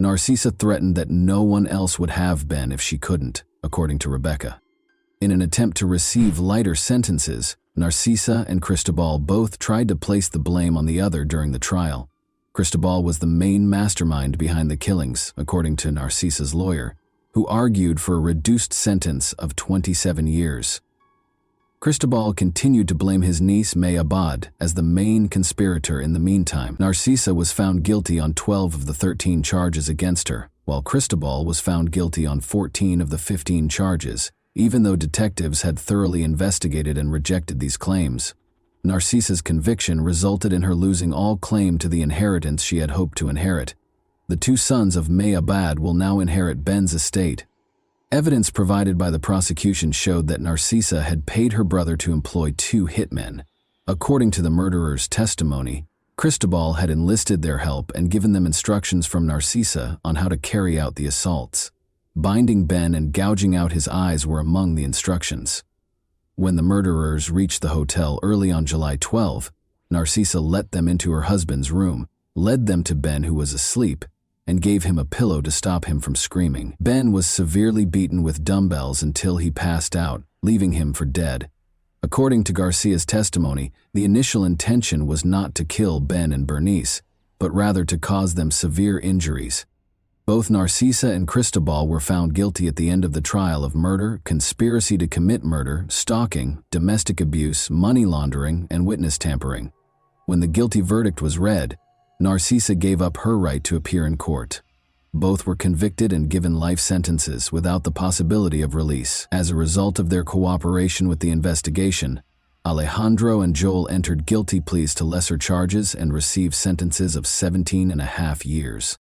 Narcisa threatened that no one else would have Ben if she couldn't, according to Rebecca. In an attempt to receive lighter sentences, Narcisa and Cristobal both tried to place the blame on the other during the trial. Cristobal was the main mastermind behind the killings, according to Narcisa's lawyer, who argued for a reduced sentence of 27 years. Cristobal continued to blame his niece May Abad as the main conspirator in the meantime. Narcisa was found guilty on 12 of the 13 charges against her, while Cristobal was found guilty on 14 of the 15 charges, even though detectives had thoroughly investigated and rejected these claims. Narcisa's conviction resulted in her losing all claim to the inheritance she had hoped to inherit. The 2 sons of May Abad will now inherit Ben's estate. Evidence provided by the prosecution showed that Narcisa had paid her brother to employ 2 hitmen. According to the murderer's testimony, Cristobal had enlisted their help and given them instructions from Narcisa on how to carry out the assaults. Binding Ben and gouging out his eyes were among the instructions. When the murderers reached the hotel early on July 12, Narcisa let them into her husband's room, led them to Ben, who was asleep, and gave him a pillow to stop him from screaming. Ben was severely beaten with dumbbells until he passed out, leaving him for dead. According to Garcia's testimony, the initial intention was not to kill Ben and Bernice, but rather to cause them severe injuries. Both Narcisa and Cristobal were found guilty at the end of the trial of murder, conspiracy to commit murder, stalking, domestic abuse, money laundering, and witness tampering. When the guilty verdict was read, Narcisa gave up her right to appear in court. Both were convicted and given life sentences without the possibility of release. As a result of their cooperation with the investigation, Alejandro and Joel entered guilty pleas to lesser charges and received sentences of 17.5 years.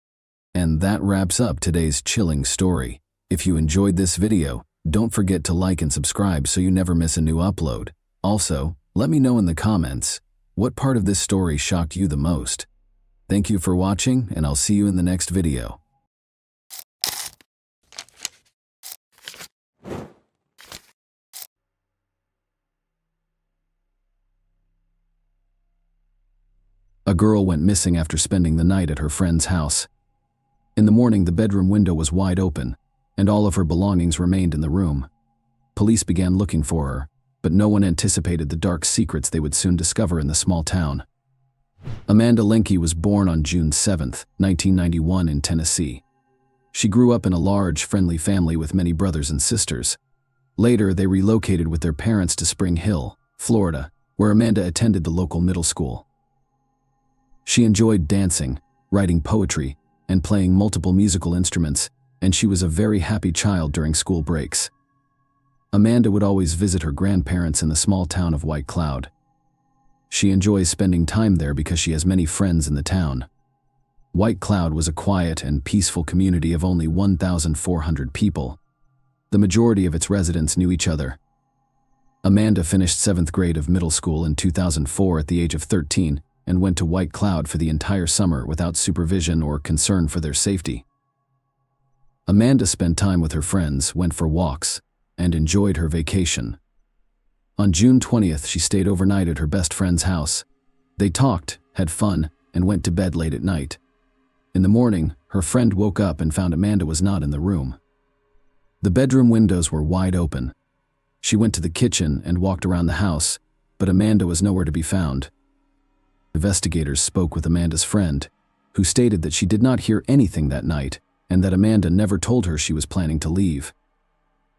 And that wraps up today's chilling story. If you enjoyed this video, don't forget to like and subscribe so you never miss a new upload. Also, let me know in the comments, what part of this story shocked you the most? Thank you for watching, and I'll see you in the next video. A girl went missing after spending the night at her friend's house. In the morning, the bedroom window was wide open, and all of her belongings remained in the room. Police began looking for her, but no one anticipated the dark secrets they would soon discover in the small town. Amanda Lenke was born on June 7, 1991 in Tennessee. She grew up in a large, friendly family with many brothers and sisters. Later, they relocated with their parents to Spring Hill, Florida, where Amanda attended the local middle school. She enjoyed dancing, writing poetry, and playing multiple musical instruments, and she was a very happy child during school breaks. Amanda would always visit her grandparents in the small town of White Cloud. She enjoys spending time there because she has many friends in the town. White Cloud was a quiet and peaceful community of only 1,400 people. The majority of its residents knew each other. Amanda finished 7th grade of middle school in 2004 at the age of 13 and went to White Cloud for the entire summer without supervision or concern for their safety. Amanda spent time with her friends, went for walks, and enjoyed her vacation. On June 20th, she stayed overnight at her best friend's house. They talked, had fun, and went to bed late at night. In the morning, her friend woke up and found Amanda was not in the room. The bedroom windows were wide open. She went to the kitchen and walked around the house, but Amanda was nowhere to be found. Investigators spoke with Amanda's friend, who stated that she did not hear anything that night and that Amanda never told her she was planning to leave.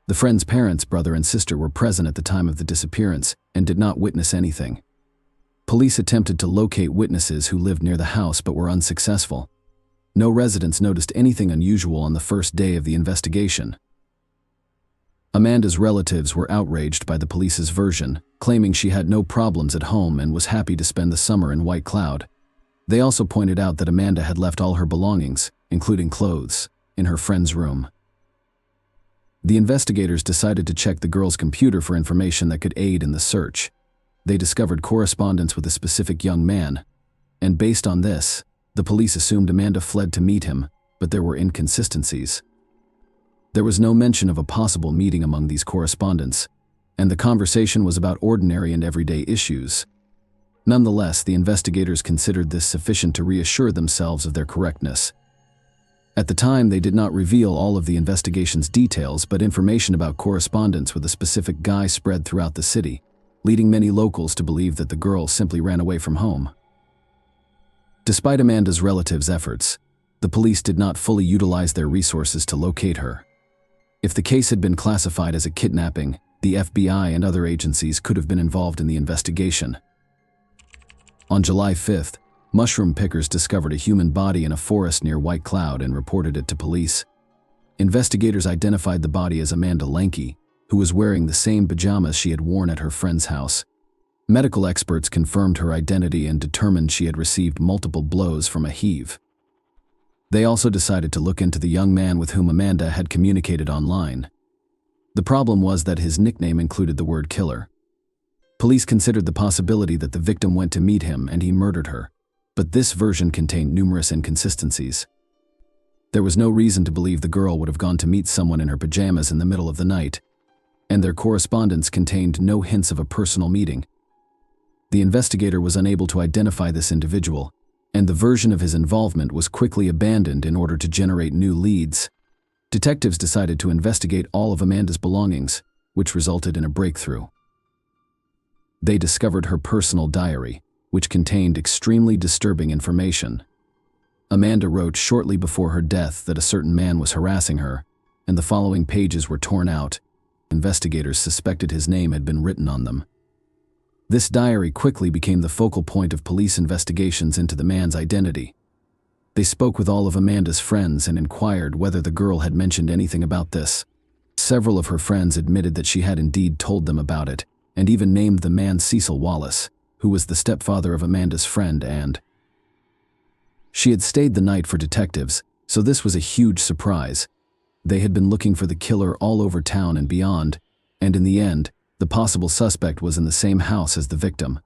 The friend's parents, brother and sister, were present at the time of the disappearance and did not witness anything. Police attempted to locate witnesses who lived near the house but were unsuccessful. No residents noticed anything unusual on the first day of the investigation. Amanda's relatives were outraged by the police's version, claiming she had no problems at home and was happy to spend the summer in White Cloud. They also pointed out that Amanda had left all her belongings, including clothes, in her friend's room. The investigators decided to check the girl's computer for information that could aid in the search. They discovered correspondence with a specific young man, and based on this, the police assumed Amanda fled to meet him, but there were inconsistencies. There was no mention of a possible meeting among these correspondents, and the conversation was about ordinary and everyday issues. Nonetheless, the investigators considered this sufficient to reassure themselves of their correctness. At the time, they did not reveal all of the investigation's details, but information about correspondence with a specific guy spread throughout the city, leading many locals to believe that the girl simply ran away from home. Despite Amanda's relatives' efforts, the police did not fully utilize their resources to locate her. If the case had been classified as a kidnapping, the FBI and other agencies could have been involved in the investigation. On July 5th, mushroom pickers discovered a human body in a forest near White Cloud and reported it to police. Investigators identified the body as Amanda Lenke, who was wearing the same pajamas she had worn at her friend's house. Medical experts confirmed her identity and determined she had received multiple blows from a Hafe. They also decided to look into the young man with whom Amanda had communicated online. The problem was that his nickname included the word killer. Police considered the possibility that the victim went to meet him and he murdered her, but this version contained numerous inconsistencies. There was no reason to believe the girl would have gone to meet someone in her pajamas in the middle of the night, and their correspondence contained no hints of a personal meeting. The investigator was unable to identify this individual, and the version of his involvement was quickly abandoned in order to generate new leads. Detectives decided to investigate all of Amanda's belongings, which resulted in a breakthrough. They discovered her personal diary, which contained extremely disturbing information. Amanda wrote shortly before her death that a certain man was harassing her, and the following pages were torn out. Investigators suspected his name had been written on them. This diary quickly became the focal point of police investigations into the man's identity. They spoke with all of Amanda's friends and inquired whether the girl had mentioned anything about this. Several of her friends admitted that she had indeed told them about it, and even named the man Cecil Wallace, who was the stepfather of Amanda's friend, and she had stayed the night for detectives, so this was a huge surprise. They had been looking for the killer all over town and beyond, and in the end, the possible suspect was in the same house as the victim.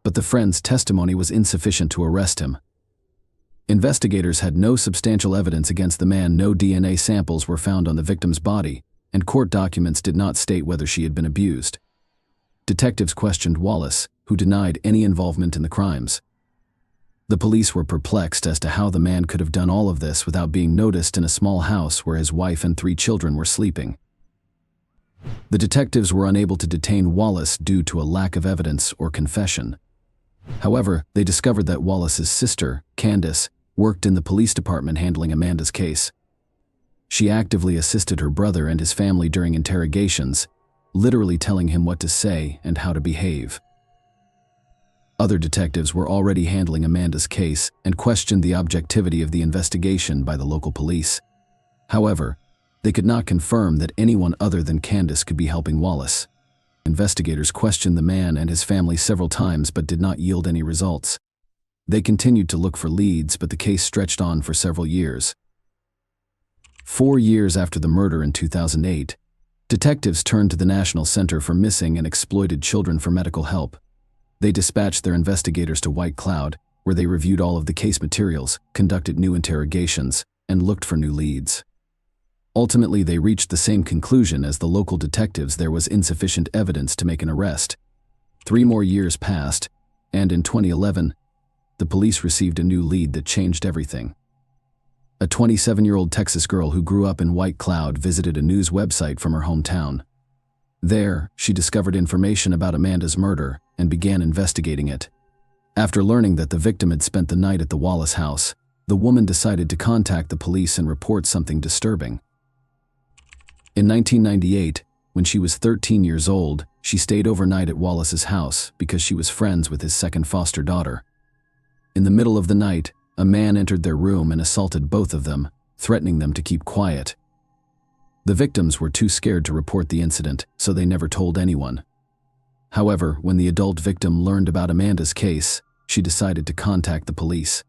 But the friend's testimony was insufficient to arrest him. Investigators had no substantial evidence against the man. No DNA samples were found on the victim's body, and court documents did not state whether she had been abused. Detectives questioned Wallace, who denied any involvement in the crimes. The police were perplexed as to how the man could have done all of this without being noticed in a small house where his wife and 3 children were sleeping. The detectives were unable to detain Wallace due to a lack of evidence or confession. However, they discovered that Wallace's sister, Candace, worked in the police department handling Amanda's case. She actively assisted her brother and his family during interrogations, literally telling him what to say and how to behave. Other detectives were already handling Amanda's case and questioned the objectivity of the investigation by the local police. However, they could not confirm that anyone other than Candace could be helping Wallace. Investigators questioned the man and his family several times but did not yield any results. They continued to look for leads, but the case stretched on for several years. 4 years after the murder in 2008, detectives turned to the National Center for Missing and Exploited Children for medical help. They dispatched their investigators to White Cloud, where they reviewed all of the case materials, conducted new interrogations, and looked for new leads. Ultimately, they reached the same conclusion as the local detectives: there was insufficient evidence to make an arrest. 3 more years passed, and in 2011, the police received a new lead that changed everything. A 27-year-old Texas girl who grew up in White Cloud visited a news website from her hometown. There, she discovered information about Amanda's murder and began investigating it. After learning that the victim had spent the night at the Wallace house, the woman decided to contact the police and report something disturbing. In 1998, when she was 13 years old, she stayed overnight at Wallace's house because she was friends with his second foster daughter. In the middle of the night, a man entered their room and assaulted both of them, threatening them to keep quiet. The victims were too scared to report the incident, so they never told anyone. However, when the adult victim learned about Amanda's case, she decided to contact the police.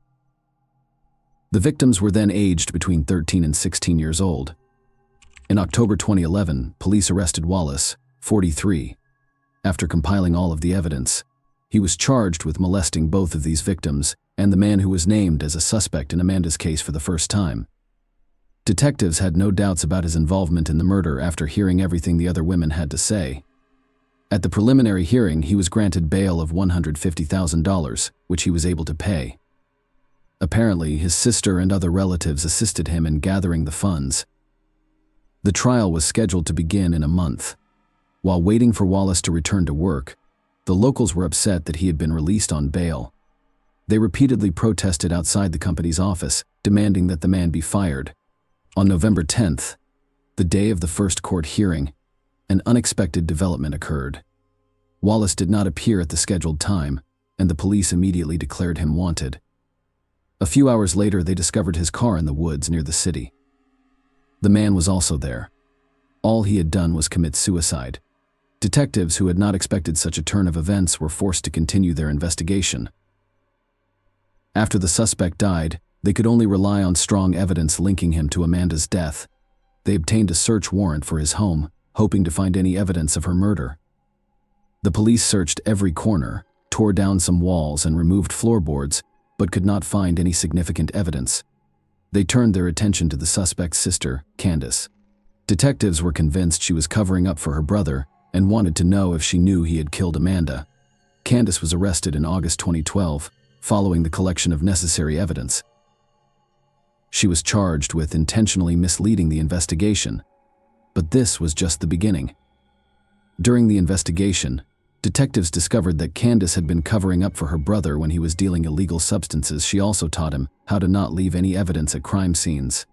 The victims were then aged between 13 and 16 years old. In October 2011, police arrested Wallace, 43. After compiling all of the evidence, he was charged with molesting both of these victims and the man who was named as a suspect in Amanda's case for the first time. Detectives had no doubts about his involvement in the murder after hearing everything the other women had to say. At the preliminary hearing, he was granted bail of $150,000, which he was able to pay. Apparently, his sister and other relatives assisted him in gathering the funds. The trial was scheduled to begin in a month. While waiting for Wallace to return to work, the locals were upset that he had been released on bail. They repeatedly protested outside the company's office, demanding that the man be fired. On November 10th, the day of the first court hearing, an unexpected development occurred. Wallace did not appear at the scheduled time, and the police immediately declared him wanted. A few hours later, they discovered his car in the woods near the city. The man was also there. All he had done was commit suicide. Detectives who had not expected such a turn of events were forced to continue their investigation. After the suspect died, they could only rely on strong evidence linking him to Amanda's death. They obtained a search warrant for his home, hoping to find any evidence of her murder. The police searched every corner, tore down some walls and removed floorboards, but could not find any significant evidence. They turned their attention to the suspect's sister, Candace. Detectives were convinced she was covering up for her brother and wanted to know if she knew he had killed Amanda. Candace was arrested in August 2012, following the collection of necessary evidence. She was charged with intentionally misleading the investigation, but this was just the beginning. During the investigation, detectives discovered that Candace had been covering up for her brother when he was dealing illegal substances. She also taught him how to not leave any evidence at crime scenes,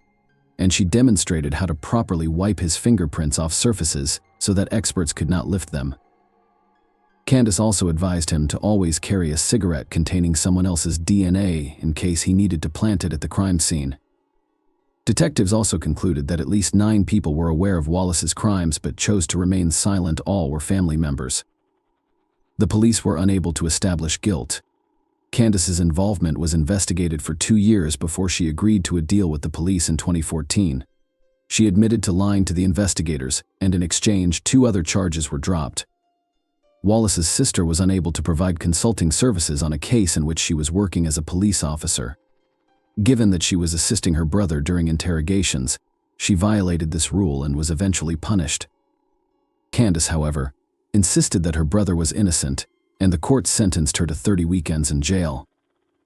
and she demonstrated how to properly wipe his fingerprints off surfaces so that experts could not lift them. Candace also advised him to always carry a cigarette containing someone else's DNA in case he needed to plant it at the crime scene. Detectives also concluded that at least 9 people were aware of Wallace's crimes but chose to remain silent. All were family members. The police were unable to establish guilt. Candace's involvement was investigated for 2 years before she agreed to a deal with the police in 2014. She admitted to lying to the investigators, and in exchange, 2 other charges were dropped. Wallace's sister was unable to provide consulting services on a case in which she was working as a police officer. Given that she was assisting her brother during interrogations, she violated this rule and was eventually punished. Candace, however, insisted that her brother was innocent, and the court sentenced her to 30 weekends in jail.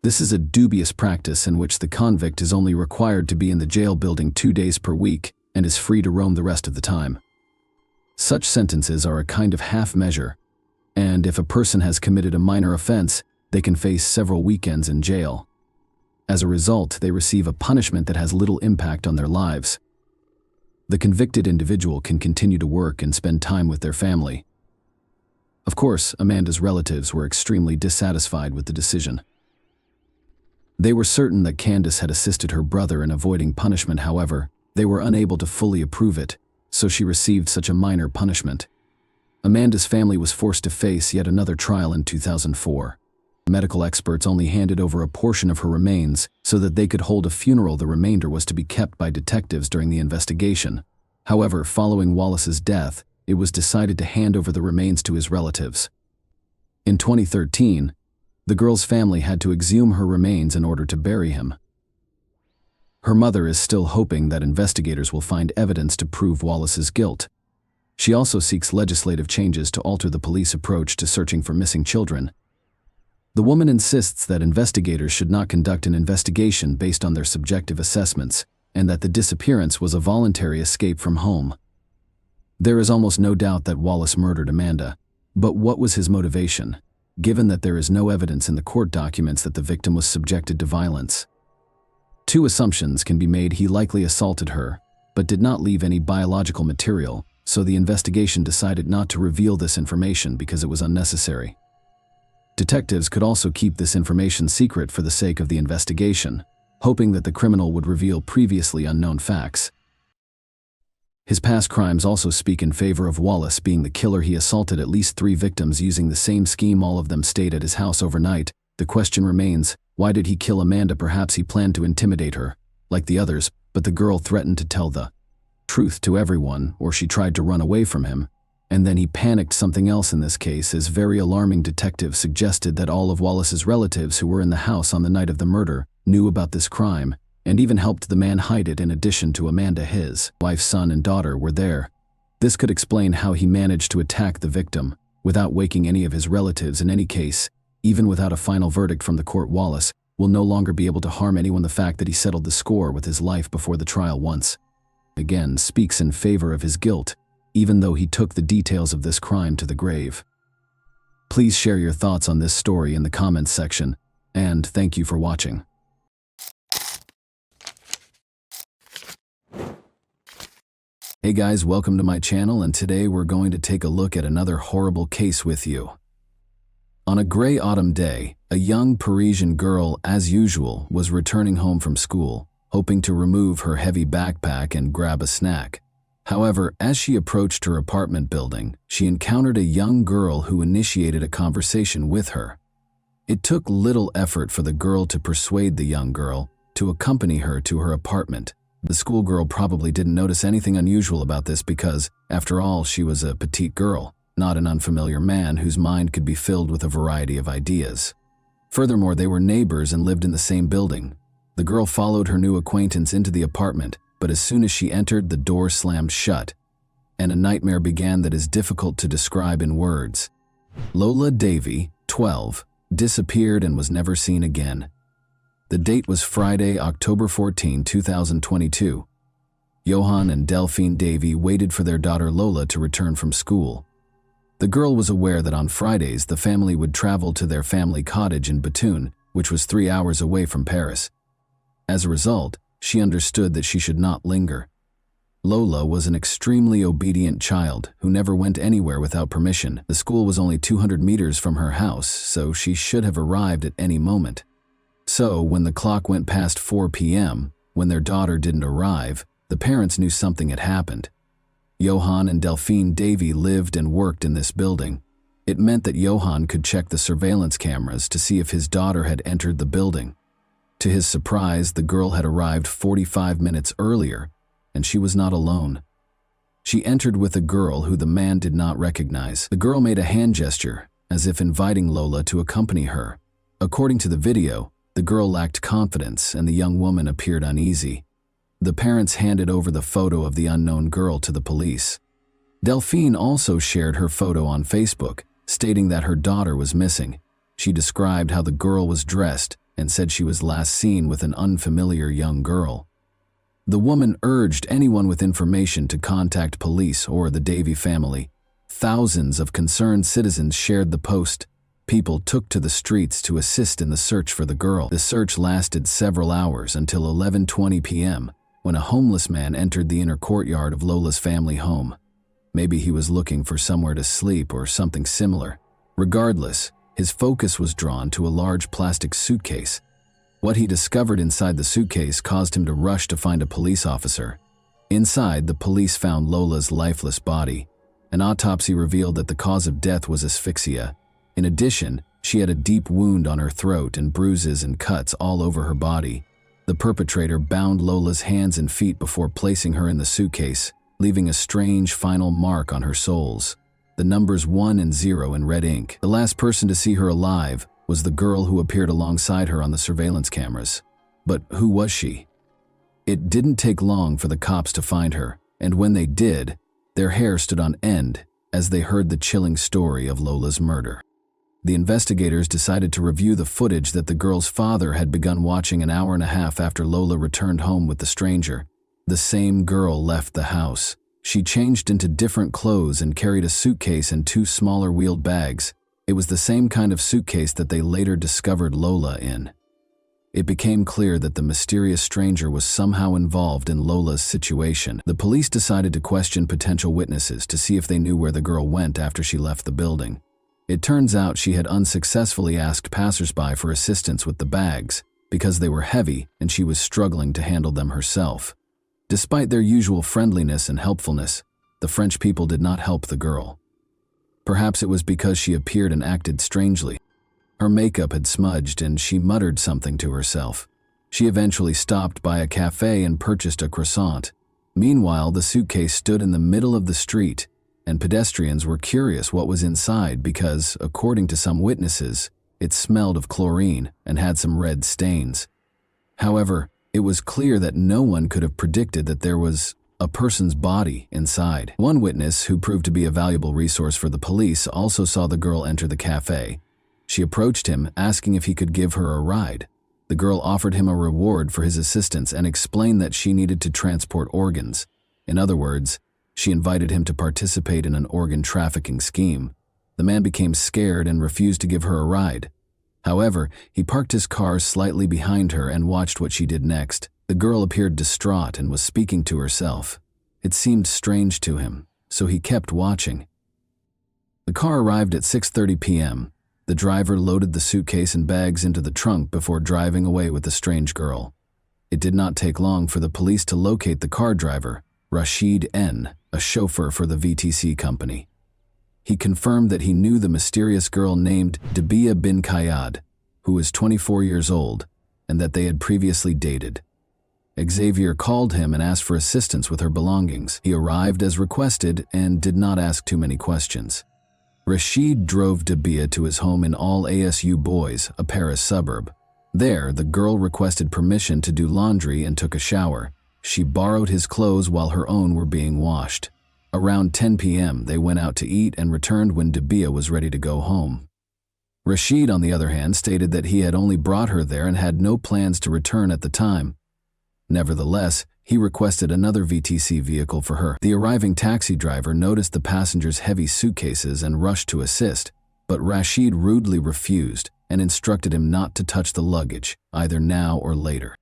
This is a dubious practice in which the convict is only required to be in the jail building 2 days per week and is free to roam the rest of the time. Such sentences are a kind of half measure, and if a person has committed a minor offense, they can face several weekends in jail. As a result, they receive a punishment that has little impact on their lives. The convicted individual can continue to work and spend time with their family. Of course, Amanda's relatives were extremely dissatisfied with the decision. They were certain that Candace had assisted her brother in avoiding punishment. However, they were unable to fully approve it, so she received such a minor punishment. Amanda's family was forced to face yet another trial in 2004. Medical experts only handed over a portion of her remains so that they could hold a funeral. The remainder was to be kept by detectives during the investigation. However, following Wallace's death, it was decided to hand over the remains to his relatives. In 2013, the girl's family had to exhume her remains in order to bury him. Her mother is still hoping that investigators will find evidence to prove Wallace's guilt. She also seeks legislative changes to alter the police approach to searching for missing children. The woman insists that investigators should not conduct an investigation based on their subjective assessments, and that the disappearance was a voluntary escape from home. There is almost no doubt that Wallace murdered Amanda, but what was his motivation, given that there is no evidence in the court documents that the victim was subjected to violence? 2 assumptions can be made: he likely assaulted her, but did not leave any biological material, so the investigation decided not to reveal this information because it was unnecessary. Detectives could also keep this information secret for the sake of the investigation, hoping that the criminal would reveal previously unknown facts. His past crimes also speak in favor of Wallace being the killer. He assaulted at least 3 victims using the same scheme. All of them stayed at his house overnight. The question remains, why did he kill Amanda? Perhaps he planned to intimidate her, like the others, but the girl threatened to tell the truth to everyone, or she tried to run away from him, and then he panicked. Something else in this case is very alarming. Detectives suggested that all of Wallace's relatives who were in the house on the night of the murder knew about this crime, and even helped the man hide it. In addition to Amanda, his wife, son, and daughter were there. This could explain how he managed to attack the victim without waking any of his relatives. In any case, even without a final verdict from the court, Wallace will no longer be able to harm anyone. The fact that he settled the score with his life before the trial once again speaks in favor of his guilt, even though he took the details of this crime to the grave. Please share your thoughts on this story in the comments section, and thank you for watching. Hey guys, welcome to my channel, and today we're going to take a look at another horrible case with you. On a gray autumn day, a young Parisian girl, as usual, was returning home from school, hoping to remove her heavy backpack and grab a snack. However, as she approached her apartment building, she encountered a young girl who initiated a conversation with her. It took little effort for the girl to persuade the young girl to accompany her to her apartment. The schoolgirl probably didn't notice anything unusual about this because, after all, she was a petite girl, not an unfamiliar man whose mind could be filled with a variety of ideas. Furthermore, they were neighbors and lived in the same building. The girl followed her new acquaintance into the apartment, but as soon as she entered, the door slammed shut, and a nightmare began that is difficult to describe in words. Lola Davy, 12, disappeared and was never seen again. The date was Friday, October 14, 2022. Johan and Delphine Davy waited for their daughter Lola to return from school. The girl was aware that on Fridays the family would travel to their family cottage in Bethune, which was 3 hours away from Paris. As a result, she understood that she should not linger. Lola was an extremely obedient child who never went anywhere without permission. The school was only 200 meters from her house, so she should have arrived at any moment. So, when the clock went past 4 p.m., when their daughter didn't arrive, the parents knew something had happened. Johan and Delphine Davy lived and worked in this building. It meant that Johann could check the surveillance cameras to see if his daughter had entered the building. To his surprise, the girl had arrived 45 minutes earlier, and she was not alone. She entered with a girl who the man did not recognize. The girl made a hand gesture, as if inviting Lola to accompany her. According to the video, the girl lacked confidence and the young woman appeared uneasy. The parents handed over the photo of the unknown girl to the police. Delphine also shared her photo on Facebook, stating that her daughter was missing. She described how the girl was dressed and said she was last seen with an unfamiliar young girl. The woman urged anyone with information to contact police or the Davy family. Thousands of concerned citizens shared the post. People took to the streets to assist in the search for the girl. The search lasted several hours until 11:20 p.m., when a homeless man entered the inner courtyard of Lola's family home. Maybe he was looking for somewhere to sleep or something similar. Regardless, his focus was drawn to a large plastic suitcase. What he discovered inside the suitcase caused him to rush to find a police officer. Inside, the police found Lola's lifeless body. An autopsy revealed that the cause of death was asphyxia. In addition, she had a deep wound on her throat and bruises and cuts all over her body. The perpetrator bound Lola's hands and feet before placing her in the suitcase, leaving a strange final mark on her soles. The numbers 1 and 0 in red ink. The last person to see her alive was the girl who appeared alongside her on the surveillance cameras. But who was she? It didn't take long for the cops to find her, and when they did, their hair stood on end as they heard the chilling story of Lola's murder. The investigators decided to review the footage that the girl's father had begun watching an hour and a half after Lola returned home with the stranger. The same girl left the house. She changed into different clothes and carried a suitcase and 2 smaller wheeled bags. It was the same kind of suitcase that they later discovered Lola in. It became clear that the mysterious stranger was somehow involved in Lola's situation. The police decided to question potential witnesses to see if they knew where the girl went after she left the building. It turns out she had unsuccessfully asked passersby for assistance with the bags because they were heavy and she was struggling to handle them herself. Despite their usual friendliness and helpfulness, the French people did not help the girl. Perhaps it was because she appeared and acted strangely. Her makeup had smudged and she muttered something to herself. She eventually stopped by a cafe and purchased a croissant. Meanwhile, the suitcase stood in the middle of the street, and pedestrians were curious what was inside because, according to some witnesses, it smelled of chlorine and had some red stains. However, it was clear that no one could have predicted that there was a person's body inside. One witness, who proved to be a valuable resource for the police, also saw the girl enter the cafe. She approached him, asking if he could give her a ride. The girl offered him a reward for his assistance and explained that she needed to transport organs. In other words, she invited him to participate in an organ trafficking scheme. The man became scared and refused to give her a ride. However, he parked his car slightly behind her and watched what she did next. The girl appeared distraught and was speaking to herself. It seemed strange to him, so he kept watching. The car arrived at 6:30 p.m. The driver loaded the suitcase and bags into the trunk before driving away with the strange girl. It did not take long for the police to locate the car driver, Rashid N., a chauffeur for the VTC company. He confirmed that he knew the mysterious girl named Dabia bin Kayad, who was 24 years old, and that they had previously dated. Xavier called him and asked for assistance with her belongings. He arrived as requested and did not ask too many questions. Rashid drove Dabia to his home in All ASU Boys, a Paris suburb. There, the girl requested permission to do laundry and took a shower. She borrowed his clothes while her own were being washed. Around 10 p.m., they went out to eat and returned when Dabia was ready to go home. Rashid, on the other hand, stated that he had only brought her there and had no plans to return at the time. Nevertheless, he requested another VTC vehicle for her. The arriving taxi driver noticed the passengers' heavy suitcases and rushed to assist, but Rashid rudely refused and instructed him not to touch the luggage, either now or later.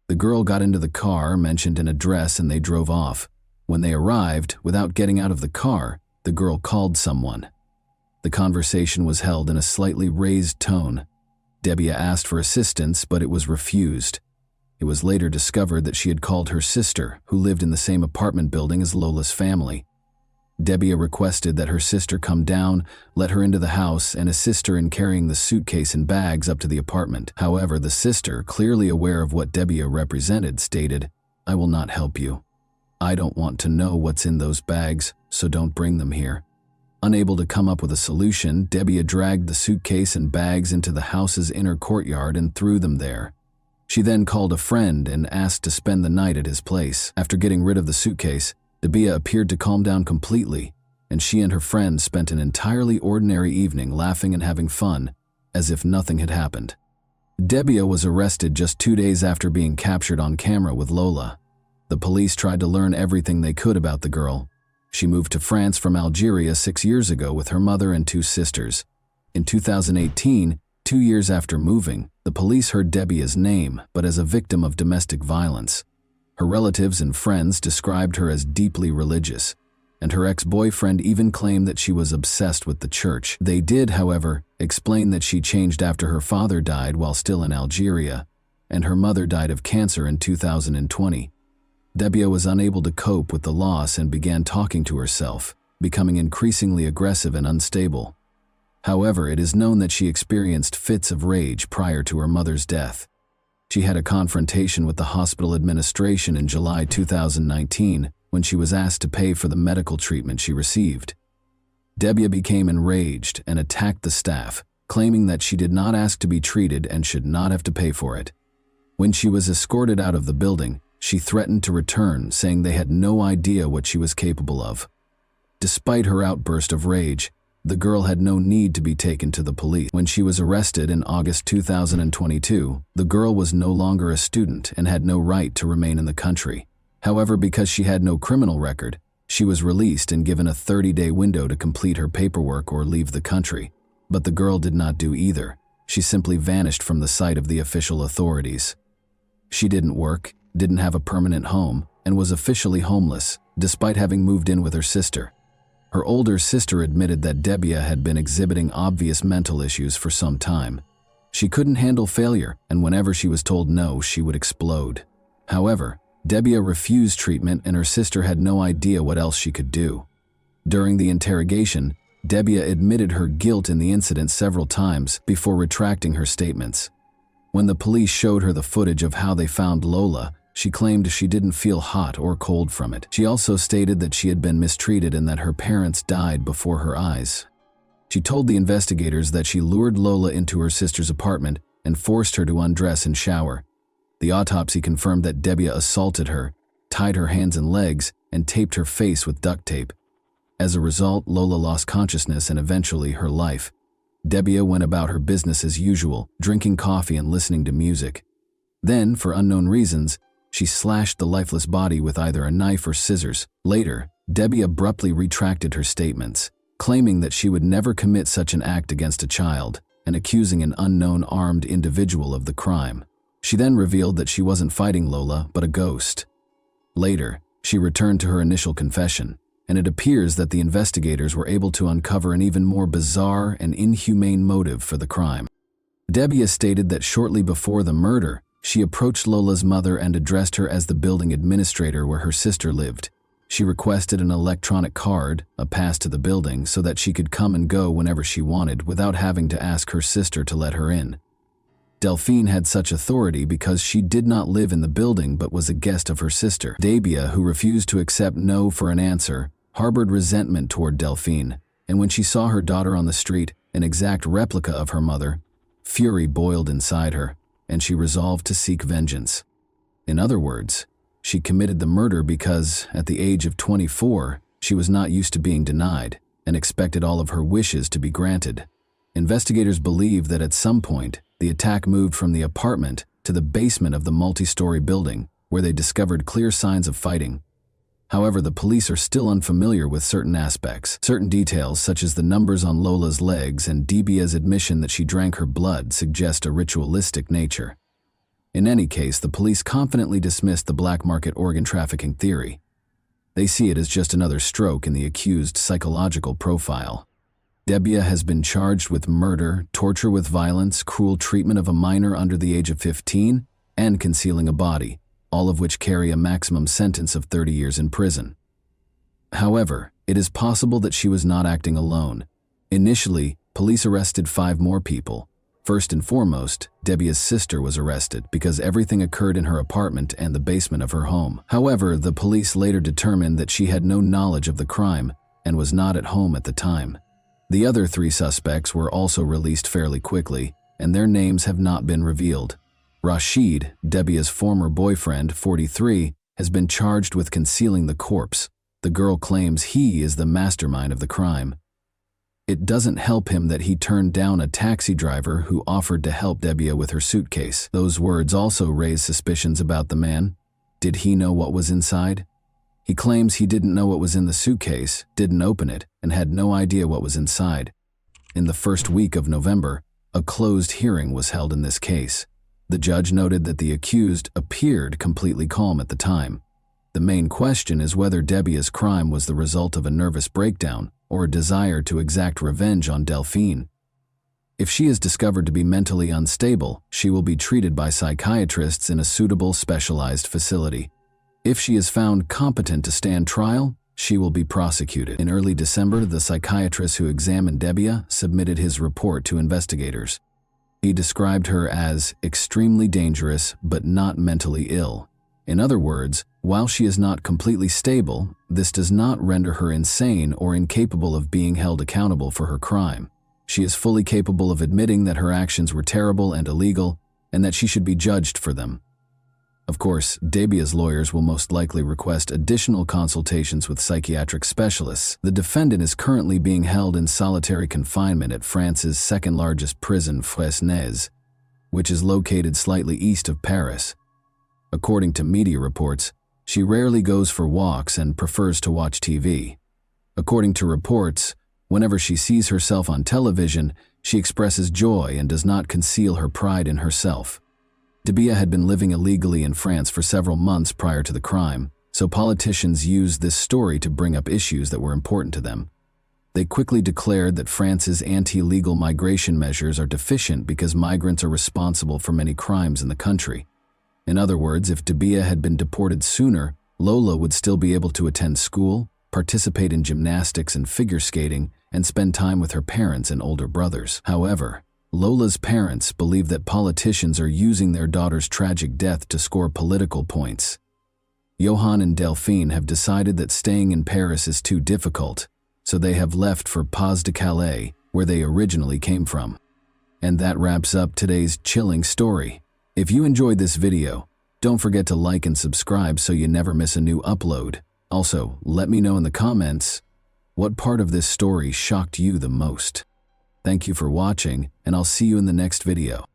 The girl got into the car, mentioned an address, and they drove off. When they arrived, without getting out of the car, the girl called someone. The conversation was held in a slightly raised tone. Dabia asked for assistance, but it was refused. It was later discovered that she had called her sister, who lived in the same apartment building as Lola's family. Debbia requested that her sister come down, let her into the house, and assist her in carrying the suitcase and bags up to the apartment. However, the sister, clearly aware of what Debbia represented, stated, "I will not help you. I don't want to know what's in those bags, so don't bring them here." Unable to come up with a solution, Debbia dragged the suitcase and bags into the house's inner courtyard and threw them there. She then called a friend and asked to spend the night at his place. After getting rid of the suitcase, Debbia appeared to calm down completely, and she and her friend spent an entirely ordinary evening laughing and having fun, as if nothing had happened. Debbia was arrested just 2 days after being captured on camera with Lola. The police tried to learn everything they could about the girl. She moved to France from Algeria 6 years ago with her mother and 2 sisters. In 2018, 2 years after moving, the police heard Debbia's name, but as a victim of domestic violence. Her relatives and friends described her as deeply religious, and her ex-boyfriend even claimed that she was obsessed with the church. They did, however, explain that she changed after her father died while still in Algeria, and her mother died of cancer in 2020. Debbia was unable to cope with the loss and began talking to herself, becoming increasingly aggressive and unstable. However, it is known that she experienced fits of rage prior to her mother's death. She had a confrontation with the hospital administration in July 2019 when she was asked to pay for the medical treatment she received. Debbia became enraged and attacked the staff, claiming that she did not ask to be treated and should not have to pay for it. When she was escorted out of the building, she threatened to return, saying they had no idea what she was capable of. Despite her outburst of rage, the girl had no need to be taken to the police. When she was arrested in August 2022, the girl was no longer a student and had no right to remain in the country. However, because she had no criminal record, she was released and given a 30-day window to complete her paperwork or leave the country. But the girl did not do either. She simply vanished from the sight of the official authorities. She didn't work, didn't have a permanent home, and was officially homeless, despite having moved in with her sister. Her older sister admitted that Debbia had been exhibiting obvious mental issues for some time. She couldn't handle failure, and whenever she was told no, she would explode. However, Debbia refused treatment and her sister had no idea what else she could do. During the interrogation, Debbia admitted her guilt in the incident several times before retracting her statements. When the police showed her the footage of how they found Lola, she claimed she didn't feel hot or cold from it. She also stated that she had been mistreated and that her parents died before her eyes. She told the investigators that she lured Lola into her sister's apartment and forced her to undress and shower. The autopsy confirmed that Debbia assaulted her, tied her hands and legs, and taped her face with duct tape. As a result, Lola lost consciousness and eventually her life. Debbia went about her business as usual, drinking coffee and listening to music. Then, for unknown reasons, she slashed the lifeless body with either a knife or scissors. Later, Debbia abruptly retracted her statements, claiming that she would never commit such an act against a child, and accusing an unknown armed individual of the crime. She then revealed that she wasn't fighting Lola, but a ghost. Later, she returned to her initial confession, and it appears that the investigators were able to uncover an even more bizarre and inhumane motive for the crime. Debbia stated that shortly before the murder, she approached Lola's mother and addressed her as the building administrator where her sister lived. She requested an electronic card, a pass to the building, so that she could come and go whenever she wanted without having to ask her sister to let her in. Delphine had such authority because she did not live in the building but was a guest of her sister. Debbia, who refused to accept no for an answer, harbored resentment toward Delphine, and when she saw her daughter on the street, an exact replica of her mother, fury boiled inside her, and she resolved to seek vengeance. In other words, she committed the murder because, at the age of 24, she was not used to being denied and expected all of her wishes to be granted. Investigators believe that at some point, the attack moved from the apartment to the basement of the multi-story building, where they discovered clear signs of fighting. However, the police are still unfamiliar with certain aspects. Certain details, such as the numbers on Lola's legs and Debbia's admission that she drank her blood, suggest a ritualistic nature. In any case, the police confidently dismissed the black market organ trafficking theory. They see it as just another stroke in the accused's psychological profile. Debbia has been charged with murder, torture with violence, cruel treatment of a minor under the age of 15, and concealing a body, all of which carry a maximum sentence of 30 years in prison. However, It is possible that she was not acting alone. Initially, police arrested 5 more people. First and foremost, Debia's sister was arrested because everything occurred in her apartment and the basement of her home. However, the police later determined that she had no knowledge of the crime and was not at home at the time. The other 3 suspects were also released fairly quickly, and their names have not been revealed. Rashid, Debia's former boyfriend, 43, has been charged with concealing the corpse. The girl claims he is the mastermind of the crime. It doesn't help him that he turned down a taxi driver who offered to help Debia with her suitcase. Those words also raise suspicions about the man. Did he know what was inside? He claims he didn't know what was in the suitcase, didn't open it, and had no idea what was inside. In the first week of November, a closed hearing was held in this case. The judge noted that the accused appeared completely calm at the time. The main question is whether Debia's crime was the result of a nervous breakdown or a desire to exact revenge on Delphine. If she is discovered to be mentally unstable, she will be treated by psychiatrists in a suitable specialized facility. If she is found competent to stand trial, she will be prosecuted. In early December, the psychiatrist who examined Debia submitted his report to investigators. He described her as extremely dangerous but not mentally ill. In other words, while she is not completely stable, this does not render her insane or incapable of being held accountable for her crime. She is fully capable of admitting that her actions were terrible and illegal, and that she should be judged for them. Of course, Debia's lawyers will most likely request additional consultations with psychiatric specialists. The defendant is currently being held in solitary confinement at France's second-largest prison, Fresnes, which is located slightly east of Paris. According to media reports, she rarely goes for walks and prefers to watch TV. According to reports, whenever she sees herself on television, she expresses joy and does not conceal her pride in herself. Debia had been living illegally in France for several months prior to the crime, so politicians used this story to bring up issues that were important to them. They quickly declared that France's anti-legal migration measures are deficient because migrants are responsible for many crimes in the country. In other words, if Debia had been deported sooner, Lola would still be able to attend school, participate in gymnastics and figure skating, and spend time with her parents and older brothers. However, Lola's parents believe that politicians are using their daughter's tragic death to score political points. Johan and Delphine have decided that staying in Paris is too difficult, so they have left for Pas-de-Calais, where they originally came from. And that wraps up today's chilling story. If you enjoyed this video, don't forget to like and subscribe so you never miss a new upload. Also, let me know in the comments what part of this story shocked you the most. Thank you for watching, and I'll see you in the next video.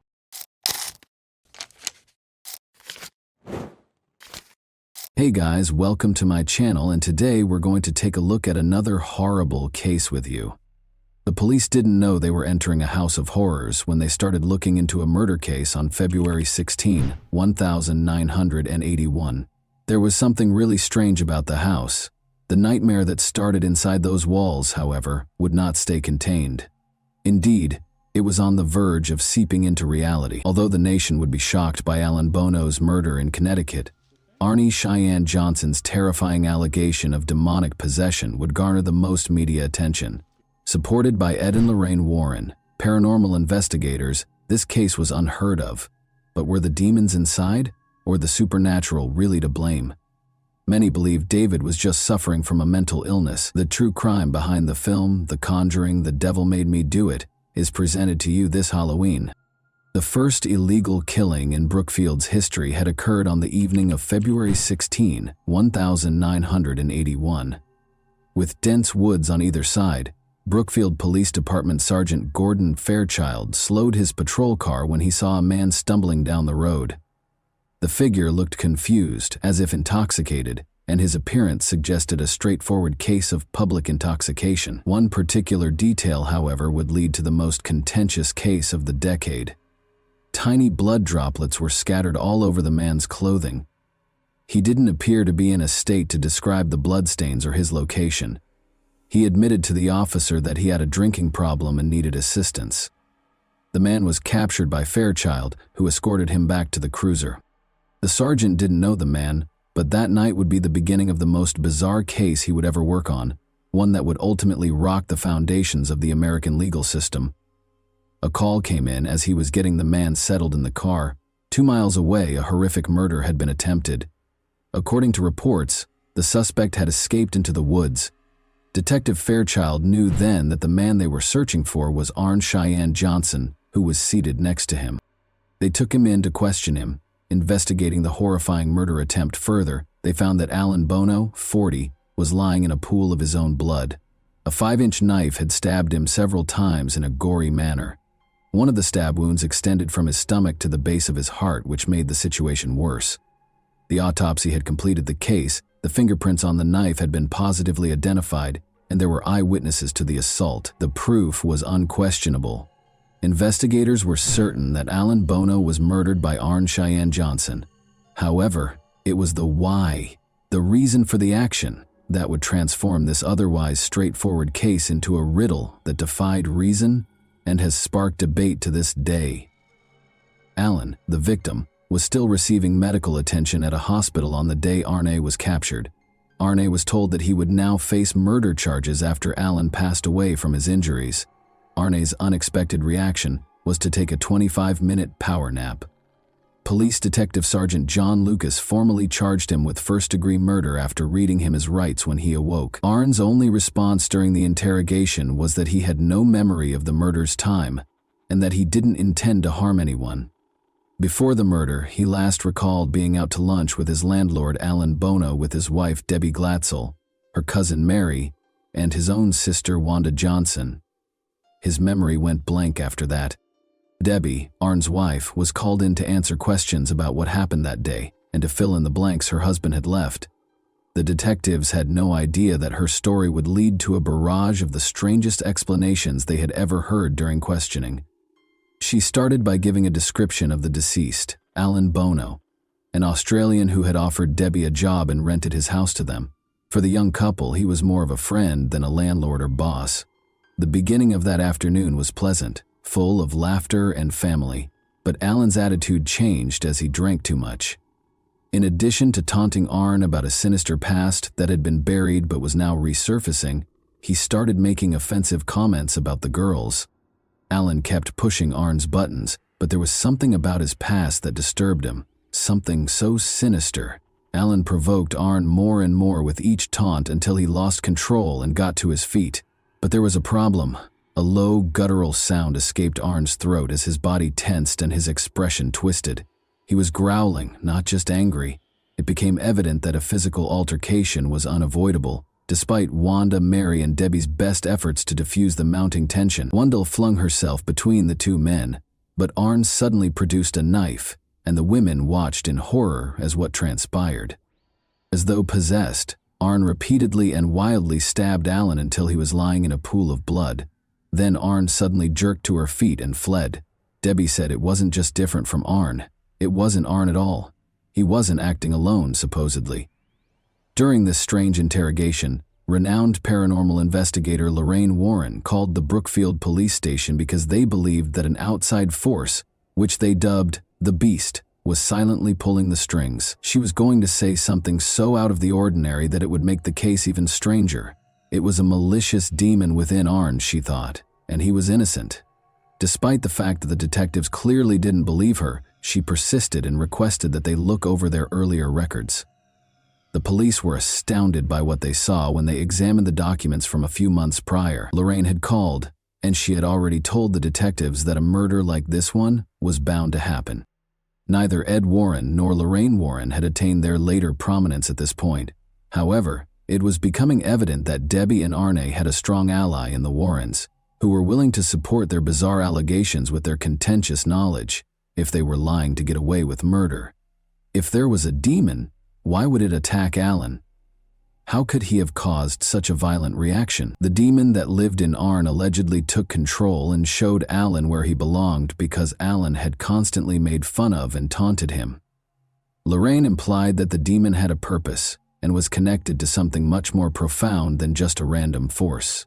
Hey guys, welcome to my channel, and today we're going to take a look at another horrible case with you. The police didn't know they were entering a house of horrors when they started looking into a murder case on February 16, 1981. There was something really strange about the house. The nightmare that started inside those walls, however, would not stay contained. Indeed, it was on the verge of seeping into reality. Although the nation would be shocked by Alan Bono's murder in Connecticut, Arnie Cheyenne Johnson's terrifying allegation of demonic possession would garner the most media attention. Supported by Ed and Lorraine Warren, paranormal investigators, this case was unheard of. But were the demons inside, or the supernatural really to blame? Many believe David was just suffering from a mental illness. The true crime behind the film, The Conjuring, The Devil Made Me Do It, is presented to you this Halloween. The first illegal killing in Brookfield's history had occurred on the evening of February 16, 1981. With dense woods on either side, Brookfield Police Department Sergeant Gordon Fairchild slowed his patrol car when he saw a man stumbling down the road. The figure looked confused, as if intoxicated, and his appearance suggested a straightforward case of public intoxication. One particular detail, however, would lead to the most contentious case of the decade. Tiny blood droplets were scattered all over the man's clothing. He didn't appear to be in a state to describe the bloodstains or his location. He admitted to the officer that he had a drinking problem and needed assistance. The man was captured by Fairchild, who escorted him back to the cruiser. The sergeant didn't know the man, but that night would be the beginning of the most bizarre case he would ever work on. one that would ultimately rock the foundations of the American legal system. A call came in as he was getting the man settled in the car. 2 miles away, a horrific murder had been attempted. According to reports, the suspect had escaped into the woods. Detective Fairchild knew then that the man they were searching for was Arn Cheyenne Johnson, who was seated next to him. They took him in to question him. Investigating the horrifying murder attempt further, they found that Alan Bono, 40, was lying in a pool of his own blood. A 5-inch knife had stabbed him several times in a gory manner. One of the stab wounds extended from his stomach to the base of his heart, which made the situation worse. The autopsy had completed the case, the fingerprints on the knife had been positively identified, and there were eyewitnesses to the assault. The proof was unquestionable. Investigators were certain that Alan Bono was murdered by Arn Cheyenne Johnson. However, it was the why, the reason for the action, that would transform this otherwise straightforward case into a riddle that defied reason and has sparked debate to this day. Alan, the victim, was still receiving medical attention at a hospital on the day Arne was captured. Arne was told that he would now face murder charges after Alan passed away from his injuries. Arne's unexpected reaction was to take a 25-minute power nap. Police Detective Sergeant John Lucas formally charged him with first-degree murder after reading him his rights when he awoke. Arn's only response during the interrogation was that he had no memory of the murder's time and that he didn't intend to harm anyone. Before the murder, he last recalled being out to lunch with his landlord Alan Bono with his wife Debbie Glatzel, her cousin Mary, and his own sister Wanda Johnson. His memory went blank after that. Debbie, Arn's wife, was called in to answer questions about what happened that day and to fill in the blanks her husband had left. The detectives had no idea that her story would lead to a barrage of the strangest explanations they had ever heard during questioning. She started by giving a description of the deceased, Alan Bono, an Australian who had offered Debbie a job and rented his house to them. For the young couple, he was more of a friend than a landlord or boss. The beginning of that afternoon was pleasant, full of laughter and family, but Alan's attitude changed as he drank too much. In addition to taunting Arn about a sinister past that had been buried but was now resurfacing, he started making offensive comments about the girls. Alan kept pushing Arn's buttons, but there was something about his past that disturbed him, something so sinister. Alan provoked Arn more and more with each taunt until he lost control and got to his feet. But there was a problem. A low, guttural sound escaped Arn's throat as his body tensed and his expression twisted. He was growling, not just angry. It became evident that a physical altercation was unavoidable. Despite Wanda, Mary, and Debbie's best efforts to diffuse the mounting tension, Wanda flung herself between the two men. But Arn suddenly produced a knife, and the women watched in horror as what transpired. As though possessed, Arn repeatedly and wildly stabbed Alan until he was lying in a pool of blood. Then Arn suddenly jerked to her feet and fled. Debbie said it wasn't just different from Arn. It wasn't Arn at all. He wasn't acting alone, supposedly. During this strange interrogation, renowned paranormal investigator Lorraine Warren called the Brookfield police station because they believed that an outside force, which they dubbed the Beast, was silently pulling the strings. She was going to say something so out of the ordinary that it would make the case even stranger. It was a malicious demon within Arn, she thought, and he was innocent. Despite the fact that the detectives clearly didn't believe her, she persisted and requested that they look over their earlier records. The police were astounded by what they saw when they examined the documents from a few months prior. Lorraine had called, and she had already told the detectives that a murder like this one was bound to happen. Neither Ed Warren nor Lorraine Warren had attained their later prominence at this point. However, it was becoming evident that Debbie and Arne had a strong ally in the Warrens, who were willing to support their bizarre allegations with their contentious knowledge, if they were lying to get away with murder. If there was a demon, why would it attack Alan? How could he have caused such a violent reaction? The demon that lived in Arn allegedly took control and showed Alan where he belonged because Alan had constantly made fun of and taunted him. Lorraine implied that the demon had a purpose and was connected to something much more profound than just a random force.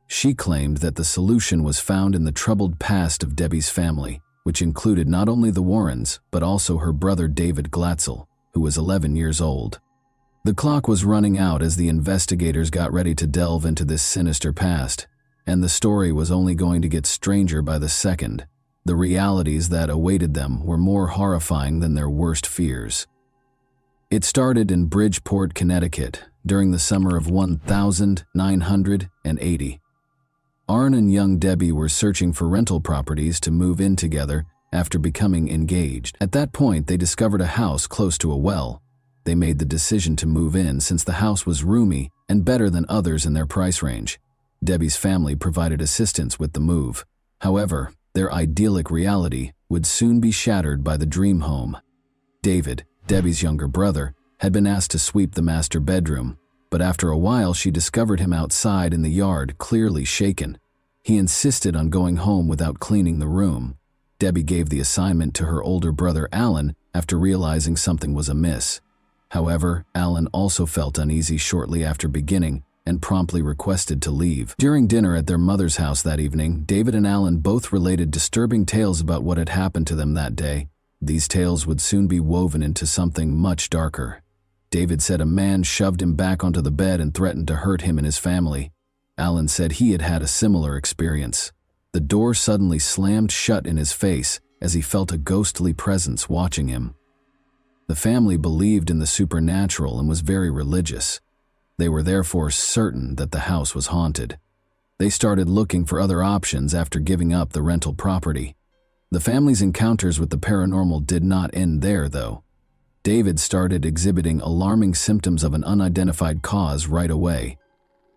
She claimed that the solution was found in the troubled past of Debbie's family, which included not only the Warrens, but also her brother David Glatzel, who was 11 years old. The clock was running out as the investigators got ready to delve into this sinister past, and the story was only going to get stranger by the second. The realities that awaited them were more horrifying than their worst fears. It started in Bridgeport, Connecticut, during the summer of 1980. Arn and young Debbie were searching for rental properties to move in together after becoming engaged. At that point, they discovered a house close to a well. They made the decision to move in since the house was roomy and better than others in their price range. Debbie's family provided assistance with the move. However, their idyllic reality would soon be shattered by the dream home. David, Debbie's younger brother, had been asked to sweep the master bedroom, but after a while she discovered him outside in the yard, clearly shaken. He insisted on going home without cleaning the room. Debbie gave the assignment to her older brother Alan after realizing something was amiss. However, Alan also felt uneasy shortly after beginning and promptly requested to leave. During dinner at their mother's house that evening, David and Alan both related disturbing tales about what had happened to them that day. These tales would soon be woven into something much darker. David said a man shoved him back onto the bed and threatened to hurt him and his family. Alan said he had had a similar experience. The door suddenly slammed shut in his face as he felt a ghostly presence watching him. The family believed in the supernatural and was very religious. They were therefore certain that the house was haunted. They started looking for other options after giving up the rental property. The family's encounters with the paranormal did not end there, though. David started exhibiting alarming symptoms of an unidentified cause right away.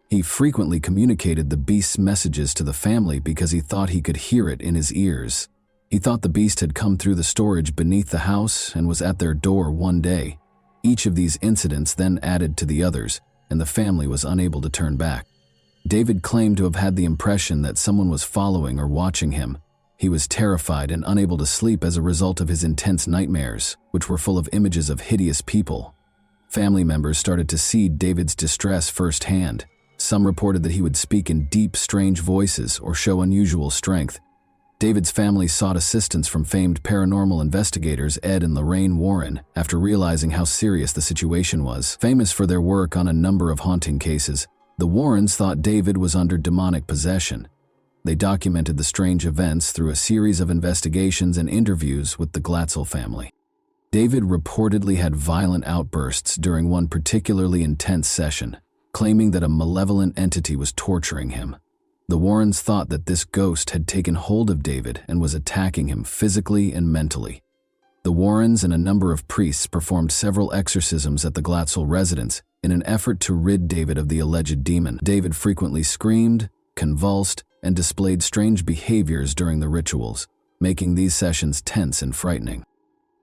He frequently communicated the beast's messages to the family because he thought he could hear it in his ears. He thought the beast had come through the storage beneath the house and was at their door one day. Each of these incidents then added to the others, and the family was unable to turn back. David claimed to have had the impression that someone was following or watching him. He was terrified and unable to sleep as a result of his intense nightmares, which were full of images of hideous people. Family members started to see David's distress firsthand. Some reported that he would speak in deep, strange voices or show unusual strength. David's family sought assistance from famed paranormal investigators Ed and Lorraine Warren after realizing how serious the situation was. Famous for their work on a number of haunting cases, the Warrens thought David was under demonic possession. They documented the strange events through a series of investigations and interviews with the Glatzel family. David reportedly had violent outbursts during one particularly intense session, claiming that a malevolent entity was torturing him. The Warrens thought that this ghost had taken hold of David and was attacking him physically and mentally. The Warrens and a number of priests performed several exorcisms at the Glatzel residence in an effort to rid David of the alleged demon. David frequently screamed, convulsed, and displayed strange behaviors during the rituals, making these sessions tense and frightening.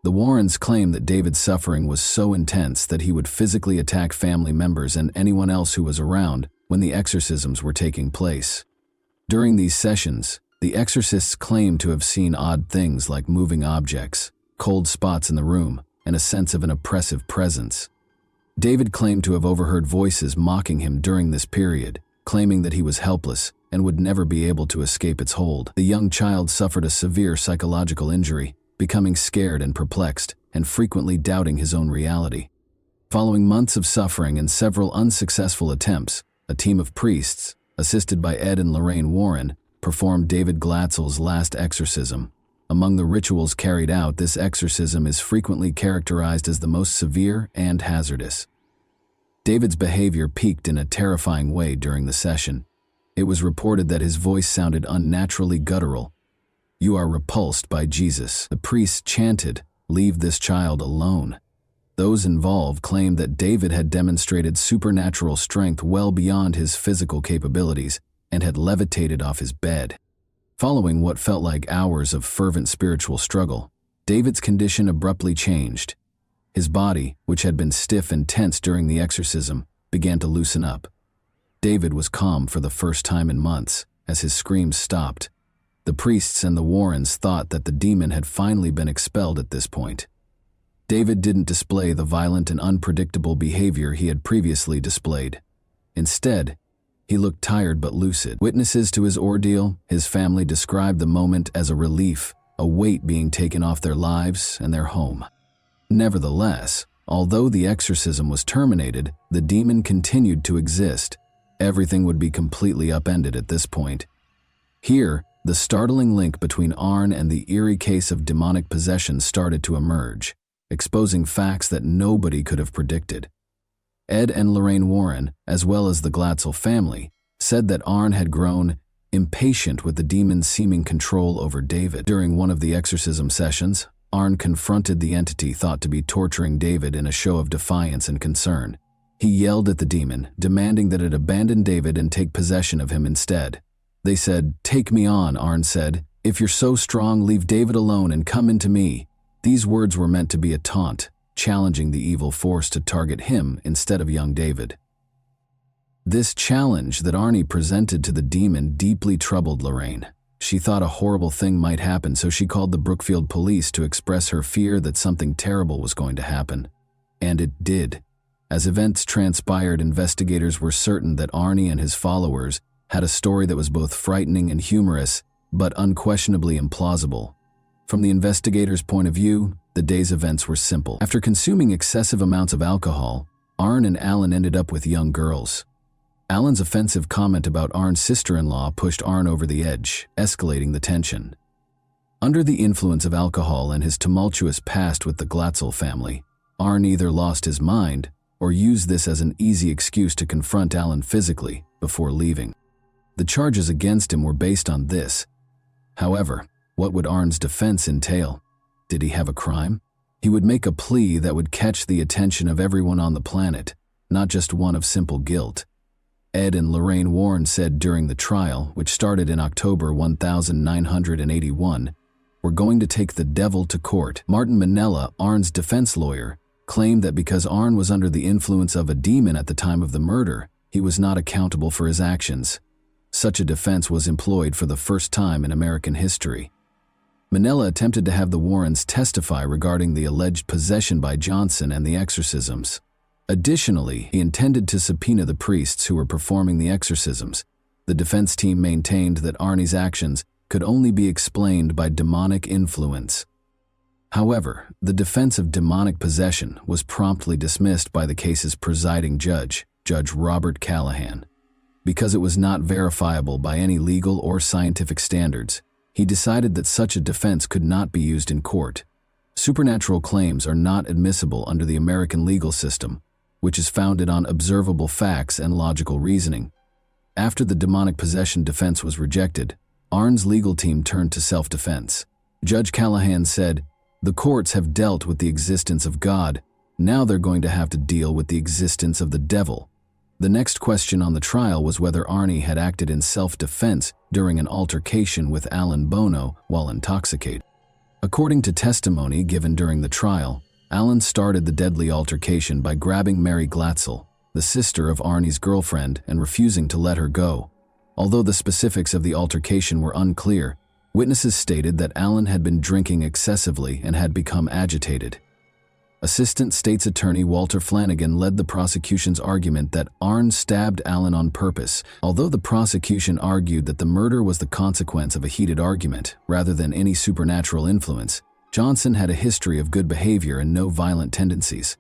The Warrens claimed that David's suffering was so intense that he would physically attack family members and anyone else who was around when the exorcisms were taking place. During these sessions, the exorcists claimed to have seen odd things like moving objects, cold spots in the room, and a sense of an oppressive presence. David claimed to have overheard voices mocking him during this period, claiming that he was helpless and would never be able to escape its hold. The young child suffered a severe psychological injury, becoming scared and perplexed, and frequently doubting his own reality. Following months of suffering and several unsuccessful attempts, a team of priests, assisted by Ed and Lorraine Warren, performed David Glatzel's last exorcism. Among the rituals carried out, this exorcism is frequently characterized as the most severe and hazardous. David's behavior peaked in a terrifying way during the session. It was reported that his voice sounded unnaturally guttural. "You are repulsed by Jesus," the priests chanted, "Leave this child alone." Those involved claimed that David had demonstrated supernatural strength well beyond his physical capabilities and had levitated off his bed. Following what felt like hours of fervent spiritual struggle, David's condition abruptly changed. His body, which had been stiff and tense during the exorcism, began to loosen up. David was calm for the first time in months as his screams stopped. The priests and the Warrens thought that the demon had finally been expelled at this point. David didn't display the violent and unpredictable behavior he had previously displayed. Instead, he looked tired but lucid. Witnesses to his ordeal, his family described the moment as a relief, a weight being taken off their lives and their home. Nevertheless, Although the exorcism was terminated, the demon continued to exist. Everything would be completely upended at this point. Here, the startling link between Arn and the eerie case of demonic possession started to emerge, exposing facts that nobody could have predicted. Ed and Lorraine Warren, as well as the Glatzel family, said that Arn had grown impatient with the demon's seeming control over David. During one of the exorcism sessions, Arn confronted the entity thought to be torturing David in a show of defiance and concern. He yelled at the demon, demanding that it abandon David and take possession of him instead. They said, "Take me on," Arn said. "If you're so strong, leave David alone and come into me." These words were meant to be a taunt, challenging the evil force to target him instead of young David. This challenge that Arnie presented to the demon deeply troubled Lorraine. She thought a horrible thing might happen, so she called the Brookfield police to express her fear that something terrible was going to happen. And it did. As events transpired, investigators were certain that Arnie and his followers had a story that was both frightening and humorous, but unquestionably implausible. From the investigators' point of view, the day's events were simple. After consuming excessive amounts of alcohol, Arn and Alan ended up with young girls. Alan's offensive comment about Arn's sister-in-law pushed Arn over the edge, escalating the tension. Under the influence of alcohol and his tumultuous past with the Glatzel family, Arn either lost his mind or used this as an easy excuse to confront Alan physically before leaving. The charges against him were based on this. However, what would Arn's defense entail? Did he have a crime? He would make a plea that would catch the attention of everyone on the planet, not just one of simple guilt. Ed and Lorraine Warren said during the trial, which started in October 1981, "We're going to take the devil to court." Martin Minella, Arn's defense lawyer, claimed that because Arn was under the influence of a demon at the time of the murder, he was not accountable for his actions. Such a defense was employed for the first time in American history. Minella attempted to have the Warrens testify regarding the alleged possession by Johnson and the exorcisms. Additionally, he intended to subpoena the priests who were performing the exorcisms. The defense team maintained that Arnie's actions could only be explained by demonic influence. However, the defense of demonic possession was promptly dismissed by the case's presiding judge, Judge Robert Callahan. Because it was not verifiable by any legal or scientific standards, he decided that such a defense could not be used in court. Supernatural claims are not admissible under the American legal system, which is founded on observable facts and logical reasoning. After the demonic possession defense was rejected, Arn's legal team turned to self-defense. Judge Callahan said, "The courts have dealt with the existence of God. Now they're going to have to deal with the existence of the devil." The next question on the trial was whether Arnie had acted in self-defense during an altercation with Alan Bono while intoxicated. According to testimony given during the trial, Alan started the deadly altercation by grabbing Mary Glatzel, the sister of Arnie's girlfriend, and refusing to let her go. Although the specifics of the altercation were unclear, witnesses stated that Alan had been drinking excessively and had become agitated. Assistant State's Attorney Walter Flanagan led the prosecution's argument that Arn stabbed Alan on purpose. Although the prosecution argued that the murder was the consequence of a heated argument rather than any supernatural influence, Johnson had a history of good behavior and no violent tendencies.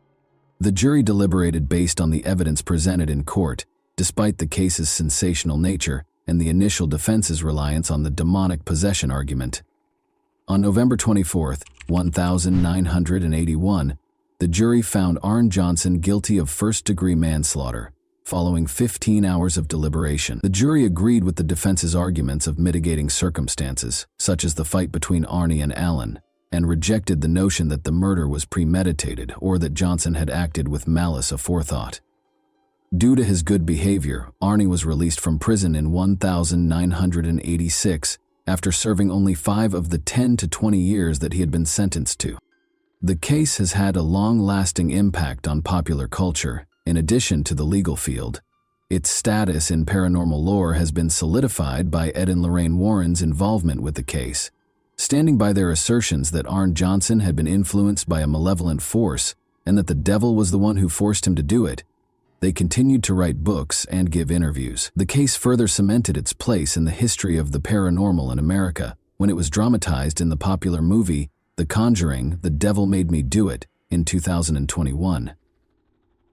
The jury deliberated based on the evidence presented in court, despite the case's sensational nature and the initial defense's reliance on the demonic possession argument. On November 24, 1981, the jury found Arn Johnson guilty of first-degree manslaughter. Following 15 hours of deliberation, the jury agreed with the defense's arguments of mitigating circumstances, such as the fight between Arnie and Alan, and rejected the notion that the murder was premeditated or that Johnson had acted with malice aforethought. Due to his good behavior, Arnie was released from prison in 1986 after serving only 5 of the 10 to 20 years that he had been sentenced to. The case has had a long-lasting impact on popular culture, in addition to the legal field. Its status in paranormal lore has been solidified by Ed and Lorraine Warren's involvement with the case. Standing by their assertions that Arn Johnson had been influenced by a malevolent force and that the devil was the one who forced him to do it, they continued to write books and give interviews. The case further cemented its place in the history of the paranormal in America when it was dramatized in the popular movie The Conjuring, The Devil Made Me Do It, in 2021.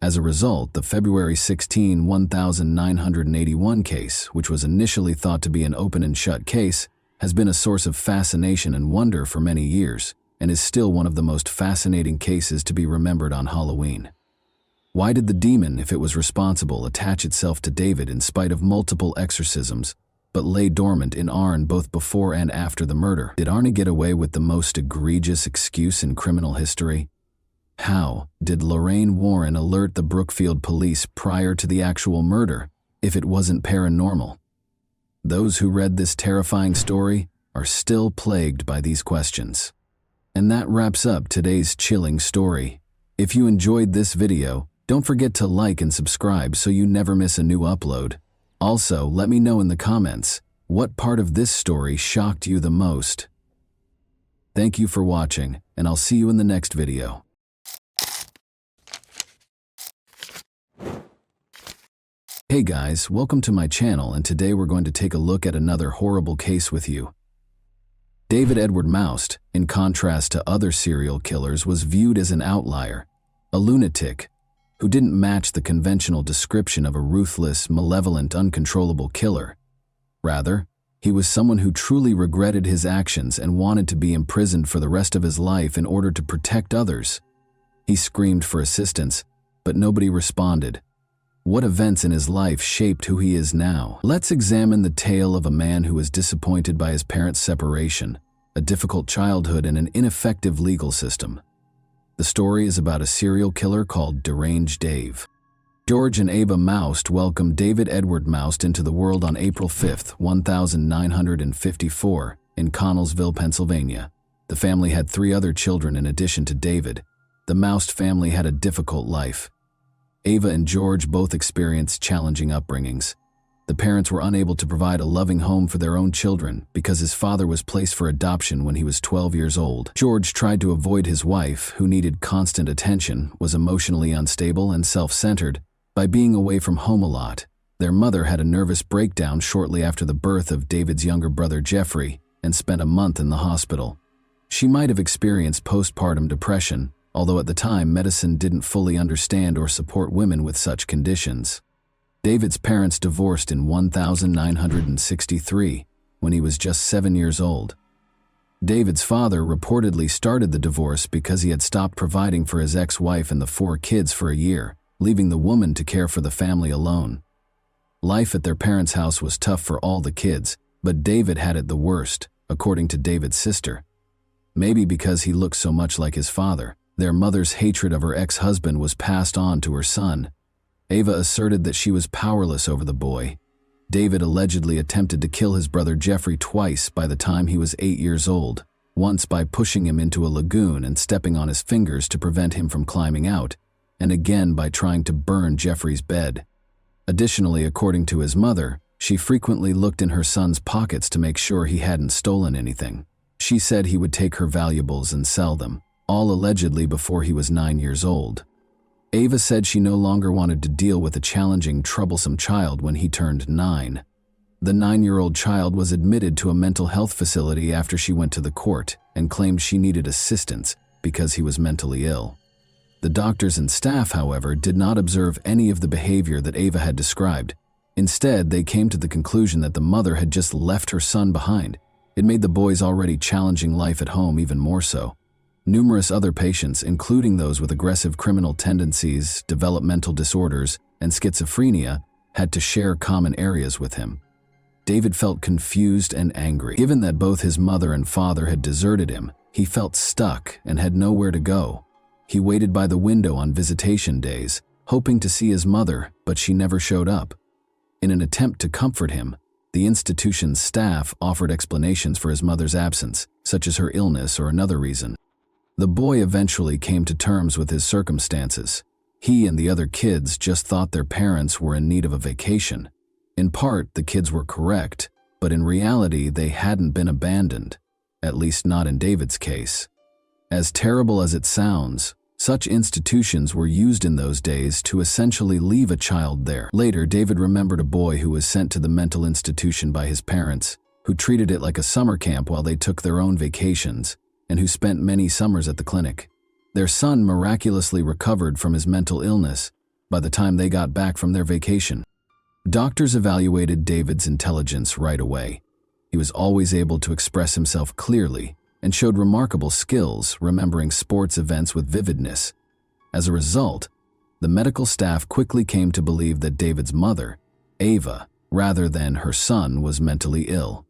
As a result, the February 16, 1981 case, which was initially thought to be an open and shut case, has been a source of fascination and wonder for many years, and is still one of the most fascinating cases to be remembered on Halloween. Why did the demon, if it was responsible, attach itself to David in spite of multiple exorcisms, but lay dormant in Arne both before and after the murder? Did Arne get away with the most egregious excuse in criminal history? How did Lorraine Warren alert the Brookfield police prior to the actual murder, if it wasn't paranormal? Those who read this terrifying story are still plagued by these questions. And that wraps up today's chilling story. If you enjoyed this video, don't forget to like and subscribe so you never miss a new upload. Also, let me know in the comments, what part of this story shocked you the most? Thank you for watching, and I'll see you in the next video. Hey guys, welcome to my channel, and today we're going to take a look at another horrible case with you. David Edward Moust, in contrast to other serial killers, was viewed as an outlier, a lunatic, who didn't match the conventional description of a ruthless, malevolent, uncontrollable killer. Rather, he was someone who truly regretted his actions and wanted to be imprisoned for the rest of his life in order to protect others. He screamed for assistance, but nobody responded. What events in his life shaped who he is now? Let's examine the tale of a man who was disappointed by his parents' separation, a difficult childhood, and an ineffective legal system. The story is about a serial killer called Deranged Dave. George and Ava Moust welcomed David Edward Moust into the world on April 5, 1954, in Connellsville, Pennsylvania. The family had 3 other children in addition to David. The Moust family had a difficult life. Ava and George both experienced challenging upbringings. The parents were unable to provide a loving home for their own children because his father was placed for adoption when he was 12 years old. George tried to avoid his wife, who needed constant attention, was emotionally unstable and self-centered, by being away from home a lot. Their mother had a nervous breakdown shortly after the birth of David's younger brother Jeffrey and spent a month in the hospital. She might have experienced postpartum depression, although at the time medicine didn't fully understand or support women with such conditions. David's parents divorced in 1963, when he was just 7 years old. David's father reportedly started the divorce because he had stopped providing for his ex-wife and the 4 kids for a year, leaving the woman to care for the family alone. Life at their parents' house was tough for all the kids, but David had it the worst, according to David's sister. Maybe because he looked so much like his father, their mother's hatred of her ex-husband was passed on to her son. Ava asserted that she was powerless over the boy. David allegedly attempted to kill his brother Jeffrey twice by the time he was 8 years old, once by pushing him into a lagoon and stepping on his fingers to prevent him from climbing out, and again by trying to burn Jeffrey's bed. Additionally, according to his mother, she frequently looked in her son's pockets to make sure he hadn't stolen anything. She said he would take her valuables and sell them, all allegedly before he was 9 years old. Ava said she no longer wanted to deal with a challenging, troublesome child when he turned 9. The 9-year-old child was admitted to a mental health facility after she went to the court and claimed she needed assistance because he was mentally ill. The doctors and staff, however, did not observe any of the behavior that Ava had described. Instead, they came to the conclusion that the mother had just left her son behind. It made the boy's already challenging life at home even more so. Numerous other patients, including those with aggressive criminal tendencies, developmental disorders, and schizophrenia, had to share common areas with him. David felt confused and angry. Given that both his mother and father had deserted him, he felt stuck and had nowhere to go. He waited by the window on visitation days, hoping to see his mother, but she never showed up. In an attempt to comfort him, the institution's staff offered explanations for his mother's absence, such as her illness or another reason. The boy eventually came to terms with his circumstances. He and the other kids just thought their parents were in need of a vacation. In part, the kids were correct, but in reality, they hadn't been abandoned, at least not in David's case. As terrible as it sounds, such institutions were used in those days to essentially leave a child there. Later, David remembered a boy who was sent to the mental institution by his parents, who treated it like a summer camp while they took their own vacations, and who spent many summers at the clinic. Their son miraculously recovered from his mental illness by the time they got back from their vacation. Doctors evaluated David's intelligence right away. He was always able to express himself clearly and showed remarkable skills remembering sports events with vividness. As a result, the medical staff quickly came to believe that David's mother, Ava, rather than her son, was mentally ill.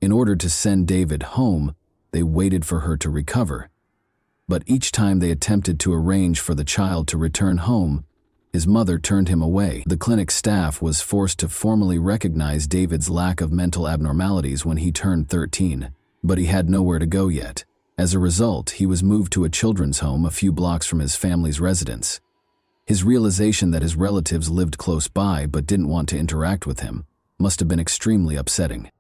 In order to send David home, they waited for her to recover. But each time they attempted to arrange for the child to return home, his mother turned him away. The clinic staff was forced to formally recognize David's lack of mental abnormalities when he turned 13, but he had nowhere to go yet. As a result, he was moved to a children's home a few blocks from his family's residence. His realization that his relatives lived close by but didn't want to interact with him must have been extremely upsetting.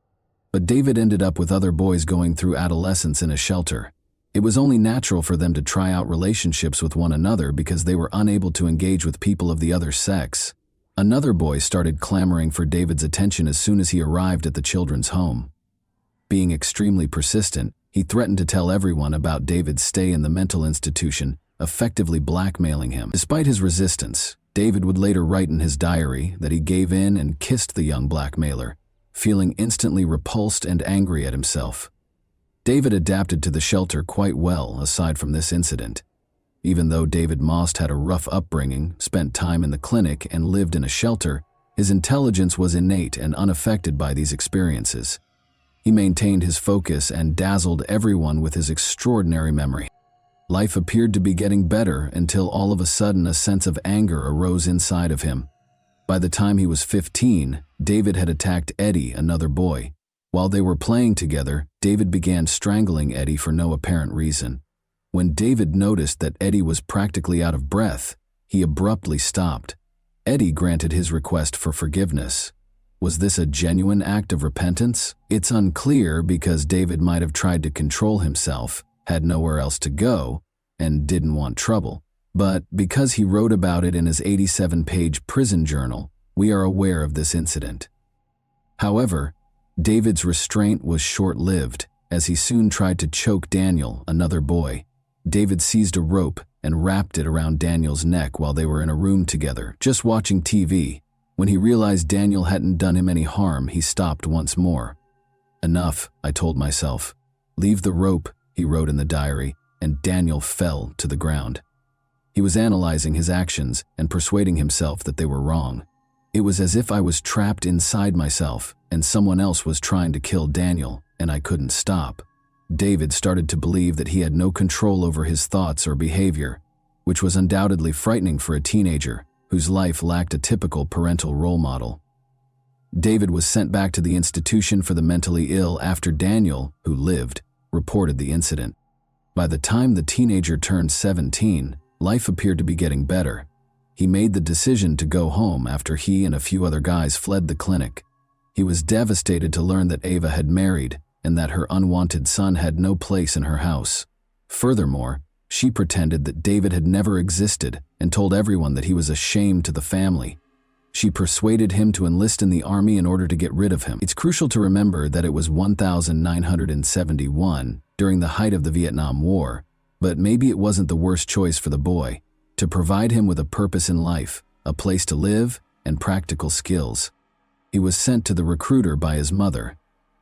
But David ended up with other boys going through adolescence in a shelter. It was only natural for them to try out relationships with one another because they were unable to engage with people of the other sex. Another boy started clamoring for David's attention as soon as he arrived at the children's home. Being extremely persistent, he threatened to tell everyone about David's stay in the mental institution, effectively blackmailing him. Despite his resistance, David would later write in his diary that he gave in and kissed the young blackmailer, feeling instantly repulsed and angry at himself. David adapted to the shelter quite well aside from this incident. Even though David Most had a rough upbringing, spent time in the clinic, and lived in a shelter, his intelligence was innate and unaffected by these experiences. He maintained his focus and dazzled everyone with his extraordinary memory. Life appeared to be getting better until all of a sudden a sense of anger arose inside of him. By the time he was 15, David had attacked Eddie, another boy. While they were playing together, David began strangling Eddie for no apparent reason. When David noticed that Eddie was practically out of breath, he abruptly stopped. Eddie granted his request for forgiveness. Was this a genuine act of repentance? It's unclear because David might have tried to control himself, had nowhere else to go, and didn't want trouble. But because he wrote about it in his 87-page prison journal, we are aware of this incident. However, David's restraint was short-lived, as he soon tried to choke Daniel, another boy. David seized a rope and wrapped it around Daniel's neck while they were in a room together, just watching TV. When he realized Daniel hadn't done him any harm, he stopped once more. "Enough," I told myself. "Leave the rope," he wrote in the diary, and Daniel fell to the ground. He was analyzing his actions and persuading himself that they were wrong. It was as if I was trapped inside myself and someone else was trying to kill Daniel, and I couldn't stop. David started to believe that he had no control over his thoughts or behavior, which was undoubtedly frightening for a teenager whose life lacked a typical parental role model. David was sent back to the institution for the mentally ill after Daniel, who lived, reported the incident. By the time the teenager turned 17, life appeared to be getting better. He made the decision to go home after he and a few other guys fled the clinic. He was devastated to learn that Ava had married and that her unwanted son had no place in her house. Furthermore, she pretended that David had never existed and told everyone that he was a shame to the family. She persuaded him to enlist in the army in order to get rid of him. It's crucial to remember that it was 1971, during the height of the Vietnam War, but maybe it wasn't the worst choice for the boy, to provide him with a purpose in life, a place to live, and practical skills. He was sent to the recruiter by his mother.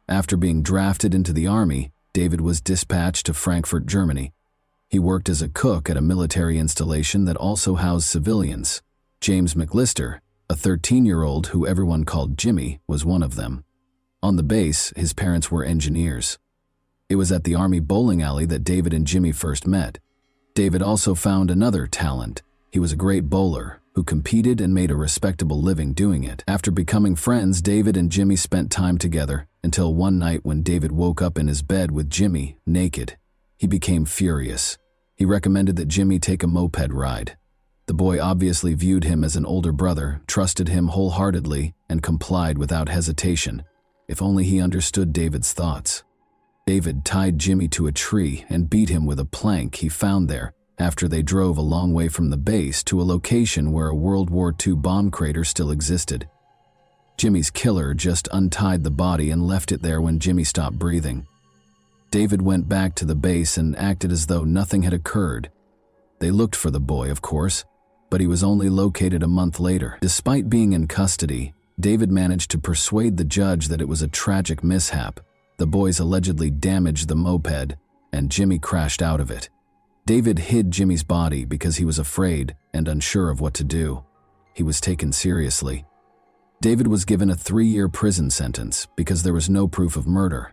After being drafted into the army, David was dispatched to Frankfurt, Germany. He worked as a cook at a military installation that also housed civilians. James McLister, a 13-year-old who everyone called Jimmy, was one of them. On the base, his parents were engineers. It was at the Army bowling alley that David and Jimmy first met. David also found another talent. He was a great bowler who competed and made a respectable living doing it. After becoming friends, David and Jimmy spent time together until one night when David woke up in his bed with Jimmy, naked. He became furious. He recommended that Jimmy take a moped ride. The boy obviously viewed him as an older brother, trusted him wholeheartedly, and complied without hesitation. If only he understood David's thoughts. David tied Jimmy to a tree and beat him with a plank he found there after they drove a long way from the base to a location where a World War II bomb crater still existed. Jimmy's killer just untied the body and left it there when Jimmy stopped breathing. David went back to the base and acted as though nothing had occurred. They looked for the boy, of course, but he was only located a month later. Despite being in custody, David managed to persuade the judge that it was a tragic mishap. The boys allegedly damaged the moped, and Jimmy crashed out of it. David hid Jimmy's body because he was afraid and unsure of what to do. He was taken seriously. David was given a 3-year prison sentence because there was no proof of murder.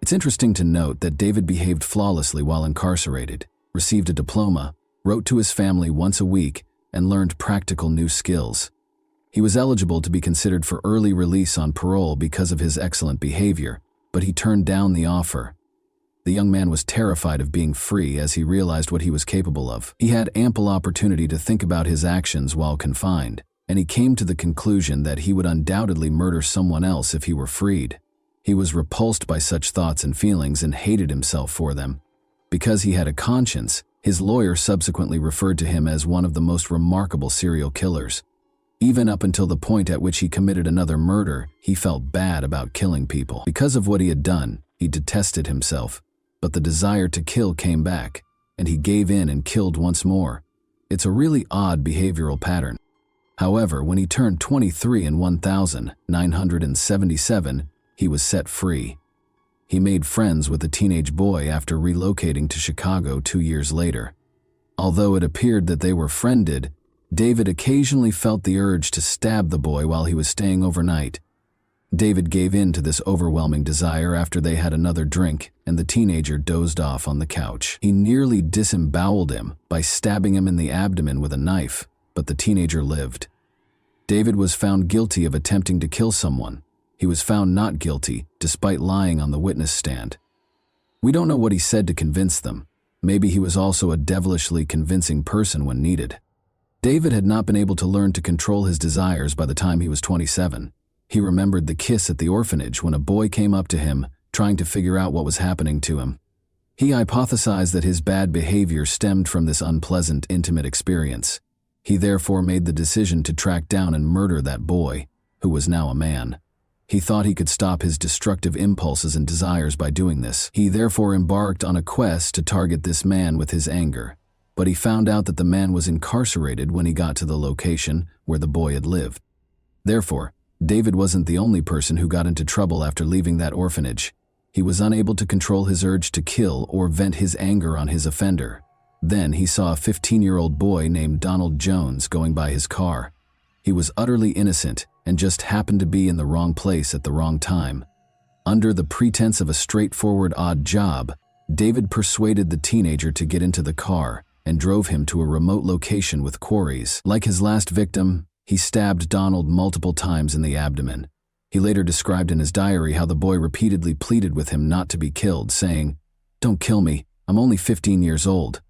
It's interesting to note that David behaved flawlessly while incarcerated, received a diploma, wrote to his family once a week, and learned practical new skills. He was eligible to be considered for early release on parole because of his excellent behavior, but he turned down the offer. The young man was terrified of being free as he realized what he was capable of. He had ample opportunity to think about his actions while confined, and he came to the conclusion that he would undoubtedly murder someone else if he were freed. He was repulsed by such thoughts and feelings and hated himself for them. Because he had a conscience, his lawyer subsequently referred to him as one of the most remarkable serial killers. Even up until the point at which he committed another murder, he felt bad about killing people. Because of what he had done, he detested himself. But the desire to kill came back, and he gave in and killed once more. It's a really odd behavioral pattern. However, when he turned 23 in 1977, he was set free. He made friends with a teenage boy after relocating to Chicago 2 years later. Although it appeared that they were friended, David occasionally felt the urge to stab the boy while he was staying overnight. David gave in to this overwhelming desire after they had another drink, and the teenager dozed off on the couch. He nearly disemboweled him by stabbing him in the abdomen with a knife, but the teenager lived. David was found guilty of attempting to kill someone. He was found not guilty, despite lying on the witness stand. We don't know what he said to convince them. Maybe he was also a devilishly convincing person when needed. David had not been able to learn to control his desires by the time he was 27. He remembered the kiss at the orphanage when a boy came up to him, trying to figure out what was happening to him. He hypothesized that his bad behavior stemmed from this unpleasant, intimate experience. He therefore made the decision to track down and murder that boy, who was now a man. He thought he could stop his destructive impulses and desires by doing this. He therefore embarked on a quest to target this man with his anger. But he found out that the man was incarcerated when he got to the location where the boy had lived. Therefore, David wasn't the only person who got into trouble after leaving that orphanage. He was unable to control his urge to kill or vent his anger on his offender. Then he saw a 15-year-old boy named Donald Jones going by his car. He was utterly innocent and just happened to be in the wrong place at the wrong time. Under the pretense of a straightforward odd job, David persuaded the teenager to get into the car and drove him to a remote location with quarries. Like his last victim, he stabbed Donald multiple times in the abdomen. He later described in his diary how the boy repeatedly pleaded with him not to be killed, saying, "Don't kill me, I'm only 15 years old."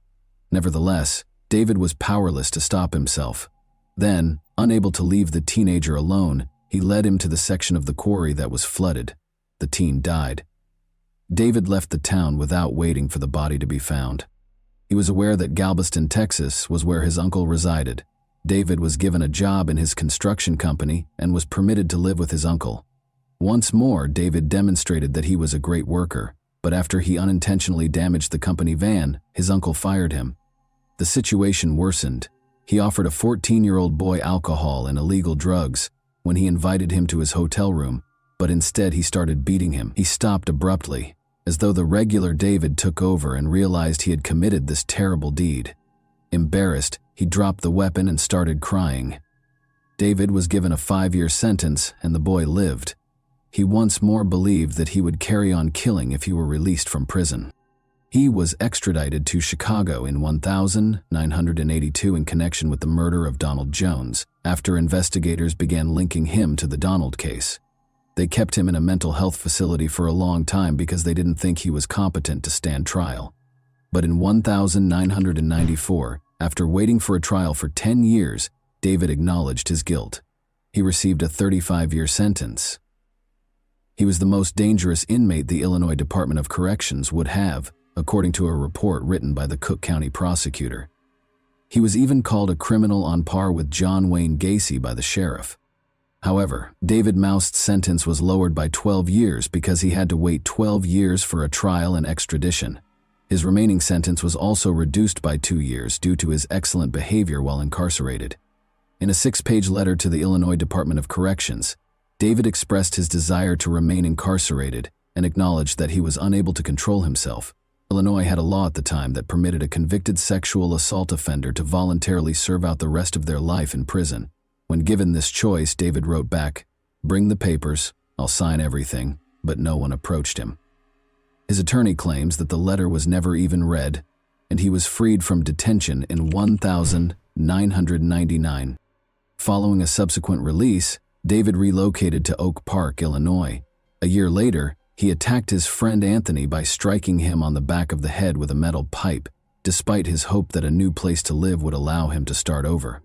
Nevertheless, David was powerless to stop himself. Then, unable to leave the teenager alone, he led him to the section of the quarry that was flooded. The teen died. David left the town without waiting for the body to be found. He was aware that Galveston, Texas, was where his uncle resided. David was given a job in his construction company and was permitted to live with his uncle. Once more, David demonstrated that he was a great worker, but after he unintentionally damaged the company van, his uncle fired him. The situation worsened. He offered a 14-year-old boy alcohol and illegal drugs when he invited him to his hotel room, but instead he started beating him. He stopped abruptly, as though the regular David took over and realized he had committed this terrible deed. Embarrassed, he dropped the weapon and started crying. David was given a 5-year sentence and the boy lived. He once more believed that he would carry on killing if he were released from prison. He was extradited to Chicago in 1982 in connection with the murder of Donald Jones, after investigators began linking him to the Donald case. They kept him in a mental health facility for a long time because they didn't think he was competent to stand trial. But in 1994, after waiting for a trial for 10 years, David acknowledged his guilt. He received a 35-year sentence. He was the most dangerous inmate the Illinois Department of Corrections would have, according to a report written by the Cook County prosecutor. He was even called a criminal on par with John Wayne Gacy by the sheriff. However, David Moust's sentence was lowered by 12 years because he had to wait 12 years for a trial and extradition. His remaining sentence was also reduced by 2 years due to his excellent behavior while incarcerated. In a 6-page letter to the Illinois Department of Corrections, David expressed his desire to remain incarcerated and acknowledged that he was unable to control himself. Illinois had a law at the time that permitted a convicted sexual assault offender to voluntarily serve out the rest of their life in prison. When given this choice, David wrote back, "Bring the papers, I'll sign everything," but no one approached him. His attorney claims that the letter was never even read, and he was freed from detention in 1999. Following a subsequent release, David relocated to Oak Park, Illinois. A year later, he attacked his friend Anthony by striking him on the back of the head with a metal pipe, despite his hope that a new place to live would allow him to start over.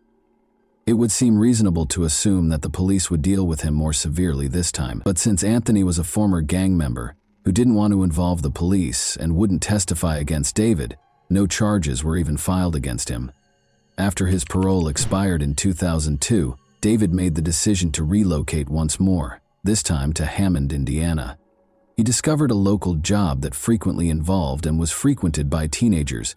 It would seem reasonable to assume that the police would deal with him more severely this time, but since Anthony was a former gang member who didn't want to involve the police and wouldn't testify against David, no charges were even filed against him. After his parole expired in 2002, David made the decision to relocate once more, this time to Hammond, Indiana. He discovered a local job that frequently involved and was frequented by teenagers.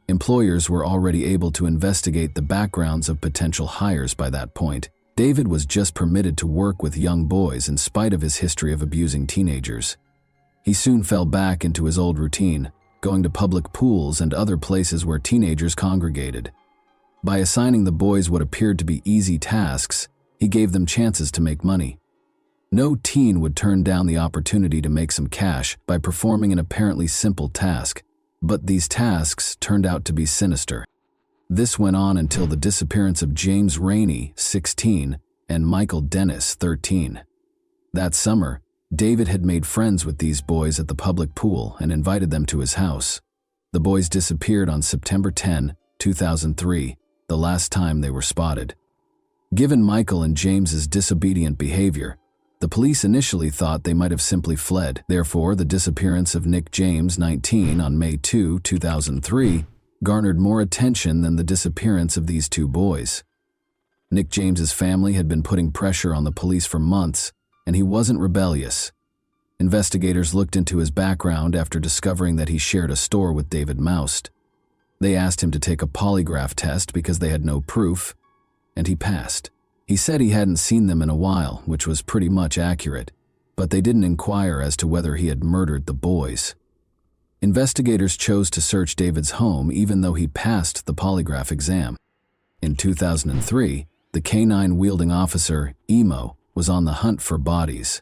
Employers were already able to investigate the backgrounds of potential hires by that point. David was just permitted to work with young boys in spite of his history of abusing teenagers. He soon fell back into his old routine, going to public pools and other places where teenagers congregated. By assigning the boys what appeared to be easy tasks, he gave them chances to make money. No teen would turn down the opportunity to make some cash by performing an apparently simple task, but these tasks turned out to be sinister. This went on until the disappearance of James Rainey, 16, and Michael Dennis, 13. That summer, David had made friends with these boys at the public pool and invited them to his house. The boys disappeared on September 10, 2003, the last time they were spotted. Given Michael and James's disobedient behavior, the police initially thought they might have simply fled. Therefore, the disappearance of Nick James, 19, on May 2, 2003, garnered more attention than the disappearance of these two boys. Nick James's family had been putting pressure on the police for months, and he wasn't rebellious. Investigators looked into his background after discovering that he shared a store with David Moust. They asked him to take a polygraph test because they had no proof, and he passed. He said he hadn't seen them in a while, which was pretty much accurate, but they didn't inquire as to whether he had murdered the boys. Investigators chose to search David's home even though he passed the polygraph exam. In 2003, the canine-wielding officer, Emo, was on the hunt for bodies.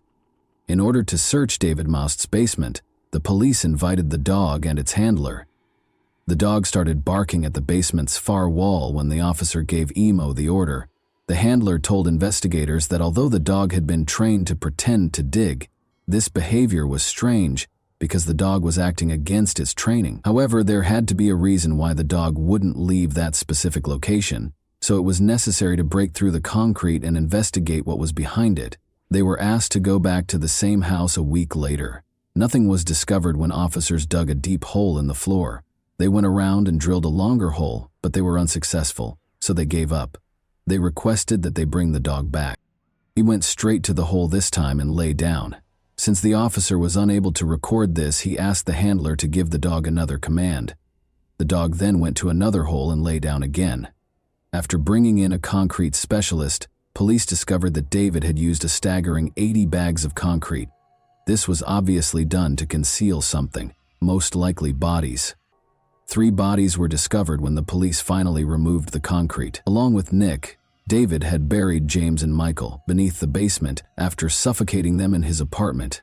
In order to search David Moust's basement, the police invited the dog and its handler. The dog started barking at the basement's far wall when the officer gave Emo the order. The handler told investigators that although the dog had been trained to pretend to dig, this behavior was strange because the dog was acting against its training. However, there had to be a reason why the dog wouldn't leave that specific location, so it was necessary to break through the concrete and investigate what was behind it. They were asked to go back to the same house a week later. Nothing was discovered when officers dug a deep hole in the floor. They went around and drilled a longer hole, but they were unsuccessful, so they gave up. They requested that they bring the dog back. He went straight to the hole this time and lay down. Since the officer was unable to record this, he asked the handler to give the dog another command. The dog then went to another hole and lay down again. After bringing in a concrete specialist, police discovered that David had used a staggering 80 bags of concrete. This was obviously done to conceal something, most likely bodies. 3 bodies were discovered when the police finally removed the concrete. Along with Nick, David had buried James and Michael beneath the basement after suffocating them in his apartment.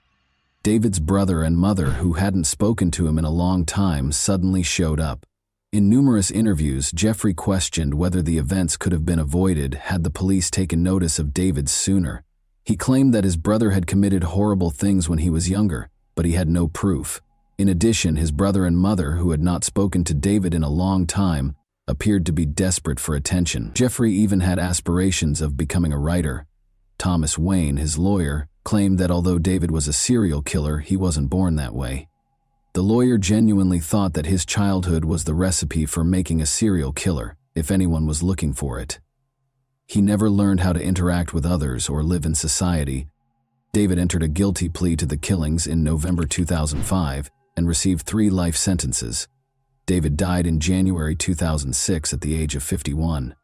David's brother and mother, who hadn't spoken to him in a long time, suddenly showed up. In numerous interviews, Jeffrey questioned whether the events could have been avoided had the police taken notice of David sooner. He claimed that his brother had committed horrible things when he was younger, but he had no proof. In addition, his brother and mother, who had not spoken to David in a long time, appeared to be desperate for attention. Jeffrey even had aspirations of becoming a writer. Thomas Wayne, his lawyer, claimed that although David was a serial killer, he wasn't born that way. The lawyer genuinely thought that his childhood was the recipe for making a serial killer, if anyone was looking for it. He never learned how to interact with others or live in society. David entered a guilty plea to the killings in November 2005 and received 3 life sentences. David died in January 2006 at the age of 51.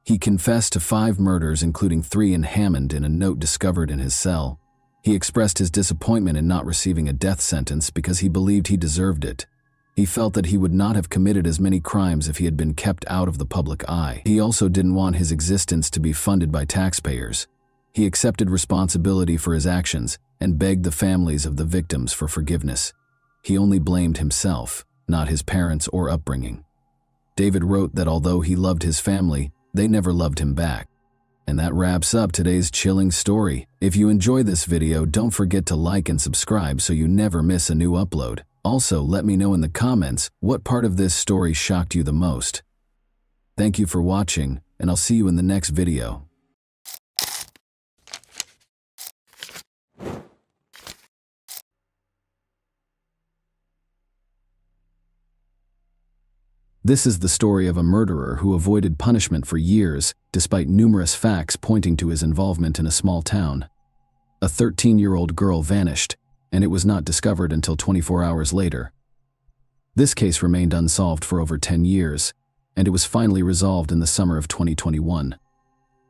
He confessed to 5 murders, including 3 in Hammond, in a note discovered in his cell. He expressed his disappointment in not receiving a death sentence because he believed he deserved it. He felt that he would not have committed as many crimes if he had been kept out of the public eye. He also didn't want his existence to be funded by taxpayers. He accepted responsibility for his actions and begged the families of the victims for forgiveness. He only blamed himself, not his parents or upbringing. David wrote that although he loved his family, they never loved him back. And that wraps up today's chilling story. If you enjoy this video, don't forget to like and subscribe so you never miss a new upload. Also, let me know in the comments what part of this story shocked you the most. Thank you for watching, and I'll see you in the next video. This is the story of a murderer who avoided punishment for years, despite numerous facts pointing to his involvement in a small town. A 13-year-old girl vanished, and it was not discovered until 24 hours later. This case remained unsolved for over 10 years, and it was finally resolved in the summer of 2021.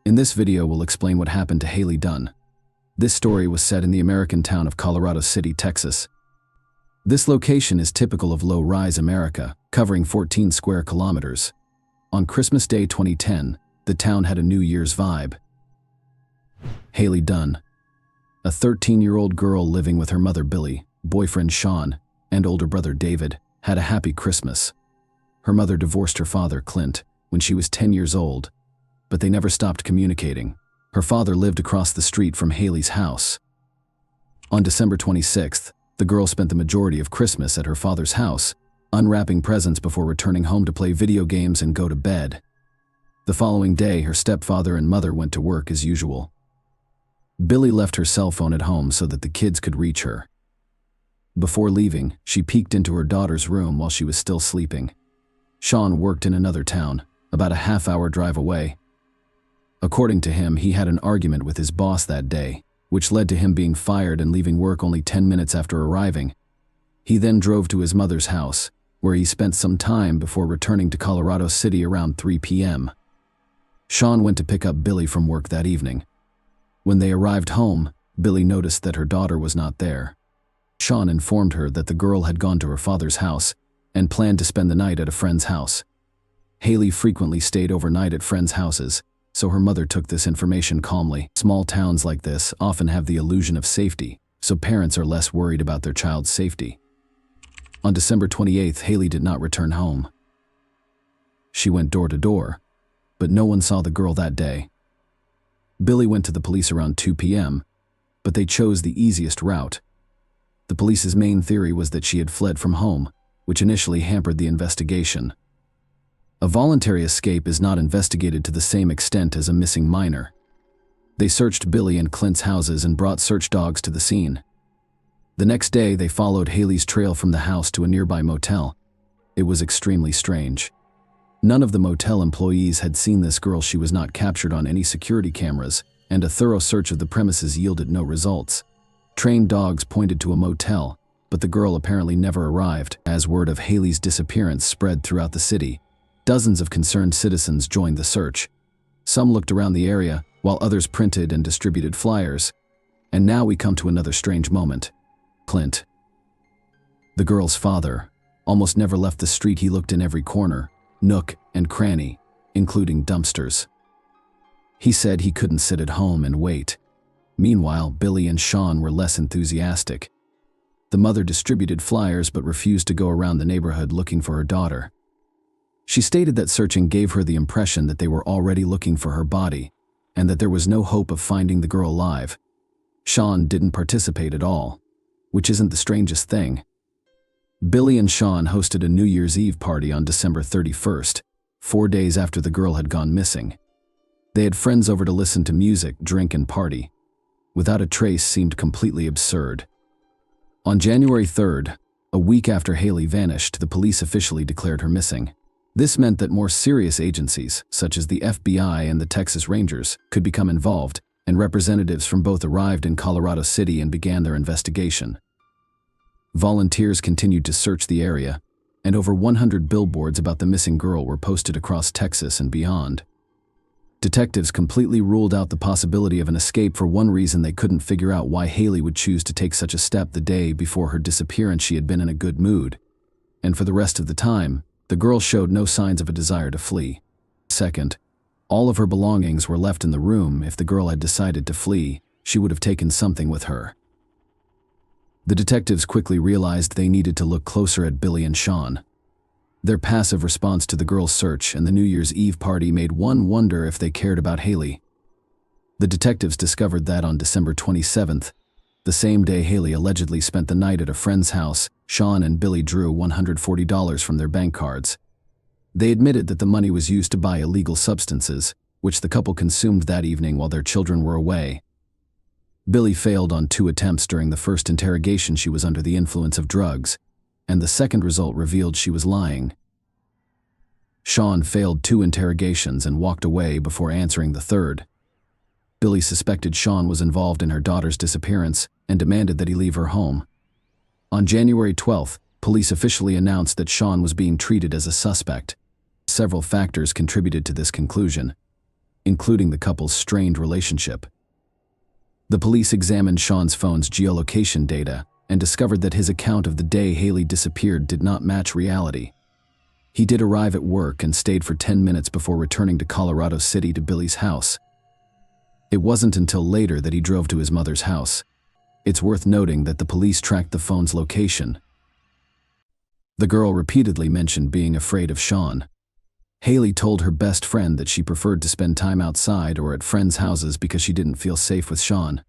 In this video, we'll explain what happened to Haley Dunn. This story was set in the American town of Colorado City, Texas. This location is typical of low-rise America, covering 14 square kilometers. On Christmas Day 2010, the town had a New Year's vibe. Haley Dunn, a 13-year-old girl living with her mother Billy, boyfriend Sean, and older brother David, had a happy Christmas. Her mother divorced her father, Clint, when she was 10 years old, but they never stopped communicating. Her father lived across the street from Haley's house. On December 26th, the girl spent the majority of Christmas at her father's house, unwrapping presents before returning home to play video games and go to bed. The following day, her stepfather and mother went to work as usual. Billy left her cell phone at home so that the kids could reach her. Before leaving, she peeked into her daughter's room while she was still sleeping. Sean worked in another town, about a half-hour drive away. According to him, he had an argument with his boss that day, which led to him being fired and leaving work only 10 minutes after arriving. He then drove to his mother's house, where he spent some time before returning to Colorado City around 3 p.m. Sean went to pick up Billy from work that evening. When they arrived home, Billy noticed that her daughter was not there. Sean informed her that the girl had gone to her father's house and planned to spend the night at a friend's house. Haley frequently stayed overnight at friends' houses, so her mother took this information calmly. Small towns like this often have the illusion of safety, so parents are less worried about their child's safety. On December 28th, Haley did not return home. She went door to door, but no one saw the girl that day. Billy went to the police around 2 p.m., but they chose the easiest route. The police's main theory was that she had fled from home, which initially hampered the investigation. A voluntary escape is not investigated to the same extent as a missing minor. They searched Billy and Clint's houses and brought search dogs to the scene. The next day, they followed Haley's trail from the house to a nearby motel. It was extremely strange. None of the motel employees had seen this girl. She was not captured on any security cameras, and a thorough search of the premises yielded no results. Trained dogs pointed to a motel, but the girl apparently never arrived. As word of Haley's disappearance spread throughout the city, dozens of concerned citizens joined the search. Some looked around the area, while others printed and distributed flyers. And now we come to another strange moment. Clint, the girl's father, almost never left the street. He looked in every corner, nook and cranny, including dumpsters. He said he couldn't sit at home and wait. Meanwhile, Billy and Sean were less enthusiastic. The mother distributed flyers but refused to go around the neighborhood looking for her daughter. She stated that searching gave her the impression that they were already looking for her body, and that there was no hope of finding the girl alive. Sean didn't participate at all, which isn't the strangest thing. Billy and Sean hosted a New Year's Eve party on December 31st, 4 days after the girl had gone missing. They had friends over to listen to music, drink, and party. Without a trace seemed completely absurd. On January 3rd, a week after Haley vanished, the police officially declared her missing. This meant that more serious agencies, such as the FBI and the Texas Rangers, could become involved, and representatives from both arrived in Colorado City and began their investigation. Volunteers continued to search the area, and over 100 billboards about the missing girl were posted across Texas and beyond. Detectives completely ruled out the possibility of an escape for one reason: they couldn't figure out why Haley would choose to take such a step the day before her disappearance. She had been in a good mood, and for the rest of the time, the girl showed no signs of a desire to flee. Second, all of her belongings were left in the room. If the girl had decided to flee, she would have taken something with her. The detectives quickly realized they needed to look closer at Billy and Sean. Their passive response to the girl's search and the New Year's Eve party made one wonder if they cared about Haley. The detectives discovered that on December 27th, the same day Haley allegedly spent the night at a friend's house, Sean and Billy drew $140 from their bank cards. They admitted that the money was used to buy illegal substances, which the couple consumed that evening while their children were away. Billy failed on 2 attempts. During the first interrogation, she was under the influence of drugs, and the second result revealed she was lying. Sean failed 2 interrogations and walked away before answering the third. Billy suspected Sean was involved in her daughter's disappearance and demanded that he leave her home. On January 12th, police officially announced that Sean was being treated as a suspect. Several factors contributed to this conclusion, including the couple's strained relationship. The police examined Sean's phone's geolocation data and discovered that his account of the day Haley disappeared did not match reality. He did arrive at work and stayed for 10 minutes before returning to Colorado City to Billy's house. It wasn't until later that he drove to his mother's house. It's worth noting that the police tracked the phone's location. The girl repeatedly mentioned being afraid of Sean. Haley told her best friend that she preferred to spend time outside or at friends' houses because she didn't feel safe with Sean.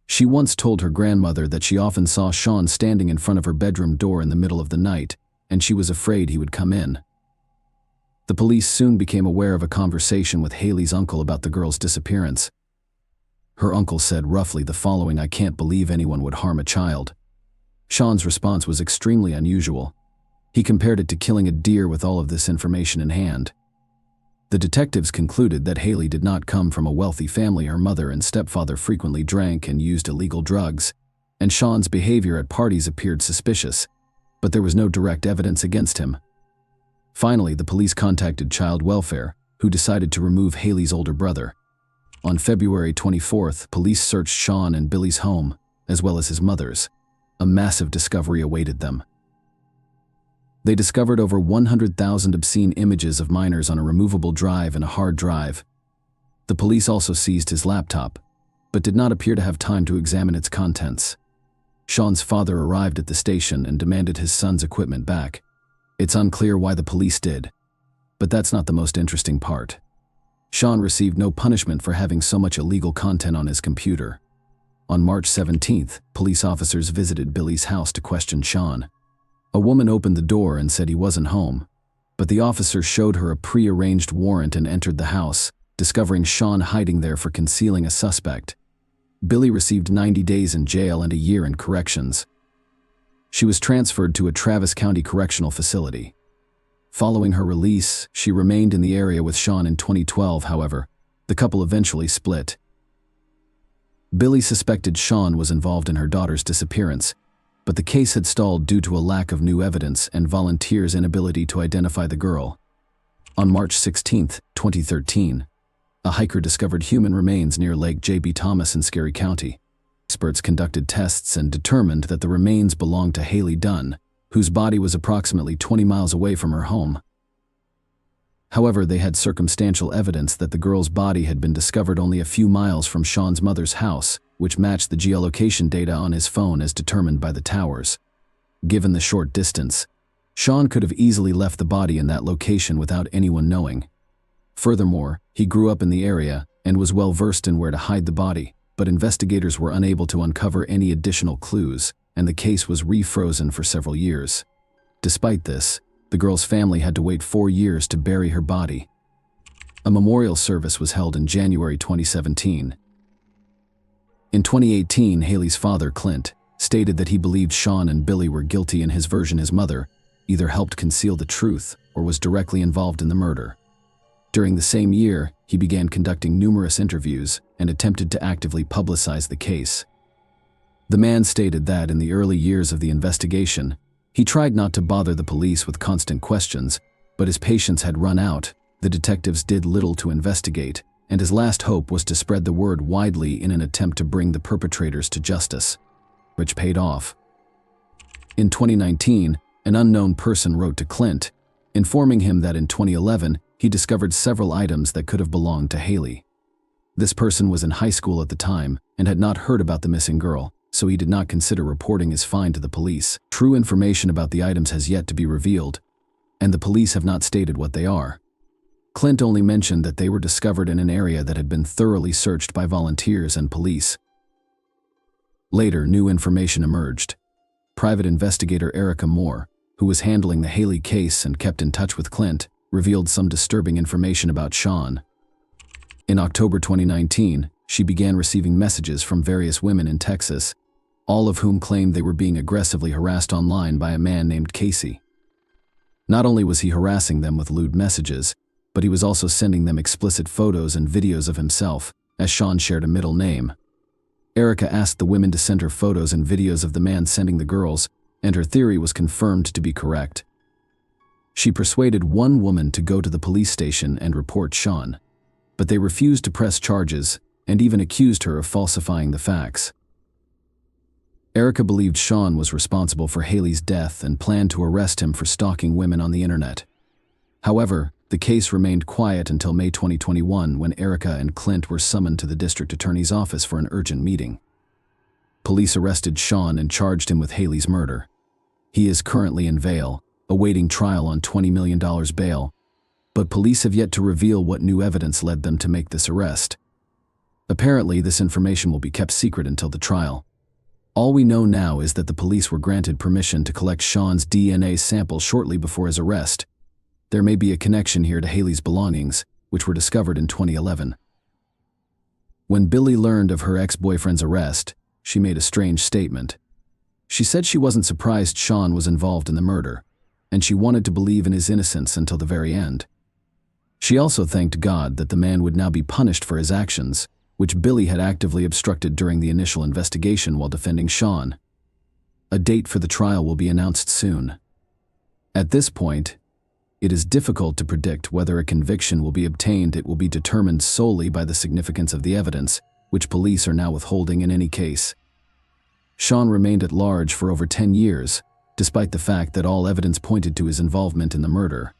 She once told her grandmother that she often saw Sean standing in front of her bedroom door in the middle of the night, and she was afraid he would come in. The police soon became aware of a conversation with Haley's uncle about the girl's disappearance. Her uncle said roughly the following: "I can't believe anyone would harm a child." Sean's response was extremely unusual. He compared it to killing a deer with all of this information in hand. The detectives concluded that Haley did not come from a wealthy family. Her mother and stepfather frequently drank and used illegal drugs, and Sean's behavior at parties appeared suspicious, but there was no direct evidence against him. Finally, the police contacted Child Welfare, who decided to remove Haley's older brother. On February 24th, police searched Sean and Billy's home, as well as his mother's. A massive discovery awaited them. They discovered over 100,000 obscene images of minors on a removable drive and a hard drive. The police also seized his laptop, but did not appear to have time to examine its contents. Sean's father arrived at the station and demanded his son's equipment back. It's unclear why the police did, but that's not the most interesting part. Sean received no punishment for having so much illegal content on his computer. On March 17th, police officers visited Billy's house to question Sean. A woman opened the door and said he wasn't home, but the officer showed her a pre-arranged warrant and entered the house, discovering Sean hiding there for concealing a suspect. Billy received 90 days in jail and a year in corrections. She was transferred to a Travis County correctional facility. Following her release, she remained in the area with Sean. In 2012, however, the couple eventually split. Billy suspected Sean was involved in her daughter's disappearance, but the case had stalled due to a lack of new evidence and volunteers' inability to identify the girl. On March 16, 2013, a hiker discovered human remains near Lake J.B. Thomas in Scary County. Experts conducted tests and determined that the remains belonged to Haley Dunn, whose body was approximately 20 miles away from her home. However, they had circumstantial evidence that the girl's body had been discovered only a few miles from Sean's mother's house, which matched the geolocation data on his phone as determined by the towers. Given the short distance, Sean could have easily left the body in that location without anyone knowing. Furthermore, he grew up in the area and was well versed in where to hide the body, but investigators were unable to uncover any additional clues, and the case was refrozen for several years. Despite this, the girl's family had to wait 4 years to bury her body. A memorial service was held in January 2017. In 2018, Haley's father, Clint, stated that he believed Sean and Billy were guilty. In his version, his mother either helped conceal the truth or was directly involved in the murder. During the same year, he began conducting numerous interviews and attempted to actively publicize the case. The man stated that in the early years of the investigation, he tried not to bother the police with constant questions, but his patience had run out, the detectives did little to investigate, and his last hope was to spread the word widely in an attempt to bring the perpetrators to justice, which paid off. In 2019, an unknown person wrote to Clint, informing him that in 2011, he discovered several items that could have belonged to Haley. This person was in high school at the time and had not heard about the missing girl, so he did not consider reporting his find to the police. True information about the items has yet to be revealed, and the police have not stated what they are. Clint only mentioned that they were discovered in an area that had been thoroughly searched by volunteers and police. Later, new information emerged. Private investigator Erica Moore, who was handling the Haley case and kept in touch with Clint, revealed some disturbing information about Sean. In October 2019, she began receiving messages from various women in Texas, all of whom claimed they were being aggressively harassed online by a man named Casey. Not only was he harassing them with lewd messages, but he was also sending them explicit photos and videos of himself, as Sean shared a middle name. Erica asked the women to send her photos and videos of the man sending the girls, and her theory was confirmed to be correct. She persuaded one woman to go to the police station and report Sean, but they refused to press charges and even accused her of falsifying the facts. Erica believed Sean was responsible for Haley's death and planned to arrest him for stalking women on the internet. However, the case remained quiet until May 2021 when Erica and Clint were summoned to the district attorney's office for an urgent meeting. Police arrested Sean and charged him with Haley's murder. He is currently in Vail, awaiting trial on $20 million bail, but police have yet to reveal what new evidence led them to make this arrest. Apparently, this information will be kept secret until the trial. All we know now is that the police were granted permission to collect Sean's DNA sample shortly before his arrest. There may be a connection here to Haley's belongings, which were discovered in 2011. When Billy learned of her ex-boyfriend's arrest, she made a strange statement. She said she wasn't surprised Sean was involved in the murder, and she wanted to believe in his innocence until the very end. She also thanked God that the man would now be punished for his actions, which Billy had actively obstructed during the initial investigation while defending Sean. A date for the trial will be announced soon. At this point, it is difficult to predict whether a conviction will be obtained. It will be determined solely by the significance of the evidence, which police are now withholding in any case. Sean remained at large for over 10 years, despite the fact that all evidence pointed to his involvement in the murder.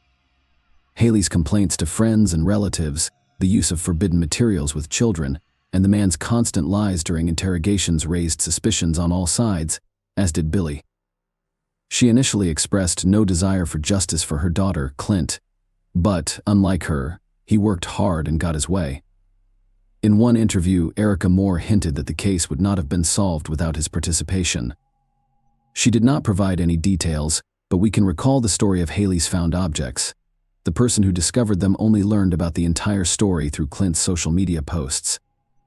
Haley's complaints to friends and relatives, the use of forbidden materials with children, and the man's constant lies during interrogations raised suspicions on all sides, as did Billy. She initially expressed no desire for justice for her daughter, Clint, but, unlike her, he worked hard and got his way. In one interview, Erica Moore hinted that the case would not have been solved without his participation. She did not provide any details, but we can recall the story of Haley's found objects. The person who discovered them only learned about the entire story through Clint's social media posts.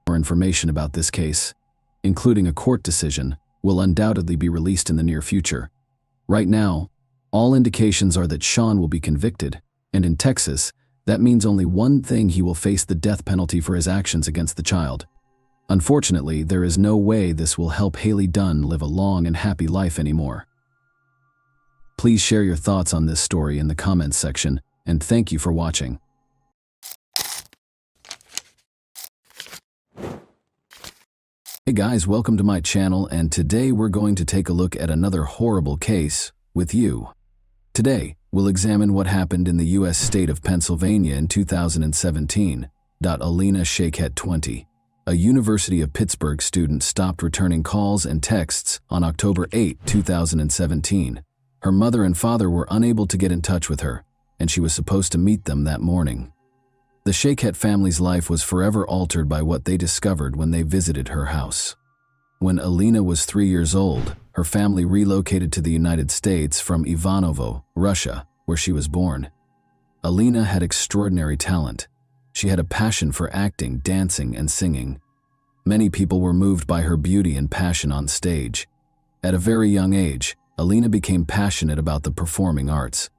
More information about this case, including a court decision, will undoubtedly be released in the near future. Right now, all indications are that Sean will be convicted, and in Texas, that means only one thing: he will face the death penalty for his actions against the child. Unfortunately, there is no way this will help Haley Dunn live a long and happy life anymore. Please share your thoughts on this story in the comments section, and thank you for watching. Hey guys, welcome to my channel, and today we're going to take a look at another horrible case with you. Today, we'll examine what happened in the U.S. state of Pennsylvania in 2017. Alina Shaykhet, 20, a University of Pittsburgh student, stopped returning calls and texts on October 8, 2017. Her mother and father were unable to get in touch with her, and she was supposed to meet them that morning. The Shaykhet family's life was forever altered by what they discovered when they visited her house. When Alina was 3 years old, her family relocated to the United States from Ivanovo, Russia, where she was born. Alina had extraordinary talent. She had a passion for acting, dancing, and singing. Many people were moved by her beauty and passion on stage. At a very young age, Alina became passionate about the performing arts.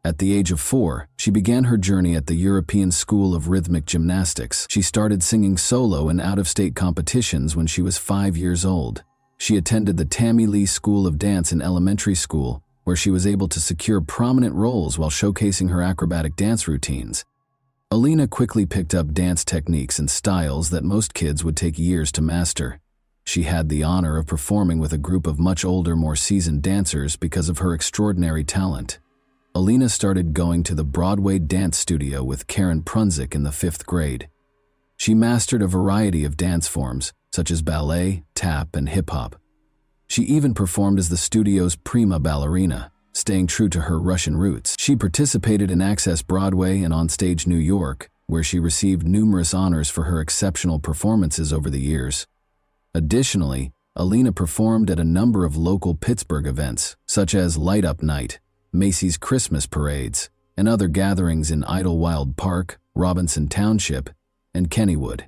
At the age of 4, she began her journey at the European School of Rhythmic Gymnastics. She started singing solo in out-of-state competitions when she was 5 years old. She attended the Tammy Lee School of Dance in elementary school, where she was able to secure prominent roles while showcasing her acrobatic dance routines. Alina quickly picked up dance techniques and styles that most kids would take years to master. She had the honor of performing with a group of much older, more seasoned dancers because of her extraordinary talent. Alina started going to the Broadway dance studio with Karen Prunzik in the 5th grade. She mastered a variety of dance forms, such as ballet, tap, and hip-hop. She even performed as the studio's prima ballerina, staying true to her Russian roots. She participated in Access Broadway and Onstage New York, where she received numerous honors for her exceptional performances over the years. Additionally, Alina performed at a number of local Pittsburgh events, such as Light Up Night, Macy's Christmas parades, and other gatherings in Idlewild Park, Robinson Township, and Kennywood.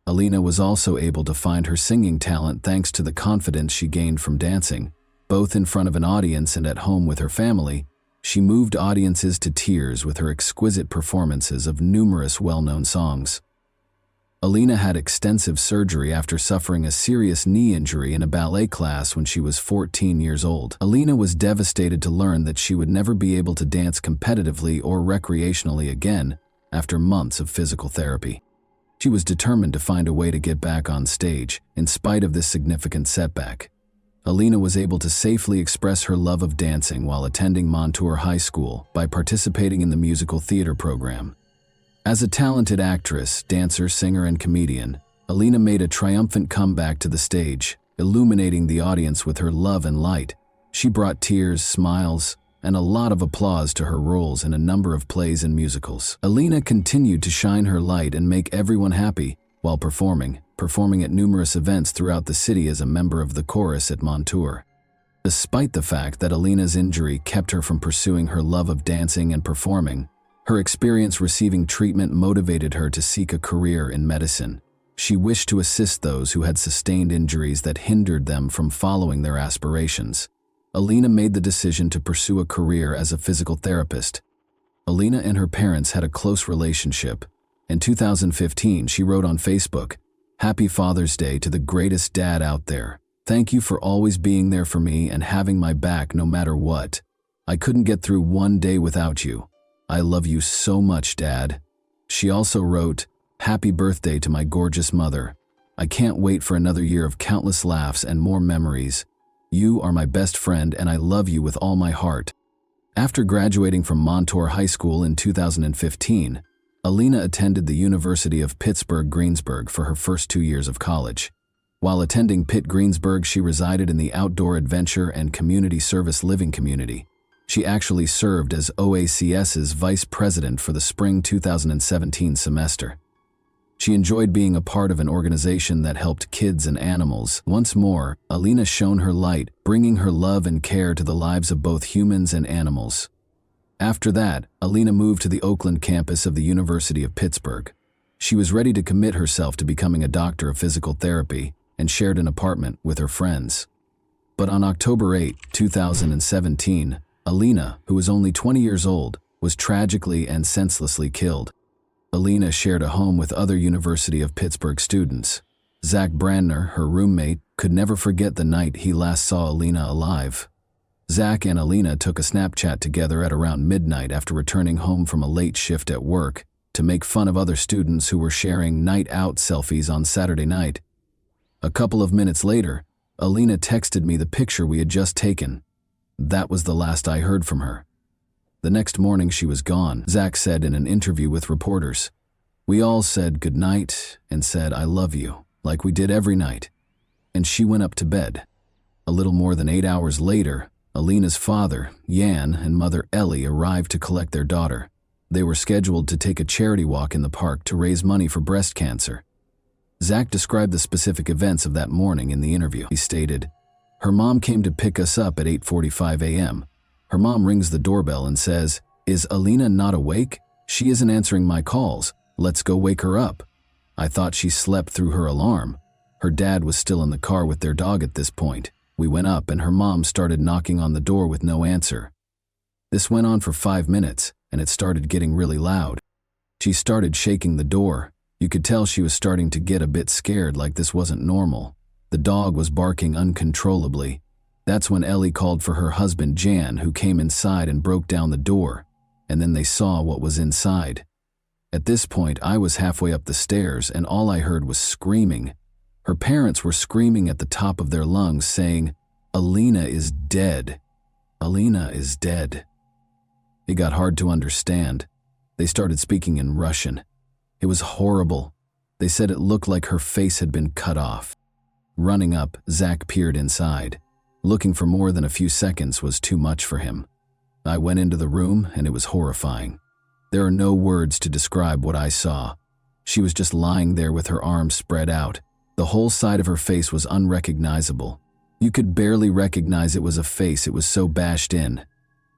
Alina was also able to find her singing talent thanks to the confidence she gained from dancing. Both in front of an audience and at home with her family, she moved audiences to tears with her exquisite performances of numerous well-known songs. Alina had extensive surgery after suffering a serious knee injury in a ballet class when she was 14 years old. Alina was devastated to learn that she would never be able to dance competitively or recreationally again after months of physical therapy. She was determined to find a way to get back on stage, in spite of this significant setback. Alina was able to safely express her love of dancing while attending Montour High School by participating in the musical theater program. As a talented actress, dancer, singer, and comedian, Alina made a triumphant comeback to the stage, illuminating the audience with her love and light. She brought tears, smiles, and a lot of applause to her roles in a number of plays and musicals. Alina continued to shine her light and make everyone happy while performing at numerous events throughout the city as a member of the chorus at Montour. Despite the fact that Alina's injury kept her from pursuing her love of dancing and performing, her experience receiving treatment motivated her to seek a career in medicine. She wished to assist those who had sustained injuries that hindered them from following their aspirations. Alina made the decision to pursue a career as a physical therapist. Alina and her parents had a close relationship. In 2015, she wrote on Facebook, "Happy Father's Day to the greatest dad out there. Thank you for always being there for me and having my back no matter what. I couldn't get through one day without you. I love you so much, Dad." She also wrote, "Happy birthday to my gorgeous mother. I can't wait for another year of countless laughs and more memories. You are my best friend and I love you with all my heart." After graduating from Montour High School in 2015, Alina attended the University of Pittsburgh-Greensburg for her first 2 years of college. While attending Pitt-Greensburg, she resided in the Outdoor Adventure and Community Service Living Community. She actually served as OACS's vice president for the spring 2017 semester. She enjoyed being a part of an organization that helped kids and animals. Once more, Alina shone her light, bringing her love and care to the lives of both humans and animals. After that, Alina moved to the Oakland campus of the University of Pittsburgh. She was ready to commit herself to becoming a doctor of physical therapy and shared an apartment with her friends. But on October 8, 2017, Alina, who was only 20 years old, was tragically and senselessly killed. Alina shared a home with other University of Pittsburgh students. Zach Brandner, her roommate, could never forget the night he last saw Alina alive. Zach and Alina took a Snapchat together at around midnight after returning home from a late shift at work to make fun of other students who were sharing night out selfies on Saturday night. A couple of minutes later, Alina texted me the picture we had just taken. That was the last I heard from her. The next morning she was gone, Zach said in an interview with reporters. "We all said goodnight and said I love you, like we did every night. And she went up to bed." A little more than 8 hours later, Alina's father, Jan, and mother Ellie arrived to collect their daughter. They were scheduled to take a charity walk in the park to raise money for breast cancer. Zach described the specific events of that morning in the interview. He stated, "Her mom came to pick us up at 8:45 a.m. Her mom rings the doorbell and says, 'Is Alina not awake? She isn't answering my calls. Let's go wake her up.' I thought she slept through her alarm. Her dad was still in the car with their dog at this point. We went up and her mom started knocking on the door with no answer. This went on for 5 minutes, and it started getting really loud. She started shaking the door. You could tell she was starting to get a bit scared, like this wasn't normal. The dog was barking uncontrollably. That's when Ellie called for her husband Jan, who came inside and broke down the door, and then they saw what was inside. At this point, I was halfway up the stairs, and all I heard was screaming. Her parents were screaming at the top of their lungs, saying, "Alina is dead. Alina is dead." It got hard to understand. They started speaking in Russian. It was horrible. They said it looked like her face had been cut off. Running up, Zach peered inside. Looking for more than a few seconds was too much for him. I went into the room, and it was horrifying. There are no words to describe what I saw. She was just lying there with her arms spread out. The whole side of her face was unrecognizable. You could barely recognize it was a face, it was so bashed in.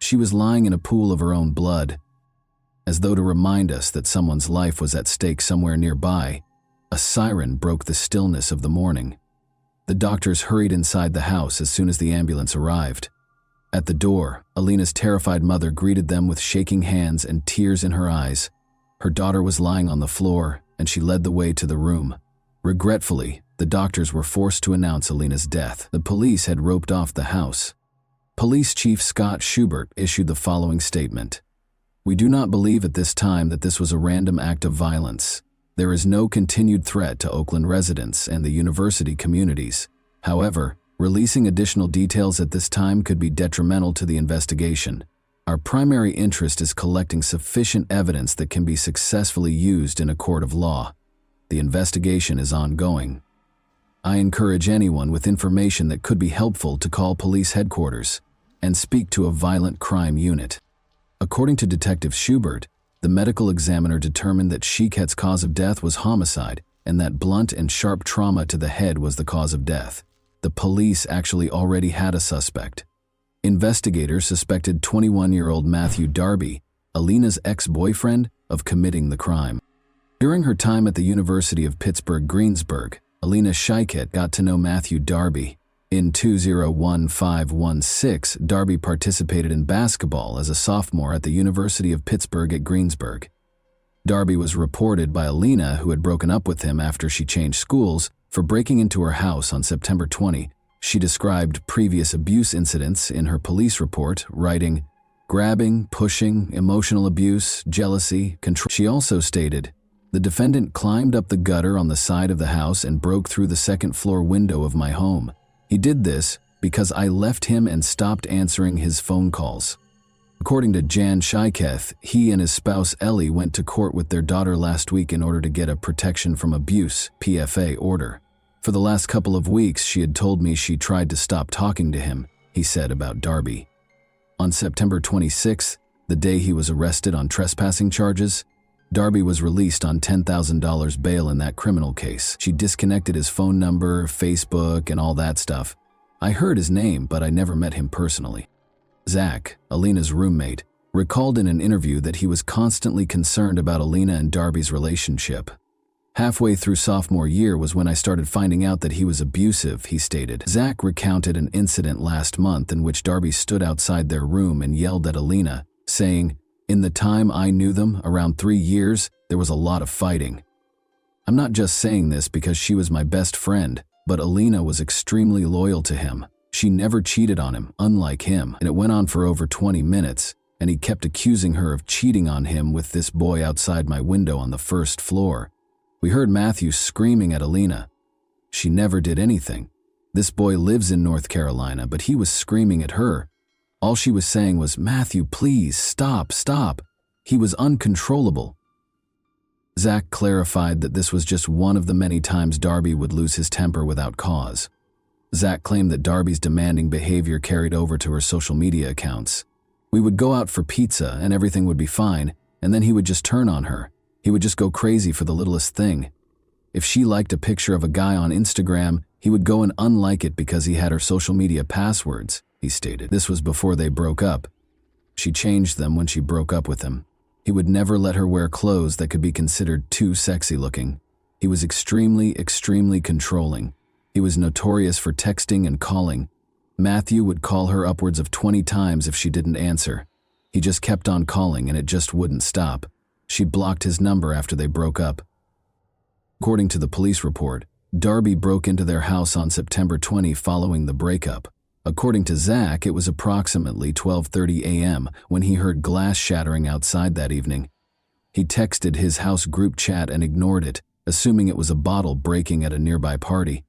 She was lying in a pool of her own blood. As though to remind us that someone's life was at stake somewhere nearby, a siren broke the stillness of the morning. The doctors hurried inside the house as soon as the ambulance arrived. At the door, Alina's terrified mother greeted them with shaking hands and tears in her eyes. Her daughter was lying on the floor, and she led the way to the room. Regretfully, the doctors were forced to announce Alina's death. The police had roped off the house. Police Chief Scott Schubert issued the following statement. "We do not believe at this time that this was a random act of violence. There is no continued threat to Oakland residents and the university communities. However, releasing additional details at this time could be detrimental to the investigation. Our primary interest is collecting sufficient evidence that can be successfully used in a court of law. The investigation is ongoing. I encourage anyone with information that could be helpful to call police headquarters and speak to a violent crime unit." According to Detective Schubert, the medical examiner determined that Shiket's cause of death was homicide and that blunt and sharp trauma to the head was the cause of death. The police actually already had a suspect. Investigators suspected 21-year-old Matthew Darby, Alina's ex-boyfriend, of committing the crime. During her time at the University of Pittsburgh-Greensburg, Alina Shiket got to know Matthew Darby. In 2015-16, Darby participated in basketball as a sophomore at the University of Pittsburgh at Greensburg. Darby was reported by Alina, who had broken up with him after she changed schools, for breaking into her house on September 20. She described previous abuse incidents in her police report, writing, "Grabbing, pushing, emotional abuse, jealousy, control." She also stated, "The defendant climbed up the gutter on the side of the house and broke through the second-floor window of my home. He did this because I left him and stopped answering his phone calls." According to Jan Shiketh, he and his spouse Ellie went to court with their daughter last week in order to get a protection from abuse (PFA) order. "For the last couple of weeks, she had told me she tried to stop talking to him," he said about Darby. On September 26th, the day he was arrested on trespassing charges, Darby was released on $10,000 bail in that criminal case. She disconnected his phone number, Facebook, and all that stuff. I heard his name, but I never met him personally. Zach, Alina's roommate, recalled in an interview that he was constantly concerned about Alina and Darby's relationship. "Halfway through sophomore year was when I started finding out that he was abusive," he stated. Zach recounted an incident last month in which Darby stood outside their room and yelled at Alina, saying, "In the time I knew them, around 3 years, there was a lot of fighting. I'm not just saying this because she was my best friend, but Alina was extremely loyal to him. She never cheated on him, unlike him, and it went on for over 20 minutes, and he kept accusing her of cheating on him with this boy outside my window on the first floor. We heard Matthew screaming at Alina. She never did anything. This boy lives in North Carolina, but he was screaming at her. All she was saying was, 'Matthew, please, stop, stop.' He was uncontrollable." Zach clarified that this was just one of the many times Darby would lose his temper without cause. Zach claimed that Darby's demanding behavior carried over to her social media accounts. "We would go out for pizza and everything would be fine, and then he would just turn on her. He would just go crazy for the littlest thing. If she liked a picture of a guy on Instagram, he would go and unlike it because he had her social media passwords," he stated. This was before they broke up. She changed them when she broke up with him. He would never let her wear clothes that could be considered too sexy looking. He was extremely, extremely controlling. He was notorious for texting and calling. Matthew would call her upwards of 20 times if she didn't answer. He just kept on calling and it just wouldn't stop. She blocked his number after they broke up. According to the police report, Darby broke into their house on September 20 following the breakup. According to Zach, it was approximately 12:30 a.m. when he heard glass shattering outside that evening. He texted his house group chat and ignored it, assuming it was a bottle breaking at a nearby party.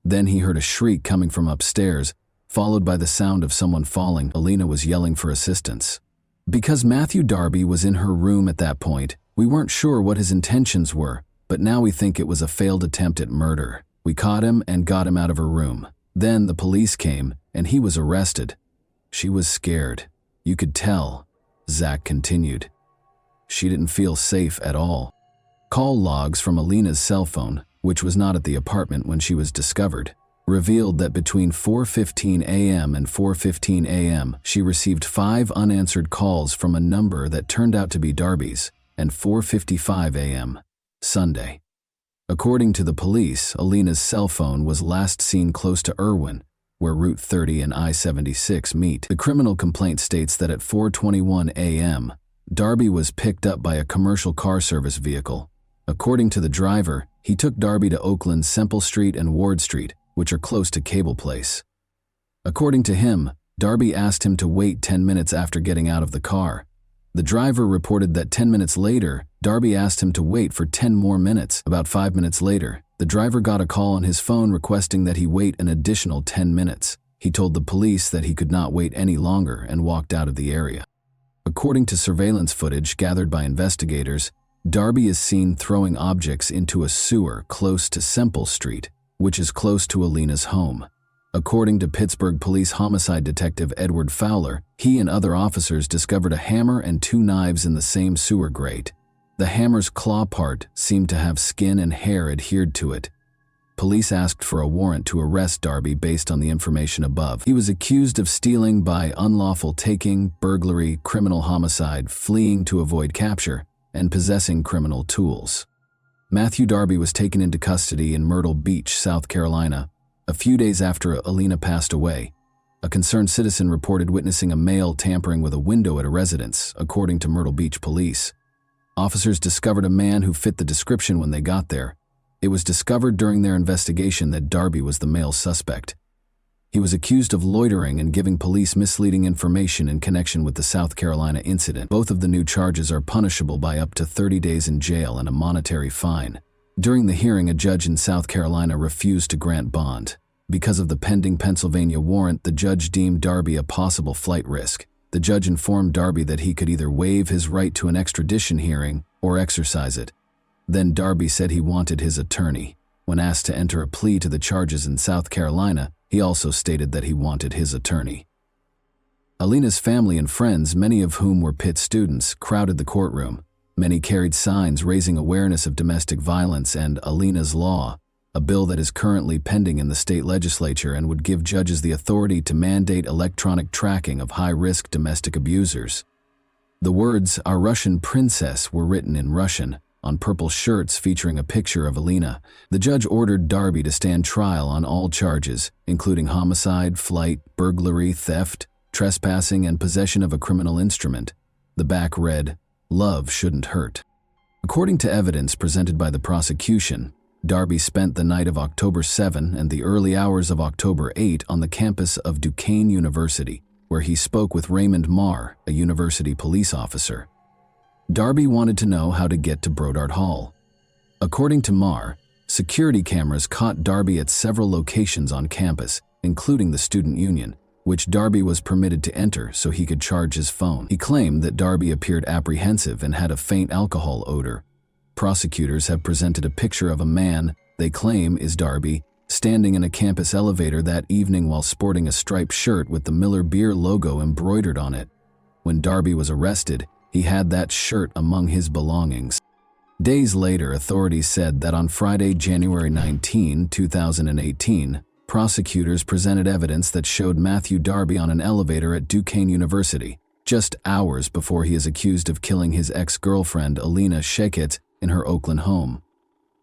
Then he heard a shriek coming from upstairs, followed by the sound of someone falling. Alina was yelling for assistance. Because Matthew Darby was in her room at that point, we weren't sure what his intentions were, but now we think it was a failed attempt at murder. We caught him and got him out of her room. Then the police came, and he was arrested. She was scared. You could tell. Zach continued. She didn't feel safe at all. Call logs from Alina's cell phone, which was not at the apartment when she was discovered, revealed that between 4:15 a.m. and 4:15 a.m., she received 5 unanswered calls from a number that turned out to be Darby's, and 4:55 a.m. Sunday. According to the police, Alina's cell phone was last seen close to Irwin, where Route 30 and I-76 meet. The criminal complaint states that at 4:21 a.m., Darby was picked up by a commercial car service vehicle. According to the driver, he took Darby to Oakland's Semple Street and Ward Street, which are close to Cable Place. According to him, Darby asked him to wait 10 minutes after getting out of the car. The driver reported that 10 minutes later, Darby asked him to wait for 10 more minutes. About 5 minutes later, the driver got a call on his phone requesting that he wait an additional 10 minutes. He told the police that he could not wait any longer and walked out of the area. According to surveillance footage gathered by investigators, Darby is seen throwing objects into a sewer close to Semple Street, which is close to Alina's home. According to Pittsburgh Police Homicide Detective Edward Fowler, he and other officers discovered a hammer and 2 knives in the same sewer grate. The hammer's claw part seemed to have skin and hair adhered to it. Police asked for a warrant to arrest Darby based on the information above. He was accused of stealing by unlawful taking, burglary, criminal homicide, fleeing to avoid capture, and possessing criminal tools. Matthew Darby was taken into custody in Myrtle Beach, South Carolina, a few days after Alina passed away. A concerned citizen reported witnessing a male tampering with a window at a residence, according to Myrtle Beach police. Officers discovered a man who fit the description when they got there. It was discovered during their investigation that Darby was the male suspect. He was accused of loitering and giving police misleading information in connection with the South Carolina incident. Both of the new charges are punishable by up to 30 days in jail and a monetary fine. During the hearing, a judge in South Carolina refused to grant bond. Because of the pending Pennsylvania warrant, the judge deemed Darby a possible flight risk. The judge informed Darby that he could either waive his right to an extradition hearing or exercise it. Then Darby said he wanted his attorney. When asked to enter a plea to the charges in South Carolina, he also stated that he wanted his attorney. Alina's family and friends, many of whom were Pitt students, crowded the courtroom. Many carried signs raising awareness of domestic violence and Alina's Law, a bill that is currently pending in the state legislature and would give judges the authority to mandate electronic tracking of high-risk domestic abusers. The words, "Our Russian Princess," were written in Russian, on purple shirts featuring a picture of Alina. The judge ordered Darby to stand trial on all charges, including homicide, flight, burglary, theft, trespassing, and possession of a criminal instrument. The back read, "Love shouldn't hurt." According to evidence presented by the prosecution, Darby spent the night of October 7 and the early hours of October 8 on the campus of Duquesne University, where he spoke with Raymond Marr, a university police officer. Darby wanted to know how to get to Brodart Hall. According to Marr, security cameras caught Darby at several locations on campus, including the student union, which Darby was permitted to enter so he could charge his phone. He claimed that Darby appeared apprehensive and had a faint alcohol odor. Prosecutors have presented a picture of a man they claim is Darby standing in a campus elevator that evening while sporting a striped shirt with the Miller Beer logo embroidered on it. When Darby was arrested, he had that shirt among his belongings. Days later, authorities said that on Friday, January 19, 2018, prosecutors presented evidence that showed Matthew Darby on an elevator at Duquesne University, just hours before he is accused of killing his ex-girlfriend Alina Shekit in her Oakland home.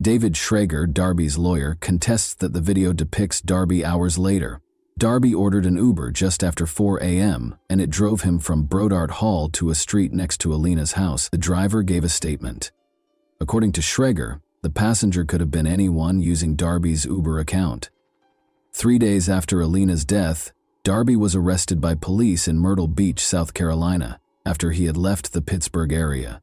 David Schrager, Darby's lawyer, contests that the video depicts Darby hours later. Darby ordered an Uber just after 4 a.m., and it drove him from Brodart Hall to a street next to Alina's house. The driver gave a statement. According to Schreger, the passenger could have been anyone using Darby's Uber account. 3 days after Alina's death, Darby was arrested by police in Myrtle Beach, South Carolina, after he had left the Pittsburgh area.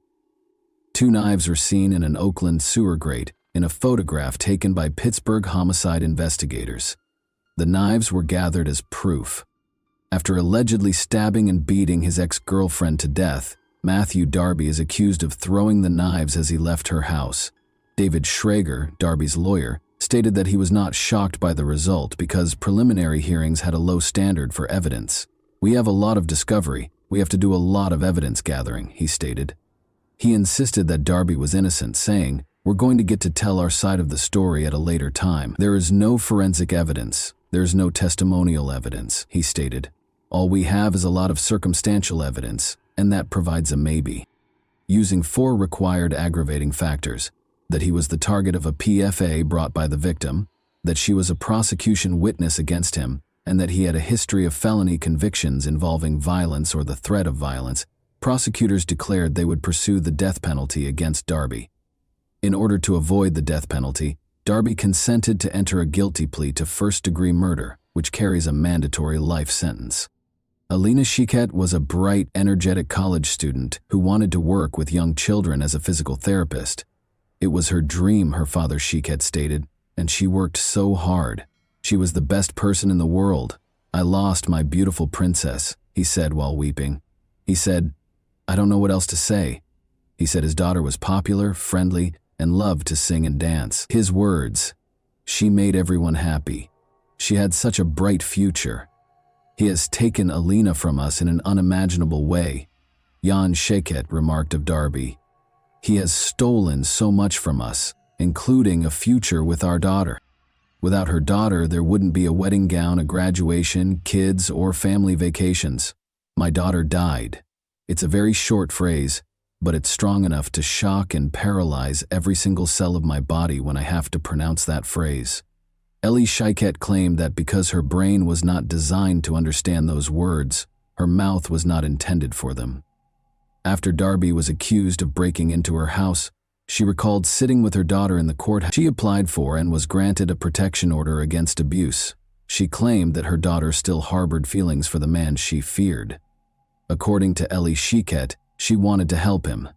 2 knives were seen in an Oakland sewer grate in a photograph taken by Pittsburgh homicide investigators. The knives were gathered as proof. After allegedly stabbing and beating his ex-girlfriend to death, Matthew Darby is accused of throwing the knives as he left her house. David Schrager, Darby's lawyer, stated that he was not shocked by the result because preliminary hearings had a low standard for evidence. "We have a lot of discovery. We have to do a lot of evidence gathering," he stated. He insisted that Darby was innocent, saying, "We're going to get to tell our side of the story at a later time. There is no forensic evidence. There's no testimonial evidence," he stated. "All we have is a lot of circumstantial evidence, and that provides a maybe." Using 4 required aggravating factors: that he was the target of a PFA brought by the victim, that she was a prosecution witness against him, and that he had a history of felony convictions involving violence or the threat of violence, prosecutors declared they would pursue the death penalty against Darby. In order to avoid the death penalty, Darby consented to enter a guilty plea to first-degree murder, which carries a mandatory life sentence. Alina Chiquette was a bright, energetic college student who wanted to work with young children as a physical therapist. It was her dream, her father Chiquette stated, and she worked so hard. "She was the best person in the world. I lost my beautiful princess," he said while weeping. He said, "I don't know what else to say." He said his daughter was popular, friendly, and loved to sing and dance. His words, "She made everyone happy. She had such a bright future. He has taken Alina from us in an unimaginable way," Jan Chiquette remarked of Darby. "He has stolen so much from us, including a future with our daughter. Without her daughter, there wouldn't be a wedding gown, a graduation, kids, or family vacations. My daughter died." It's a very short phrase, but it's strong enough to shock and paralyze every single cell of my body when I have to pronounce that phrase. Ellie Chiquette claimed that because her brain was not designed to understand those words, her mouth was not intended for them. After Darby was accused of breaking into her house, she recalled sitting with her daughter in the courthouse. She applied for and was granted a protection order against abuse. She claimed that her daughter still harbored feelings for the man she feared. According to Ellie Chiquette, she wanted to help him.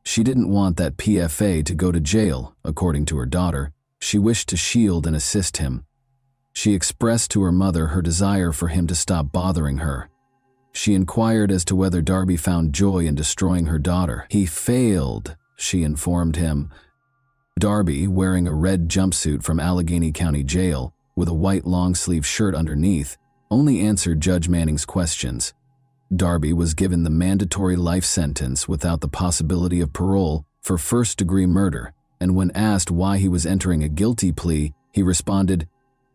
She didn't want that PFA to go to jail, according to her daughter. She wished to shield and assist him. She expressed to her mother her desire for him to stop bothering her. She inquired as to whether Darby found joy in destroying her daughter. "He failed," she informed him. Darby, wearing a red jumpsuit from Allegheny County Jail with a white long-sleeve shirt underneath, only answered Judge Manning's questions. Darby was given the mandatory life sentence without the possibility of parole for first-degree murder, and when asked why he was entering a guilty plea, he responded,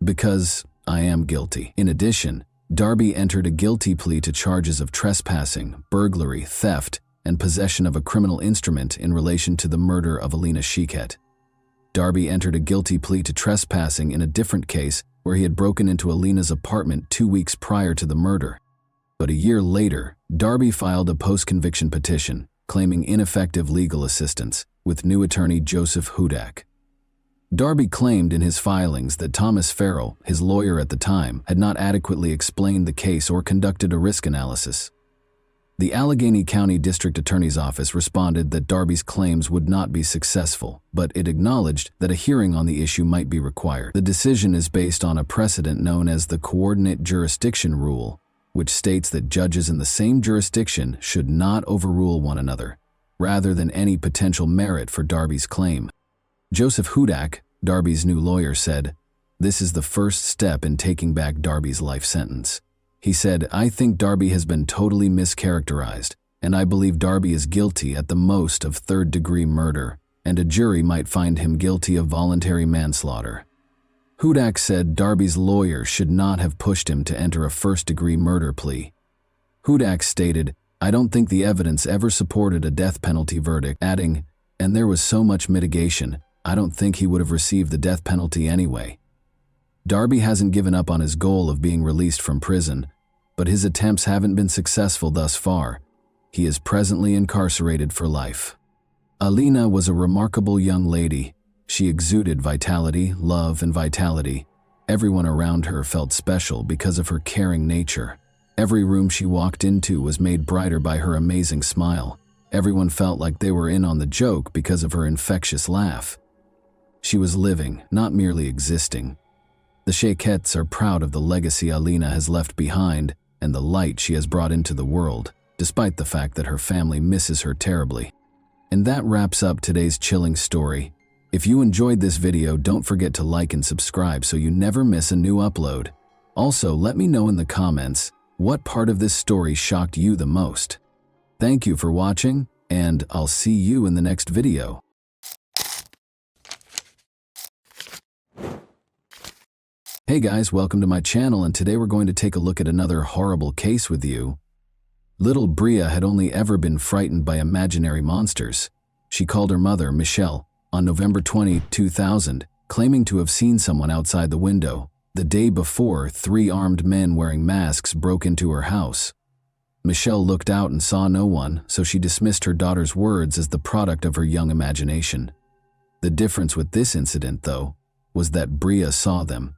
"Because I am guilty." In addition, Darby entered a guilty plea to charges of trespassing, burglary, theft, and possession of a criminal instrument in relation to the murder of Alina Chiquette. Darby entered a guilty plea to trespassing in a different case where he had broken into Alina's apartment 2 weeks prior to the murder. But a year later, Darby filed a post-conviction petition claiming ineffective legal assistance with new attorney Joseph Hudak. Darby claimed in his filings that Thomas Farrell, his lawyer at the time, had not adequately explained the case or conducted a risk analysis. The Allegheny County District Attorney's Office responded that Darby's claims would not be successful, but it acknowledged that a hearing on the issue might be required. The decision is based on a precedent known as the Coordinate Jurisdiction Rule, which states that judges in the same jurisdiction should not overrule one another, rather than any potential merit for Darby's claim. Joseph Hudak, Darby's new lawyer, said, "This is the first step in taking back Darby's life sentence." He said, "I think Darby has been totally mischaracterized, and I believe Darby is guilty at the most of third-degree murder, and a jury might find him guilty of voluntary manslaughter." Hudak said Darby's lawyer should not have pushed him to enter a first-degree murder plea. Hudak stated, "I don't think the evidence ever supported a death penalty verdict," adding, "And there was so much mitigation, I don't think he would have received the death penalty anyway." Darby hasn't given up on his goal of being released from prison, but his attempts haven't been successful thus far. He is presently incarcerated for life. Alina was a remarkable young lady. She exuded vitality, love, and vitality. Everyone around her felt special because of her caring nature. Every room she walked into was made brighter by her amazing smile. Everyone felt like they were in on the joke because of her infectious laugh. She was living, not merely existing. The Shaykettes are proud of the legacy Alina has left behind and the light she has brought into the world, despite the fact that her family misses her terribly. And that wraps up today's chilling story. If you enjoyed this video, don't forget to like and subscribe so you never miss a new upload. Also, let me know in the comments what part of this story shocked you the most. Thank you for watching, and I'll see you in the next video. Hey guys, welcome to my channel, and today we're going to take a look at another horrible case with you. Little Bria had only ever been frightened by imaginary monsters. She called her mother, Michelle, on November 20, 2000, claiming to have seen someone outside the window. The day before, 3 armed men wearing masks broke into her house. Michelle looked out and saw no one, so she dismissed her daughter's words as the product of her young imagination. The difference with this incident, though, was that Bria saw them.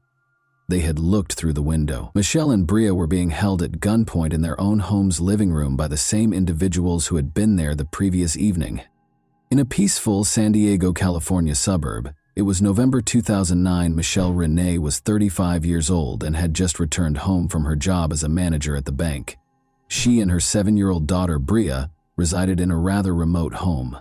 They had looked through the window. Michelle and Bria were being held at gunpoint in their own home's living room by the same individuals who had been there the previous evening. In a peaceful San Diego, California suburb, it was November 2009. Michelle Renee was 35 years old and had just returned home from her job as a manager at the bank. She and her 7-year-old daughter, Bria, resided in a rather remote home.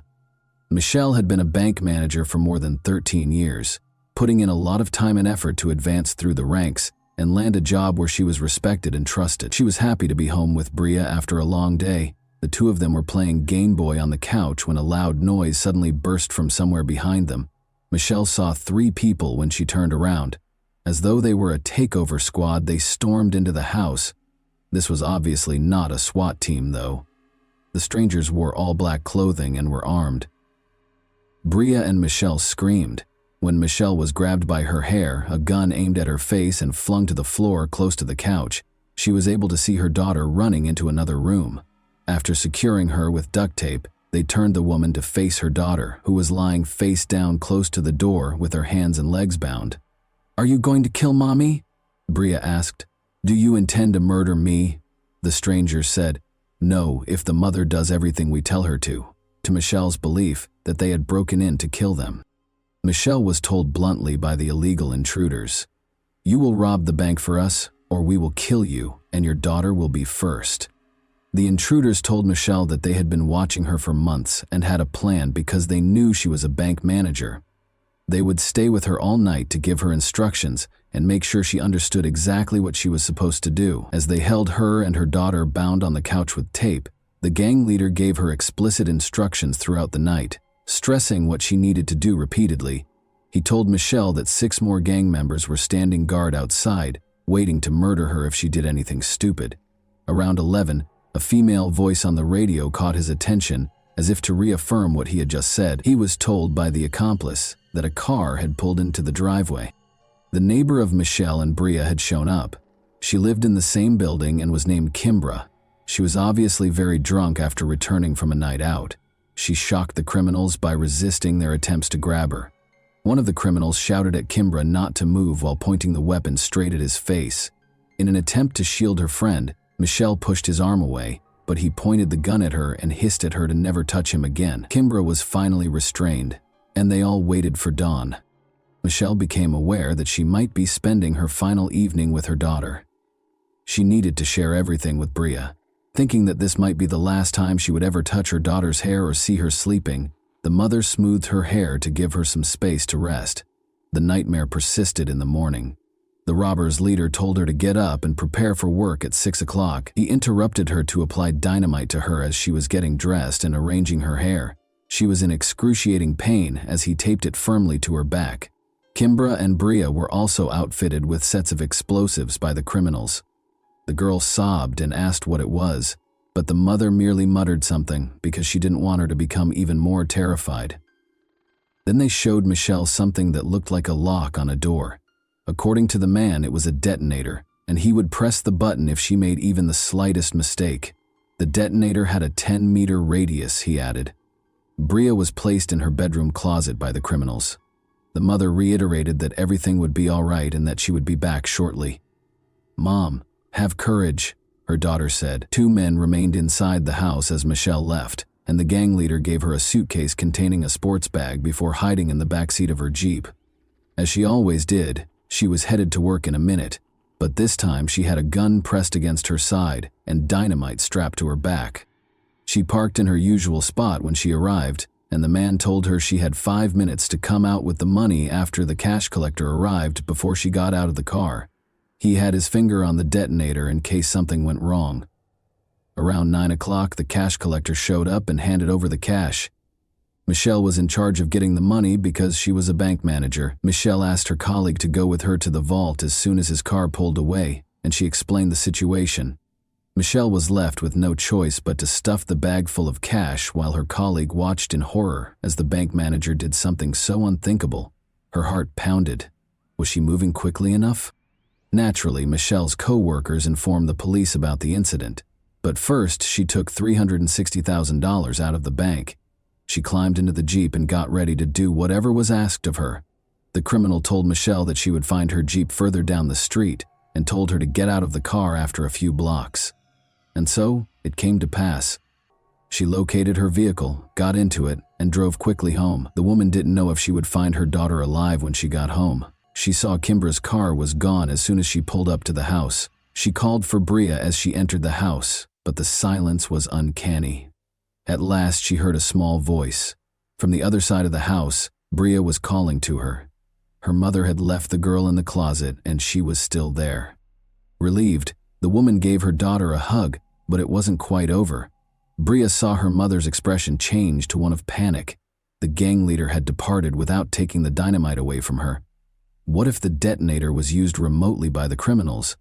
Michelle had been a bank manager for more than 13 years. Putting in a lot of time and effort to advance through the ranks and land a job where she was respected and trusted. She was happy to be home with Bria after a long day. The two of them were playing Game Boy on the couch when a loud noise suddenly burst from somewhere behind them. Michelle saw 3 people when she turned around. As though they were a takeover squad, they stormed into the house. This was obviously not a SWAT team, though. The strangers wore all black clothing and were armed. Bria and Michelle screamed. When Michelle was grabbed by her hair, a gun aimed at her face and flung to the floor close to the couch, she was able to see her daughter running into another room. After securing her with duct tape, they turned the woman to face her daughter, who was lying face down close to the door with her hands and legs bound. "Are you going to kill Mommy?" Bria asked. "Do you intend to murder me?" The stranger said, "No, if the mother does everything we tell her to Michelle's belief that they had broken in to kill them. Michelle was told bluntly by the illegal intruders, "You will rob the bank for us, or we will kill you, and your daughter will be first." The intruders told Michelle that they had been watching her for months and had a plan because they knew she was a bank manager. They would stay with her all night to give her instructions and make sure she understood exactly what she was supposed to do. As they held her and her daughter bound on the couch with tape, the gang leader gave her explicit instructions throughout the night, stressing what she needed to do repeatedly. He told Michelle that 6 more gang members were standing guard outside, waiting to murder her if she did anything stupid. Around 11, a female voice on the radio caught his attention, as if to reaffirm what he had just said. He was told by the accomplice that a car had pulled into the driveway. The neighbor of Michelle and Bria had shown up. She lived in the same building and was named Kimbra. She was obviously very drunk after returning from a night out. She shocked the criminals by resisting their attempts to grab her. One of the criminals shouted at Kimbra not to move while pointing the weapon straight at his face. In an attempt to shield her friend, Michelle pushed his arm away, but he pointed the gun at her and hissed at her to never touch him again. Kimbra was finally restrained, and they all waited for dawn. Michelle became aware that she might be spending her final evening with her daughter. She needed to share everything with Bria. Thinking that this might be the last time she would ever touch her daughter's hair or see her sleeping, the mother smoothed her hair to give her some space to rest. The nightmare persisted in the morning. The robbers' leader told her to get up and prepare for work at 6 o'clock. He interrupted her to apply dynamite to her as she was getting dressed and arranging her hair. She was in excruciating pain as he taped it firmly to her back. Kimbra and Bria were also outfitted with sets of explosives by the criminals. The girl sobbed and asked what it was, but the mother merely muttered something because she didn't want her to become even more terrified. Then they showed Michelle something that looked like a lock on a door. According to the man, it was a detonator, and he would press the button if she made even the slightest mistake. The detonator had a 10-meter radius, he added. Bria was placed in her bedroom closet by the criminals. The mother reiterated that everything would be all right and that she would be back shortly. "Mom, have courage," her daughter said. 2 men remained inside the house as Michelle left, and the gang leader gave her a suitcase containing a sports bag before hiding in the backseat of her Jeep. As she always did, she was headed to work in a minute, but this time she had a gun pressed against her side and dynamite strapped to her back. She parked in her usual spot when she arrived, and the man told her she had 5 minutes to come out with the money after the cash collector arrived before she got out of the car. He had his finger on the detonator in case something went wrong. Around 9 o'clock, the cash collector showed up and handed over the cash. Michelle was in charge of getting the money because she was a bank manager. Michelle asked her colleague to go with her to the vault as soon as his car pulled away, and she explained the situation. Michelle was left with no choice but to stuff the bag full of cash while her colleague watched in horror as the bank manager did something so unthinkable. Her heart pounded. Was she moving quickly enough? Naturally, Michelle's co-workers informed the police about the incident, but first she took $360,000 out of the bank. She climbed into the Jeep and got ready to do whatever was asked of her. The criminal told Michelle that she would find her Jeep further down the street and told her to get out of the car after a few blocks. And so, it came to pass. She located her vehicle, got into it, and drove quickly home. The woman didn't know if she would find her daughter alive when she got home. She saw Kimbra's car was gone as soon as she pulled up to the house. She called for Bria as she entered the house, but the silence was uncanny. At last, she heard a small voice. From the other side of the house, Bria was calling to her. Her mother had left the girl in the closet, and she was still there. Relieved, the woman gave her daughter a hug, but it wasn't quite over. Bria saw her mother's expression change to one of panic. The gang leader had departed without taking the dynamite away from her. What if the detonator was used remotely by the criminals?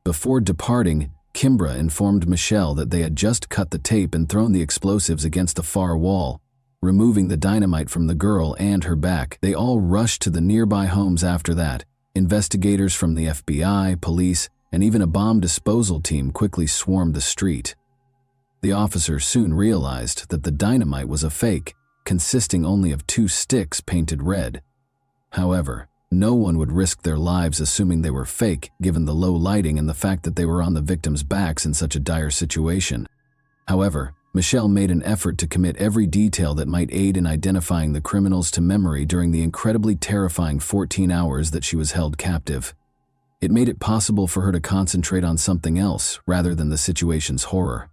Before departing, Kimbra informed Michelle that they had just cut the tape and thrown the explosives against the far wall, removing the dynamite from the girl and her back. They all rushed to the nearby homes after that. Investigators from the FBI, police, and even a bomb disposal team quickly swarmed the street. The officers soon realized that the dynamite was a fake, consisting only of 2 sticks painted red. However, no one would risk their lives assuming they were fake, given the low lighting and the fact that they were on the victims' backs in such a dire situation. However, Michelle made an effort to commit every detail that might aid in identifying the criminals to memory during the incredibly terrifying 14 hours that she was held captive. It made it possible for her to concentrate on something else rather than the situation's horror.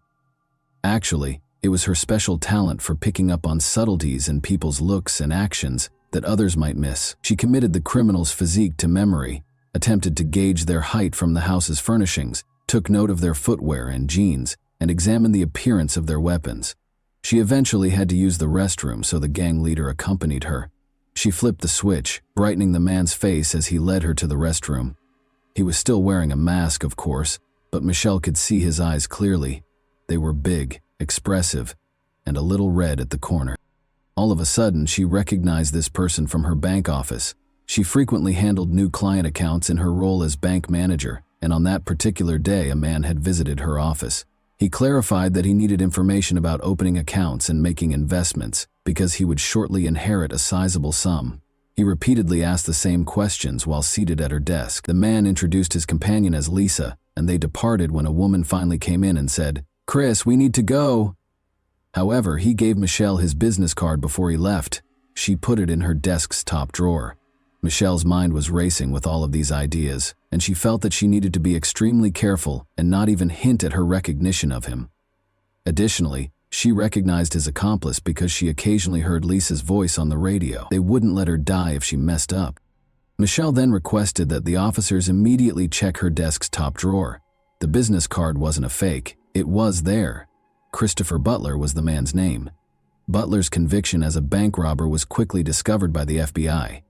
Actually, it was her special talent for picking up on subtleties in people's looks and actions that others might miss. She committed the criminal's physique to memory, attempted to gauge their height from the house's furnishings, took note of their footwear and jeans, and examined the appearance of their weapons. She eventually had to use the restroom, so the gang leader accompanied her. She flipped the switch, brightening the man's face as he led her to the restroom. He was still wearing a mask, of course, but Michelle could see his eyes clearly. They were big, expressive, and a little red at the corner. All of a sudden, she recognized this person from her bank office. She frequently handled new client accounts in her role as bank manager, and on that particular day, a man had visited her office. He clarified that he needed information about opening accounts and making investments because he would shortly inherit a sizable sum. He repeatedly asked the same questions while seated at her desk. The man introduced his companion as Lisa, and they departed when a woman finally came in and said, "Chris, we need to go." However, he gave Michelle his business card before he left. She put it in her desk's top drawer. Michelle's mind was racing with all of these ideas, and she felt that she needed to be extremely careful and not even hint at her recognition of him. Additionally, she recognized his accomplice because she occasionally heard Lisa's voice on the radio. They wouldn't let her die if she messed up. Michelle then requested that the officers immediately check her desk's top drawer. The business card wasn't a fake. It was there. Christopher Butler was the man's name. Butler's conviction as a bank robber was quickly discovered by the FBI.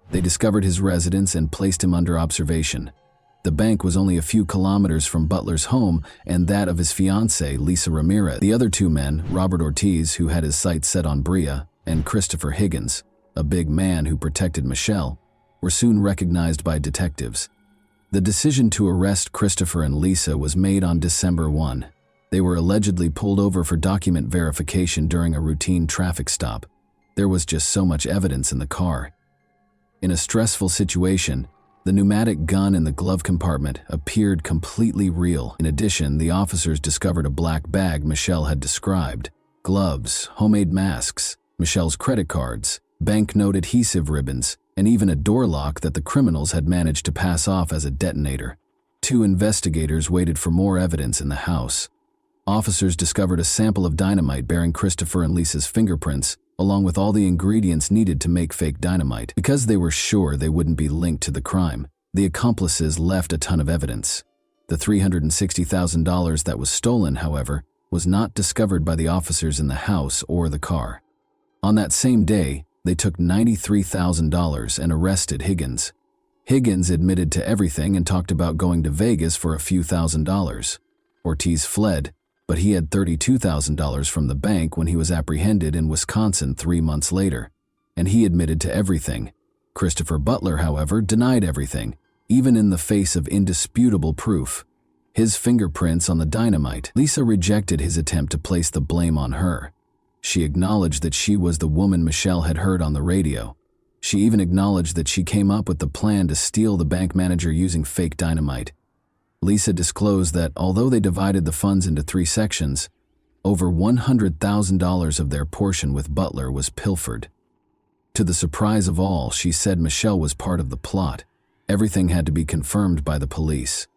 They discovered his residence and placed him under observation. The bank was only a few kilometers from Butler's home and that of his fiancée, Lisa Ramirez. The other 2 men, Robert Ortiz, who had his sights set on Bria, and Christopher Higgins, a big man who protected Michelle, were soon recognized by detectives. The decision to arrest Christopher and Lisa was made on December 1. They were allegedly pulled over for document verification during a routine traffic stop. There was just so much evidence in the car. In a stressful situation, the pneumatic gun in the glove compartment appeared completely real. In addition, the officers discovered a black bag Michelle had described, gloves, homemade masks, Michelle's credit cards, banknote adhesive ribbons, and even a door lock that the criminals had managed to pass off as a detonator. 2 investigators waited for more evidence in the house. Officers discovered a sample of dynamite bearing Christopher and Lisa's fingerprints, along with all the ingredients needed to make fake dynamite. Because they were sure they wouldn't be linked to the crime, the accomplices left a ton of evidence. The $360,000 that was stolen, however, was not discovered by the officers in the house or the car. On that same day, they took $93,000 and arrested Higgins. Higgins admitted to everything and talked about going to Vegas for a few $1,000s. Ortiz fled, but he had $32,000 from the bank when he was apprehended in Wisconsin 3 months later, and he admitted to everything. Christopher Butler, however, denied everything, even in the face of indisputable proof. His fingerprints on the dynamite. Lisa rejected his attempt to place the blame on her. She acknowledged that she was the woman Michelle had heard on the radio. She even acknowledged that she came up with the plan to steal the bank manager using fake dynamite. Lisa disclosed that although they divided the funds into 3 sections, over $100,000 of their portion with Butler was pilfered. To the surprise of all, she said Michelle was part of the plot. Everything had to be confirmed by the police.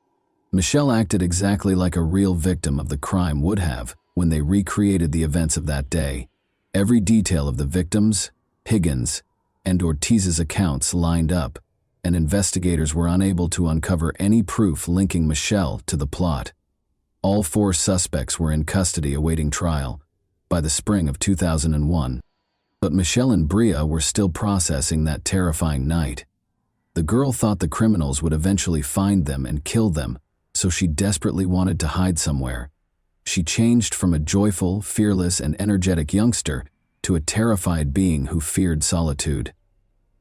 Michelle acted exactly like a real victim of the crime would have when they recreated the events of that day. Every detail of the victims, Higgins, and Ortiz's accounts lined up, and investigators were unable to uncover any proof linking Michelle to the plot. All 4 suspects were in custody awaiting trial by the spring of 2001. But Michelle and Bria were still processing that terrifying night. The girl thought the criminals would eventually find them and kill them, so she desperately wanted to hide somewhere. She changed from a joyful, fearless, and energetic youngster to a terrified being who feared solitude.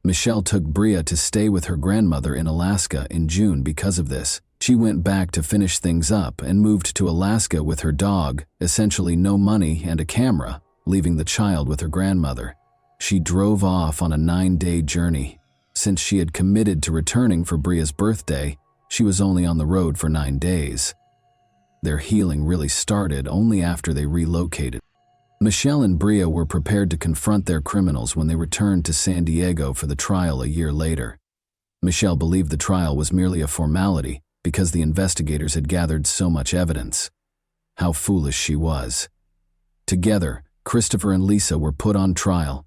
Michelle took Bria to stay with her grandmother in Alaska in June because of this. She went back to finish things up and moved to Alaska with her dog, essentially no money and a camera, leaving the child with her grandmother. She drove off on a 9-day journey. Since she had committed to returning for Bria's birthday, she was only on the road for 9 days. Their healing really started only after they relocated. Michelle and Bria were prepared to confront their criminals when they returned to San Diego for the trial a year later. Michelle believed the trial was merely a formality because the investigators had gathered so much evidence. How foolish she was. Together, Christopher and Lisa were put on trial.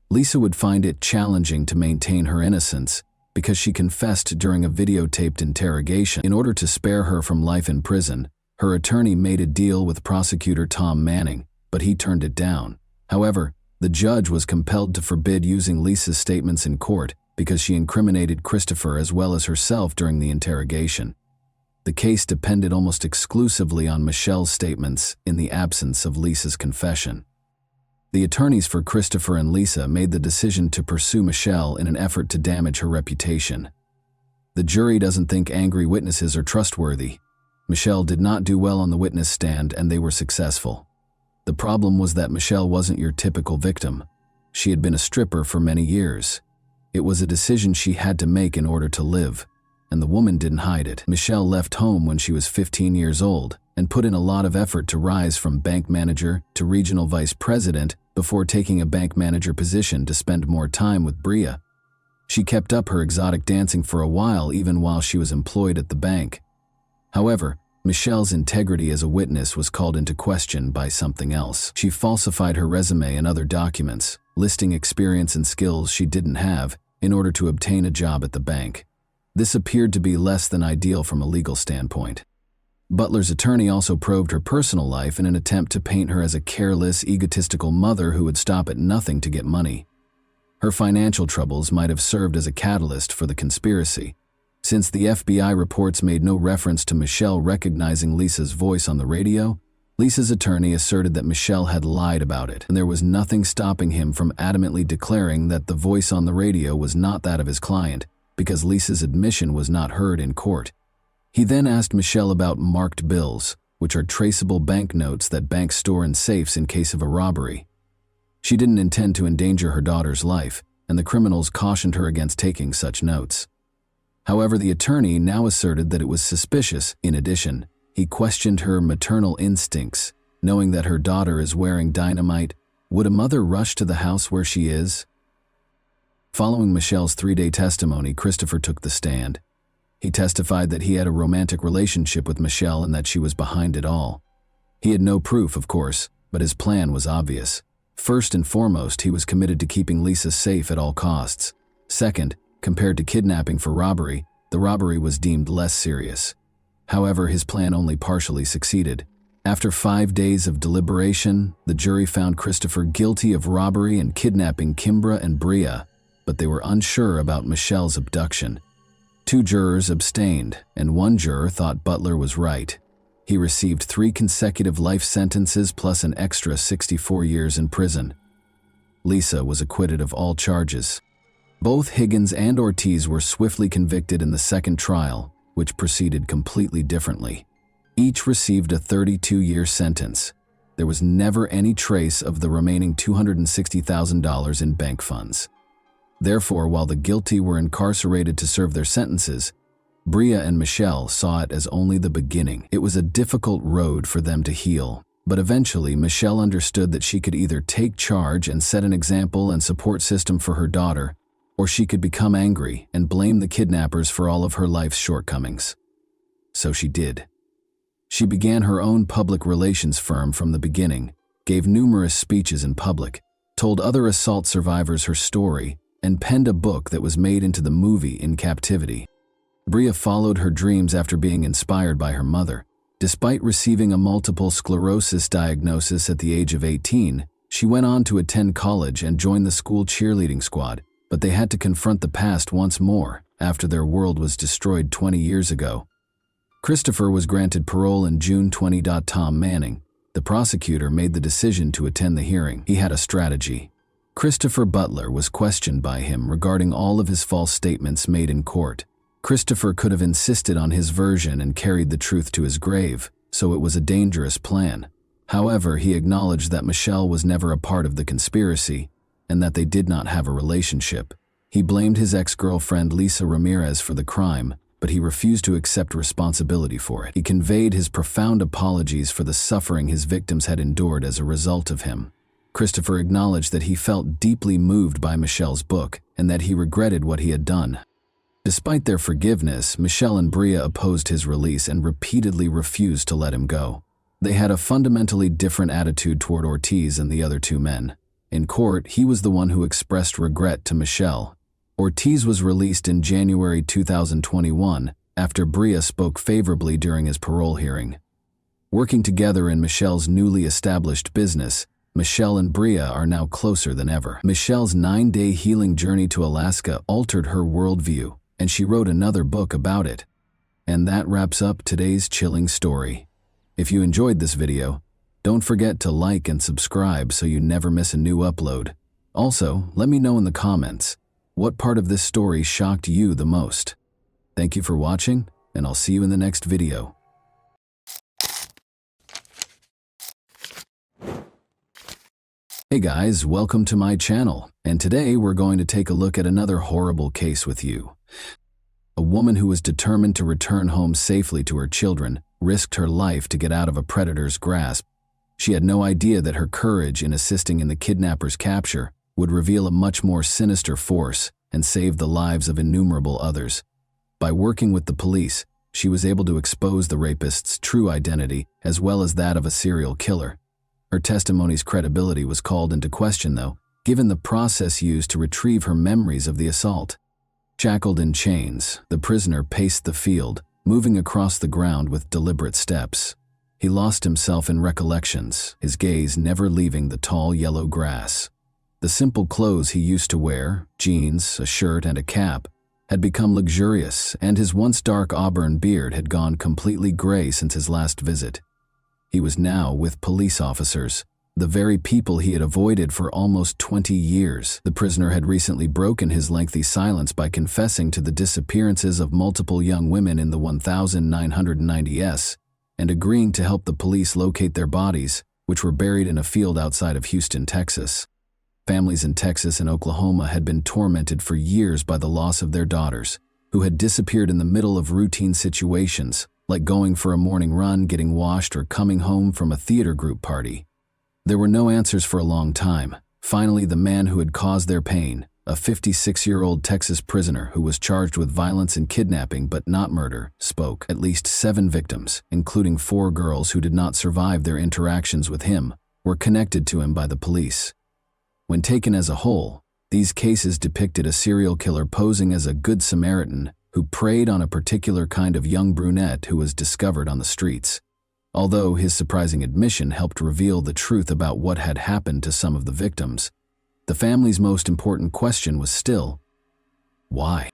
Lisa would find it challenging to maintain her innocence because she confessed during a videotaped interrogation. In order to spare her from life in prison, her attorney made a deal with prosecutor Tom Manning, but he turned it down. However, the judge was compelled to forbid using Lisa's statements in court because she incriminated Christopher as well as herself during the interrogation. The case depended almost exclusively on Michelle's statements in the absence of Lisa's confession. The attorneys for Christopher and Lisa made the decision to pursue Michelle in an effort to damage her reputation. The jury doesn't think angry witnesses are trustworthy. Michelle did not do well on the witness stand, and they were successful. The problem was that Michelle wasn't your typical victim. She had been a stripper for many years. It was a decision she had to make in order to live, and the woman didn't hide it. Michelle left home when she was 15 years old and put in a lot of effort to rise from bank manager to regional vice president before taking a bank manager position to spend more time with Bria. She kept up her exotic dancing for a while even while she was employed at the bank. However, Michelle's integrity as a witness was called into question by something else. She falsified her resume and other documents, listing experience and skills she didn't have in order to obtain a job at the bank. This appeared to be less than ideal from a legal standpoint. Butler's attorney also probed her personal life in an attempt to paint her as a careless, egotistical mother who would stop at nothing to get money. Her financial troubles might have served as a catalyst for the conspiracy, since the FBI reports made no reference to Michelle recognizing Lisa's voice on the radio. Lisa's attorney asserted that Michelle had lied about it, and there was nothing stopping him from adamantly declaring that the voice on the radio was not that of his client, because Lisa's admission was not heard in court. He then asked Michelle about marked bills, which are traceable banknotes that banks store in safes in case of a robbery. She didn't intend to endanger her daughter's life, and the criminals cautioned her against taking such notes. However, the attorney now asserted that it was suspicious. In addition, he questioned her maternal instincts, knowing that her daughter is wearing dynamite. Would a mother rush to the house where she is? Following Michelle's 3-day testimony, Christopher took the stand. He testified that he had a romantic relationship with Michelle and that she was behind it all. He had no proof, of course, but his plan was obvious. First and foremost, he was committed to keeping Lisa safe at all costs. Second, compared to kidnapping for robbery, the robbery was deemed less serious. However, his plan only partially succeeded. After 5 days of deliberation, the jury found Christopher guilty of robbery and kidnapping Kimbra and Bria, but they were unsure about Michelle's abduction. 2 jurors abstained, and 1 juror thought Butler was right. He received 3 consecutive life sentences plus an extra 64 years in prison. Lisa was acquitted of all charges. Both Higgins and Ortiz were swiftly convicted in the second trial, which proceeded completely differently. Each received a 32-year sentence. There was never any trace of the remaining $260,000 in bank funds. Therefore, while the guilty were incarcerated to serve their sentences, Bria and Michelle saw it as only the beginning. It was a difficult road for them to heal, but eventually Michelle understood that she could either take charge and set an example and support system for her daughter, or she could become angry and blame the kidnappers for all of her life's shortcomings. So she did. She began her own public relations firm from the beginning, gave numerous speeches in public, told other assault survivors her story, and penned a book that was made into the movie In Captivity. Bria followed her dreams after being inspired by her mother. Despite receiving a multiple sclerosis diagnosis at the age of 18, she went on to attend college and join the school cheerleading squad, but they had to confront the past once more after their world was destroyed 20 years ago. Christopher was granted parole in June 20. Tom Manning, the prosecutor, made the decision to attend the hearing. He had a strategy. Christopher Butler was questioned by him regarding all of his false statements made in court. Christopher could have insisted on his version and carried the truth to his grave, so it was a dangerous plan. However, he acknowledged that Michelle was never a part of the conspiracy and that they did not have a relationship. He blamed his ex-girlfriend Lisa Ramirez for the crime, but he refused to accept responsibility for it. He conveyed his profound apologies for the suffering his victims had endured as a result of him. Christopher acknowledged that he felt deeply moved by Michelle's book and that he regretted what he had done. Despite their forgiveness, Michelle and Bria opposed his release and repeatedly refused to let him go. They had a fundamentally different attitude toward Ortiz and the other 2 men. In court, he was the one who expressed regret to Michelle. Ortiz was released in January 2021 after Bria spoke favorably during his parole hearing. Working together in Michelle's newly established business, Michelle and Bria are now closer than ever. Michelle's 9-day healing journey to Alaska altered her worldview, and she wrote another book about it. And that wraps up today's chilling story. If you enjoyed this video, don't forget to like and subscribe so you never miss a new upload. Also, let me know in the comments, what part of this story shocked you the most? Thank you for watching, and I'll see you in the next video. Hey guys, welcome to my channel, and today we're going to take a look at another horrible case with you. A woman who was determined to return home safely to her children risked her life to get out of a predator's grasp. She had no idea that her courage in assisting in the kidnapper's capture would reveal a much more sinister force and save the lives of innumerable others. By working with the police, she was able to expose the rapist's true identity as well as that of a serial killer. Her testimony's credibility was called into question, though, given the process used to retrieve her memories of the assault. Shackled in chains, the prisoner paced the field, moving across the ground with deliberate steps. He lost himself in recollections, his gaze never leaving the tall yellow grass. The simple clothes he used to wear, jeans, a shirt, and a cap, had become luxurious, and his once dark auburn beard had gone completely gray since his last visit. He was now with police officers, the very people he had avoided for almost 20 years. The prisoner had recently broken his lengthy silence by confessing to the disappearances of multiple young women in the 1990s and agreeing to help the police locate their bodies, which were buried in a field outside of Houston, Texas. Families in Texas and Oklahoma had been tormented for years by the loss of their daughters, who had disappeared in the middle of routine situations, like going for a morning run, getting washed, or coming home from a theater group party. There were no answers for a long time. Finally, the man who had caused their pain, a 56-year-old Texas prisoner who was charged with violence and kidnapping but not murder, spoke. At least 7 victims, including 4 girls who did not survive their interactions with him, were connected to him by the police. When taken as a whole, these cases depicted a serial killer posing as a good Samaritan who preyed on a particular kind of young brunette who was discovered on the streets. Although his surprising admission helped reveal the truth about what had happened to some of the victims, the family's most important question was still, why?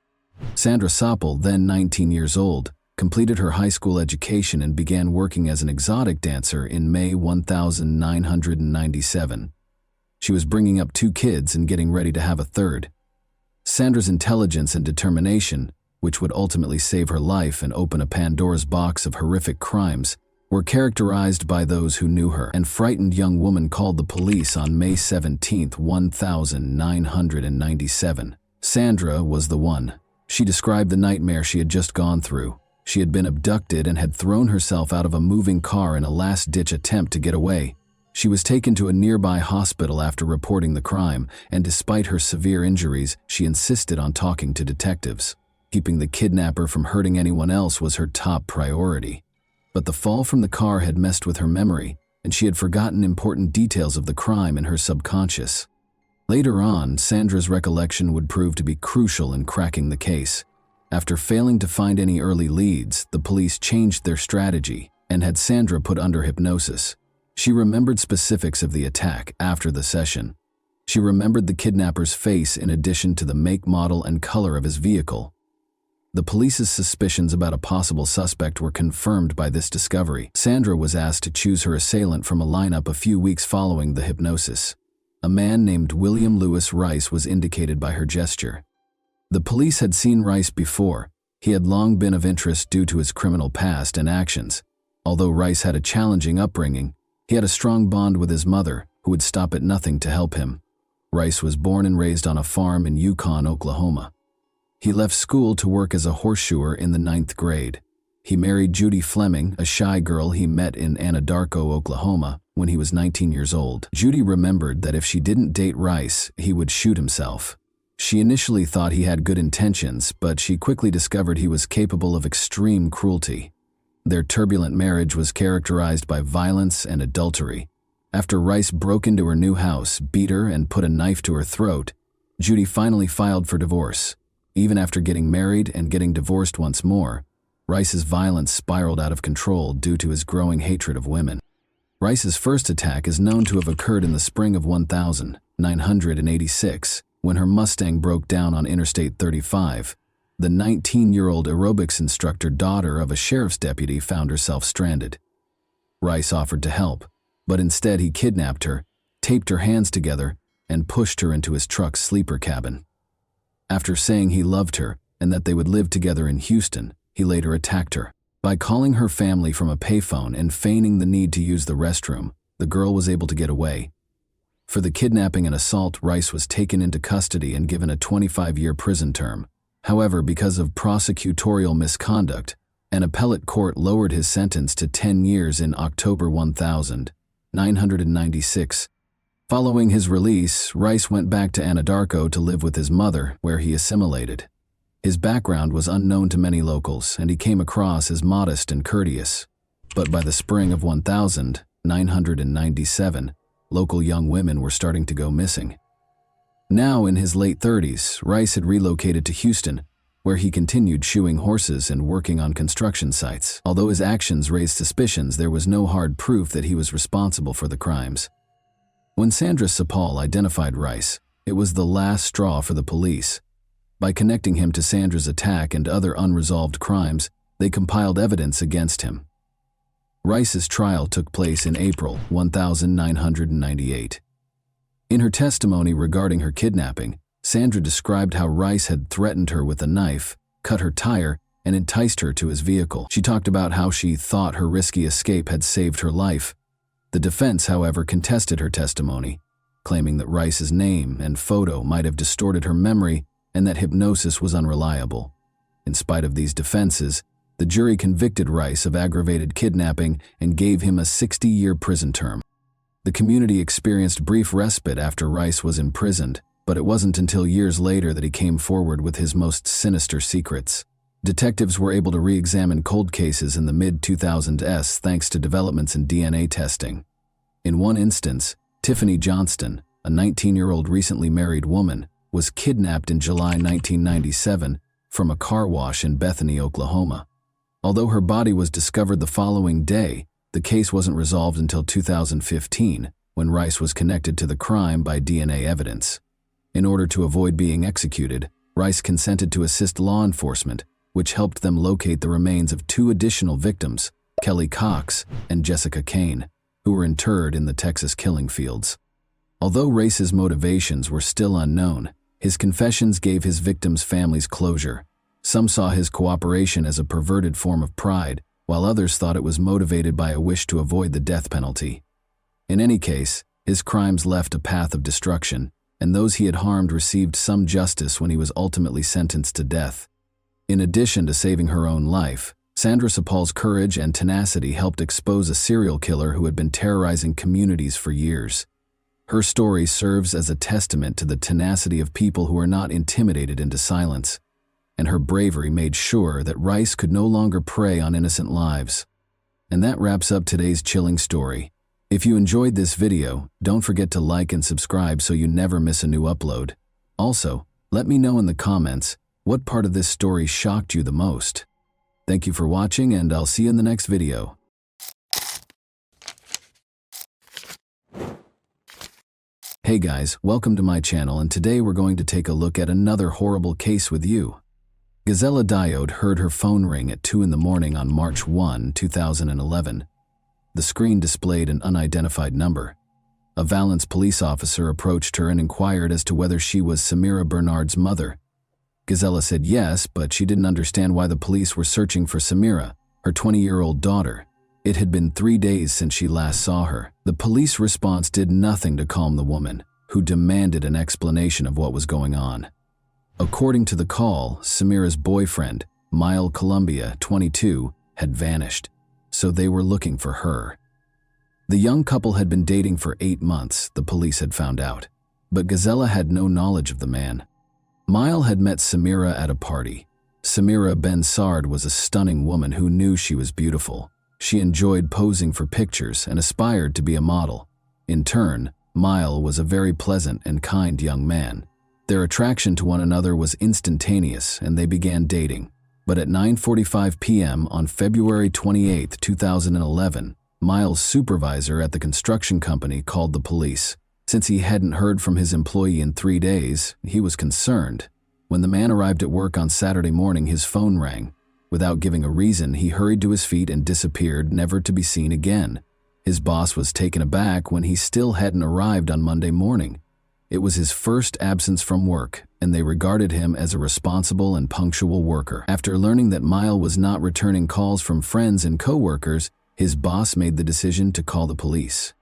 Sandra Soppel, then 19 years old, completed her high school education and began working as an exotic dancer in May 1997. She was bringing up 2 kids and getting ready to have a third. Sandra's intelligence and determination, which would ultimately save her life and open a Pandora's box of horrific crimes, were characterized by those who knew her. An frightened young woman called the police on May 17, 1997. Sandra was the one. She described the nightmare she had just gone through. She had been abducted and had thrown herself out of a moving car in a last-ditch attempt to get away. She was taken to a nearby hospital after reporting the crime, and despite her severe injuries, she insisted on talking to detectives. Keeping the kidnapper from hurting anyone else was her top priority. But the fall from the car had messed with her memory, and she had forgotten important details of the crime in her subconscious. Later on, Sandra's recollection would prove to be crucial in cracking the case. After failing to find any early leads, the police changed their strategy and had Sandra put under hypnosis. She remembered specifics of the attack after the session. She remembered the kidnapper's face in addition to the make, model, and color of his vehicle. The police's suspicions about a possible suspect were confirmed by this discovery. Sandra was asked to choose her assailant from a lineup a few weeks following the hypnosis. A man named William Lewis Rice was indicated by her gesture. The police had seen Rice before. He had long been of interest due to his criminal past and actions. Although Rice had a challenging upbringing, he had a strong bond with his mother, who would stop at nothing to help him. Rice was born and raised on a farm in Yukon, Oklahoma. He left school to work as a horseshoer in the 9th grade. He married Judy Fleming, a shy girl he met in Anadarko, Oklahoma, when he was 19 years old. Judy remembered that if she didn't date Rice, he would shoot himself. She initially thought he had good intentions, but she quickly discovered he was capable of extreme cruelty. Their turbulent marriage was characterized by violence and adultery. After Rice broke into her new house, beat her, and put a knife to her throat, Judy finally filed for divorce. Even after getting married and getting divorced once more, Rice's violence spiraled out of control due to his growing hatred of women. Rice's first attack is known to have occurred in the spring of 1986, when her Mustang broke down on Interstate 35. The 19-year-old aerobics instructor, daughter of a sheriff's deputy, found herself stranded. Rice offered to help, but instead he kidnapped her, taped her hands together, and pushed her into his truck's sleeper cabin. After saying he loved her and that they would live together in Houston, he later attacked her. By calling her family from a payphone and feigning the need to use the restroom, the girl was able to get away. For the kidnapping and assault, Rice was taken into custody and given a 25-year prison term. However, because of prosecutorial misconduct, an appellate court lowered his sentence to 10 years in October 1996. Following his release, Rice went back to Anadarko to live with his mother, where he assimilated. His background was unknown to many locals, and he came across as modest and courteous. But by the spring of 1997, local young women were starting to go missing. Now in his late 30s, Rice had relocated to Houston, where he continued shoeing horses and working on construction sites. Although his actions raised suspicions, there was no hard proof that he was responsible for the crimes. When Sandra Soppel identified Rice, it was the last straw for the police. By connecting him to Sandra's attack and other unresolved crimes, they compiled evidence against him. Rice's trial took place in April 1998. In her testimony regarding her kidnapping, Sandra described how Rice had threatened her with a knife, cut her tire, and enticed her to his vehicle. She talked about how she thought her risky escape had saved her life. The defense, however, contested her testimony, claiming that Rice's name and photo might have distorted her memory and that hypnosis was unreliable. In spite of these defenses, the jury convicted Rice of aggravated kidnapping and gave him a 60-year prison term. The community experienced brief respite after Rice was imprisoned, but it wasn't until years later that he came forward with his most sinister secrets. Detectives were able to re-examine cold cases in the mid-2000s thanks to developments in DNA testing. In one instance, Tiffany Johnston, a 19-year-old recently married woman, was kidnapped in July 1997 from a car wash in Bethany, Oklahoma. Although her body was discovered the following day, the case wasn't resolved until 2015, when Rice was connected to the crime by DNA evidence. In order to avoid being executed, Rice consented to assist law enforcement, which helped them locate the remains of two additional victims, Kelly Cox and Jessica Kane, who were interred in the Texas killing fields. Although Rice's motivations were still unknown, his confessions gave his victims' families closure. Some saw his cooperation as a perverted form of pride, while others thought it was motivated by a wish to avoid the death penalty. In any case, his crimes left a path of destruction, and those he had harmed received some justice when he was ultimately sentenced to death. In addition to saving her own life, Sandra Sapal's courage and tenacity helped expose a serial killer who had been terrorizing communities for years. Her story serves as a testament to the tenacity of people who are not intimidated into silence, and her bravery made sure that Rice could no longer prey on innocent lives. And that wraps up today's chilling story. If you enjoyed this video, don't forget to like and subscribe so you never miss a new upload. Also, let me know in the comments what part of this story shocked you the most. Thank you for watching, and I'll see you in the next video. Hey guys, welcome to my channel, and today we're going to take a look at another horrible case with you. Gazella Diode heard her phone ring at 2 in the morning on March 1, 2011. The screen displayed an unidentified number. A Valence police officer approached her and inquired as to whether she was Samira Bernard's mother. Gazella said yes, but she didn't understand why the police were searching for Samira, her 20-year-old daughter. It had been 3 days since she last saw her. The police response did nothing to calm the woman, who demanded an explanation of what was going on. According to the call, Samira's boyfriend, Mile Columbia, 22, had vanished, so they were looking for her. The young couple had been dating for 8 months, the police had found out, but Gazella had no knowledge of the man. Mile had met Samira at a party. Samira Ben-Sard was a stunning woman who knew she was beautiful. She enjoyed posing for pictures and aspired to be a model. In turn, Mile was a very pleasant and kind young man. Their attraction to one another was instantaneous, and they began dating. But at 9:45 p.m. on February 28, 2011, Mile's supervisor at the construction company called the police. Since he hadn't heard from his employee in 3 days, he was concerned. When the man arrived at work on Saturday morning, his phone rang. Without giving a reason, he hurried to his feet and disappeared, never to be seen again. His boss was taken aback when he still hadn't arrived on Monday morning. It was his first absence from work, and they regarded him as a responsible and punctual worker. After learning that Mile was not returning calls from friends and co-workers, his boss made the decision to call the police.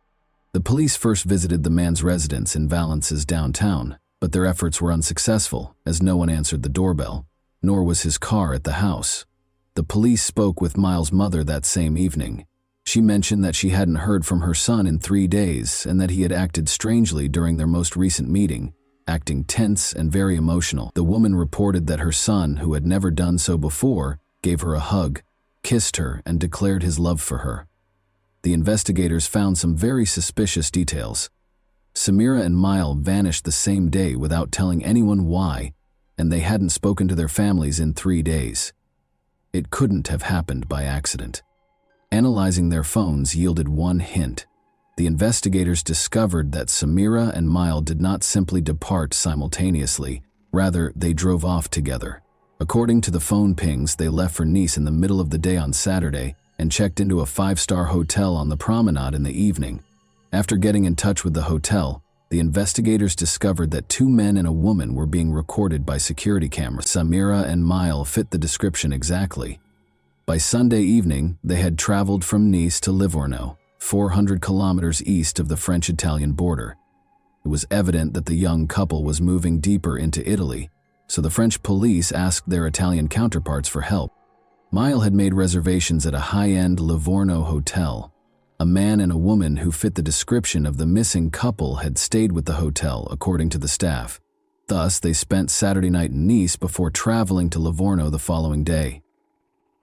The police first visited the man's residence in Valence's downtown, but their efforts were unsuccessful, as no one answered the doorbell, nor was his car at the house. The police spoke with Mile's mother that same evening. She mentioned that she hadn't heard from her son in 3 days and that he had acted strangely during their most recent meeting, acting tense and very emotional. The woman reported that her son, who had never done so before, gave her a hug, kissed her, and declared his love for her. The investigators found some very suspicious details. Samira and Mile vanished the same day without telling anyone why, and they hadn't spoken to their families in 3 days. It couldn't have happened by accident. Analyzing their phones yielded one hint. The investigators discovered that Samira and Mile did not simply depart simultaneously, rather they drove off together. According to the phone pings, they left for Nice in the middle of the day on Saturday and checked into a 5-star hotel on the promenade in the evening. After getting in touch with the hotel, the investigators discovered that 2 men and a woman were being recorded by security cameras. Samira and Mile fit the description exactly. By Sunday evening, they had traveled from Nice to Livorno, 400 kilometers east of the French-Italian border. It was evident that the young couple was moving deeper into Italy, so the French police asked their Italian counterparts for help. Mile had made reservations at a high-end Livorno hotel. A man and a woman who fit the description of the missing couple had stayed with the hotel, according to the staff. Thus, they spent Saturday night in Nice before traveling to Livorno the following day.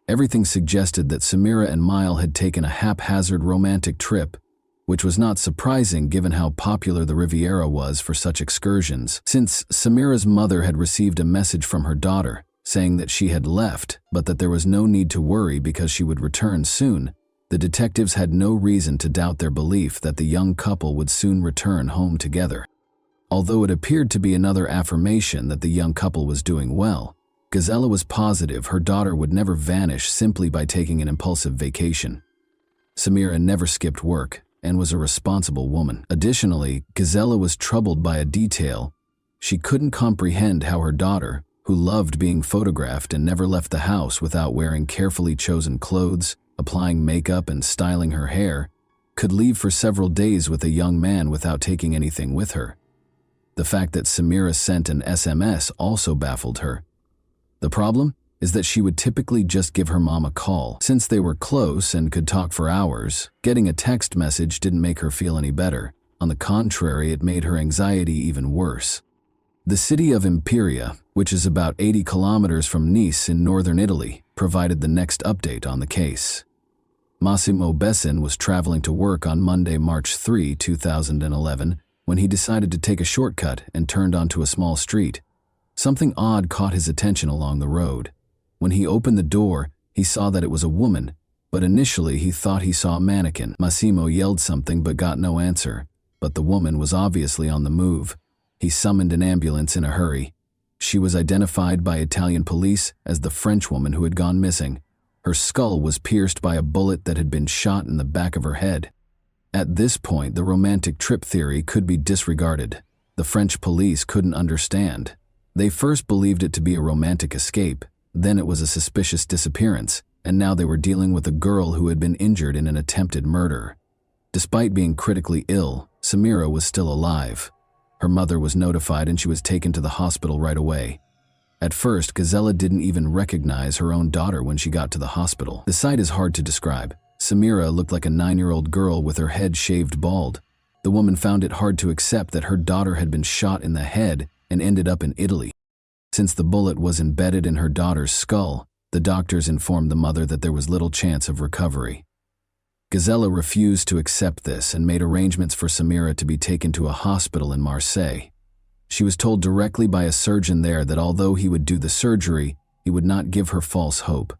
Everything suggested that Samira and Mile had taken a haphazard romantic trip, which was not surprising given how popular the Riviera was for such excursions, since Samira's mother had received a message from her daughter saying that she had left, but that there was no need to worry because she would return soon. The detectives had no reason to doubt their belief that the young couple would soon return home together. Although it appeared to be another affirmation that the young couple was doing well, Gazella was positive her daughter would never vanish simply by taking an impulsive vacation. Samira never skipped work and was a responsible woman. Additionally, Gazella was troubled by a detail. She couldn't comprehend how her daughter, who loved being photographed and never left the house without wearing carefully chosen clothes, applying makeup and styling her hair, could leave for several days with a young man without taking anything with her. The fact that Samira sent an SMS also baffled her. The problem is that she would typically just give her mom a call. Since they were close and could talk for hours, getting a text message didn't make her feel any better. On the contrary, it made her anxiety even worse. The city of Imperia, which is about 80 kilometers from Nice in northern Italy, provided the next update on the case. Massimo Bessin was traveling to work on Monday, March 3, 2011, when he decided to take a shortcut and turned onto a small street. Something odd caught his attention along the road. When he opened the door, he saw that it was a woman, but initially he thought he saw a mannequin. Massimo yelled something but got no answer, but the woman was obviously on the move. He summoned an ambulance in a hurry. She was identified by Italian police as the French woman who had gone missing. Her skull was pierced by a bullet that had been shot in the back of her head. At this point, the romantic trip theory could be disregarded. The French police couldn't understand. They first believed it to be a romantic escape, then it was a suspicious disappearance, and now they were dealing with a girl who had been injured in an attempted murder. Despite being critically ill, Samira was still alive. Her mother was notified and she was taken to the hospital right away. At first, Gazella didn't even recognize her own daughter when she got to the hospital. The sight is hard to describe. Samira looked like a 9-year-old girl with her head shaved bald. The woman found it hard to accept that her daughter had been shot in the head and ended up in Italy. Since the bullet was embedded in her daughter's skull, the doctors informed the mother that there was little chance of recovery. Gazella refused to accept this and made arrangements for Samira to be taken to a hospital in Marseille. She was told directly by a surgeon there that although he would do the surgery, he would not give her false hope.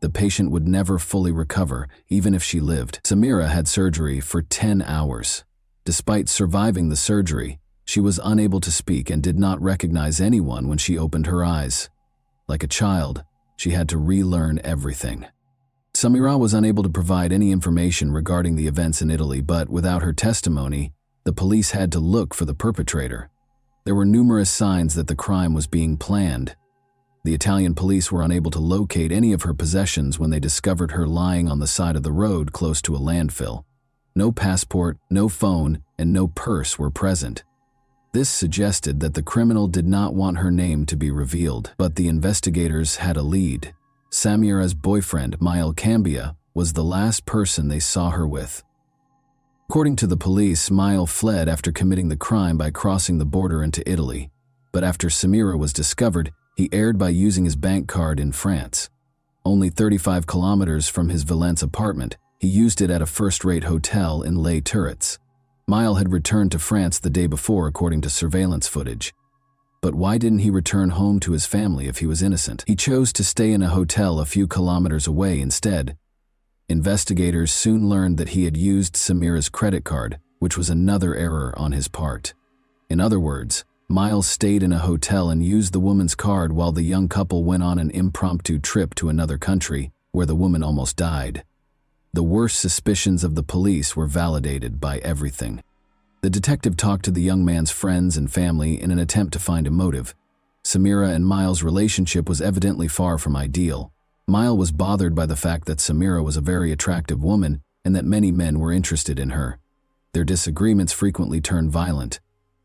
The patient would never fully recover, even if she lived. Samira had surgery for 10 hours. Despite surviving the surgery, she was unable to speak and did not recognize anyone when she opened her eyes. Like a child, she had to relearn everything. Samira was unable to provide any information regarding the events in Italy, but without her testimony, the police had to look for the perpetrator. There were numerous signs that the crime was being planned. The Italian police were unable to locate any of her possessions when they discovered her lying on the side of the road close to a landfill. No passport, no phone, and no purse were present. This suggested that the criminal did not want her name to be revealed, but the investigators had a lead. Samira's boyfriend, Mile Cambia, was the last person they saw her with. According to the police, Mile fled after committing the crime by crossing the border into Italy, but after Samira was discovered, he erred by using his bank card in France. Only 35 kilometers from his Valence apartment, he used it at a first-rate hotel in Les Turrets. Mile had returned to France the day before according to surveillance footage. But why didn't he return home to his family if he was innocent? He chose to stay in a hotel a few kilometers away instead. Investigators soon learned that he had used Samira's credit card, which was another error on his part. In other words, Miles stayed in a hotel and used the woman's card while the young couple went on an impromptu trip to another country, where the woman almost died. The worst suspicions of the police were validated by everything. The detective talked to the young man's friends and family in an attempt to find a motive. Samira and Miles' relationship was evidently far from ideal. Miles was bothered by the fact that Samira was a very attractive woman and that many men were interested in her. Their disagreements frequently turned violent.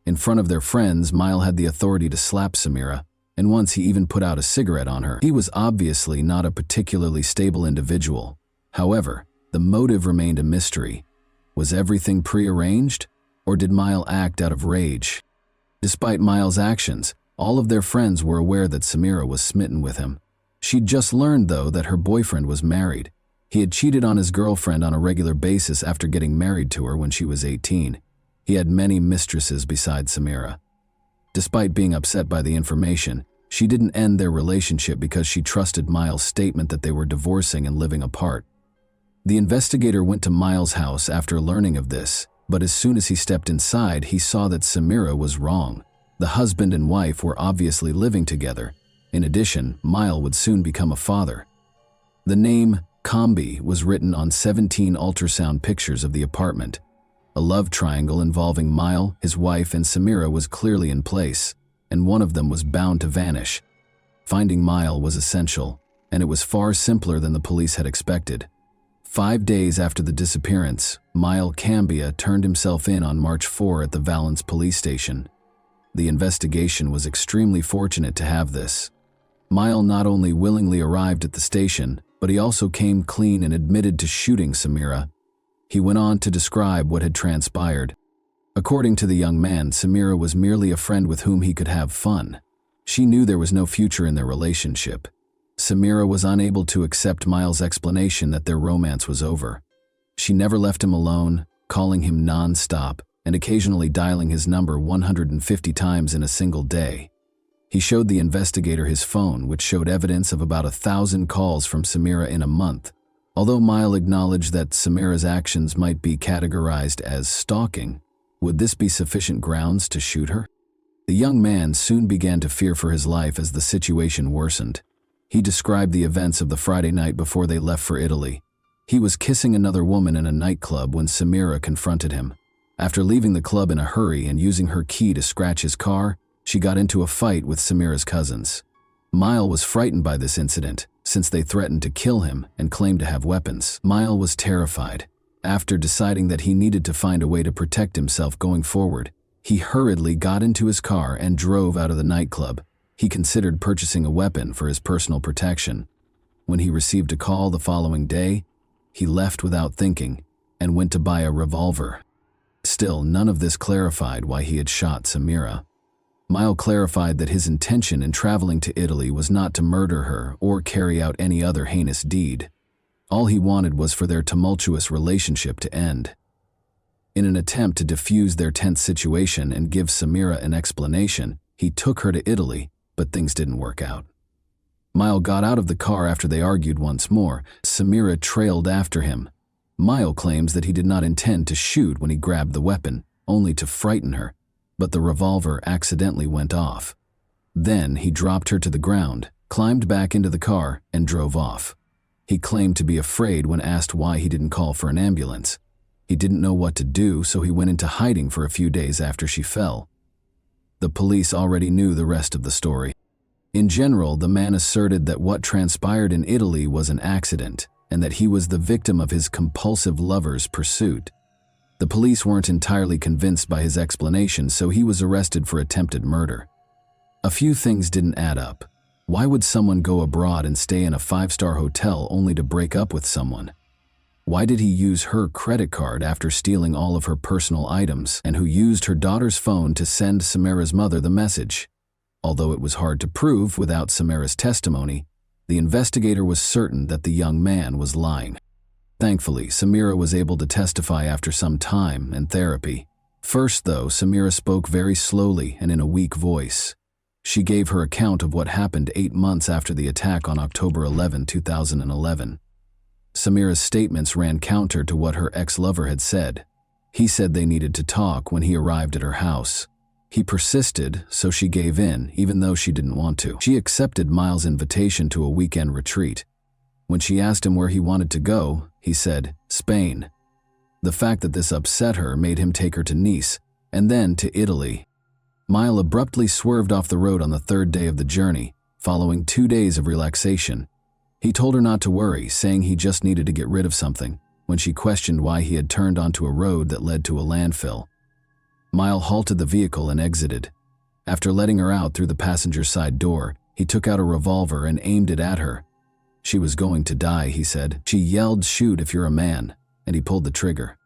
In front of their friends, Miles had the authority to slap Samira, and once he even put out a cigarette on her. He was obviously not a particularly stable individual. However, the motive remained a mystery. Was everything prearranged, or did Miles act out of rage? Despite Miles' actions, all of their friends were aware that Samira was smitten with him. She'd just learned, though, that her boyfriend was married. He had cheated on his girlfriend on a regular basis after getting married to her when she was 18. He had many mistresses besides Samira. Despite being upset by the information, she didn't end their relationship because she trusted Miles' statement that they were divorcing and living apart. The investigator went to Miles' house after learning of this, but as soon as he stepped inside, he saw that Samira was wrong. The husband and wife were obviously living together. In addition, Miles would soon become a father. The name Combi was written on 17 ultrasound pictures of the apartment. A love triangle involving Miles, his wife, and Samira was clearly in place, and one of them was bound to vanish. Finding Miles was essential, and it was far simpler than the police had expected. 5 days after the disappearance, Miles Cambia turned himself in on March 4 at the Valence police station. The investigation was extremely fortunate to have this. Miles not only willingly arrived at the station, but he also came clean and admitted to shooting Samira. He went on to describe what had transpired. According to the young man, Samira was merely a friend with whom he could have fun. She knew there was no future in their relationship. Samira was unable to accept Miles' explanation that their romance was over. She never left him alone, calling him non-stop and occasionally dialing his number 150 times in a single day. He showed the investigator his phone, which showed evidence of about 1,000 calls from Samira in a month. Although Miles acknowledged that Samira's actions might be categorized as stalking, would this be sufficient grounds to shoot her? The young man soon began to fear for his life as the situation worsened. He described the events of the Friday night before they left for Italy. He was kissing another woman in a nightclub when Samira confronted him. After leaving the club in a hurry and using her key to scratch his car, she got into a fight with Samira's cousins. Miles was frightened by this incident, since they threatened to kill him and claimed to have weapons. Miles was terrified. After deciding that he needed to find a way to protect himself going forward, he hurriedly got into his car and drove out of the nightclub. He considered purchasing a weapon for his personal protection. When he received a call the following day, he left without thinking and went to buy a revolver. Still, none of this clarified why he had shot Samira. Miles clarified that his intention in traveling to Italy was not to murder her or carry out any other heinous deed. All he wanted was for their tumultuous relationship to end. In an attempt to defuse their tense situation and give Samira an explanation, he took her to Italy, but things didn't work out. Miles got out of the car after they argued once more. Samira trailed after him. Miles claims that he did not intend to shoot when he grabbed the weapon, only to frighten her, but the revolver accidentally went off. Then he dropped her to the ground, climbed back into the car, and drove off. He claimed to be afraid when asked why he didn't call for an ambulance. He didn't know what to do, so he went into hiding for a few days after she fell. The police already knew the rest of the story. In general, the man asserted that what transpired in Italy was an accident, and that he was the victim of his compulsive lover's pursuit. The police weren't entirely convinced by his explanation, so he was arrested for attempted murder. A few things didn't add up. Why would someone go abroad and stay in a 5-star hotel only to break up with someone? Why did he use her credit card after stealing all of her personal items, and who used her daughter's phone to send Samira's mother the message? Although it was hard to prove without Samira's testimony, the investigator was certain that the young man was lying. Thankfully, Samira was able to testify after some time and therapy. First, though, Samira spoke very slowly and in a weak voice. She gave her account of what happened 8 months after the attack on October 11, 2011. Samira's statements ran counter to what her ex-lover had said. He said they needed to talk when he arrived at her house. He persisted, so she gave in, even though she didn't want to. She accepted Miles' invitation to a weekend retreat. When she asked him where he wanted to go, he said, Spain. The fact that this upset her made him take her to Nice, and then to Italy. Mile abruptly swerved off the road on the third day of the journey, following 2 days of relaxation. He told her not to worry, saying he just needed to get rid of something, when she questioned why he had turned onto a road that led to a landfill. Mile halted the vehicle and exited. After letting her out through the passenger side door, he took out a revolver and aimed it at her. She was going to die, he said. She yelled, "Shoot if you're a man," and he pulled the trigger.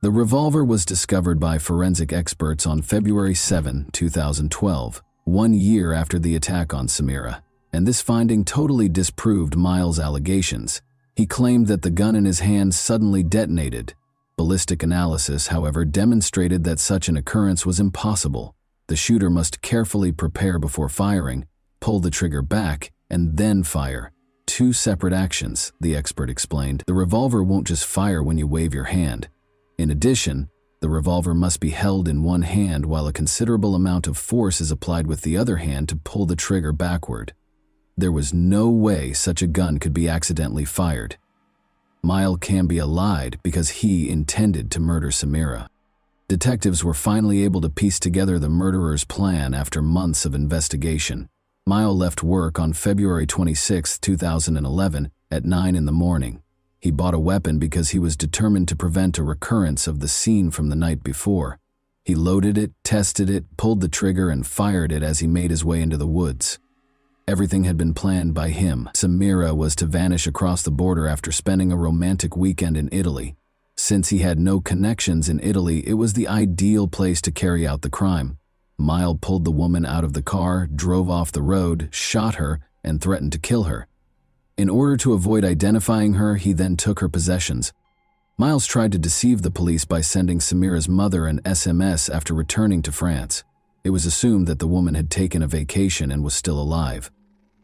The revolver was discovered by forensic experts on February 7, 2012, 1 year after the attack on Samira, and this finding totally disproved Miles' allegations. He claimed that the gun in his hand suddenly detonated. Ballistic analysis, however, demonstrated that such an occurrence was impossible. The shooter must carefully prepare before firing, pull the trigger back, and then fire. 2 separate actions, the expert explained. The revolver won't just fire when you wave your hand. In addition, the revolver must be held in one hand while a considerable amount of force is applied with the other hand to pull the trigger backward. There was no way such a gun could be accidentally fired. Mile Cambia lied because he intended to murder Samira. Detectives were finally able to piece together the murderer's plan after months of investigation. Mile left work on February 26, 2011 at 9 in the morning. He bought a weapon because he was determined to prevent a recurrence of the scene from the night before. He loaded it, tested it, pulled the trigger, and fired it as he made his way into the woods. Everything had been planned by him. Samira was to vanish across the border after spending a romantic weekend in Italy. Since he had no connections in Italy, it was the ideal place to carry out the crime. Mile pulled the woman out of the car, drove off the road, shot her, and threatened to kill her. In order to avoid identifying her, he then took her possessions. Miles tried to deceive the police by sending Samira's mother an SMS after returning to France. It was assumed that the woman had taken a vacation and was still alive.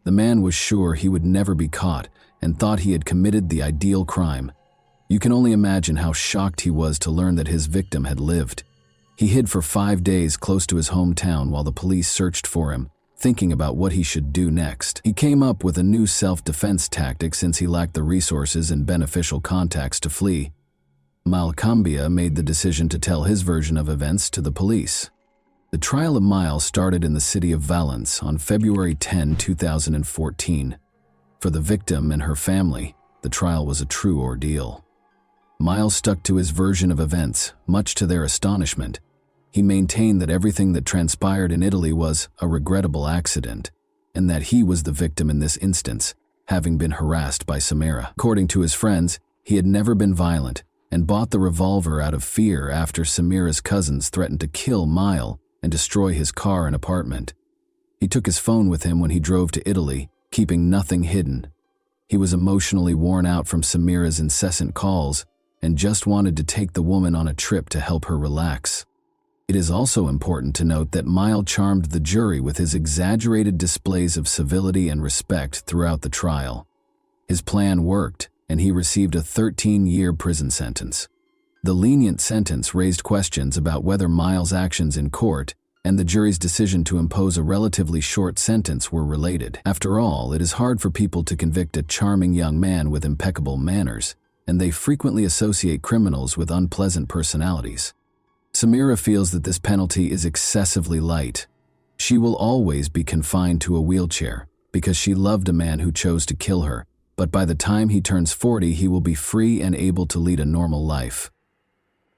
The man was sure he would never be caught and thought he had committed the ideal crime. You can only imagine how shocked he was to learn that his victim had lived. He hid for 5 days close to his hometown while the police searched for him, thinking about what he should do next. He came up with a new self-defense tactic since he lacked the resources and beneficial contacts to flee. Mile Cambia made the decision to tell his version of events to the police. The trial of Mile started in the city of Valence on February 10, 2014. For the victim and her family, the trial was a true ordeal. Mile stuck to his version of events, much to their astonishment. He maintained that everything that transpired in Italy was a regrettable accident, and that he was the victim in this instance, having been harassed by Samira. According to his friends, he had never been violent and bought the revolver out of fear after Samira's cousins threatened to kill Mile and destroy his car and apartment. He took his phone with him when he drove to Italy, keeping nothing hidden. He was emotionally worn out from Samira's incessant calls and just wanted to take the woman on a trip to help her relax. It is also important to note that Mile charmed the jury with his exaggerated displays of civility and respect throughout the trial. His plan worked, and he received a 13-year prison sentence. The lenient sentence raised questions about whether Miles' actions in court and the jury's decision to impose a relatively short sentence were related. After all, it is hard for people to convict a charming young man with impeccable manners, and they frequently associate criminals with unpleasant personalities. Samira feels that this penalty is excessively light. She will always be confined to a wheelchair because she loved a man who chose to kill her, but by the time he turns 40, he will be free and able to lead a normal life.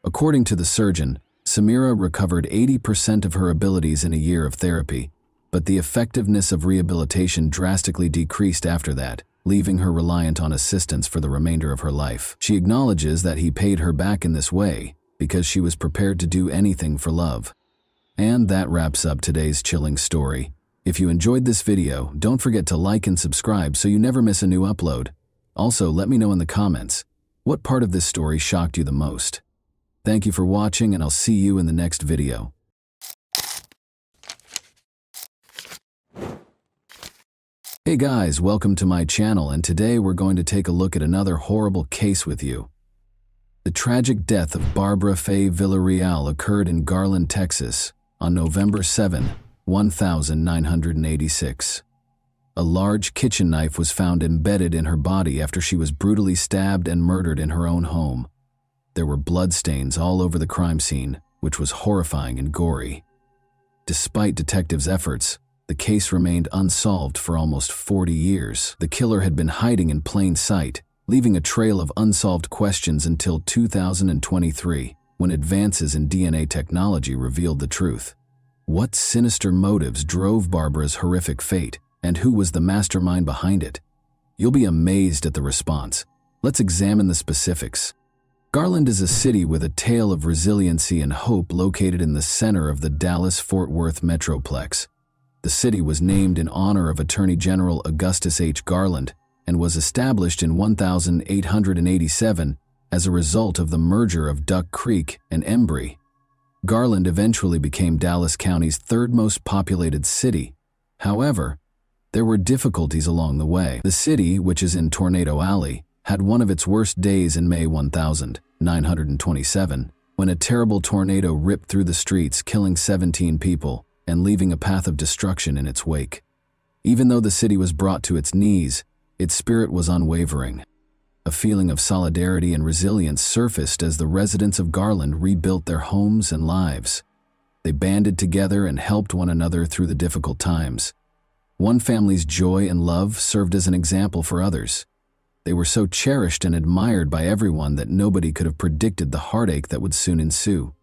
According to the surgeon, Samira recovered 80% of her abilities in a year of therapy, but the effectiveness of rehabilitation drastically decreased after that, leaving her reliant on assistance for the remainder of her life. She acknowledges that he paid her back in this way because she was prepared to do anything for love. And that wraps up today's chilling story. If you enjoyed this video, don't forget to like and subscribe so you never miss a new upload. Also, let me know in the comments, what part of this story shocked you the most? Thank you for watching, and I'll see you in the next video. Hey guys, welcome to my channel, and today we're going to take a look at another horrible case with you. The tragic death of Barbara Faye Villarreal occurred in Garland, Texas, on November 7, 1986. A large kitchen knife was found embedded in her body after she was brutally stabbed and murdered in her own home. There were bloodstains all over the crime scene, which was horrifying and gory. Despite detectives' efforts, the case remained unsolved for almost 40 years. The killer had been hiding in plain sight, leaving a trail of unsolved questions until 2023, when advances in DNA technology revealed the truth. What sinister motives drove Barbara's horrific fate, and who was the mastermind behind it? You'll be amazed at the response. Let's examine the specifics. Garland is a city with a tale of resiliency and hope located in the center of the Dallas-Fort Worth metroplex. The city was named in honor of Attorney General Augustus H. Garland and was established in 1887 as a result of the merger of Duck Creek and Embry. Garland eventually became Dallas County's third most populated city. However, there were difficulties along the way. The city, which is in Tornado Alley, had one of its worst days in May 1927, when a terrible tornado ripped through the streets, killing 17 people and leaving a path of destruction in its wake. Even though the city was brought to its knees, its spirit was unwavering. A feeling of solidarity and resilience surfaced as the residents of Garland rebuilt their homes and lives. They banded together and helped one another through the difficult times. One family's joy and love served as an example for others. They were so cherished and admired by everyone that nobody could have predicted the heartache that would soon ensue.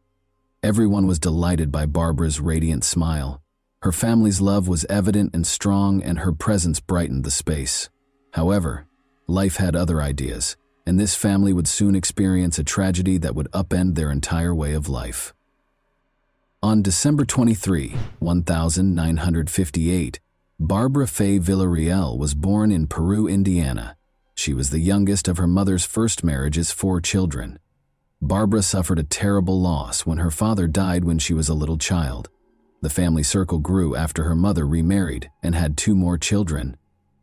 Everyone was delighted by Barbara's radiant smile. Her family's love was evident and strong, and her presence brightened the space. However, life had other ideas, and this family would soon experience a tragedy that would upend their entire way of life. On December 23, 1958, Barbara Faye Villarreal was born in Peru, Indiana. She was the youngest of her mother's first marriage's 4 children. Barbara suffered a terrible loss when her father died when she was a little child. The family circle grew after her mother remarried and had 2 more children.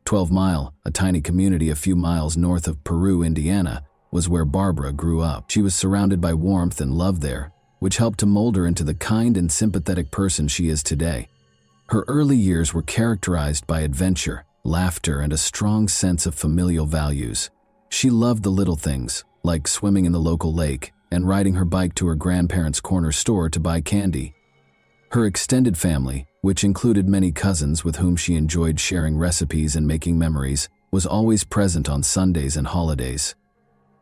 12 Mile, a tiny community a few miles north of Peru, Indiana, was where Barbara grew up. She was surrounded by warmth and love there, which helped to mold her into the kind and sympathetic person she is today. Her early years were characterized by adventure, laughter, and a strong sense of familial values. She loved the little things, like swimming in the local lake and riding her bike to her grandparents' corner store to buy candy. Her extended family, which included many cousins with whom she enjoyed sharing recipes and making memories, was always present on Sundays and holidays.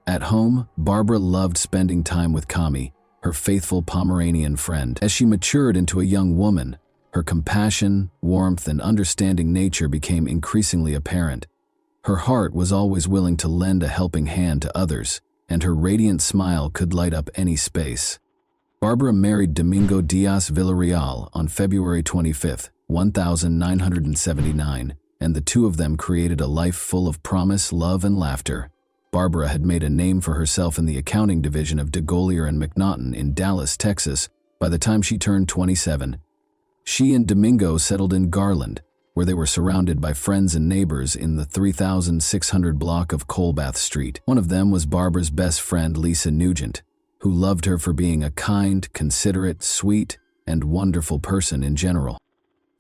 At home, Barbara loved spending time with Kami, her faithful Pomeranian friend. As she matured into a young woman, her compassion, warmth, and understanding nature became increasingly apparent. Her heart was always willing to lend a helping hand to others, and her radiant smile could light up any space. Barbara married Domingo Diaz Villarreal on February 25, 1979, and the two of them created a life full of promise, love, and laughter. Barbara had made a name for herself in the accounting division of DeGolyer and McNaughton in Dallas, Texas, by the time she turned 27. She and Domingo settled in Garland, where they were surrounded by friends and neighbors in the 3600 block of Colbath Street. One of them was Barbara's best friend, Lisa Nugent, who loved her for being a kind, considerate, sweet, and wonderful person in general.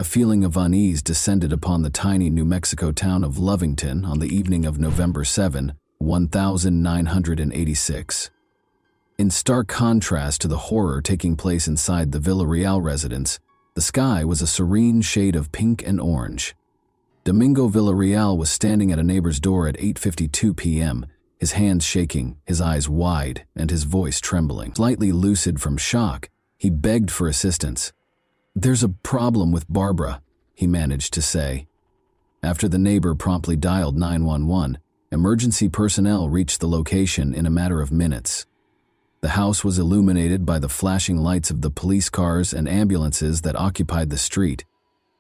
A feeling of unease descended upon the tiny New Mexico town of Lovington on the evening of November 7, 1986. In stark contrast to the horror taking place inside the Villarreal residence, the sky was a serene shade of pink and orange. Domingo Villarreal was standing at a neighbor's door at 8:52 p.m., his hands shaking, his eyes wide, and his voice trembling. Slightly lucid from shock, he begged for assistance. "There's a problem with Barbara," he managed to say. After the neighbor promptly dialed 911, emergency personnel reached the location in a matter of minutes. The house was illuminated by the flashing lights of the police cars and ambulances that occupied the street.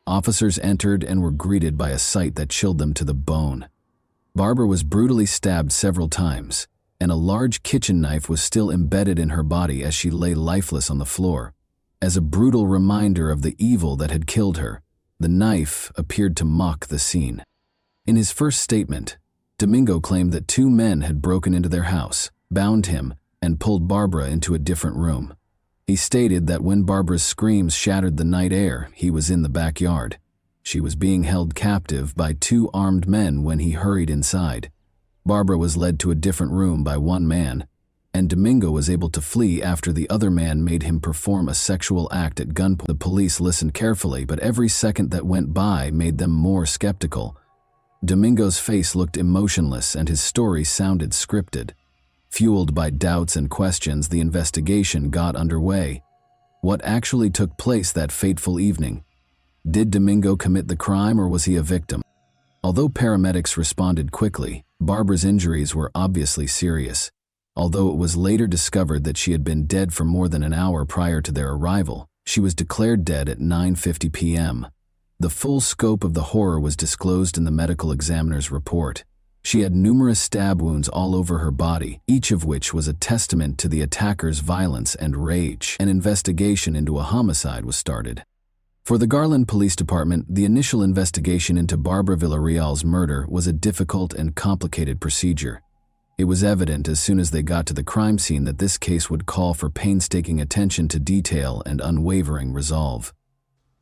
Officers entered and were greeted by a sight that chilled them to the bone. Barbara was brutally stabbed several times, and a large kitchen knife was still embedded in her body as she lay lifeless on the floor. As a brutal reminder of the evil that had killed her, the knife appeared to mock the scene. In his first statement, Domingo claimed that 2 men had broken into their house, bound him, and pulled Barbara into a different room. He stated that when Barbara's screams shattered the night air, he was in the backyard. She was being held captive by two armed men when he hurried inside. Barbara was led to a different room by one man, and Domingo was able to flee after the other man made him perform a sexual act at gunpoint. The police listened carefully, but every second that went by made them more skeptical. Domingo's face looked emotionless and his story sounded scripted. Fueled by doubts and questions, the investigation got underway. What actually took place that fateful evening? Did Domingo commit the crime or was he a victim? Although paramedics responded quickly, Barbara's injuries were obviously serious. Although it was later discovered that she had been dead for more than an hour prior to their arrival, she was declared dead at 9:50 p.m. The full scope of the horror was disclosed in the medical examiner's report. She had numerous stab wounds all over her body, each of which was a testament to the attacker's violence and rage. An investigation into a homicide was started. For the Garland Police Department, the initial investigation into Barbara Villarreal's murder was a difficult and complicated procedure. It was evident as soon as they got to the crime scene that this case would call for painstaking attention to detail and unwavering resolve.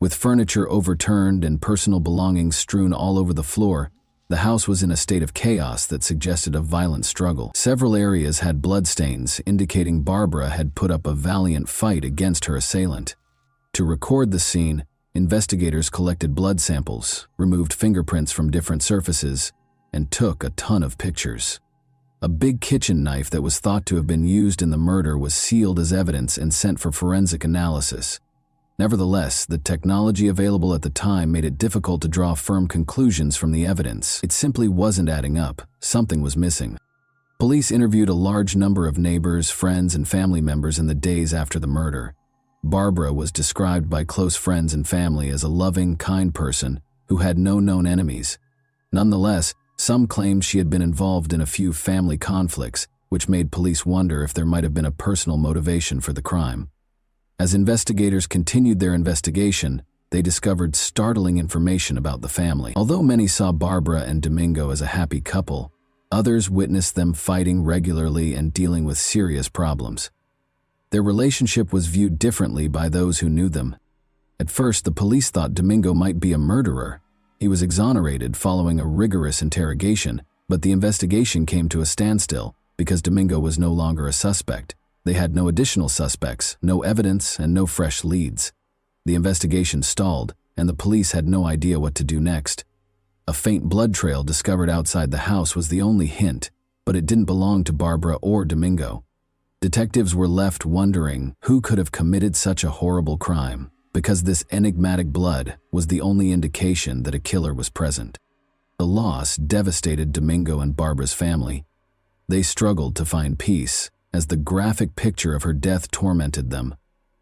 With furniture overturned and personal belongings strewn all over the floor, the house was in a state of chaos that suggested a violent struggle. Several areas had bloodstains, indicating Barbara had put up a valiant fight against her assailant. To record the scene, investigators collected blood samples, removed fingerprints from different surfaces, and took a ton of pictures. A big kitchen knife that was thought to have been used in the murder was sealed as evidence and sent for forensic analysis. Nevertheless, the technology available at the time made it difficult to draw firm conclusions from the evidence. It simply wasn't adding up. Something was missing. Police interviewed a large number of neighbors, friends, and family members in the days after the murder. Barbara was described by close friends and family as a loving, kind person who had no known enemies. Nonetheless, some claimed she had been involved in a few family conflicts, which made police wonder if there might have been a personal motivation for the crime. As investigators continued their investigation, they discovered startling information about the family. Although many saw Barbara and Domingo as a happy couple, others witnessed them fighting regularly and dealing with serious problems. Their relationship was viewed differently by those who knew them. At first, the police thought Domingo might be a murderer. He was exonerated following a rigorous interrogation, but the investigation came to a standstill because Domingo was no longer a suspect. They had no additional suspects, no evidence, and no fresh leads. The investigation stalled, and the police had no idea what to do next. A faint blood trail discovered outside the house was the only hint, but it didn't belong to Barbara or Domingo. Detectives were left wondering who could have committed such a horrible crime, because this enigmatic blood was the only indication that a killer was present. The loss devastated Domingo and Barbara's family. They struggled to find peace, as the graphic picture of her death tormented them.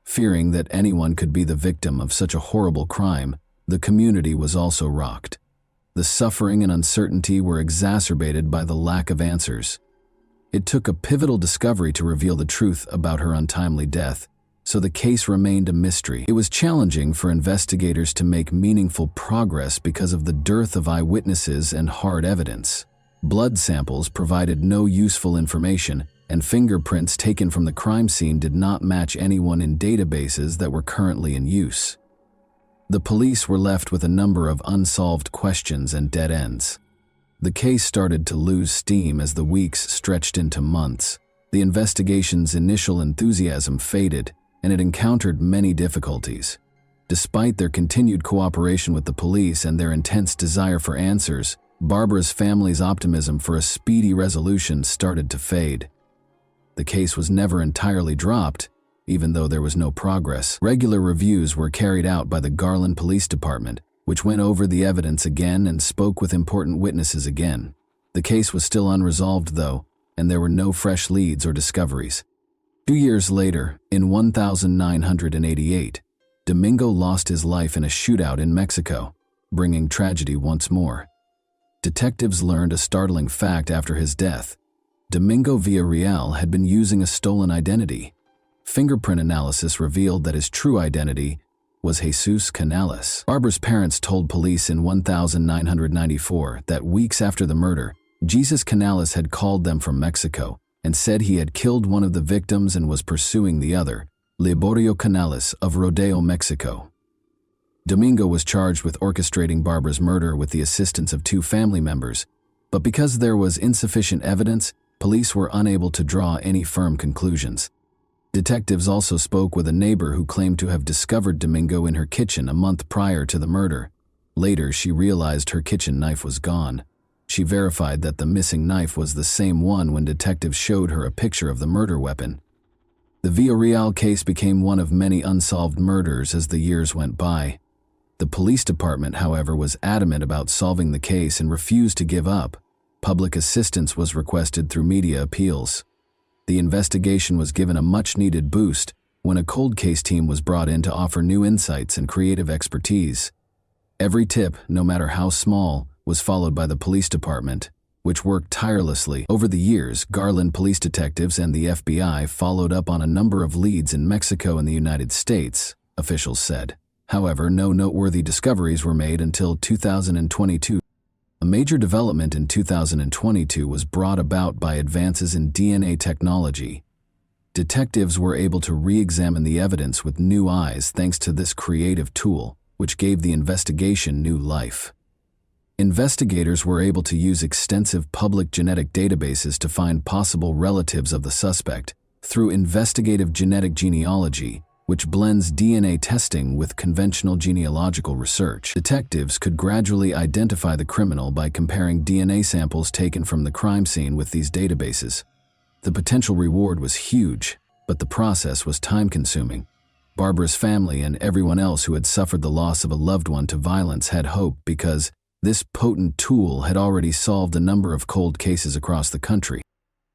Fearing that anyone could be the victim of such a horrible crime, the community was also rocked. The suffering and uncertainty were exacerbated by the lack of answers. It took a pivotal discovery to reveal the truth about her untimely death, so the case remained a mystery. It was challenging for investigators to make meaningful progress because of the dearth of eyewitnesses and hard evidence. Blood samples provided no useful information, and fingerprints taken from the crime scene did not match anyone in databases that were currently in use. The police were left with a number of unsolved questions and dead ends. The case started to lose steam as the weeks stretched into months. The investigation's initial enthusiasm faded, and it encountered many difficulties. Despite their continued cooperation with the police and their intense desire for answers, Barbara's family's optimism for a speedy resolution started to fade. The case was never entirely dropped, even though there was no progress. Regular reviews were carried out by the Garland Police Department, which went over the evidence again and spoke with important witnesses again. The case was still unresolved, though, and there were no fresh leads or discoveries. 2 years later, in 1988, Domingo lost his life in a shootout in Mexico, bringing tragedy once more. Detectives learned a startling fact after his death. Domingo Villarreal had been using a stolen identity. Fingerprint analysis revealed that his true identity was Jesus Canales. Barbara's parents told police in 1994 that weeks after the murder, Jesus Canales had called them from Mexico and said he had killed one of the victims and was pursuing the other, Liborio Canales of Rodeo, Mexico. Domingo was charged with orchestrating Barbara's murder with the assistance of 2 family members, but because there was insufficient evidence, police were unable to draw any firm conclusions. Detectives also spoke with a neighbor who claimed to have discovered Domingo in her kitchen a month prior to the murder. Later, she realized her kitchen knife was gone. She verified that the missing knife was the same one when detectives showed her a picture of the murder weapon. The Villarreal case became one of many unsolved murders as the years went by. The police department, however, was adamant about solving the case and refused to give up. Public assistance was requested through media appeals. The investigation was given a much-needed boost when a cold case team was brought in to offer new insights and creative expertise. Every tip, no matter how small, was followed by the police department, which worked tirelessly. Over the years, Garland police detectives and the FBI followed up on a number of leads in Mexico and the United States, officials said. However, no noteworthy discoveries were made until 2022. A major development in 2022 was brought about by advances in DNA technology. Detectives were able to re-examine the evidence with new eyes thanks to this creative tool, which gave the investigation new life. Investigators were able to use extensive public genetic databases to find possible relatives of the suspect through investigative genetic genealogy, which blends DNA testing with conventional genealogical research. Detectives could gradually identify the criminal by comparing DNA samples taken from the crime scene with these databases. The potential reward was huge, but the process was time-consuming. Barbara's family and everyone else who had suffered the loss of a loved one to violence had hope because this potent tool had already solved a number of cold cases across the country.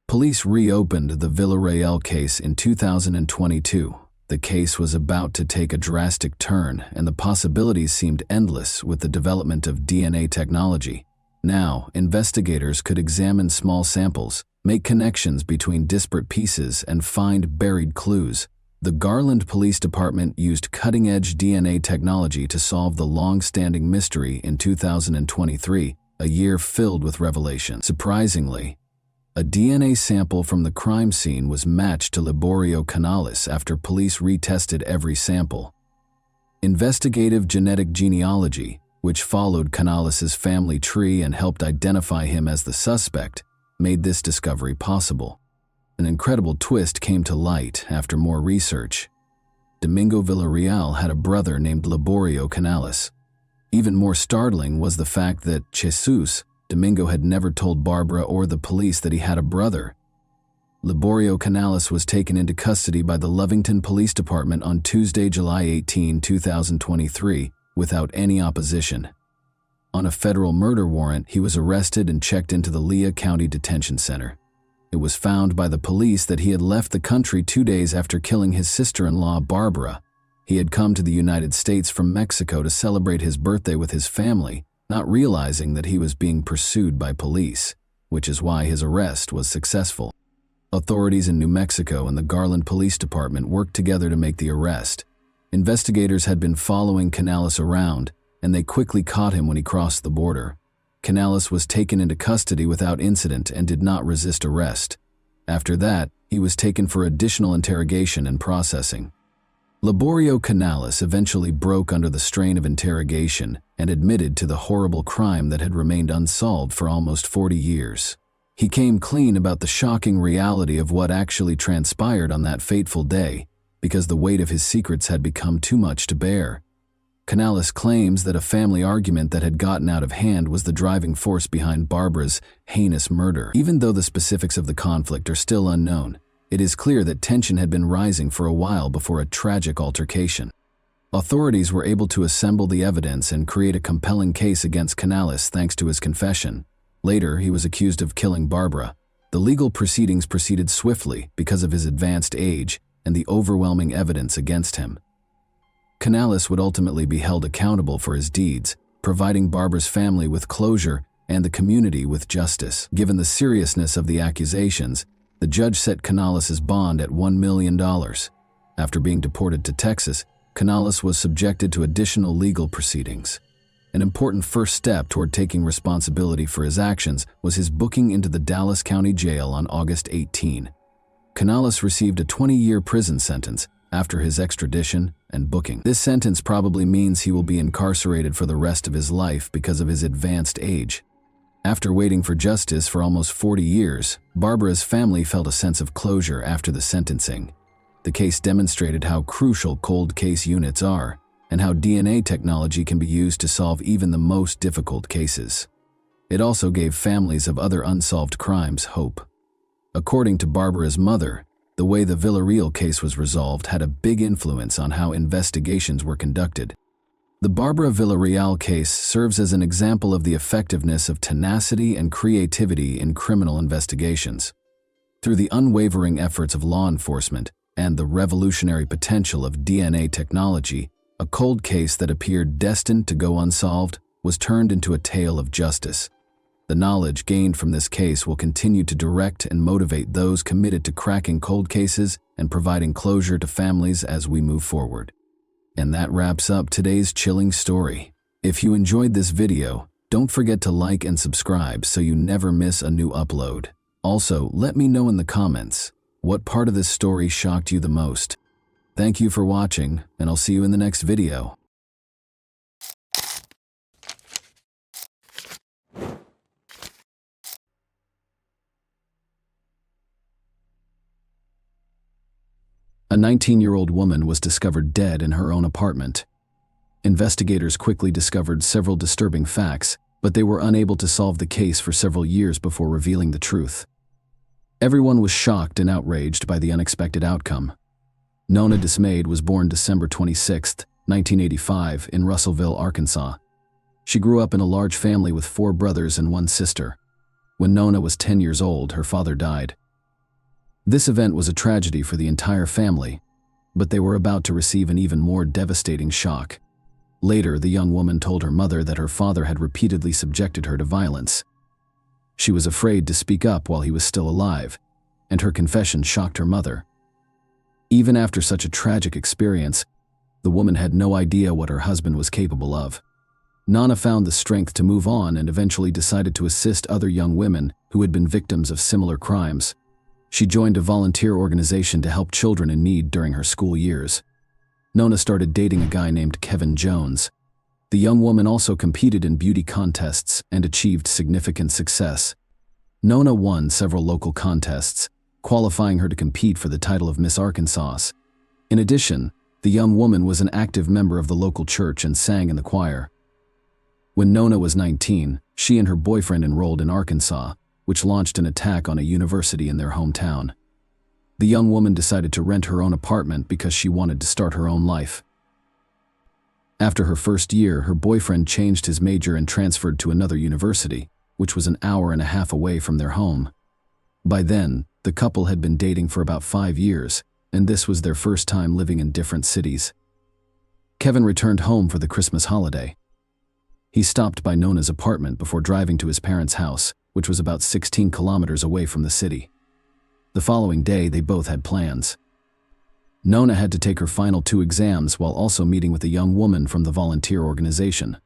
Police reopened the Villarreal case in 2022. The case was about to take a drastic turn, and the possibilities seemed endless with the development of DNA technology. Now, investigators could examine small samples, make connections between disparate pieces, and find buried clues. The Garland Police Department used cutting-edge DNA technology to solve the long-standing mystery in 2023, a year filled with revelation. Surprisingly, a DNA sample from the crime scene was matched to Liborio Canales after police retested every sample. Investigative genetic genealogy, which followed Canales' family tree and helped identify him as the suspect, made this discovery possible. An incredible twist came to light after more research. Domingo Villarreal had a brother named Liborio Canales. Even more startling was the fact that Jesus, Domingo had never told Barbara or the police that he had a brother. Liborio Canales was taken into custody by the Lovington Police Department on Tuesday, July 18, 2023, without any opposition. On a federal murder warrant, he was arrested and checked into the Lea County Detention Center. It was found by the police that he had left the country 2 days after killing his sister-in-law, Barbara. He had come to the United States from Mexico to celebrate his birthday with his family, not realizing that he was being pursued by police, which is why his arrest was successful. Authorities in New Mexico and the Garland Police Department worked together to make the arrest. Investigators had been following Canales around, and they quickly caught him when he crossed the border. Canales was taken into custody without incident and did not resist arrest. After that, he was taken for additional interrogation and processing. Liborio Canales eventually broke under the strain of interrogation and admitted to the horrible crime that had remained unsolved for almost 40 years. He came clean about the shocking reality of what actually transpired on that fateful day, because the weight of his secrets had become too much to bear. Canales claims that a family argument that had gotten out of hand was the driving force behind Barbara's heinous murder. Even though the specifics of the conflict are still unknown, it is clear that tension had been rising for a while before a tragic altercation. Authorities were able to assemble the evidence and create a compelling case against Canales thanks to his confession. Later, he was accused of killing Barbara. The legal proceedings proceeded swiftly because of his advanced age and the overwhelming evidence against him. Canales would ultimately be held accountable for his deeds, providing Barbara's family with closure and the community with justice. Given the seriousness of the accusations, the judge set Canales' bond at $1 million. After being deported to Texas, Canales was subjected to additional legal proceedings. An important first step toward taking responsibility for his actions was his booking into the Dallas County Jail on August 18. Canales received a 20-year prison sentence after his extradition and booking. This sentence probably means he will be incarcerated for the rest of his life because of his advanced age. After waiting for justice for almost 40 years, Barbara's family felt a sense of closure after the sentencing. The case demonstrated how crucial cold case units are, and how DNA technology can be used to solve even the most difficult cases. It also gave families of other unsolved crimes hope. According to Barbara's mother, the way the Villarreal case was resolved had a big influence on how investigations were conducted. The Barbara Villarreal case serves as an example of the effectiveness of tenacity and creativity in criminal investigations. Through the unwavering efforts of law enforcement and the revolutionary potential of DNA technology, a cold case that appeared destined to go unsolved was turned into a tale of justice. The knowledge gained from this case will continue to direct and motivate those committed to cracking cold cases and providing closure to families as we move forward. And that wraps up today's chilling story. If you enjoyed this video, don't forget to like and subscribe so you never miss a new upload. Also, let me know in the comments, what part of this story shocked you the most? Thank you for watching, and I'll see you in the next video. A 19-year-old woman was discovered dead in her own apartment. Investigators quickly discovered several disturbing facts, but they were unable to solve the case for several years before revealing the truth. Everyone was shocked and outraged by the unexpected outcome. Nona Dismayed was born December 26, 1985, in Russellville, Arkansas. She grew up in a large family with 4 brothers and 1 sister. When Nona was 10 years old, her father died. This event was a tragedy for the entire family, but they were about to receive an even more devastating shock. Later, the young woman told her mother that her father had repeatedly subjected her to violence. She was afraid to speak up while he was still alive, and her confession shocked her mother. Even after such a tragic experience, the woman had no idea what her husband was capable of. Nona found the strength to move on and eventually decided to assist other young women who had been victims of similar crimes. She joined a volunteer organization to help children in need during her school years. Nona started dating a guy named Kevin Jones. The young woman also competed in beauty contests and achieved significant success. Nona won several local contests, qualifying her to compete for the title of Miss Arkansas. In addition, the young woman was an active member of the local church and sang in the choir. When Nona was 19, she and her boyfriend enrolled in Arkansas, which launched an attack on a university in their hometown. The young woman decided to rent her own apartment because she wanted to start her own life. After her first year, her boyfriend changed his major and transferred to another university, which was an hour and a half away from their home. By then, the couple had been dating for about 5 years, and this was their first time living in different cities. Kevin returned home for the Christmas holiday. He stopped by Nona's apartment before driving to his parents' house, which was about 16 kilometers away from the city. The following day, they both had plans. Nona had to take her final 2 exams while also meeting with a young woman from the volunteer organization.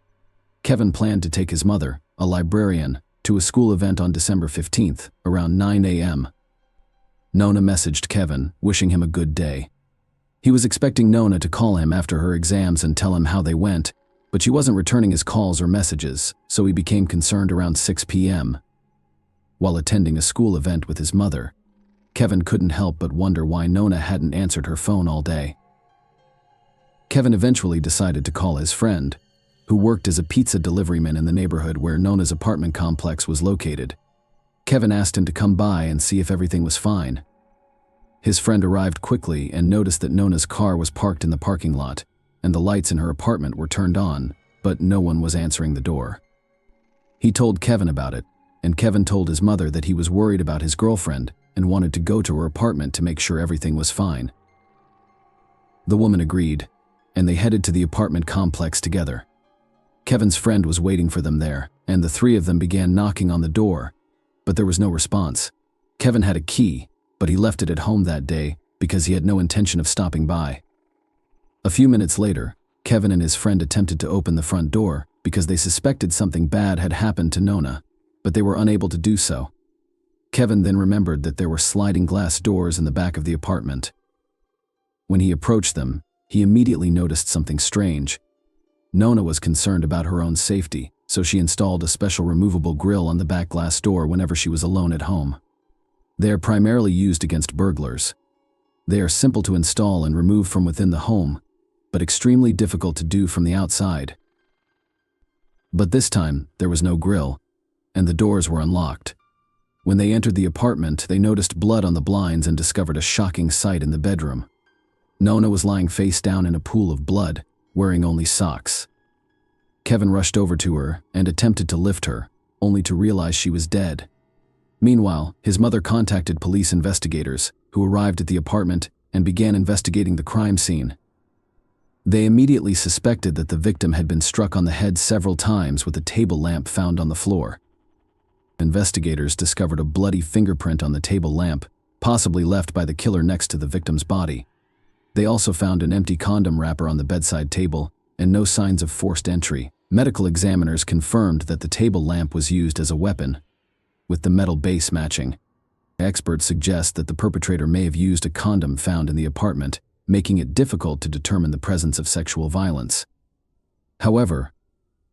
Kevin planned to take his mother, a librarian, to a school event on December 15th, around 9 a.m. Nona messaged Kevin, wishing him a good day. He was expecting Nona to call him after her exams and tell him how they went, but she wasn't returning his calls or messages, so he became concerned around 6 p.m. While attending a school event with his mother, Kevin couldn't help but wonder why Nona hadn't answered her phone all day. Kevin eventually decided to call his friend, who worked as a pizza deliveryman in the neighborhood where Nona's apartment complex was located. Kevin asked him to come by and see if everything was fine. His friend arrived quickly and noticed that Nona's car was parked in the parking lot, and the lights in her apartment were turned on, but no one was answering the door. He told Kevin about it, and Kevin told his mother that he was worried about his girlfriend and wanted to go to her apartment to make sure everything was fine. The woman agreed, and they headed to the apartment complex together. Kevin's friend was waiting for them there, and the 3 of them began knocking on the door, but there was no response. Kevin had a key, but he left it at home that day because he had no intention of stopping by. A few minutes later, Kevin and his friend attempted to open the front door because they suspected something bad had happened to Nona, but they were unable to do so. Kevin then remembered that there were sliding glass doors in the back of the apartment. When he approached them, he immediately noticed something strange. Nona was concerned about her own safety, so she installed a special removable grill on the back glass door whenever she was alone at home. They are primarily used against burglars. They are simple to install and remove from within the home, but extremely difficult to do from the outside. But this time, there was no grill, and the doors were unlocked. When they entered the apartment, they noticed blood on the blinds and discovered a shocking sight in the bedroom. Nona was lying face down in a pool of blood, wearing only socks. Kevin rushed over to her and attempted to lift her, only to realize she was dead. Meanwhile, his mother contacted police investigators, who arrived at the apartment and began investigating the crime scene. They immediately suspected that the victim had been struck on the head several times with a table lamp found on the floor. Investigators discovered a bloody fingerprint on the table lamp, possibly left by the killer next to the victim's body. They also found an empty condom wrapper on the bedside table and no signs of forced entry. Medical examiners confirmed that the table lamp was used as a weapon, with the metal base matching. Experts suggest that the perpetrator may have used a condom found in the apartment, making it difficult to determine the presence of sexual violence. However,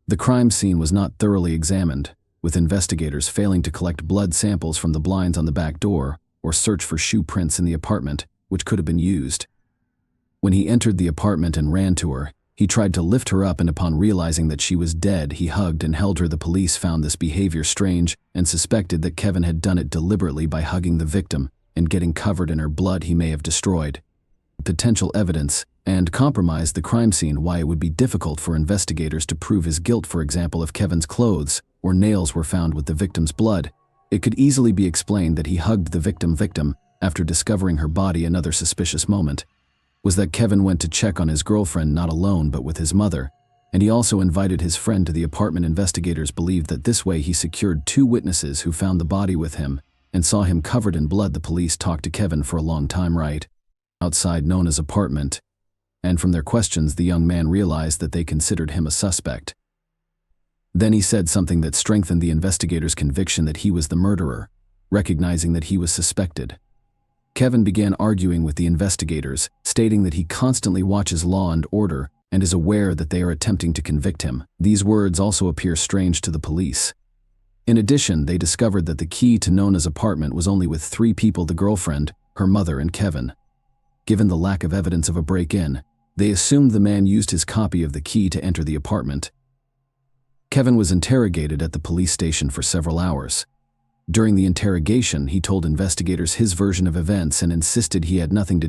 the crime scene was not thoroughly examined, with investigators failing to collect blood samples from the blinds on the back door or search for shoe prints in the apartment, which could have been used. When he entered the apartment and ran to her, he tried to lift her up, and upon realizing that she was dead, he hugged and held her. The police found this behavior strange and suspected that Kevin had done it deliberately by hugging the victim and getting covered in her blood he may have destroyed. Potential evidence and compromised the crime scene, why it would be difficult for investigators to prove his guilt. For example, if Kevin's clothes or nails were found with the victim's blood, it could easily be explained that he hugged the victim after discovering her body. Another suspicious moment was that Kevin went to check on his girlfriend not alone but with his mother, and he also invited his friend to the apartment. Investigators believed that this way he secured 2 witnesses who found the body with him and saw him covered in blood. The police talked to Kevin for a long time right outside Nona's apartment, and from their questions the young man realized that they considered him a suspect. Then he said something that strengthened the investigators' conviction that he was the murderer, recognizing that he was suspected. Kevin began arguing with the investigators, stating that he constantly watches Law and Order and is aware that they are attempting to convict him. These words also appear strange to the police. In addition, they discovered that the key to Nona's apartment was only with 3 people: the girlfriend, her mother, and Kevin. Given the lack of evidence of a break-in, they assumed the man used his copy of the key to enter the apartment. Kevin was interrogated at the police station for several hours. During the interrogation, he told investigators his version of events and insisted he had nothing to